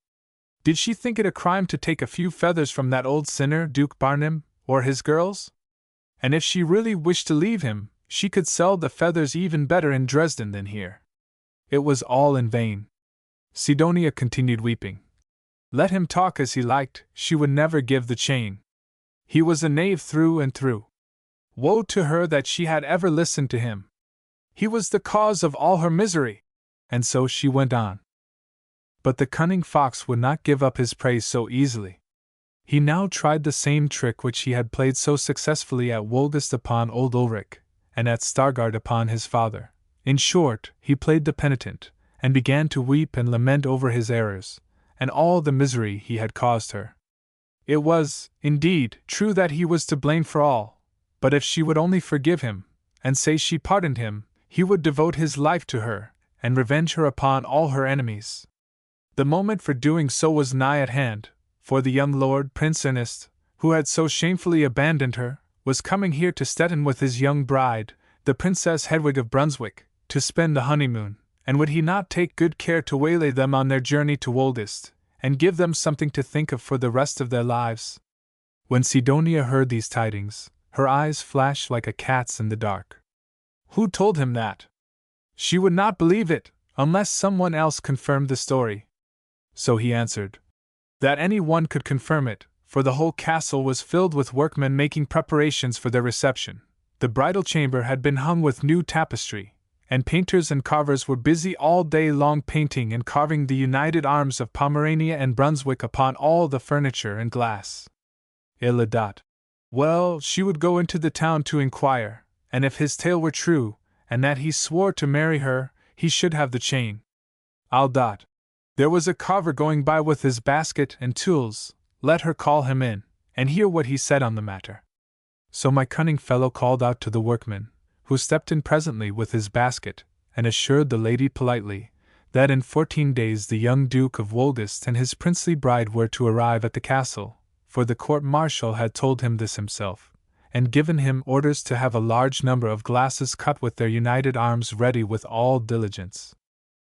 Did she think it a crime to take a few feathers from that old sinner, Duke Barnum, or his girls? And if she really wished to leave him, she could sell the feathers even better in Dresden than here. It was all in vain. Sidonia continued weeping. Let him talk as he liked, she would never give the chain. He was a knave through and through. Woe to her that she had ever listened to him. He was the cause of all her misery. And so she went on. But the cunning fox would not give up his prey so easily. He now tried the same trick which he had played so successfully at Wolgast upon old Ulrich, and at Stargard upon his father. In short, he played the penitent, and began to weep and lament over his errors, and all the misery he had caused her. It was, indeed, true that he was to blame for all, but if she would only forgive him, and say she pardoned him, he would devote his life to her, and revenge her upon all her enemies. The moment for doing so was nigh at hand, for the young Lord Prince Ernest, who had so shamefully abandoned her, was coming here to Stettin with his young bride, the Princess Hedwig of Brunswick, to spend the honeymoon, and would he not take good care to waylay them on their journey to Wolgast, and give them something to think of for the rest of their lives? When Sidonia heard these tidings, her eyes flashed like a cat's in the dark. Who told him that? She would not believe it, unless someone else confirmed the story. So he answered, that any one could confirm it, for the whole castle was filled with workmen making preparations for their reception. The bridal chamber had been hung with new tapestry, and painters and carvers were busy all day long painting and carving the united arms of Pomerania and Brunswick upon all the furniture and glass. Iladat. Well, she would go into the town to inquire, and if his tale were true, and that he swore to marry her, he should have the chain. Aldat. There was a carver going by with his basket and tools, let her call him in, and hear what he said on the matter. So my cunning fellow called out to the workman, who stepped in presently with his basket, and assured the lady politely, that in 14 days the young Duke of Wolgast and his princely bride were to arrive at the castle, for the court-martial had told him this himself, and given him orders to have a large number of glasses cut with their united arms ready with all diligence.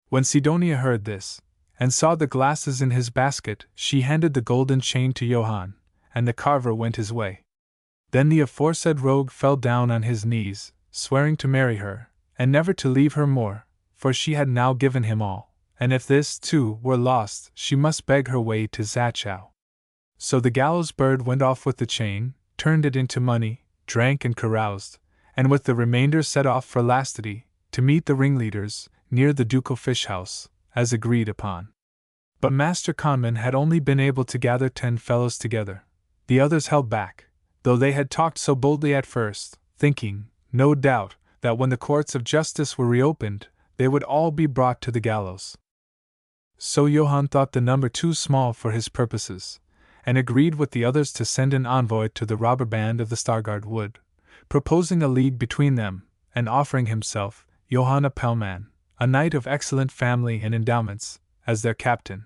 When Sidonia heard this, and saw the glasses in his basket, she handed the golden chain to Johann, and the carver went his way. Then the aforesaid rogue fell down on his knees, swearing to marry her, and never to leave her more, for she had now given him all, and if this, too, were lost, she must beg her way to Zachau. So the gallows bird went off with the chain, turned it into money, drank and caroused, and with the remainder set off for Lastity, to meet the ringleaders, near the Ducal fish house, as agreed upon. But Master Conman had only been able to gather 10 fellows together. The others held back, though they had talked so boldly at first, thinking, no doubt, that when the courts of justice were reopened, they would all be brought to the gallows. So Johann thought the number too small for his purposes, and agreed with the others to send an envoy to the robber band of the Stargard Wood, proposing a league between them, and offering himself, Johann Appelman, a knight of excellent family and endowments, as their captain.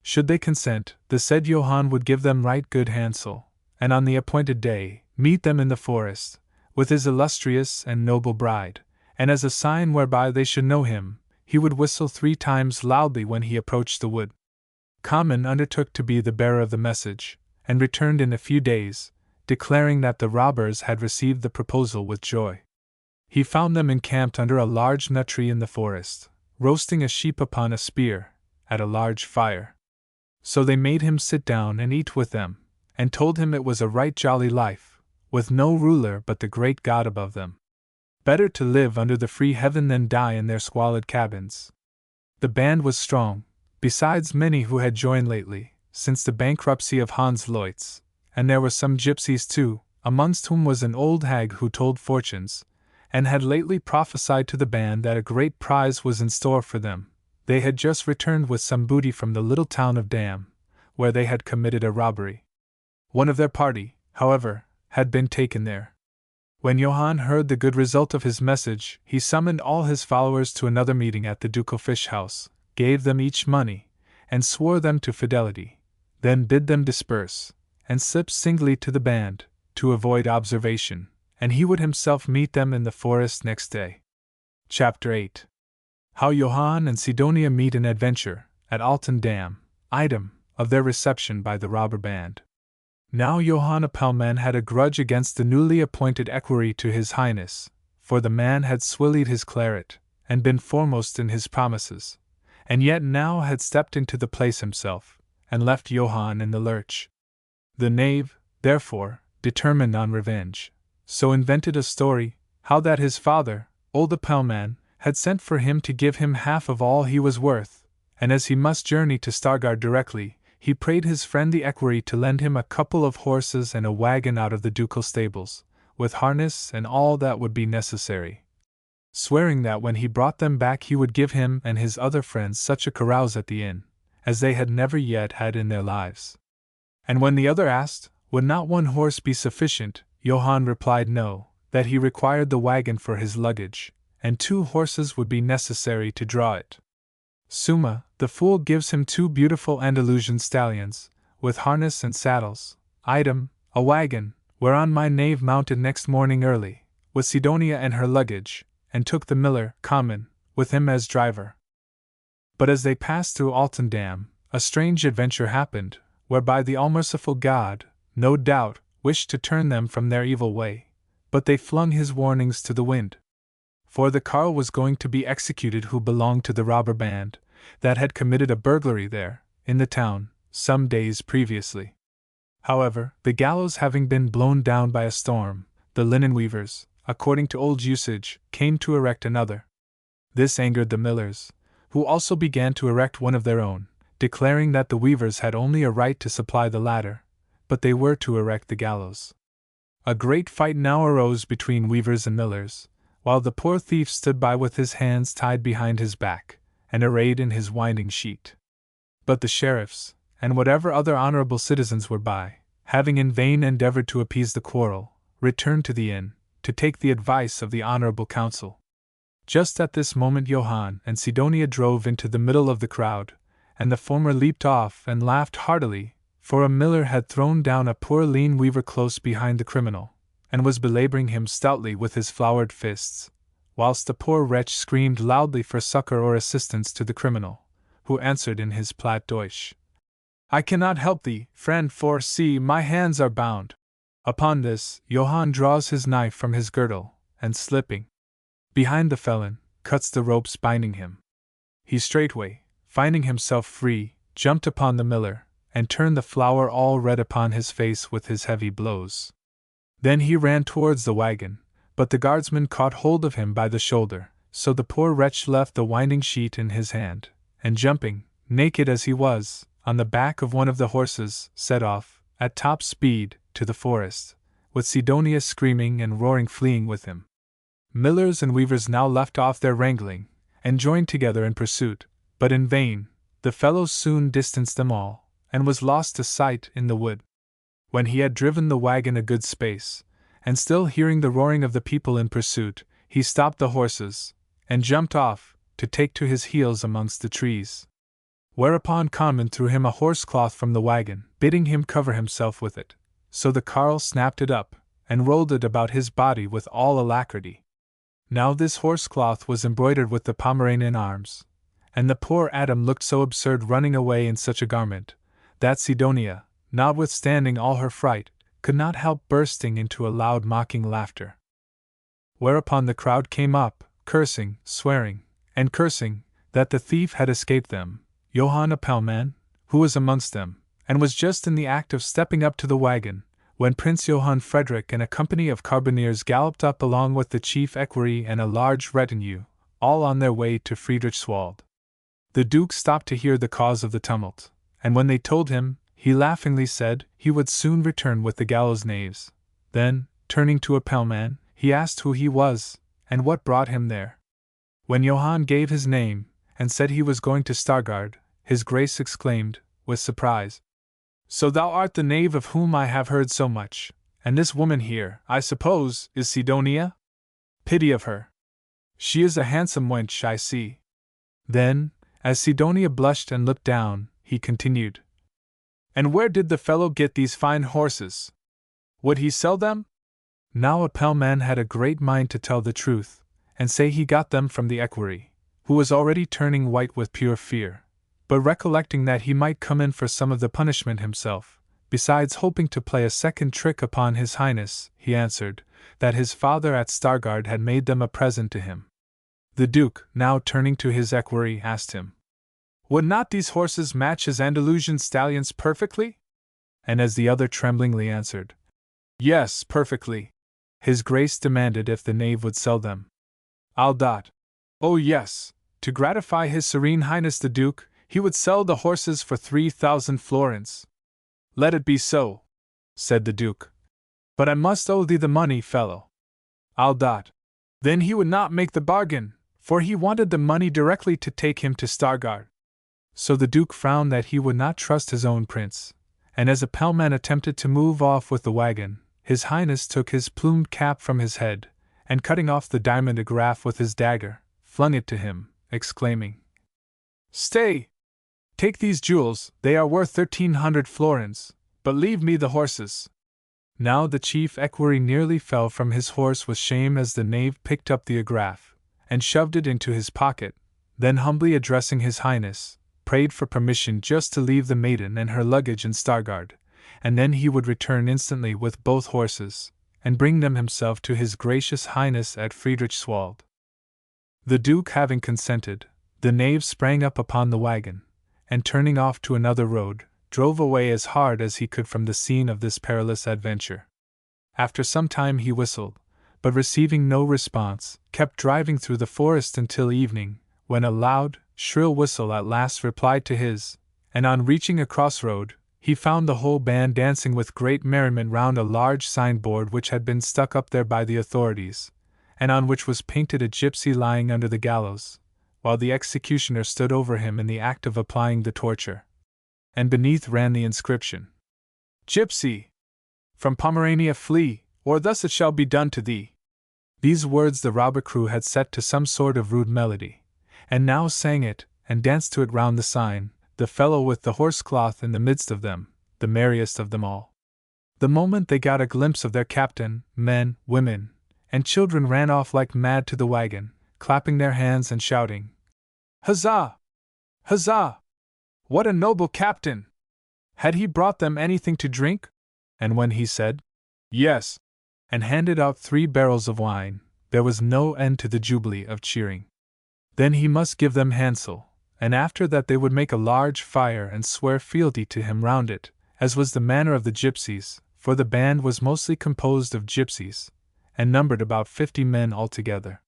Should they consent, the said Johann would give them right good hansel, and on the appointed day, meet them in the forest, with his illustrious and noble bride, and as a sign whereby they should know him, he would whistle 3 times loudly when he approached the wood. Conman undertook to be the bearer of the message, and returned in a few days, declaring that the robbers had received the proposal with joy. He found them encamped under a large nut tree in the forest, roasting a sheep upon a spear, at a large fire. So they made him sit down and eat with them, and told him it was a right jolly life, with no ruler but the great God above them. Better to live under the free heaven than die in their squalid cabins. The band was strong, besides many who had joined lately, since the bankruptcy of Hans Leutz, and there were some gypsies too, amongst whom was an old hag who told fortunes, and had lately prophesied to the band that a great prize was in store for them. They had just returned with some booty from the little town of Dam, where they had committed a robbery. One of their party, however, had been taken there. When Johann heard the good result of his message, he summoned all his followers to another meeting at the Ducal fish house, gave them each money, and swore them to fidelity, then bid them disperse, and slip singly to the band, to avoid observation, and he would himself meet them in the forest next day. Chapter 8. How Johann and Sidonia Meet an Adventure, at Alton Dam, item, of their reception by the robber band. Now Johann Appelman had a grudge against the newly appointed equerry to his highness, for the man had swillied his claret, and been foremost in his promises, and yet now had stepped into the place himself, and left Johann in the lurch. The knave, therefore, determined on revenge, so invented a story, how that his father, old Appelman, had sent for him to give him half of all he was worth, and as he must journey to Stargard directly, he prayed his friend the equerry to lend him a couple of horses and a wagon out of the ducal stables, with harness and all that would be necessary, swearing that when he brought them back he would give him and his other friends such a carouse at the inn, as they had never yet had in their lives. And when the other asked, would not one horse be sufficient, Johann replied no, that he required the wagon for his luggage, and 2 horses would be necessary to draw it. Summa, the fool gives him 2 beautiful Andalusian stallions, with harness and saddles, item, a wagon, whereon my knave mounted next morning early, with Sidonia and her luggage, and took the miller, Common, with him as driver. But as they passed through Alton Dam, a strange adventure happened, whereby the all-merciful God, no doubt, wished to turn them from their evil way, but they flung his warnings to the wind. For the carle was going to be executed who belonged to the robber band, that had committed a burglary there, in the town, some days previously. However, the gallows having been blown down by a storm, the linen weavers, according to old usage, came to erect another. This angered the millers, who also began to erect one of their own, declaring that the weavers had only a right to supply the ladder, but they were to erect the gallows. A great fight now arose between weavers and millers, while the poor thief stood by with his hands tied behind his back, and arrayed in his winding sheet. But the sheriffs, and whatever other honorable citizens were by, having in vain endeavored to appease the quarrel, returned to the inn, to take the advice of the honorable council. Just at this moment Johann and Sidonia drove into the middle of the crowd, and the former leaped off and laughed heartily, for a miller had thrown down a poor lean weaver close behind the criminal, and was belaboring him stoutly with his floured fists, whilst the poor wretch screamed loudly for succor or assistance to the criminal, who answered in his Platt Deutsch, I cannot help thee, friend, for, see, my hands are bound. Upon this, Johann draws his knife from his girdle, and slipping behind the felon, cuts the ropes binding him. He straightway, finding himself free, jumped upon the miller, and turned the flour all red upon his face with his heavy blows. Then he ran towards the wagon, but the guardsman caught hold of him by the shoulder, so the poor wretch left the winding sheet in his hand, and jumping, naked as he was, on the back of one of the horses, set off, at top speed, to the forest, with Sidonia screaming and roaring fleeing with him. Millers and weavers now left off their wrangling, and joined together in pursuit, but in vain. The fellow soon distanced them all, and was lost to sight in the wood. When he had driven the wagon a good space, and still hearing the roaring of the people in pursuit, he stopped the horses, and jumped off, to take to his heels amongst the trees. Whereupon Common threw him a horsecloth from the wagon, bidding him cover himself with it, so the carle snapped it up, and rolled it about his body with all alacrity. Now this horsecloth was embroidered with the Pomeranian arms, and the poor Adam looked so absurd running away in such a garment, that Sidonia, notwithstanding all her fright, could not help bursting into a loud mocking laughter. Whereupon the crowd came up, cursing, swearing, and cursing, that the thief had escaped them, Johann Appelman, who was amongst them, and was just in the act of stepping up to the wagon, when Prince Johann Frederick and a company of carbineers galloped up along with the chief equerry and a large retinue, all on their way to Friedrichswald. The Duke stopped to hear the cause of the tumult, and when they told him, he laughingly said he would soon return with the gallows knaves. Then, turning to Appelman, he asked who he was, and what brought him there. When Johann gave his name, and said he was going to Stargard, his grace exclaimed, with surprise, So thou art the knave of whom I have heard so much, and this woman here, I suppose, is Sidonia? Pity of her. She is a handsome wench, I see. Then, as Sidonia blushed and looked down, he continued, And where did the fellow get these fine horses? Would he sell them? Now Appelman had a great mind to tell the truth, and say he got them from the equerry, who was already turning white with pure fear. But recollecting that he might come in for some of the punishment himself, besides hoping to play a second trick upon his highness, he answered, that his father at Stargard had made them a present to him. The Duke, now turning to his equerry, asked him, "Would not these horses match his Andalusian stallions perfectly?" And as the other tremblingly answered, "Yes, perfectly," his grace demanded if the knave would sell them. "Oh yes, to gratify his serene highness the Duke, he would sell the horses for 3,000 florins." "Let it be so," said the Duke. "But I must owe thee the money, fellow." Then he would not make the bargain, for he wanted the money directly to take him to Stargard. So the Duke found that he would not trust his own prince, and as a pellman attempted to move off with the wagon, his highness took his plumed cap from his head, and cutting off the diamond agraff with his dagger, flung it to him, exclaiming, "Stay! Take these jewels, they are worth 1,300 florins, but leave me the horses." Now the chief equerry nearly fell from his horse with shame as the knave picked up the agraff, and shoved it into his pocket, then humbly addressing his highness, prayed for permission just to leave the maiden and her luggage in Stargard, and then he would return instantly with both horses, and bring them himself to his gracious highness at Friedrichswald. The Duke having consented, the knave sprang up upon the wagon, and turning off to another road, drove away as hard as he could from the scene of this perilous adventure. After some time he whistled, but receiving no response, kept driving through the forest until evening, when a loud, shrill whistle at last replied to his, and on reaching a crossroad, he found the whole band dancing with great merriment round a large signboard which had been stuck up there by the authorities, and on which was painted a gypsy lying under the gallows, while the executioner stood over him in the act of applying the torture. And beneath ran the inscription, "Gypsy! From Pomerania flee, or thus it shall be done to thee." These words the robber crew had set to some sort of rude melody, and now sang it, and danced to it round the sign, the fellow with the horsecloth in the midst of them, the merriest of them all. The moment they got a glimpse of their captain, men, women, and children ran off like mad to the wagon, clapping their hands and shouting, "Huzzah! Huzzah! What a noble captain! Had he brought them anything to drink?" And when he said, "Yes," and handed out 3 barrels of wine, there was no end to the jubilee of cheering. Then he must give them Hansel, and after that they would make a large fire and swear fealty to him round it, as was the manner of the gypsies, for the band was mostly composed of gypsies, and numbered about 50 men altogether.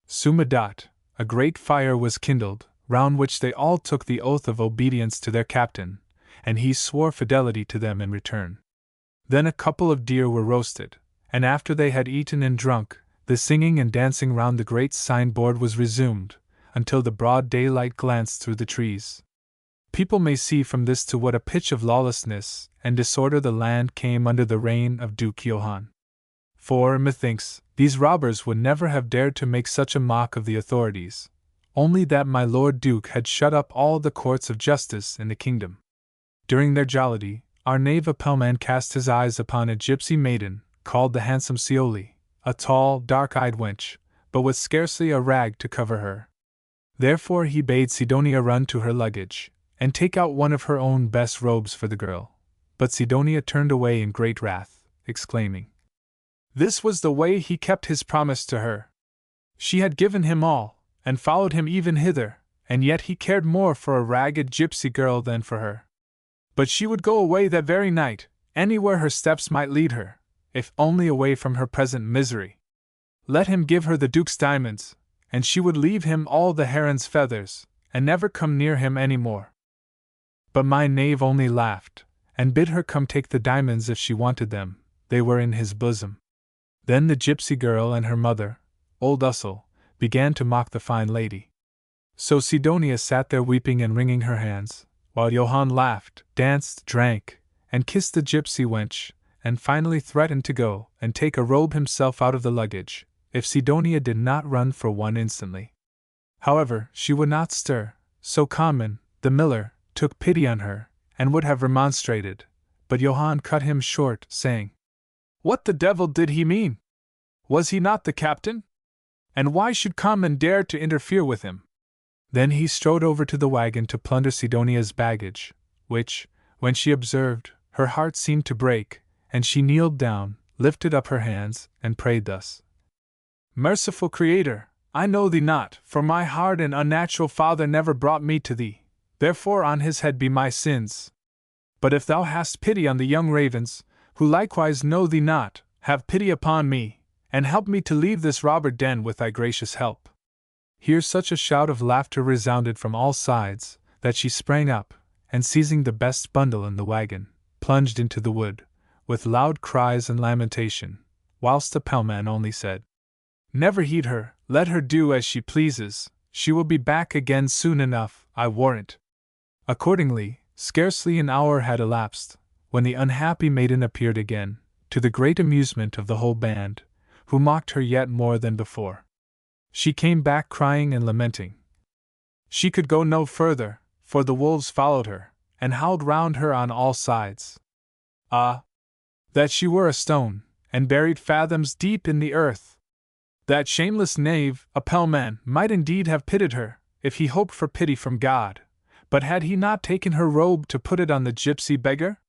Sumadat, a great fire was kindled, round which they all took the oath of obedience to their captain, and he swore fidelity to them in return. Then a couple of deer were roasted, and after they had eaten and drunk, the singing and dancing round the great signboard was resumed, until the broad daylight glanced through the trees. People may see from this to what a pitch of lawlessness and disorder the land came under the reign of Duke Johann. For, methinks, these robbers would never have dared to make such a mock of the authorities, only that my Lord Duke had shut up all the courts of justice in the kingdom. During their jollity, our knave Apelman cast his eyes upon a gypsy maiden, called the handsome Sioli, a tall, dark-eyed wench, but with scarcely a rag to cover her. Therefore he bade Sidonia run to her luggage, and take out one of her own best robes for the girl. But Sidonia turned away in great wrath, exclaiming, "This was the way he kept his promise to her. She had given him all, and followed him even hither, and yet he cared more for a ragged gypsy girl than for her. But she would go away that very night, anywhere her steps might lead her, if only away from her present misery. Let him give her the Duke's diamonds, and she would leave him all the heron's feathers, and never come near him any more." But my knave only laughed, and bid her come take the diamonds if she wanted them, they were in his bosom. Then the gypsy girl and her mother, old Ussel, began to mock the fine lady. So Sidonia sat there weeping and wringing her hands, while Johann laughed, danced, drank, and kissed the gypsy wench, and finally threatened to go and take a robe himself out of the luggage, if Sidonia did not run for one instantly. However, she would not stir, so Conman, the miller, took pity on her, and would have remonstrated, but Johann cut him short, saying, "What the devil did he mean? Was he not the captain? And why should come and dare to interfere with him? Then he strode over to the wagon to plunder Sidonia's baggage, which, when she observed, her heart seemed to break, and she kneeled down, lifted up her hands, and prayed thus: Merciful Creator, I know thee not, for my hard and unnatural father never brought me to thee, therefore on his head be my sins. But if thou hast pity on the young ravens, who likewise know thee not, have pity upon me, and help me to leave this robber den with thy gracious help. Here such a shout of laughter resounded from all sides, that she sprang up, and seizing the best bundle in the wagon, plunged into the wood, with loud cries and lamentation, whilst the pellman only said, Never heed her, let her do as she pleases, she will be back again soon enough, I warrant. Accordingly, scarcely an hour had elapsed, when the unhappy maiden appeared again, to the great amusement of the whole band, who mocked her yet more than before. She came back crying and lamenting. She could go no further, for the wolves followed her, and howled round her on all sides. Ah! That she were a stone, and buried fathoms deep in the earth! That shameless knave, a pellman, might indeed have pitied her, if he hoped for pity from God, but had he not taken her robe to put it on the gypsy beggar?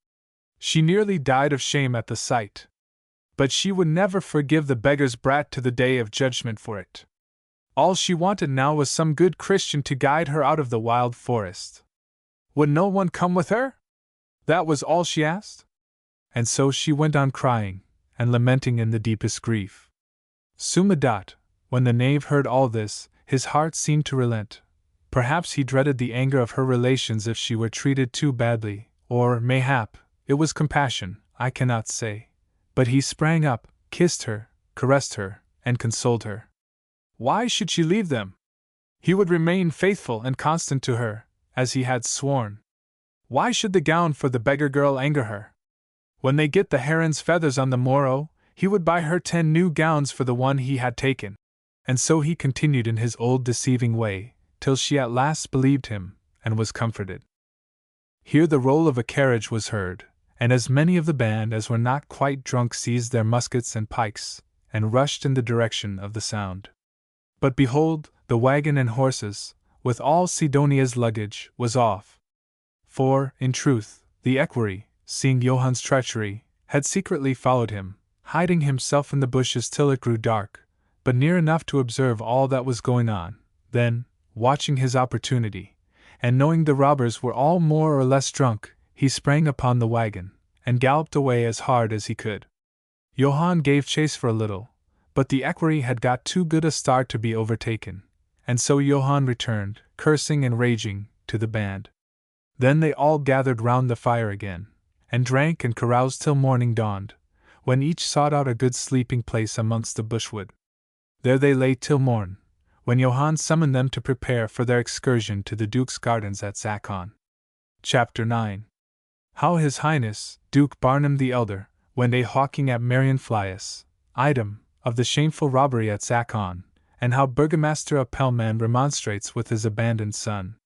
She nearly died of shame at the sight. But she would never forgive the beggar's brat to the day of judgment for it. All she wanted now was some good Christian to guide her out of the wild forest. Would no one come with her? That was all she asked. And so she went on crying, and lamenting in the deepest grief. Sumadat, when the knave heard all this, his heart seemed to relent. Perhaps he dreaded the anger of her relations if she were treated too badly, or, mayhap, it was compassion, I cannot say. But he sprang up, kissed her, caressed her, and consoled her. Why should she leave them? He would remain faithful and constant to her, as he had sworn. Why should the gown for the beggar girl anger her? When they get the heron's feathers on the morrow, he would buy her 10 new gowns for the one he had taken. And so he continued in his old deceiving way, till she at last believed him, and was comforted. Here the roll of a carriage was heard, and as many of the band as were not quite drunk seized their muskets and pikes, and rushed in the direction of the sound. But behold, the wagon and horses, with all Sidonia's luggage, was off. For, in truth, the equerry, seeing Johann's treachery, had secretly followed him, hiding himself in the bushes till it grew dark, but near enough to observe all that was going on. Then, watching his opportunity, and knowing the robbers were all more or less drunk, he sprang upon the wagon, and galloped away as hard as he could. Johann gave chase for a little, but the equerry had got too good a start to be overtaken, and so Johann returned, cursing and raging, to the band. Then they all gathered round the fire again, and drank and caroused till morning dawned, when each sought out a good sleeping place amongst the bushwood. There they lay till morn, when Johann summoned them to prepare for their excursion to the Duke's gardens at Zakon. Chapter 9. How His Highness, Duke Barnum the Elder, went a-hawking at Marienflies, item, of the shameful robbery at Zakon, and how Burgomaster Appelman remonstrates with his abandoned son.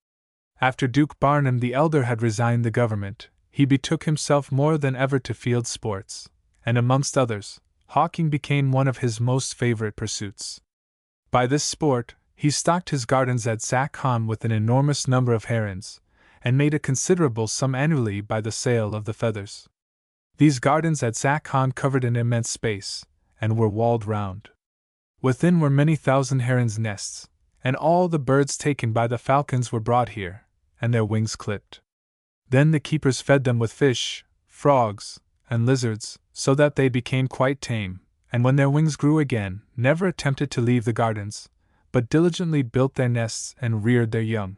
After Duke Barnum the Elder had resigned the government, he betook himself more than ever to field sports, and amongst others, hawking became one of his most favorite pursuits. By this sport, he stocked his gardens at Zakon with an enormous number of herons, and made a considerable sum annually by the sale of the feathers. These gardens at Zakon covered an immense space, and were walled round. Within were many thousand herons' nests, and all the birds taken by the falcons were brought here, and their wings clipped. Then the keepers fed them with fish, frogs, and lizards, so that they became quite tame, and when their wings grew again, never attempted to leave the gardens, but diligently built their nests and reared their young.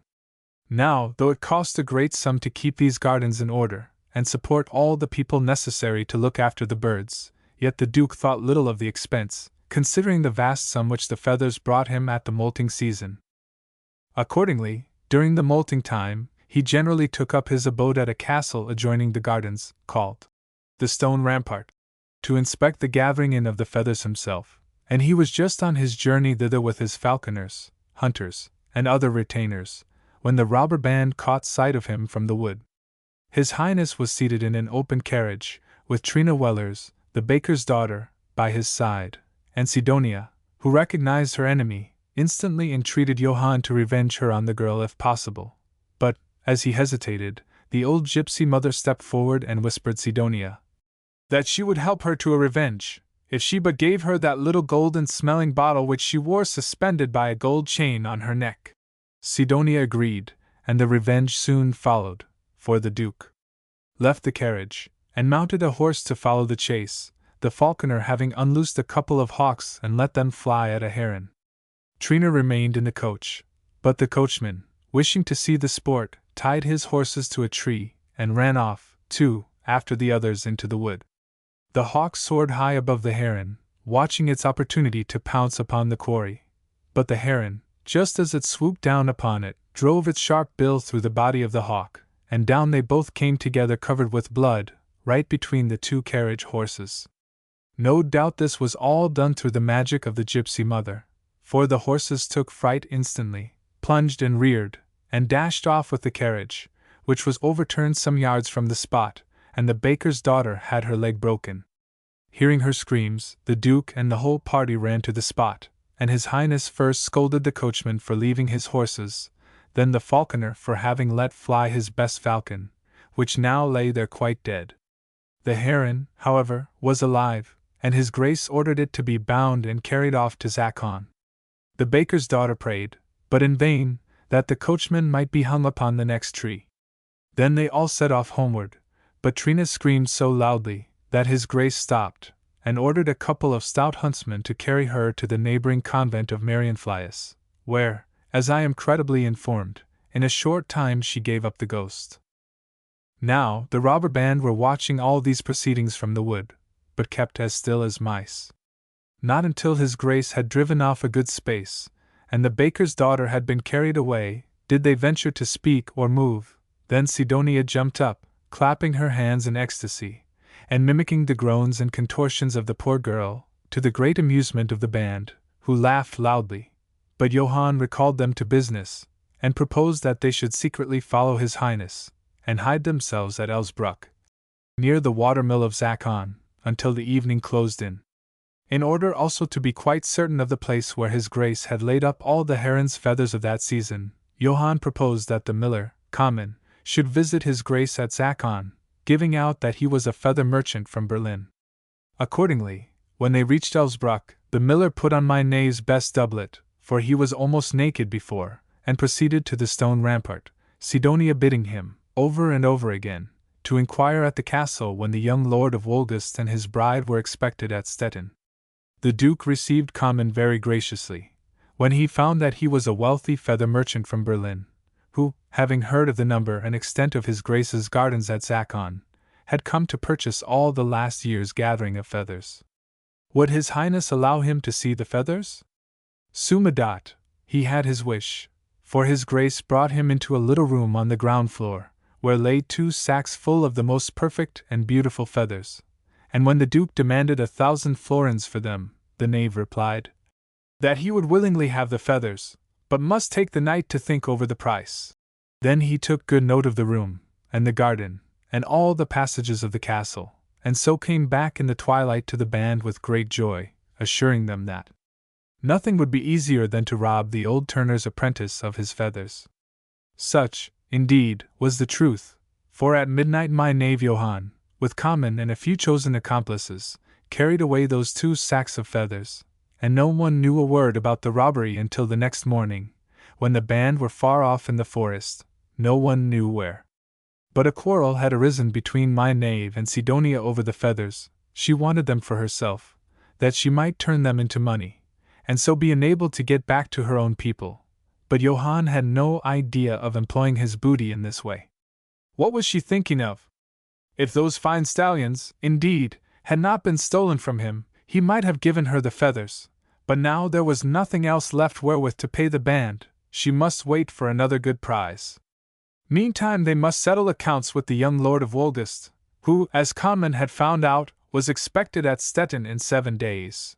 Now, though it cost a great sum to keep these gardens in order, and support all the people necessary to look after the birds, yet the Duke thought little of the expense, considering the vast sum which the feathers brought him at the molting season. Accordingly, during the molting time, he generally took up his abode at a castle adjoining the gardens, called the Stone Rampart, to inspect the gathering in of the feathers himself, and he was just on his journey thither with his falconers, hunters, and other retainers, when the robber band caught sight of him from the wood. His Highness was seated in an open carriage, with Trina Wellers, the baker's daughter, by his side, and Sidonia, who recognized her enemy, instantly entreated Johann to revenge her on the girl if possible. But, as he hesitated, the old gypsy mother stepped forward and whispered Sidonia that she would help her to a revenge, if she but gave her that little golden-smelling bottle which she wore suspended by a gold chain on her neck. Sidonia agreed, and the revenge soon followed, for the Duke left the carriage, and mounted a horse to follow the chase, the falconer having unloosed a couple of hawks and let them fly at a heron. Trina remained in the coach, but the coachman, wishing to see the sport, tied his horses to a tree, and ran off, too, after the others into the wood. The hawk soared high above the heron, watching its opportunity to pounce upon the quarry. But the heron, just as it swooped down upon it, drove its sharp bill through the body of the hawk, and down they both came together covered with blood, right between the two carriage horses. No doubt this was all done through the magic of the gypsy mother, for the horses took fright instantly, plunged and reared, and dashed off with the carriage, which was overturned some yards from the spot, and the baker's daughter had her leg broken. Hearing her screams, the Duke and the whole party ran to the spot, and His Highness first scolded the coachman for leaving his horses, then the falconer for having let fly his best falcon, which now lay there quite dead. The heron, however, was alive, and His Grace ordered it to be bound and carried off to Zakon. The baker's daughter prayed, but in vain, that the coachman might be hung upon the next tree. Then they all set off homeward, but Trina screamed so loudly that His Grace stopped, and ordered a couple of stout huntsmen to carry her to the neighboring convent of Marienflies, where, as I am credibly informed, in a short time she gave up the ghost. Now, the robber band were watching all these proceedings from the wood, but kept as still as mice. Not until His Grace had driven off a good space, and the baker's daughter had been carried away, did they venture to speak or move. Then Sidonia jumped up, clapping her hands in ecstasy, and mimicking the groans and contortions of the poor girl, to the great amusement of the band, who laughed loudly. But Johann recalled them to business, and proposed that they should secretly follow His Highness, and hide themselves at Elsbruck, near the watermill of Zakon, until the evening closed in order also to be quite certain of the place where His Grace had laid up all the heron's feathers of that season. Johann proposed that the miller, Common, should visit His Grace at Zakon, giving out that he was a feather merchant from Berlin. Accordingly, when they reached Elsbruck, the miller put on my knave's best doublet, for he was almost naked before, and proceeded to the stone rampart, Sidonia bidding him, over and over again, to inquire at the castle when the young Lord of Wolgast and his bride were expected at Stettin. The Duke received Common very graciously, when he found that he was a wealthy feather merchant from Berlin, who, having heard of the number and extent of His Grace's gardens at Zakon, had come to purchase all the last year's gathering of feathers. Would His Highness allow him to see the feathers? Sumadat, he had his wish, for His Grace brought him into a little room on the ground floor, where lay 2 sacks full of the most perfect and beautiful feathers, and when the Duke demanded 1,000 florins for them, the knave replied that he would willingly have the feathers, but must take the night to think over the price. Then he took good note of the room, and the garden, and all the passages of the castle, and so came back in the twilight to the band with great joy, assuring them that nothing would be easier than to rob the old turner's apprentice of his feathers. Such, indeed, was the truth, for at midnight my knave Johann, with Common and a few chosen accomplices, carried away those 2 sacks of feathers, and no one knew a word about the robbery until the next morning, when the band were far off in the forest, no one knew where. But a quarrel had arisen between my knave and Sidonia over the feathers. She wanted them for herself, that she might turn them into money, and so be enabled to get back to her own people, but Johann had no idea of employing his booty in this way. What was she thinking of? If those fine stallions, indeed, had not been stolen from him, he might have given her the feathers, but now there was nothing else left wherewith to pay the band. She must wait for another good prize. Meantime they must settle accounts with the young Lord of Wolgast, who, as Common had found out, was expected at Stettin in 7 days.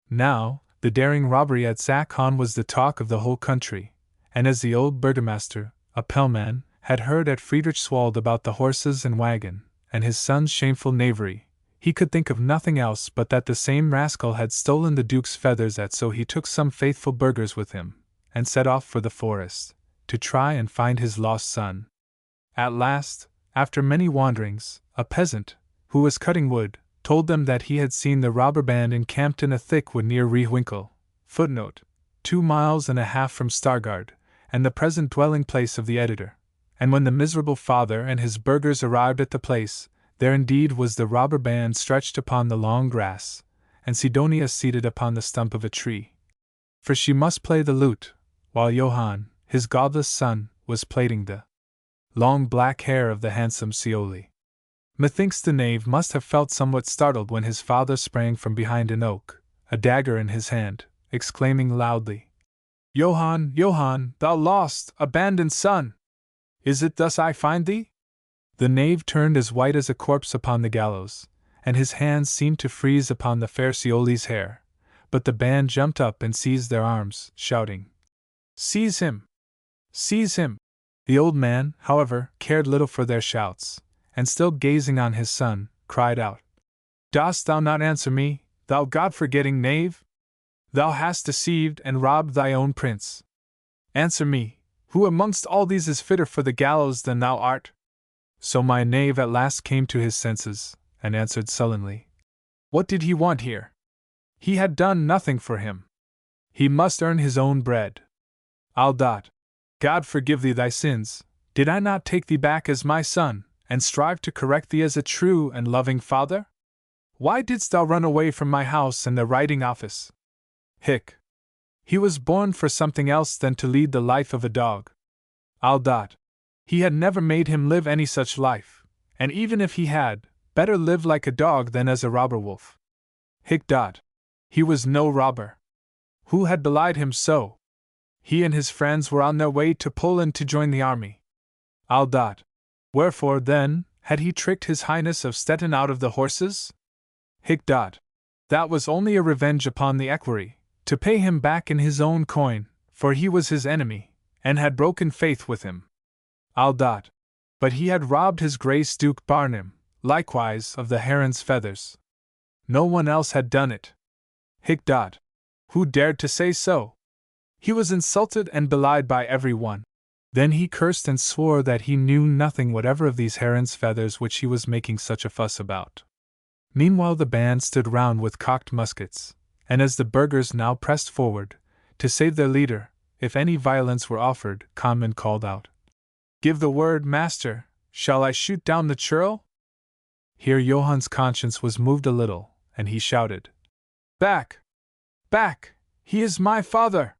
Now, the daring robbery at Zakon was the talk of the whole country, and as the old burgomaster, a Pellman, had heard at Friedrichswald about the horses and wagon, and his son's shameful knavery, He could think of nothing else but that the same rascal had stolen the Duke's feathers, so he took some faithful burghers with him, and set off for the forest, to try and find his lost son. At last, after many wanderings, a peasant, who was cutting wood, told them that he had seen the robber band encamped in a thick wood near Rehwinkle, footnote, 2.5 miles from Stargard, and the present dwelling place of the editor. And when the miserable father and his burghers arrived at the place, there indeed was the robber band stretched upon the long grass, and Sidonia seated upon the stump of a tree. For she must play the lute, while Johann, his godless son, was plaiting the long black hair of the handsome Sioli. Methinks the knave must have felt somewhat startled when his father sprang from behind an oak, a dagger in his hand, exclaiming loudly, "Johann, Johann, thou lost, abandoned son! Is it thus I find thee?" The knave turned as white as a corpse upon the gallows, and his hands seemed to freeze upon the fair Sioli's hair, but the band jumped up and seized their arms, shouting, "Seize him! Seize him!" The old man, however, cared little for their shouts, and still gazing on his son, cried out, "Dost thou not answer me, thou God-forgetting knave? Thou hast deceived and robbed thy own prince. Answer me, who amongst all these is fitter for the gallows than thou art?" So my knave at last came to his senses, and answered sullenly, "What did he want here? He had done nothing for him. He must earn his own bread. I'll dot. God forgive thee thy sins, did I not take thee back as my son, and strive to correct thee as a true and loving father? Why didst thou run away from my house and the writing office? Hic. He was born for something else than to lead the life of a dog. I'll dot. He had never made him live any such life, and even if he had, better live like a dog than as a robber wolf. Hic dot. He was no robber. Who had belied him so? He and his friends were on their way to Poland to join the army. I'll dot. Wherefore, then, had he tricked his Highness of Stettin out of the horses? Hic dot. That was only a revenge upon the equerry, to pay him back in his own coin, for he was his enemy, and had broken faith with him. I'll dot. But he had robbed his Grace Duke Barnum, likewise of the heron's feathers. No one else had done it. Hic dot. Who dared to say so? He was insulted and belied by every one. Then he cursed and swore that he knew nothing whatever of these heron's feathers which he was making such a fuss about. Meanwhile the band stood round with cocked muskets, and as the burghers now pressed forward, to save their leader, if any violence were offered, Conman called out, "Give the word, master, shall I shoot down the churl?" Here Johann's conscience was moved a little, and he shouted, "Back! Back! He is my father!"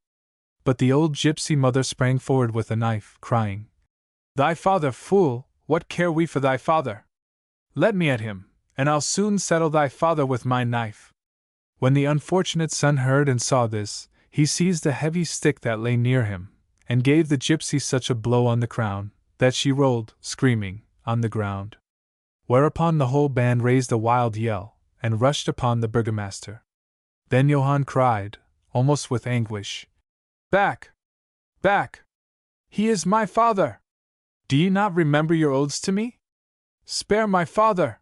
But the old gypsy mother sprang forward with a knife, crying, "Thy father, fool, what care we for thy father? Let me at him, and I'll soon settle thy father with my knife." When the unfortunate son heard and saw this, he seized a heavy stick that lay near him, and gave the gypsy such a blow on the crown, that she rolled, screaming, on the ground. Whereupon the whole band raised a wild yell, and rushed upon the burgomaster. Then Johann cried, almost with anguish, "Back! Back! He is my father! Do ye not remember your oaths to me? Spare my father!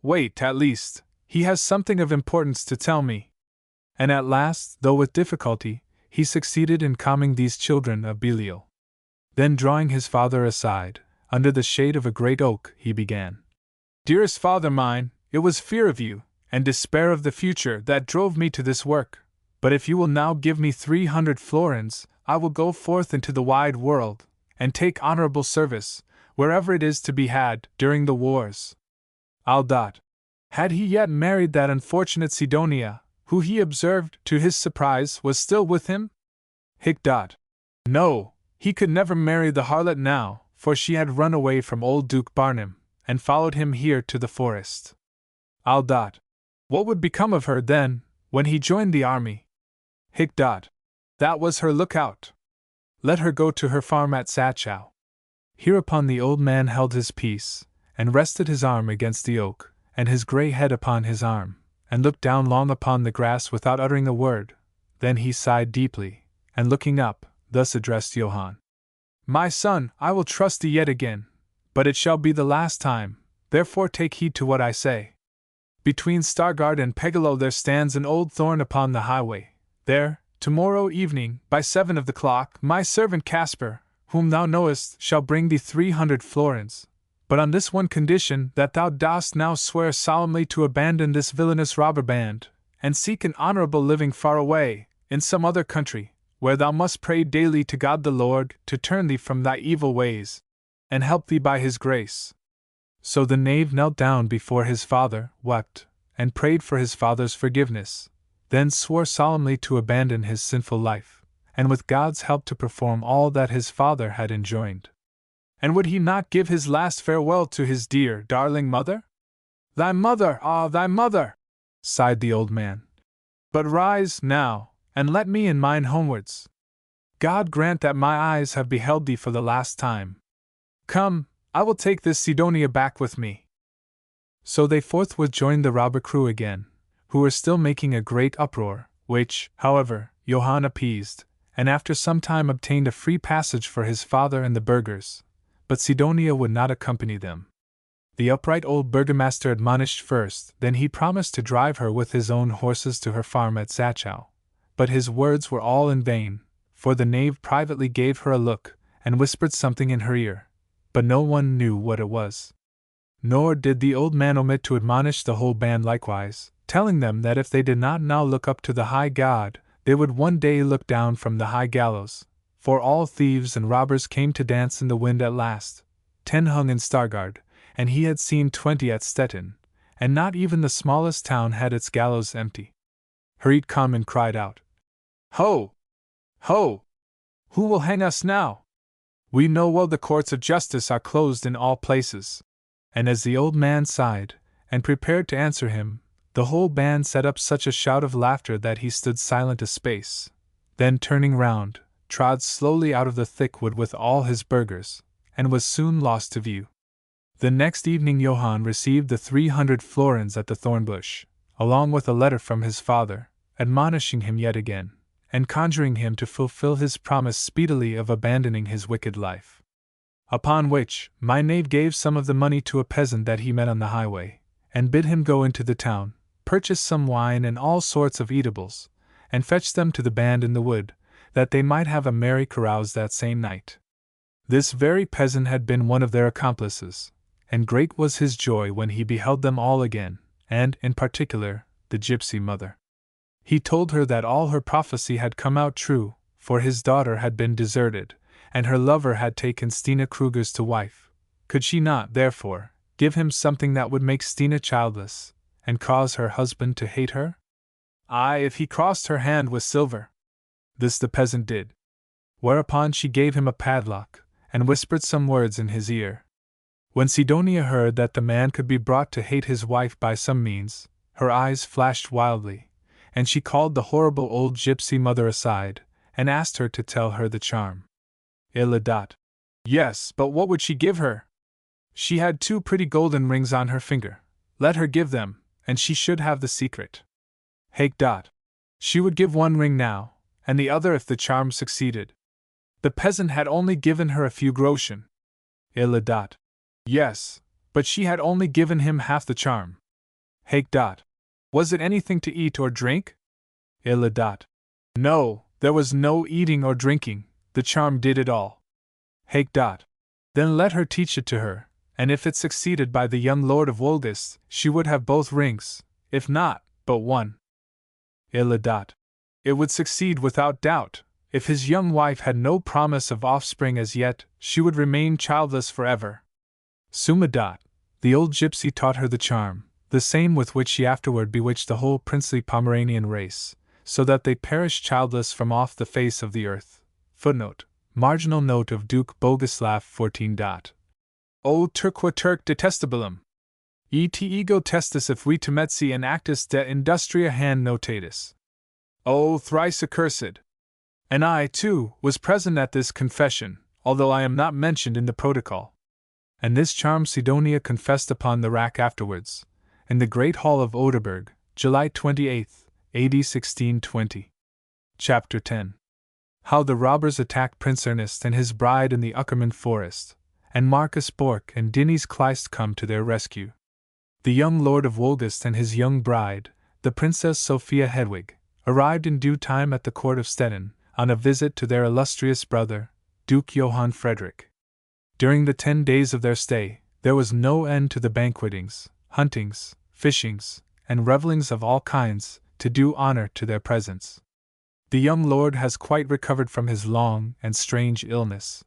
Wait, at least, he has something of importance to tell me." And at last, though with difficulty, he succeeded in calming these children of Belial. Then drawing his father aside, under the shade of a great oak, he began, "Dearest father mine, it was fear of you, and despair of the future, that drove me to this work. But if you will now give me 300 florins, I will go forth into the wide world, and take honorable service, wherever it is to be had, during the wars." I'll dot. Had he yet married that unfortunate Sidonia, who he observed, to his surprise, was still with him? Hic dot. No, he could never marry the harlot now, for she had run away from old Duke Barnum, and followed him here to the forest. I'll dot. What would become of her, then, when he joined the army? Hic dot. That was her lookout. Let her go to her farm at Sachow. Hereupon the old man held his peace, and rested his arm against the oak, and his grey head upon his arm, and looked down long upon the grass without uttering a word. Then he sighed deeply, and looking up, thus addressed Johann. "My son, I will trust thee yet again, but it shall be the last time, therefore take heed to what I say. Between Stargard and Pegalo there stands an old thorn upon the highway. There, tomorrow evening, by 7 of the clock, my servant Casper, whom thou knowest, shall bring thee 300 florins. But on this one condition, that thou dost now swear solemnly to abandon this villainous robber band, and seek an honorable living far away, in some other country, where thou must pray daily to God the Lord to turn thee from thy evil ways, and help thee by his grace. So the knave knelt down before his father, wept, and prayed for his father's forgiveness, then swore solemnly to abandon his sinful life, and with God's help to perform all that his father had enjoined. And would he not give his last farewell to his dear, darling mother? Thy mother, ah, thy mother! Sighed the old man. But rise, now, and let me and mine homewards. God grant that my eyes have beheld thee for the last time. Come, I will take this Sidonia back with me. So they forthwith joined the robber crew again, who were still making a great uproar, which, however, Johann appeased, and after some time obtained a free passage for his father and the burghers. But Sidonia would not accompany them. The upright old burgomaster admonished first, then he promised to drive her with his own horses to her farm at Zachau. But his words were all in vain, for the knave privately gave her a look, and whispered something in her ear, but no one knew what it was. Nor did the old man omit to admonish the whole band likewise, telling them that if they did not now look up to the high God, they would one day look down from the high gallows, for all thieves and robbers came to dance in the wind at last. 10 hung in Stargard, and he had seen 20 at Stettin, and not even the smallest town had its gallows empty. Hurried Common cried out, Ho! Ho! Who will hang us now? We know well the courts of justice are closed in all places. And as the old man sighed, and prepared to answer him, the whole band set up such a shout of laughter that he stood silent a space, then turning round, trod slowly out of the thick wood with all his burghers, and was soon lost to view. The next evening Johann received the 300 florins at the thornbush, along with a letter from his father, admonishing him yet again, and conjuring him to fulfill his promise speedily of abandoning his wicked life. Upon which, my knave gave some of the money to a peasant that he met on the highway, and bid him go into the town, purchase some wine and all sorts of eatables, and fetch them to the band in the wood, that they might have a merry carouse that same night. This very peasant had been one of their accomplices, and great was his joy when he beheld them all again, and, in particular, the gypsy mother. He told her that all her prophecy had come out true, for his daughter had been deserted, and her lover had taken Stina Krugers to wife. Could she not, therefore, give him something that would make Stina childless, and cause her husband to hate her? Aye, if he crossed her hand with silver. This the peasant did. Whereupon she gave him a padlock, and whispered some words in his ear. When Sidonia heard that the man could be brought to hate his wife by some means, her eyes flashed wildly, and she called the horrible old gypsy mother aside, and asked her to tell her the charm. Yes, but what would she give her? She had 2 pretty golden rings on her finger. Let her give them, and she should have the secret. She would give 1 ring now, and the other if the charm succeeded. The peasant had only given her a few groschen. Yes, but she had only given him half the charm. Was it anything to eat or drink? No, there was no eating or drinking, the charm did it all. Then let her teach it to her, and if it succeeded by the young lord of Wolgast, she would have both rings, if not, but one. It would succeed without doubt. If his young wife had no promise of offspring as yet, she would remain childless forever. The old gypsy taught her the charm, the same with which she afterward bewitched the whole princely Pomeranian race, so that they perished childless from off the face of the earth. Marginal note of Duke Bogislav 14. O turque Turk detestabilum! Et ego testis if we temetsi and actus de industria hand notatus. O thrice accursed! And I, too, was present at this confession, although I am not mentioned in the protocol. And this charm Sidonia confessed upon the rack afterwards, in the great hall of Oderberg, July 28, AD 1620. Chapter 10. How the robbers attacked Prince Ernest and his bride in the Uckermann forest, and Marcus Bork and Dinnie's Kleist come to their rescue. The young Lord of Wolgast and his young bride, the Princess Sophia Hedwig, arrived in due time at the court of Stettin, on a visit to their illustrious brother, Duke Johann Frederick. During the 10 days of their stay, there was no end to the banquetings, huntings, fishings, and revellings of all kinds, to do honor to their presence. The young lord has quite recovered from his long and strange illness.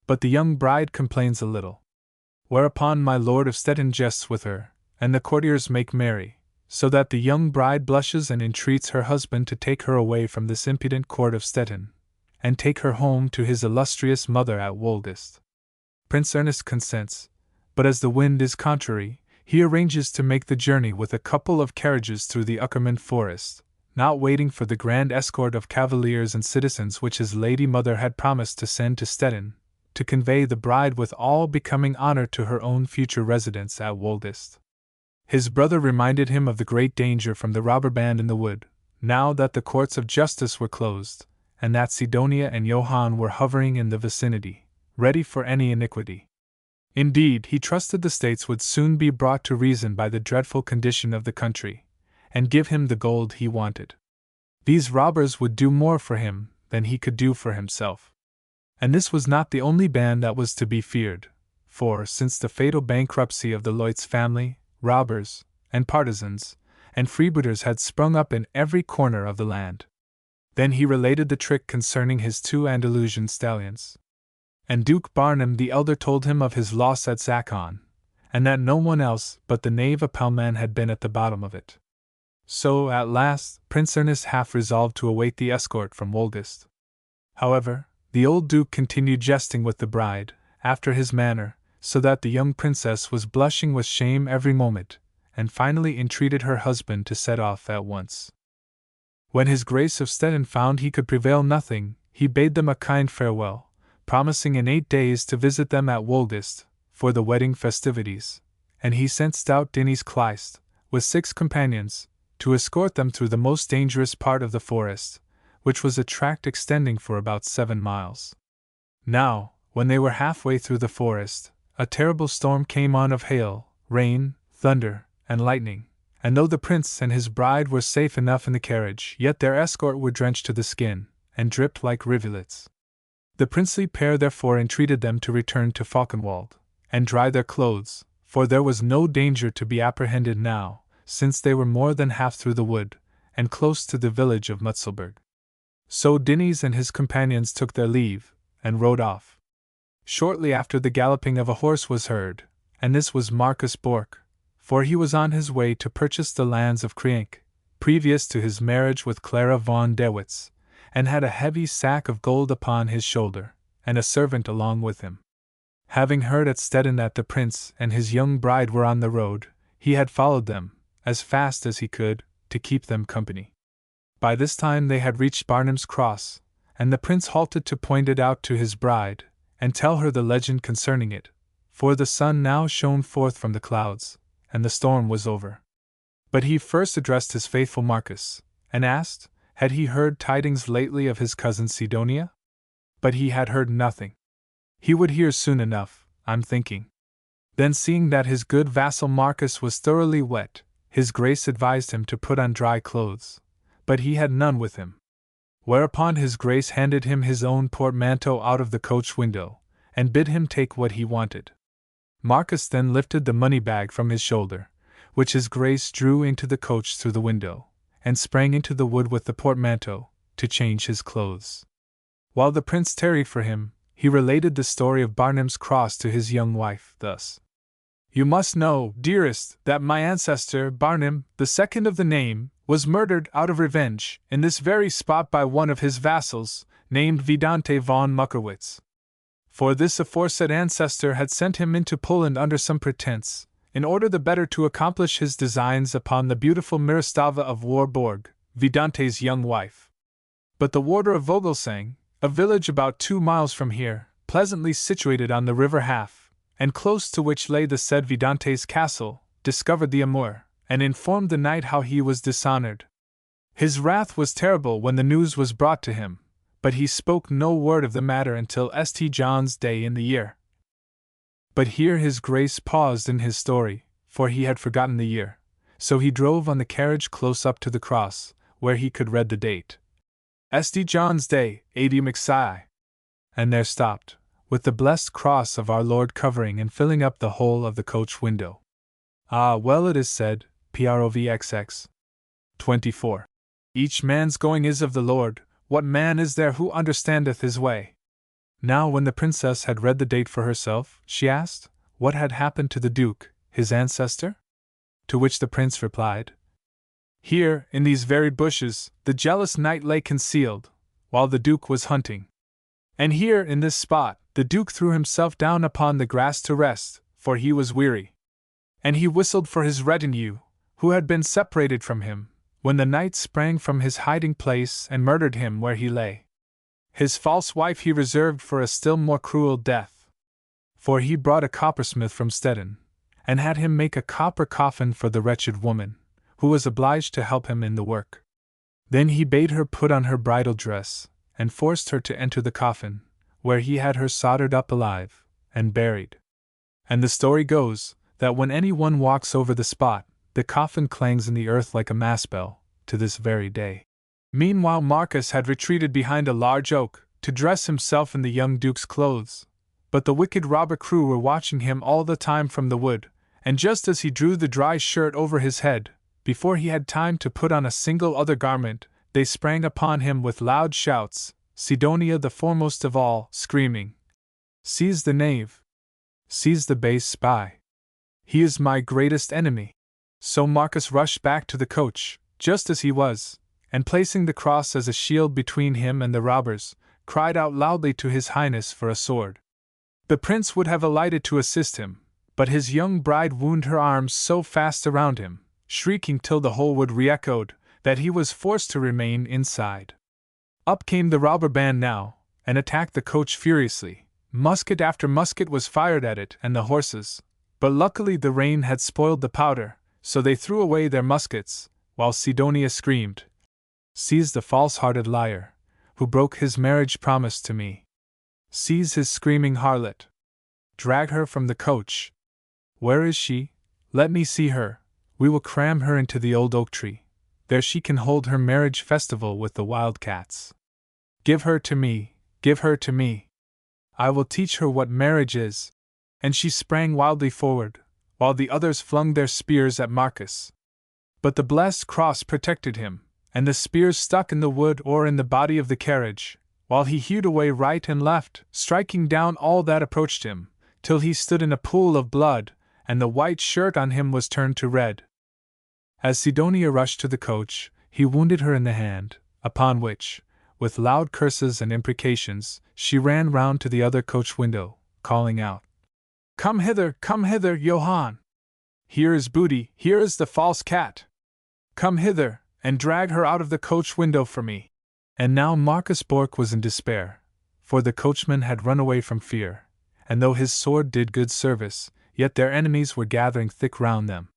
But the young bride complains a little. Whereupon my Lord of Stettin jests with her, and the courtiers make merry, so that the young bride blushes and entreats her husband to take her away from this impudent court of Stettin, and take her home to his illustrious mother at Wolgast. Prince Ernest consents, but as the wind is contrary, he arranges to make the journey with a couple of carriages through the Uckermund forest, not waiting for the grand escort of cavaliers and citizens which his lady mother had promised to send to Stettin, to convey the bride with all becoming honor to her own future residence at Wolgast. His brother reminded him of the great danger from the robber band in the wood, now that the courts of justice were closed, and that Sidonia and Johann were hovering in the vicinity, ready for any iniquity. Indeed, he trusted the states would soon be brought to reason by the dreadful condition of the country, and give him the gold he wanted. These robbers would do more for him than he could do for himself. And this was not the only band that was to be feared, for since the fatal bankruptcy of the Leutz family, robbers, and partisans, and freebooters had sprung up in every corner of the land. Then he related the trick concerning his 2 Andalusian stallions. And Duke Barnum the elder told him of his loss at Zakon, and that no one else but the knave Appelman had been at the bottom of it. So, at last, Prince Ernest half resolved to await the escort from Wolgast. However, the old Duke continued jesting with the bride, after his manner, so that the young princess was blushing with shame every moment, and finally entreated her husband to set off at once. When his Grace of Stettin found he could prevail nothing, he bade them a kind farewell, promising in 8 days to visit them at Wolgast, for the wedding festivities, and he sent stout Dinis Kleist, with 6 companions, to escort them through the most dangerous part of the forest, which was a tract extending for about 7 miles. Now, when they were halfway through the forest, a terrible storm came on of hail, rain, thunder, and lightning, and though the prince and his bride were safe enough in the carriage, yet their escort were drenched to the skin, and dripped like rivulets. The princely pair therefore entreated them to return to Falkenwald, and dry their clothes, for there was no danger to be apprehended now, since they were more than half through the wood, and close to the village of Mutzelberg. So Dinis and his companions took their leave, and rode off. Shortly after the galloping of a horse was heard, and this was Marcus Bork, for he was on his way to purchase the lands of Krienk, previous to his marriage with Clara von Dewitz, and had a heavy sack of gold upon his shoulder, and a servant along with him. Having heard at Stettin that the prince and his young bride were on the road, he had followed them, as fast as he could, to keep them company. By this time they had reached Barnum's Cross, and the prince halted to point it out to his bride, and tell her the legend concerning it, for the sun now shone forth from the clouds, and the storm was over. But he first addressed his faithful Marcus, and asked, had he heard tidings lately of his cousin Sidonia? But he had heard nothing. He would hear soon enough, I'm thinking. Then seeing that his good vassal Marcus was thoroughly wet, his grace advised him to put on dry clothes, but he had none with him. Whereupon his grace handed him his own portmanteau out of the coach window, and bid him take what he wanted. Marcus then lifted the money bag from his shoulder, which his grace drew into the coach through the window, and sprang into the wood with the portmanteau, to change his clothes. While the prince tarried for him, he related the story of Barnum's Cross to his young wife, thus. You must know, dearest, that my ancestor, Barnum, the second of the name, was murdered out of revenge, in this very spot by one of his vassals, named Vidante von Muckerwitz. For this aforesaid ancestor had sent him into Poland under some pretense, in order the better to accomplish his designs upon the beautiful Mirostava of Warburg, Vidante's young wife. But the warder of Vogelsang, a village about 2 miles from here, pleasantly situated on the river Half, and close to which lay the said Vidante's castle, discovered the amour, and informed the knight how he was dishonored. His wrath was terrible when the news was brought to him, but he spoke no word of the matter until St. John's Day in the year. But here his grace paused in his story, for he had forgotten the year, so he drove on the carriage close up to the cross, where he could read the date. St. John's Day, Adium Exii. And there stopped, with the blessed cross of our Lord covering and filling up the whole of the coach window. Ah, well it is said, Provxx. 24. Each man's going is of the Lord, what man is there who understandeth his way? Now when the princess had read the date for herself, she asked, what had happened to the Duke, his ancestor? To which the prince replied, here, in these very bushes, the jealous knight lay concealed, while the Duke was hunting. And here, in this spot, the Duke threw himself down upon the grass to rest, for he was weary. And he whistled for his retinue, who had been separated from him, when the knight sprang from his hiding place and murdered him where he lay. His false wife he reserved for a still more cruel death. For he brought a coppersmith from Stettin, and had him make a copper coffin for the wretched woman, who was obliged to help him in the work. Then he bade her put on her bridal dress, and forced her to enter the coffin, where he had her soldered up alive, and buried. And the story goes, that when any one walks over the spot, the coffin clangs in the earth like a mass bell, to this very day. Meanwhile Marcus had retreated behind a large oak, to dress himself in the young Duke's clothes, but the wicked robber crew were watching him all the time from the wood, and just as he drew the dry shirt over his head, before he had time to put on a single other garment, they sprang upon him with loud shouts, Sidonia the foremost of all, screaming, seize the knave! Seize the base spy! He is my greatest enemy! So Marcus rushed back to the coach, just as he was, and placing the cross as a shield between him and the robbers, cried out loudly to his highness for a sword. The prince would have alighted to assist him, but his young bride wound her arms so fast around him, shrieking till the whole wood re-echoed, that he was forced to remain inside. Up came the robber band now, and attacked the coach furiously. Musket after musket was fired at it and the horses, but luckily the rain had spoiled the powder, so they threw away their muskets, while Sidonia screamed, seize the false-hearted liar, who broke his marriage promise to me. Seize his screaming harlot. Drag her from the coach. Where is she? Let me see her. We will cram her into the old oak tree. There she can hold her marriage festival with the wild cats. Give her to me, give her to me. I will teach her what marriage is. And she sprang wildly forward, while the others flung their spears at Marcus. But the blessed cross protected him, and the spears stuck in the wood or in the body of the carriage, while he hewed away right and left, striking down all that approached him, till he stood in a pool of blood, and the white shirt on him was turned to red. As Sidonia rushed to the coach, he wounded her in the hand, upon which, with loud curses and imprecations, she ran round to the other coach window, calling out, come hither, Johann! Here is booty, here is the false cat! Come hither, and drag her out of the coach window for me. And now Marcus Bork was in despair, for the coachman had run away from fear, and though his sword did good service, yet their enemies were gathering thick round them.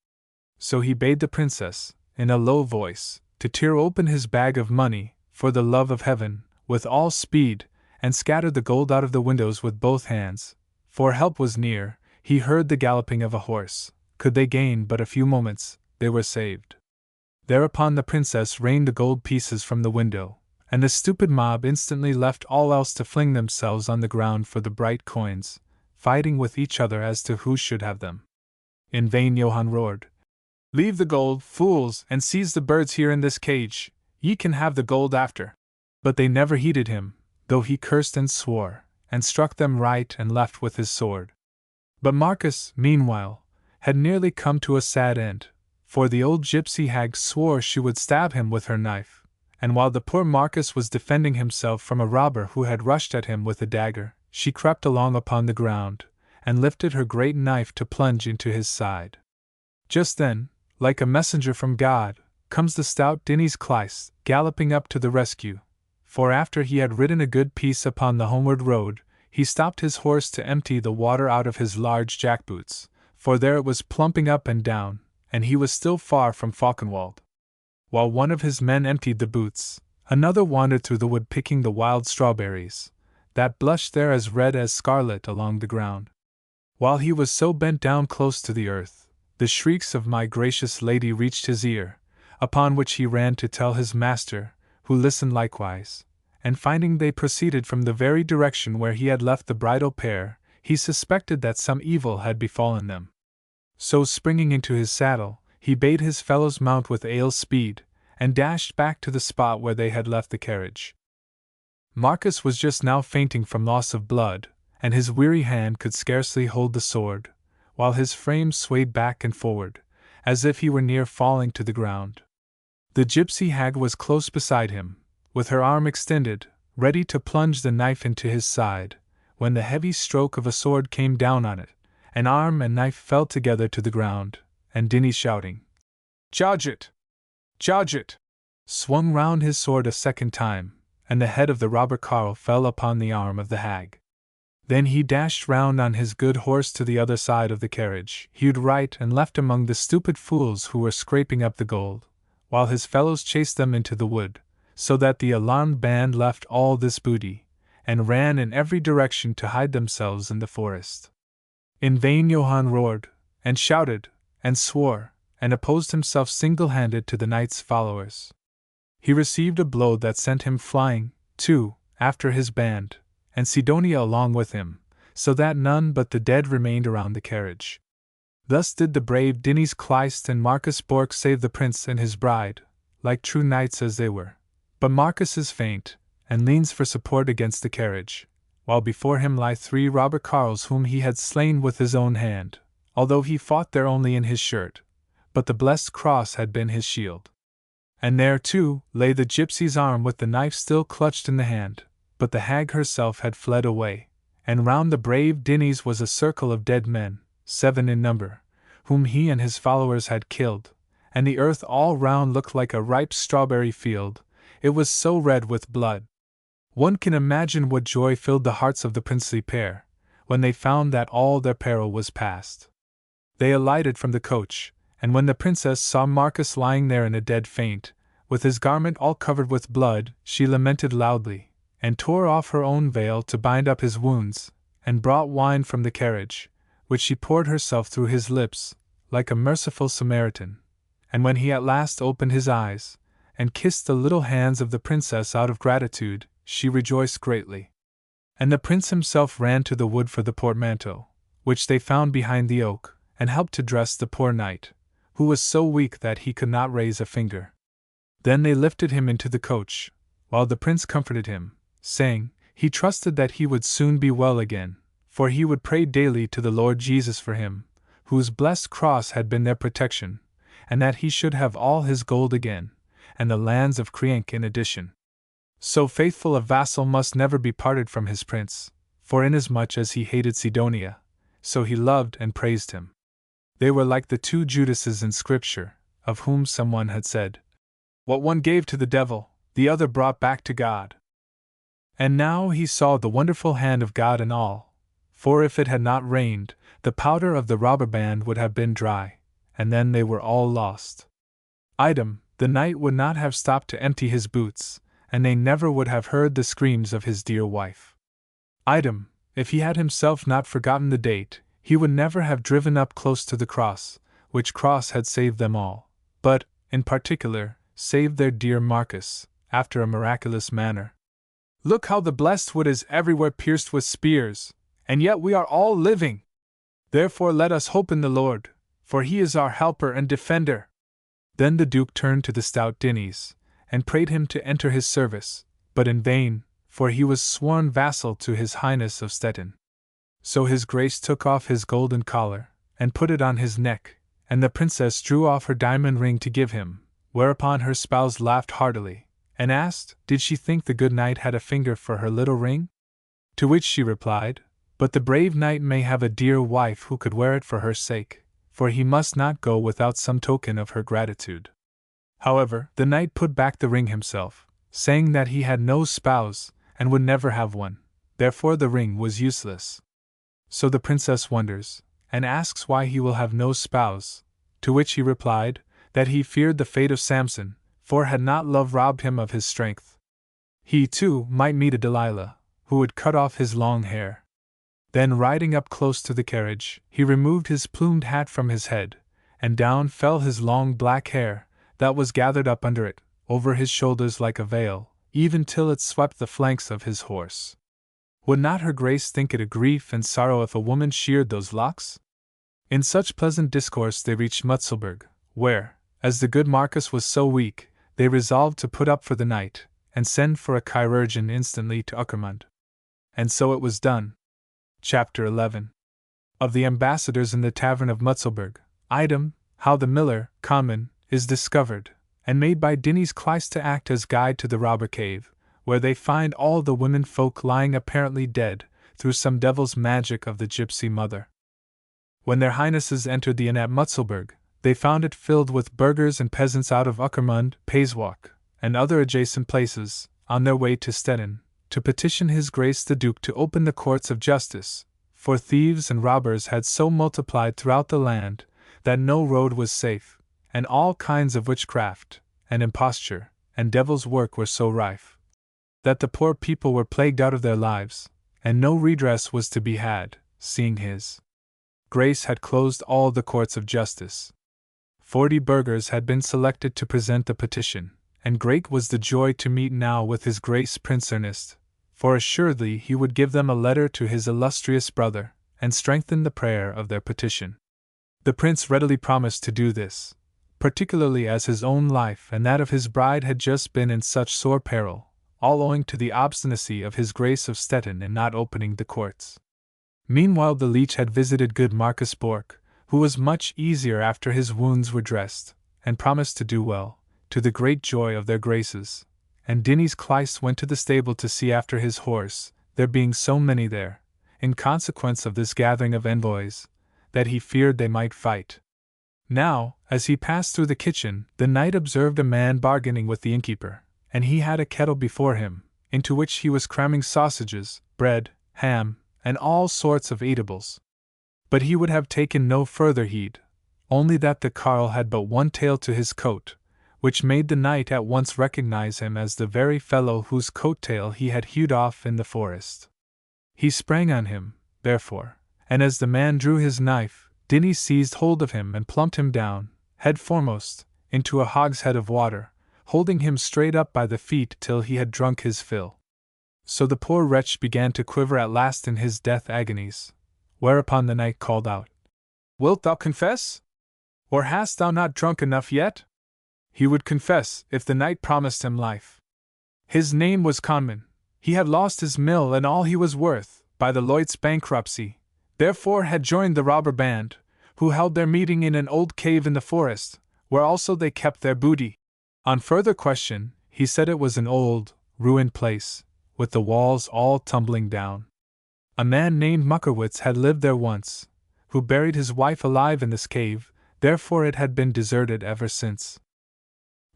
So he bade the princess, in a low voice, to tear open his bag of money, for the love of heaven, with all speed, and scatter the gold out of the windows with both hands, for help was near. He heard the galloping of a horse. Could they gain but a few moments, they were saved. Thereupon the princess rained the gold pieces from the window, and the stupid mob instantly left all else to fling themselves on the ground for the bright coins, fighting with each other as to who should have them. In vain Johann roared, leave the gold, fools, and seize the birds here in this cage, ye can have the gold after. But they never heeded him, though he cursed and swore, and struck them right and left with his sword. But Marcus, meanwhile, had nearly come to a sad end, for the old gypsy hag swore she would stab him with her knife, and while the poor Marcus was defending himself from a robber who had rushed at him with a dagger, she crept along upon the ground, and lifted her great knife to plunge into his side. Just then, like a messenger from God, comes the stout Dinny's Cleist, galloping up to the rescue, for after he had ridden a good piece upon the homeward road, he stopped his horse to empty the water out of his large jackboots, for there it was plumping up and down, and he was still far from Falkenwald. While one of his men emptied the boots, another wandered through the wood picking the wild strawberries, that blushed there as red as scarlet along the ground. While he was so bent down close to the earth, The shrieks of my gracious lady reached his ear, upon which he ran to tell his master, who listened likewise, and finding they proceeded from the very direction where he had left the bridal pair, he suspected that some evil had befallen them. So springing into his saddle, he bade his fellows mount with ale speed, and dashed back to the spot where they had left the carriage. Marcus was just now fainting from loss of blood, and his weary hand could scarcely hold the sword, while his frame swayed back and forward, as if he were near falling to the ground. The gypsy hag was close beside him, with her arm extended, ready to plunge the knife into his side, when the heavy stroke of a sword came down on it, and arm and knife fell together to the ground, and Dinny shouting, "Charge it! Charge it!" swung round his sword a second time, and the head of the robber carl fell upon the arm of the hag. Then he dashed round on his good horse to the other side of the carriage, hewed right and left among the stupid fools who were scraping up the gold, while his fellows chased them into the wood, so that the alarmed band left all this booty, and ran in every direction to hide themselves in the forest. In vain Johann roared, and shouted, and swore, and opposed himself single-handed to the knight's followers. He received a blow that sent him flying, too, after his band, and Sidonia along with him, so that none but the dead remained around the carriage. Thus did the brave Dinny's Kleist and Marcus Bork save the prince and his bride, like true knights as they were. But Marcus is faint, and leans for support against the carriage, while before him lie 3 robber carls whom he had slain with his own hand, although he fought there only in his shirt, but the blessed cross had been his shield. And there, too, lay the gypsy's arm with the knife still clutched in the hand, but the hag herself had fled away, and round the brave Dinny's was a circle of dead men, 7 in number, whom he and his followers had killed, and the earth all round looked like a ripe strawberry field, it was so red with blood. One can imagine what joy filled the hearts of the princely pair, when they found that all their peril was past. They alighted from the coach, and when the princess saw Marcus lying there in a dead faint, with his garment all covered with blood, she lamented loudly, and tore off her own veil to bind up his wounds, and brought wine from the carriage, which she poured herself through his lips, like a merciful Samaritan. And when he at last opened his eyes, and kissed the little hands of the princess out of gratitude, she rejoiced greatly. And the prince himself ran to the wood for the portmanteau, which they found behind the oak, and helped to dress the poor knight, who was so weak that he could not raise a finger. Then they lifted him into the coach, while the prince comforted him, saying, he trusted that he would soon be well again, for he would pray daily to the Lord Jesus for him, whose blessed cross had been their protection, and that he should have all his gold again, and the lands of Krienk in addition. So faithful a vassal must never be parted from his prince, for inasmuch as he hated Sidonia, so he loved and praised him. They were like the 2 Judases in Scripture, of whom someone had said, "What one gave to the devil, the other brought back to God." And now he saw the wonderful hand of God in all, for if it had not rained, the powder of the robber band would have been dry, and then they were all lost. Item, the knight would not have stopped to empty his boots, and they never would have heard the screams of his dear wife. Item, if he had himself not forgotten the date, he would never have driven up close to the cross, which cross had saved them all, but, in particular, saved their dear Marcus, after a miraculous manner. Look how the blessed wood is everywhere pierced with spears, and yet we are all living! Therefore let us hope in the Lord, for he is our helper and defender. Then the Duke turned to the stout Dinny's, and prayed him to enter his service, but in vain, for he was sworn vassal to his Highness of Stettin. So his grace took off his golden collar, and put it on his neck, and the princess drew off her diamond ring to give him, whereupon her spouse laughed heartily, and asked, did she think the good knight had a finger for her little ring? To which she replied, but the brave knight may have a dear wife who could wear it for her sake, for he must not go without some token of her gratitude. However, the knight put back the ring himself, saying that he had no spouse, and would never have one, therefore the ring was useless. So the princess wonders, and asks why he will have no spouse, to which he replied, that he feared the fate of Samson, for had not love robbed him of his strength? He, too, might meet a Delilah, who would cut off his long hair. Then riding up close to the carriage, he removed his plumed hat from his head, and down fell his long black hair, that was gathered up under it, over his shoulders like a veil, even till it swept the flanks of his horse. Would not her Grace think it a grief and sorrow if a woman sheared those locks? In such pleasant discourse they reached Mutzelberg, where, as the good Marquis was so weak, they resolved to put up for the night, and send for a chirurgeon instantly to Uckermund. And so it was done. Chapter 11. Of the ambassadors in the tavern of Mutzelberg. Item, how the miller, Common, is discovered, and made by Dinny's Kleist to act as guide to the robber cave, where they find all the women folk lying apparently dead, through some devil's magic of the gypsy mother. When their highnesses entered the inn at Mutzelberg, they found it filled with burghers and peasants out of Uckermund, Payswalk, and other adjacent places, on their way to Stettin, to petition his Grace the Duke to open the courts of justice, for thieves and robbers had so multiplied throughout the land, that no road was safe, and all kinds of witchcraft, and imposture, and devil's work were so rife, that the poor people were plagued out of their lives, and no redress was to be had, seeing his Grace had closed all the courts of justice. 40 burghers had been selected to present the petition, and great was the joy to meet now with his Grace Prince Ernest, for assuredly he would give them a letter to his illustrious brother, and strengthen the prayer of their petition. The prince readily promised to do this, particularly as his own life and that of his bride had just been in such sore peril, all owing to the obstinacy of his Grace of Stettin in not opening the courts. Meanwhile the leech had visited good Marcus Bork, who was much easier after his wounds were dressed, and promised to do well, to the great joy of their graces, and Dinny's Kleist went to the stable to see after his horse, there being so many there, in consequence of this gathering of envoys, that he feared they might fight. Now, as he passed through the kitchen, the knight observed a man bargaining with the innkeeper, and he had a kettle before him, into which he was cramming sausages, bread, ham, and all sorts of eatables. But he would have taken no further heed, only that the carle had but one tail to his coat, which made the knight at once recognize him as the very fellow whose coat-tail he had hewed off in the forest. He sprang on him, therefore, and as the man drew his knife, Dinny seized hold of him and plumped him down, head foremost, into a hogshead of water, holding him straight up by the feet till he had drunk his fill. So the poor wretch began to quiver at last in his death agonies, whereupon the knight called out, "Wilt thou confess? Or hast thou not drunk enough yet?" He would confess, if the knight promised him life. His name was Conman. He had lost his mill and all he was worth, by the Lloyd's bankruptcy, therefore had joined the robber band, who held their meeting in an old cave in the forest, where also they kept their booty. On further question, he said it was an old, ruined place, with the walls all tumbling down. A man named Muckerwitz had lived there once, who buried his wife alive in this cave, therefore it had been deserted ever since.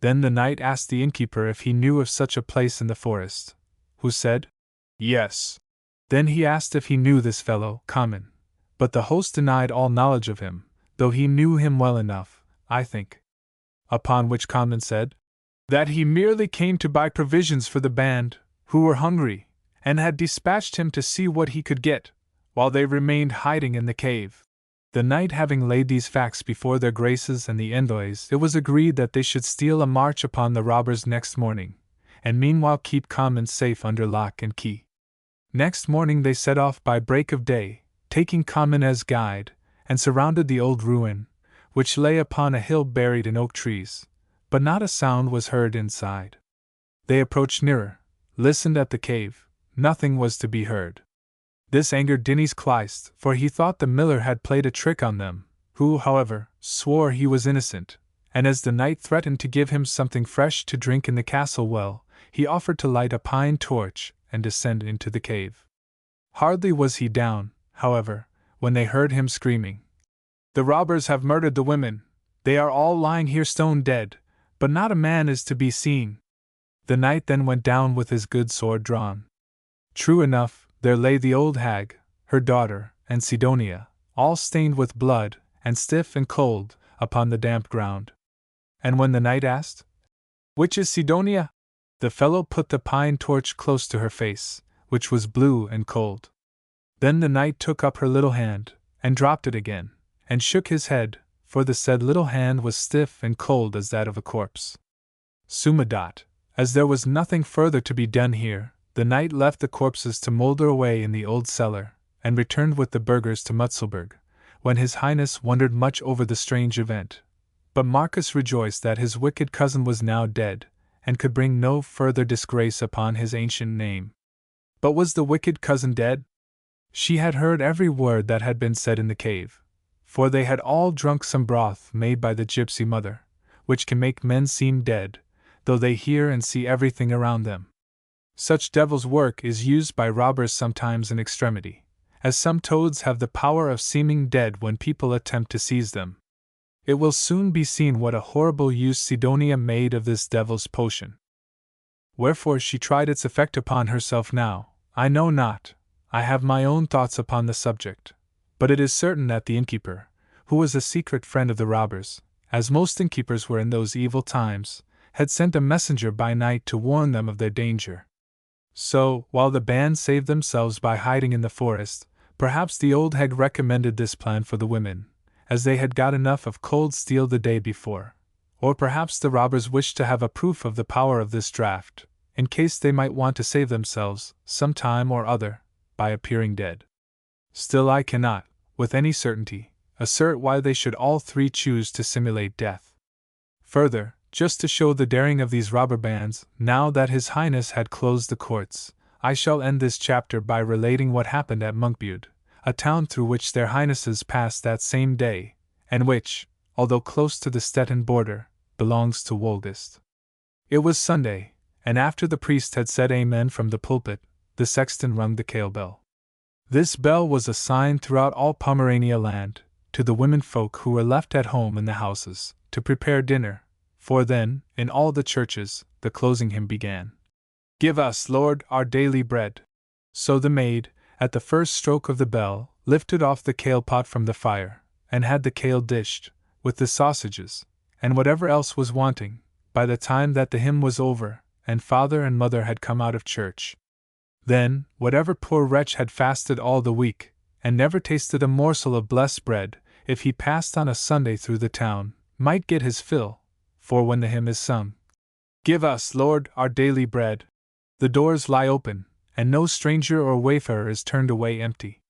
Then the knight asked the innkeeper if he knew of such a place in the forest, who said, "Yes." Then he asked if he knew this fellow, Common, but the host denied all knowledge of him, though he knew him well enough, I think. Upon which Common said, that he merely came to buy provisions for the band, who were hungry, and had dispatched him to see what he could get, while they remained hiding in the cave. The knight having laid these facts before their graces and the envoys, it was agreed that they should steal a march upon the robbers next morning, and meanwhile keep Common safe under lock and key. Next morning they set off by break of day, taking Common as guide, and surrounded the old ruin, which lay upon a hill buried in oak trees, but not a sound was heard inside. They approached nearer, listened at the cave, nothing was to be heard. This angered Dinny's Kleist, for he thought the miller had played a trick on them, who, however, swore he was innocent, and as the knight threatened to give him something fresh to drink in the castle well, he offered to light a pine torch and descend into the cave. Hardly was he down, however, when they heard him screaming, "The robbers have murdered the women, they are all lying here stone dead, but not a man is to be seen." The knight then went down with his good sword drawn. True enough, there lay the old hag, her daughter, and Sidonia, all stained with blood, and stiff and cold, upon the damp ground. And when the knight asked, "Which is Sidonia?" the fellow put the pine torch close to her face, which was blue and cold. Then the knight took up her little hand, and dropped it again, and shook his head, for the said little hand was stiff and cold as that of a corpse. Sumadat, as there was nothing further to be done here, the knight left the corpses to moulder away in the old cellar, and returned with the burghers to Mutzelberg, when his Highness wondered much over the strange event. But Marcus rejoiced that his wicked cousin was now dead, and could bring no further disgrace upon his ancient name. But was the wicked cousin dead? She had heard every word that had been said in the cave, for they had all drunk some broth made by the gypsy mother, which can make men seem dead, though they hear and see everything around them. Such devil's work is used by robbers sometimes in extremity, as some toads have the power of seeming dead when people attempt to seize them. It will soon be seen what a horrible use Sidonia made of this devil's potion. Wherefore she tried its effect upon herself now, I know not. I have my own thoughts upon the subject, but it is certain that the innkeeper, who was a secret friend of the robbers, as most innkeepers were in those evil times, had sent a messenger by night to warn them of their danger. So, while the band saved themselves by hiding in the forest, perhaps the old hag recommended this plan for the women, as they had got enough of cold steel the day before, or perhaps the robbers wished to have a proof of the power of this draught, in case they might want to save themselves, some time or other, by appearing dead. Still I cannot, with any certainty, assert why they should all three choose to simulate death. Further, just to show the daring of these robber bands, now that His Highness had closed the courts, I shall end this chapter by relating what happened at Monkbude, a town through which their Highnesses passed that same day, and which, although close to the Stettin border, belongs to Wolgast. It was Sunday, and after the priest had said Amen from the pulpit, the sexton rung the kale bell. This bell was a sign throughout all Pomerania land, to the women folk who were left at home in the houses, to prepare dinner, for then, in all the churches, the closing hymn began. Give us, Lord, our daily bread. So the maid, at the first stroke of the bell, lifted off the kale pot from the fire, and had the kale dished, with the sausages, and whatever else was wanting, by the time that the hymn was over, and father and mother had come out of church. Then, whatever poor wretch had fasted all the week, and never tasted a morsel of blessed bread, if he passed on a Sunday through the town, might get his fill, for when the hymn is sung, Give us, Lord, our daily bread, the doors lie open, and no stranger or wayfarer is turned away empty.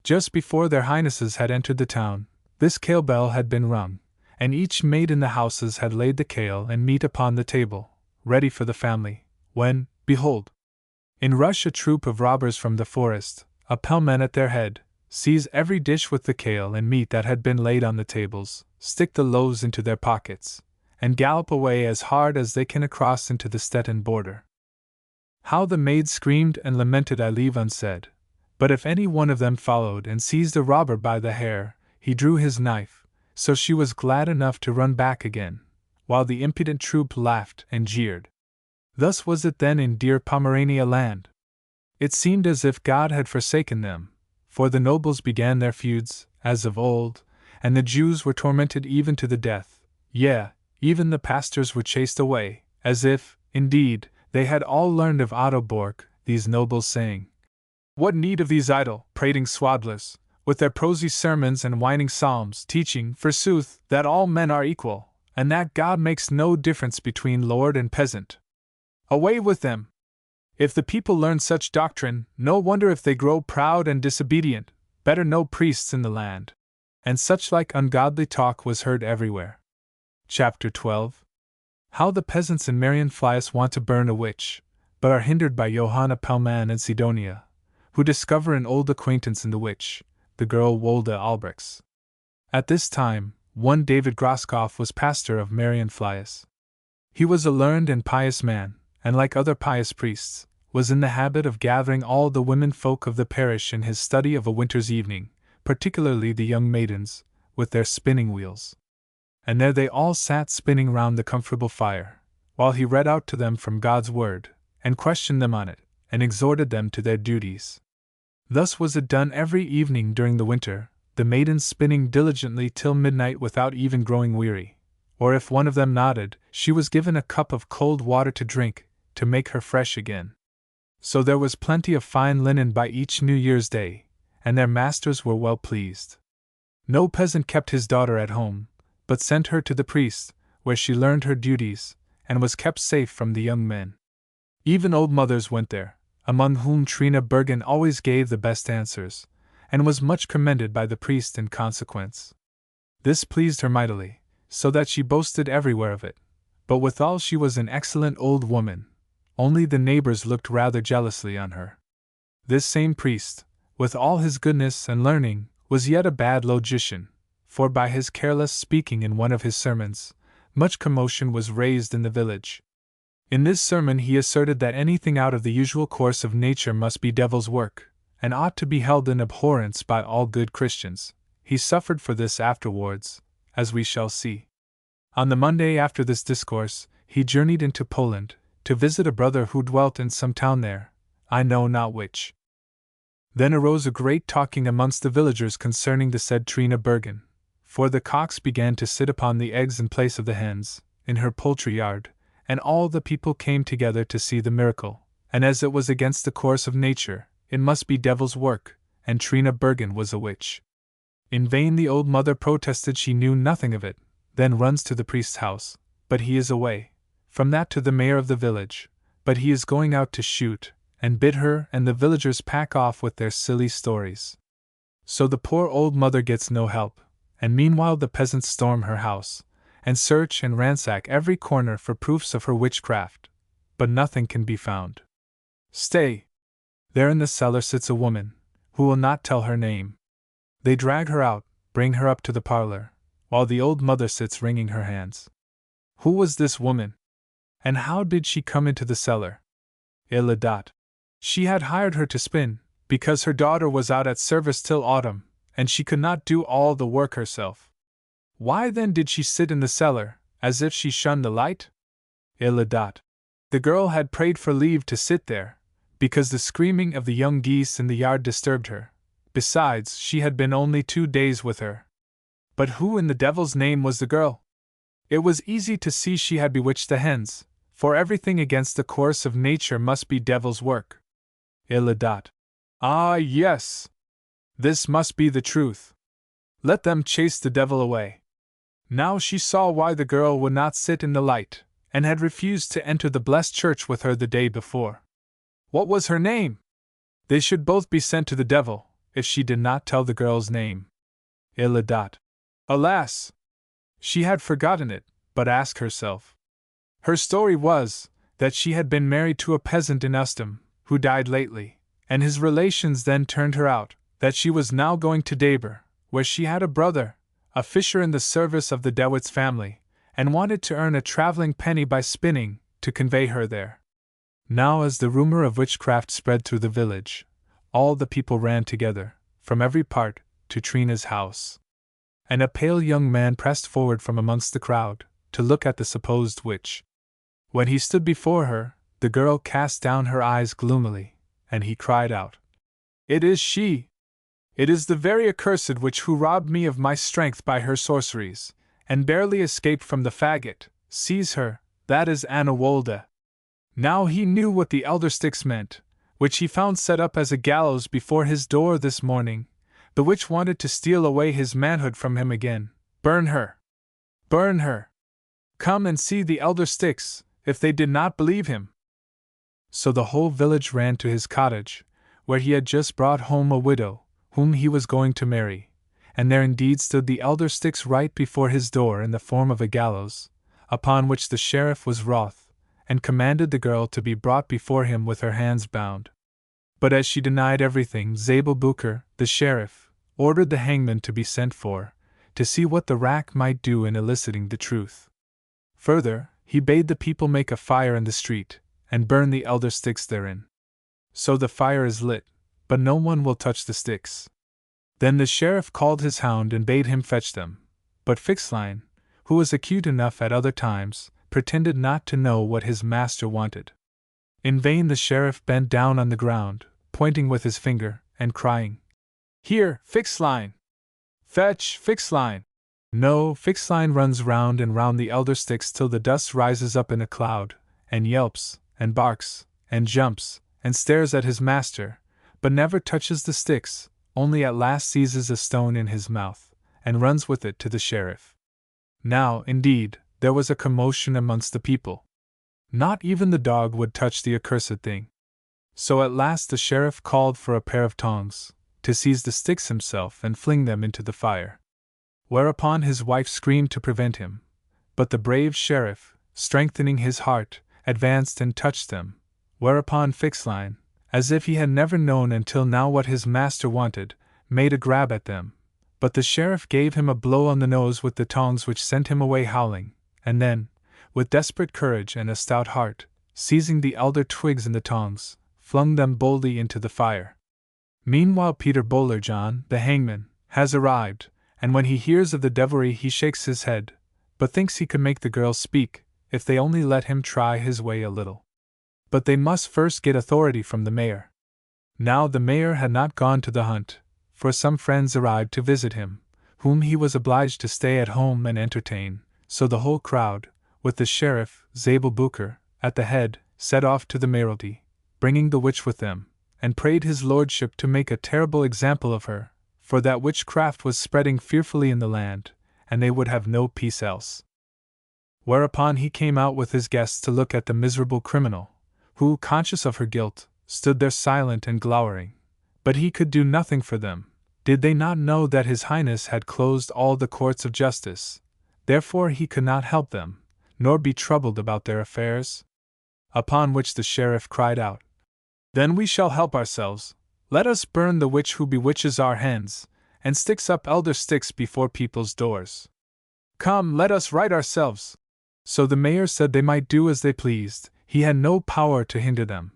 Just before their Highnesses had entered the town, this kale bell had been rung, and each maid in the houses had laid the kale and meat upon the table, ready for the family, when, behold, in rush a troop of robbers from the forest, a pellman at their head, seize every dish with the kale and meat that had been laid on the tables, stick the loaves into their pockets, and gallop away as hard as they can across into the Stettin border. How the maid screamed and lamented I leave unsaid, but if any one of them followed and seized a robber by the hair, he drew his knife, so she was glad enough to run back again, while the impudent troop laughed and jeered. Thus was it then in dear Pomerania land. It seemed as if God had forsaken them, for the nobles began their feuds, as of old, and the Jews were tormented even to the death, yea, even the pastors were chased away, as if, indeed, they had all learned of Audiobook, these nobles saying, What need of these idle, prating swaddlers, with their prosy sermons and whining psalms, teaching, forsooth, that all men are equal, and that God makes no difference between lord and peasant? Away with them! If the people learn such doctrine, no wonder if they grow proud and disobedient, better no priests in the land. And such like ungodly talk was heard everywhere. Chapter 12. How the peasants in Marienflies want to burn a witch, but are hindered by Johanna Pellman and Sidonia, who discover an old acquaintance in the witch, the girl Wolda Albrechts. At this time, one David Groskopf was pastor of Marienflies. He was a learned and pious man, and like other pious priests, was in the habit of gathering all the women folk of the parish in his study of a winter's evening, particularly the young maidens, with their spinning wheels. And there they all sat spinning round the comfortable fire, while he read out to them from God's word, and questioned them on it, and exhorted them to their duties. Thus was it done every evening during the winter, the maidens spinning diligently till midnight without even growing weary, or if one of them nodded, she was given a cup of cold water to drink, to make her fresh again. So there was plenty of fine linen by each New Year's Day, and their masters were well pleased. No peasant kept his daughter at home, but sent her to the priest, where she learned her duties, and was kept safe from the young men. Even old mothers went there, among whom Trina Bergen always gave the best answers, and was much commended by the priest in consequence. This pleased her mightily, so that she boasted everywhere of it, but withal she was an excellent old woman, only the neighbors looked rather jealously on her. This same priest, with all his goodness and learning, was yet a bad logician, for by his careless speaking in one of his sermons, much commotion was raised in the village. In this sermon he asserted that anything out of the usual course of nature must be devil's work, and ought to be held in abhorrence by all good Christians. He suffered for this afterwards, as we shall see. On the Monday after this discourse, he journeyed into Poland, to visit a brother who dwelt in some town there, I know not which. Then arose a great talking amongst the villagers concerning the said Trina Bergen, for the cocks began to sit upon the eggs in place of the hens, in her poultry yard, and all the people came together to see the miracle, and as it was against the course of nature, it must be devil's work, and Trina Bergen was a witch. In vain the old mother protested she knew nothing of it, then runs to the priest's house, but he is away, from that to the mayor of the village, but he is going out to shoot, and bid her and the villagers pack off with their silly stories. So the poor old mother gets no help, and meanwhile the peasants storm her house, and search and ransack every corner for proofs of her witchcraft, but nothing can be found. Stay! There in the cellar sits a woman, who will not tell her name. They drag her out, bring her up to the parlor, while the old mother sits wringing her hands. Who was this woman? And how did she come into the cellar? Iladat. She had hired her to spin, because her daughter was out at service till autumn, and she could not do all the work herself. Why then did she sit in the cellar, as if she shunned the light? Iladat. The girl had prayed for leave to sit there, because the screaming of the young geese in the yard disturbed her. Besides, she had been only 2 days with her. But who in the devil's name was the girl? It was easy to see she had bewitched the hens, for everything against the course of nature must be devil's work. Iladat. Ah, yes! This must be the truth. Let them chase the devil away. Now she saw why the girl would not sit in the light, and had refused to enter the blessed church with her the day before. What was her name? They should both be sent to the devil, if she did not tell the girl's name. Iladat. Alas! She had forgotten it, but ask herself. Her story was, that she had been married to a peasant in Ustum, who died lately, and his relations then turned her out, that she was now going to Dabur, where she had a brother, a fisher in the service of the Dewitz family, and wanted to earn a traveling penny by spinning, to convey her there. Now as the rumor of witchcraft spread through the village, all the people ran together, from every part, to Trina's house. And a pale young man pressed forward from amongst the crowd, to look at the supposed witch. When he stood before her, the girl cast down her eyes gloomily, and he cried out, "It is she! It is the very accursed witch who robbed me of my strength by her sorceries, and barely escaped from the faggot. Seize her, that is Anna Wolde." Now he knew what the elder sticks meant, which he found set up as a gallows before his door this morning. The witch wanted to steal away his manhood from him again. Burn her! Burn her! Come and see the elder sticks, if they did not believe him. So the whole village ran to his cottage, where he had just brought home a widow, whom he was going to marry, and there indeed stood the elder sticks right before his door in the form of a gallows, upon which the sheriff was wroth, and commanded the girl to be brought before him with her hands bound. But as she denied everything, Zabel Bucher, the sheriff, ordered the hangman to be sent for, to see what the rack might do in eliciting the truth. Further, he bade the people make a fire in the street, and burn the elder sticks therein. So the fire is lit, but no one will touch the sticks. Then the sheriff called his hound and bade him fetch them, but Fixline, who was acute enough at other times, pretended not to know what his master wanted. In vain the sheriff bent down on the ground, pointing with his finger, and crying, "Here, Fixline! Fetch, Fixline!" No, Fixline runs round and round the elder sticks till the dust rises up in a cloud, and yelps, and barks, and jumps, and stares at his master, but never touches the sticks, only at last seizes a stone in his mouth, and runs with it to the sheriff. Now, indeed, there was a commotion amongst the people. Not even the dog would touch the accursed thing. So at last the sheriff called for a pair of tongs, to seize the sticks himself and fling them into the fire. Whereupon his wife screamed to prevent him, but the brave sheriff, strengthening his heart, advanced and touched them, whereupon Fixline, as if he had never known until now what his master wanted, made a grab at them, but the sheriff gave him a blow on the nose with the tongs which sent him away howling, and then, with desperate courage and a stout heart, seizing the elder twigs and the tongs, flung them boldly into the fire. Meanwhile Peter Bowler John, the hangman, has arrived, and when he hears of the devilry he shakes his head, but thinks he could make the girls speak, if they only let him try his way a little. But they must first get authority from the mayor. Now the mayor had not gone to the hunt, for some friends arrived to visit him, whom he was obliged to stay at home and entertain, so the whole crowd, with the sheriff, Zabel Booker, at the head, set off to the mayoralty, bringing the witch with them, and prayed his lordship to make a terrible example of her, for that witchcraft was spreading fearfully in the land, and they would have no peace else. Whereupon he came out with his guests to look at the miserable criminal, who, conscious of her guilt, stood there silent and glowering. But he could do nothing for them. Did they not know that His Highness had closed all the courts of justice? Therefore he could not help them, nor be troubled about their affairs. Upon which the sheriff cried out, "Then we shall help ourselves. Let us burn the witch who bewitches our hens, and sticks up elder sticks before people's doors. Come, let us right ourselves." So the mayor said they might do as they pleased, he had no power to hinder them.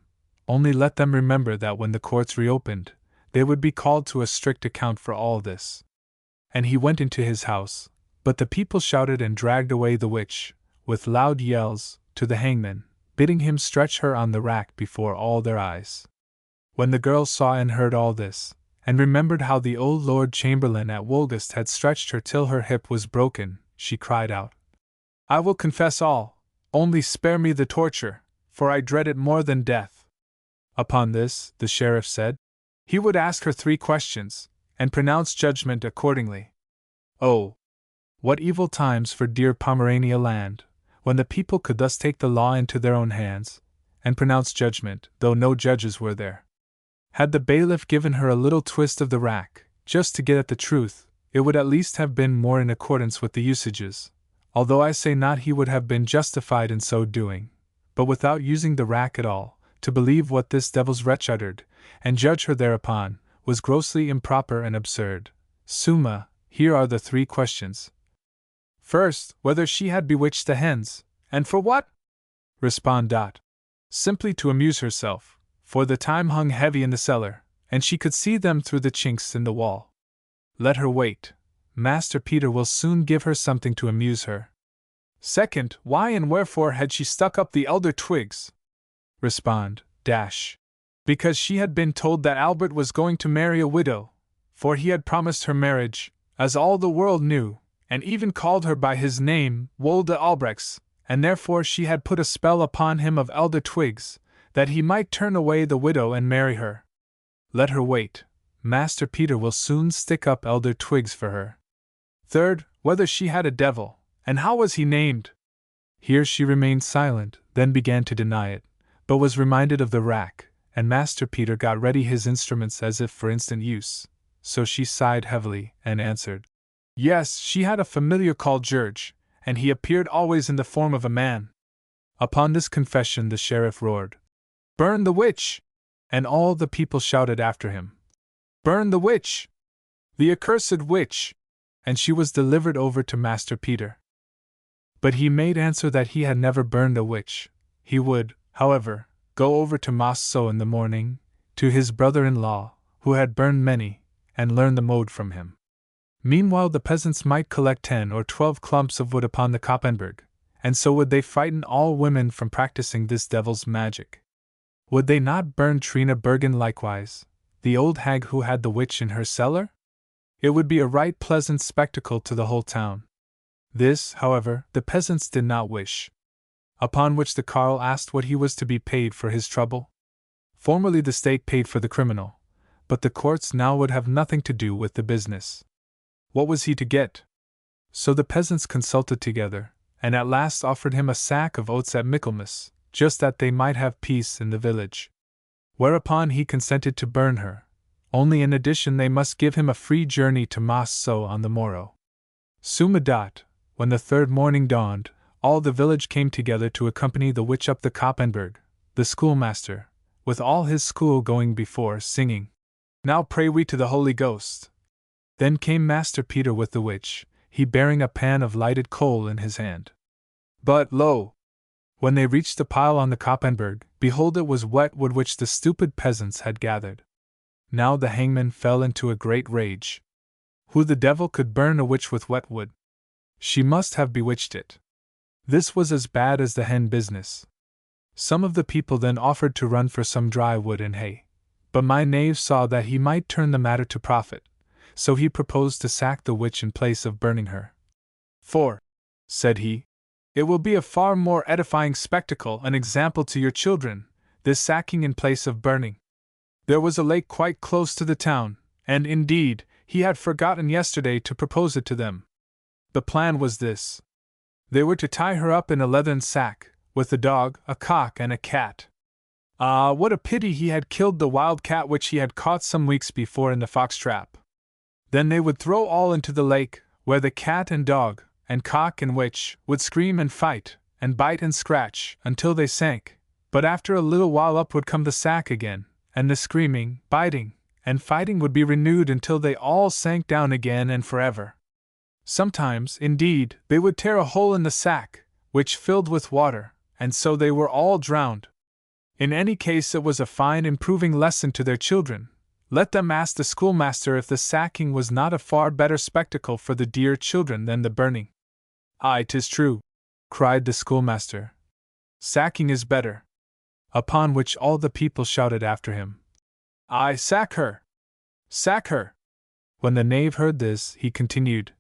Only let them remember that when the courts reopened, they would be called to a strict account for all this. And he went into his house, but the people shouted and dragged away the witch, with loud yells, to the hangman, bidding him stretch her on the rack before all their eyes. When the girl saw and heard all this, and remembered how the old Lord Chamberlain at Wolgast had stretched her till her hip was broken, she cried out, "I will confess all, only spare me the torture, for I dread it more than death." Upon this, the sheriff said, he would ask her 3 questions, and pronounce judgment accordingly. Oh, what evil times for dear Pomerania land, when the people could thus take the law into their own hands, and pronounce judgment, though no judges were there. Had the bailiff given her a little twist of the rack, just to get at the truth, it would at least have been more in accordance with the usages, although I say not he would have been justified in so doing, but without using the rack at all, to believe what this devil's wretch uttered, and judge her thereupon, was grossly improper and absurd. Summa, here are the 3 questions. First, whether she had bewitched the hens, and for what? Respond. Simply to amuse herself, for the time hung heavy in the cellar, and she could see them through the chinks in the wall. Let her wait. Master Peter will soon give her something to amuse her. Second, why and wherefore had she stuck up the elder twigs? Respond. Because she had been told that Albert was going to marry a widow, for he had promised her marriage, as all the world knew, and even called her by his name, Wolde Albrechts, and therefore she had put a spell upon him of elder twigs, that he might turn away the widow and marry her. Let her wait. Master Peter will soon stick up elder twigs for her. Third, whether she had a devil, and how was he named? Here she remained silent, then began to deny it, but was reminded of the rack, and Master Peter got ready his instruments as if for instant use, so she sighed heavily, and answered, "Yes, she had a familiar called George, and he appeared always in the form of a man." Upon this confession the sheriff roared, "Burn the witch!" and all the people shouted after him, "Burn the witch! The accursed witch!" and she was delivered over to Master Peter. But he made answer that he had never burned a witch. He would, however, go over to Moscow in the morning, to his brother-in-law, who had burned many, and learn the mode from him. Meanwhile the peasants might collect 10 or 12 clumps of wood upon the Koppenberg, and so would they frighten all women from practicing this devil's magic. Would they not burn Trina Bergen likewise, the old hag who had the witch in her cellar? It would be a right pleasant spectacle to the whole town. This, however, the peasants did not wish. Upon which the carle asked what he was to be paid for his trouble. Formerly the state paid for the criminal, but the courts now would have nothing to do with the business. What was he to get? So the peasants consulted together, and at last offered him a sack of oats at Michaelmas, just that they might have peace in the village. Whereupon he consented to burn her, only in addition they must give him a free journey to Mosso on the morrow. Sumadat, when the third morning dawned, all the village came together to accompany the witch up the Koppenberg, the schoolmaster, with all his school going before, singing, "Now pray we to the Holy Ghost." Then came Master Peter with the witch, he bearing a pan of lighted coal in his hand. But, lo! When they reached the pile on the Koppenberg, behold, it was wet wood which the stupid peasants had gathered. Now the hangman fell into a great rage. Who the devil could burn a witch with wet wood? She must have bewitched it. This was as bad as the hen business. Some of the people then offered to run for some dry wood and hay, but my knave saw that he might turn the matter to profit, so he proposed to sack the witch in place of burning her. "For," said he, "it will be a far more edifying spectacle, an example to your children, this sacking in place of burning." There was a lake quite close to the town, and, indeed, he had forgotten yesterday to propose it to them. The plan was this. They were to tie her up in a leathern sack, with a dog, a cock, and a cat. Ah, what a pity he had killed the wild cat which he had caught some weeks before in the fox trap. Then they would throw all into the lake, where the cat and dog, and cock and witch, would scream and fight, and bite and scratch, until they sank, but after a little while up would come the sack again, and the screaming, biting, and fighting would be renewed until they all sank down again and forever. Sometimes, indeed, they would tear a hole in the sack, which filled with water, and so they were all drowned. In any case, it was a fine improving lesson to their children. Let them ask the schoolmaster if the sacking was not a far better spectacle for the dear children than the burning. "Aye, 'tis true," cried the schoolmaster. "Sacking is better." Upon which all the people shouted after him, "Aye, sack her! Sack her!" When the knave heard this, he continued,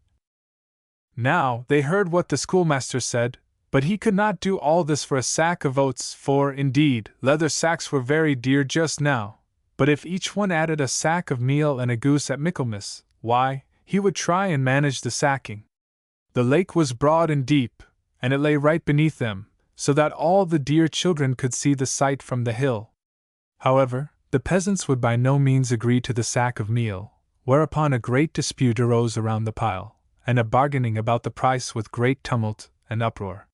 "Now, they heard what the schoolmaster said, but he could not do all this for a sack of oats, for, indeed, leather sacks were very dear just now, but if each one added a sack of meal and a goose at Michaelmas, why, he would try and manage the sacking. The lake was broad and deep, and it lay right beneath them, so that all the dear children could see the sight from the hill. However, the peasants would by no means agree to the sack of meal, whereupon a great dispute arose around the pile, and a bargaining about the price with great tumult and uproar.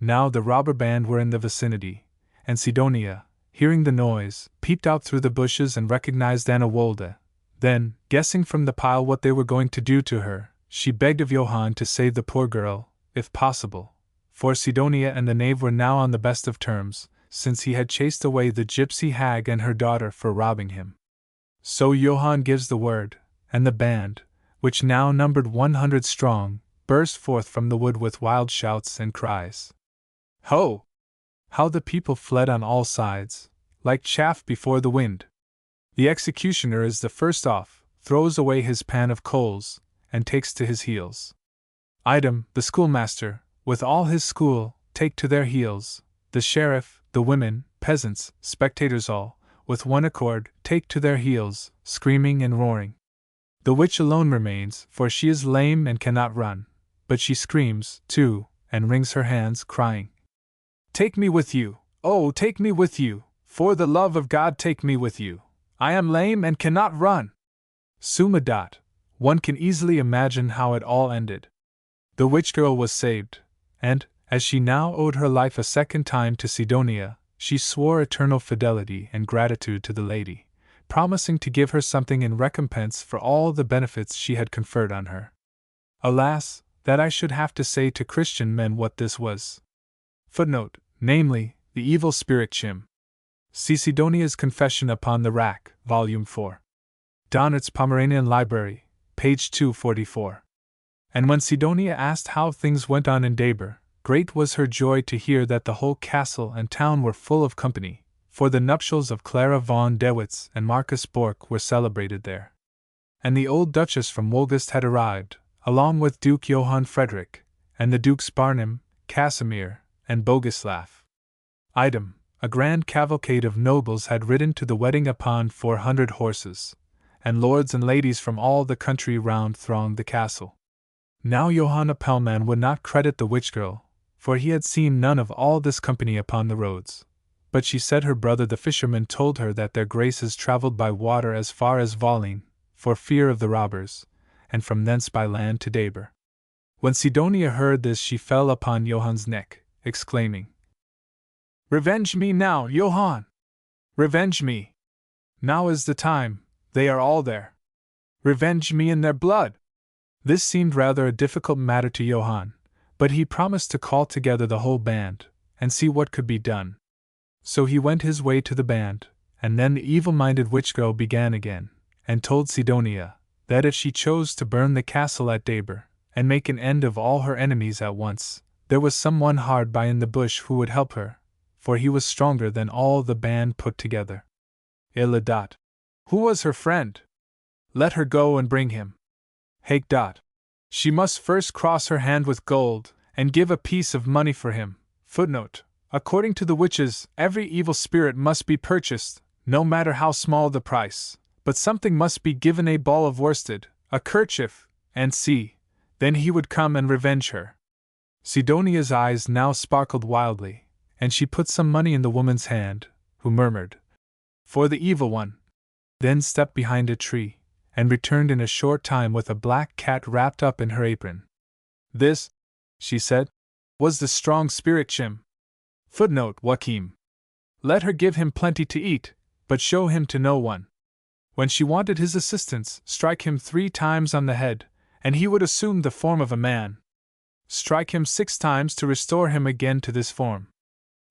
Now the robber band were in the vicinity, and Sidonia, hearing the noise, peeped out through the bushes and recognized Anna Wolde. Then, guessing from the pile what they were going to do to her, she begged of Johann to save the poor girl, if possible, for Sidonia and the knave were now on the best of terms, since he had chased away the gypsy hag and her daughter for robbing him. So Johann gives the word, and the band, which now numbered 100 strong, burst forth from the wood with wild shouts and cries. Ho! How the people fled on all sides, like chaff before the wind. The executioner is the first off, throws away his pan of coals, and takes to his heels. Item, the schoolmaster, with all his school, take to their heels. The sheriff, the women, peasants, spectators all, with one accord, take to their heels, screaming and roaring. The witch alone remains, for she is lame and cannot run, but she screams, too, and wrings her hands, crying, "Take me with you, oh, take me with you, for the love of God take me with you. I am lame and cannot run." Sumadat, one can easily imagine how it all ended. The witch girl was saved, and, as she now owed her life a second time to Sidonia, she swore eternal fidelity and gratitude to the lady, promising to give her something in recompense for all the benefits she had conferred on her. Alas, that I should have to say to Christian men what this was. Footnote, namely, the evil spirit Chim. See Sidonia's Confession upon the Rack, Volume 4. Donnert's Pomeranian Library, page 244. And when Sidonia asked how things went on in Daber, great was her joy to hear that the whole castle and town were full of company, for the nuptials of Clara von Dewitz and Marcus Bork were celebrated there. And the old Duchess from Wolgast had arrived, along with Duke Johann Frederick, and the Dukes Barnim, Casimir, and Bogislav. Item, a grand cavalcade of nobles had ridden to the wedding upon 400 horses, and lords and ladies from all the country round thronged the castle. Now Johanna Pellman would not credit the witch girl, for he had seen none of all this company upon the roads. But she said her brother the fisherman told her that their graces travelled by water as far as Valin, for fear of the robbers, and from thence by land to Daber. When Sidonia heard this she fell upon Johann's neck, exclaiming, "Revenge me now, Johann! Revenge me! Now is the time, they are all there. Revenge me in their blood!" This seemed rather a difficult matter to Johann, but he promised to call together the whole band, and see what could be done. So he went his way to the band, and then the evil-minded witch-girl began again, and told Sidonia that if she chose to burn the castle at Daber, and make an end of all her enemies at once, there was some one hard by in the bush who would help her, for he was stronger than all the band put together. Iladat. Who was her friend? Let her go and bring him. Hakedat. She must first cross her hand with gold, and give a piece of money for him. Footnote. According to the witches, every evil spirit must be purchased, no matter how small the price, but something must be given, a ball of worsted, a kerchief, and see, then he would come and revenge her. Sidonia's eyes now sparkled wildly, and she put some money in the woman's hand, who murmured, "For the evil one," then stepped behind a tree, and returned in a short time with a black cat wrapped up in her apron. "This," she said, "was the strong spirit Chim." Footnote, Wakim. Let her give him plenty to eat, but show him to no one. When she wanted his assistance, strike him 3 times on the head, and he would assume the form of a man. Strike him 6 times to restore him again to this form.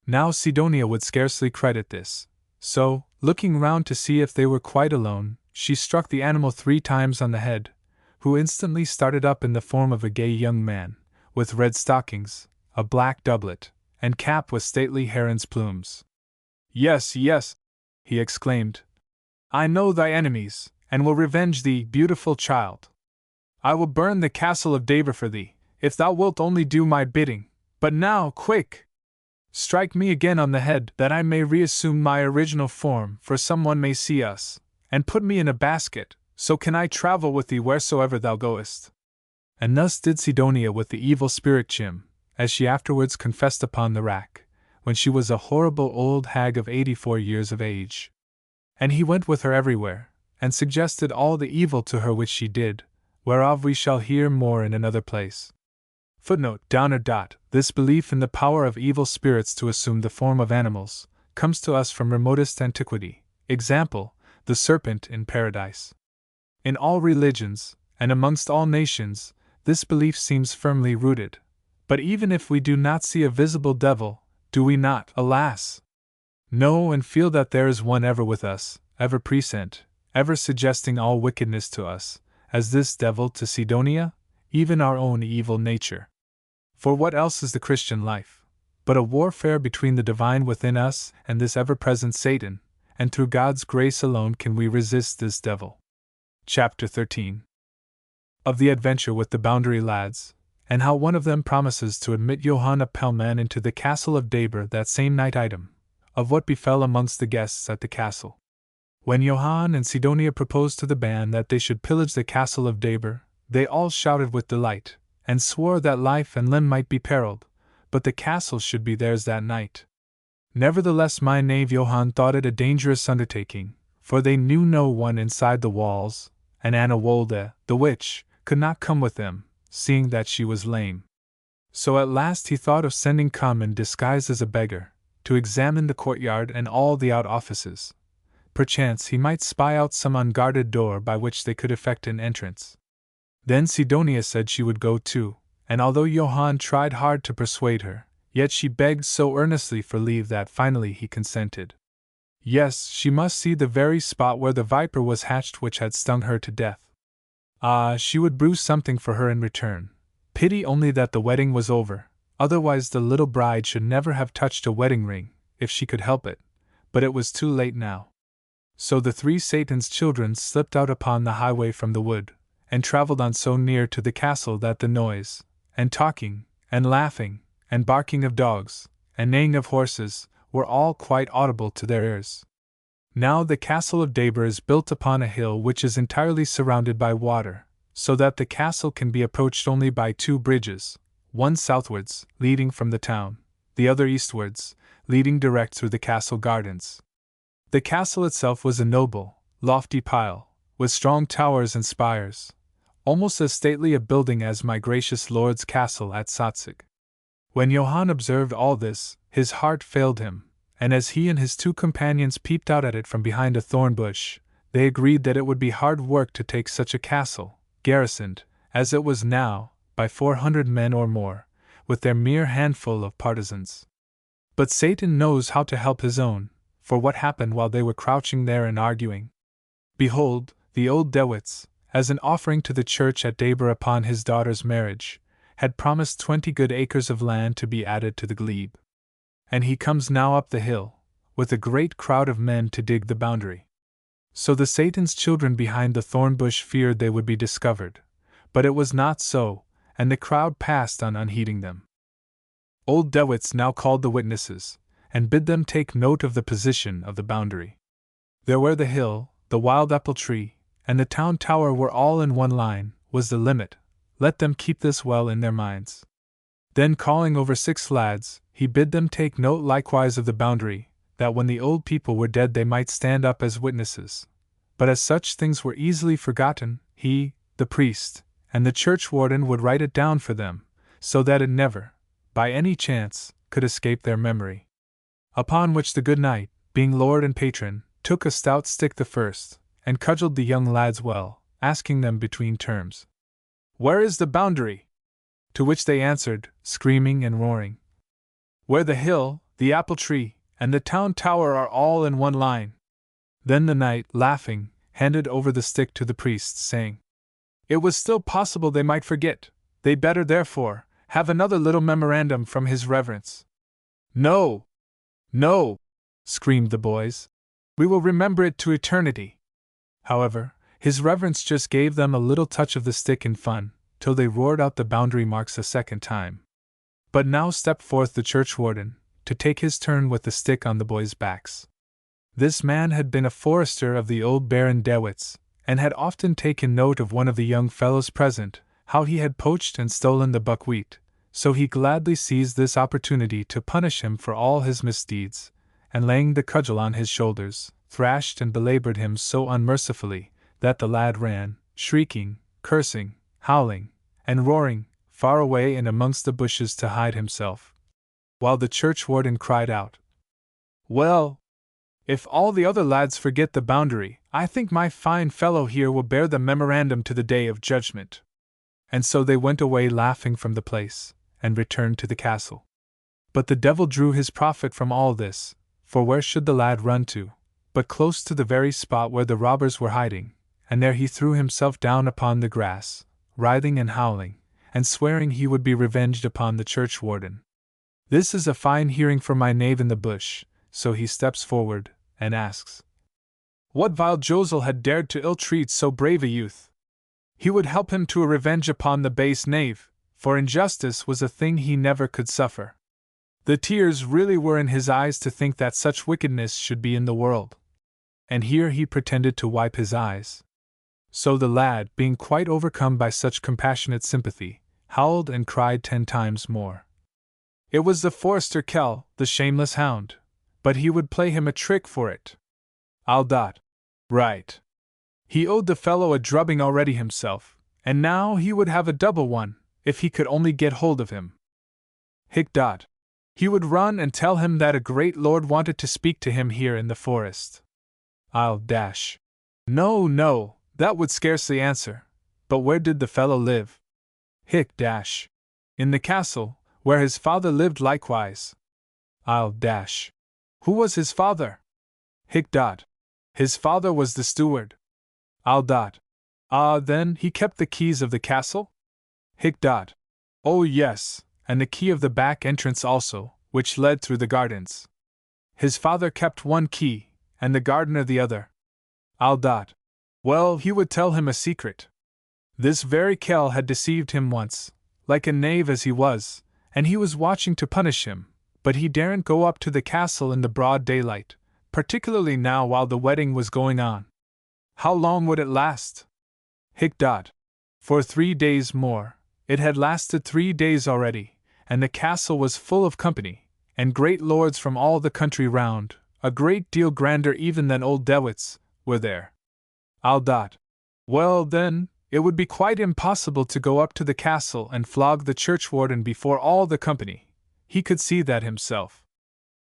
Now Sidonia would scarcely credit this, so, looking round to see if they were quite alone, she struck the animal 3 times on the head, who instantly started up in the form of a gay young man, with red stockings, a black doublet, and cap with stately heron's plumes. "Yes, yes," he exclaimed, "I know thy enemies, and will revenge thee, beautiful child. I will burn the castle of Daber for thee, if thou wilt only do my bidding. But now, quick! Strike me again on the head, that I may reassume my original form, for someone may see us, and put me in a basket, so can I travel with thee wheresoever thou goest." And thus did Sidonia with the evil spirit Chim, as she afterwards confessed upon the rack, when she was a horrible old hag of 84 years of age. And he went with her everywhere, and suggested all the evil to her which she did, whereof we shall hear more in another place. Footnote, Downer. This belief in the power of evil spirits to assume the form of animals comes to us from remotest antiquity. Example, the serpent in paradise. In all religions, and amongst all nations, this belief seems firmly rooted. But even if we do not see a visible devil, do we not, alas, know and feel that there is one ever with us, ever present, ever suggesting all wickedness to us, as this devil to Sidonia, even our own evil nature? For what else is the Christian life but a warfare between the divine within us and this ever-present Satan, and through God's grace alone can we resist this devil. Chapter 13. Of the adventure with the Boundary Lads, and how one of them promises to admit Johanna Pellman into the castle of Daber that same night. Item, of what befell amongst the guests at the castle. When Johann and Sidonia proposed to the band that they should pillage the castle of Daber, they all shouted with delight, and swore that life and limb might be perilled, but the castle should be theirs that night. Nevertheless my knave Johann thought it a dangerous undertaking, for they knew no one inside the walls, and Anna Wolde, the witch, could not come with them, seeing that she was lame. So at last he thought of sending Common disguised as a beggar, to examine the courtyard and all the out offices. Perchance he might spy out some unguarded door by which they could effect an entrance. Then Sidonia said she would go too, and although Johann tried hard to persuade her, yet she begged so earnestly for leave that finally he consented. Yes, she must see the very spot where the viper was hatched which had stung her to death. Ah, she would brew something for her in return. Pity only that the wedding was over, otherwise the little bride should never have touched a wedding ring, if she could help it, but it was too late now. So the 3 Satan's children slipped out upon the highway from the wood, and traveled on so near to the castle that the noise, and talking, and laughing, and barking of dogs, and neighing of horses, were all quite audible to their ears. Now the castle of Daber is built upon a hill which is entirely surrounded by water, so that the castle can be approached only by 2 bridges, one southwards, leading from the town, the other eastwards, leading direct through the castle gardens. The castle itself was a noble, lofty pile, with strong towers and spires, almost as stately a building as my gracious lord's castle at Salzig. When Johann observed all this, his heart failed him, and as he and his 2 companions peeped out at it from behind a thorn bush, they agreed that it would be hard work to take such a castle, garrisoned, as it was now, by 400 men or more, with their mere handful of partisans. But Satan knows how to help his own, for what happened while they were crouching there and arguing? Behold, the old Dewitz, as an offering to the church at Debra upon his daughter's marriage, had promised 20 good acres of land to be added to the glebe. And he comes now up the hill, with a great crowd of men to dig the boundary. So the Satan's children behind the thorn bush feared they would be discovered, but it was not so, and the crowd passed on unheeding them. Old Dewitz now called the witnesses, and bid them take note of the position of the boundary. There where the hill, the wild apple tree, and the town tower were all in one line, was the limit. Let them keep this well in their minds. Then calling over 6 lads, he bid them take note likewise of the boundary, that when the old people were dead they might stand up as witnesses. But as such things were easily forgotten, he, the priest, and the churchwarden would write it down for them, so that it never, by any chance, could escape their memory. Upon which the good knight, being lord and patron, took a stout stick the first, and cudgelled the young lads well, asking them between terms, "Where is the boundary?" To which they answered, screaming and roaring, "Where the hill, the apple tree, and the town tower are all in one line." Then the knight, laughing, handed over the stick to the priest, saying, "It was still possible they might forget, they better therefore have another little memorandum from his reverence." "No! No!" screamed the boys. "We will remember it to eternity." However, his reverence just gave them a little touch of the stick in fun, till they roared out the boundary marks a second time. But now stepped forth the churchwarden, to take his turn with the stick on the boys' backs. This man had been a forester of the old Baron Dewitz, and had often taken note of one of the young fellows present, how he had poached and stolen the buckwheat, so he gladly seized this opportunity to punish him for all his misdeeds, and laying the cudgel on his shoulders, thrashed and belabored him so unmercifully, that the lad ran, shrieking, cursing, howling, and roaring, far away and amongst the bushes to hide himself. While the churchwarden cried out, "Well, if all the other lads forget the boundary, I think my fine fellow here will bear the memorandum to the day of judgment." And so they went away laughing from the place, and returned to the castle. But the devil drew his profit from all this, for where should the lad run to, but close to the very spot where the robbers were hiding, and there he threw himself down upon the grass, writhing and howling, and swearing he would be revenged upon the churchwarden. This is a fine hearing for my knave in the bush, so he steps forward, and asks, what vile Josel had dared to ill-treat so brave a youth? He would help him to a revenge upon the base knave, for injustice was a thing he never could suffer. The tears really were in his eyes to think that such wickedness should be in the world. And here he pretended to wipe his eyes. So the lad, being quite overcome by such compassionate sympathy, howled and cried 10 times more. It was the forester Kell, the shameless hound, but he would play him a trick for it. I'll dot. Right. He owed the fellow a drubbing already himself, and now he would have a double one, if he could only get hold of him. Hic dot. He would run and tell him that a great lord wanted to speak to him here in the forest. I'll dash. No, that would scarcely answer. But where did the fellow live? Hic dash. In the castle, where his father lived likewise. I'll dash. Who was his father? Hic dot. His father was the steward. I'll dot. Ah, then he kept the keys of the castle? Hic dot. Oh yes, and the key of the back entrance also, which led through the gardens. His father kept one key, and the gardener the other. I'll dot. Well, he would tell him a secret. This very Kell had deceived him once, like a knave as he was, and he was watching to punish him, but he daren't go up to the castle in the broad daylight, particularly now while the wedding was going on. How long would it last? Hic dot. For 3 days more. It had lasted 3 days already, and the castle was full of company, and great lords from all the country round, a great deal grander even than old Dewitts, were there. Well, then, it would be quite impossible to go up to the castle and flog the churchwarden before all the company. He could see that himself.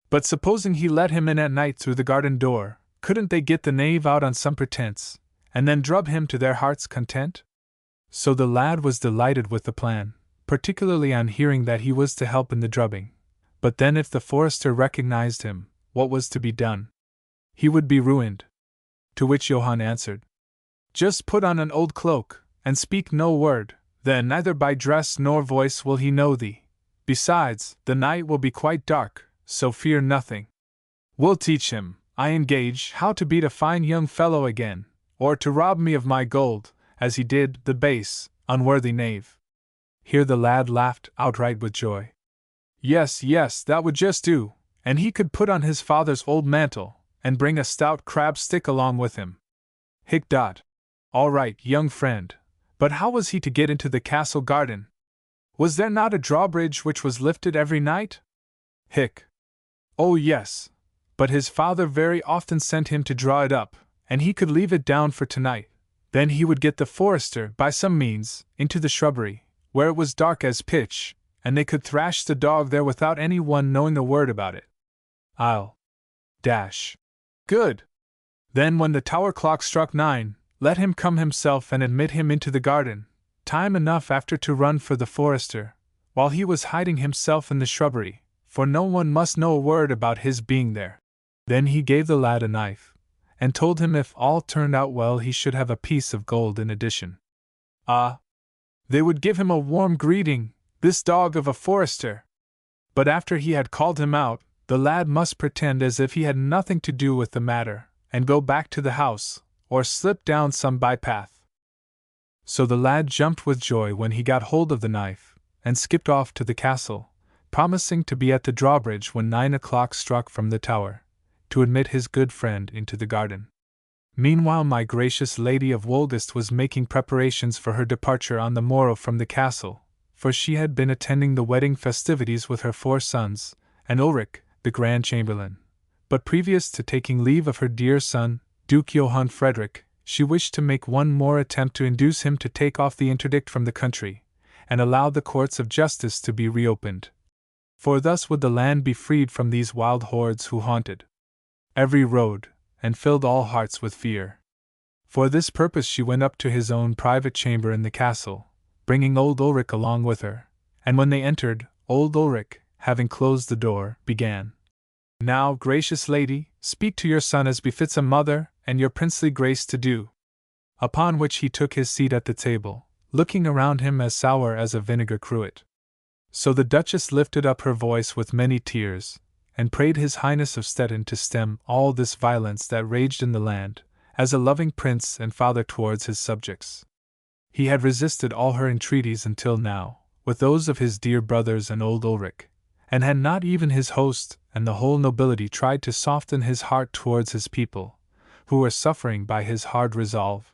But supposing he let him in at night through the garden door, couldn't they get the knave out on some pretense, and then drub him to their heart's content? So the lad was delighted with the plan, particularly on hearing that he was to help in the drubbing. But then if the forester recognized him, what was to be done? He would be ruined. To which Johann answered, "Just put on an old cloak, and speak no word, then neither by dress nor voice will he know thee. Besides, the night will be quite dark, so fear nothing. We'll teach him, I engage, how to beat a fine young fellow again, or to rob me of my gold, as he did the base, unworthy knave." Here the lad laughed outright with joy. Yes, that would just do, and he could put on his father's old mantle, and bring a stout crab stick along with him. All right, young friend, but how was he to get into the castle garden? Was there not a drawbridge which was lifted every night? Oh yes, but his father very often sent him to draw it up, and he could leave it down for tonight. Then he would get the forester, by some means, into the shrubbery, where it was dark as pitch, and they could thrash the dog there without any one knowing a word about it. Good! Then when the tower clock struck 9, let him come himself and admit him into the garden, time enough after to run for the forester, while he was hiding himself in the shrubbery, for no one must know a word about his being there. Then he gave the lad a knife, and told him if all turned out well he should have a piece of gold in addition. They would give him a warm greeting, this dog of a forester! But after he had called him out, the lad must pretend as if he had nothing to do with the matter, and go back to the house, or slip down some bypath. So the lad jumped with joy when he got hold of the knife, and skipped off to the castle, promising to be at the drawbridge when 9 o'clock struck from the tower, to admit his good friend into the garden. Meanwhile my gracious Lady of Wolgast was making preparations for her departure on the morrow from the castle, for she had been attending the wedding festivities with her 4 sons, and Ulrich, the Grand Chamberlain. But previous to taking leave of her dear son, Duke Johann Frederick, she wished to make one more attempt to induce him to take off the interdict from the country, and allow the courts of justice to be reopened. For thus would the land be freed from these wild hordes who haunted every road, and filled all hearts with fear. For this purpose she went up to his own private chamber in the castle, bringing old Ulrich along with her, and when they entered, old Ulrich, having closed the door, began, "Now, gracious lady, speak to your son as befits a mother and your princely grace to do." Upon which he took his seat at the table, looking around him as sour as a vinegar cruet. So the Duchess lifted up her voice with many tears, and prayed His Highness of Stettin to stem all this violence that raged in the land, as a loving prince and father towards his subjects. He had resisted all her entreaties until now, with those of his dear brothers and old Ulrich, and had not even his host and the whole nobility tried to soften his heart towards his people, who were suffering by his hard resolve.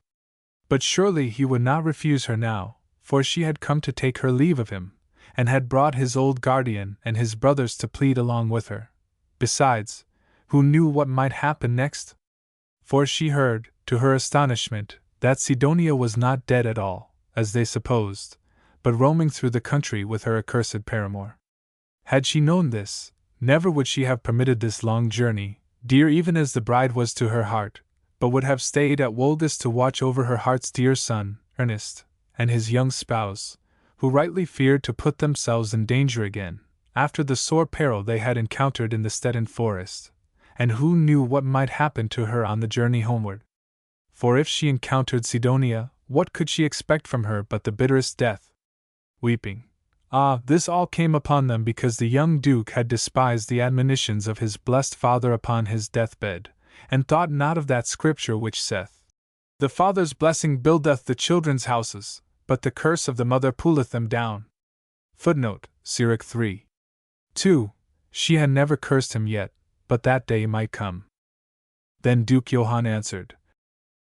But surely he would not refuse her now, for she had come to take her leave of him, and had brought his old guardian and his brothers to plead along with her. Besides, who knew what might happen next? For she heard, to her astonishment, that Sidonia was not dead at all, as they supposed, but roaming through the country with her accursed paramour. Had she known this, never would she have permitted this long journey, dear even as the bride was to her heart, but would have stayed at Wolgast to watch over her heart's dear son, Ernest, and his young spouse, who rightly feared to put themselves in danger again, after the sore peril they had encountered in the Stettin forest, and who knew what might happen to her on the journey homeward. For if she encountered Sidonia, what could she expect from her but the bitterest death? Weeping. This all came upon them because the young Duke had despised the admonitions of his blessed father upon his deathbed, and thought not of that scripture which saith, "The father's blessing buildeth the children's houses, but the curse of the mother pulleth them down." Sirach 3. 2. She had never cursed him yet, but that day might come. Then Duke Johann answered,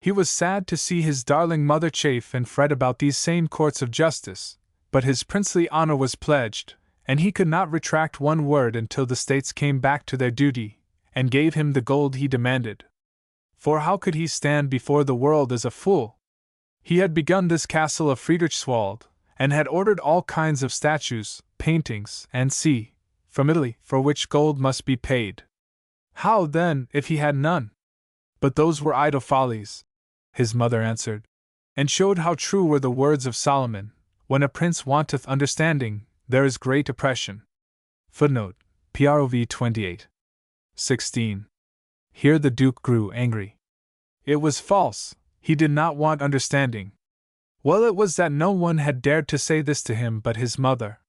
He was sad to see his darling mother chafe and fret about these same courts of justice, but his princely honor was pledged, and he could not retract one word until the states came back to their duty, and gave him the gold he demanded. For how could he stand before the world as a fool? He had begun this castle of Friedrichswald, and had ordered all kinds of statues, paintings, and from Italy, for which gold must be paid. How, then, if he had none? But those were idle follies, his mother answered, and showed how true were the words of Solomon, when a prince wanteth understanding, there is great oppression. Footnote, Prov 28. 16. Here the Duke grew angry. It was false, he did not want understanding. Well, it was that no one had dared to say this to him but his mother.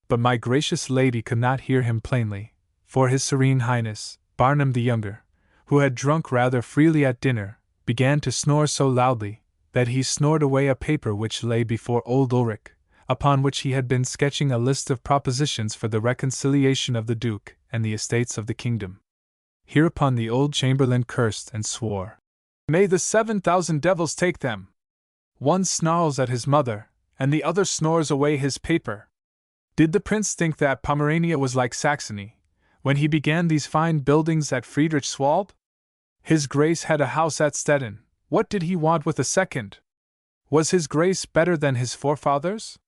But my gracious lady could not hear him plainly, for His Serene Highness, Barnum the Younger, who had drunk rather freely at dinner, began to snore so loudly that he snored away a paper which lay before old Ulrich, upon which he had been sketching a list of propositions for the reconciliation of the Duke and the estates of the kingdom. Hereupon the old chamberlain cursed and swore, "May the 7,000 devils take them!" One snarls at his mother, and the other snores away his paper. Did the prince think that Pomerania was like Saxony, when he began these fine buildings at Friedrichswald? His Grace had a house at Stettin, what did he want with a second? Was his Grace better than his forefathers?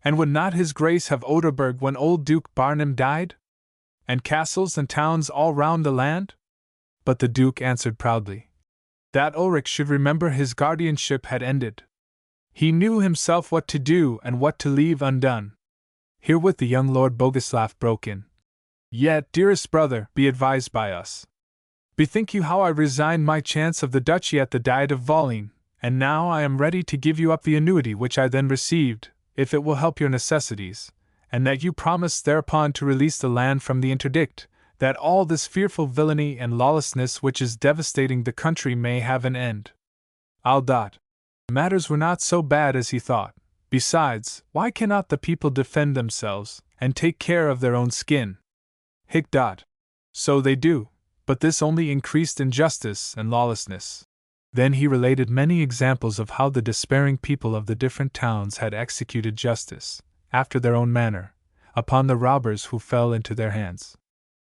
And would not his Grace have Oderberg when old Duke Barnum died? And castles and towns all round the land? But the Duke answered proudly that Ulrich should remember his guardianship had ended. He knew himself what to do and what to leave undone. Herewith the young Lord Bogislav broke in. Yet, dearest brother, be advised by us. Bethink you how I resigned my chance of the duchy at the Diet of Volin, and now I am ready to give you up the annuity which I then received, if it will help your necessities, and that you promised thereupon to release the land from the interdict, that all this fearful villainy and lawlessness which is devastating the country may have an end. Matters were not so bad as he thought. Besides, why cannot the people defend themselves, and take care of their own skin? So they do, but this only increased injustice and lawlessness. Then he related many examples of how the despairing people of the different towns had executed justice, after their own manner, upon the robbers who fell into their hands.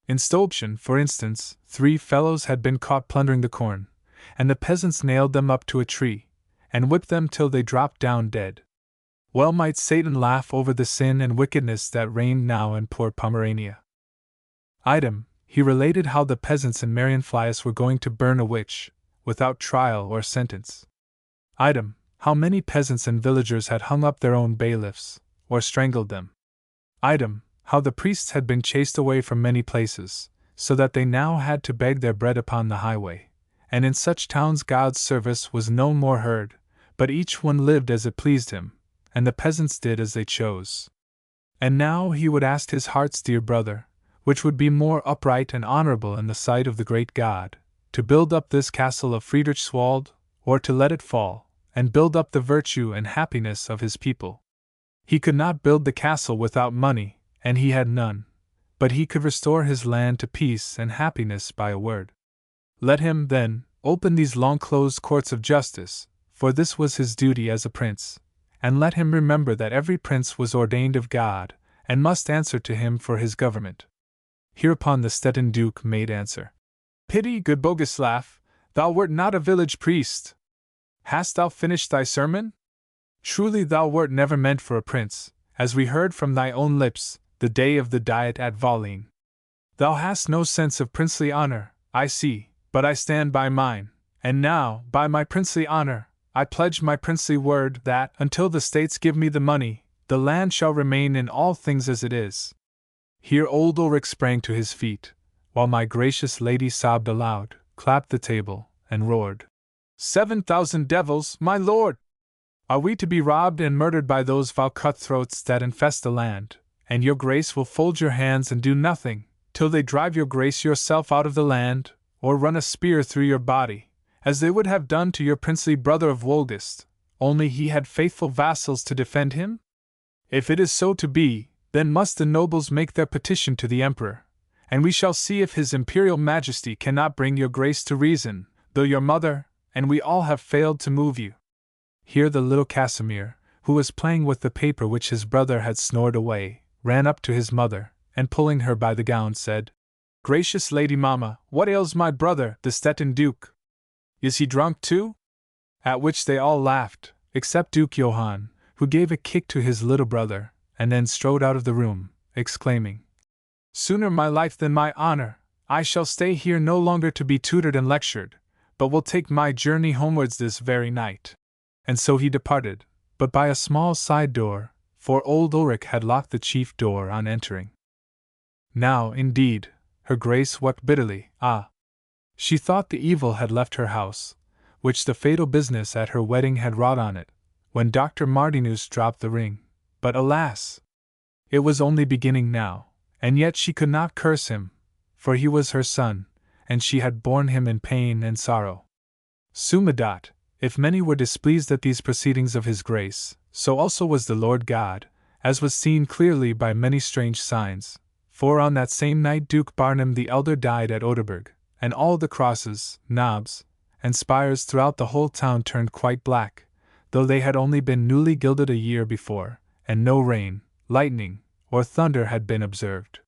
In Stolpchen, for instance, 3 fellows had been caught plundering the corn, and the peasants nailed them up to a tree, and whipped them till they dropped down dead. Well might Satan laugh over the sin and wickedness that reigned now in poor Pomerania. He related how the peasants in Marienflies were going to burn a witch, without trial or sentence. How many peasants and villagers had hung up their own bailiffs, or strangled them. How the priests had been chased away from many places, so that they now had to beg their bread upon the highway, and in such towns God's service was no more heard, but each one lived as it pleased him, and the peasants did as they chose. And now he would ask his heart's dear brother, which would be more upright and honorable in the sight of the great God, to build up this castle of Friedrichswald, or to let it fall, and build up the virtue and happiness of his people. He could not build the castle without money, and he had none, but he could restore his land to peace and happiness by a word. Let him, then, open these long-closed courts of justice, for this was his duty as a prince, and let him remember that every prince was ordained of God, and must answer to him for his government. Hereupon the Stettin Duke made answer. Pity, good Bogislav, thou wert not a village priest. Hast thou finished thy sermon? Truly thou wert never meant for a prince, as we heard from thy own lips, the day of the Diet at Volin. Thou hast no sense of princely honor, I see, but I stand by mine, and now, by my princely honor, I pledge my princely word that, until the states give me the money, the land shall remain in all things as it is. Here old Ulrich sprang to his feet, while my gracious lady sobbed aloud, clapped the table, and roared. 7,000 devils, my lord! Are we to be robbed and murdered by those vile cutthroats that infest the land, and your grace will fold your hands and do nothing, till they drive your grace yourself out of the land, or run a spear through your body, as they would have done to your princely brother of Wolgast, only he had faithful vassals to defend him? If it is so to be, then must the nobles make their petition to the emperor, and we shall see if his imperial majesty cannot bring your grace to reason, though your mother, and we all have failed to move you." Here the little Casimir, who was playing with the paper which his brother had snored away, ran up to his mother, and pulling her by the gown said, "Gracious Lady Mamma, what ails my brother, the Stettin Duke? Is he drunk too?" At which they all laughed, except Duke Johann, who gave a kick to his little brother, and then strode out of the room, exclaiming, "Sooner my life than my honor! I shall stay here no longer to be tutored and lectured, but will take my journey homewards this very night." And so he departed, but by a small side door, for old Ulrich had locked the chief door on entering. Now, indeed, her Grace wept bitterly. She thought the evil had left her house, which the fatal business at her wedding had wrought on it, when Dr. Martinus dropped the ring. But alas! It was only beginning now, and yet she could not curse him, for he was her son, and she had borne him in pain and sorrow. Sumadat, if many were displeased at these proceedings of his Grace, so also was the Lord God, as was seen clearly by many strange signs, for on that same night Duke Barnum the elder died at Oderberg, and all the crosses, knobs, and spires throughout the whole town turned quite black, though they had only been newly gilded a year before, and no rain, lightning, or thunder had been observed.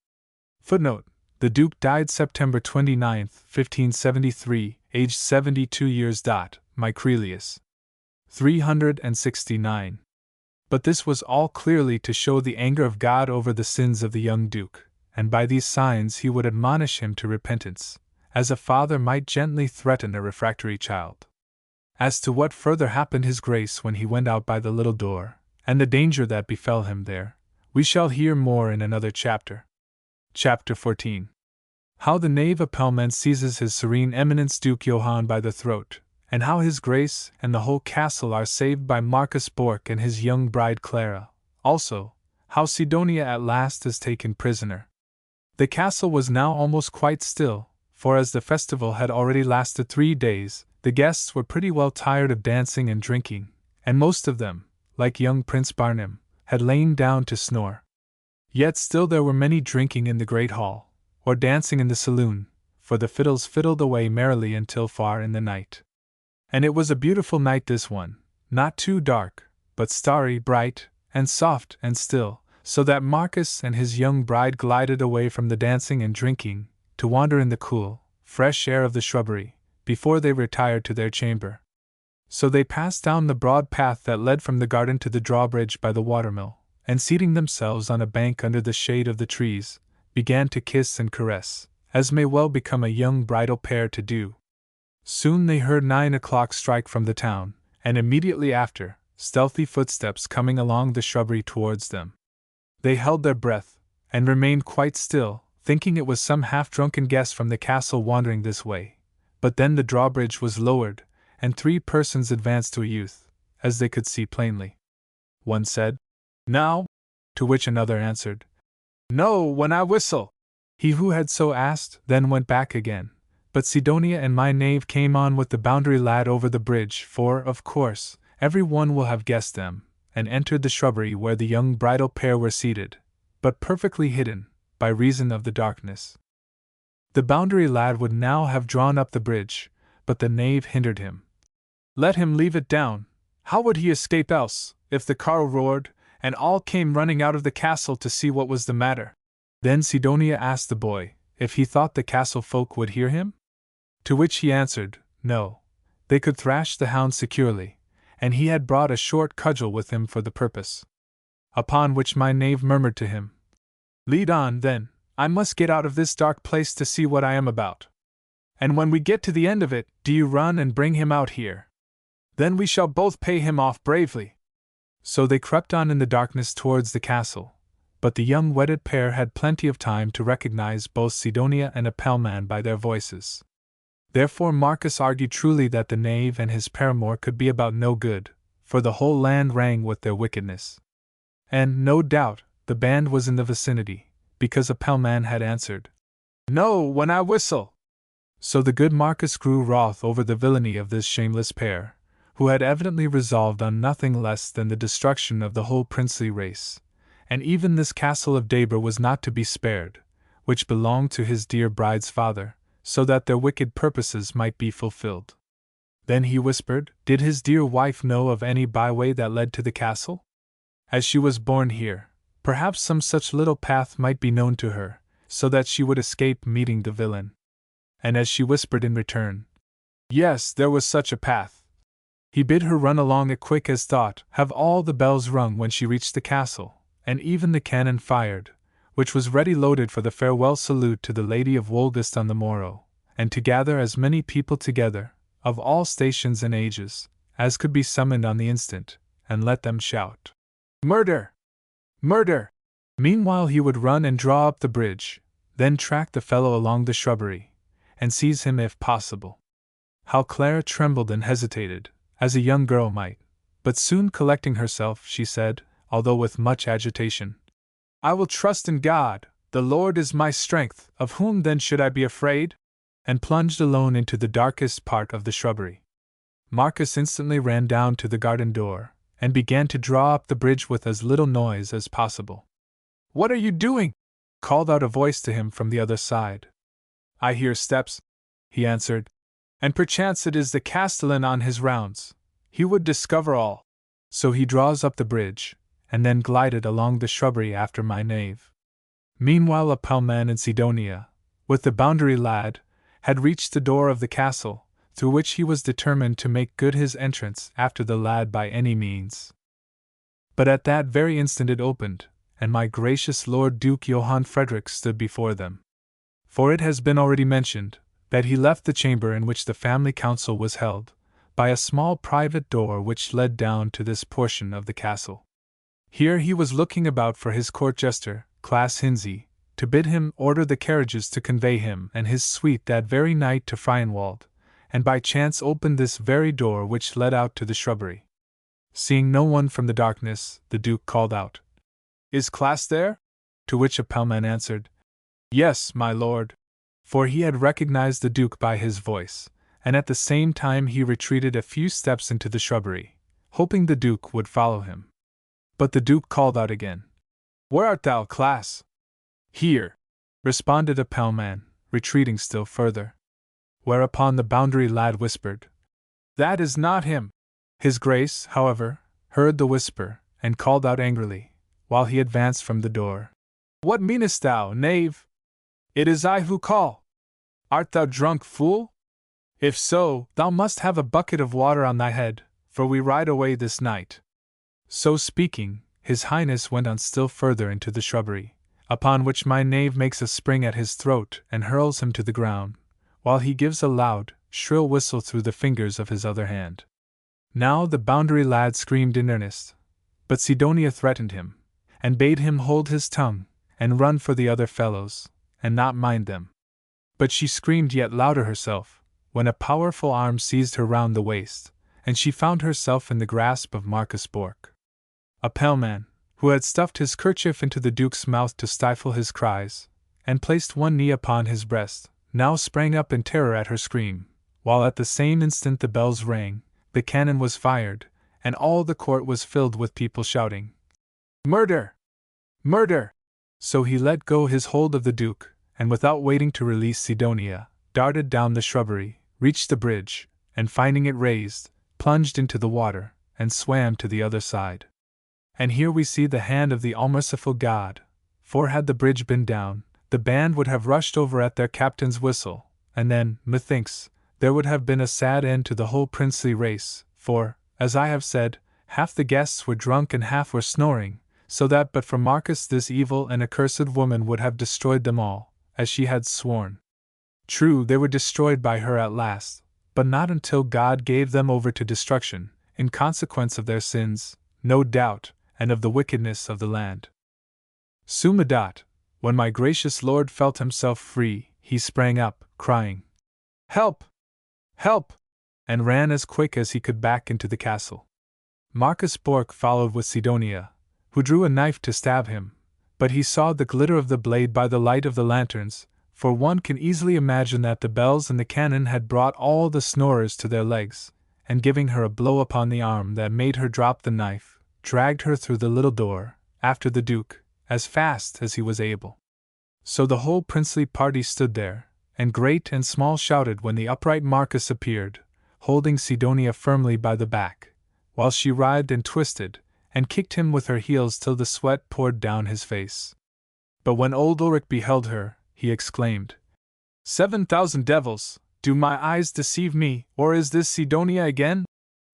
Footnote: the Duke died September 29, 1573, aged 72 years. Micrelius. 369. But this was all clearly to show the anger of God over the sins of the young Duke, and by these signs he would admonish him to repentance, as a father might gently threaten a refractory child. As to what further happened his Grace when he went out by the little door, and the danger that befell him there, we shall hear more in another chapter. Chapter 14. How the knave Apelman seizes his Serene Eminence Duke Johann by the throat, and how his Grace and the whole castle are saved by Marcus Bork and his young bride Clara. Also, how Sidonia at last is taken prisoner. The castle was now almost quite still, for as the festival had already lasted 3 days, the guests were pretty well tired of dancing and drinking, and most of them, like young Prince Barnum, had lain down to snore. Yet still there were many drinking in the great hall, or dancing in the saloon, for the fiddles fiddled away merrily until far in the night. And it was a beautiful night this one, not too dark, but starry, bright, and soft and still, so that Marcus and his young bride glided away from the dancing and drinking, to wander in the cool, fresh air of the shrubbery, before they retired to their chamber. So they passed down the broad path that led from the garden to the drawbridge by the watermill, and seating themselves on a bank under the shade of the trees, began to kiss and caress, as may well become a young bridal pair to do. Soon they heard 9 o'clock strike from the town, and immediately after, stealthy footsteps coming along the shrubbery towards them. They held their breath, and remained quite still, thinking it was some half-drunken guest from the castle wandering this way. But then the drawbridge was lowered, and 3 persons advanced to a youth, as they could see plainly. One said, "Now?" To which another answered, "No, when I whistle." He who had so asked then went back again, but Sidonia and my knave came on with the boundary lad over the bridge, for, of course, every one will have guessed them, and entered the shrubbery where the young bridal pair were seated, but perfectly hidden, by reason of the darkness. The boundary lad would now have drawn up the bridge, but the knave hindered him. Let him leave it down. How would he escape else, if the carle roared, and all came running out of the castle to see what was the matter? Then Sidonia asked the boy if he thought the castle folk would hear him? To which he answered, no, they could thrash the hound securely, and he had brought a short cudgel with him for the purpose. Upon which my knave murmured to him, "Lead on, then, I must get out of this dark place to see what I am about. And when we get to the end of it, do you run and bring him out here. Then we shall both pay him off bravely." So they crept on in the darkness towards the castle, but the young wedded pair had plenty of time to recognize both Sidonia and Apelman by their voices. Therefore Marcus argued truly that the knave and his paramour could be about no good, for the whole land rang with their wickedness. And, no doubt, the band was in the vicinity, because Apelman had answered, "No, when I whistle." So the good Marcus grew wroth over the villainy of this shameless pair, who had evidently resolved on nothing less than the destruction of the whole princely race, and even this castle of Debra was not to be spared, which belonged to his dear bride's father, so that their wicked purposes might be fulfilled. Then he whispered, did his dear wife know of any byway that led to the castle? As she was born here, perhaps some such little path might be known to her, so that she would escape meeting the villain. And as she whispered in return, yes, there was such a path, he bid her run along it quick as thought, have all the bells rung when she reached the castle, and even the cannon fired, which was ready loaded for the farewell salute to the Lady of Wolgast on the morrow, and to gather as many people together, of all stations and ages, as could be summoned on the instant, and let them shout, "Murder! Murder!" Meanwhile he would run and draw up the bridge, then track the fellow along the shrubbery, and seize him if possible. How Clara trembled and hesitated, as a young girl might, but soon collecting herself, she said, although with much agitation, "I will trust in God, the Lord is my strength, of whom then should I be afraid?" and plunged alone into the darkest part of the shrubbery. Marcus instantly ran down to the garden door, and began to draw up the bridge with as little noise as possible. "What are you doing?" called out a voice to him from the other side. "I hear steps," he answered, "and perchance it is the castellan on his rounds. He would discover all. So he draws up the bridge, and then glided along the shrubbery after my knave." Meanwhile a ploughman in Sidonia, with the boundary lad, had reached the door of the castle, through which he was determined to make good his entrance after the lad by any means. But at that very instant it opened, and my gracious Lord Duke Johann Frederick stood before them. For it has been already mentioned, that he left the chamber in which the family council was held, by a small private door which led down to this portion of the castle. Here he was looking about for his court jester, Claes Hinze, to bid him order the carriages to convey him and his suite that very night to Fryenwald, and by chance opened this very door which led out to the shrubbery. Seeing no one from the darkness, the Duke called out, "Is Claes there?" To which a ploughman answered, "Yes, my lord," for he had recognized the Duke by his voice, and at the same time he retreated a few steps into the shrubbery, hoping the Duke would follow him. But the Duke called out again, "Where art thou, Claes?" "Here," responded a ploughman, retreating still further. Whereupon the boundary lad whispered, "That is not him." His Grace, however, heard the whisper, and called out angrily, while he advanced from the door, "What meanest thou, knave? It is I who call. Art thou drunk, fool? If so, thou must have a bucket of water on thy head, for we ride away this night." So speaking, his Highness went on still further into the shrubbery, upon which my knave makes a spring at his throat and hurls him to the ground, while he gives a loud, shrill whistle through the fingers of his other hand. Now the boundary lad screamed in earnest, but Sidonia threatened him, and bade him hold his tongue, and run for the other fellows, and not mind them. But she screamed yet louder herself, when a powerful arm seized her round the waist, and she found herself in the grasp of Marcus Bork. A ploughman, who had stuffed his kerchief into the Duke's mouth to stifle his cries, and placed one knee upon his breast, now sprang up in terror at her scream, while at the same instant the bells rang, the cannon was fired, and all the court was filled with people shouting, "Murder! Murder!" So he let go his hold of the Duke, and without waiting to release Sidonia, darted down the shrubbery, reached the bridge, and finding it raised, plunged into the water, and swam to the other side. And here we see the hand of the all-merciful God, for had the bridge been down, the band would have rushed over at their captain's whistle, and then, methinks, there would have been a sad end to the whole princely race, for, as I have said, half the guests were drunk and half were snoring, so that but for Marcus this evil and accursed woman would have destroyed them all, as she had sworn. True, they were destroyed by her at last, but not until God gave them over to destruction, in consequence of their sins, no doubt, and of the wickedness of the land. Sumadat, when my gracious lord felt himself free, he sprang up, crying, "Help! Help!" and ran as quick as he could back into the castle. Marcus Bork followed with Sidonia, who drew a knife to stab him, but he saw the glitter of the blade by the light of the lanterns, for one can easily imagine that the bells and the cannon had brought all the snorers to their legs, and giving her a blow upon the arm that made her drop the knife, dragged her through the little door, after the Duke, as fast as he was able. So the whole princely party stood there, and great and small shouted when the upright Marcus appeared, holding Sidonia firmly by the back, while she writhed and twisted, and kicked him with her heels till the sweat poured down his face. But when old Ulrich beheld her, he exclaimed, 7,000 devils! Do my eyes deceive me, or is this Sidonia again?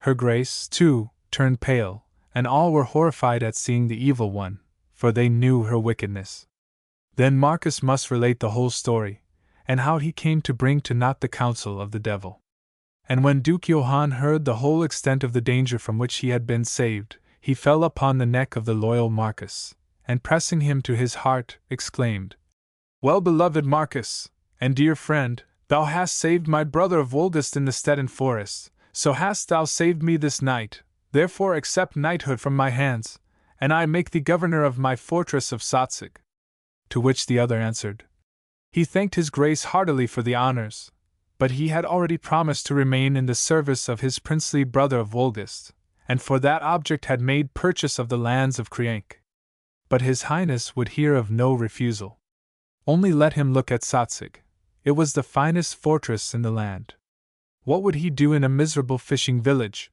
Her grace, too, turned pale, and all were horrified at seeing the evil one, for they knew her wickedness. Then Marcus must relate the whole story, and how he came to bring to naught the counsel of the devil. And when Duke Johann heard the whole extent of the danger from which he had been saved, he fell upon the neck of the loyal Marcus, and pressing him to his heart, exclaimed, Well-beloved Marcus, and dear friend, thou hast saved my brother of Woldest in the Stettin forest, so hast thou saved me this night, therefore accept knighthood from my hands, and I make thee governor of my fortress of Salzig. To which the other answered, he thanked his grace heartily for the honors, but he had already promised to remain in the service of his princely brother of Woldest, and for that object had made purchase of the lands of Krienk. But his highness would hear of no refusal. Only let him look at Salzig. It was the finest fortress in the land. What would he do in a miserable fishing village?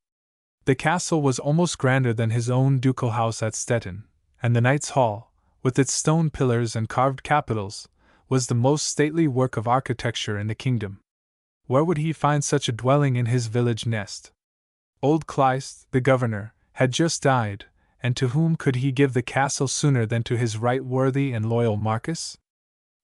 The castle was almost grander than his own ducal house at Stettin, and the Knight's Hall, with its stone pillars and carved capitals, was the most stately work of architecture in the kingdom. Where would he find such a dwelling in his village nest? Old Kleist, the governor, had just died, and to whom could he give the castle sooner than to his right worthy and loyal Marcus?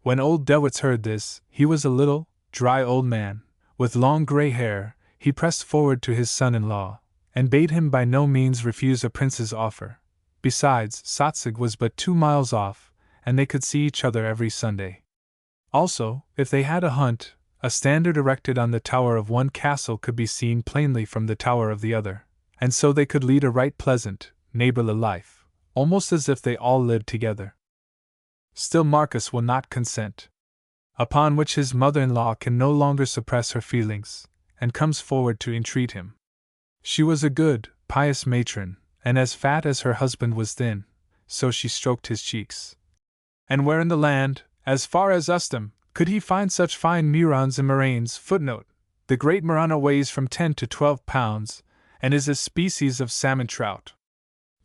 When old Dewitz heard this, he was a little, dry old man, with long grey hair. He pressed forward to his son-in-law, and bade him by no means refuse a prince's offer. Besides, Salzig was but 2 miles off, and they could see each other every Sunday. Also, if they had a hunt, a standard erected on the tower of one castle could be seen plainly from the tower of the other, and so they could lead a right pleasant, neighborly life, almost as if they all lived together. Still Marcus will not consent. Upon which his mother-in-law can no longer suppress her feelings, and comes forward to entreat him. She was a good, pious matron, and as fat as her husband was thin, so she stroked his cheeks. And where in the land, as far as Ustum, could he find such fine murons and moraines? Footnote: the great murana weighs from 10 to 12 pounds, and is a species of salmon trout.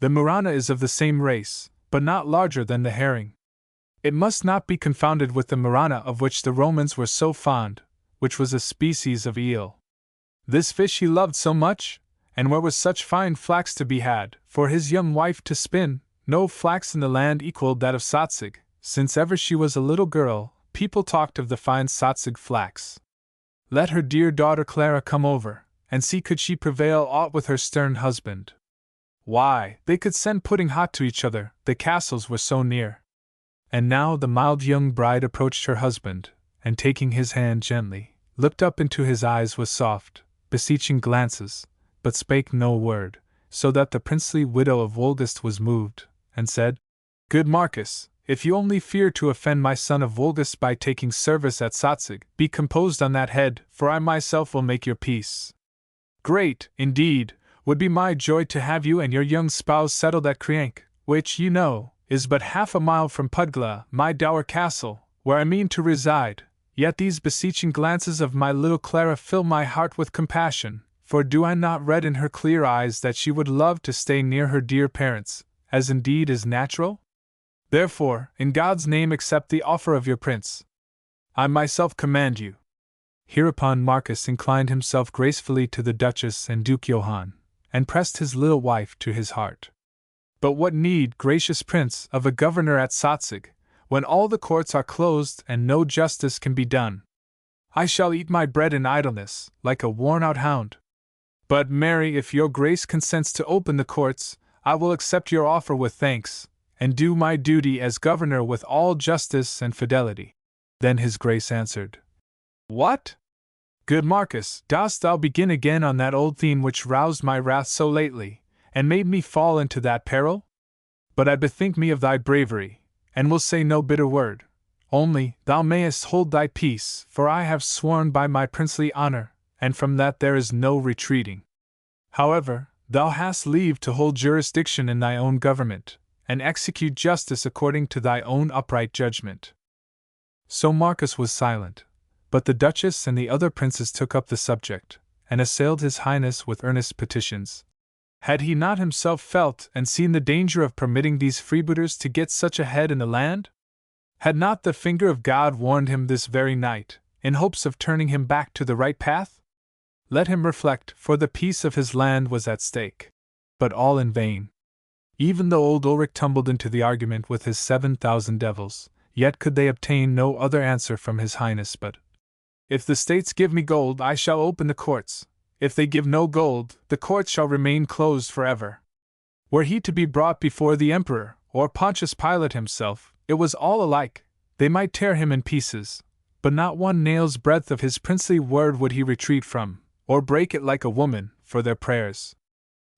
The murana is of the same race, but not larger than the herring. It must not be confounded with the murana of which the Romans were so fond, which was a species of eel. This fish he loved so much, and where was such fine flax to be had, for his young wife to spin? No flax in the land equaled that of Salzig. Since ever she was a little girl, people talked of the fine Salzig flax. Let her dear daughter Clara come over, and see could she prevail aught with her stern husband. Why, they could send pudding hot to each other, the castles were so near. And now the mild young bride approached her husband, and taking his hand gently, looked up into his eyes with soft, beseeching glances, but spake no word, so that the princely widow of Woldest was moved, and said, Good Marcus, if you only fear to offend my son of Woldest by taking service at Salzig, be composed on that head, for I myself will make your peace. Great, indeed, would be my joy to have you and your young spouse settled at Krienk, which, you know, is but half a mile from Pudgla, my dower castle, where I mean to reside. Yet these beseeching glances of my little Clara fill my heart with compassion, for do I not read in her clear eyes that she would love to stay near her dear parents, as indeed is natural? Therefore, in God's name accept the offer of your prince. I myself command you. Hereupon Marcus inclined himself gracefully to the Duchess and Duke Johann, and pressed his little wife to his heart. But what need, gracious prince, of a governor at Salzig, when all the courts are closed and no justice can be done? I shall eat my bread in idleness, like a worn-out hound. But, Mary, if your grace consents to open the courts, I will accept your offer with thanks, and do my duty as governor with all justice and fidelity. Then his grace answered, What? Good Marcus, dost thou begin again on that old theme which roused my wrath so lately, and made me fall into that peril? But I bethink me of thy bravery, and will say no bitter word. Only, thou mayest hold thy peace, for I have sworn by my princely honor, and from that there is no retreating. However, thou hast leave to hold jurisdiction in thy own government, and execute justice according to thy own upright judgment. So Marcus was silent, but the Duchess and the other princes took up the subject, and assailed his Highness with earnest petitions. Had he not himself felt and seen the danger of permitting these freebooters to get such ahead in the land? Had not the finger of God warned him this very night, in hopes of turning him back to the right path? Let him reflect, for the peace of his land was at stake. But all in vain. Even though old Ulrich tumbled into the argument with his 7,000 devils, yet could they obtain no other answer from his Highness but, "If the states give me gold, I shall open the courts. If they give no gold, the courts shall remain closed forever." Were he to be brought before the Emperor, or Pontius Pilate himself, it was all alike. They might tear him in pieces, but not one nail's breadth of his princely word would he retreat from, or break it like a woman, for their prayers.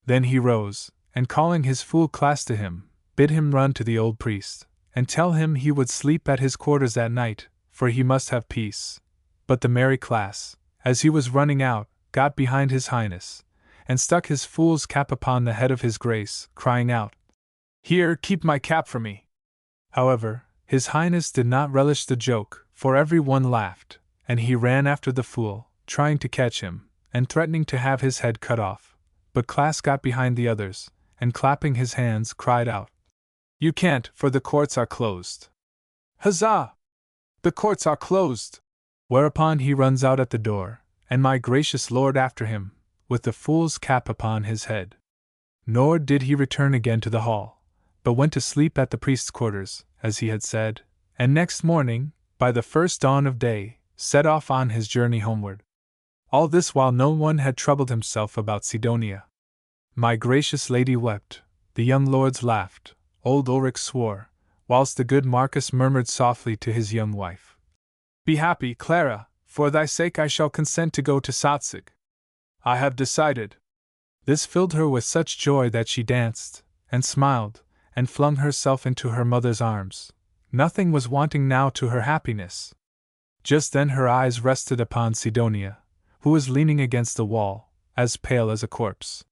Then he rose, and calling his fool class to him, bid him run to the old priest, and tell him he would sleep at his quarters that night, for he must have peace. But the merry class, as he was running out, got behind his Highness, and stuck his fool's cap upon the head of his Grace, crying out, "Here, keep my cap for me." However, his Highness did not relish the joke, for every one laughed, and he ran after the fool, trying to catch him, and threatening to have his head cut off. But Class got behind the others, and clapping his hands, cried out, "You can't, for the courts are closed." "Huzzah! The courts are closed!" Whereupon he runs out at the door, and my gracious lord after him, with the fool's cap upon his head. Nor did he return again to the hall, but went to sleep at the priest's quarters, as he had said, and next morning, by the first dawn of day, set off on his journey homeward. All this while no one had troubled himself about Sidonia. My gracious lady wept, the young lords laughed, old Ulrich swore, whilst the good Marcus murmured softly to his young wife, "Be happy, Clara, for thy sake I shall consent to go to Salzig. I have decided." This filled her with such joy that she danced, and smiled, and flung herself into her mother's arms. Nothing was wanting now to her happiness. Just then her eyes rested upon Sidonia, who was leaning against the wall, as pale as a corpse.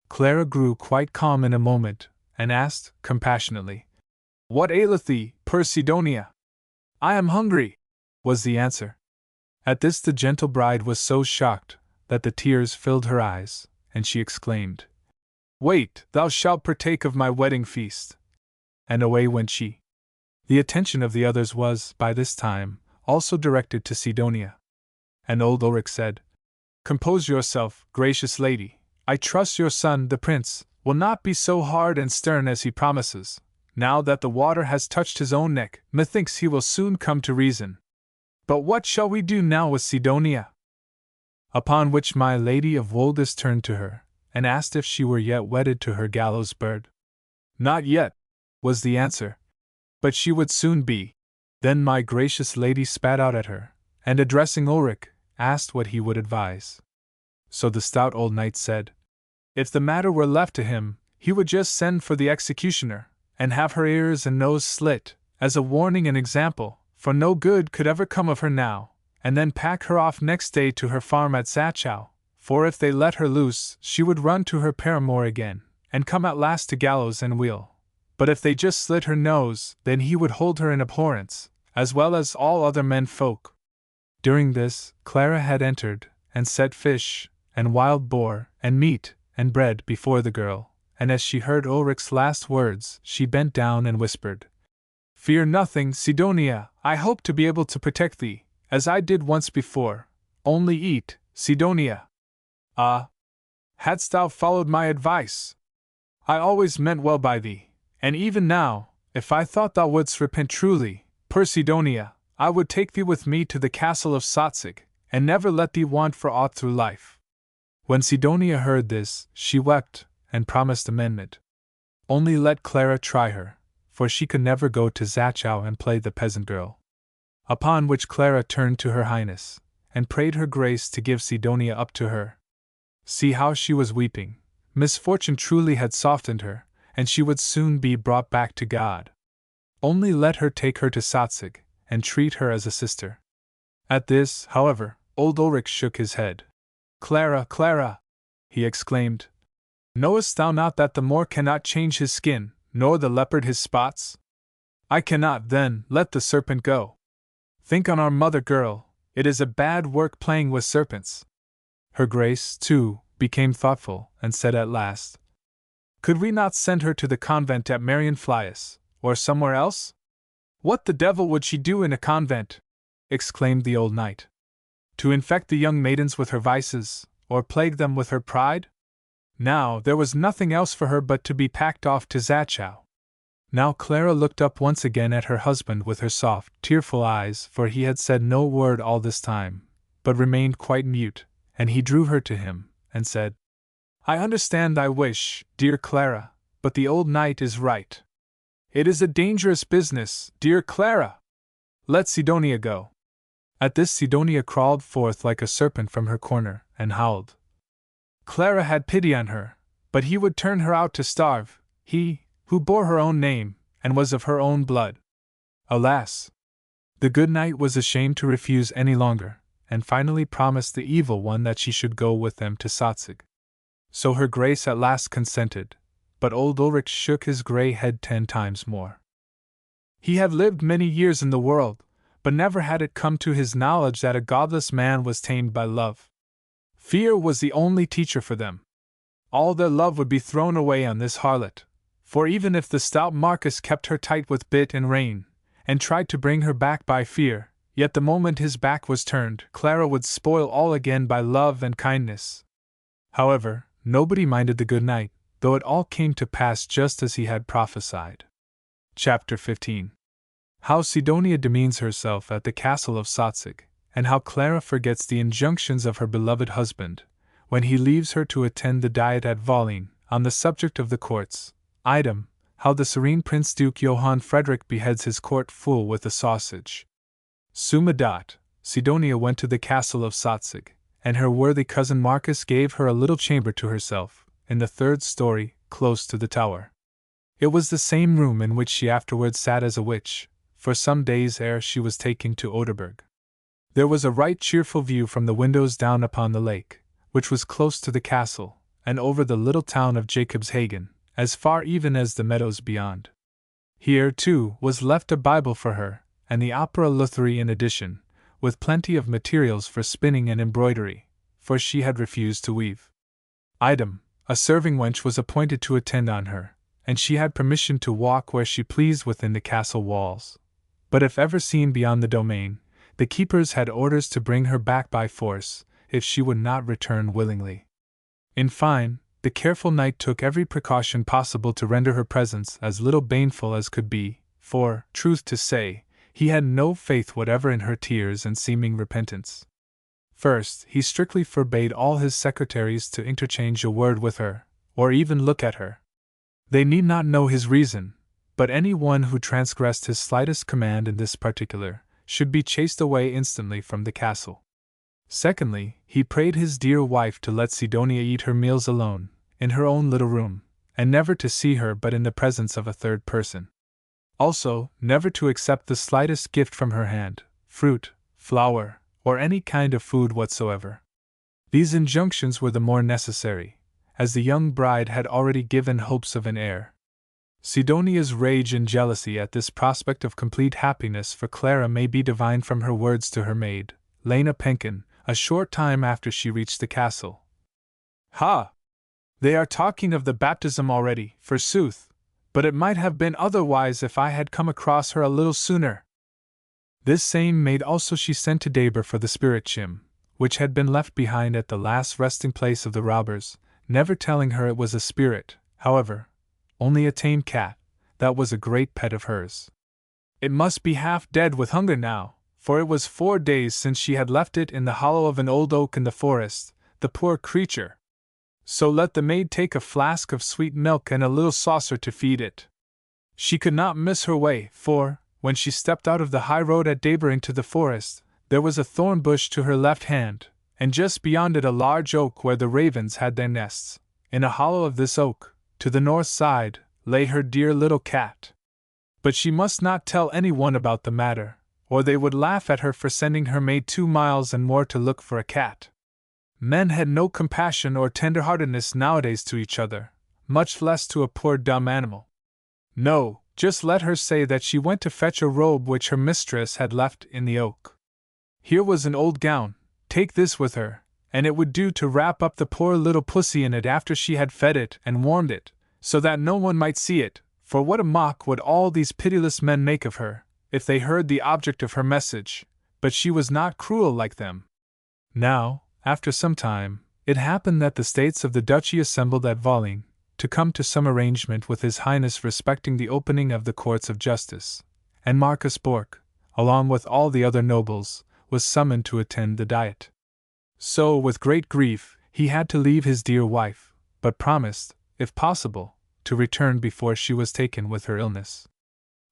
Clara grew quite calm in a moment, and asked, compassionately, "What aileth thee, poor Sidonia?" "I am hungry," was the answer. At this the gentle bride was so shocked that the tears filled her eyes, and she exclaimed, "Wait, thou shalt partake of my wedding feast." And away went she. The attention of the others was, by this time, also directed to Sidonia. And old Ulrich said, "Compose yourself, gracious lady. I trust your son, the prince, will not be so hard and stern as he promises. Now that the water has touched his own neck, methinks he will soon come to reason. But what shall we do now with Sidonia?" Upon which my lady of Woldus turned to her, and asked if she were yet wedded to her gallows bird. "Not yet," was the answer, "but she would soon be." Then my gracious lady spat out at her, and addressing Ulrich, asked what he would advise. So the stout old knight said, if the matter were left to him, he would just send for the executioner, and have her ears and nose slit, as a warning and example, for no good could ever come of her now, and then pack her off next day to her farm at Zachau, for if they let her loose, she would run to her paramour again, and come at last to gallows and wheel. But if they just slit her nose, then he would hold her in abhorrence, as well as all other men folk. During this, Clara had entered, and set fish, and wild boar, and meat, and bread before the girl, and as she heard Ulrich's last words, she bent down and whispered, "Fear nothing, Sidonia, I hope to be able to protect thee, as I did once before. Only eat, Sidonia. Ah! Hadst thou followed my advice! I always meant well by thee, and even now, if I thought thou wouldst repent truly, poor Sidonia, I would take thee with me to the castle of Salzig, and never let thee want for aught through life." When Sidonia heard this, she wept, and promised amendment. Only let Clara try her, for she could never go to Zachau and play the peasant girl. Upon which Clara turned to her Highness, and prayed her Grace to give Sidonia up to her. See how she was weeping. Misfortune truly had softened her, and she would soon be brought back to God. Only let her take her to Salzig, and treat her as a sister. At this, however, old Ulrich shook his head. "Clara, Clara!" he exclaimed. "Knowest thou not that the Moor cannot change his skin, nor the leopard his spots? I cannot, then, let the serpent go. Think on our mother girl, it is a bad work playing with serpents." Her Grace, too, became thoughtful, and said at last, "Could we not send her to the convent at Marienflies, or somewhere else?" "What the devil would she do in a convent?" exclaimed the old knight. "To infect the young maidens with her vices, or plague them with her pride?" Now, there was nothing else for her but to be packed off to Zachau. Now Clara looked up once again at her husband with her soft, tearful eyes, for he had said no word all this time, but remained quite mute, and he drew her to him, and said, "I understand thy wish, dear Clara, but the old knight is right. It is a dangerous business, dear Clara. Let Sidonia go." At this Sidonia crawled forth like a serpent from her corner, and howled. Clara had pity on her, but he would turn her out to starve, he, who bore her own name, and was of her own blood. Alas! The good knight was ashamed to refuse any longer, and finally promised the evil one that she should go with them to Salzig. So her Grace at last consented, but old Ulrich shook his grey head 10 times more. He had lived many years in the world, but never had it come to his knowledge that a godless man was tamed by love. Fear was the only teacher for them. All their love would be thrown away on this harlot, for even if the stout Marcus kept her tight with bit and rein, and tried to bring her back by fear, yet the moment his back was turned, Clara would spoil all again by love and kindness. However, nobody minded the good knight, though it all came to pass just as he had prophesied. Chapter 15. How Sidonia demeans herself at the castle of Salzig, and how Clara forgets the injunctions of her beloved husband, when he leaves her to attend the diet at Volin, on the subject of the courts. Item, how the serene Prince Duke Johann Frederick beheads his court fool with a sausage. Summa dot, Sidonia went to the castle of Salzig, and her worthy cousin Marcus gave her a little chamber to herself, in the 3rd story, close to the tower. It was the same room in which she afterwards sat as a witch, for some days ere she was taken to Oderberg. There was a right cheerful view from the windows down upon the lake, which was close to the castle, and over the little town of Jakobshagen, as far even as the meadows beyond. Here, too, was left a Bible for her, and the opera lutherie in addition, with plenty of materials for spinning and embroidery, for she had refused to weave. Item, a serving wench was appointed to attend on her, and she had permission to walk where she pleased within the castle walls. But if ever seen beyond the domain, the keepers had orders to bring her back by force, if she would not return willingly. In fine, the careful knight took every precaution possible to render her presence as little baneful as could be, for, truth to say, he had no faith whatever in her tears and seeming repentance. First, he strictly forbade all his secretaries to interchange a word with her, or even look at her. They need not know his reason, but any one who transgressed his slightest command in this particular should be chased away instantly from the castle. Secondly, he prayed his dear wife to let Sidonia eat her meals alone, in her own little room, and never to see her but in the presence of a third person. Also, never to accept the slightest gift from her hand, fruit, flour, or any kind of food whatsoever. These injunctions were the more necessary, as the young bride had already given hopes of an heir. Sidonia's rage and jealousy at this prospect of complete happiness for Clara may be divined from her words to her maid, Lena Penkin, a short time after she reached the castle. "Ha! They are talking of the baptism already, forsooth, but it might have been otherwise if I had come across her a little sooner." This same maid also she sent to Daber for the spirit shim, which had been left behind at the last resting place of the robbers, never telling her it was a spirit, however, only a tame cat, that was a great pet of hers. It must be half dead with hunger now, for it was 4 days since she had left it in the hollow of an old oak in the forest, the poor creature. So let the maid take a flask of sweet milk and a little saucer to feed it. She could not miss her way, for, when she stepped out of the high road at Daber into the forest, there was a thorn bush to her left hand, and just beyond it a large oak where the ravens had their nests. In a hollow of this oak, to the north side, lay her dear little cat. But she must not tell anyone about the matter, or they would laugh at her for sending her maid 2 miles and more to look for a cat. Men had no compassion or tender-heartedness nowadays to each other, much less to a poor dumb animal. No, just let her say that she went to fetch a robe which her mistress had left in the oak. Here was an old gown, take this with her, and it would do to wrap up the poor little pussy in it after she had fed it and warmed it, so that no one might see it, for what a mock would all these pitiless men make of her, if they heard the object of her message, but she was not cruel like them. Now, after some time, it happened that the states of the duchy assembled at Valin, to come to some arrangement with His Highness respecting the opening of the courts of justice, and Marcus Bork, along with all the other nobles, was summoned to attend the diet. So, with great grief, he had to leave his dear wife, but promised, if possible, to return before she was taken with her illness.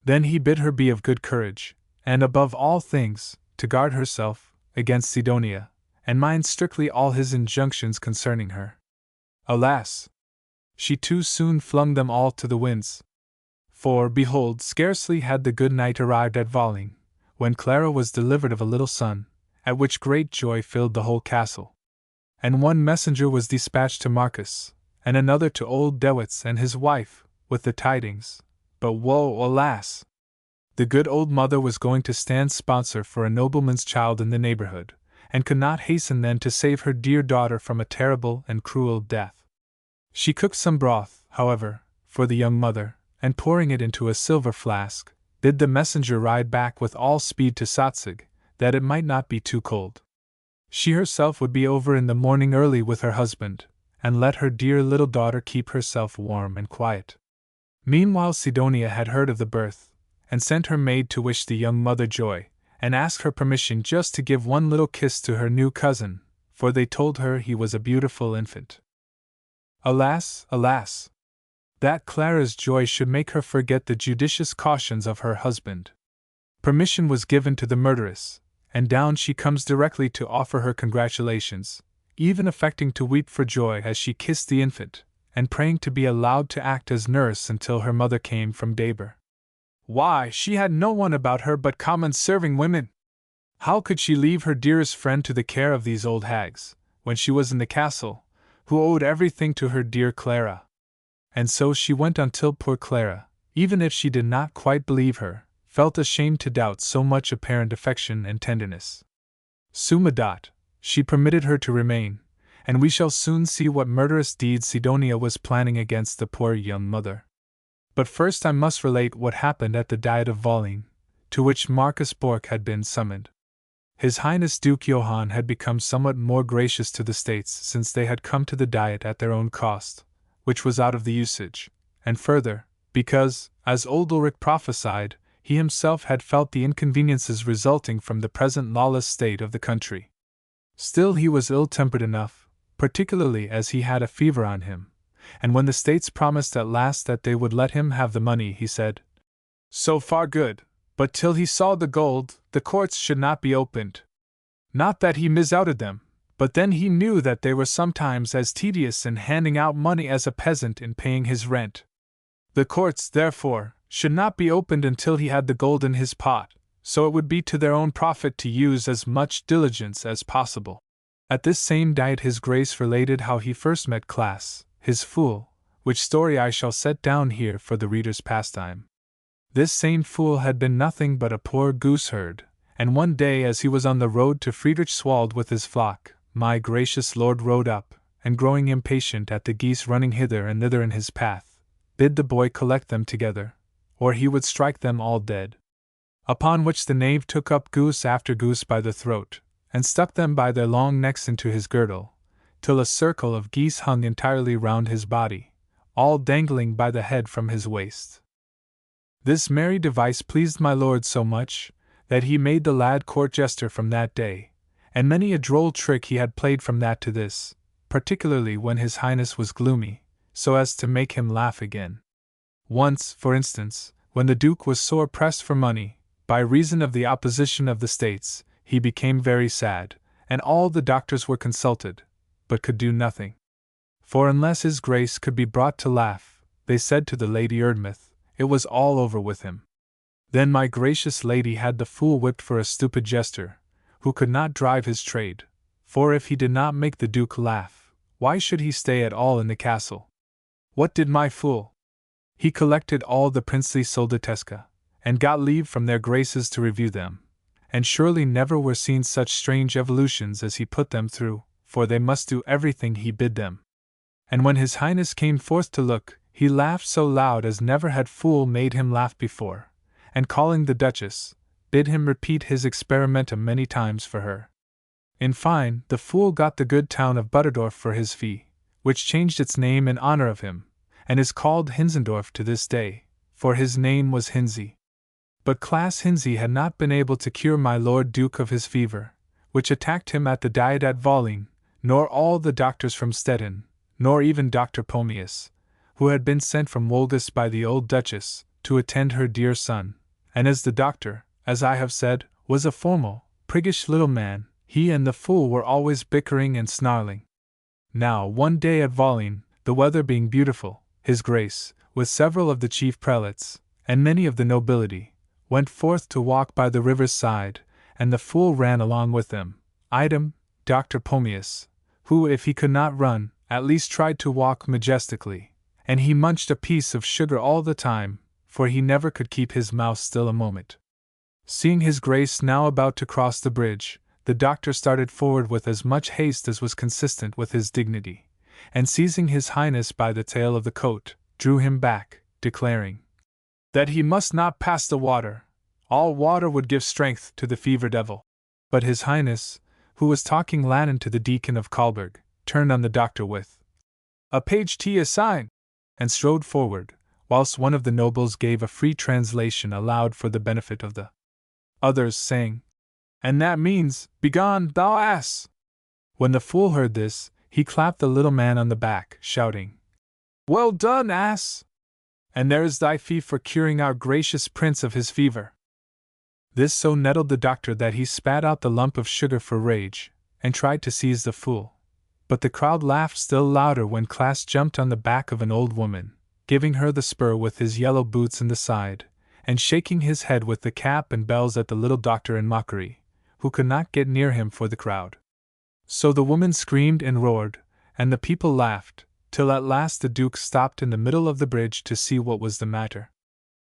Then he bid her be of good courage, and above all things, to guard herself against Sidonia, and mind strictly all his injunctions concerning her. Alas! She too soon flung them all to the winds. For, behold, scarcely had the good knight arrived at Valin, when Clara was delivered of a little son, at which great joy filled the whole castle. And one messenger was dispatched to Marcus, and another to old Dewitz and his wife, with the tidings. But woe, alas! The good old mother was going to stand sponsor for a nobleman's child in the neighborhood, and could not hasten then to save her dear daughter from a terrible and cruel death. She cooked some broth, however, for the young mother, and pouring it into a silver flask, bid the messenger ride back with all speed to Satzig, that it might not be too cold. She herself would be over in the morning early with her husband, and let her dear little daughter keep herself warm and quiet. Meanwhile Sidonia had heard of the birth, and sent her maid to wish the young mother joy, and ask her permission just to give one little kiss to her new cousin, for they told her he was a beautiful infant. Alas, alas! That Clara's joy should make her forget the judicious cautions of her husband. Permission was given to the murderess, and down she comes directly to offer her congratulations, even affecting to weep for joy as she kissed the infant, and praying to be allowed to act as nurse until her mother came from Daber. Why, she had no one about her but common serving women! How could she leave her dearest friend to the care of these old hags, when she was in the castle, who owed everything to her dear Clara? And so she went until poor Clara, even if she did not quite believe her, felt ashamed to doubt so much apparent affection and tenderness. Summa dot, she permitted her to remain, and we shall soon see what murderous deeds Sidonia was planning against the poor young mother. But first I must relate what happened at the Diet of Valin, to which Marcus Bork had been summoned. His Highness Duke Johann had become somewhat more gracious to the states since they had come to the Diet at their own cost, which was out of the usage, and further, because, as old Ulrich prophesied, he himself had felt the inconveniences resulting from the present lawless state of the country. Still he was ill-tempered enough, particularly as he had a fever on him, and when the states promised at last that they would let him have the money, he said, "So far good, but till he saw the gold, the courts should not be opened." Not that he misdoubted them, but then he knew that they were sometimes as tedious in handing out money as a peasant in paying his rent. The courts, therefore, should not be opened until he had the gold in his pot, so it would be to their own profit to use as much diligence as possible. At this same diet his Grace related how he first met Klaas, his fool, which story I shall set down here for the reader's pastime. This same fool had been nothing but a poor gooseherd, and one day as he was on the road to Friedrichswald with his flock, my gracious lord rode up, and growing impatient at the geese running hither and thither in his path, bid the boy collect them together, or he would strike them all dead. Upon which the knave took up goose after goose by the throat, and stuck them by their long necks into his girdle, till a circle of geese hung entirely round his body, all dangling by the head from his waist. This merry device pleased my lord so much, that he made the lad court jester from that day, and many a droll trick he had played from that to this, particularly when his Highness was gloomy, so as to make him laugh again. Once, for instance, when the Duke was sore pressed for money, by reason of the opposition of the states, he became very sad, and all the doctors were consulted, but could do nothing. For unless his Grace could be brought to laugh, they said to the Lady Erdmouth, it was all over with him. Then my gracious lady had the fool whipped for a stupid jester, who could not drive his trade, for if he did not make the Duke laugh, why should he stay at all in the castle? What did my fool? He collected all the princely soldatesca, and got leave from their graces to review them, and surely never were seen such strange evolutions as he put them through, for they must do everything he bid them. And when his Highness came forth to look, he laughed so loud as never had fool made him laugh before, and calling the Duchess, bid him repeat his experimentum many times for her. In fine, the fool got the good town of Butterdorf for his fee, which changed its name in honor of him, and is called Hinzendorf to this day, for his name was Hinzi. But Class Hinzi had not been able to cure my Lord Duke of his fever, which attacked him at the Diet at Volin, nor all the doctors from Stettin, nor even Dr. Pomius, who had been sent from Wolgast by the old Duchess, to attend her dear son, and as the doctor, as I have said, was a formal, priggish little man, he and the fool were always bickering and snarling. Now, one day at Volin, the weather being beautiful, his Grace, with several of the chief prelates, and many of the nobility, went forth to walk by the river's side, and the fool ran along with them, item, Dr. Pomius, who, if he could not run, at least tried to walk majestically, and he munched a piece of sugar all the time, for he never could keep his mouth still a moment. Seeing his Grace now about to cross the bridge, the doctor started forward with as much haste as was consistent with his dignity, and seizing his Highness by the tail of the coat, drew him back, declaring that he must not pass the water, all water would give strength to the fever devil. But his Highness, who was talking Latin to the Deacon of Kalberg, turned on the doctor with a page T a sign, and strode forward, whilst one of the nobles gave a free translation aloud for the benefit of the others, saying, "And that means, begone, thou ass!" When the fool heard this, he clapped the little man on the back, shouting, "Well done, ass! And there is thy fee for curing our gracious prince of his fever." This so nettled the doctor that he spat out the lump of sugar for rage, and tried to seize the fool. But the crowd laughed still louder when Klaas jumped on the back of an old woman, giving her the spur with his yellow boots in the side, and shaking his head with the cap and bells at the little doctor in mockery, who could not get near him for the crowd. So the woman screamed and roared, and the people laughed, till at last the Duke stopped in the middle of the bridge to see what was the matter.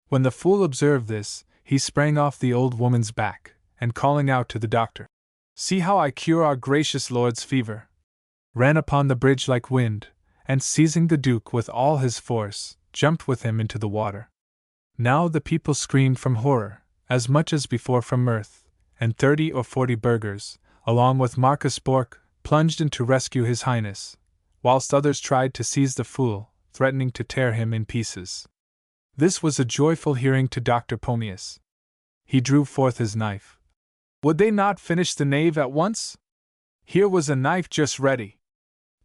When the fool observed this, he sprang off the old woman's back, and calling out to the doctor, "See how I cure our gracious lord's fever," ran upon the bridge like wind, and seizing the Duke with all his force, jumped with him into the water. Now the people screamed from horror, as much as before from mirth, and 30 or 40 burghers, along with Marcus Bork, plunged in to rescue his Highness, whilst others tried to seize the fool, threatening to tear him in pieces. This was a joyful hearing to Dr. Pomius. He drew forth his knife. Would they not finish the knave at once? Here was a knife just ready.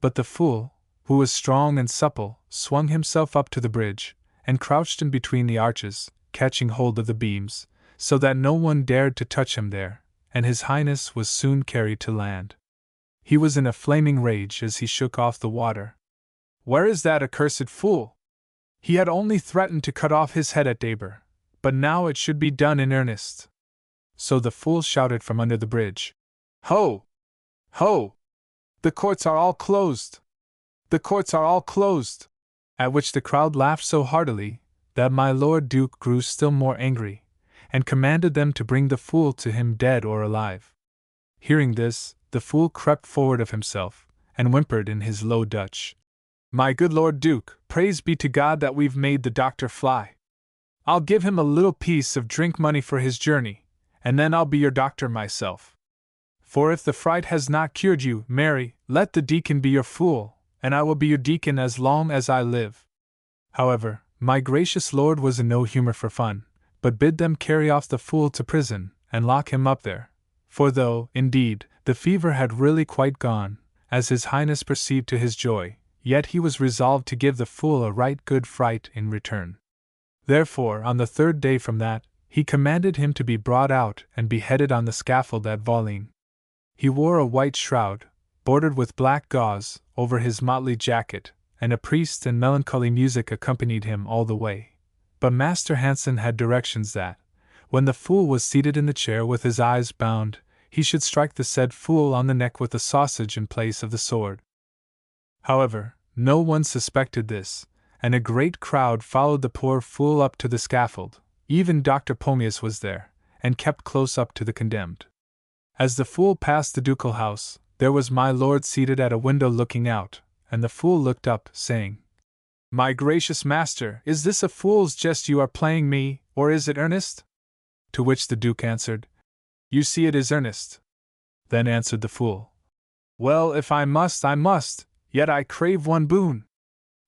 But the fool, who was strong and supple, swung himself up to the bridge, and crouched in between the arches, catching hold of the beams, so that no one dared to touch him there, and his Highness was soon carried to land. He was in a flaming rage as he shook off the water. "Where is that accursed fool? He had only threatened to cut off his head at Daber, but now it should be done in earnest." So the fool shouted from under the bridge, "Ho! Ho! The courts are all closed! The courts are all closed!" At which the crowd laughed so heartily that my Lord Duke grew still more angry, and commanded them to bring the fool to him dead or alive. Hearing this, the fool crept forward of himself, and whimpered in his low Dutch, "My good Lord Duke, praise be to God that we've made the doctor fly. I'll give him a little piece of drink money for his journey, and then I'll be your doctor myself. For if the fright has not cured you, Mary, let the deacon be your fool, and I will be your deacon as long as I live." However, my gracious lord was in no humor for fun, but bid them carry off the fool to prison, and lock him up there. For though, indeed, the fever had really quite gone, as his Highness perceived to his joy, yet he was resolved to give the fool a right good fright in return. Therefore, on the 3rd day from that, he commanded him to be brought out and beheaded on the scaffold at Volin. He wore a white shroud, bordered with black gauze, over his motley jacket, and a priest and melancholy music accompanied him all the way. But Master Hansen had directions that, when the fool was seated in the chair with his eyes bound, he should strike the said fool on the neck with a sausage in place of the sword. However, no one suspected this, and a great crowd followed the poor fool up to the scaffold. Even Dr. Pomius was there, and kept close up to the condemned. As the fool passed the ducal house, There was my lord seated at a window looking out, and the fool looked up, saying, "My gracious master, is this a fool's jest you are playing me, or is it earnest?" To which the Duke answered, "You see it is earnest." Then answered the fool, "Well, if I must, I must, yet I crave one boon."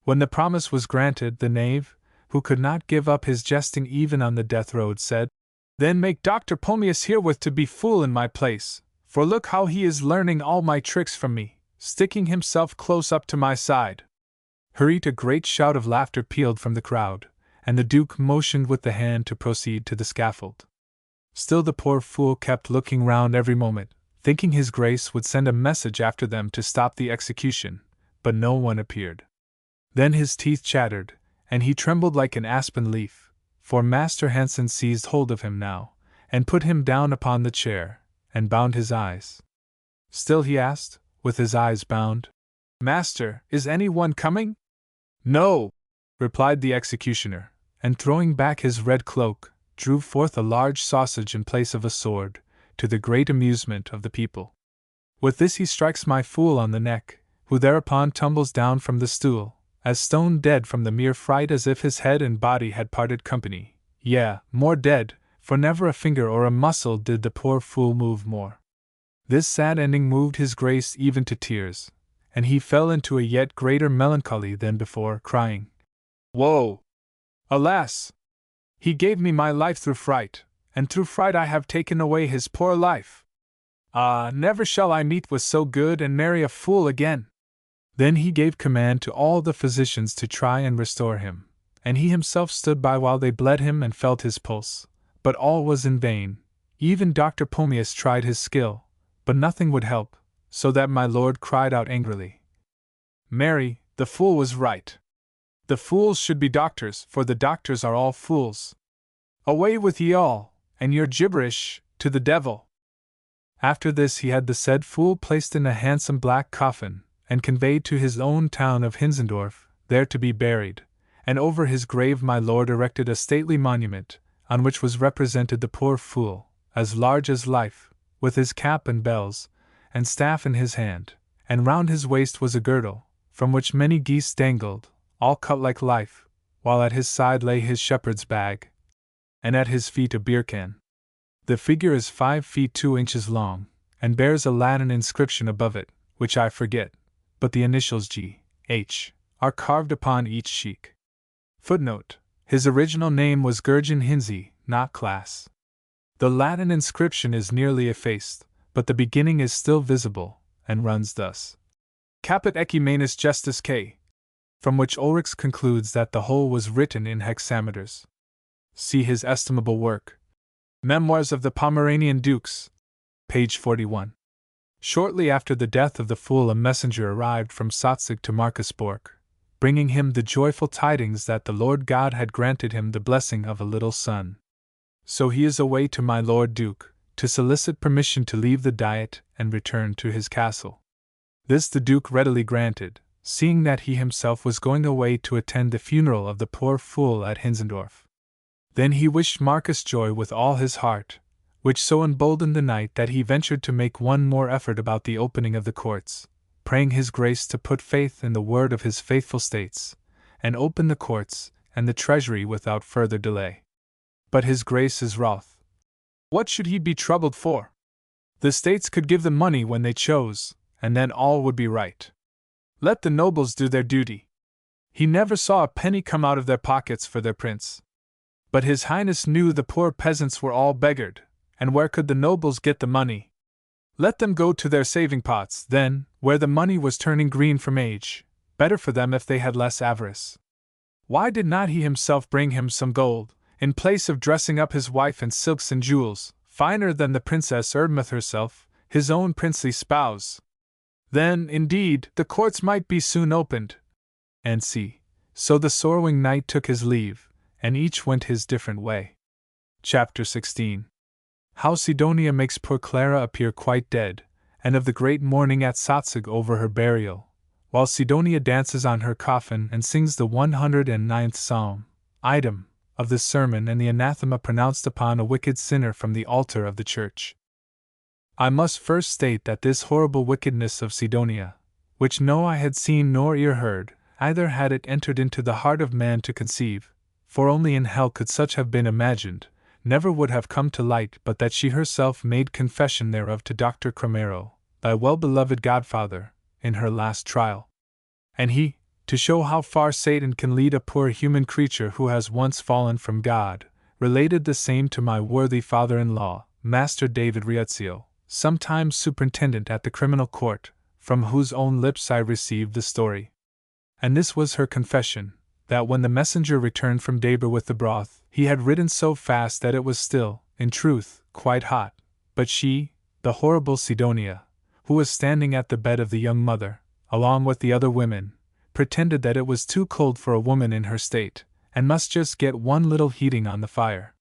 When the promise was granted, the knave, who could not give up his jesting even on the death road, said, "Then make Dr. Pomius herewith to be fool in my place, for look how he is learning all my tricks from me, sticking himself close up to my side." Hurried, a great shout of laughter pealed from the crowd, and the Duke motioned with the hand to proceed to the scaffold. Still the poor fool kept looking round every moment, thinking his Grace would send a message after them to stop the execution, but no one appeared. Then his teeth chattered, and he trembled like an aspen leaf, for Master Hansen seized hold of him now, and put him down upon the chair, and bound his eyes. Still he asked, with his eyes bound, "Master, is any one coming?" "No," replied the executioner, and throwing back his red cloak, drew forth a large sausage in place of a sword, to the great amusement of the people. With this he strikes my fool on the neck, who thereupon tumbles down from the stool, as stone dead from the mere fright, as if his head and body had parted company. Yea, more dead, for never a finger or a muscle did the poor fool move more. This sad ending moved his Grace even to tears, and he fell into a yet greater melancholy than before, crying, "Woe! Alas! He gave me my life through fright, and through fright I have taken away his poor life. Ah, never shall I meet with so good and merry a fool again." Then he gave command to all the physicians to try and restore him, and he himself stood by while they bled him and felt his pulse, but all was in vain. Even Dr. Pomius tried his skill, but nothing would help, so that my lord cried out angrily, "Mary, the fool was right. The fools should be doctors, for the doctors are all fools. Away with ye all, and your gibberish, to the devil." After this he had the said fool placed in a handsome black coffin, and conveyed to his own town of Hinzendorf, there to be buried, and over his grave my lord erected a stately monument, on which was represented the poor fool, as large as life, with his cap and bells, and staff in his hand, and round his waist was a girdle, from which many geese dangled, all cut like life, while at his side lay his shepherd's bag, and at his feet a beer can. The figure is 5 feet 2 inches long, and bears a Latin inscription above it, which I forget, but the initials G. H. are carved upon each cheek. Footnote: his original name was Gurgen Hinze, not Class. The Latin inscription is nearly effaced, but the beginning is still visible, and runs thus: Caput Ecumenis Gestus K, from which Ulrichs concludes that the whole was written in hexameters. See his estimable work, Memoirs of the Pomeranian Dukes, page 41. Shortly after the death of the fool a messenger arrived from Salzig to Marcus Bork, bringing him the joyful tidings that the Lord God had granted him the blessing of a little son. So he is away to my Lord Duke, to solicit permission to leave the Diet and return to his castle. This the Duke readily granted, seeing that he himself was going away to attend the funeral of the poor fool at Hinzendorf. Then he wished Marcus joy with all his heart, which so emboldened the knight that he ventured to make one more effort about the opening of the courts, praying his Grace to put faith in the word of his faithful states, and open the courts and the treasury without further delay. But his Grace is wroth. What should he be troubled for? The states could give the money when they chose, and then all would be right. Let the nobles do their duty. He never saw a penny come out of their pockets for their prince. But his Highness knew the poor peasants were all beggared, and where could the nobles get the money? Let them go to their saving pots, then, where the money was turning green from age, better for them if they had less avarice. Why did not he himself bring him some gold, in place of dressing up his wife in silks and jewels, finer than the Princess Erdmouth herself, his own princely spouse? Then, indeed, the courts might be soon opened. And see. So the sorrowing knight took his leave, and each went his different way. Chapter 16. How Sidonia makes poor Clara appear quite dead, and of the great mourning at Salzig over her burial, while Sidonia dances on her coffin and sings the 109th Psalm, item, of the sermon and the anathema pronounced upon a wicked sinner from the altar of the church. I must first state that this horrible wickedness of Sidonia, which no eye had seen nor ear heard, either had it entered into the heart of man to conceive, for only in hell could such have been imagined, never would have come to light but that she herself made confession thereof to Dr. Cromero, thy well-beloved godfather, in her last trial. And he, to show how far Satan can lead a poor human creature who has once fallen from God, related the same to my worthy father-in-law, Master David Riazio, sometimes superintendent at the criminal court, from whose own lips I received the story. And this was her confession, that when the messenger returned from Debra with the broth, he had ridden so fast that it was still, in truth, quite hot, but she, the horrible Sidonia, who was standing at the bed of the young mother, along with the other women, pretended that it was too cold for a woman in her state, and must just get one little heating on the fire.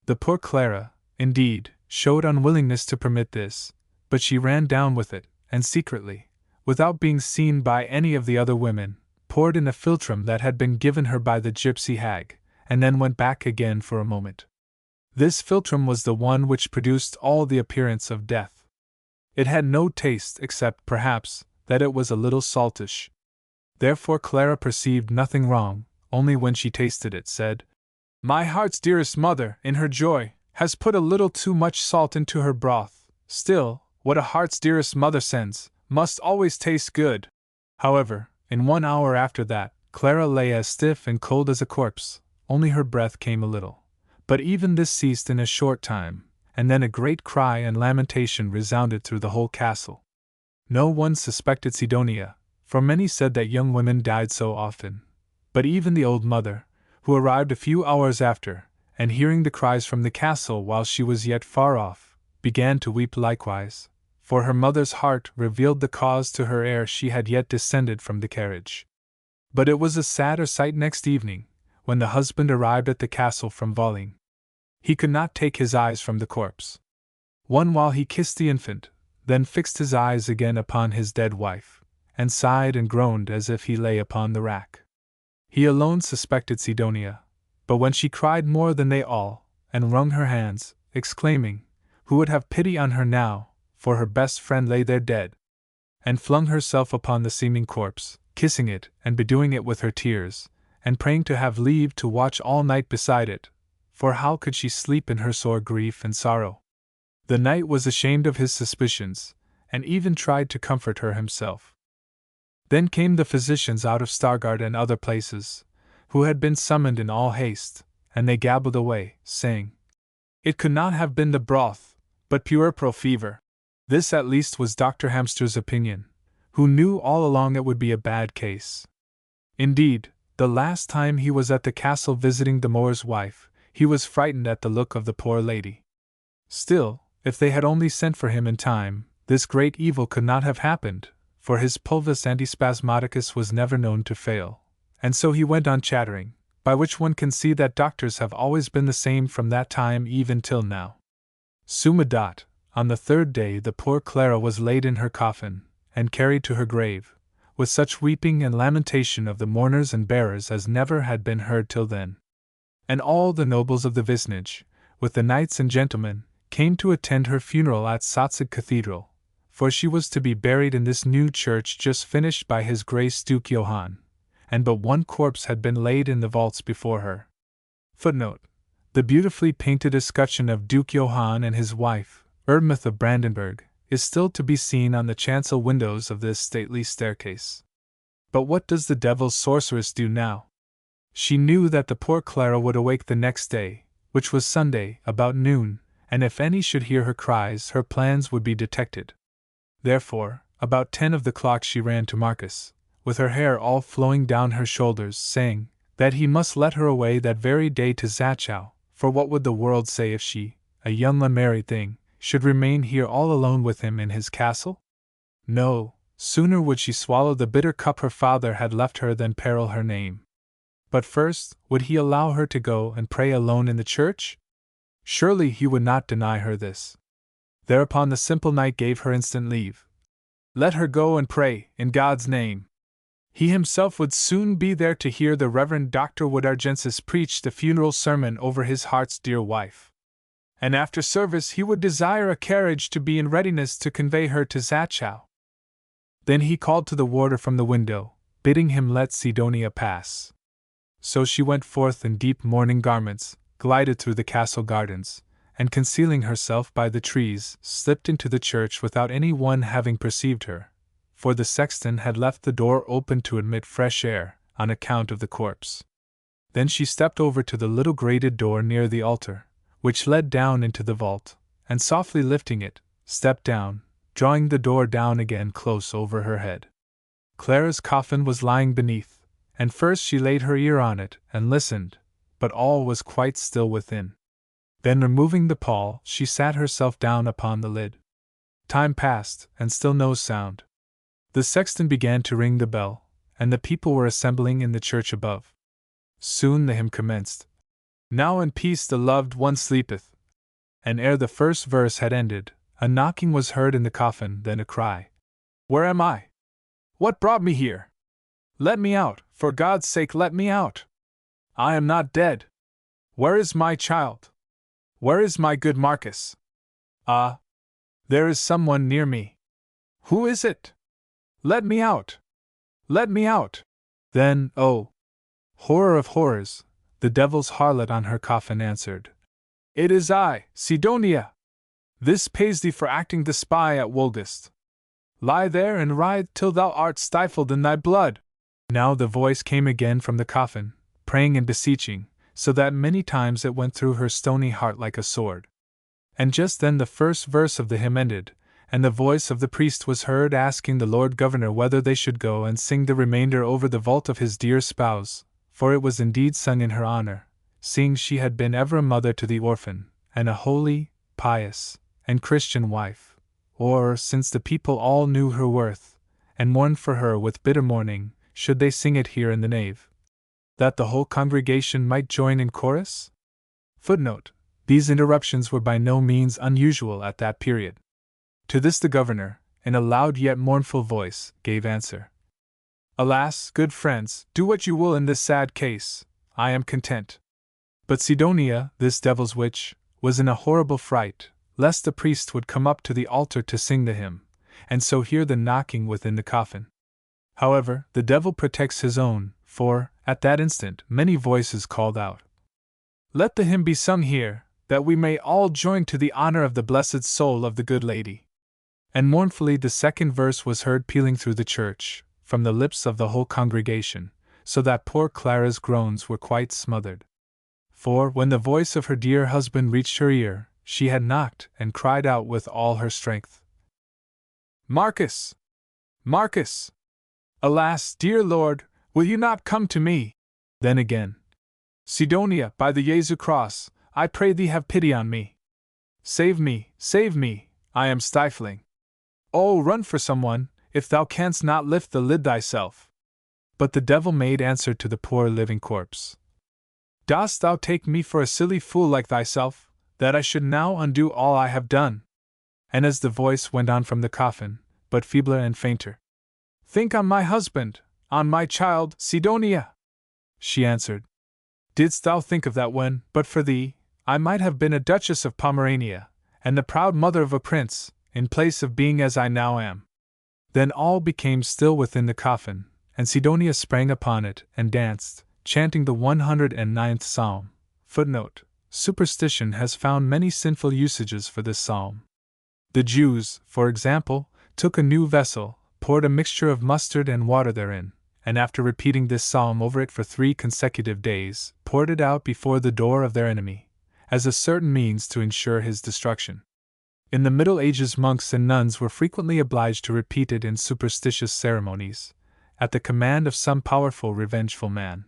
The poor Clara, indeed, showed unwillingness to permit this, but she ran down with it, and secretly, without being seen by any of the other women, poured in a philtrum that had been given her by the gypsy hag, and then went back again for a moment. This philtrum was the one which produced all the appearance of death. It had no taste except, perhaps, that it was a little saltish. Therefore Clara perceived nothing wrong, only when she tasted it said, "My heart's dearest mother, in her joy, has put a little too much salt into her broth. Still, what a heart's dearest mother sends, must always taste good." However, in 1 hour after that, Clara lay as stiff and cold as a corpse, only her breath came a little. But even this ceased in a short time, and then a great cry and lamentation resounded through the whole castle. No one suspected Sidonia, for many said that young women died so often. But even the old mother, who arrived a few hours after, and hearing the cries from the castle while she was yet far off, began to weep likewise, for her mother's heart revealed the cause to her ere she had yet descended from the carriage. But it was a sadder sight next evening, when the husband arrived at the castle from Valling. He could not take his eyes from the corpse. One while he kissed the infant, then fixed his eyes again upon his dead wife, and sighed and groaned as if he lay upon the rack. He alone suspected Sidonia, but when she cried more than they all, and wrung her hands, exclaiming, who would have pity on her now, for her best friend lay there dead, and flung herself upon the seeming corpse, kissing it and bedewing it with her tears, and praying to have leave to watch all night beside it, for how could she sleep in her sore grief and sorrow? The knight was ashamed of his suspicions, and even tried to comfort her himself. Then came the physicians out of Stargard and other places, who had been summoned in all haste, and they gabbled away, saying, "It could not have been the broth, but puerperal fever." This at least was Dr. Hamster's opinion, who knew all along it would be a bad case. Indeed, the last time he was at the castle visiting the Moor's wife, he was frightened at the look of the poor lady. Still, if they had only sent for him in time, this great evil could not have happened, for his pulvis antispasmodicus was never known to fail. And so he went on chattering, by which one can see that doctors have always been the same from that time even till now. Summa dot, on the third day the poor Clara was laid in her coffin, and carried to her grave, with such weeping and lamentation of the mourners and bearers as never had been heard till then. And all the nobles of the vicinage, with the knights and gentlemen, came to attend her funeral at Salzig Cathedral, for she was to be buried in this new church just finished by His Grace Duke Johann, and but one corpse had been laid in the vaults before her. Footnote: the beautifully painted escutcheon of Duke Johann and his wife, Erdmouth of Brandenburg, is still to be seen on the chancel windows of this stately staircase. But what does the devil's sorceress do now? She knew that the poor Clara would awake the next day, which was Sunday, about noon, and if any should hear her cries, her plans would be detected. Therefore, about 10 of the clock she ran to Marcus, with her hair all flowing down her shoulders, saying that he must let her away that very day to Zachau, for what would the world say if she, a young unmarried thing, should remain here all alone with him in his castle? No, sooner would she swallow the bitter cup her father had left her than peril her name. But first, would he allow her to go and pray alone in the church? Surely he would not deny her this. Thereupon the simple knight gave her instant leave. Let her go and pray, in God's name. He himself would soon be there to hear the Reverend Dr. Woodargensis preach the funeral sermon over his heart's dear wife. and after service he would desire a carriage to be in readiness to convey her to Zachau. Then he called to the warder from the window, bidding him let Sidonia pass. So she went forth in deep mourning garments, glided through the castle gardens, and concealing herself by the trees, slipped into the church without any one having perceived her, for the sexton had left the door open to admit fresh air, on account of the corpse. Then she stepped over to the little grated door near the altar, which led down into the vault, and softly lifting it, stepped down, drawing the door down again close over her head. Clara's coffin was lying beneath, and first she laid her ear on it and listened, but all was quite still within. Then removing the pall, she sat herself down upon the lid. Time passed, and still no sound. The sexton began to ring the bell, and the people were assembling in the church above. Soon the hymn commenced. Now in peace the loved one sleepeth. And ere the first verse had ended, a knocking was heard in the coffin, then a cry. Where am I? What brought me here? Let me out, for God's sake let me out. I am not dead. Where is my child? Where is my good Marcus? Ah! There is someone near me. Who is it? Let me out! Let me out! Then, oh! Horror of horrors, the devil's harlot on her coffin answered. It is I, Sidonia! This pays thee for acting the spy at Wolgast. Lie there and writhe till thou art stifled in thy blood. Now the voice came again from the coffin, praying and beseeching, so that many times it went through her stony heart like a sword. And just then the first verse of the hymn ended, and the voice of the priest was heard asking the Lord Governor whether they should go and sing the remainder over the vault of his dear spouse, for it was indeed sung in her honor, seeing she had been ever a mother to the orphan, and a holy, pious, and Christian wife, or, since the people all knew her worth, and mourned for her with bitter mourning, should they sing it here in the nave, that the whole congregation might join in chorus? Footnote: these interruptions were by no means unusual at that period. To this the governor, in a loud yet mournful voice, gave answer. Alas, good friends, do what you will in this sad case, I am content. But Sidonia, this devil's witch, was in a horrible fright, lest the priest would come up to the altar to sing the hymn, and so hear the knocking within the coffin. However, the devil protects his own, for, at that instant, many voices called out, Let the hymn be sung here, that we may all join to the honor of the blessed soul of the good lady. And mournfully the second verse was heard pealing through the church, from the lips of the whole congregation, so that poor Clara's groans were quite smothered. For, when the voice of her dear husband reached her ear, she had knocked and cried out with all her strength. Marcus! Marcus! Alas, dear Lord, will you not come to me? Then again, Sidonia, by the Jesu cross, I pray thee have pity on me. Save me, I am stifling. Oh, run for someone, if thou canst not lift the lid thyself. But the devil made answer to the poor living corpse. Dost thou take me for a silly fool like thyself, that I should now undo all I have done? And as the voice went on from the coffin, but feebler and fainter, Think on my husband, on my child, Sidonia! She answered, Didst thou think of that when, but for thee, I might have been a Duchess of Pomerania, and the proud mother of a prince, in place of being as I now am? Then all became still within the coffin, and Sidonia sprang upon it and danced, chanting the 109th Psalm. Footnote: superstition has found many sinful usages for this psalm. The Jews, for example, took a new vessel, poured a mixture of mustard and water therein, and after repeating this psalm over it for 3 consecutive days, poured it out before the door of their enemy, as a certain means to ensure his destruction. In the Middle Ages, monks and nuns were frequently obliged to repeat it in superstitious ceremonies, at the command of some powerful, revengeful man.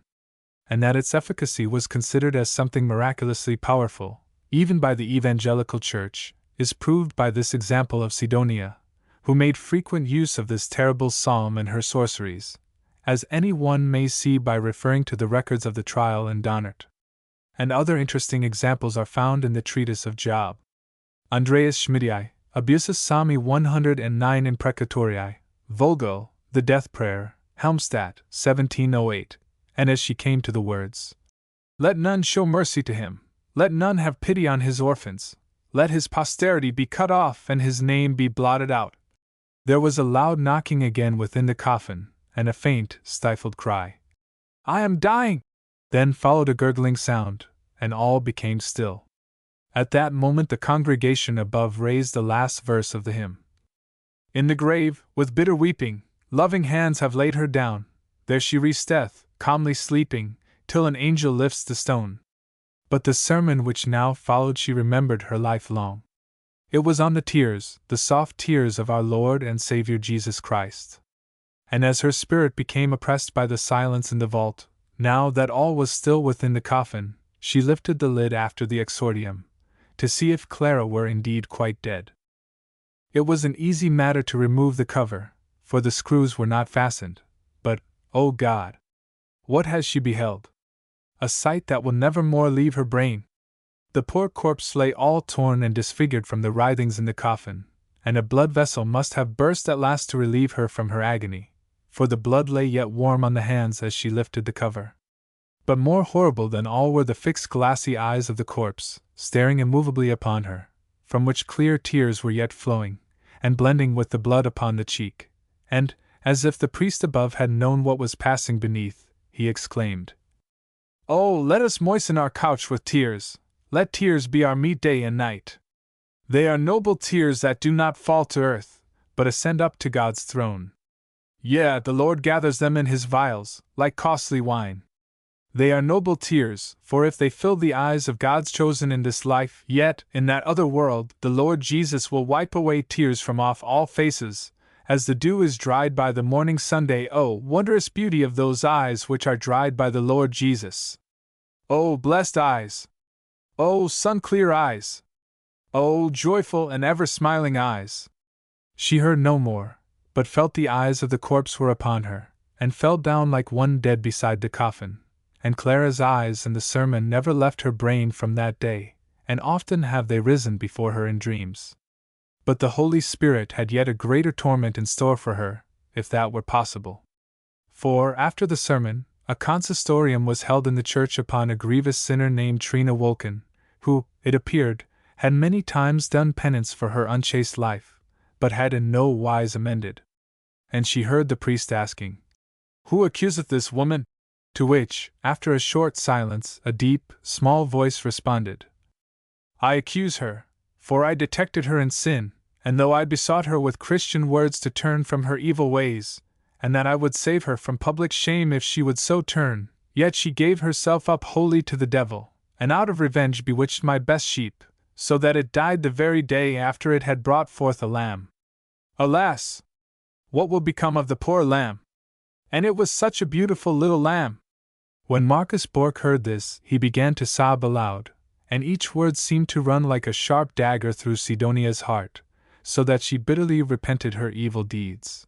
And that its efficacy was considered as something miraculously powerful, even by the evangelical church, is proved by this example of Sidonia, who made frequent use of this terrible psalm in her sorceries, as any one may see by referring to the records of the trial in Donert. And other interesting examples are found in the treatise of Job. Andreas Schmidti, Abusus Psalmi 109 Imprecatorii, Vogel, The Death Prayer, Helmstadt, 1708, and as she came to the words, Let none show mercy to him, let none have pity on his orphans, let his posterity be cut off and his name be blotted out. There was a loud knocking again within the coffin, and a faint, stifled cry. I am dying! Then followed a gurgling sound, and all became still. At that moment the congregation above raised the last verse of the hymn. In the grave, with bitter weeping, loving hands have laid her down. There she resteth, calmly sleeping, till an angel lifts the stone. But the sermon which now followed she remembered her life long. It was on the tears, the soft tears of our Lord and Savior Jesus Christ. And as her spirit became oppressed by the silence in the vault, now that all was still within the coffin, she lifted the lid after the exordium, to see if Clara were indeed quite dead. It was an easy matter to remove the cover, for the screws were not fastened, but, O God! What has she beheld? A sight that will never more leave her brain. The poor corpse lay all torn and disfigured from the writhings in the coffin, and a blood vessel must have burst at last to relieve her from her agony, for the blood lay yet warm on the hands as she lifted the cover. But more horrible than all were the fixed glassy eyes of the corpse, staring immovably upon her, from which clear tears were yet flowing, and blending with the blood upon the cheek, and, as if the priest above had known what was passing beneath, he exclaimed, Oh, let us moisten our couch with tears, let tears be our meat day and night. They are noble tears that do not fall to earth, but ascend up to God's throne. Yea, the Lord gathers them in his vials, like costly wine. They are noble tears, for if they fill the eyes of God's chosen in this life, yet, in that other world, the Lord Jesus will wipe away tears from off all faces, as the dew is dried by the morning sunday. Oh, wondrous beauty of those eyes which are dried by the Lord Jesus! Oh, blessed eyes! Oh, sun-clear eyes! Oh, joyful and ever-smiling eyes! She heard no more, but felt the eyes of the corpse were upon her, and fell down like one dead beside the coffin. And Clara's eyes and the sermon never left her brain from that day, and often have they risen before her in dreams. But the Holy Spirit had yet a greater torment in store for her, if that were possible. For, after the sermon, a consistorium was held in the church upon a grievous sinner named Trina Wolken, who, it appeared, had many times done penance for her unchaste life, but had in no wise amended. And she heard the priest asking, Who accuseth this woman? To which, after a short silence, a deep, small voice responded, I accuse her, for I detected her in sin, and though I besought her with Christian words to turn from her evil ways, and that I would save her from public shame if she would so turn, yet she gave herself up wholly to the devil, and out of revenge bewitched my best sheep, so that it died the very day after it had brought forth a lamb. Alas! What will become of the poor lamb? And it was such a beautiful little lamb! When Marcus Bork heard this, he began to sob aloud, and each word seemed to run like a sharp dagger through Sidonia's heart, so that she bitterly repented her evil deeds.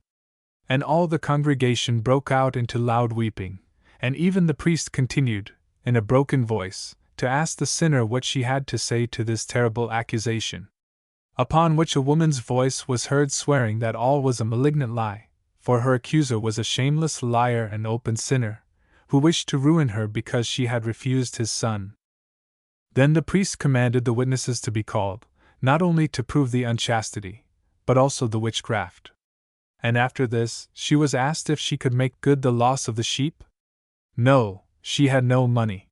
And all the congregation broke out into loud weeping, and even the priest continued, in a broken voice, to ask the sinner what she had to say to this terrible accusation. Upon which a woman's voice was heard swearing that all was a malignant lie, for her accuser was a shameless liar and open sinner, who wished to ruin her because she had refused his son. Then the priest commanded the witnesses to be called, not only to prove the unchastity, but also the witchcraft. And after this, she was asked if she could make good the loss of the sheep? No, she had no money.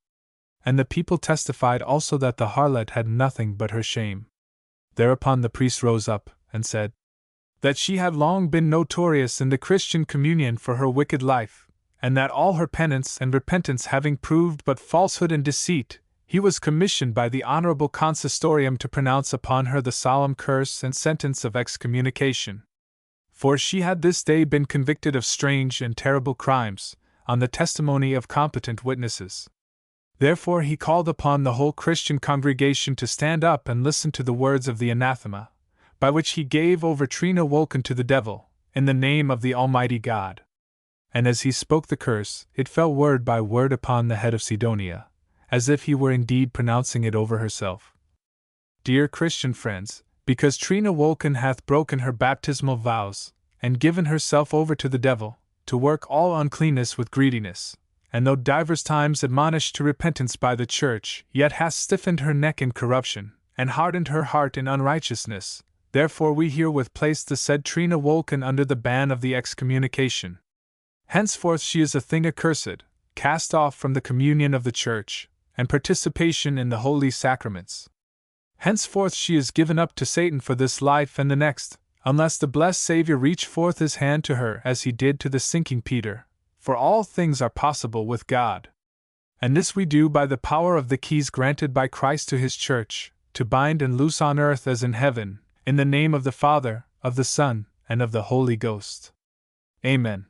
And the people testified also that the harlot had nothing but her shame. Thereupon the priest rose up, and said, that she had long been notorious in the Christian communion for her wicked life, and that all her penance and repentance having proved but falsehood and deceit, he was commissioned by the honorable consistorium to pronounce upon her the solemn curse and sentence of excommunication. For she had this day been convicted of strange and terrible crimes, on the testimony of competent witnesses. Therefore he called upon the whole Christian congregation to stand up and listen to the words of the anathema, by which he gave over Trina Wolken to the devil, in the name of the Almighty God. And as he spoke the curse, it fell word by word upon the head of Sidonia, as if he were indeed pronouncing it over herself. Dear Christian friends, because Trina Wolken hath broken her baptismal vows, and given herself over to the devil, to work all uncleanness with greediness, and though divers times admonished to repentance by the church, yet hath stiffened her neck in corruption, and hardened her heart in unrighteousness. Therefore we herewith place the said Trina Wolken under the ban of the excommunication. Henceforth she is a thing accursed, cast off from the communion of the Church, and participation in the holy sacraments. Henceforth she is given up to Satan for this life and the next, unless the blessed Saviour reach forth his hand to her as he did to the sinking Peter, for all things are possible with God. And this we do by the power of the keys granted by Christ to his Church, to bind and loose on earth as in heaven, in the name of the Father, of the Son, and of the Holy Ghost. Amen.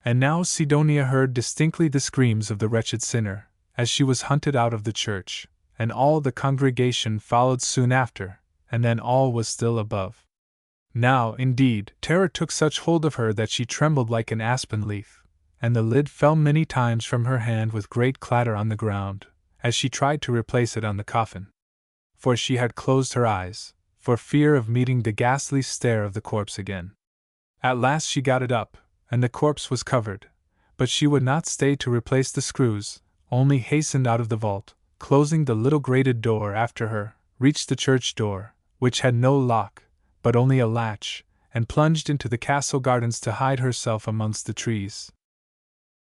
And now Sidonia heard distinctly the screams of the wretched sinner, as she was hunted out of the church, and all the congregation followed soon after, and then all was still above. Now, indeed, terror took such hold of her that she trembled like an aspen leaf, and the lid fell many times from her hand with great clatter on the ground, as she tried to replace it on the coffin. For she had closed her eyes, for fear of meeting the ghastly stare of the corpse again. At last she got it up, and the corpse was covered, but she would not stay to replace the screws, only hastened out of the vault, closing the little grated door after her, reached the church door, which had no lock, but only a latch, and plunged into the castle gardens to hide herself amongst the trees.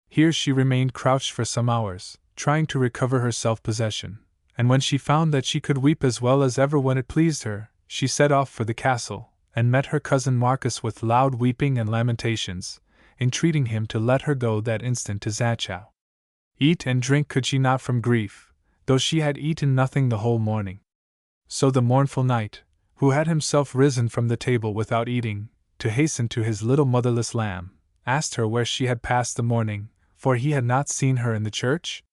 Here she remained crouched for some hours, trying to recover her self-possession, and when she found that she could weep as well as ever when it pleased her, she set off for the castle, and met her cousin Marcus with loud weeping and lamentations, entreating him to let her go that instant to Zachau. Eat and drink could she not from grief, though she had eaten nothing the whole morning. So the mournful knight, who had himself risen from the table without eating, to hasten to his little motherless lamb, asked her where she had passed the morning, for he had not seen her in the church?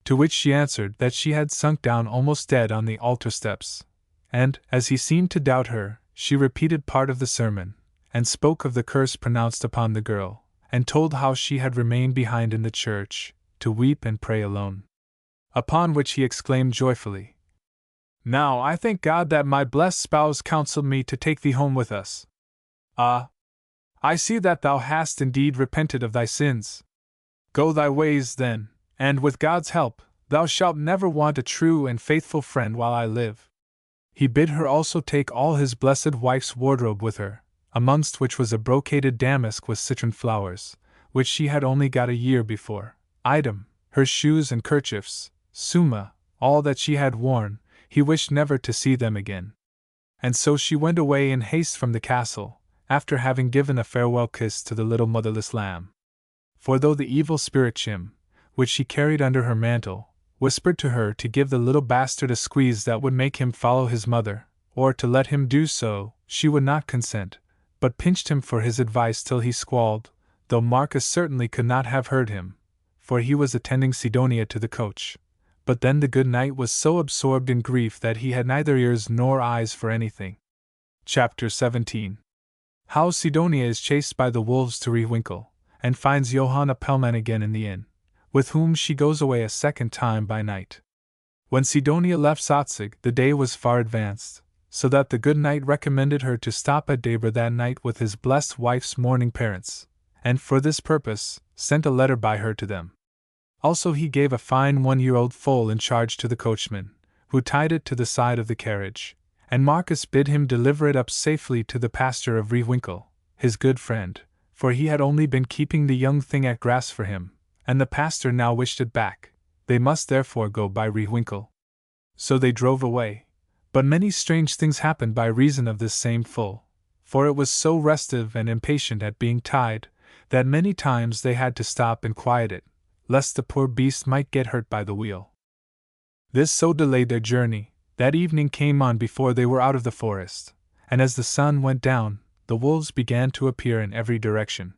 To which she answered that she had sunk down almost dead on the altar steps, and, as he seemed to doubt her, she repeated part of the sermon, and spoke of the curse pronounced upon the girl, and told how she had remained behind in the church, to weep and pray alone. Upon which he exclaimed joyfully, "Now I thank God that my blessed spouse counselled me to take thee home with us. Ah! I see that thou hast indeed repented of thy sins. Go thy ways, then, and with God's help, thou shalt never want a true and faithful friend while I live." He bid her also take all his blessed wife's wardrobe with her, amongst which was a brocaded damask with citron flowers, which she had only got a year before. Item, her shoes and kerchiefs, summa, all that she had worn, he wished never to see them again. And so she went away in haste from the castle, after having given a farewell kiss to the little motherless lamb. For though the evil spirit Chim, which she carried under her mantle, whispered to her to give the little bastard a squeeze that would make him follow his mother, or to let him do so, she would not consent, but pinched him for his advice till he squalled, though Marcus certainly could not have heard him, for he was attending Sidonia to the coach. But then the good knight was so absorbed in grief that he had neither ears nor eyes for anything. Chapter 17. How Sidonia is chased by the wolves to Rehwinkel, and finds Johanna Pellman again in the inn, with whom she goes away a second time by night. When Sidonia left Salzig, the day was far advanced, so that the good knight recommended her to stop at Debra that night with his blessed wife's mourning parents, and for this purpose sent a letter by her to them. Also he gave a fine 1-year-old foal in charge to the coachman, who tied it to the side of the carriage, and Marcus bid him deliver it up safely to the pastor of Rehwinkel, his good friend, for he had only been keeping the young thing at grass for him, and the pastor now wished it back. They must therefore go by Rehwinkel. So they drove away, but many strange things happened by reason of this same foal, for it was so restive and impatient at being tied, that many times they had to stop and quiet it, lest the poor beast might get hurt by the wheel. This so delayed their journey, that evening came on before they were out of the forest, and as the sun went down, the wolves began to appear in every direction.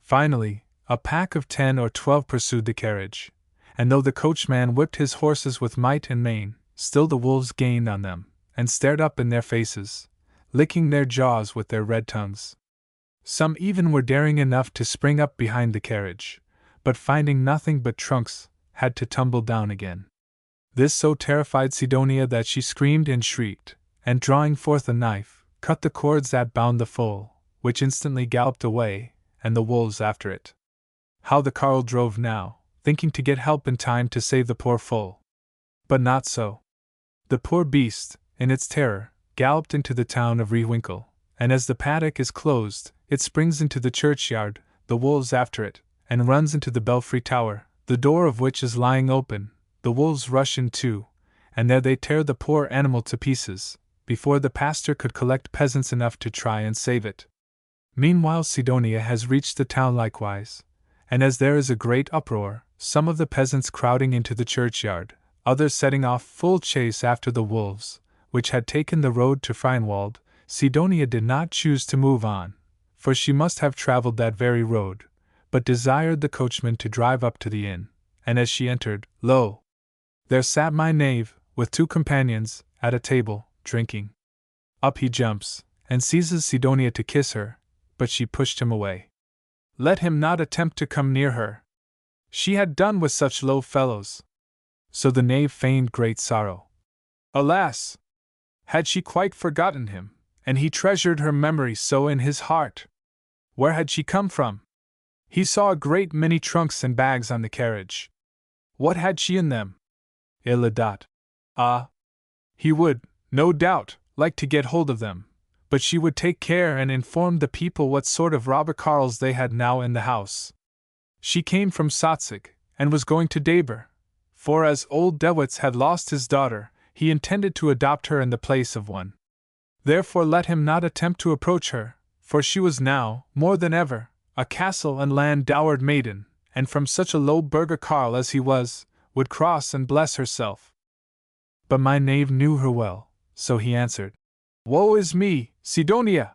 Finally, a pack of 10 or 12 pursued the carriage, and though the coachman whipped his horses with might and main, still the wolves gained on them, and stared up in their faces, licking their jaws with their red tongues. Some even were daring enough to spring up behind the carriage, but finding nothing but trunks, had to tumble down again. This so terrified Sidonia that she screamed and shrieked, and drawing forth a knife, cut the cords that bound the foal, which instantly galloped away, and the wolves after it. How the carle drove now, thinking to get help in time to save the poor foal. But not so. The poor beast, in its terror, galloped into the town of Rehwinkle, and as the paddock is closed, it springs into the churchyard, the wolves after it, and runs into the belfry tower, the door of which is lying open. The wolves rush in too, and there they tear the poor animal to pieces, before the pastor could collect peasants enough to try and save it. Meanwhile Sidonia has reached the town likewise, and as there is a great uproar, some of the peasants crowding into the churchyard, others setting off full chase after the wolves, which had taken the road to Freinwald, Sidonia did not choose to move on, for she must have travelled that very road, but desired the coachman to drive up to the inn, and as she entered, lo! There sat my knave, with 2 companions, at a table, drinking. Up he jumps, and seizes Sidonia to kiss her, but she pushed him away. Let him not attempt to come near her. She had done with such low fellows. So the knave feigned great sorrow. Alas! Had she quite forgotten him, and he treasured her memory so in his heart? Where had she come from? He saw a great many trunks and bags on the carriage. What had she in them? Iladat. Ah! He would, no doubt, like to get hold of them, but she would take care and inform the people what sort of robber carls they had now in the house. She came from Satzig, and was going to Daber, for as old Dewitz had lost his daughter, he intended to adopt her in the place of one. Therefore let him not attempt to approach her, for she was now, more than ever, a castle and land dowered maiden, and from such a low burgher carl as he was, would cross and bless herself. But my knave knew her well, so he answered, Woe is me, Sidonia!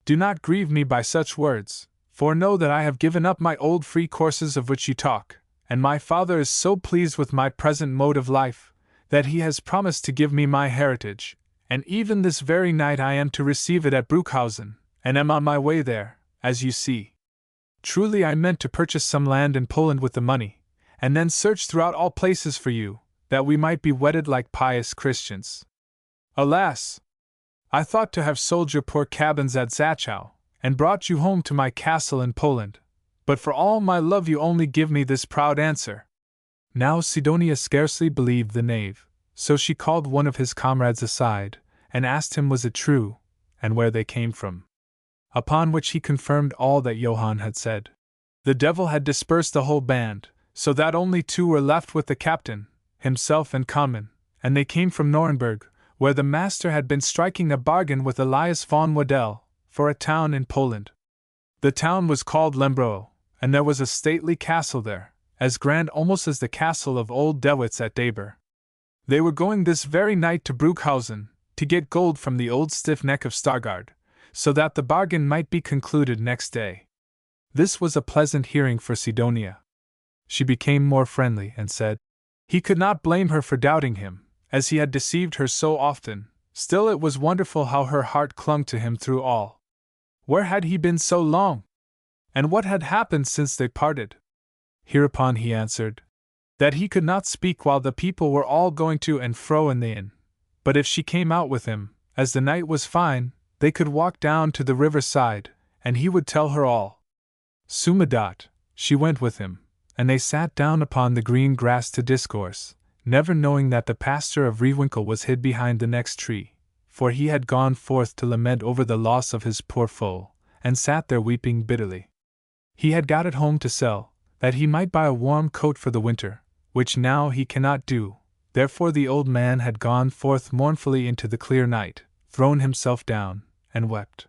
Do not grieve me by such words, for know that I have given up my old free courses of which you talk, and my father is so pleased with my present mode of life, that he has promised to give me my heritage, and even this very night I am to receive it at Bruckhausen, and am on my way there, as you see. Truly I meant to purchase some land in Poland with the money, and then search throughout all places for you, that we might be wedded like pious Christians. Alas! I thought to have sold your poor cabins at Zachau, and brought you home to my castle in Poland, but for all my love you only give me this proud answer. Now Sidonia scarcely believed the knave, so she called one of his comrades aside, and asked him was it true, and where they came from. Upon which he confirmed all that Johann had said. The devil had dispersed the whole band, so that only 2 were left with the captain, himself and Conman, and they came from Nuremberg, where the master had been striking a bargain with Elias von Waddell, for a town in Poland. The town was called Lembro, and there was a stately castle there, as grand almost as the castle of old Dewitz at Daber. They were going this very night to Bruckhausen, to get gold from the old stiff neck of Stargard, so that the bargain might be concluded next day. This was a pleasant hearing for Sidonia. She became more friendly and said, he could not blame her for doubting him, as he had deceived her so often, still it was wonderful how her heart clung to him through all. Where had he been so long? And what had happened since they parted? Hereupon he answered, that he could not speak while the people were all going to and fro in the inn, but if she came out with him, as the night was fine, they could walk down to the river side, and he would tell her all. Sumadat, she went with him, and they sat down upon the green grass to discourse, never knowing that the pastor of Rehwinkle was hid behind the next tree, for he had gone forth to lament over the loss of his poor foal, and sat there weeping bitterly. He had got it home to sell, that he might buy a warm coat for the winter, which now he cannot do, therefore the old man had gone forth mournfully into the clear night, thrown himself down, and wept.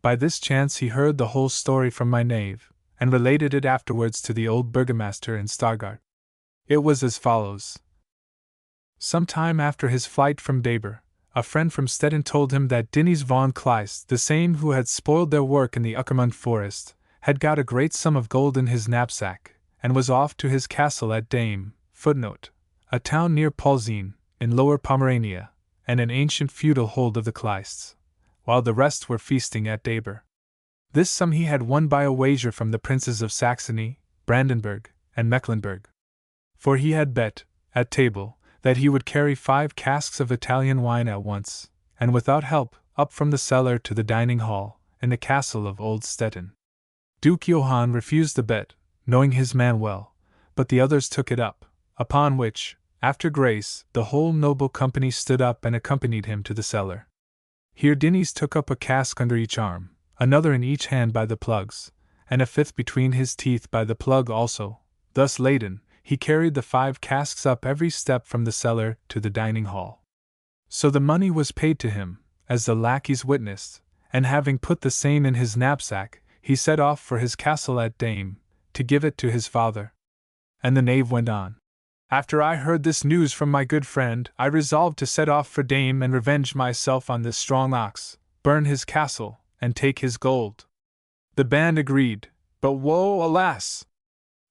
By this chance he heard the whole story from my knave, and related it afterwards to the old burgomaster in Stargard. It was as follows. Some time after his flight from Daber, a friend from Stettin told him that Dinnies von Kleist, the same who had spoiled their work in the Uckermund forest, had got a great sum of gold in his knapsack, and was off to his castle at Dame, a town near Polzin, in Lower Pomerania, and an ancient feudal hold of the Kleists, while the rest were feasting at Daber. This sum he had won by a wager from the princes of Saxony, Brandenburg, and Mecklenburg. For he had bet, at table, that he would carry 5 casks of Italian wine at once, and without help, up from the cellar to the dining hall, in the castle of Old Stettin. Duke Johann refused the bet, knowing his man well, but the others took it up, upon which, After grace, the whole noble company stood up and accompanied him to the cellar. Here Dinnies took up a cask under each arm, another in each hand by the plugs, and a fifth between his teeth by the plug also. Thus laden, he carried the 5 casks up every step from the cellar to the dining hall. So the money was paid to him, as the lackeys witnessed, and having put the same in his knapsack, he set off for his castle at Dame, to give it to his father. And the knave went on. After I heard this news from my good friend, I resolved to set off for Dame and revenge myself on this strong ox, burn his castle, and take his gold. The band agreed, but woe, alas!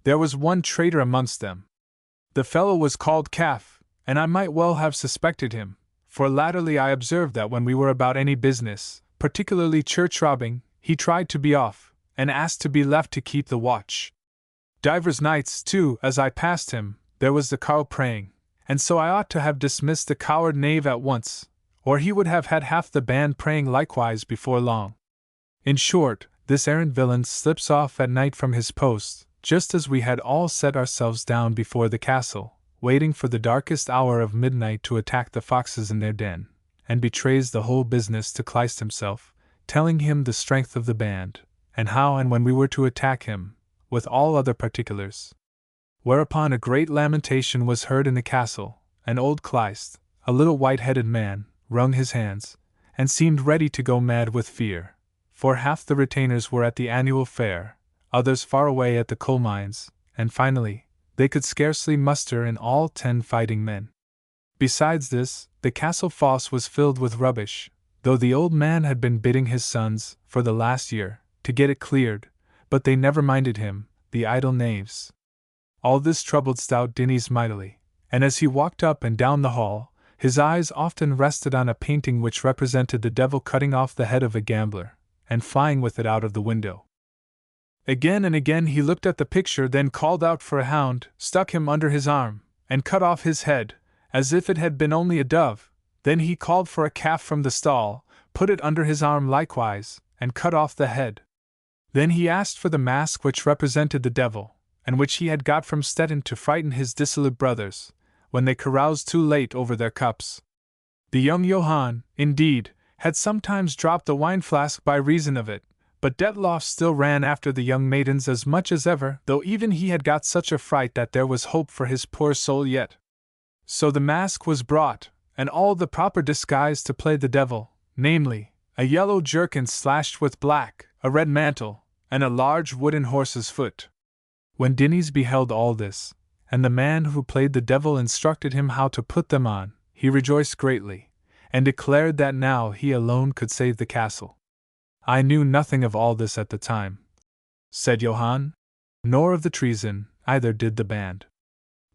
There was one traitor amongst them. The fellow was called Calf, and I might well have suspected him, for latterly I observed that when we were about any business, particularly church robbing, he tried to be off, and asked to be left to keep the watch. Divers nights, too, as I passed him, there was the cow praying, and so I ought to have dismissed the coward knave at once, or he would have had half the band praying likewise before long. In short, this errant villain slips off at night from his post, just as we had all set ourselves down before the castle, waiting for the darkest hour of midnight to attack the foxes in their den, and betrays the whole business to Kleist himself, telling him the strength of the band, and how and when we were to attack him, with all other particulars. Whereupon a great lamentation was heard in the castle, and old Kleist, a little white-headed man, wrung his hands, and seemed ready to go mad with fear, for half the retainers were at the annual fair, others far away at the coal mines, and finally, they could scarcely muster in all 10 fighting men. Besides this, the castle fosse was filled with rubbish, though the old man had been bidding his sons, for the last year, to get it cleared, but they never minded him, the idle knaves. All this troubled stout Dinnies mightily, and as he walked up and down the hall, his eyes often rested on a painting which represented the devil cutting off the head of a gambler, and flying with it out of the window. Again and again he looked at the picture, then called out for a hound, stuck him under his arm, and cut off his head, as if it had been only a dove. Then he called for a calf from the stall, put it under his arm likewise, and cut off the head. Then he asked for the mask which represented the devil, and which he had got from Stettin to frighten his dissolute brothers, when they caroused too late over their cups. The young Johann, indeed, had sometimes dropped the wine-flask by reason of it, but Detloff still ran after the young maidens as much as ever, though even he had got such a fright that there was hope for his poor soul yet. So the mask was brought, and all the proper disguise to play the devil, namely, a yellow jerkin slashed with black, a red mantle, and a large wooden horse's foot. When Dinnies beheld all this, and the man who played the devil instructed him how to put them on, he rejoiced greatly, and declared that now he alone could save the castle. I knew nothing of all this at the time, said Johann, nor of the treason, either did the band.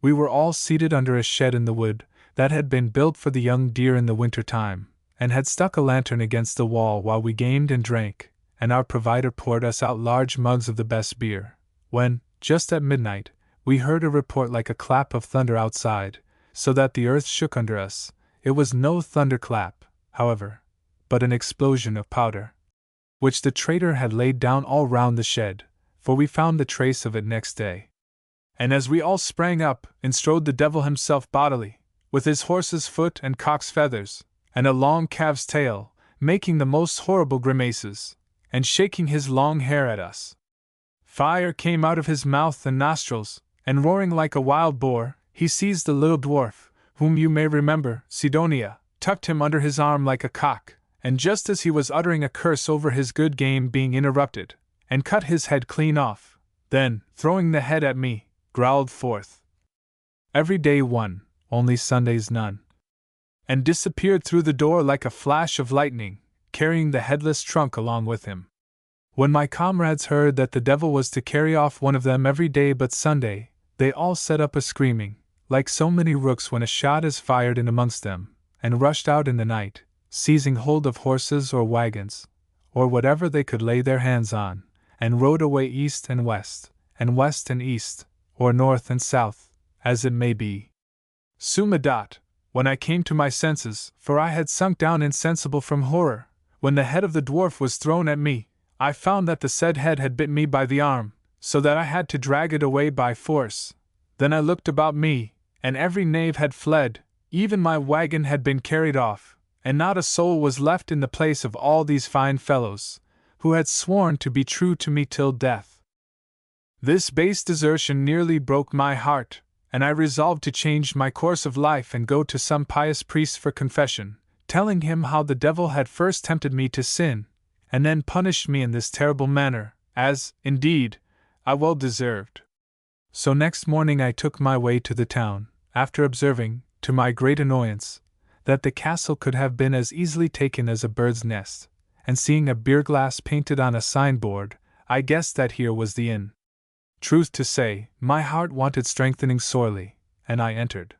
We were all seated under a shed in the wood, that had been built for the young deer in the winter time, and had stuck a lantern against the wall while we gamed and drank, and our provider poured us out large mugs of the best beer, when, just at midnight, we heard a report like a clap of thunder outside, so that the earth shook under us. It was no thunderclap, however, but an explosion of powder, which the traitor had laid down all round the shed, for we found the trace of it next day. And as we all sprang up, in strode the devil himself bodily, with his horse's foot and cock's feathers, and a long calf's tail, making the most horrible grimaces, and shaking his long hair at us. Fire came out of his mouth and nostrils, and roaring like a wild boar, he seized the little dwarf, whom you may remember, Sidonia, tucked him under his arm like a cock, and just as he was uttering a curse over his good game being interrupted, and cut his head clean off, then, throwing the head at me, growled forth, "Every day one, only Sundays none," and disappeared through the door like a flash of lightning, carrying the headless trunk along with him. When my comrades heard that the devil was to carry off one of them every day but Sunday, they all set up a screaming, like so many rooks when a shot is fired in amongst them, and rushed out in the night, seizing hold of horses or wagons, or whatever they could lay their hands on, and rode away east and west and east, or north and south, as it may be. Summa dot, when I came to my senses, for I had sunk down insensible from horror, when the head of the dwarf was thrown at me, I found that the said head had bit me by the arm, so that I had to drag it away by force. Then I looked about me, and every knave had fled, even my wagon had been carried off, and not a soul was left in the place of all these fine fellows, who had sworn to be true to me till death. This base desertion nearly broke my heart, and I resolved to change my course of life and go to some pious priest for confession, telling him how the devil had first tempted me to sin, and then punished me in this terrible manner, as, indeed, I well deserved. So next morning I took my way to the town, after observing, to my great annoyance, that the castle could have been as easily taken as a bird's nest, and seeing a beer glass painted on a signboard, I guessed that here was the inn. Truth to say, my heart wanted strengthening sorely, and I entered.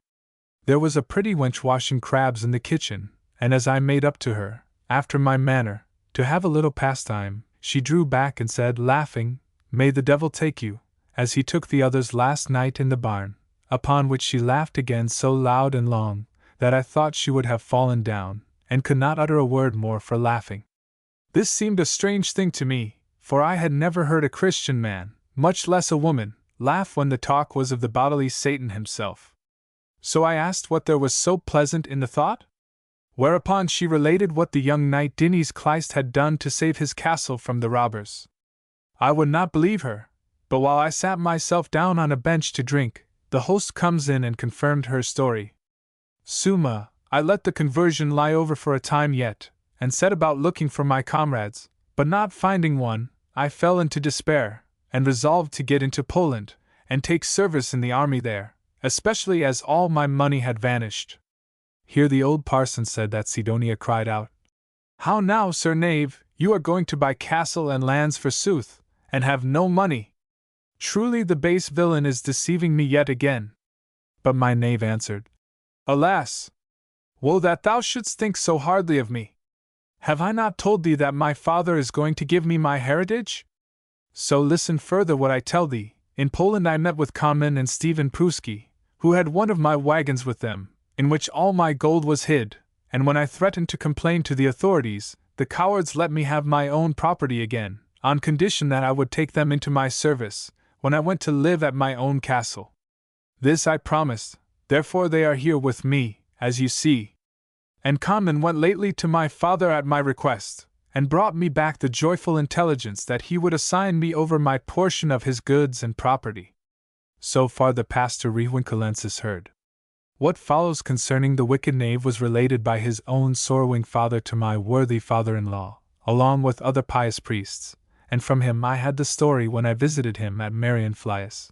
There was a pretty wench washing crabs in the kitchen, and as I made up to her, after my manner, to have a little pastime, she drew back and said, laughing, "May the devil take you, as he took the others last night in the barn," upon which she laughed again so loud and long, that I thought she would have fallen down, and could not utter a word more for laughing. This seemed a strange thing to me, for I had never heard a Christian man, much less a woman, laugh when the talk was of the bodily Satan himself. So I asked what there was so pleasant in the thought? Whereupon she related what the young knight Dinis Kleist had done to save his castle from the robbers. I would not believe her, but while I sat myself down on a bench to drink, the host comes in and confirmed her story. Summa, I let the conversion lie over for a time yet, and set about looking for my comrades, but not finding one, I fell into despair, and resolved to get into Poland, and take service in the army there, especially as all my money had vanished. Here the old parson said that Sidonia cried out, "How now, sir knave, you are going to buy castle and lands forsooth, and have no money! Truly the base villain is deceiving me yet again." But my knave answered, "Alas! Woe that thou shouldst think so hardly of me! Have I not told thee that my father is going to give me my heritage? So listen further what I tell thee. In Poland I met with Kamen and Stephen Pruski, who had one of my wagons with them, in which all my gold was hid, and when I threatened to complain to the authorities, the cowards let me have my own property again, on condition that I would take them into my service, when I went to live at my own castle. This I promised, therefore they are here with me, as you see. And Kamen went lately to my father at my request, and brought me back the joyful intelligence that he would assign me over my portion of his goods and property." So far the pastor Rewinkelensis heard. What follows concerning the wicked knave was related by his own sorrowing father to my worthy father-in-law, along with other pious priests, and from him I had the story when I visited him at Marienflies.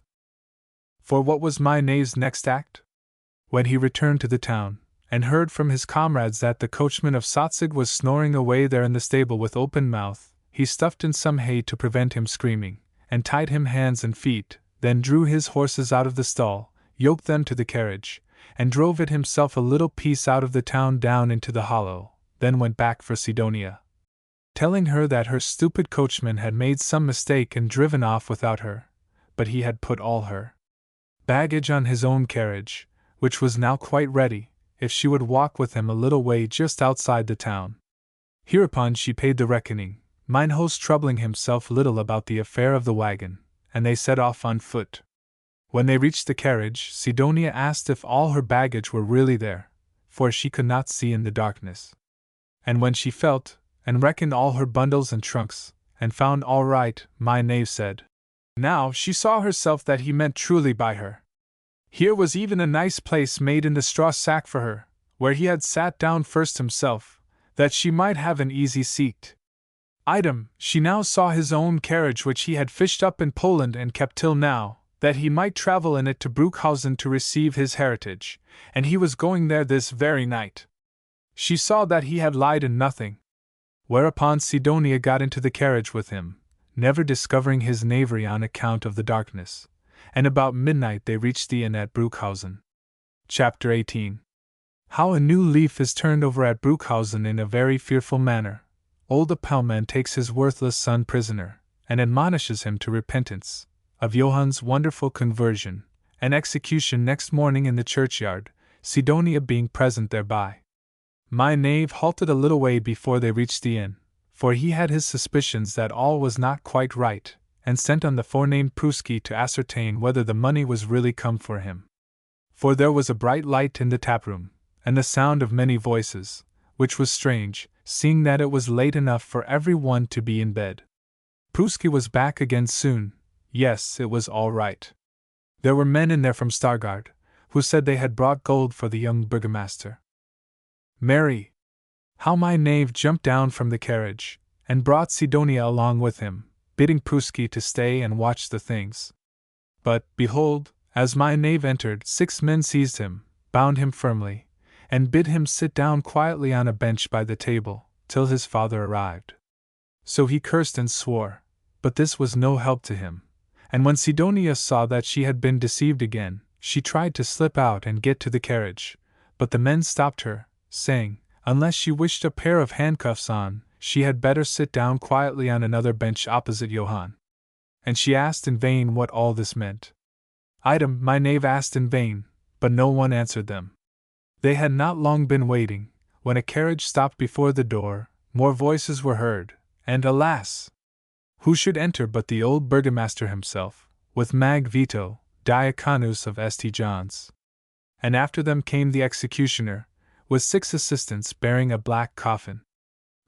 For what was my knave's next act? When he returned to the town, and heard from his comrades that the coachman of Sotzig was snoring away there in the stable with open mouth, he stuffed in some hay to prevent him screaming, and tied him hands and feet, then drew his horses out of the stall, yoked them to the carriage, and drove it himself a little piece out of the town down into the hollow, then went back for Sidonia, telling her that her stupid coachman had made some mistake and driven off without her, but he had put all her baggage on his own carriage, which was now quite ready, if she would walk with him a little way just outside the town. Hereupon she paid the reckoning, mine host troubling himself little about the affair of the wagon, and they set off on foot. When they reached the carriage, Sidonia asked if all her baggage were really there, for she could not see in the darkness. And when she felt, and reckoned all her bundles and trunks, and found all right, my knave said, now she saw herself that he meant truly by her. Here was even a nice place made in the straw sack for her, where he had sat down first himself, that she might have an easy seat. Item, she now saw his own carriage which he had fished up in Poland and kept till now, that he might travel in it to Bruchhausen to receive his heritage, and he was going there this very night. She saw that he had lied in nothing. Whereupon Sidonia got into the carriage with him, never discovering his knavery on account of the darkness, and about midnight they reached the inn at Bruchhausen. Chapter 18. How a new leaf is turned over at Bruchhausen in a very fearful manner. Old Appelman takes his worthless son prisoner, and admonishes him to repentance. Of Johann's wonderful conversion, and execution next morning in the churchyard, Sidonia being present thereby. My knave halted a little way before they reached the inn, for he had his suspicions that all was not quite right, and sent on the forenamed Pruski to ascertain whether the money was really come for him. for there was a bright light in the taproom, and the sound of many voices, which was strange, seeing that it was late enough for every one to be in bed. Pruski was back again soon. Yes, it was all right. There were men in there from Stargard, who said they had brought gold for the young burgomaster. Mary! How my knave jumped down from the carriage, and brought Sidonia along with him, bidding Pruski to stay and watch the things. But, behold, as my knave entered, 6 men seized him, bound him firmly, and bid him sit down quietly on a bench by the table, till his father arrived. So he cursed and swore, but this was no help to him, and when Sidonia saw that she had been deceived again, she tried to slip out and get to the carriage, but the men stopped her, saying, unless she wished a pair of handcuffs on, she had better sit down quietly on another bench opposite Johann. And she asked in vain what all this meant. My knave asked in vain, but no one answered them. They had not long been waiting, when a carriage stopped before the door, more voices were heard, and alas! Who should enter but the old burgomaster himself, with Mag Vito, diaconus of St. John's. And after them came the executioner, with 6 assistants bearing a black coffin.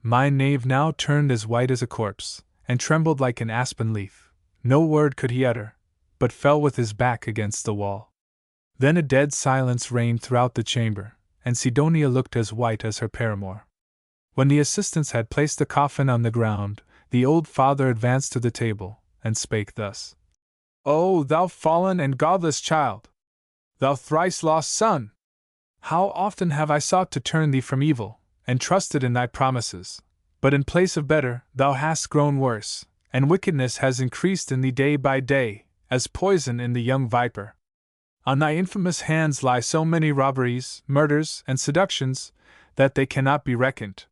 My knave now turned as white as a corpse, and trembled like an aspen leaf. No word could he utter, but fell with his back against the wall. Then a dead silence reigned throughout the chamber, and Sidonia looked as white as her paramour. When the assistants had placed the coffin on the ground, the old father advanced to the table, and spake thus. O thou fallen and godless child! Thou thrice lost son! How often have I sought to turn thee from evil, and trusted in thy promises, but in place of better, thou hast grown worse, and wickedness has increased in thee day by day, as poison in the young viper. On thy infamous hands lie so many robberies, murders, and seductions, that they cannot be reckoned.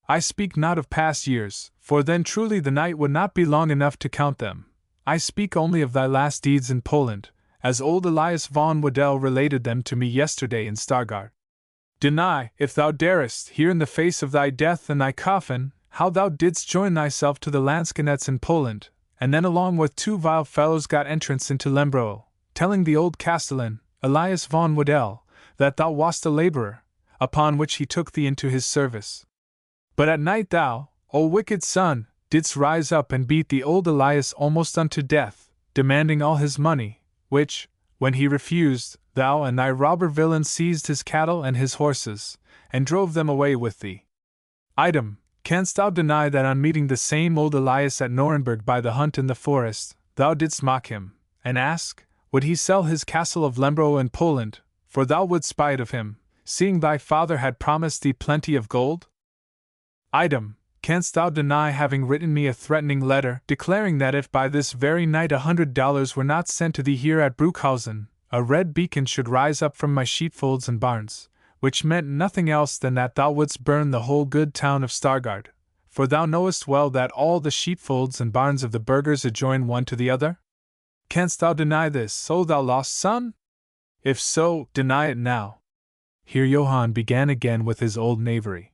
I speak not of past years, for then truly the night would not be long enough to count them. I speak only of thy last deeds in Poland, as old Elias von Waddell related them to me yesterday in Stargard. Deny, if thou darest, here in the face of thy death and thy coffin, how thou didst join thyself to the lansquenets in Poland, and then along with 2 vile fellows got entrance into Lembrow, telling the old castellan, Elias von Waddell, that thou wast a laborer, upon which he took thee into his service. But at night thou, O wicked son, didst rise up and beat the old Elias almost unto death, demanding all his money, which, when he refused, thou and thy robber villains seized his cattle and his horses, and drove them away with thee. Canst thou deny that on meeting the same old Elias at Nuremberg by the hunt in the forest, thou didst mock him, and ask, would he sell his castle of Lembrow in Poland, for thou wouldst buy it of him, seeing thy father had promised thee plenty of gold? Canst thou deny having written me a threatening letter, declaring that if by this very night $100 were not sent to thee here at Bruckhausen, a red beacon should rise up from my sheepfolds and barns, which meant nothing else than that thou wouldst burn the whole good town of Stargard, for thou knowest well that all the sheepfolds and barns of the burghers adjoin one to the other? Canst thou deny this, O thou lost son? If so, deny it now. Here Johann began again with his old knavery.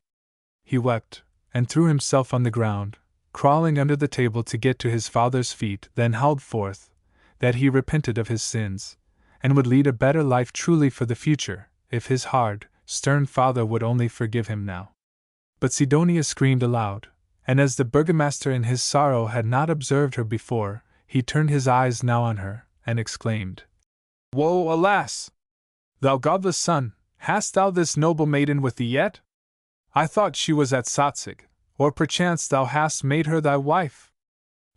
He wept, and threw himself on the ground, crawling under the table to get to his father's feet, then howled forth that he repented of his sins, and would lead a better life truly for the future, if his hard, stern father would only forgive him now. But Sidonia screamed aloud, and as the burgomaster in his sorrow had not observed her before, he turned his eyes now on her, and exclaimed, Woe, alas! Thou godless son, hast thou this noble maiden with thee yet? I thought she was at Satzig, or perchance thou hast made her thy wife.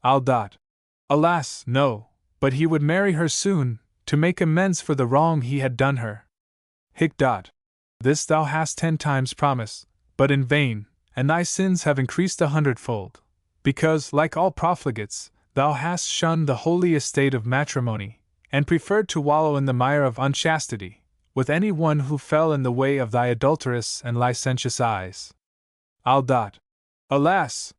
Alas, no, but he would marry her soon, to make amends for the wrong he had done her. This thou hast 10 times promised, but in vain, and thy sins have increased 100-fold, because, like all profligates, thou hast shunned the holy estate of matrimony, and preferred to wallow in the mire of unchastity, with any one who fell in the way of thy adulterous and licentious eyes. Alas!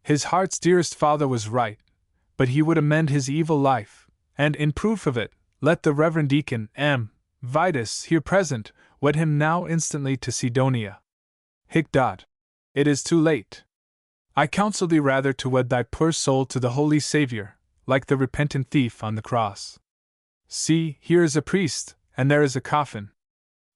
His heart's dearest father was right, but he would amend his evil life, and in proof of it, let the Reverend Deacon M. Vitus, here present, wed him now instantly to Sidonia. It is too late. I counsel thee rather to wed thy poor soul to the Holy Saviour, like the repentant thief on the cross. See, here is a priest, and there is a coffin."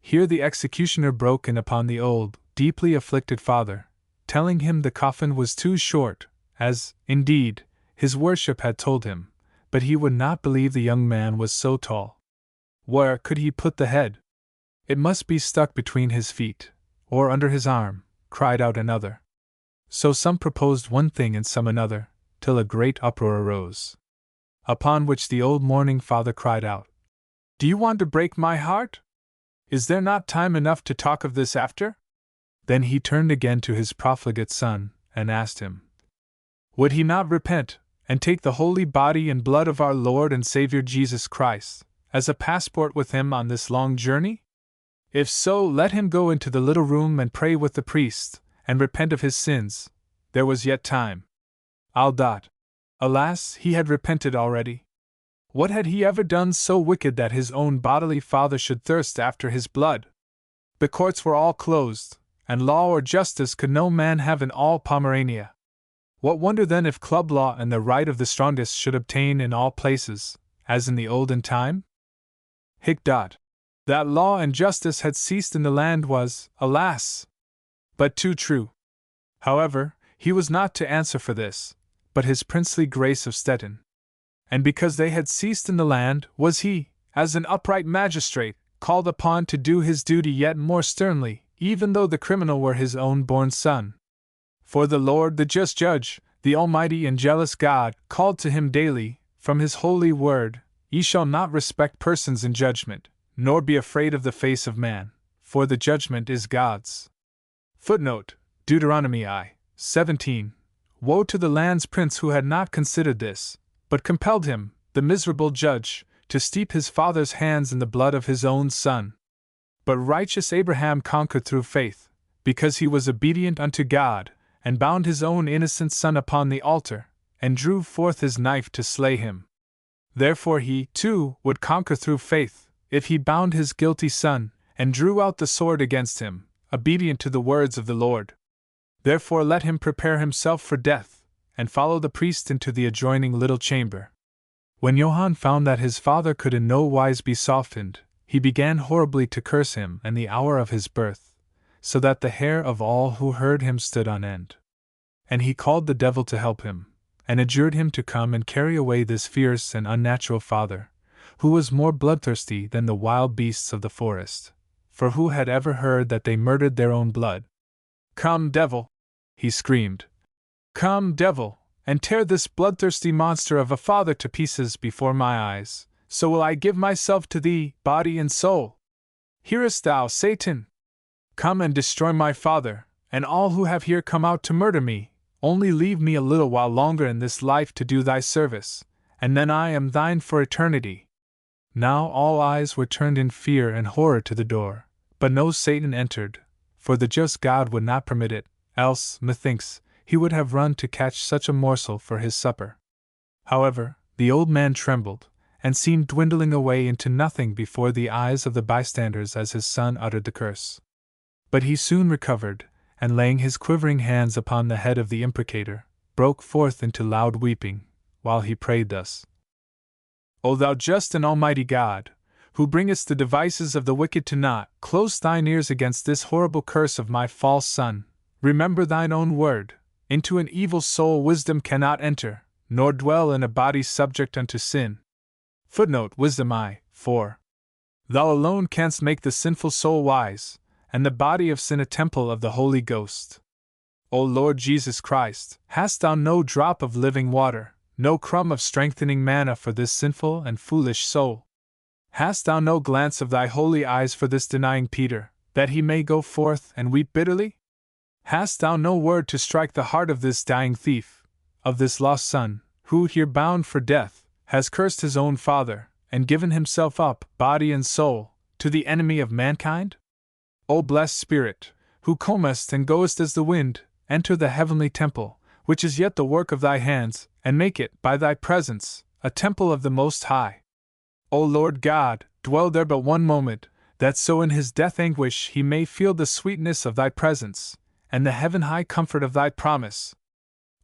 Here the executioner broke in upon the old, deeply afflicted father, telling him the coffin was too short, as, indeed, his worship had told him, but he would not believe the young man was so tall. Where could he put the head? It must be stuck between his feet, or under his arm, cried out another. So some proposed one thing and some another, till a great uproar arose. Upon which the old mourning father cried out, "Do you want to break my heart? Is there not time enough to talk of this after?" Then he turned again to his profligate son, and asked him, would he not repent, and take the holy body and blood of our Lord and Savior Jesus Christ, as a passport with him on this long journey? If so, let him go into the little room and pray with the priest, and repent of his sins. There was yet time. Alas, he had repented already. What had he ever done so wicked that his own bodily father should thirst after his blood? The courts were all closed, and law or justice could no man have in all Pomerania. What wonder then if club law and the right of the strongest should obtain in all places, as in the olden time? That law and justice had ceased in the land was, alas, but too true. However, he was not to answer for this, but his princely grace of Stettin. And because they had ceased in the land, was he, as an upright magistrate, called upon to do his duty yet more sternly, even though the criminal were his own born son. For the Lord, the just judge, the almighty and jealous God, called to him daily, from his holy word, "Ye shall not respect persons in judgment, nor be afraid of the face of man, for the judgment is God's." Footnote: Deuteronomy I. 17. Woe to the land's prince who had not considered this, but compelled him, the miserable judge, to steep his father's hands in the blood of his own son. But righteous Abraham conquered through faith, because he was obedient unto God, and bound his own innocent son upon the altar, and drew forth his knife to slay him. Therefore he, too, would conquer through faith, if he bound his guilty son, and drew out the sword against him, obedient to the words of the Lord. Therefore let him prepare himself for death, and follow the priest into the adjoining little chamber. When Johann found that his father could in no wise be softened, he began horribly to curse him and the hour of his birth, so that the hair of all who heard him stood on end. And he called the devil to help him, and adjured him to come and carry away this fierce and unnatural father, who was more bloodthirsty than the wild beasts of the forest, for who had ever heard that they murdered their own blood? "Come, devil!" he screamed. "Come, devil, and tear this bloodthirsty monster of a father to pieces before my eyes, so will I give myself to thee, body and soul. Hearest thou, Satan? Come and destroy my father, and all who have here come out to murder me. Only leave me a little while longer in this life to do thy service, and then I am thine for eternity." Now all eyes were turned in fear and horror to the door, but no Satan entered, for the just God would not permit it, else, methinks, he would have run to catch such a morsel for his supper. However, the old man trembled, and seemed dwindling away into nothing before the eyes of the bystanders as his son uttered the curse. But he soon recovered, and laying his quivering hands upon the head of the imprecator, broke forth into loud weeping, while he prayed thus: "O thou just and almighty God, who bringest the devices of the wicked to naught, close thine ears against this horrible curse of my false son. Remember thine own word, into an evil soul wisdom cannot enter, nor dwell in a body subject unto sin." Footnote: Wisdom I. 4. Thou alone canst make the sinful soul wise, and the body of sin a temple of the Holy Ghost. O Lord Jesus Christ, hast thou no drop of living water, no crumb of strengthening manna for this sinful and foolish soul? Hast thou no glance of thy holy eyes for this denying Peter, that he may go forth and weep bitterly? Hast thou no word to strike the heart of this dying thief, of this lost son, who, here bound for death, has cursed his own father, and given himself up, body and soul, to the enemy of mankind? O blessed Spirit, who comest and goest as the wind, enter the heavenly temple, which is yet the work of thy hands, and make it, by thy presence, a temple of the Most High. O Lord God, dwell there but one moment, that so in his death anguish he may feel the sweetness of thy presence, and the heaven-high comfort of thy promise.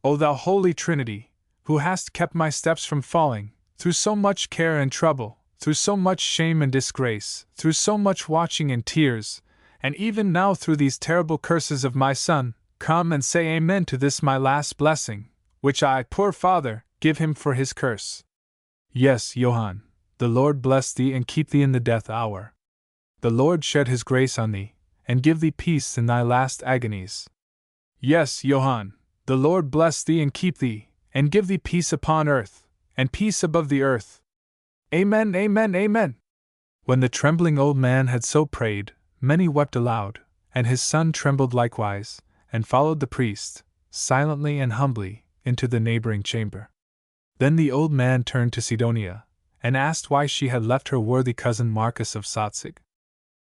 O thou Holy Trinity, who hast kept my steps from falling, through so much care and trouble, through so much shame and disgrace, through so much watching and tears, and even now through these terrible curses of my son, come and say amen to this my last blessing, which I, poor father, give him for his curse. Yes, Johann, the Lord bless thee and keep thee in the death hour. The Lord shed his grace on thee, and give thee peace in thy last agonies. Yes, Johann, the Lord bless thee and keep thee, and give thee peace upon earth, and peace above the earth. Amen, amen, amen. When the trembling old man had so prayed, many wept aloud, and his son trembled likewise, and followed the priest, silently and humbly, into the neighboring chamber. Then the old man turned to Sidonia, and asked why she had left her worthy cousin Marcus of Salzig.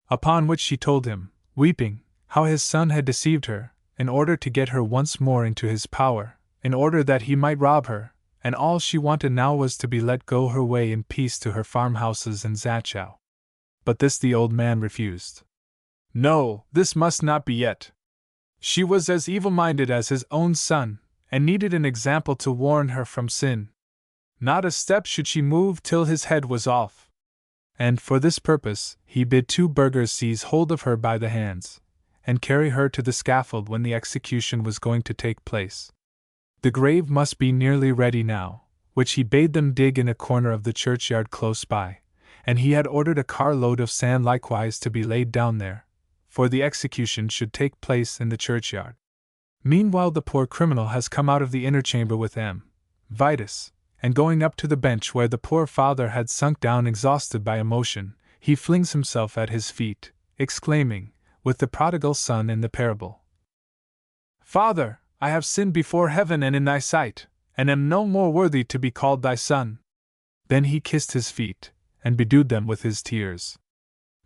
Upon which she told him, weeping, how his son had deceived her, in order to get her once more into his power, in order that he might rob her, and all she wanted now was to be let go her way in peace to her farmhouses in Zachau. But this the old man refused. No, this must not be yet. She was as evil-minded as his own son, and needed an example to warn her from sin. Not a step should she move till his head was off. And for this purpose, he bid 2 burghers seize hold of her by the hands, and carry her to the scaffold when the execution was going to take place. The grave must be nearly ready now, which he bade them dig in a corner of the churchyard close by, and he had ordered a carload of sand likewise to be laid down there, for the execution should take place in the churchyard. Meanwhile the poor criminal has come out of the inner chamber with M. Vitus, and going up to the bench where the poor father had sunk down exhausted by emotion, he flings himself at his feet, exclaiming, with the prodigal son in the parable, Father, I have sinned before heaven and in thy sight, and am no more worthy to be called thy son. Then he kissed his feet, and bedewed them with his tears.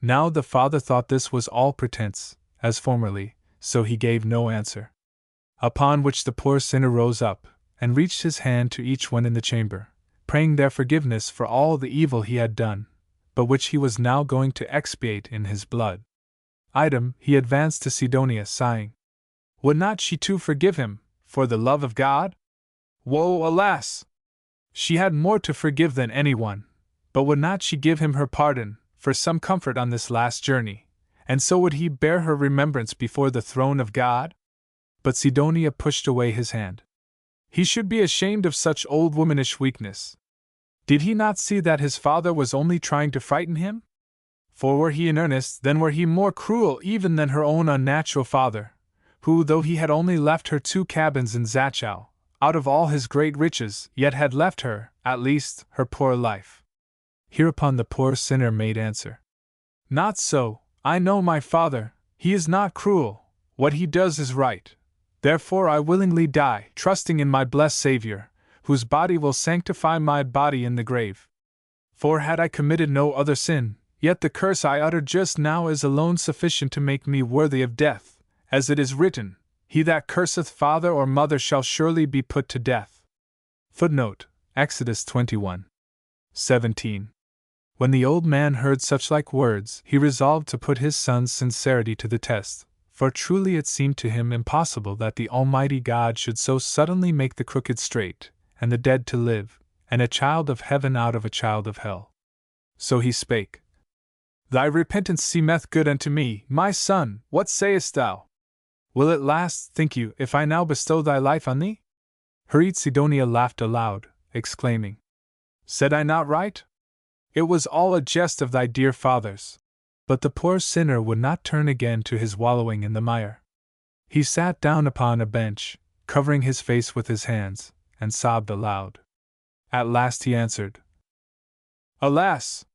Now the father thought this was all pretense, as formerly, so he gave no answer. Upon which the poor sinner rose up, and reached his hand to each one in the chamber, praying their forgiveness for all the evil he had done, but which he was now going to expiate in his blood. He advanced to Sidonia, sighing. Would not she too forgive him, for the love of God? Woe, alas! She had more to forgive than anyone, but would not she give him her pardon, for some comfort on this last journey, and so would he bear her remembrance before the throne of God? But Sidonia pushed away his hand. He should be ashamed of such old womanish weakness. Did he not see that his father was only trying to frighten him? For were he in earnest, then were he more cruel even than her own unnatural father, who, though he had only left her 2 cabins in Zachau, out of all his great riches, yet had left her, at least, her poor life. Hereupon the poor sinner made answer. Not so, I know my father, he is not cruel, what he does is right. Therefore I willingly die, trusting in my blessed Saviour, whose body will sanctify my body in the grave. For had I committed no other sin, yet the curse I uttered just now is alone sufficient to make me worthy of death, as it is written, He that curseth father or mother shall surely be put to death. Footnote, Exodus 21:17. When the old man heard such like words, he resolved to put his son's sincerity to the test, for truly it seemed to him impossible that the Almighty God should so suddenly make the crooked straight, and the dead to live, and a child of heaven out of a child of hell. So he spake. Thy repentance seemeth good unto me, my son, what sayest thou? Will it last, think you, if I now bestow thy life on thee? Hurried Sidonia laughed aloud, exclaiming, Said I not right? It was all a jest of thy dear father's. But the poor sinner would not turn again to his wallowing in the mire. He sat down upon a bench, covering his face with his hands, and sobbed aloud. At last he answered, Alas!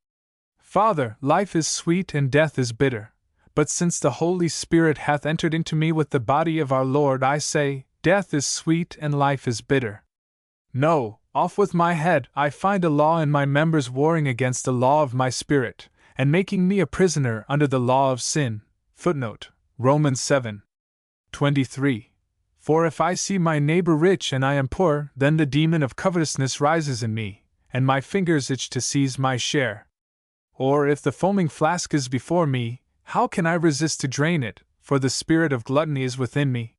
Father, life is sweet and death is bitter. But since the Holy Spirit hath entered into me with the body of our Lord, I say, death is sweet and life is bitter. No, off with my head, I find a law in my members warring against the law of my spirit, and making me a prisoner under the law of sin. Footnote, Romans 7:23. For if I see my neighbor rich and I am poor, then the demon of covetousness rises in me, and my fingers itch to seize my share. Or if the foaming flask is before me, how can I resist to drain it, for the spirit of gluttony is within me?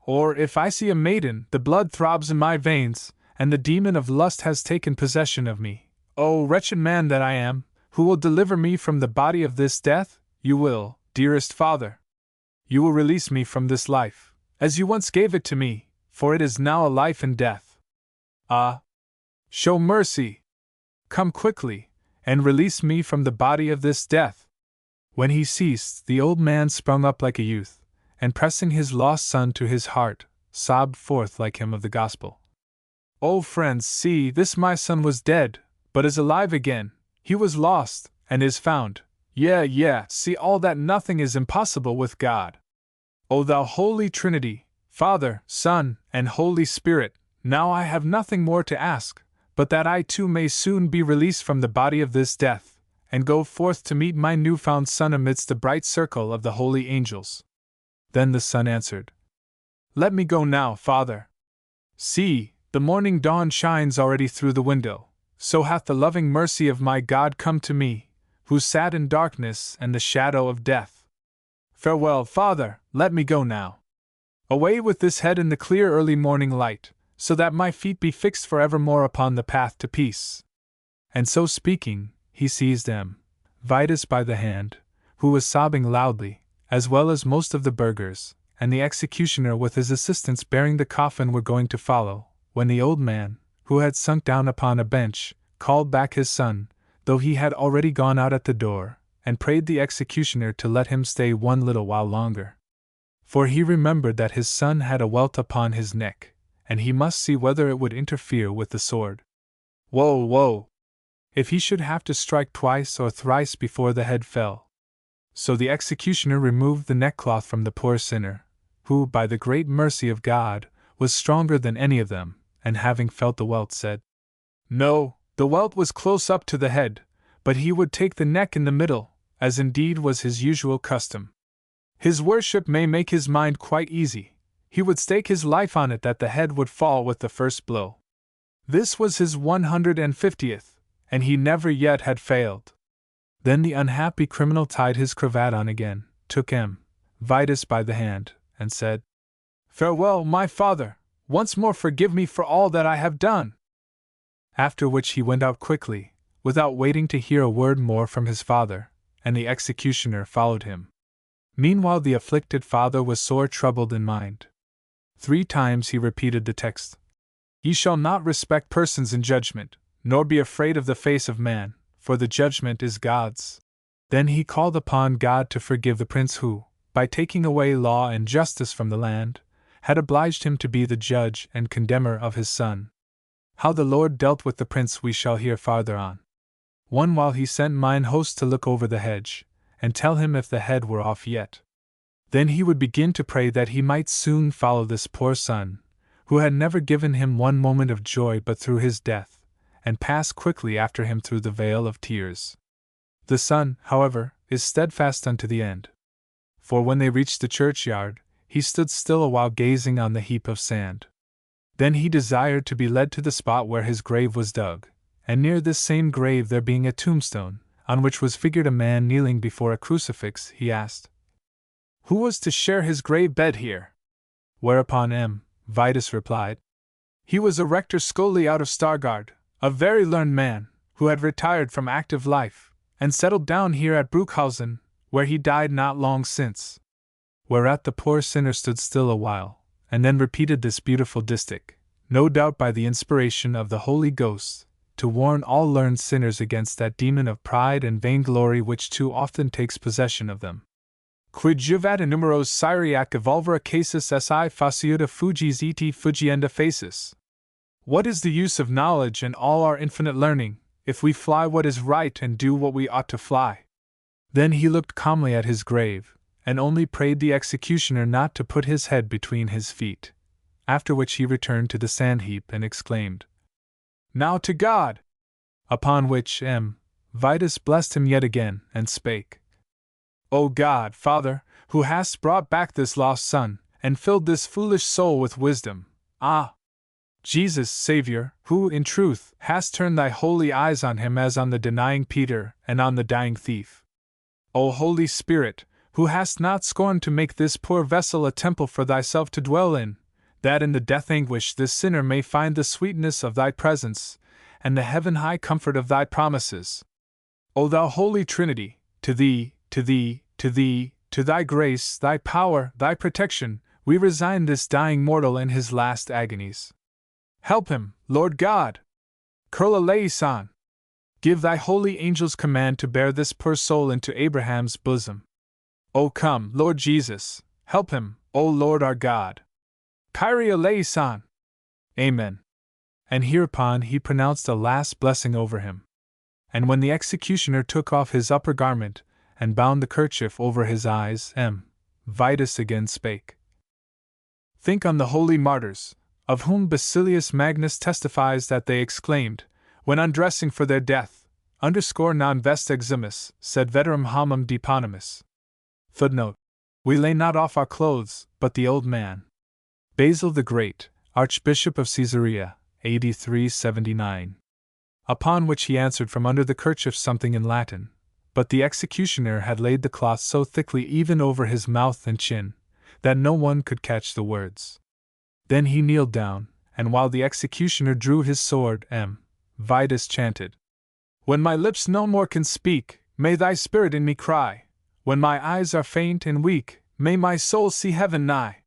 Or if I see a maiden, the blood throbs in my veins, and the demon of lust has taken possession of me. O wretched man that I am, who will deliver me from the body of this death? You will, dearest Father. You will release me from this life, as you once gave it to me, for it is now a life in death. Ah! Show mercy! Come quickly, and release me from the body of this death. When he ceased, the old man sprung up like a youth, and pressing his lost son to his heart, sobbed forth like him of the gospel. O friends, see, this my son was dead, but is alive again. He was lost, and is found. Yeah, see all that nothing is impossible with God. O thou Holy Trinity, Father, Son, and Holy Spirit, now I have nothing more to ask, but that I too may soon be released from the body of this death, and go forth to meet my newfound son amidst the bright circle of the holy angels. Then the son answered, Let me go now, Father. See, the morning dawn shines already through the window, so hath the loving mercy of my God come to me, who sat in darkness and the shadow of death. Farewell, Father, let me go now. Away with this head in the clear early morning light, so that my feet be fixed forevermore upon the path to peace. And so speaking, he seized Vitus by the hand, who was sobbing loudly, as well as most of the burghers, and the executioner with his assistants bearing the coffin were going to follow, when the old man, who had sunk down upon a bench, called back his son, though he had already gone out at the door, and prayed the executioner to let him stay one little while longer. For he remembered that his son had a welt upon his neck, and he must see whether it would interfere with the sword. Woe! If he should have to strike twice or thrice before the head fell. So the executioner removed the neckcloth from the poor sinner, who, by the great mercy of God, was stronger than any of them, and having felt the welt said, No, the welt was close up to the head, but he would take the neck in the middle, as indeed was his usual custom. His worship may make his mind quite easy. He would stake his life on it that the head would fall with the first blow. This was his 150th, and he never yet had failed. Then the unhappy criminal tied his cravat on again, took Vitus by the hand, and said, Farewell, my father, once more forgive me for all that I have done. After which he went out quickly, without waiting to hear a word more from his father, and the executioner followed him. Meanwhile the afflicted father was sore troubled in mind. 3 times he repeated the text, Ye shall not respect persons in judgment, nor be afraid of the face of man, for the judgment is God's. Then he called upon God to forgive the prince who, by taking away law and justice from the land, had obliged him to be the judge and condemner of his son. How the Lord dealt with the prince we shall hear farther on. One while he sent mine host to look over the hedge, and tell him if the head were off yet. Then he would begin to pray that he might soon follow this poor son, who had never given him one moment of joy but through his death, and pass quickly after him through the vale of tears. The son, however, is steadfast unto the end. For when they reached the churchyard, he stood still a while gazing on the heap of sand. Then he desired to be led to the spot where his grave was dug, and near this same grave there being a tombstone, on which was figured a man kneeling before a crucifix, he asked, Who was to share his grave bed here? Whereupon Vitus replied, He was a rector scholi out of Stargard, a very learned man, who had retired from active life, and settled down here at Bruckhausen, where he died not long since. Whereat the poor sinner stood still a while, and then repeated this beautiful distich, no doubt by the inspiration of the Holy Ghost, to warn all learned sinners against that demon of pride and vainglory which too often takes possession of them. Quid juvat in numeros Syriac evolvere casus si faciuta fugis et fugienda facis. What is the use of knowledge and all our infinite learning, if we fly what is right and do what we ought to fly? Then he looked calmly at his grave, and only prayed the executioner not to put his head between his feet, after which he returned to the sand-heap and exclaimed, Now to God! Upon which Vitus blessed him yet again, and spake, O God, Father, who hast brought back this lost son, and filled this foolish soul with wisdom, Jesus, Saviour, who, in truth, hast turned thy holy eyes on him as on the denying Peter and on the dying thief. O Holy Spirit, who hast not scorned to make this poor vessel a temple for thyself to dwell in, that in the death anguish this sinner may find the sweetness of thy presence, and the heaven-high comfort of thy promises. O thou Holy Trinity, to thee, to thee, to thee, to thy grace, thy power, thy protection, we resign this dying mortal in his last agonies. Help him, Lord God! Kurla eleison! Give thy holy angels command to bear this poor soul into Abraham's bosom. O come, Lord Jesus, help him, O Lord our God! Kyrie eleison! Amen. And hereupon he pronounced a last blessing over him. And when the executioner took off his upper garment, and bound the kerchief over his eyes, Vitus again spake. Think on the holy martyrs, of whom Basilius Magnus testifies that they exclaimed, when undressing for their death, non vest eximus, sed veterum hamum deponimus. Footnote: We lay not off our clothes, but the old man. Basil the Great, Archbishop of Caesarea, AD 379. Upon which he answered from under the kerchief something in Latin, but the executioner had laid the cloth so thickly even over his mouth and chin, that no one could catch the words. Then he kneeled down, and while the executioner drew his sword, Vitus chanted, When my lips no more can speak, may thy spirit in me cry. When my eyes are faint and weak, may my soul see heaven nigh.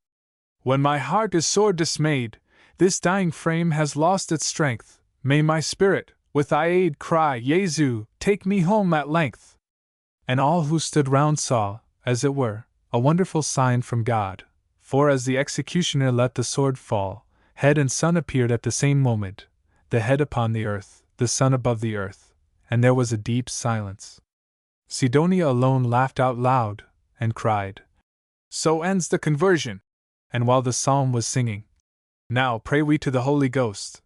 When my heart is sore dismayed, this dying frame has lost its strength, may my spirit, with thy aid, cry, Jesu, take me home at length. And all who stood round saw, as it were, a wonderful sign from God, for as the executioner let the sword fall, head and sun appeared at the same moment, the head upon the earth, the sun above the earth, and there was a deep silence. Sidonia alone laughed out loud, and cried, So ends the conversion! And while the psalm was singing, Now pray we to the Holy Ghost,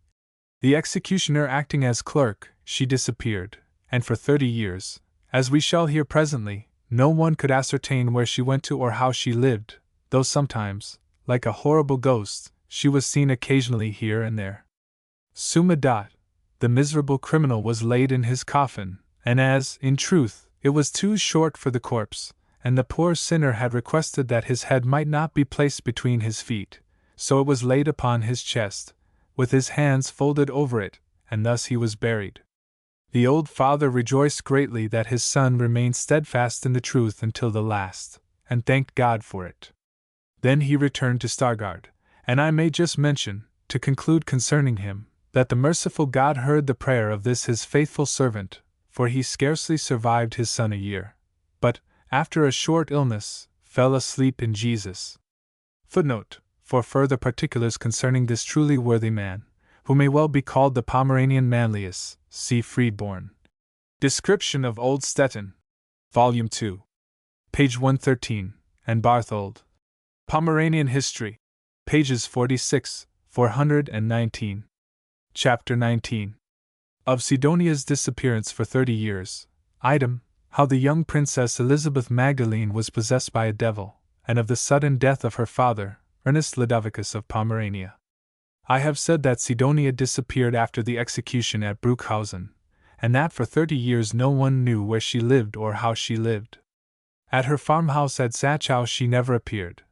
the executioner acting as clerk, she disappeared, and for 30 years, as we shall hear presently, no one could ascertain where she went to or how she lived, though sometimes, like a horrible ghost, she was seen occasionally here and there. Summa dat, the miserable criminal was laid in his coffin, and as, in truth, it was too short for the corpse, and the poor sinner had requested that his head might not be placed between his feet, so it was laid upon his chest, with his hands folded over it, and thus he was buried. The old father rejoiced greatly that his son remained steadfast in the truth until the last, and thanked God for it. Then he returned to Stargard, and I may just mention, to conclude concerning him, that the merciful God heard the prayer of this his faithful servant, for he scarcely survived his son a year, but, after a short illness, fell asleep in Jesus. Footnote: For further particulars concerning this truly worthy man, who may well be called the Pomeranian Manlius, see Freeborn. Description of Old Stettin. Volume 2. Page 113, and Barthold. Pomeranian History. Pages 46, 419. Chapter 19. Of Sidonia's disappearance for 30 years. Item: How the young Princess Elizabeth Magdalene was possessed by a devil, and of the sudden death of her father, Ernest Ludovicus of Pomerania. I have said that Sidonia disappeared after the execution at Bruckhausen, and that for 30 years no one knew where she lived or how she lived. At her farmhouse at Sachau she never appeared,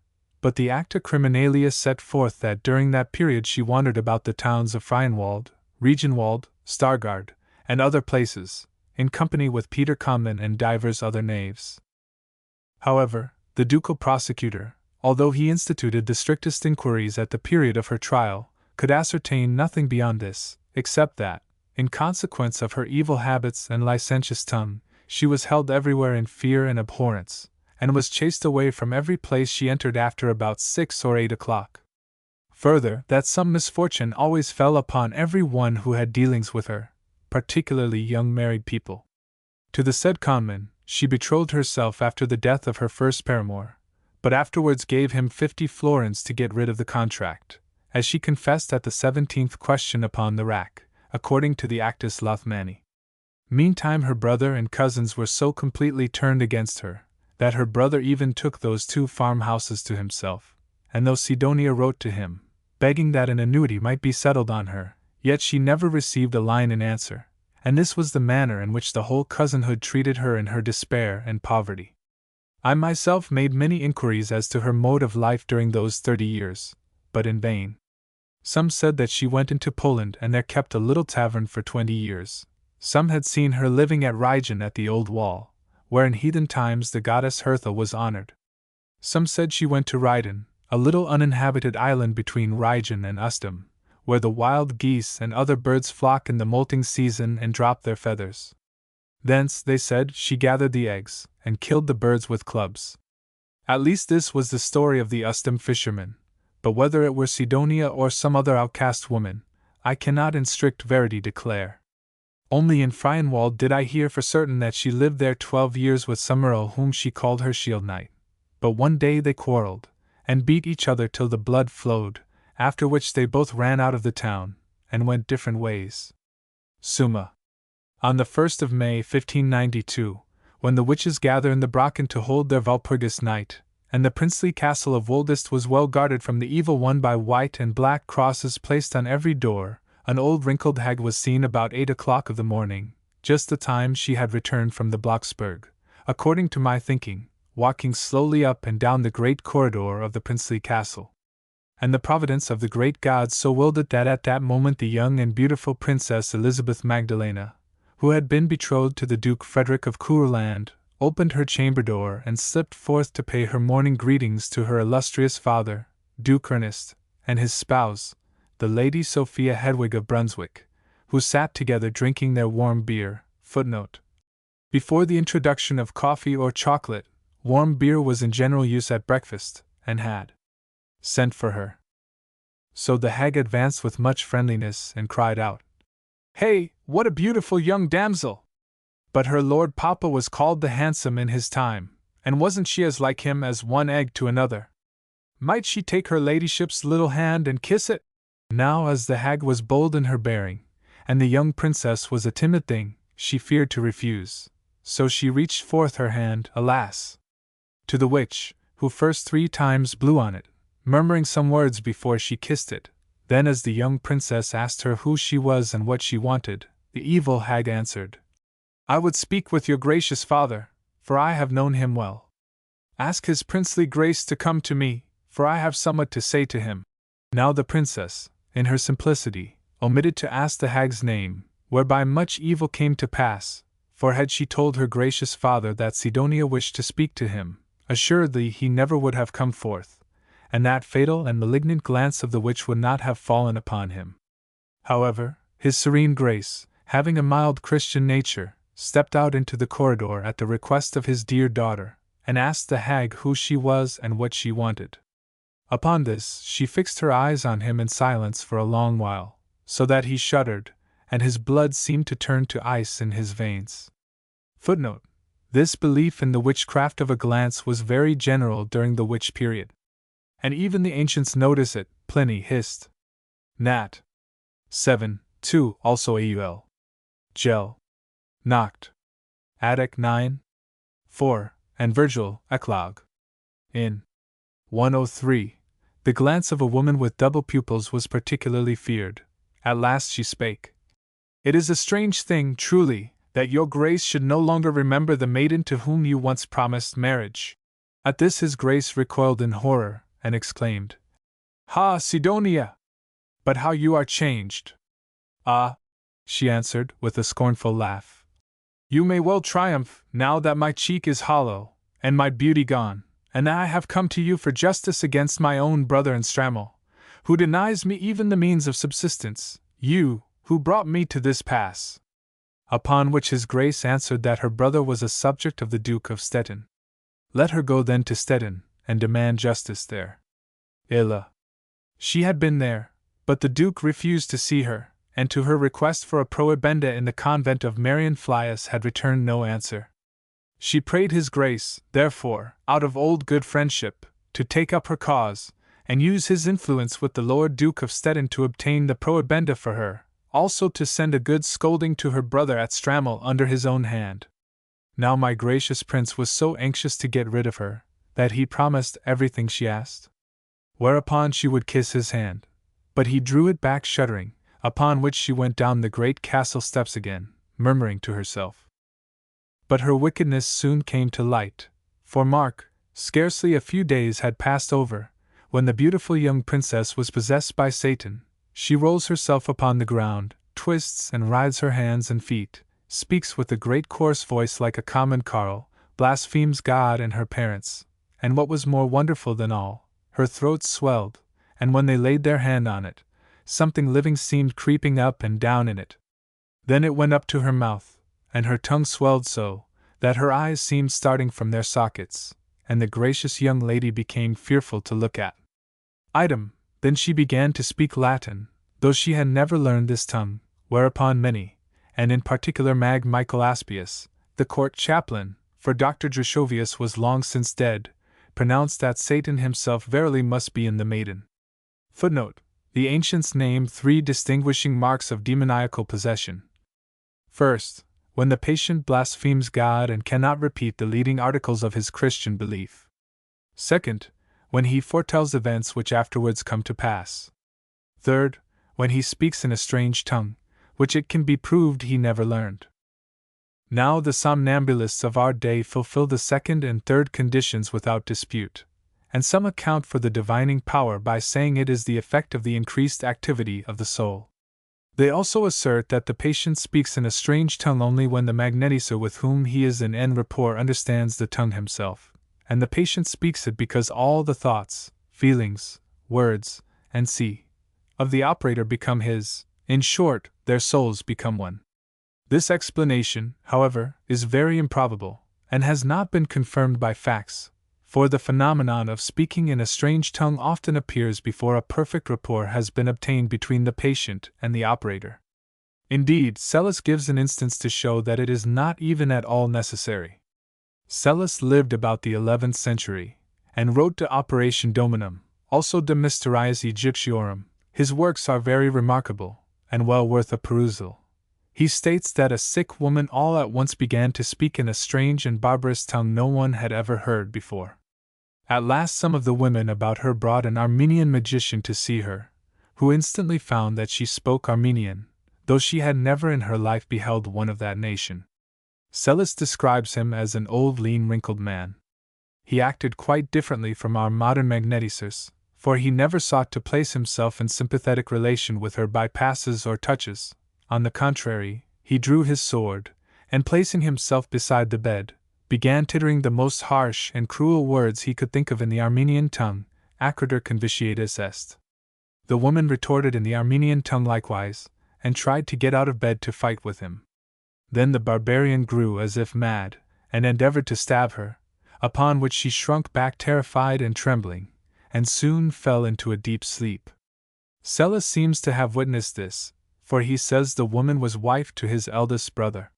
but the Acta Criminalis set forth that during that period she wandered about the towns of Fryenwald, Regenwald, Stargard, and other places, in company with Peter Conman and divers other knaves. However, the ducal prosecutor, although he instituted the strictest inquiries at the period of her trial, could ascertain nothing beyond this, except that, in consequence of her evil habits and licentious tongue, she was held everywhere in fear and abhorrence, and was chased away from every place she entered after about 6 or 8 o'clock. Further, that some misfortune always fell upon every one who had dealings with her, particularly young married people. To the said Conman, she betrothed herself after the death of her first paramour, but afterwards gave him 50 florins to get rid of the contract, as she confessed at the 17th question upon the rack, according to the Actus Lothmani. Meantime her brother and cousins were so completely turned against her, that her brother even took those 2 farmhouses to himself, and though Sidonia wrote to him, begging that an annuity might be settled on her, yet she never received a line in answer, and this was the manner in which the whole cousinhood treated her in her despair and poverty. I myself made many inquiries as to her mode of life during those 30 years, but in vain. Some said that she went into Poland and there kept a little tavern for 20 years. Some had seen her living at Rügen at the old wall, where in heathen times the goddess Hertha was honored. Some said she went to Ryden, a little uninhabited island between Rügen and Ustum, where the wild geese and other birds flock in the molting season and drop their feathers. Thence, they said, she gathered the eggs, and killed the birds with clubs. At least this was the story of the Ustum fishermen, but whether it were Sidonia or some other outcast woman, I cannot in strict verity declare. Only in Fryenwald did I hear for certain that she lived there 12 years with some earl whom she called her shield knight. But one day they quarreled, and beat each other till the blood flowed, after which they both ran out of the town, and went different ways. Summa. On the 1st of May 1592, when the witches gather in the Brocken to hold their Walpurgis night, and the princely castle of Woldest was well guarded from the evil one by white and black crosses placed on every door, an old wrinkled hag was seen about 8 o'clock of the morning, just the time she had returned from the Blocksberg, according to my thinking, walking slowly up and down the great corridor of the princely castle. And the providence of the great God so willed it that at that moment the young and beautiful Princess Elizabeth Magdalena, who had been betrothed to the Duke Frederick of Courland, opened her chamber door and slipped forth to pay her morning greetings to her illustrious father, Duke Ernest, and his spouse, the Lady Sophia Hedwig of Brunswick, who sat together drinking their warm beer. Footnote. Before the introduction of coffee or chocolate, warm beer was in general use at breakfast, and had sent for her. So the hag advanced with much friendliness and cried out, "Hey, what a beautiful young damsel!" But her Lord Papa was called the handsome in his time, and wasn't she as like him as one egg to another? Might she take her ladyship's little hand and kiss it? Now, as the hag was bold in her bearing, and the young princess was a timid thing, she feared to refuse, so she reached forth her hand, alas! to the witch, who first 3 times blew on it, murmuring some words before she kissed it. Then, as the young princess asked her who she was and what she wanted, the evil hag answered, "I would speak with your gracious father, for I have known him well. Ask his princely grace to come to me, for I have somewhat to say to him." Now the princess, in her simplicity, omitted to ask the hag's name, whereby much evil came to pass, for had she told her gracious father that Sidonia wished to speak to him, assuredly he never would have come forth, and that fatal and malignant glance of the witch would not have fallen upon him. However, his serene grace, having a mild Christian nature, stepped out into the corridor at the request of his dear daughter, and asked the hag who she was and what she wanted. Upon this, she fixed her eyes on him in silence for a long while, so that he shuddered, and his blood seemed to turn to ice in his veins. Footnote. This belief in the witchcraft of a glance was very general during the witch period, and even the ancients notice it. Pliny hist. Nat. 7, 2, also Aul. Gel. Noct. Attic 9, 4, and Virgil, Eclog. In 103, the glance of a woman with double pupils was particularly feared. At last she spake. "It is a strange thing, truly, that your grace should no longer remember the maiden to whom you once promised marriage." At this his grace recoiled in horror, and exclaimed, "Ha, Sidonia! But how you are changed!" "Ah," she answered, with a scornful laugh, "you may well triumph, now that my cheek is hollow, and my beauty gone, and that I have come to you for justice against my own brother in Strammel, who denies me even the means of subsistence, you, who brought me to this pass." Upon which his grace answered that her brother was a subject of the Duke of Stettin. Let her go then to Stettin, and demand justice there. Illa. She had been there, but the Duke refused to see her, and to her request for a prohibenda in the convent of Marienflies had returned no answer. She prayed his grace, therefore, out of old good friendship, to take up her cause, and use his influence with the Lord Duke of Stettin to obtain the prohibenda for her, also to send a good scolding to her brother at Strammel under his own hand. Now my gracious prince was so anxious to get rid of her, that he promised everything she asked. Whereupon she would kiss his hand, but he drew it back shuddering, upon which she went down the great castle steps again, murmuring to herself. But her wickedness soon came to light, for mark, scarcely a few days had passed over, when the beautiful young princess was possessed by Satan, She rolls herself upon the ground, twists and writhes her hands and feet, speaks with a great coarse voice like a common carle, blasphemes God and her parents, and what was more wonderful than all, her throat swelled, and when they laid their hand on it, something living seemed creeping up and down in it. Then it went up to her mouth, and her tongue swelled so, that her eyes seemed starting from their sockets, and the gracious young lady became fearful to look at. Then she began to speak Latin, though she had never learned this tongue, whereupon many, and in particular Michael Aspius, the court chaplain, for Dr. Drushovius was long since dead, pronounced that Satan himself verily must be in the maiden. Footnote: the ancients name 3 distinguishing marks of demoniacal possession. First, when the patient blasphemes God and cannot repeat the leading articles of his Christian belief. Second, when he foretells events which afterwards come to pass. Third, when he speaks in a strange tongue, which it can be proved he never learned. Now the somnambulists of our day fulfill the second and third conditions without dispute, and some account for the divining power by saying it is the effect of the increased activity of the soul. They also assert that the patient speaks in a strange tongue only when the magnetizer with whom he is en rapport understands the tongue himself, and the patient speaks it because all the thoughts, feelings, words, and of the operator become his. In short, their souls become one. This explanation, however, is very improbable, and has not been confirmed by facts, for the phenomenon of speaking in a strange tongue often appears before a perfect rapport has been obtained between the patient and the operator. Indeed, Psellus gives an instance to show that it is not even at all necessary. Psellus lived about the 11th century, and wrote De Operatione Dominum, also De Mysteriis Egyptiorum. His works are very remarkable, and well worth a perusal. He states that a sick woman all at once began to speak in a strange and barbarous tongue no one had ever heard before. At last some of the women about her brought an Armenian magician to see her, who instantly found that she spoke Armenian, though she had never in her life beheld one of that nation. Psellus describes him as an old, lean, wrinkled man. He acted quite differently from our modern magnetisers, for he never sought to place himself in sympathetic relation with her by passes or touches. On the contrary, he drew his sword, and placing himself beside the bed, began tittering the most harsh and cruel words he could think of in the Armenian tongue, acriter convitiatus est. The woman retorted in the Armenian tongue likewise, and tried to get out of bed to fight with him. Then the barbarian grew as if mad, and endeavored to stab her, upon which she shrunk back terrified and trembling, and soon fell into a deep sleep. Psellus seems to have witnessed this, for he says the woman was wife to his eldest brother.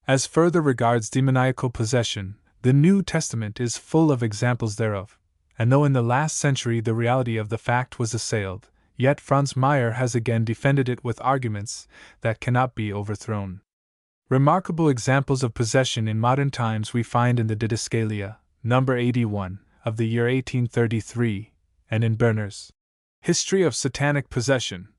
As further regards demoniacal possession, the New Testament is full of examples thereof, and though in the last century the reality of the fact was assailed, yet Franz Meyer has again defended it with arguments that cannot be overthrown. Remarkable examples of possession in modern times we find in the Didascalia, number 81, of the year 1833, and in Berner's History of Satanic Possession,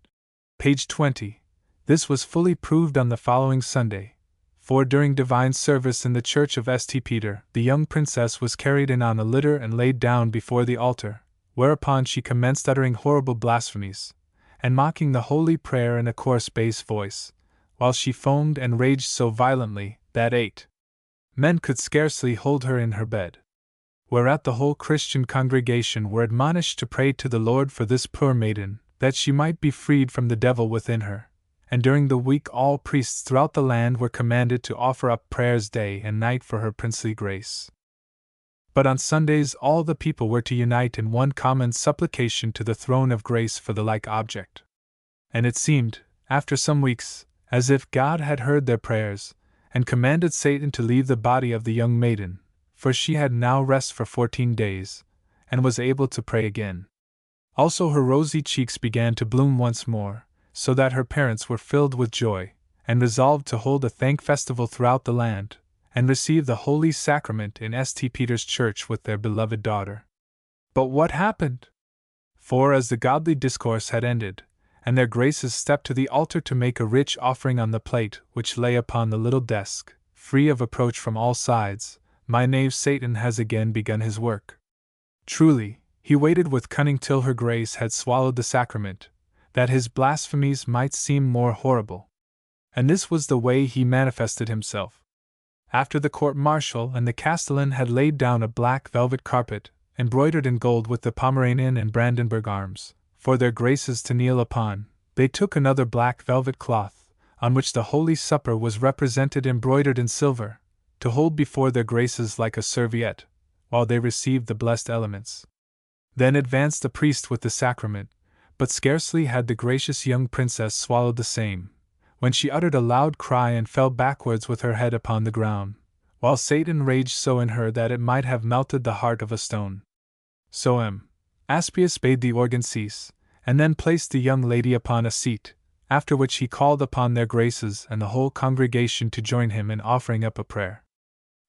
page 20. This was fully proved on the following Sunday, for during divine service in the church of St. Peter, the young princess was carried in on a litter and laid down before the altar, whereupon she commenced uttering horrible blasphemies, and mocking the holy prayer in a coarse bass voice, while she foamed and raged so violently that 8 men could scarcely hold her in her bed. Whereat the whole Christian congregation were admonished to pray to the Lord for this poor maiden, that she might be freed from the devil within her, and during the week all priests throughout the land were commanded to offer up prayers day and night for her princely grace. But on Sundays all the people were to unite in one common supplication to the throne of grace for the like object. And it seemed, after some weeks, as if God had heard their prayers, and commanded Satan to leave the body of the young maiden, for she had now rest for 14 days, and was able to pray again. Also her rosy cheeks began to bloom once more, so that her parents were filled with joy, and resolved to hold a thank festival throughout the land, and receive the Holy Sacrament in St. Peter's Church with their beloved daughter. But what happened? For as the godly discourse had ended, and their graces stepped to the altar to make a rich offering on the plate which lay upon the little desk, free of approach from all sides, my knave Satan has again begun his work. Truly, he waited with cunning till her grace had swallowed the sacrament, that his blasphemies might seem more horrible. And this was the way he manifested himself. After the court-martial and the castellan had laid down a black velvet carpet, embroidered in gold with the Pomeranian and Brandenburg arms, for their graces to kneel upon, they took another black velvet cloth, on which the Holy Supper was represented embroidered in silver, to hold before their graces like a serviette, while they received the blessed elements. Then advanced the priest with the sacrament, but scarcely had the gracious young princess swallowed the same, when she uttered a loud cry and fell backwards with her head upon the ground, while Satan raged so in her that it might have melted the heart of a stone. So Aspius bade the organ cease, and then placed the young lady upon a seat, after which he called upon their graces and the whole congregation to join him in offering up a prayer.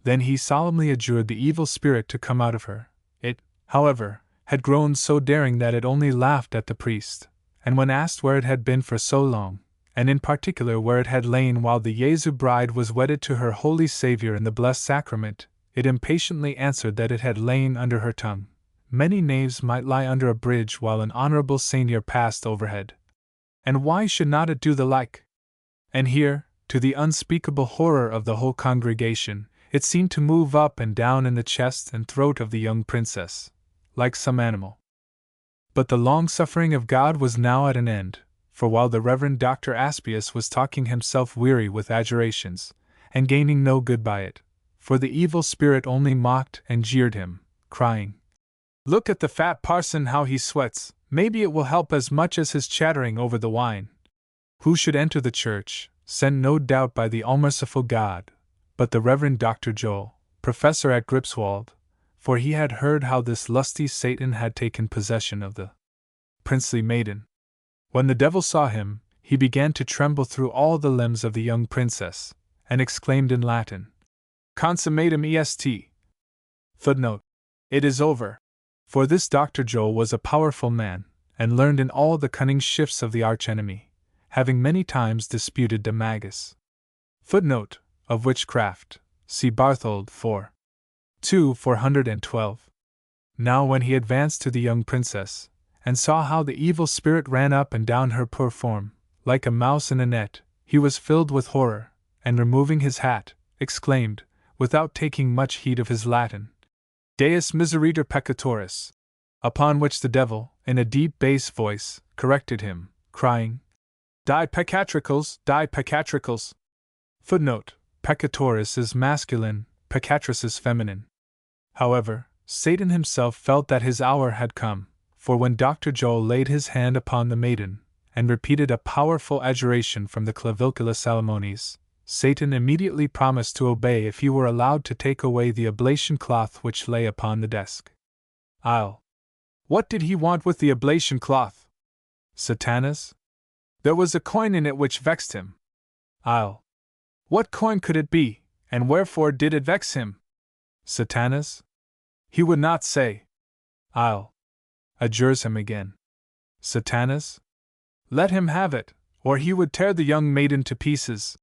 Then he solemnly adjured the evil spirit to come out of her. It, however, had grown so daring that it only laughed at the priest, and when asked where it had been for so long, and in particular where it had lain while the Jesu bride was wedded to her holy Saviour in the blessed sacrament, it impatiently answered that it had lain under her tongue. Many knaves might lie under a bridge while an honourable seigneur passed overhead. And why should not it do the like? And here, to the unspeakable horror of the whole congregation, it seemed to move up and down in the chest and throat of the young princess, like some animal. But the long-suffering of God was now at an end, for while the Reverend Dr. Aspius was talking himself weary with adjurations, and gaining no good by it, for the evil spirit only mocked and jeered him, crying, "Look at the fat parson how he sweats, maybe it will help as much as his chattering over the wine." Who should enter the church, sent no doubt by the all-merciful God, but the Reverend Dr. Joel, professor at Gripswald, for he had heard how this lusty Satan had taken possession of the princely maiden. When the devil saw him, he began to tremble through all the limbs of the young princess, and exclaimed in Latin, "Consummatum est." Footnote: It is over. For this Dr. Joel was a powerful man, and learned in all the cunning shifts of the archenemy, having many times disputed de magis. Footnote: Of witchcraft, see Barthold 4. 412. Now when he advanced to the young princess, and saw how the evil spirit ran up and down her poor form, like a mouse in a net, he was filled with horror, and removing his hat, exclaimed, without taking much heed of his Latin, "Deus miseriter peccatoris," upon which the devil, in a deep bass voice, corrected him, crying, "Die peccatricals, die peccatricals." Footnote: Peccatoris is masculine, peccatris is feminine. However, Satan himself felt that his hour had come, for when Dr. Joel laid his hand upon the maiden, and repeated a powerful adjuration from the Clavicula Salomonis, Satan immediately promised to obey if he were allowed to take away the oblation cloth which lay upon the desk. What did he want with the oblation cloth? Satanas? There was a coin in it which vexed him. What coin could it be, and wherefore did it vex him? Satanas? He would not say. Adjures him again. Satanas? Let him have it, or he would tear the young maiden to pieces.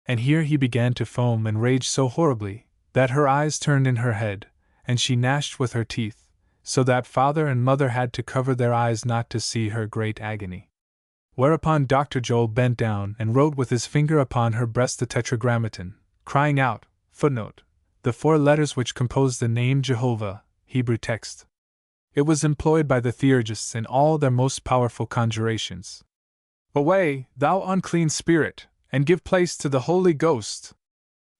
And here he began to foam and rage so horribly, that her eyes turned in her head, and she gnashed with her teeth, so that father and mother had to cover their eyes not to see her great agony. Whereupon Dr. Joel bent down and wrote with his finger upon her breast the tetragrammaton, crying out, footnote, the 4 letters which compose the name Jehovah, Hebrew text. It was employed by the theurgists in all their most powerful conjurations. Away, thou unclean spirit, and give place to the Holy Ghost!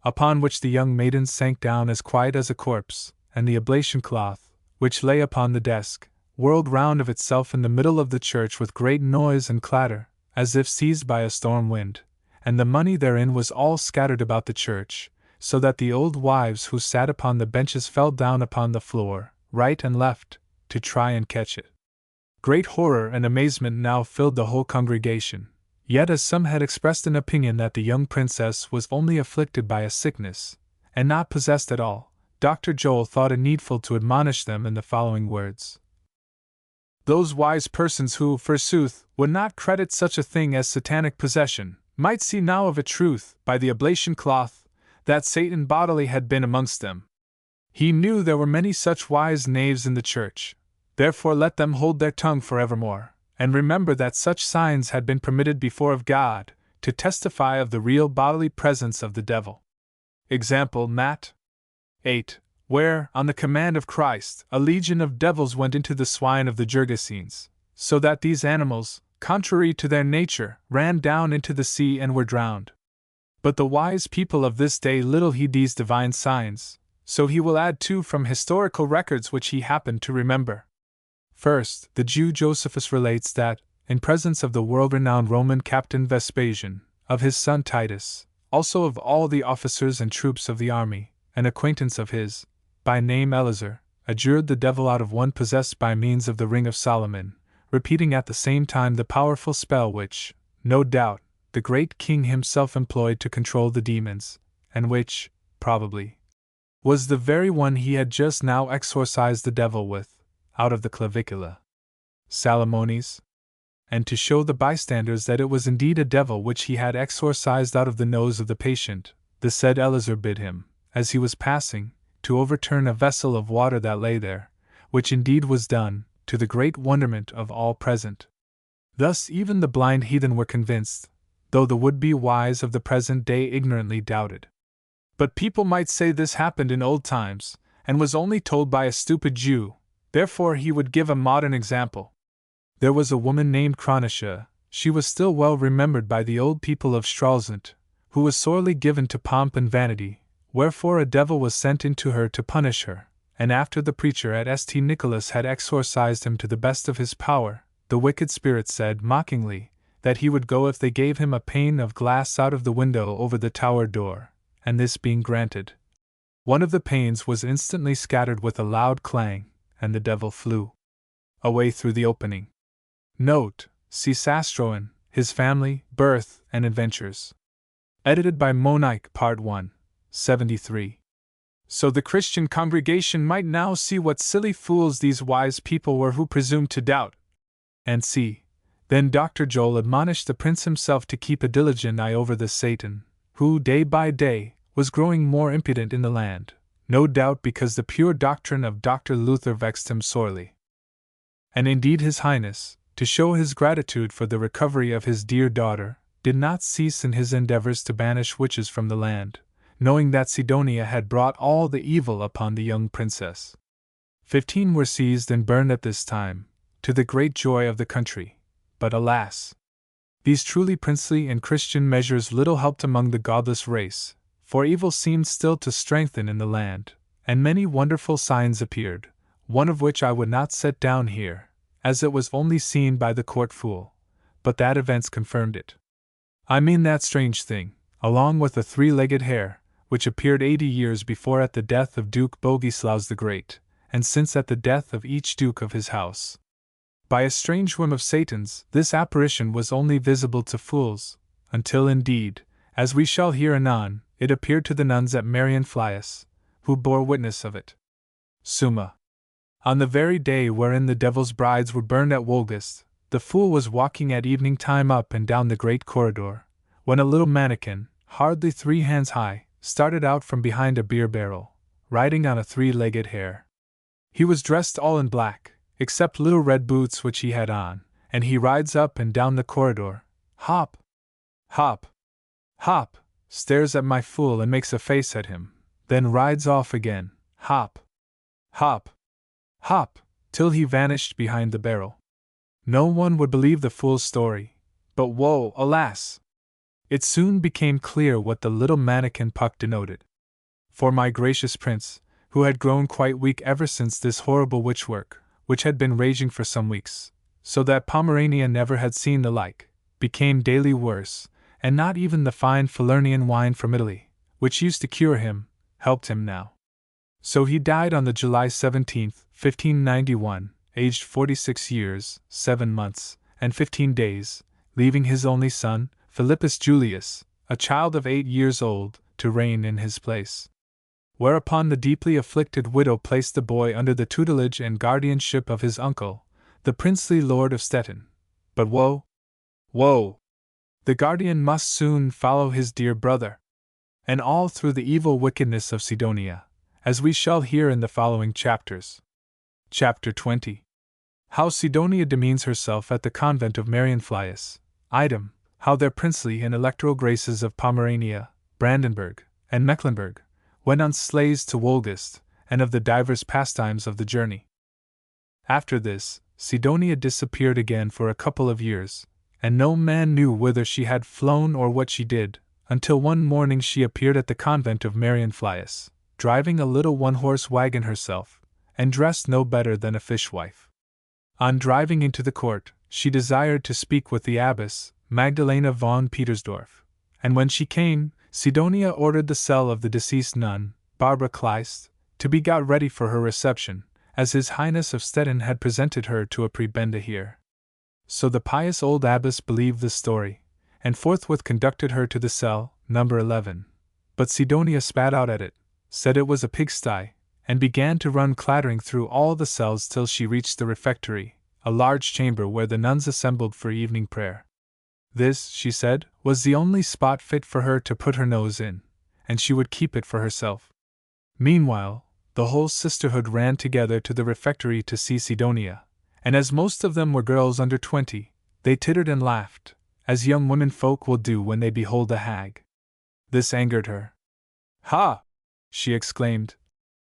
Upon which the young maiden sank down as quiet as a corpse, and the oblation cloth, which lay upon the desk, whirled round of itself in the middle of the church with great noise and clatter, as if seized by a storm wind, and the money therein was all scattered about the church, so that the old wives who sat upon the benches fell down upon the floor, right and left, to try and catch it. Great horror and amazement now filled the whole congregation, yet as some had expressed an opinion that the young princess was only afflicted by a sickness, and not possessed at all, Dr. Joel thought it needful to admonish them in the following words. Those wise persons who, forsooth, would not credit such a thing as satanic possession, might see now of a truth, by the oblation cloth, that Satan bodily had been amongst them. He knew there were many such wise knaves in the church, therefore let them hold their tongue forevermore, And remember that such signs had been permitted before of God, to testify of the real bodily presence of the devil. Example Matt 8, where, on the command of Christ, a legion of devils went into the swine of the Gergesenes, so that these animals, contrary to their nature, ran down into the sea and were drowned. But the wise people of this day little heed these divine signs, so he will add two from historical records which he happened to remember. First, the Jew Josephus relates that, in presence of the world-renowned Roman captain Vespasian, of his son Titus, also of all the officers and troops of the army, an acquaintance of his, by name Eleazar, adjured the devil out of one possessed by means of the ring of Solomon, repeating at the same time the powerful spell which, no doubt, the great king himself employed to control the demons, and which, probably, was the very one he had just now exorcised the devil with, out of the clavicula Salomonis, and to show the bystanders that it was indeed a devil which he had exorcised out of the nose of the patient, the said Eleazar bid him, as he was passing, to overturn a vessel of water that lay there, which indeed was done, to the great wonderment of all present. Thus even the blind heathen were convinced, though the would-be wise of the present day ignorantly doubted. But people might say this happened in old times, and was only told by a stupid Jew, therefore he would give a modern example. There was a woman named Chronisha, she was still well remembered by the old people of Stralsund, who was sorely given to pomp and vanity, wherefore a devil was sent into her to punish her, and after the preacher at St. Nicholas had exorcised him to the best of his power, the wicked spirit said mockingly, that he would go if they gave him a pane of glass out of the window over the tower door, and this being granted, one of the panes was instantly scattered with a loud clang, and the devil flew away through the opening. Note: see Sastroen, His Family, Birth, and Adventures. Edited by Monique, Part 1, 73. So the Christian congregation might now see what silly fools these wise people were who presumed to doubt. And see, then Dr. Joel admonished the prince himself to keep a diligent eye over this Satan, who, day by day, was growing more impudent in the land, no doubt because the pure doctrine of Dr. Luther vexed him sorely. And indeed His Highness, to show his gratitude for the recovery of his dear daughter, did not cease in his endeavors to banish witches from the land, knowing that Sidonia had brought all the evil upon the young princess. 15 were seized and burned at this time, to the great joy of the country, but alas! These truly princely and Christian measures little helped among the godless race, for evil seemed still to strengthen in the land, and many wonderful signs appeared, one of which I would not set down here, as it was only seen by the court fool, but that events confirmed it. I mean that strange thing, along with a three-legged hare, which appeared 80 years before at the death of Duke Bogislaus the Great, and since at the death of each duke of his house. By a strange whim of Satan's, this apparition was only visible to fools, until indeed, as we shall hear anon, it appeared to the nuns at Marienflies, who bore witness of it. Summa. On the very day wherein the devil's brides were burned at Wolgast, the fool was walking at evening time up and down the great corridor, when a little mannikin, hardly 3 hands high, started out from behind a beer barrel, riding on a 3-legged hare. He was dressed all in black, except little red boots which he had on, and he rides up and down the corridor, hop, hop, hop, stares at my fool and makes a face at him, then rides off again, hop, hop, hop, till he vanished behind the barrel. No one would believe the fool's story, but woe, alas! It soon became clear what the little mannikin puck denoted. For my gracious prince, who had grown quite weak ever since this horrible witchwork, which had been raging for some weeks, so that Pomerania never had seen the like, became daily worse, and not even the fine Falernian wine from Italy, which used to cure him, helped him now. So he died on the July 17th, 1591, aged 46 years, 7 months, and 15 days, leaving his only son, Philippus Julius, a child of 8 years old, to reign in his place. Whereupon the deeply afflicted widow placed the boy under the tutelage and guardianship of his uncle, the princely lord of Stettin. But woe! Woe! The guardian must soon follow his dear brother. And all through the evil wickedness of Sidonia, as we shall hear in the following chapters. Chapter 20. How Sidonia demeans herself at the convent of Marienflies. Item. How their princely and electoral graces of Pomerania, Brandenburg, and Mecklenburg went on sleighs to Wolgast, and of the divers pastimes of the journey. After this, Sidonia disappeared again for a couple of years, and no man knew whither she had flown or what she did, until one morning she appeared at the convent of Marienflies, driving a little one-horse wagon herself, and dressed no better than a fishwife. On driving into the court, she desired to speak with the abbess, Magdalena von Petersdorf, and when she came, Sidonia ordered the cell of the deceased nun, Barbara Kleist, to be got ready for her reception, as His Highness of Stettin had presented her to a prebenda here. So the pious old abbess believed the story, and forthwith conducted her to the cell, number 11. But Sidonia spat out at it, said it was a pigsty, and began to run clattering through all the cells till she reached the refectory, a large chamber where the nuns assembled for evening prayer. This, she said, was the only spot fit for her to put her nose in, and she would keep it for herself. Meanwhile, the whole sisterhood ran together to the refectory to see Sidonia, and as most of them were girls under 20, they tittered and laughed, as young women folk will do when they behold a hag. This angered her. "Ha!" she exclaimed.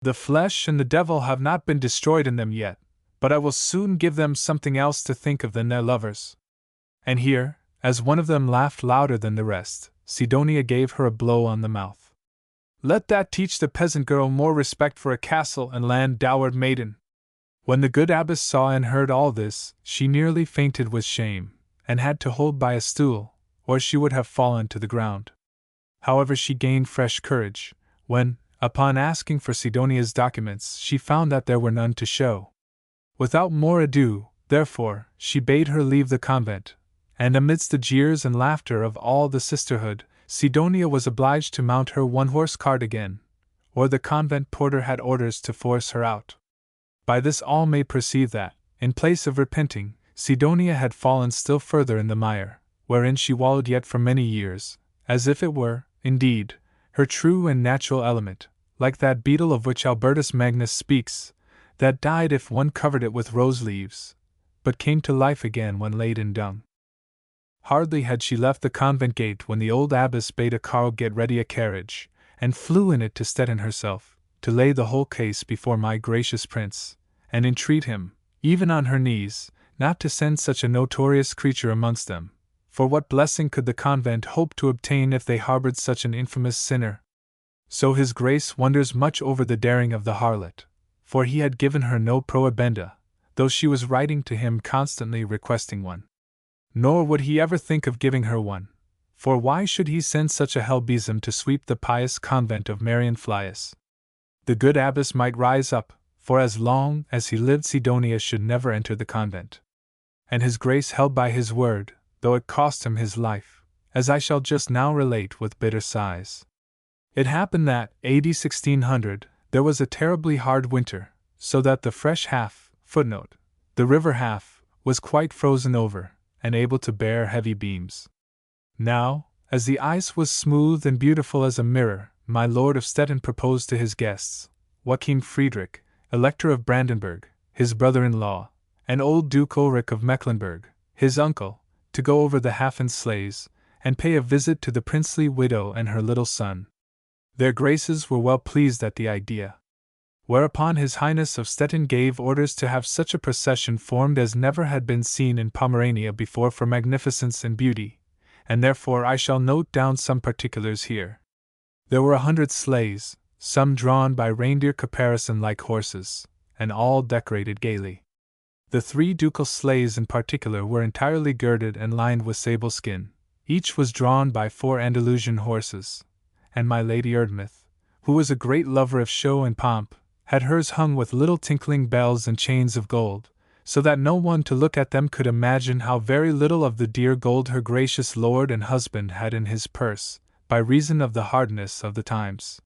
"The flesh and the devil have not been destroyed in them yet, but I will soon give them something else to think of than their lovers." And here, as one of them laughed louder than the rest, Sidonia gave her a blow on the mouth. "Let that teach the peasant girl more respect for a castle and land dowered maiden." When the good abbess saw and heard all this, she nearly fainted with shame, and had to hold by a stool, or she would have fallen to the ground. However, she gained fresh courage, when, upon asking for Sidonia's documents, she found that there were none to show. Without more ado, therefore, she bade her leave the convent, and amidst the jeers and laughter of all the sisterhood, Sidonia was obliged to mount her one-horse cart again, or the convent porter had orders to force her out. By this all may perceive that, in place of repenting, Sidonia had fallen still further in the mire, wherein she wallowed yet for many years, as if it were, indeed, her true and natural element, like that beetle of which Albertus Magnus speaks, that died if one covered it with rose leaves, but came to life again when laid in dung. Hardly had she left the convent gate when the old abbess bade a carle get ready a carriage, and flew in it to Stettin herself, to lay the whole case before my gracious prince, and entreat him, even on her knees, not to send such a notorious creature amongst them, for what blessing could the convent hope to obtain if they harbored such an infamous sinner? So his grace wonders much over the daring of the harlot, for he had given her no prohibenda, though she was writing to him constantly requesting one. Nor would he ever think of giving her one, for why should he send such a hell-besom to sweep the pious convent of Marienflies? The good abbess might rise up, for as long as he lived Sidonia should never enter the convent. And his grace held by his word, though it cost him his life, as I shall just now relate with bitter sighs. It happened that, AD 1600, there was a terribly hard winter, so that the fresh half, the river half, was quite frozen over, and able to bear heavy beams. Now, as the ice was smooth and beautiful as a mirror, my lord of Stettin proposed to his guests, Joachim Friedrich, Elector of Brandenburg, his brother-in-law, and old Duke Ulrich of Mecklenburg, his uncle, to go over the half in sleighs, and pay a visit to the princely widow and her little son. Their graces were well pleased at the idea. Whereupon His Highness of Stettin gave orders to have such a procession formed as never had been seen in Pomerania before for magnificence and beauty, and therefore I shall note down some particulars here. There were 100 sleighs, some drawn by reindeer caparison-like horses, and all decorated gaily. The 3 ducal sleighs in particular were entirely girded and lined with sable skin. Each was drawn by 4 Andalusian horses, and my Lady Erdmouth, who was a great lover of show and pomp, had hers hung with little tinkling bells and chains of gold, so that no one to look at them could imagine how very little of the dear gold her gracious lord and husband had in his purse, by reason of the hardness of the times.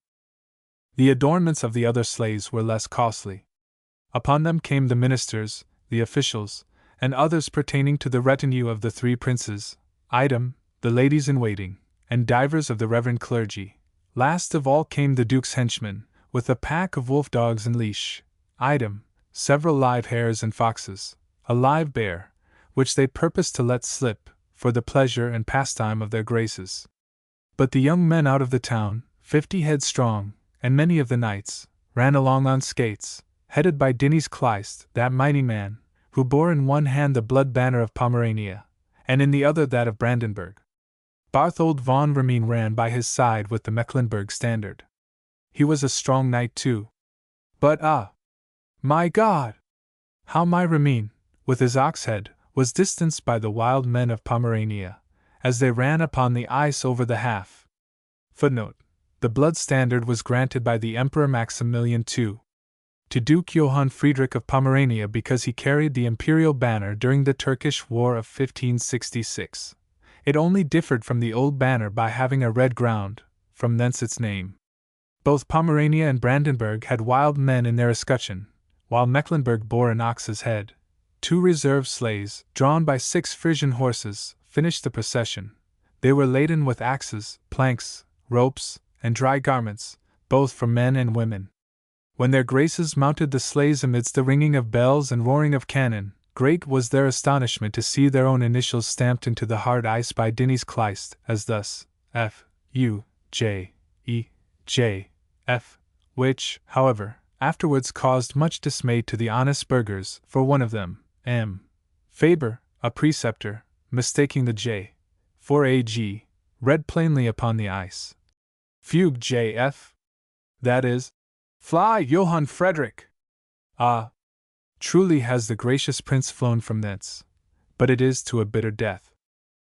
The adornments of the other sleighs were less costly. Upon them came the ministers, the officials, and others pertaining to the retinue of the 3 princes, item, the ladies-in-waiting, and divers of the reverend clergy. Last of all came the duke's henchmen, with a pack of wolf-dogs in leash, item, several live hares and foxes, a live bear, which they purposed to let slip, for the pleasure and pastime of their graces. But the young men out of the town, 50 head strong, and many of the knights, ran along on skates, headed by Dinis Kleist, that mighty man, who bore in one hand the blood banner of Pomerania, and in the other that of Brandenburg. Barthold von Riemen ran by his side with the Mecklenburg standard. He was a strong knight too. But my God! How my Riemen, with his ox head, was distanced by the wild men of Pomerania, as they ran upon the ice over the half. Footnote: the blood standard was granted by the Emperor Maximilian II to Duke Johann Friedrich of Pomerania because he carried the imperial banner during the Turkish War of 1566. It only differed from the old banner by having a red ground, from thence its name. Both Pomerania and Brandenburg had wild men in their escutcheon, while Mecklenburg bore an ox's head. 2 reserve sleighs, drawn by 6 Frisian horses, finished the procession. They were laden with axes, planks, ropes, and dry garments, both for men and women. When their graces mounted the sleighs amidst the ringing of bells and roaring of cannon, great was their astonishment to see their own initials stamped into the hard ice by Dinis Kleist, as thus: F. U. J. E. J. F., which, however, afterwards caused much dismay to the honest burghers, for one of them, M. Faber, a preceptor, mistaking the J. for a G, read plainly upon the ice: Fugue J. F. That is, Fly, Johann Frederick! Ah! Truly has the gracious prince flown from thence, but it is to a bitter death.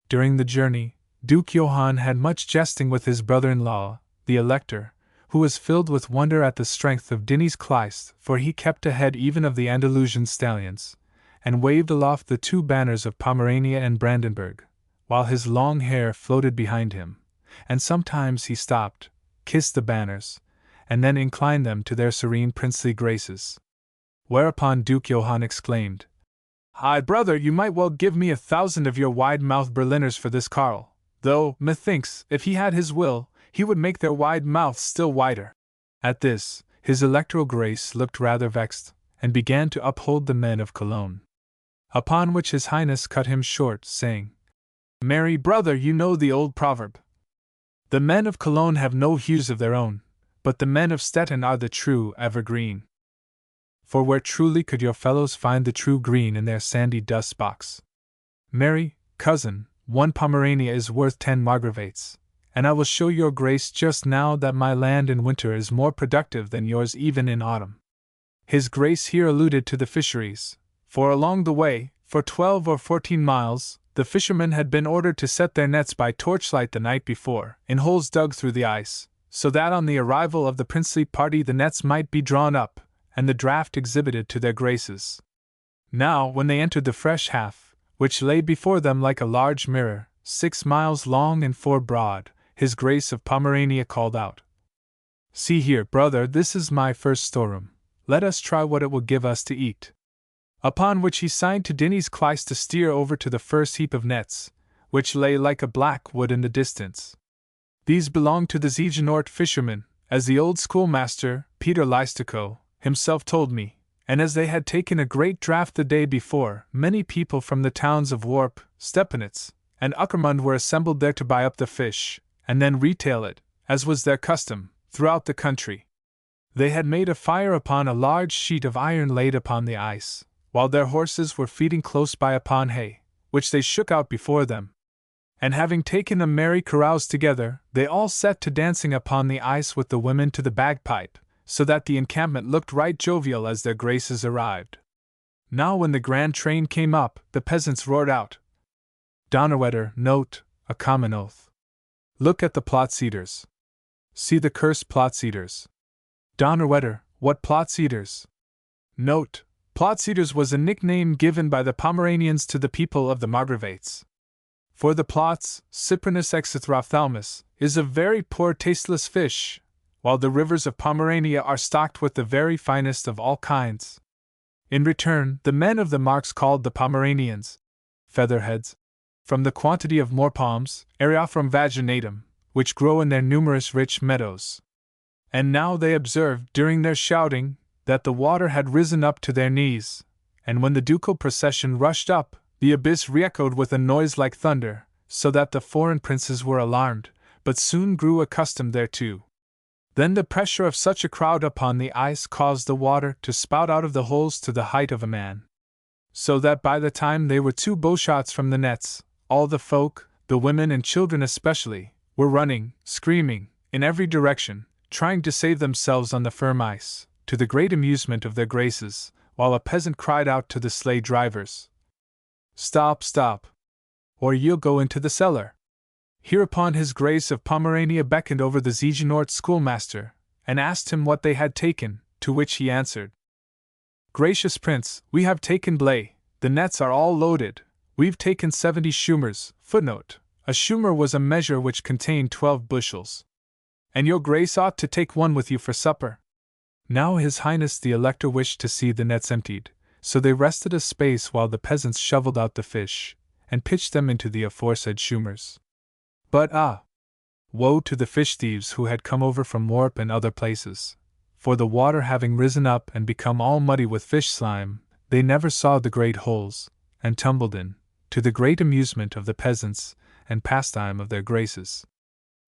During the journey, Duke Johann had much jesting with his brother-in-law, the Elector, who was filled with wonder at the strength of Dinis Kleist, for he kept ahead even of the Andalusian stallions, and waved aloft the 2 banners of Pomerania and Brandenburg, while his long hair floated behind him, and sometimes he stopped, kissed the banners, and then inclined them to their serene princely graces. Whereupon Duke Johann exclaimed, "Hi, brother, you might well give me 1,000 of your wide-mouthed Berliners for this Karl, though, methinks, if he had his will, he would make their wide mouths still wider." At this, his Electoral Grace looked rather vexed, and began to uphold the men of Cologne. Upon which his Highness cut him short, saying, "Marry, brother, you know the old proverb. The men of Cologne have no hues of their own, but the men of Stettin are the true evergreen. For where truly could your fellows find the true green in their sandy dust box? Marry, cousin, 1 Pomerania is worth 10 margravates, and I will show your grace just now that my land in winter is more productive than yours even in autumn." His grace here alluded to the fisheries, for along the way, for 12 or 14 miles, the fishermen had been ordered to set their nets by torchlight the night before, in holes dug through the ice, so that on the arrival of the princely party the nets might be drawn up, and the draught exhibited to their graces. Now, when they entered the fresh half, which lay before them like a large mirror, 6 miles long and 4 broad, his Grace of Pomerania called out, "See here, brother, this is my first storeroom. Let us try what it will give us to eat." Upon which he signed to Dinis Kleist to steer over to the first heap of nets, which lay like a black wood in the distance. These belonged to the Zegenort fishermen, as the old schoolmaster, Peter Leistico, himself told me, and as they had taken a great draught the day before, many people from the towns of Warp, Stepanitz, and Uckermund were assembled there to buy up the fish, and then retail it, as was their custom, throughout the country. They had made a fire upon a large sheet of iron laid upon the ice, while their horses were feeding close by upon hay, which they shook out before them. And having taken a merry carouse together, they all set to dancing upon the ice with the women to the bagpipe, so that the encampment looked right jovial as their graces arrived. Now when the grand train came up, the peasants roared out, "Donnerwetter, note, a common oath. Look at the plots eaters. See the cursed plots eaters. Donnerwetter, what plots eaters?" Note: plots eaters was a nickname given by the Pomeranians to the people of the Margravates. For the plots, Cyprinus exithrophthalmus, is a very poor tasteless fish, while the rivers of Pomerania are stocked with the very finest of all kinds. In return, the men of the marks called the Pomeranians featherheads, from the quantity of moorpalms, Eriophorum vaginatum, which grow in their numerous rich meadows. And now they observed, during their shouting, that the water had risen up to their knees, and when the ducal procession rushed up, the abyss re-echoed with a noise like thunder, so that the foreign princes were alarmed, but soon grew accustomed thereto. Then the pressure of such a crowd upon the ice caused the water to spout out of the holes to the height of a man, so that by the time they were 2 bowshots from the nets, all the folk, the women and children especially, were running, screaming, in every direction, trying to save themselves on the firm ice, to the great amusement of their graces, while a peasant cried out to the sleigh drivers, "Stop, stop! Or ye'll go into the cellar." Hereupon his Grace of Pomerania beckoned over the Zieggenort schoolmaster, and asked him what they had taken, to which he answered, "Gracious Prince, we have taken blay, the nets are all loaded, we've taken 70 schumers." Footnote: a schumer was a measure which contained 12 bushels. "And your Grace ought to take one with you for supper." Now His Highness the Elector wished to see the nets emptied, so they rested a space while the peasants shoveled out the fish, and pitched them into the aforesaid schumers. But woe to the fish thieves who had come over from Warp and other places, for the water having risen up and become all muddy with fish slime, they never saw the great holes, and tumbled in, to the great amusement of the peasants, and pastime of their graces.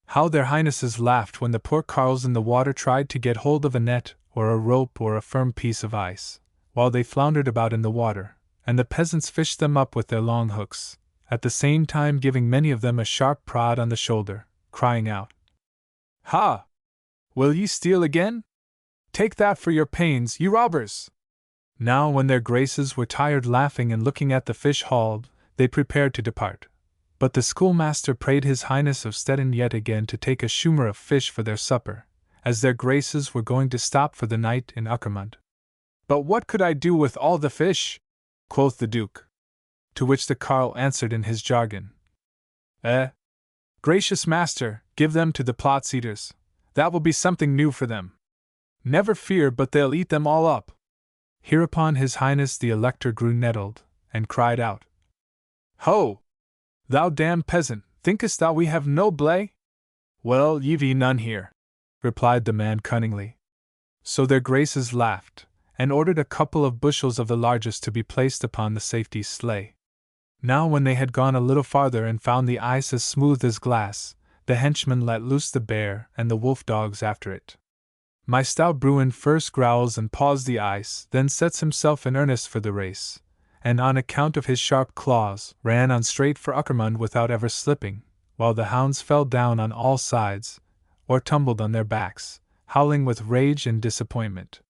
How their highnesses laughed when the poor carles in the water tried to get hold of a net, or a rope, or a firm piece of ice, while they floundered about in the water, and the peasants fished them up with their long hooks, at the same time giving many of them a sharp prod on the shoulder, crying out, "Ha! Will ye steal again? Take that for your pains, ye robbers!" Now when their graces were tired laughing and looking at the fish hauled, they prepared to depart. But the schoolmaster prayed His Highness of Stettin yet again to take a schumer of fish for their supper, as their graces were going to stop for the night in Uckermund. "But what could I do with all the fish?" quoth the Duke. To which the carle answered in his jargon, Gracious master, give them to the plots eaters, that will be something new for them. Never fear but they'll eat them all up." Hereupon His Highness the Elector grew nettled, and cried out, "Ho! Thou damned peasant, thinkest thou we have no blay?" "Well, ye've none here," replied the man cunningly. So their graces laughed, and ordered a couple of bushels of the largest to be placed upon the safety sleigh. Now when they had gone a little farther and found the ice as smooth as glass, the henchman let loose the bear and the wolf dogs after it. My stout Bruin first growls and paws the ice, then sets himself in earnest for the race, and on account of his sharp claws, ran on straight for Uckermund without ever slipping, while the hounds fell down on all sides, or tumbled on their backs, howling with rage and disappointment.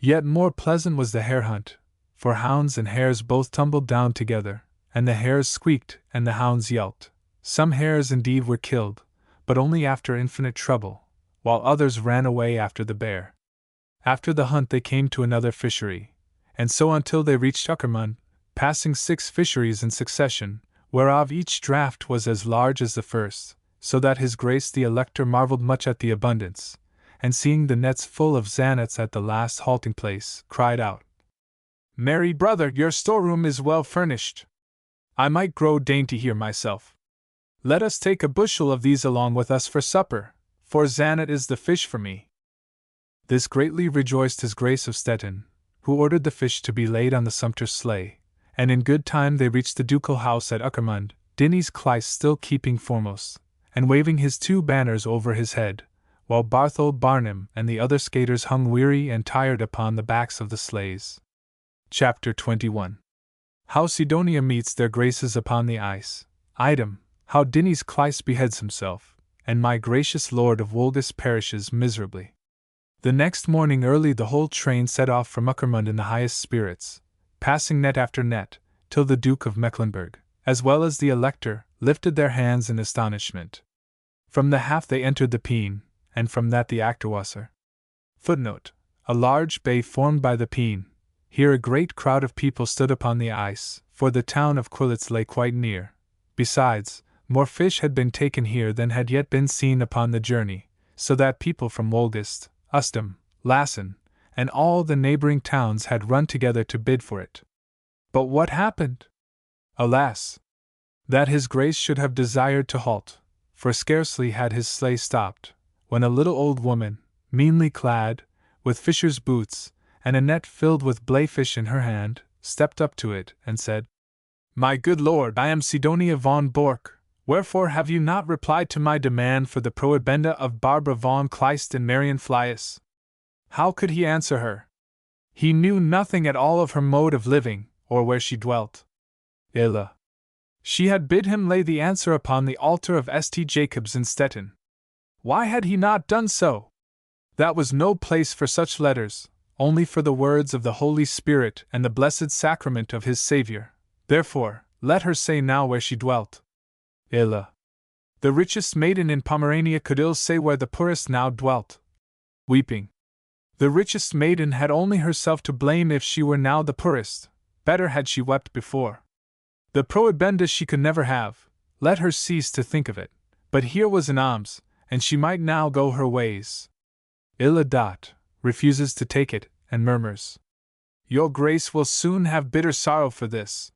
Yet more pleasant was the hare hunt, for hounds and hares both tumbled down together, and the hares squeaked and the hounds yelped. Some hares indeed were killed, but only after infinite trouble, while others ran away after the bear. After the hunt they came to another fishery, and so until they reached Uckermund, passing 6 fisheries in succession, whereof each draught was as large as the first, so that His Grace the Elector marveled much at the abundance, and seeing the nets full of zannets at the last halting place, cried out, "Merry brother, your storeroom is well furnished. I might grow dainty here myself. Let us take a bushel of these along with us for supper, for zannet is the fish for me." This greatly rejoiced His Grace of Stettin, who ordered the fish to be laid on the sumpter sleigh, and in good time they reached the ducal house at Uckermund, Dinny's Clyce still keeping foremost, and waving his 2 banners over his head, while Barthold Barnum and the other skaters hung weary and tired upon the backs of the sleighs. Chapter 21. How Sidonia meets their graces upon the ice. Item, how Dinny's Clyce beheads himself, and my gracious lord of Woldus perishes miserably. The next morning early the whole train set off from Uckermund in the highest spirits, passing net after net, till the Duke of Mecklenburg, as well as the Elector, lifted their hands in astonishment. From the Haff they entered the Peene, and from that the Achterwasser. Footnote: a large bay formed by the Peene. Here a great crowd of people stood upon the ice, for the town of Quillitz lay quite near. Besides, more fish had been taken here than had yet been seen upon the journey, so that people from Woldust, Ustum, Lassen, and all the neighboring towns had run together to bid for it. But what happened? Alas! That His Grace should have desired to halt, for scarcely had his sleigh stopped, when a little old woman, meanly clad, with fisher's boots, and a net filled with blayfish in her hand, stepped up to it, and said, "My good lord, I am Sidonia von Bork. Wherefore have you not replied to my demand for the prohibenda of Barbara von Kleist and Marion Flies?" How could he answer her? He knew nothing at all of her mode of living, or where she dwelt. Illa. She had bid him lay the answer upon the altar of St. Jacob's in Stettin. Why had he not done so? That was no place for such letters, only for the words of the Holy Spirit and the blessed sacrament of his Saviour. Therefore, let her say now where she dwelt. Illa. The richest maiden in Pomerania could ill say where the poorest now dwelt. Weeping. The richest maiden had only herself to blame if she were now the poorest. Better had she wept before. The prohibenda she could never have. Let her cease to think of it. But here was an alms, and she might now go her ways. Illa refuses to take it, and murmurs, "Your Grace will soon have bitter sorrow for this."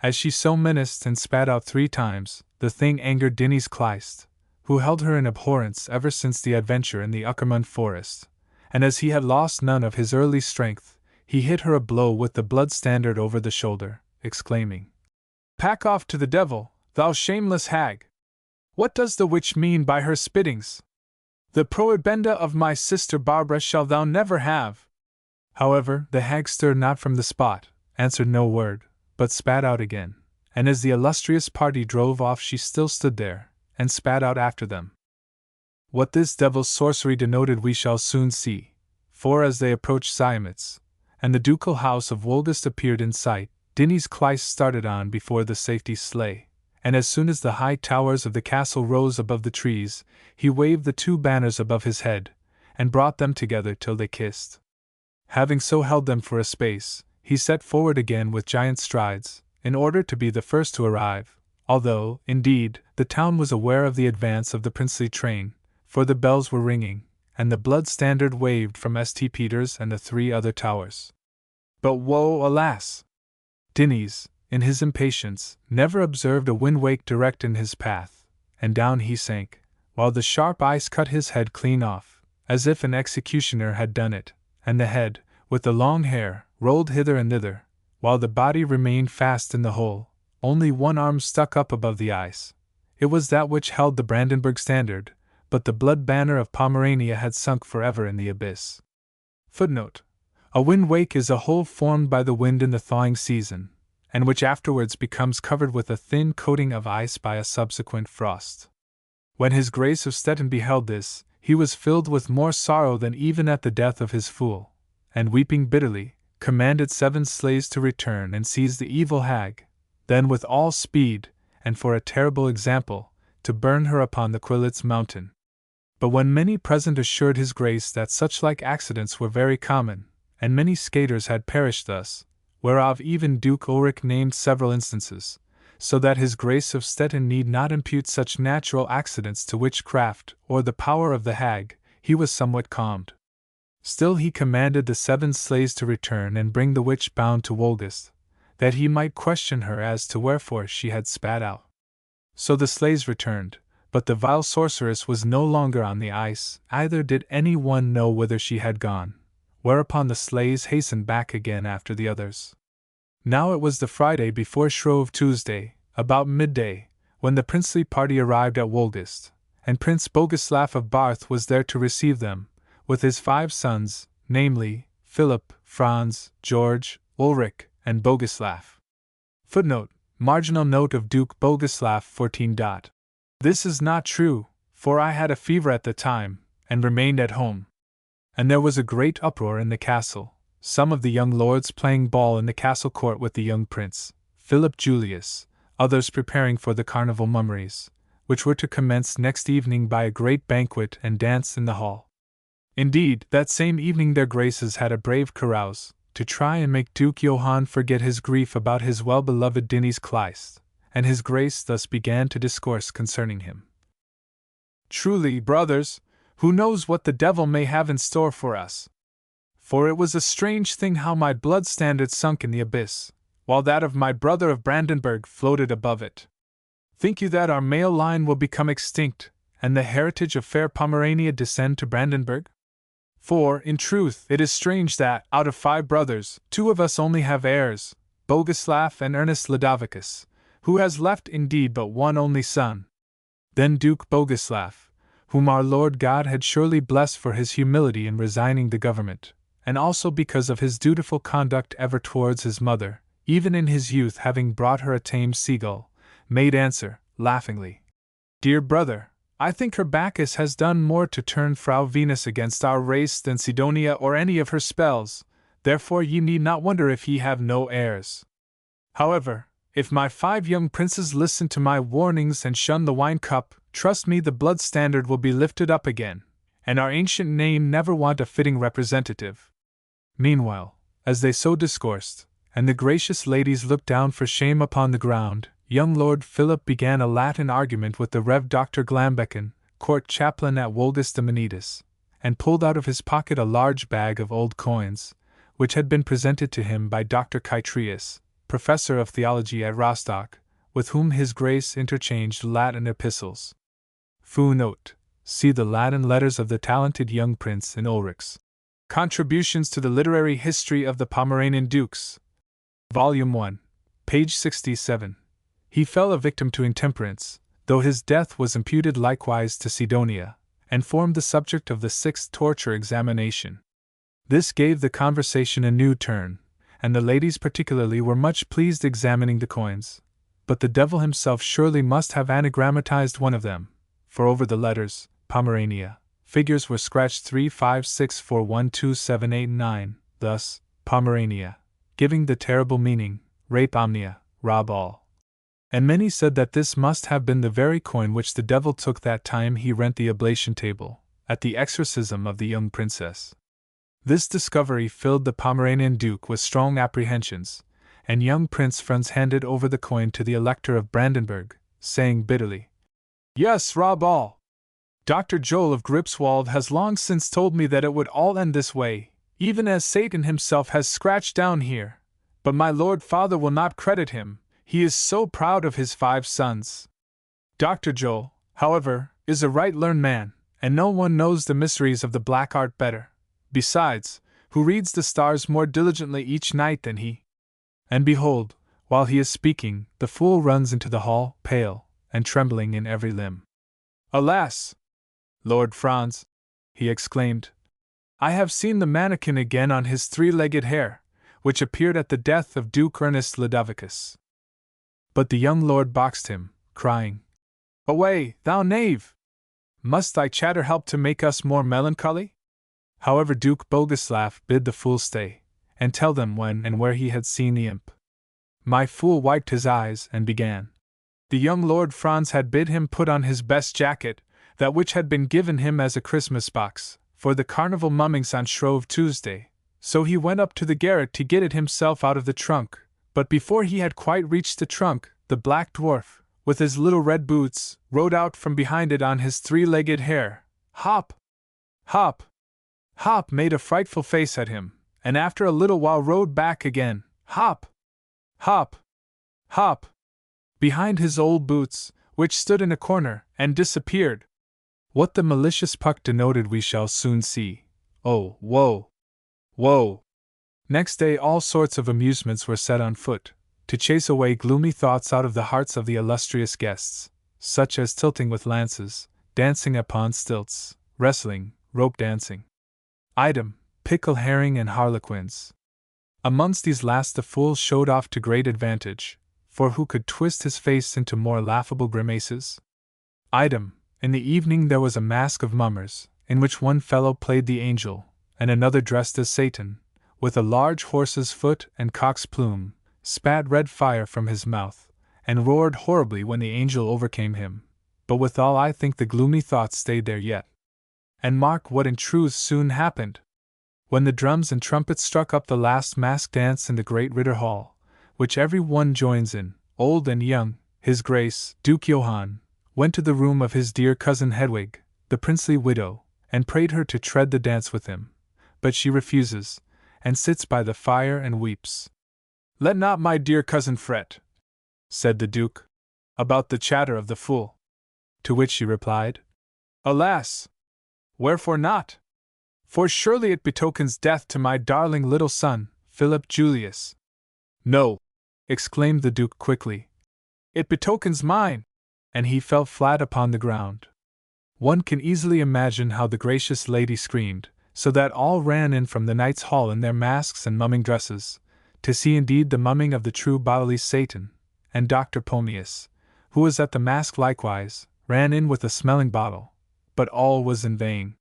As she so menaced and spat out 3 times, the thing angered Dinny's Kleist, who held her in abhorrence ever since the adventure in the Uckermund forest, and as he had lost none of his early strength, he hit her a blow with the blood standard over the shoulder, exclaiming, "Pack off to the devil, thou shameless hag! What does the witch mean by her spittings? The prohibenda of my sister Barbara shall thou never have." However, the hag stirred not from the spot, answered no word, but spat out again, and as the illustrious party drove off she still stood there, and spat out after them. What this devil's sorcery denoted we shall soon see, for as they approached Siamitz, and the ducal house of Wolgast appeared in sight, Dinny's Kleist started on before the safety sleigh, and as soon as the high towers of the castle rose above the trees, he waved the 2 banners above his head, and brought them together till they kissed. Having so held them for a space, he set forward again with giant strides, in order to be the first to arrive, although, indeed, the town was aware of the advance of the princely train, for the bells were ringing, and the blood standard waved from St. Peter's and the 3 other towers. But woe, alas! Dinny's, in his impatience, never observed a wind-wake direct in his path, and down he sank, while the sharp ice cut his head clean off, as if an executioner had done it, and the head, with the long hair, rolled hither and thither, while the body remained fast in the hole, only one arm stuck up above the ice. It was that which held the Brandenburg standard, but the blood banner of Pomerania had sunk forever in the abyss. Footnote: a wind-wake is a hole formed by the wind in the thawing season, and which afterwards becomes covered with a thin coating of ice by a subsequent frost. When his Grace of Stettin beheld this, he was filled with more sorrow than even at the death of his fool, and weeping bitterly, commanded 7 sleighs to return and seize the evil hag, then with all speed, and for a terrible example, to burn her upon the Quillitz mountain. But when many present assured his Grace that such like accidents were very common, and many skaters had perished thus, whereof even Duke Ulrich named several instances, so that his Grace of Stettin need not impute such natural accidents to witchcraft or the power of the hag, he was somewhat calmed. Still he commanded the 7 sleighs to return and bring the witch bound to Wolgast, that he might question her as to wherefore she had spat out. So the sleighs returned, but the vile sorceress was no longer on the ice, either did any one know whither she had gone, whereupon the sleighs hastened back again after the others. Now it was the Friday before Shrove Tuesday, about midday, when the princely party arrived at Wolgast, and Prince Bogislav of Barth was there to receive them, with his 5 sons, namely, Philip, Franz, George, Ulrich, and Bogislav. Footnote: marginal note of Duke Bogislav 14. This is not true, for I had a fever at the time, and remained at home. And there was a great uproar in the castle, some of the young lords playing ball in the castle court with the young prince, Philip Julius, others preparing for the carnival mummeries, which were to commence next evening by a great banquet and dance in the hall. Indeed, that same evening their graces had a brave carouse, to try and make Duke Johann forget his grief about his well-beloved Dinny's Kleist, and his Grace thus began to discourse concerning him. "Truly, brothers, who knows what the devil may have in store for us? For it was a strange thing how my blood standard sunk in the abyss, while that of my brother of Brandenburg floated above it. Think you that our male line will become extinct, and the heritage of fair Pomerania descend to Brandenburg? For, in truth, it is strange that, out of 5 brothers, 2 of us only have heirs, Bogislav and Ernest Ludovicus, who has left indeed but one only son. Then Duke Bogislav, whom our Lord God had surely blessed for his humility in resigning the government, and also because of his dutiful conduct ever towards his mother, even in his youth having brought her a tame seagull, made answer, laughingly, "Dear brother, I think her Bacchus has done more to turn Frau Venus against our race than Sidonia or any of her spells, therefore ye need not wonder if ye have no heirs. However, if my 5 young princes listen to my warnings and shun the wine cup, trust me the blood standard will be lifted up again, and our ancient name never want a fitting representative." Meanwhile, as they so discoursed, and the gracious ladies looked down for shame upon the ground, young Lord Philip began a Latin argument with the Rev. Dr. Glambecken, court chaplain at Wolgus de Menitis, and pulled out of his pocket a large bag of old coins, which had been presented to him by Dr. Chytrius, professor of theology at Rostock, with whom his Grace interchanged Latin epistles. Footnote: see the Latin letters of the talented young prince in Ulrich's Contributions to the Literary History of the Pomeranian Dukes, Volume 1, page 67. He fell a victim to intemperance, though his death was imputed likewise to Sidonia, and formed the subject of the 6th torture examination. This gave the conversation a new turn, and the ladies particularly were much pleased examining the coins, but the devil himself surely must have anagrammatized one of them, for over the letters, Pomerania, figures were scratched 3, 5, 6, 4, 1, 2, 7, 8, 9, thus, Pomerania, giving the terrible meaning, rape omnia, rob all. And many said that this must have been the very coin which the devil took that time he rent the oblation table, at the exorcism of the young princess. This discovery filled the Pomeranian Duke with strong apprehensions, and young Prince Franz handed over the coin to the Elector of Brandenburg, saying bitterly, "Yes, rob all. Dr. Joel of Gripswald has long since told me that it would all end this way, even as Satan himself has scratched down here, but my Lord Father will not credit him, he is so proud of his 5 sons. Dr. Joel, however, is a right learned man, and no one knows the mysteries of the black art better, besides, who reads the stars more diligently each night than he." And behold, while he is speaking, the fool runs into the hall, pale, and trembling in every limb. "Alas! Lord Franz," he exclaimed, "I have seen the mannequin again on his 3-legged hare, which appeared at the death of Duke Ernest Ludovicus." But the young lord boxed him, crying, "Away, thou knave! Must thy chatter help to make us more melancholy?" However, Duke Bogislav bid the fool stay, and tell them when and where he had seen the imp. My fool wiped his eyes and began. The young Lord Franz had bid him put on his best jacket, that which had been given him as a Christmas box, for the carnival mummings on Shrove Tuesday, so he went up to the garret to get it himself out of the trunk, but before he had quite reached the trunk, the black dwarf, with his little red boots, rode out from behind it on his 3-legged hare. Hop! Hop! Hop made a frightful face at him, and after a little while rode back again. Hop! Hop! Hop! Behind his old boots, which stood in a corner, and disappeared. What the malicious Puck denoted we shall soon see. Oh, woe! Woe! Next day all sorts of amusements were set on foot, to chase away gloomy thoughts out of the hearts of the illustrious guests, such as tilting with lances, dancing upon stilts, wrestling, rope dancing. Item, pickle herring and harlequins. Amongst these last the fool showed off to great advantage, for who could twist his face into more laughable grimaces? Item, in the evening there was a mask of mummers, in which one fellow played the angel, and another dressed as Satan, with a large horse's foot and cock's plume, spat red fire from his mouth, and roared horribly when the angel overcame him, but withal I think the gloomy thoughts stayed there yet. And mark what in truth soon happened. When the drums and trumpets struck up the last masked dance in the great Ritter Hall, which every one joins in, old and young, his Grace, Duke Johann, went to the room of his dear cousin Hedwig, the princely widow, and prayed her to tread the dance with him, but she refuses, and sits by the fire and weeps. "Let not my dear cousin fret," said the Duke, "about the chatter of the fool." To which she replied, "Alas! Wherefore not? For surely it betokens death to my darling little son, Philip Julius." "No!" exclaimed the Duke quickly. "It betokens mine!" And he fell flat upon the ground. One can easily imagine how the gracious lady screamed, so that all ran in from the knight's hall in their masks and mumming dresses, to see indeed the mumming of the true bodily Satan, and Dr. Pomius, who was at the mask likewise, ran in with a smelling bottle, but all was in vain.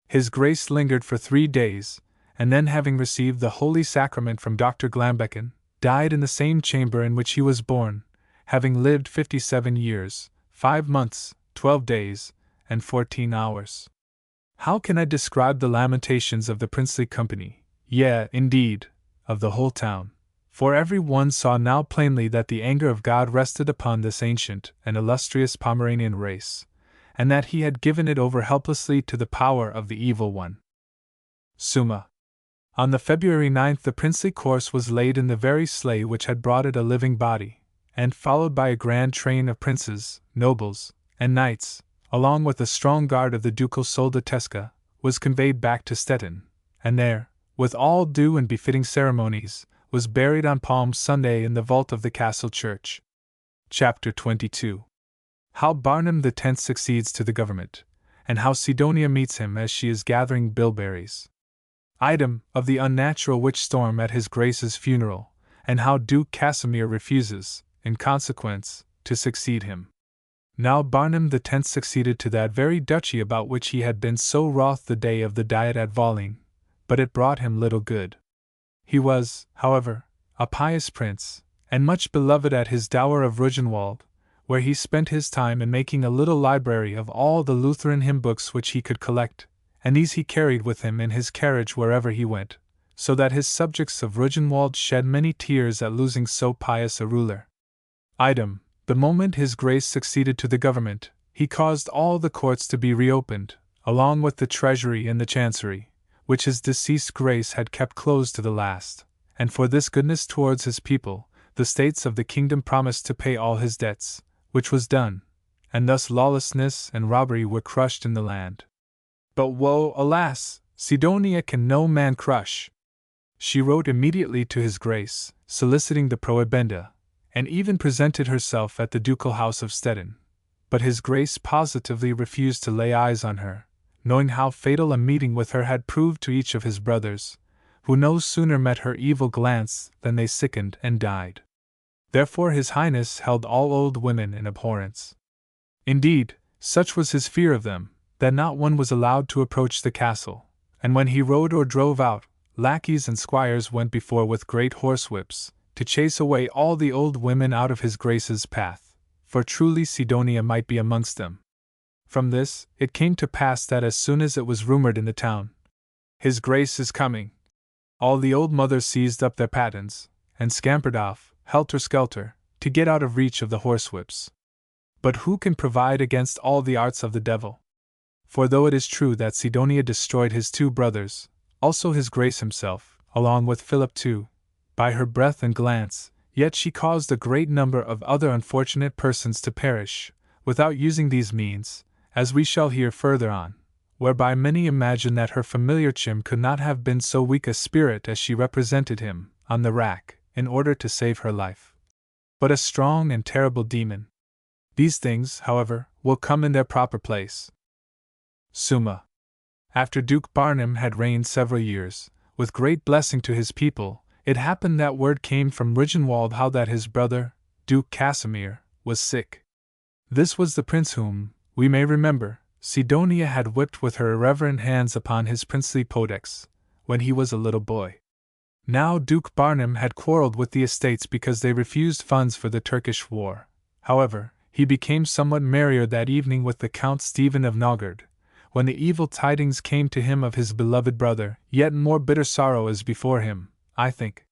His Grace lingered for 3 days, and then having received the Holy Sacrament from Dr. Glambecken, died in the same chamber in which he was born, having lived 57 years, 5 months, 12 days, and 14 hours. How can I describe the lamentations of the princely company, yea, indeed, of the whole town? For every one saw now plainly that the anger of God rested upon this ancient and illustrious Pomeranian race, and that he had given it over helplessly to the power of the evil one. Summa. On the February 9th the princely corse was laid in the very sleigh which had brought it a living body, and followed by a grand train of princes, nobles, and knights, along with a strong guard of the ducal soldotesca, was conveyed back to Stettin, and there, with all due and befitting ceremonies, was buried on Palm Sunday in the vault of the castle church. Chapter 22. How Barnum the Tenth succeeds to the government, and how Sidonia meets him as she is gathering bilberries. Item, of the unnatural witch storm at his Grace's funeral, and how Duke Casimir refuses, in consequence, to succeed him. Now Barnum the Tenth succeeded to that very duchy about which he had been so wroth the day of the diet at Valling, but it brought him little good. He was, however, a pious prince, and much beloved at his dower of Rugenwald, where he spent his time in making a little library of all the Lutheran hymn books which he could collect, and these he carried with him in his carriage wherever he went, so that his subjects of Rugenwald shed many tears at losing so pious a ruler. Item, the moment his Grace succeeded to the government, he caused all the courts to be reopened, along with the treasury and the chancery, which his deceased Grace had kept closed to the last, and for this goodness towards his people, the states of the kingdom promised to pay all his debts, which was done, and thus lawlessness and robbery were crushed in the land. But woe, alas, Sidonia can no man crush. She wrote immediately to his Grace, soliciting the prohibenda, and even presented herself at the ducal house of Stettin, but his Grace positively refused to lay eyes on her, knowing how fatal a meeting with her had proved to each of his brothers, who no sooner met her evil glance than they sickened and died. Therefore his Highness held all old women in abhorrence. Indeed, such was his fear of them, that not one was allowed to approach the castle, and when he rode or drove out, lackeys and squires went before with great horsewhips, to chase away all the old women out of his Grace's path, for truly Sidonia might be amongst them. From this, it came to pass that as soon as it was rumored in the town, "His Grace is coming," all the old mothers seized up their pattens, and scampered off, helter-skelter, to get out of reach of the horsewhips. But who can provide against all the arts of the devil? For though it is true that Sidonia destroyed his 2 brothers, also his Grace himself, along with Philip too, by her breath and glance, yet she caused a great number of other unfortunate persons to perish, without using these means, as we shall hear further on, whereby many imagine that her familiar Chim could not have been so weak a spirit as she represented him, on the rack, in order to save her life, but a strong and terrible demon. These things, however, will come in their proper place. Summa. After Duke Barnum had reigned several years, with great blessing to his people, it happened that word came from Rugenwald how that his brother, Duke Casimir, was sick. This was the prince whom, we may remember, Sidonia had whipped with her irreverent hands upon his princely podex, when he was a little boy. Now Duke Barnum had quarreled with the estates because they refused funds for the Turkish war. However, he became somewhat merrier that evening with the Count Stephen of Novgorod, when the evil tidings came to him of his beloved brother, yet more bitter sorrow is before him, I think.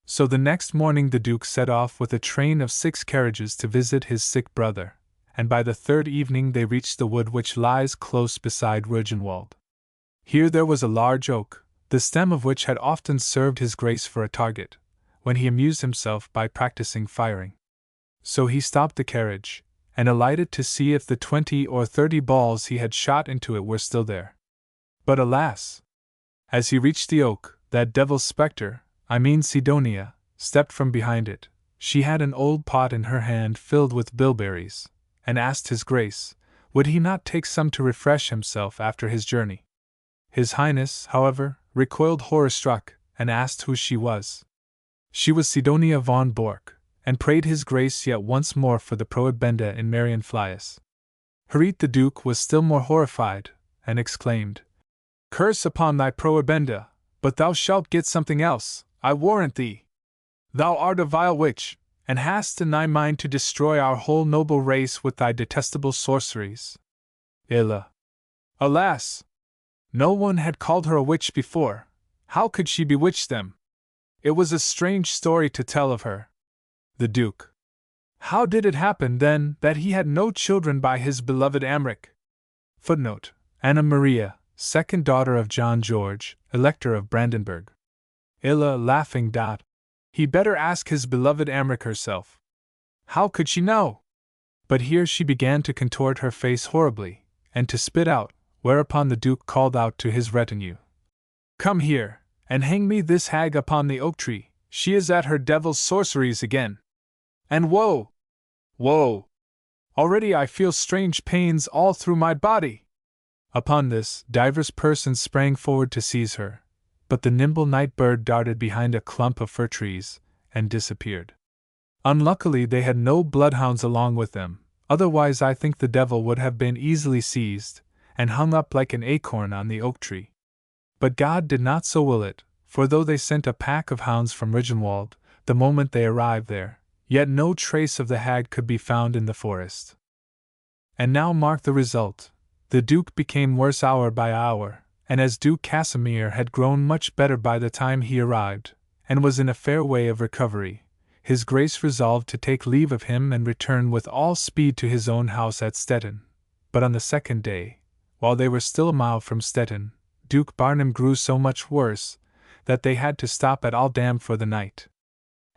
So the next morning the Duke set off with a train of 6 carriages to visit his sick brother, and by the 3rd evening they reached the wood which lies close beside Rugenwald. Here there was a large oak, the stem of which had often served his Grace for a target, when he amused himself by practicing firing. So he stopped the carriage, and alighted to see if the 20 or 30 balls he had shot into it were still there. But alas! As he reached the oak, that devil's spectre, Sidonia, stepped from behind it. She had an old pot in her hand filled with bilberries, and asked his grace, would he not take some to refresh himself after his journey? His Highness, however, recoiled horror-struck, and asked who she was. She was Sidonia von Bork, and prayed his grace yet once more for the prohibenda in Marian Flias. Harit the Duke was still more horrified, and exclaimed, Curse upon thy prohibenda, but thou shalt get something else, I warrant thee. Thou art a vile witch, and hast in thy mind to destroy our whole noble race with thy detestable sorceries. Illa. Alas! No one had called her a witch before. How could she bewitch them? It was a strange story to tell of her. The Duke. How did it happen, then, that he had no children by his beloved Amric? Footnote: Anna Maria, second daughter of John George, Elector of Brandenburg. Illa, laughing. He better ask his beloved Amric herself. How could she know? But here she began to contort her face horribly, and to spit out, whereupon the Duke called out to his retinue, Come here, and hang me this hag upon the oak tree, she is at her devil's sorceries again. And woe! Woe! Already I feel strange pains all through my body. Upon this, divers persons sprang forward to seize her, but the nimble night bird darted behind a clump of fir trees, and disappeared. Unluckily they had no bloodhounds along with them, otherwise I think the devil would have been easily seized, and hung up like an acorn on the oak tree. But God did not so will it, for though they sent a pack of hounds from Ridgenwald, the moment they arrived there, yet no trace of the hag could be found in the forest. And now mark the result. The Duke became worse hour by hour, and as Duke Casimir had grown much better by the time he arrived, and was in a fair way of recovery, his Grace resolved to take leave of him and return with all speed to his own house at Stettin. But on the second day, while they were still a mile from Stettin, Duke Barnum grew so much worse that they had to stop at Aldam for the night.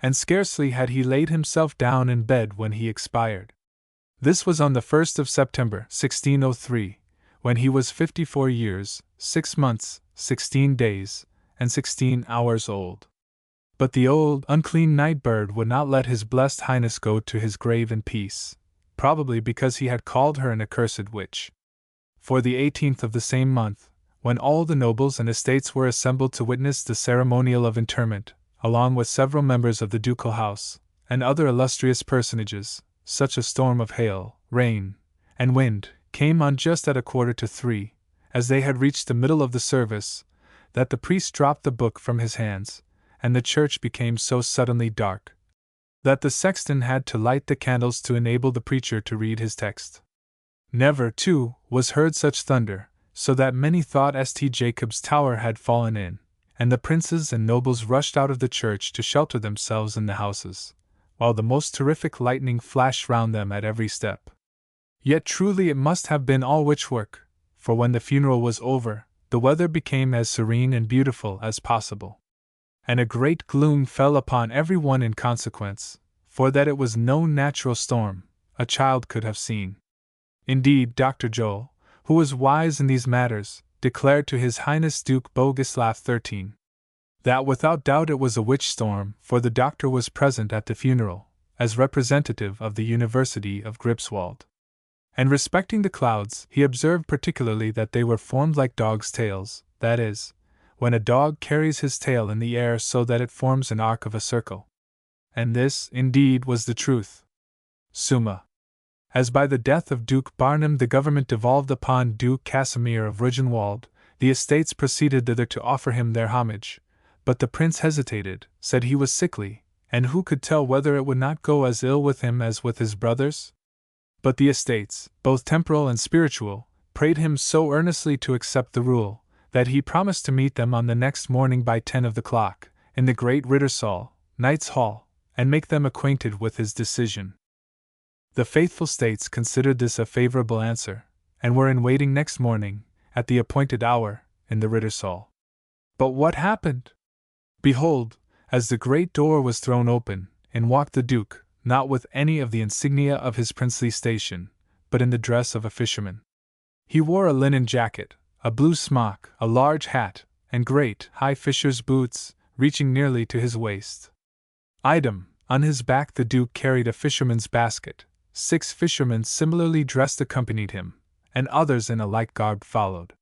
And scarcely had he laid himself down in bed when he expired. This was on the 1st of September, 1603, when he was 54 years, 6 months, 16 days, and 16 hours old. But the old, unclean night bird would not let his blessed Highness go to his grave in peace, probably because he had called her an accursed witch. For the 18th of the same month, when all the nobles and estates were assembled to witness the ceremonial of interment, along with several members of the ducal house, and other illustrious personages, such a storm of hail, rain, and wind came on just at 2:45, as they had reached the middle of the service, that the priest dropped the book from his hands, and the church became so suddenly dark that the sexton had to light the candles to enable the preacher to read his text. Never, too, was heard such thunder, so that many thought St. Jacob's Tower had fallen in, and the princes and nobles rushed out of the church to shelter themselves in the houses, while the most terrific lightning flashed round them at every step. Yet truly it must have been all witchwork, for when the funeral was over, the weather became as serene and beautiful as possible. And a great gloom fell upon every one in consequence, for that it was no natural storm, a child could have seen. Indeed, Dr. Joel, who was wise in these matters, declared to His Highness Duke Bogislav XIII that without doubt it was a witch storm, for the doctor was present at the funeral, as representative of the University of Greifswald. And respecting the clouds, he observed particularly that they were formed like dogs' tails, that is, when a dog carries his tail in the air so that it forms an arc of a circle. And this, indeed, was the truth. Summa. As by the death of Duke Barnum the government devolved upon Duke Casimir of Ridgenwald, the estates proceeded thither to offer him their homage, but the prince hesitated, said he was sickly, and who could tell whether it would not go as ill with him as with his brothers? But the estates, both temporal and spiritual, prayed him so earnestly to accept the rule, that he promised to meet them on the next morning by 10 of the clock, in the great Rittersaal, Knight's Hall, and make them acquainted with his decision. The faithful states considered this a favorable answer, and were in waiting next morning, at the appointed hour, in the Rittersaal. But what happened? Behold, as the great door was thrown open, in walked the Duke, not with any of the insignia of his princely station, but in the dress of a fisherman. He wore a linen jacket, a blue smock, a large hat, and great, high fisher's boots, reaching nearly to his waist. Item, on his back the Duke carried a fisherman's basket. 6 fishermen similarly dressed accompanied him, and others in a like garb followed.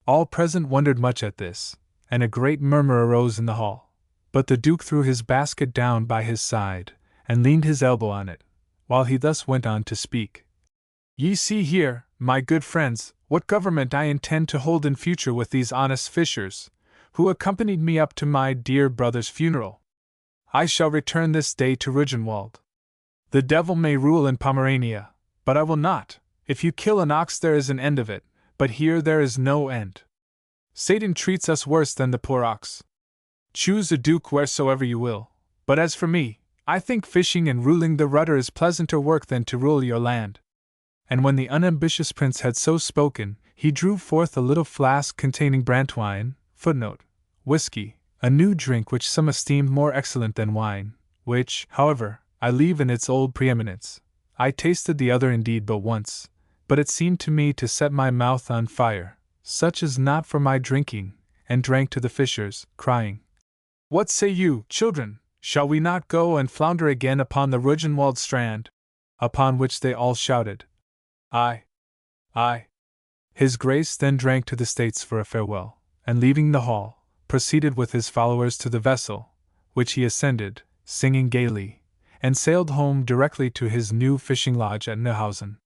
All present wondered much at this, and a great murmur arose in the hall. But the Duke threw his basket down by his side, and leaned his elbow on it, while he thus went on to speak. Ye see here, my good friends, what government I intend to hold in future with these honest fishers, who accompanied me up to my dear brother's funeral. I shall return this day to Rugenwald. The devil may rule in Pomerania, but I will not. If you kill an ox there is an end of it, but here there is no end. Satan treats us worse than the poor ox. Choose a duke wheresoever you will, but as for me, I think fishing and ruling the rudder is pleasanter work than to rule your land. And when the unambitious prince had so spoken, he drew forth a little flask containing brantwine, whiskey, a new drink which some esteemed more excellent than wine, which, however, I leave in its old preeminence. I tasted the other indeed but once, but it seemed to me to set my mouth on fire, such as not for my drinking, and drank to the fishers, crying, What say you, children, shall we not go and flounder again upon the Rugenwald strand? Upon which they all shouted, Aye, aye. His Grace then drank to the States for a farewell, and leaving the hall, proceeded with his followers to the vessel, which he ascended, singing gaily, and sailed home directly to his new fishing lodge at Neuhausen.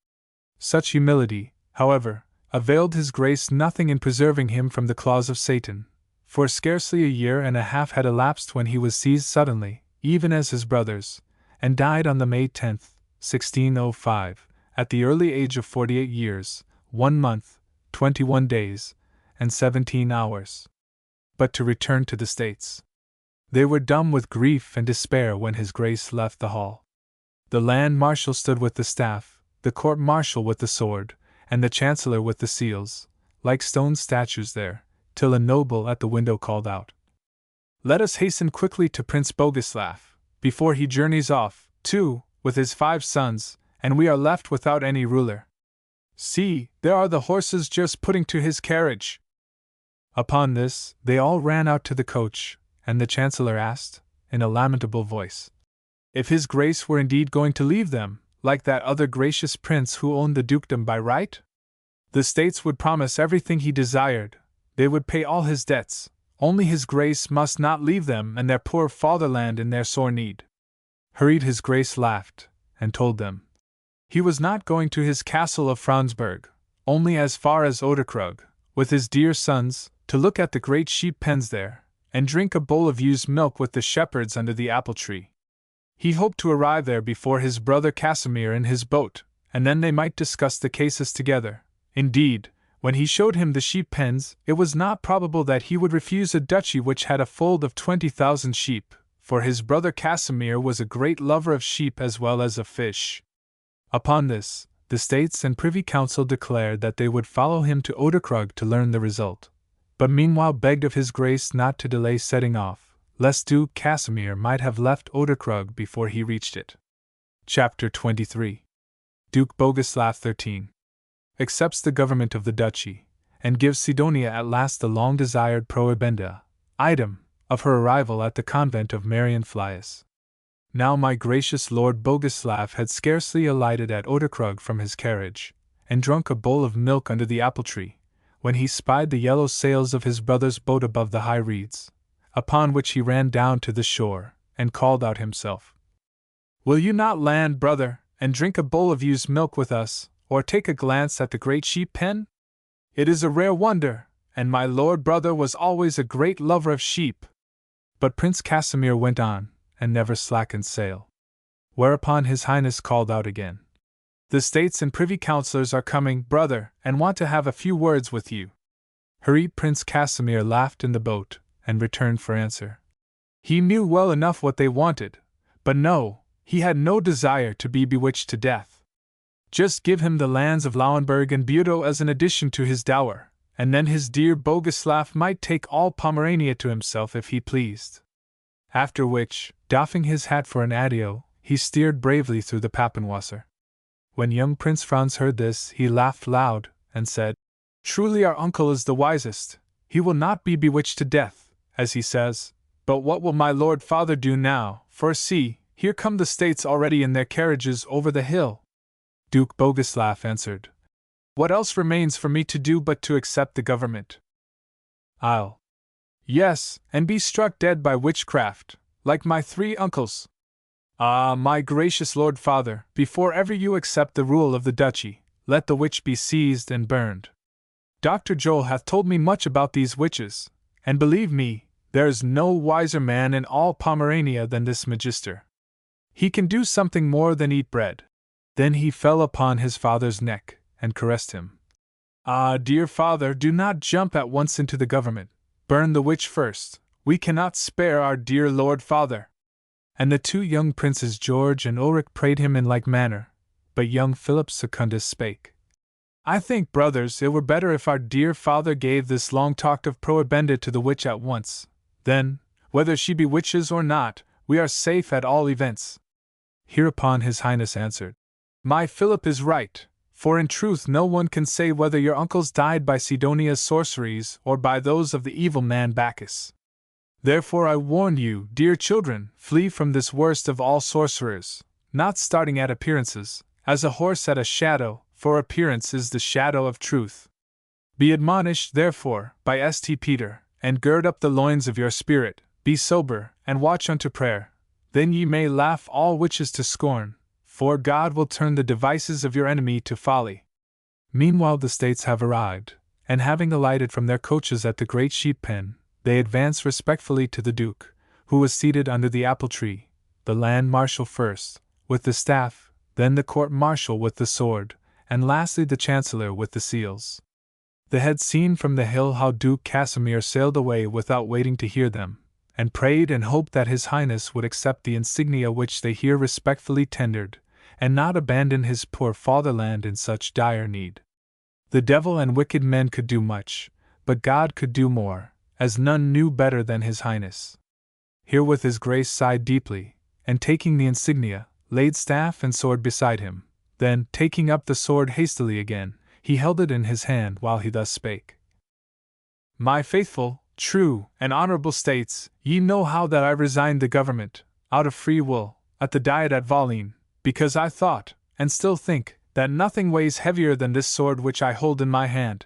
Such humility, however, availed his Grace nothing in preserving him from the claws of Satan, for scarcely a year and a half had elapsed when he was seized suddenly, even as his brothers, and died on the May 10th, 1605, at the early age of 48 years, 1 month, 21 days, and 17 hours. But to return to the States. They were dumb with grief and despair when his Grace left the hall. The land marshal stood with the staff, the court marshal with the sword, and the chancellor with the seals, like stone statues there, till a noble at the window called out, Let us hasten quickly to Prince Bogislav, before he journeys off, too, with his 5 sons, and we are left without any ruler. See, there are the horses just putting to his carriage. Upon this, they all ran out to the coach, and the chancellor asked, in a lamentable voice, if his Grace were indeed going to leave them, like that other gracious prince who owned the dukedom by right? The States would promise everything he desired, they would pay all his debts, only his Grace must not leave them and their poor fatherland in their sore need. Hurried his Grace laughed, and told them, he was not going to his castle of Fraunsburg, only as far as Oderkrug, with his dear sons, to look at the great sheep pens there, and drink a bowl of ewe's milk with the shepherds under the apple tree. He hoped to arrive there before his brother Casimir in his boat, and then they might discuss the cases together. Indeed, when he showed him the sheep pens, it was not probable that he would refuse a duchy which had a fold of 20,000 sheep, for his brother Casimir was a great lover of sheep as well as of fish. Upon this, the States and Privy Council declared that they would follow him to Oderkrug to learn the result, but meanwhile begged of his Grace not to delay setting off, lest Duke Casimir might have left Oderkrug before he reached it. Chapter 23. Duke Bogislav XIII accepts the government of the duchy, and gives Sidonia at last the long-desired prohibenda, item, of her arrival at the convent of Marienflies. Now my gracious Lord Bogislav had scarcely alighted at Oderkrug from his carriage, and drunk a bowl of milk under the apple tree, when he spied the yellow sails of his brother's boat above the high reeds, upon which he ran down to the shore, and called out himself, Will you not land, brother, and drink a bowl of ewe's milk with us, or take a glance at the great sheep pen? It is a rare wonder, and my lord brother was always a great lover of sheep. But Prince Casimir went on, and never slackened sail. Whereupon his Highness called out again, The States and Privy Councillors are coming, brother, and want to have a few words with you. Hurried Prince Casimir laughed in the boat, and returned for answer. He knew well enough what they wanted, but no, he had no desire to be bewitched to death. Just give him the lands of Lauenburg and Budo as an addition to his dower, and then his dear Bogislav might take all Pomerania to himself if he pleased. After which, doffing his hat for an adieu, he steered bravely through the Papenwasser. When young Prince Franz heard this, he laughed loud, and said, Truly our uncle is the wisest. he will not be bewitched to death, as he says. But what will my lord father do now? For see, here come the states already in their carriages over the hill. Duke Bogislav answered, What else remains for me to do but to accept the government? I'll. Yes, and be struck dead by witchcraft, like my 3 uncles. Ah, my gracious lord father, before ever you accept the rule of the duchy, let the witch be seized and burned. Dr. Joel hath told me much about these witches, and believe me, there is no wiser man in all Pomerania than this magister. He can do something more than eat bread. Then he fell upon his father's neck, and caressed him. Ah, dear father, do not jump at once into the government. Burn the witch first. We cannot spare our dear lord father. And the 2 young princes George and Ulrich prayed him in like manner, but young Philip Secundus spake. I think, brothers, it were better if our dear father gave this long-talked-of prohibenda to the witch at once. Then, whether she be witches or not, we are safe at all events. Hereupon his highness answered, My Philip is right, for in truth no one can say whether your uncles died by Sidonia's sorceries or by those of the evil man Bacchus. Therefore I warn you, dear children, flee from this worst of all sorcerers, not starting at appearances, as a horse at a shadow, for appearance is the shadow of truth. Be admonished, therefore, by St. Peter, and gird up the loins of your spirit, be sober, and watch unto prayer. Then ye may laugh all witches to scorn, for God will turn the devices of your enemy to folly. Meanwhile the states have arrived, and having alighted from their coaches at the great sheep pen, they advance respectfully to the Duke, who was seated under the apple tree, the Land Marshal first, with the staff, then the Court Marshal with the sword, and lastly the Chancellor with the seals. They had seen from the hill how Duke Casimir sailed away without waiting to hear them, and prayed and hoped that His Highness would accept the insignia which they here respectfully tendered, and not abandon his poor fatherland in such dire need. The devil and wicked men could do much, but God could do more, as none knew better than His Highness. Herewith His Grace sighed deeply, and taking the insignia, laid staff and sword beside him. Then, taking up the sword hastily again, he held it in his hand while he thus spake. My faithful, true, and honorable states, ye know how that I resigned the government, out of free will, at the Diet at Valin, because I thought, and still think, that nothing weighs heavier than this sword which I hold in my hand.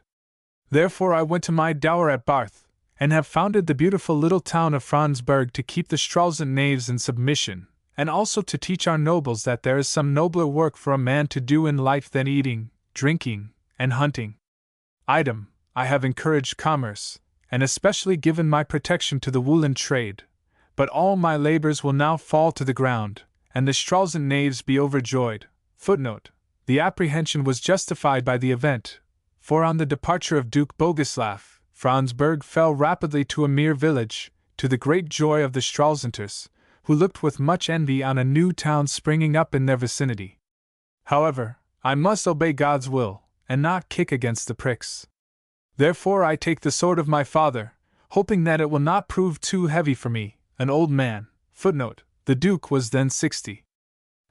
Therefore I went to my dower at Barth, and have founded the beautiful little town of Franzburg to keep the Stralsund knaves in submission, and also to teach our nobles that there is some nobler work for a man to do in life than eating, drinking, and hunting. Item, I have encouraged commerce, and especially given my protection to the woolen trade, but all my labors will now fall to the ground, and the Stralsund knaves be overjoyed. Footnote: The apprehension was justified by the event, for on the departure of Duke Bogislav, Franzburg fell rapidly to a mere village, to the great joy of the Stralsunders, who looked with much envy on a new town springing up in their vicinity. However, I must obey God's will, and not kick against the pricks. Therefore I take the sword of my father, hoping that it will not prove too heavy for me, an old man. Footnote: The Duke was then 60.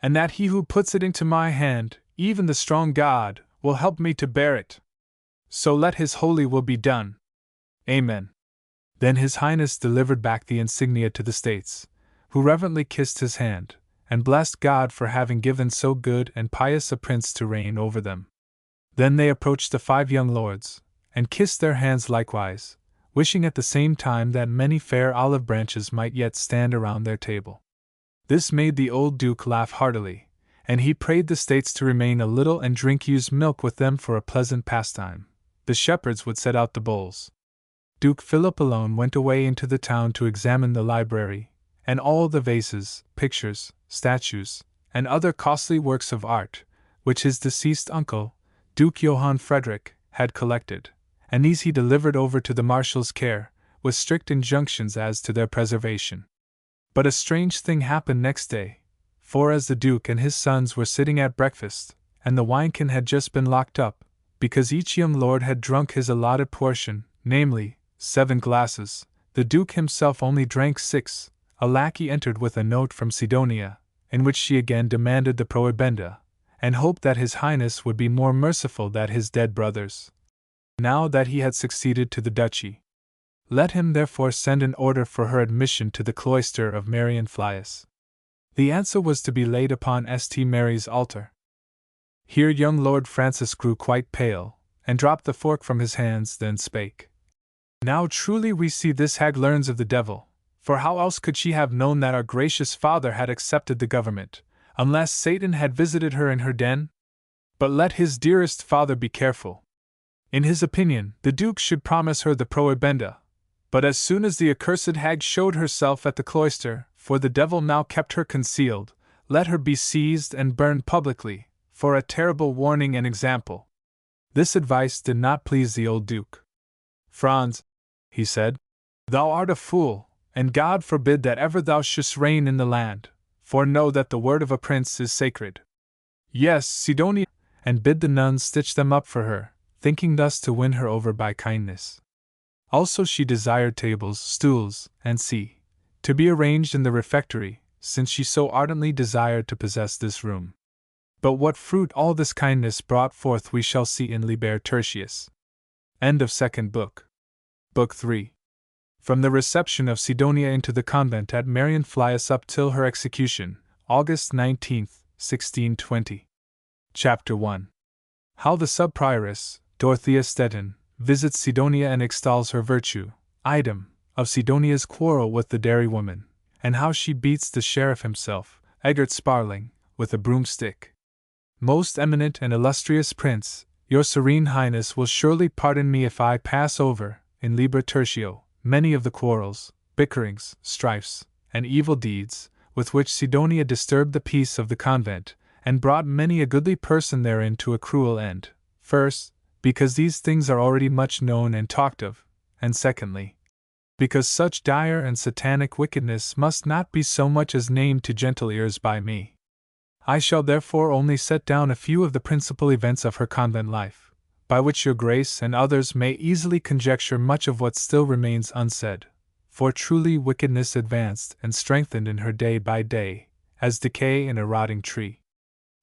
And that he who puts it into my hand, even the strong God, will help me to bear it. So let His holy will be done. Amen. Then His Highness delivered back the insignia to the states, who reverently kissed his hand, and blessed God for having given so good and pious a prince to reign over them. Then they approached the 5 young lords, and kissed their hands likewise, wishing at the same time that many fair olive branches might yet stand around their table. This made the old Duke laugh heartily, and he prayed the states to remain a little and drink ewe's milk with them for a pleasant pastime. The shepherds would set out the bulls. Duke Philip alone went away into the town to examine the library, and all the vases, pictures, statues, and other costly works of art, which his deceased uncle, Duke Johann Frederick, had collected, and these he delivered over to the marshal's care, with strict injunctions as to their preservation. But a strange thing happened next day, for as the Duke and his sons were sitting at breakfast, and the winekin had just been locked up, because each young lord had drunk his allotted portion, namely, 7 glasses, the Duke himself only drank 6, a lackey entered with a note from Sidonia, in which she again demanded the prohibenda, and hoped that His Highness would be more merciful than his dead brothers, now that he had succeeded to the duchy. Let him therefore send an order for her admission to the cloister of Marian Flias. The answer was to be laid upon St. Mary's altar. Here young Lord Francis grew quite pale, and dropped the fork from his hands, then spake. Now truly we see this hag learns of the devil, for how else could she have known that our gracious father had accepted the government, unless Satan had visited her in her den? But let his dearest father be careful. In his opinion, the Duke should promise her the prohibenda, but as soon as the accursed hag showed herself at the cloister, for the devil now kept her concealed, let her be seized and burned publicly, for a terrible warning and example. This advice did not please the old Duke. Franz, he said, thou art a fool, and God forbid that ever thou shouldst reign in the land, for know that the word of a prince is sacred. Yes, Sidonia, and bid the nuns stitch them up for her, thinking thus to win her over by kindness. Also she desired tables, stools, and to be arranged in the refectory, since she so ardently desired to possess this room. But what fruit all this kindness brought forth we shall see in Liber Tertius. End of second book. Book 3. From the reception of Sidonia into the convent at Marian Flias up till her execution, August 19, 1620. Chapter 1. How the Sub-Prioress, Dorothea Stettin, visits Sidonia and extols her virtue. Item, of Sidonia's quarrel with the dairywoman, and how she beats the sheriff himself, Eggert Sparling, with a broomstick. Most eminent and illustrious Prince, your Serene Highness will surely pardon me if I pass over, in Liber Tertio, many of the quarrels, bickerings, strifes, and evil deeds, with which Sidonia disturbed the peace of the convent, and brought many a goodly person therein to a cruel end. First, because these things are already much known and talked of, and secondly, because such dire and satanic wickedness must not be so much as named to gentle ears by me. I shall therefore only set down a few of the principal events of her convent life, by which your Grace and others may easily conjecture much of what still remains unsaid, for truly wickedness advanced and strengthened in her day by day, as decay in a rotting tree.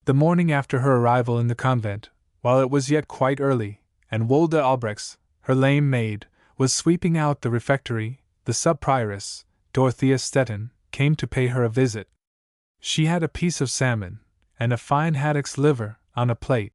The morning after her arrival in the convent, while it was yet quite early, and Wolde Albrechts, her lame maid, was sweeping out the refectory, the sub-prioress, Dorothea Stettin, came to pay her a visit. She had a piece of salmon, and a fine haddock's liver, on a plate,